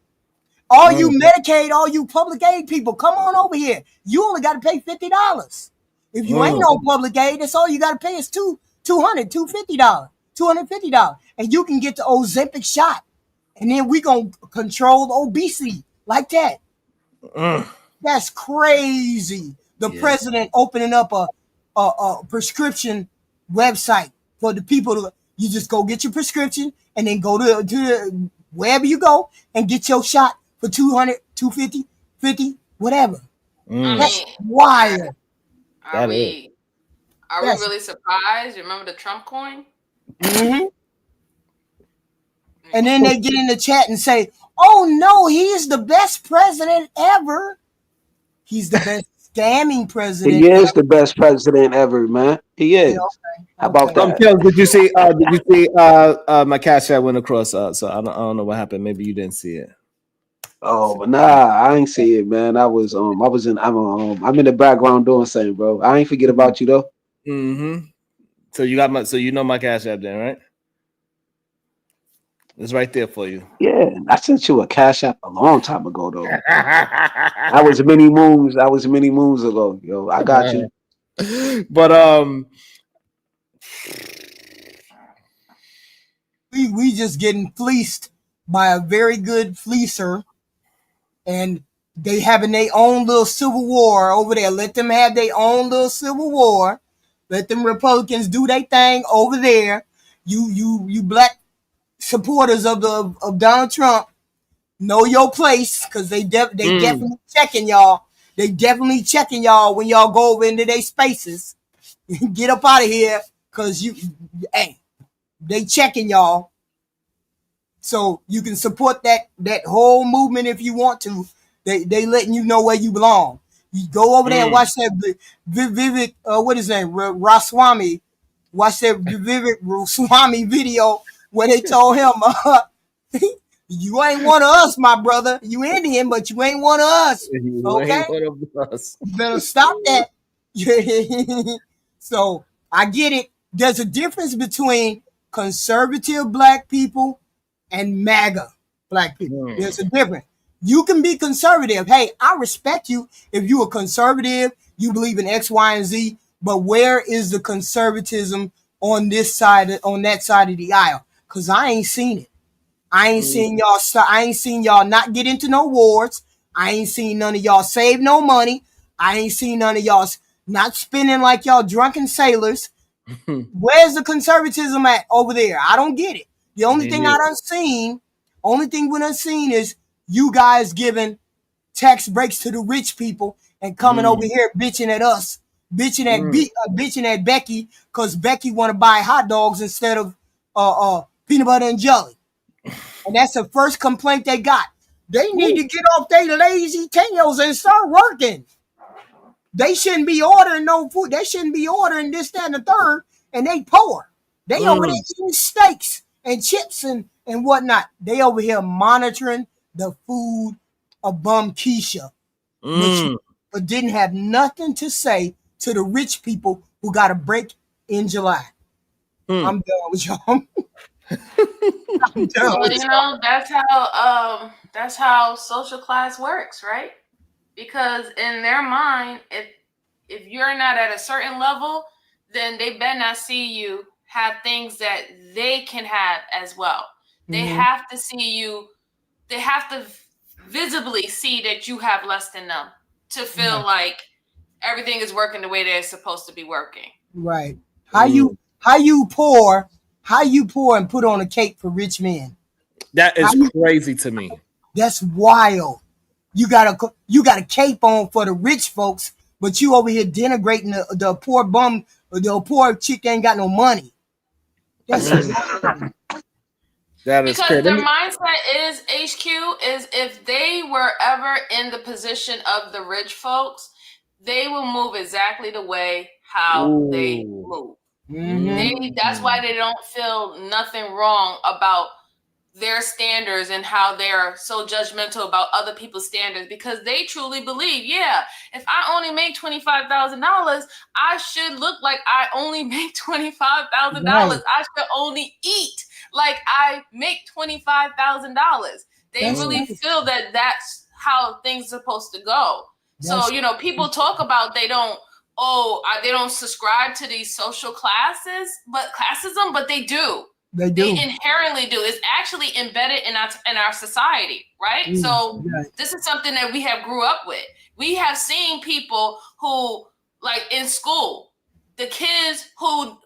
All you Medicaid, all you public aid people, come on over here. You only got to pay $50. If you ain't on public aid, that's all you got to pay is $250, and you can get the Ozempic shot, and then we gonna control the obesity like that. That's crazy. The president opening up a prescription website for the people to. You just go get your prescription and then go to wherever you go and get your shot for $200, $250, $50, whatever. That's wild. Are we really surprised? You remember the Trump coin? And then they get in the chat and say, oh no, he's the best president ever. He's the best scamming president He is the best president ever, man. He is. How about that? Did you see my cash app went across? So I don't know what happened. Maybe you didn't see it. Oh, but nah, I ain't see it, man. I'm in the background doing something, bro. I ain't forget about you though. So you know my cash app then, right? It's right there for you. Yeah, I sent you a cash app a long time ago though. I was many moons ago, yo. I got you. But we just getting fleeced by a very good fleecer, and They having their own little civil war over there. Let them have their own little civil war. Let them Republicans do their thing over there. You black supporters of Donald Trump, know your place, because they definitely checking y'all. They definitely checking y'all when y'all go over into their spaces. Get up out of here, because they checking y'all. So you can support that whole movement if you want to. They letting you know where you belong. You go over there and watch that Vivek, what is his name, Ramaswamy. Watch that Vivek Ramaswamy video where they told him, you ain't one of us, my brother. You Indian, but you ain't one of us. Okay? Ain't one of us. You better stop that. So I get it. There's a difference between conservative black people and MAGA black people. There's a difference. You can be conservative. Hey, I respect you if you're a conservative, you believe in X, Y, and Z, but where is the conservatism on this side, on that side of the aisle? Because I ain't seen it. I ain't seen y'all. I ain't seen y'all not get into no wars. I ain't seen none of y'all save no money. I ain't seen none of y'all not spending like y'all drunken sailors. Where's the conservatism at over there? I don't get it. The only thing I done seen, is you guys giving tax breaks to the rich people and coming over here bitching at us, bitching at Becky, because Becky want to buy hot dogs instead of peanut butter and jelly. And that's the first complaint they got. They need to get off their lazy tails and start working. They shouldn't be ordering no food. They shouldn't be ordering this, that, and the third, and they poor. They over there eating steaks and chips and whatnot. They over here monitoring the food of Bum Keisha, but didn't have nothing to say to the rich people who got a break in July. I'm done with y'all. I'm done Well, with you y'all. know, that's how social class works, right? Because in their mind, if you're not at a certain level, then they better not see you have things that they can have as well. They have to see you, they have to visibly see that you have less than them to feel like everything is working the way they're supposed to be working. Right. How you pour and put on a cake for rich men? That is crazy to me. That's wild. You got a cape on for the rich folks, but you over here denigrating the poor bum, the poor chick ain't got no money. That's that is because crazy. their mindset is HQ is if they were ever in the position of the rich folks, they will move exactly the way how they move. That's why they don't feel nothing wrong about their standards and how they're so judgmental about other people's standards, because they truly believe, if I only make $25,000, I should look like I only make $25,000. I should only eat like I make $25,000. They really feel that that's how things are supposed to go. So, people talk about they don't subscribe to these social classes, but classism, but they do. They inherently do. It's actually embedded in our society, right? So this is something that we have grew up with. We have seen people who, like in school, the kids who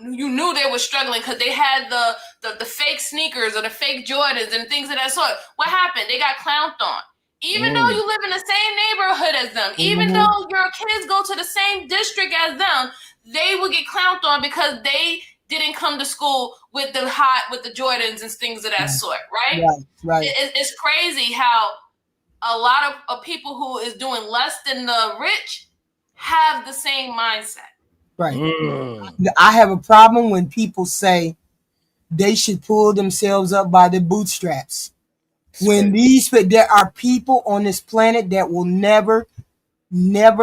you knew they were struggling because they had the fake sneakers or the fake Jordans and things of that sort. What happened? They got clowned on. Even though you live in the same neighborhood as them, even though your kids go to the same district as them, they will get clowned on because they didn't come to school with the Jordans and things of that sort, right? Right. It's crazy how a lot of people who is doing less than the rich have the same mindset. Right. I have a problem when people say they should pull themselves up by their bootstraps. When there are people on this planet that will never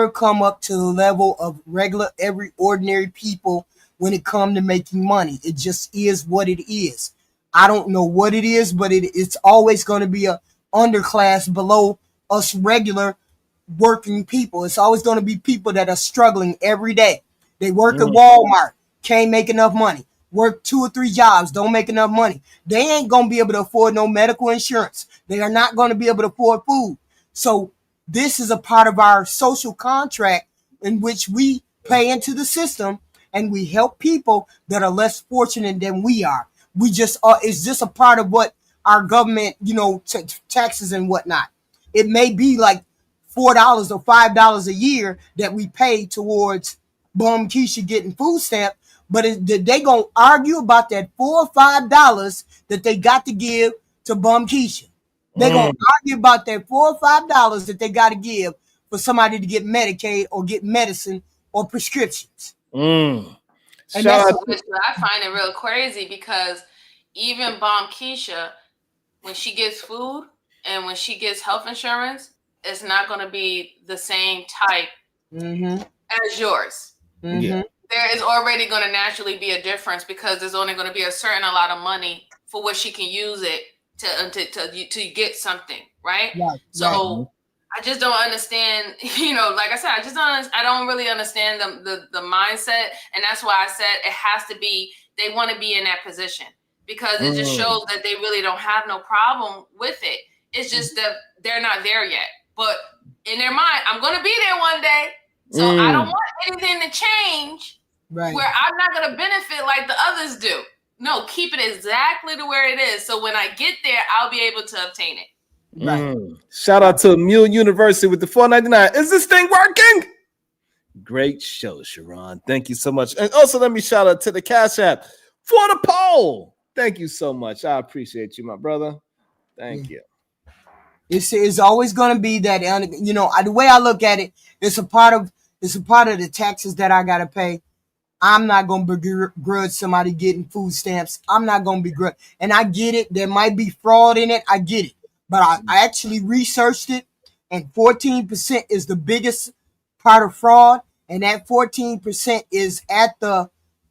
come up to the level of every ordinary people when it comes to making money. It just is what it is. I don't know what it is, but it's always going to be a underclass below us regular working people. It's always going to be people that are struggling every day. They work at Walmart, can't make enough money. Work 2 or 3 jobs, don't make enough money. They ain't going to be able to afford no medical insurance. They are not going to be able to afford food. So this is a part of our social contract in which we pay into the system and we help people that are less fortunate than we are. We just it's just a part of what our government, taxes and whatnot. It may be like $4 or $5 a year that we pay towards Bum Keisha getting food stamp, but they gonna argue about that $4 or $5 that they got to give to Bum Keisha. They're gonna argue about that $4 or $5 that they got to give for somebody to get Medicaid or get medicine or prescriptions. And which I find it real crazy because even Bomb Keisha, when she gets food and when she gets health insurance, it's not going to be the same type as yours. Yeah. There is already going to naturally be a difference because there's only going to be a certain amount of money for what she can use it to get something, right? So I just don't understand, like I said, I don't really understand the mindset. And that's why I said it has to be, they want to be in that position because it just shows that they really don't have no problem with it. It's just that they're not there yet. But in their mind, I'm going to be there one day. So I don't want anything to change where I'm not going to benefit like the others do. No, keep it exactly to where it is. So when I get there, I'll be able to obtain it. Shout out to Mule University with the $4.99. Is this thing working? Great show, Sharon. Thank you so much. And also let me shout out to the Cash App for the poll. Thank you so much. I appreciate you, my brother. Thank you. It's always going to be that, the way I look at it, it's a part of the taxes that I got to pay. I'm not going to begrudge somebody getting food stamps. I'm not going to begrudge. And I get it. There might be fraud in it. I get it. But I actually researched it, and 14% is the biggest part of fraud. And that 14% is at the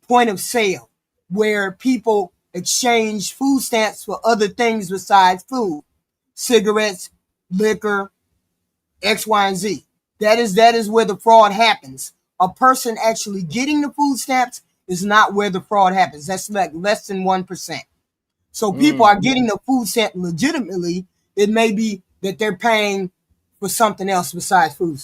point of sale where people exchange food stamps for other things besides food, cigarettes, liquor, X, Y, and Z. That is where the fraud happens. A person actually getting the food stamps is not where the fraud happens. That's like less than 1%. So people are getting the food stamp legitimately. It may be that they're paying for something else besides food.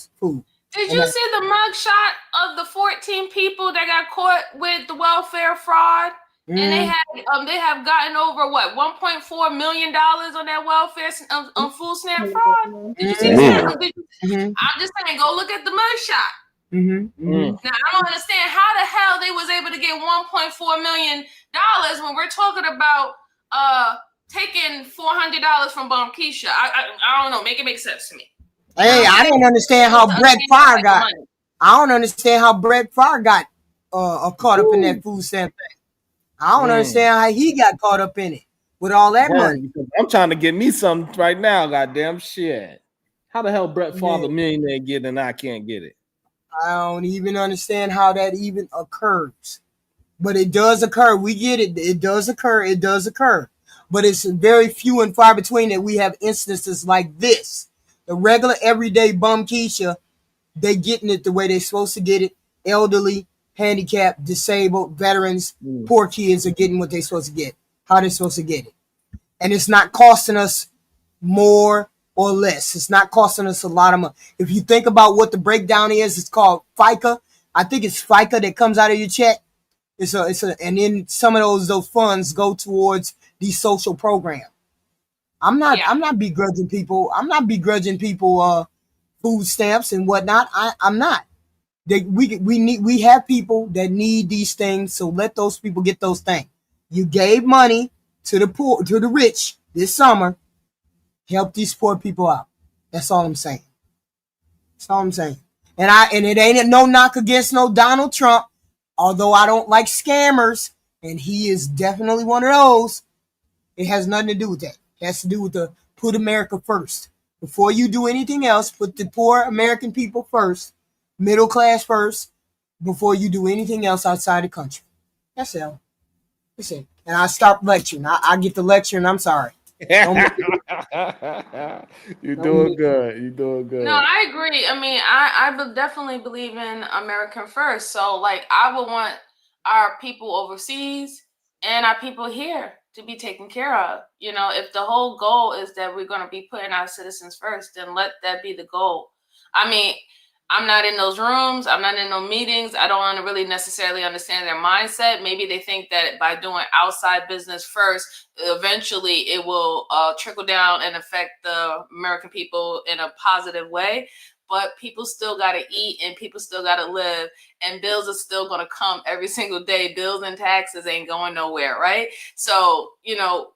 Did you see the mugshot of the 14 people that got caught with the welfare fraud? And they have gotten over what, $1.4 million on that welfare on food stamp fraud. Did you see that? I'm just saying, go look at the mugshot. Now I don't understand how the hell they was able to get $1.4 million when we're talking about taking $400 from Bomb Keisha. I don't know. Make it make sense to me. Hey, I don't understand how Brett Favre got. I don't understand how Brett Favre got caught up in that food stamp thing. I don't understand how he got caught up in it with all that money. I'm trying to get me some right now. Goddamn shit! How the hell Brett Favre millionaire get and I can't get it? I don't even understand how that even occurs, but it does occur. We get it. It does occur. It does occur, but it's very few and far between that we have instances like this. The regular everyday Bum Keisha, they getting it the way they're supposed to get it. Elderly, handicapped, disabled, veterans, poor kids are getting what they're supposed to get, how they're supposed to get it. And it's not costing us more or less. It's not costing us a lot of money. If you think about what the breakdown is, it's called FICA. I think it's FICA that comes out of your check. And then some of those funds go towards these social programs. I'm not begrudging people. I'm not begrudging people food stamps and whatnot. I'm not. We have people that need these things, so let those people get those things. You gave money to the poor, to the rich this summer. Help these poor people out. That's all I'm saying. That's all I'm saying. And it ain't no knock against no Donald Trump, although I don't like scammers, and he is definitely one of those. It has nothing to do with that. It has to do with the put America first. Before you do anything else, put the poor American people first, middle class first, before you do anything else outside the country. That's it. That's it. And I stop lecturing. I get the lecture, and I'm sorry. You're doing good. You're doing good. No, I agree. I mean, I definitely believe in American first. So, like, I would want our people overseas and our people here to be taken care of. You know, if the whole goal is that we're going to be putting our citizens first, then let that be the goal. I mean, I'm not in those rooms. I'm not in those meetings. I don't want to really necessarily understand their mindset. Maybe they think that by doing outside business first, eventually it will trickle down and affect the American people in a positive way. But people still got to eat and people still got to live, and bills are still going to come every single day. Bills and taxes ain't going nowhere, right? So, you know,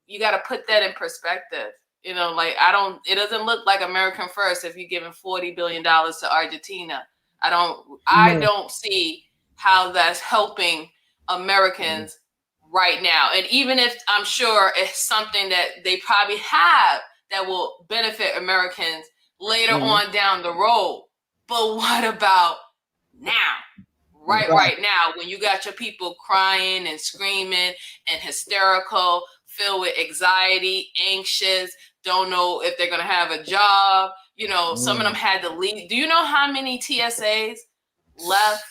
you got to put that in perspective. You know, like it doesn't look like American first if you're giving $40 billion to Argentina. I don't see how that's helping Americans right now. And even if I'm sure it's something that they probably have that will benefit Americans later on down the road. But what about now? Right now, when you got your people crying and screaming and hysterical, filled with anxiety, anxious, don't know if they're going to have a job. You know, some of them had to leave. Do you know how many TSAs left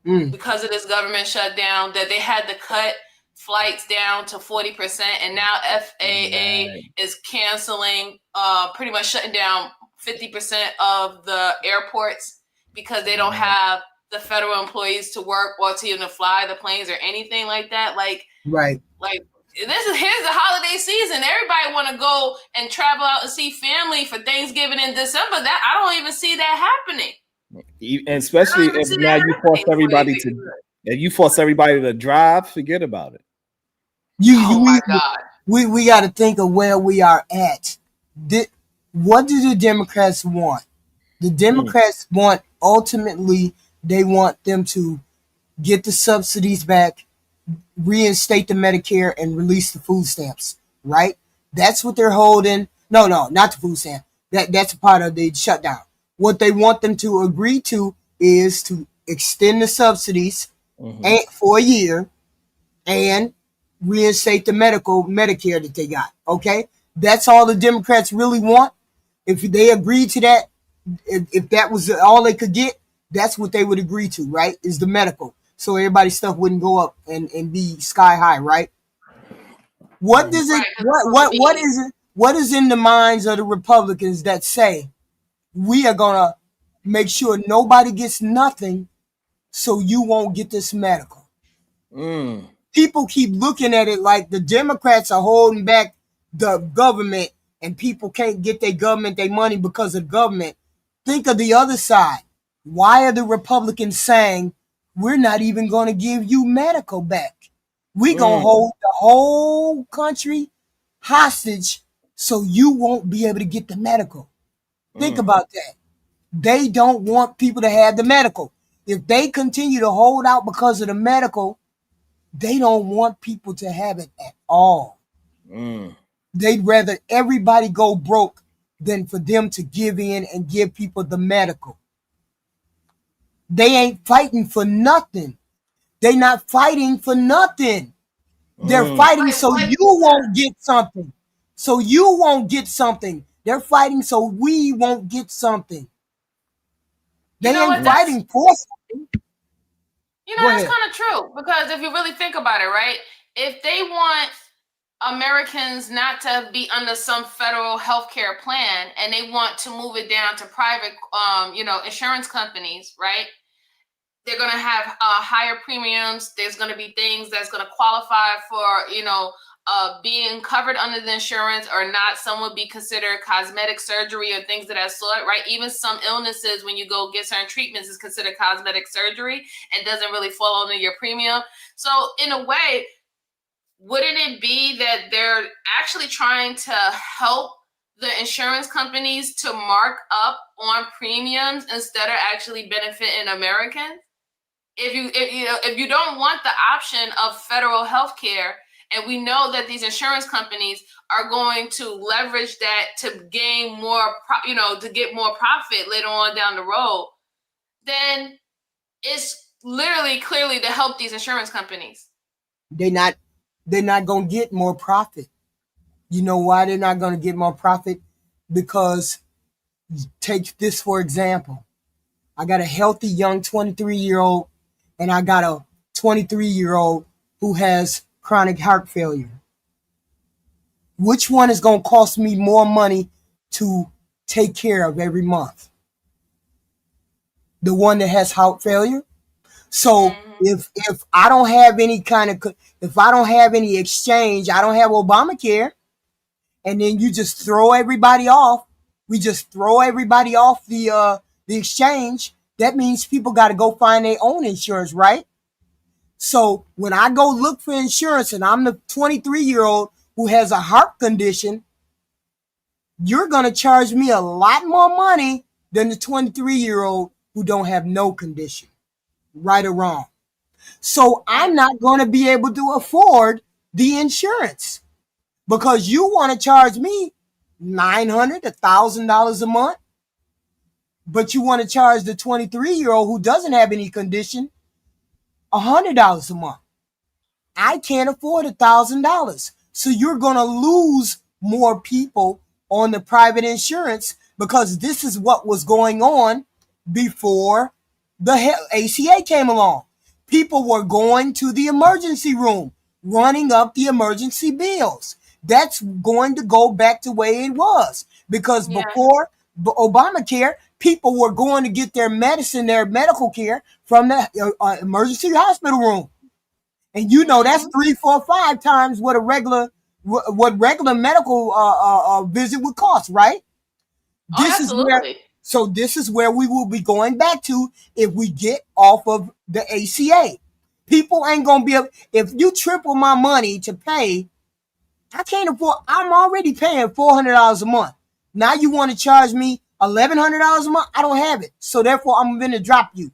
because of this government shutdown, that they had to cut flights down to 40%, and now FAA is canceling, pretty much shutting down 50% of the airports because they don't have the federal employees to work or to even fly the planes or anything like that. Like here's the holiday season. Everybody want to go and travel out and see family for Thanksgiving in December. That I don't even see that happening. And especially if now you force everybody to drive, forget about it. My God. We got to think of where we are at. What do the Democrats want? The Democrats want, ultimately, they want them to get the subsidies back, reinstate the Medicare, and release the food stamps, right? That's what they're holding. No, not the food stamp. That's a part of the shutdown. What they want them to agree to is to extend the subsidies for a year and reinstate the Medicare that they got. Okay, that's all the Democrats really want. If they agree to that, if that was all they could get, that's what they would agree to, right? Is the medical, so everybody's stuff wouldn't go up and be sky high, right? What does it? What is it? What is in the minds of the Republicans that say we are gonna make sure nobody gets nothing, so you won't get this medical? People keep looking at it like the Democrats are holding back the government and people can't get their government their money because of government. Think of the other side. Why are the Republicans saying we're not even going to give you medical back? We're going to hold the whole country hostage so you won't be able to get the medical. Think about that. They don't want people to have the medical. If they continue to hold out because of the medical, they don't want people to have it at all. They'd rather everybody go broke than for them to give in and give people the medical. They ain't fighting for nothing. They not fighting for nothing. They're fighting so you won't get something. So you won't get something. They're fighting so we won't get something. They ain't fighting for something. You know, that's kind of true, because if you really think about it, right? If they want Americans not to be under some federal healthcare plan and they want to move it down to private, insurance companies, right? They're going to have higher premiums. There's going to be things that's going to qualify for, being covered under the insurance or not. Some would be considered cosmetic surgery or things of that sort, right? Even some illnesses, when you go get certain treatments, is considered cosmetic surgery and doesn't really fall under your premium. So in a way, wouldn't it be that they're actually trying to help the insurance companies to mark up on premiums instead of actually benefiting Americans? If you don't want the option of federal health care, and we know that these insurance companies are going to leverage that to gain more, to get more profit later on down the road, then it's literally clearly to help these insurance companies. They're not going to get more profit. You know why they're not going to get more profit? Because take this for example. I got a healthy young 23-year-old and I got a 23-year-old who has chronic heart failure? Which one is going to cost me more money to take care of every month? The one that has heart failure? So if I don't have any if I don't have any exchange, I don't have Obamacare, and then you just throw everybody off, we just throw everybody off the exchange, that means people got to go find their own insurance, right? So when I go look for insurance and I'm the 23-year-old who has a heart condition, you're going to charge me a lot more money than the 23-year-old who don't have no condition, right or wrong. So I'm not going to be able to afford the insurance because you want to charge me $900, $1,000 a month, but you want to charge the 23-year-old who doesn't have any condition $100 a month. I can't afford $1,000. So you're going to lose more people on the private insurance because this is what was going on before the ACA came along. People were going to the emergency room, running up the emergency bills. That's going to go back to the way it was because before Obamacare, people were going to get their medicine, their medical care from the emergency hospital room. And you know that's 3, 4, 5 times what a regular medical visit would cost, right? This is where we will be going back to if we get off of the ACA. People ain't gonna be able, if you triple my money to pay, I can't afford. I'm already paying $400 a month. Now you want to charge me $1,100 a month? I don't have it, so therefore I'm gonna drop you.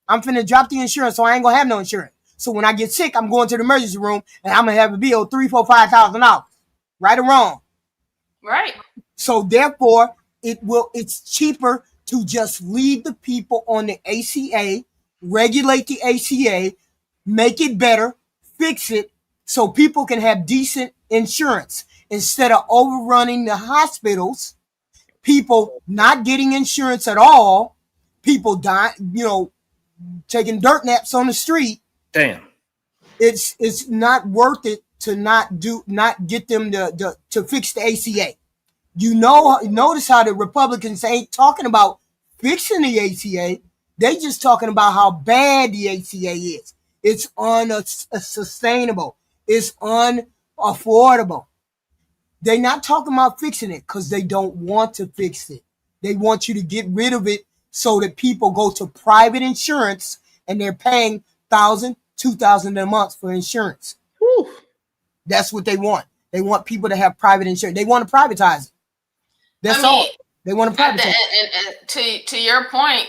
I'm finna drop the insurance, so I ain't gonna have no insurance. So when I get sick, I'm going to the emergency room and I'm gonna have a bill $3,000, $4,000, $5,000, right or wrong. Right. So therefore, it's cheaper to just leave the people on the ACA, regulate the ACA, make it better, fix it, so people can have decent insurance instead of overrunning the hospitals, people not getting insurance at all, people dying, taking dirt naps on the street. Damn. It's not worth it to not get them to fix the ACA. Notice how the Republicans ain't talking about fixing the ACA. They just talking about how bad the ACA is. It's unsustainable. It's unaffordable. They're not talking about fixing it because they don't want to fix it. They want you to get rid of it so that people go to private insurance and they're paying $1,000, $2,000 a month for insurance. Whew. That's what they want. They want people to have private insurance. They want to privatize it. That's all. They want to privatize it. And to your point,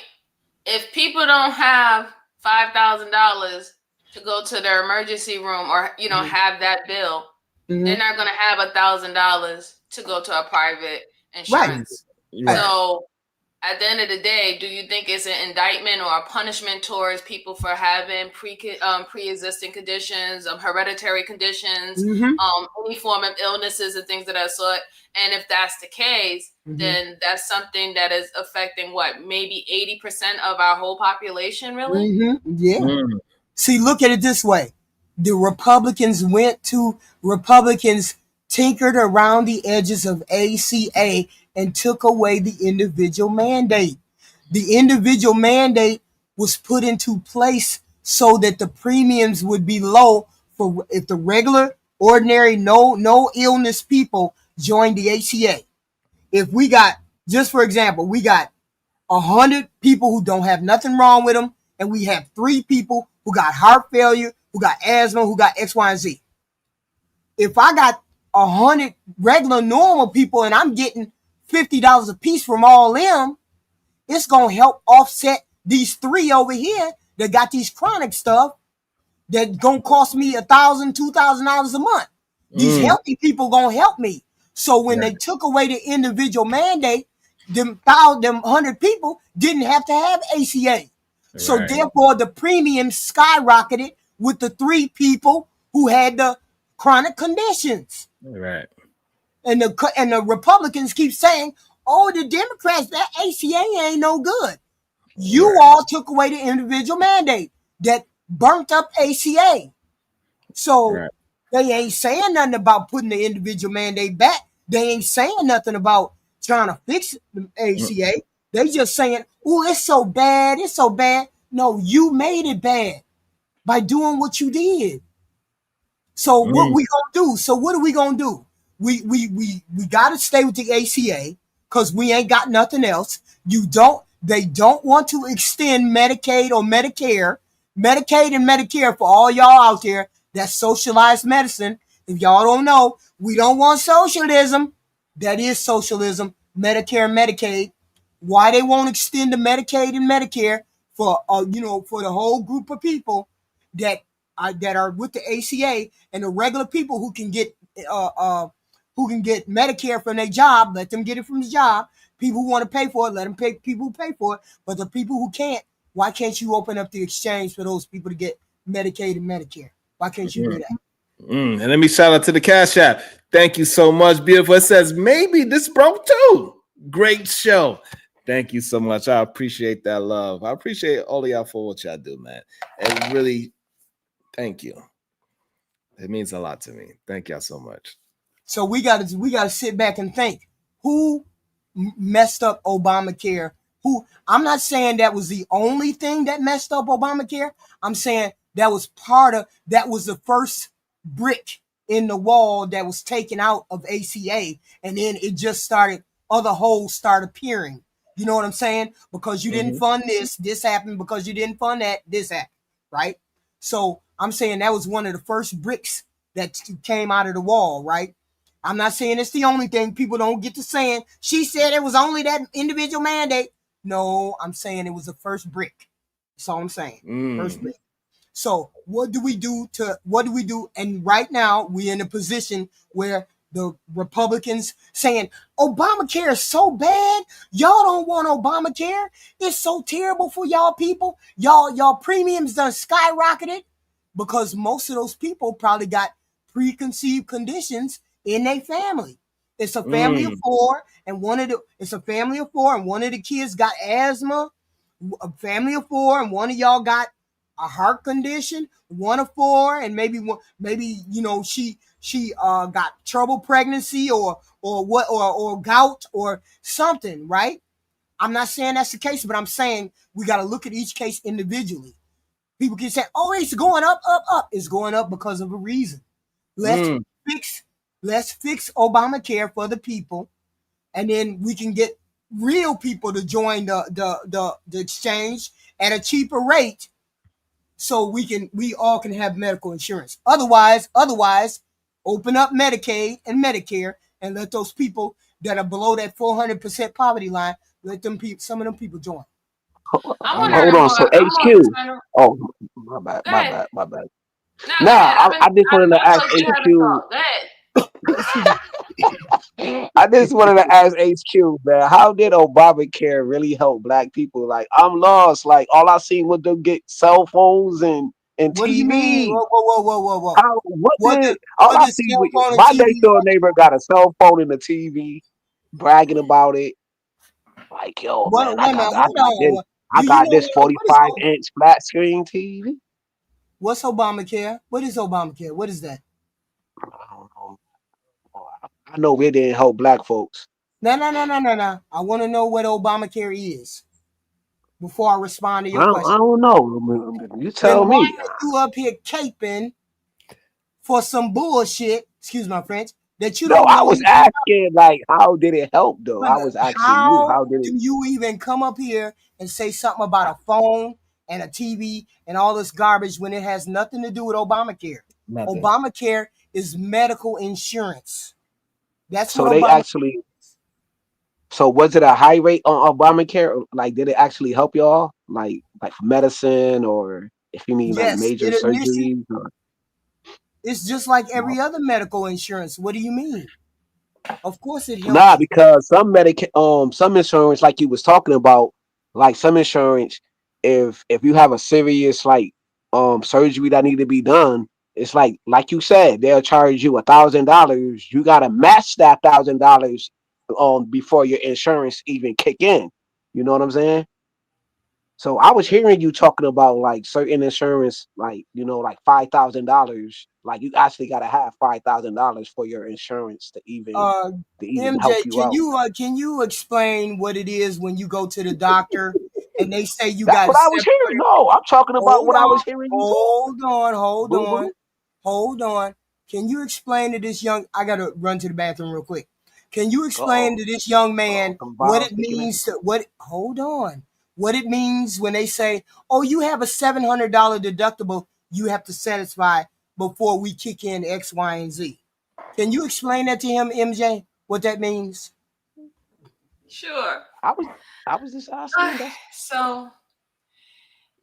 if people don't have $5,000 to go to their emergency room or have that bill, they're not going to have $1,000 to go to a private insurance. Right. So at the end of the day, do you think it's an indictment or a punishment towards people for having pre-existing conditions, hereditary conditions, any form of illnesses and things of that sort? And if that's the case, then that's something that is affecting maybe 80% of our whole population, really? Yeah. See, look at it this way. The Republicans tinkered around the edges of ACA and took away the individual mandate. The individual mandate was put into place so that the premiums would be low for if the regular, ordinary, no illness people joined the ACA. If we got, just for example, we got 100 people who don't have nothing wrong with them, and we have 3 people who got heart failure, who got asthma, who got X, Y, and Z. If I got 100 regular, normal people and I'm getting $50 a piece from all them, it's going to help offset these 3 over here that got these chronic stuff that going to cost me $1,000, $2,000 a month. These healthy people going to help me. So when they took away the individual mandate, them 100 people didn't have to have ACA. So therefore, the premium skyrocketed with the 3 people who had the chronic conditions. Right. And the Republicans keep saying, "Oh, the Democrats, that ACA ain't no good." You all took away the individual mandate that burnt up ACA. So They ain't saying nothing about putting the individual mandate back. They ain't saying nothing about trying to fix the ACA. They just saying, "Oh, it's so bad. It's so bad." No, you made it bad by doing what you did. So what we gonna do? So what are we gonna do? We gotta stay with the ACA because we ain't got nothing else. They don't want to extend Medicaid or Medicare. Medicaid and Medicare for all y'all out there, that's socialized medicine. If y'all don't know, we don't want socialism. That is socialism, Medicare and Medicaid. Why they won't extend the Medicaid and Medicare for for the whole group of people that that are with the ACA and the regular people uh, uh, who can get Medicare from their job, let them get it from the job. People who want to pay for it, let them pay. People who pay for it, but the people who can't, why can't you open up the exchange for those people to get Medicaid and Medicare? Why can't you do that? And let me shout out to the Cash App. Thank you so much, beautiful. It says maybe this broke too. Great show. Thank you so much. I appreciate that love. I appreciate all of y'all for what y'all do, man. And really, thank you. It means a lot to me. Thank y'all so much. So we gotta sit back and think who messed up Obamacare. I'm not saying that was the only thing that messed up Obamacare. I'm saying that was the first brick in the wall that was taken out of ACA, and then it just started. Other holes start appearing. You know what I'm saying? Because you didn't fund this happened. Because you didn't fund that, this happened. Right? So I'm saying that was one of the first bricks that came out of the wall. Right? I'm not saying it's the only thing. People don't get to saying she said it was only that individual mandate. No, I'm saying it was the first brick. That's all I'm saying. First brick. So what do we do? And right now we're in a position where the Republicans saying Obamacare is so bad. Y'all don't want Obamacare. It's so terrible for y'all people. Y'all premiums done skyrocketed because most of those people probably got preconceived conditions in their family. It's a family of four, and one of the kids got asthma. A family of four, and one of y'all got a heart condition. One of four, and maybe she got trouble pregnancy or gout or something, right? I'm not saying that's the case, but I'm saying we got to look at each case individually. People can say, "Oh, it's going up, up, up." It's going up because of a reason. Let's fix Obamacare for the people, and then we can get real people to join the exchange at a cheaper rate, so we all can have medical insurance. Otherwise, open up Medicaid and Medicare and let those people that are below that 400% poverty line, some of them people join. Hold on. So HQ. Oh, my bad. My bad. Nah, I just wanted to ask HQ. I just wanted to ask HQ, man, how did Obamacare really help black people? Like, I'm lost. Like, all I seen was them get cell phones and What TV. do you mean? Whoa. All I see was my next door neighbor got a cell phone and a TV, bragging about it. Like, yo, man, I got this 45-inch flat screen TV. What's Obamacare? What is Obamacare? What is that? I don't know. I know it didn't help black folks. No. I want to know what Obamacare is before I respond to your question. I don't know. You tell Then why me. are you up here caping for some bullshit? Excuse my French. That you No, don't I know was anything about. asking, like, how did it help, though? I was asking you, How how did do it? you even come up here and say something about a phone and a TV and all this garbage when it has nothing to do with Obamacare? Nothing. Obamacare is medical insurance. That's So what they Obamacare actually. So was it a high rate on Obamacare? Like, did it actually help y'all? Like for medicine, or if you need like Yes, major it initially. surgeries? Or, It's just like every other medical insurance. What do you mean? Of course it nah, helps you. because some insurance, like you was talking about, like some insurance, if you have a serious like surgery that need to be done, it's like you said, they'll charge you $1,000. You gotta match that $1,000 before your insurance even kick in. You know what I'm saying? So I was hearing you talking about like certain insurance, like like $5,000. Like you actually gotta have $5,000 for your insurance to even Uh, help MJ, you out. can you explain what it is when you go to the doctor and they say you That's got what I was hearing. 700? No, I'm talking about Hold what I on, was hearing you talk. hold on, hold Boo on, boo. hold on. Can you explain to this young? I gotta run to the bathroom real quick. Can you Uh explain oh. to this young Oh, man some what vials it kicking in. means to what? Hold on. What it means when they say, "Oh, you have a $700 deductible you have to satisfy before we kick in X, Y, and Z." Can you explain that to him, MJ? What that means? Sure. I was just asking. That's So,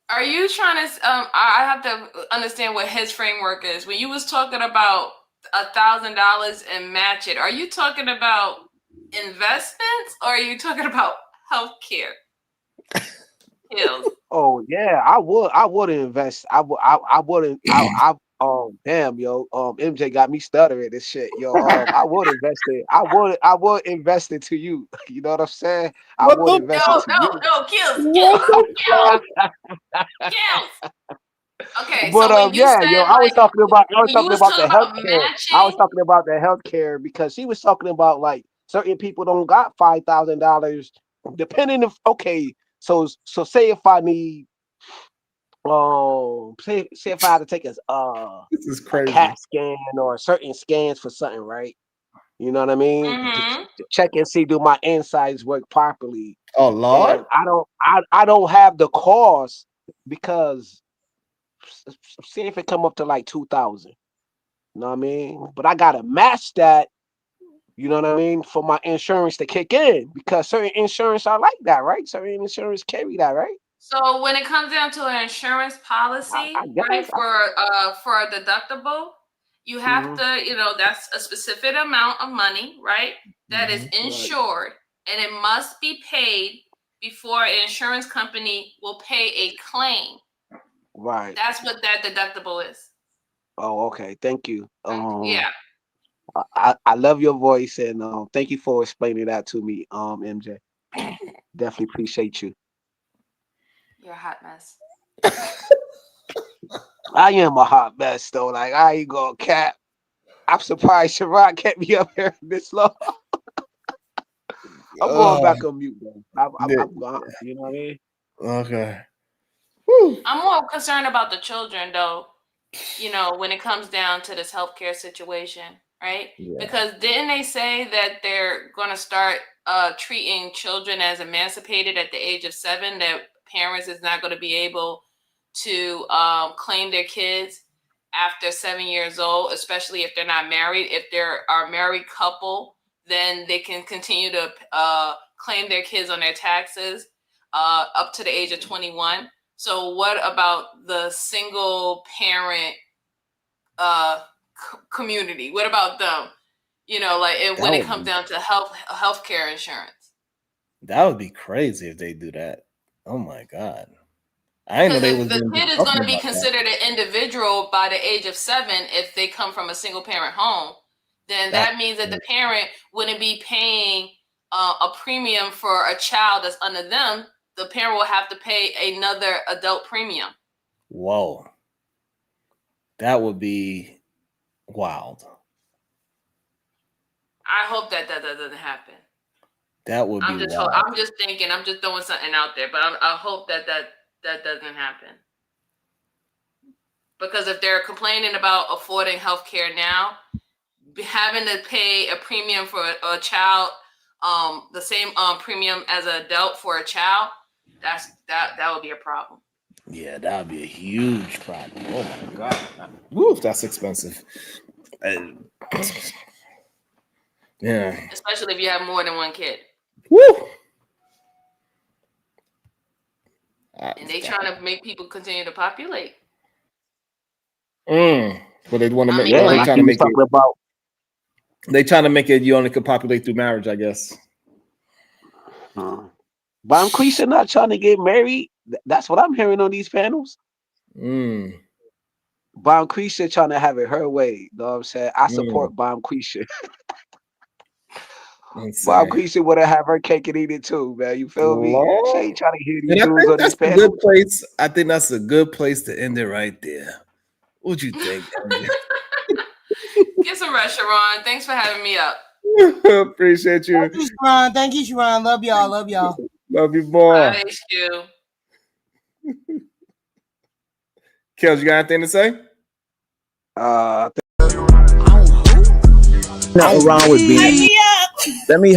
are you trying to? I have to understand what his framework is. When you was talking about $1,000 and match it, are you talking about investments or are you talking about healthcare? Hills. Oh yeah, I would invest. I wouldn't. Damn, yo. MJ got me stuttering this shit, yo. I would invest it. I would invest it to you. You know what I'm saying? I What would the invest it No, to no, you. no, kills, what kills, the kills, fuck? kills. Okay, But so when you yeah, yo, said like I was when you talking was about the talking about healthcare. I was matching, talking about the healthcare because she was talking about like certain people don't got $5,000 depending if okay. So say if I need say if I had to take This is a crazy. CAT scan or certain scans for something, right? You know what I mean? mm-hmm. To check and see do my insides work properly. Oh Lord. And I don't have the cost because see if it come up to like 2,000. You know what I mean? But I gotta match that, you know what I mean, for my insurance to kick in because certain insurance are like that, right? Certain insurance carry that, right? So when it comes down to an insurance policy, I right, guess. for a deductible, you have Mhm. to, that's a specific amount of money, right? That is Right. insured and it must be paid before an insurance company will pay a claim. Right. That's what that deductible is. Oh, okay. Thank you. Yeah, I love your voice and thank you for explaining that to me, MJ. Definitely appreciate you. you're a hot mess. I am a hot mess though. Like I ain't gonna cap. I'm surprised Sherrod kept me up here this long. I'm going Oh, back on mute though. I'm gone. You know what I mean? okay. Whew. I'm more concerned about the children though, when it comes down to this healthcare situation, right? Yeah. Because didn't they say that they're going to start treating children as emancipated at the age of 7, that parents is not going to be able to claim their kids after 7 years old, especially if they're not married. If they're a married couple, then they can continue to claim their kids on their taxes up to the age of 21. So what about the single parent community? What about them? When That it would comes be down to healthcare insurance. that would be crazy if they do that. Oh my god. I didn't know Because they if was the even kid is going talking to be about that. considered an individual by the age of 7, if they come from a single parent home, then That's that means that the parent wouldn't be paying a premium for a child that's under them. The parent will have to pay another adult premium. whoa. That would be wild. I hope that doesn't happen. That would be wild. I'm just thinking. I'm just throwing something out there, but I hope that doesn't happen. Because if they're complaining about affording health care now, having to pay a premium for a child, the same premium as an adult for a child, that would be a problem. Yeah, that would be a huge problem. Oh my god. Woo, that's expensive. Uh, yeah. Especially if you have more than one kid. Woo. And they trying to make people continue to populate. But they want to I make. mean, Yeah, They like trying to you was make it. talking about. They trying to make it. You only could populate through marriage, I guess. But I'm Creasy not trying to get married. That's what I'm hearing on these panels. Mm. Bomb Creasy trying to have it her way. You know what I'm saying? I Mm. support Bomb Creasy. Mom Quisha would have her cake and eat it too, man. You feel me? She ain't trying to hear these And I dudes think on that's these a panels. good place. I think that's a good place to end it right there. What'd you think? Get some rest, Sharon. Thanks for having me up. Appreciate you. Thank you, Sharon. Thank you, Sharon. Love y'all. Love y'all. Love you more. Bye, HQ. Kels, you got anything to say? Nothing wrong with being. Let me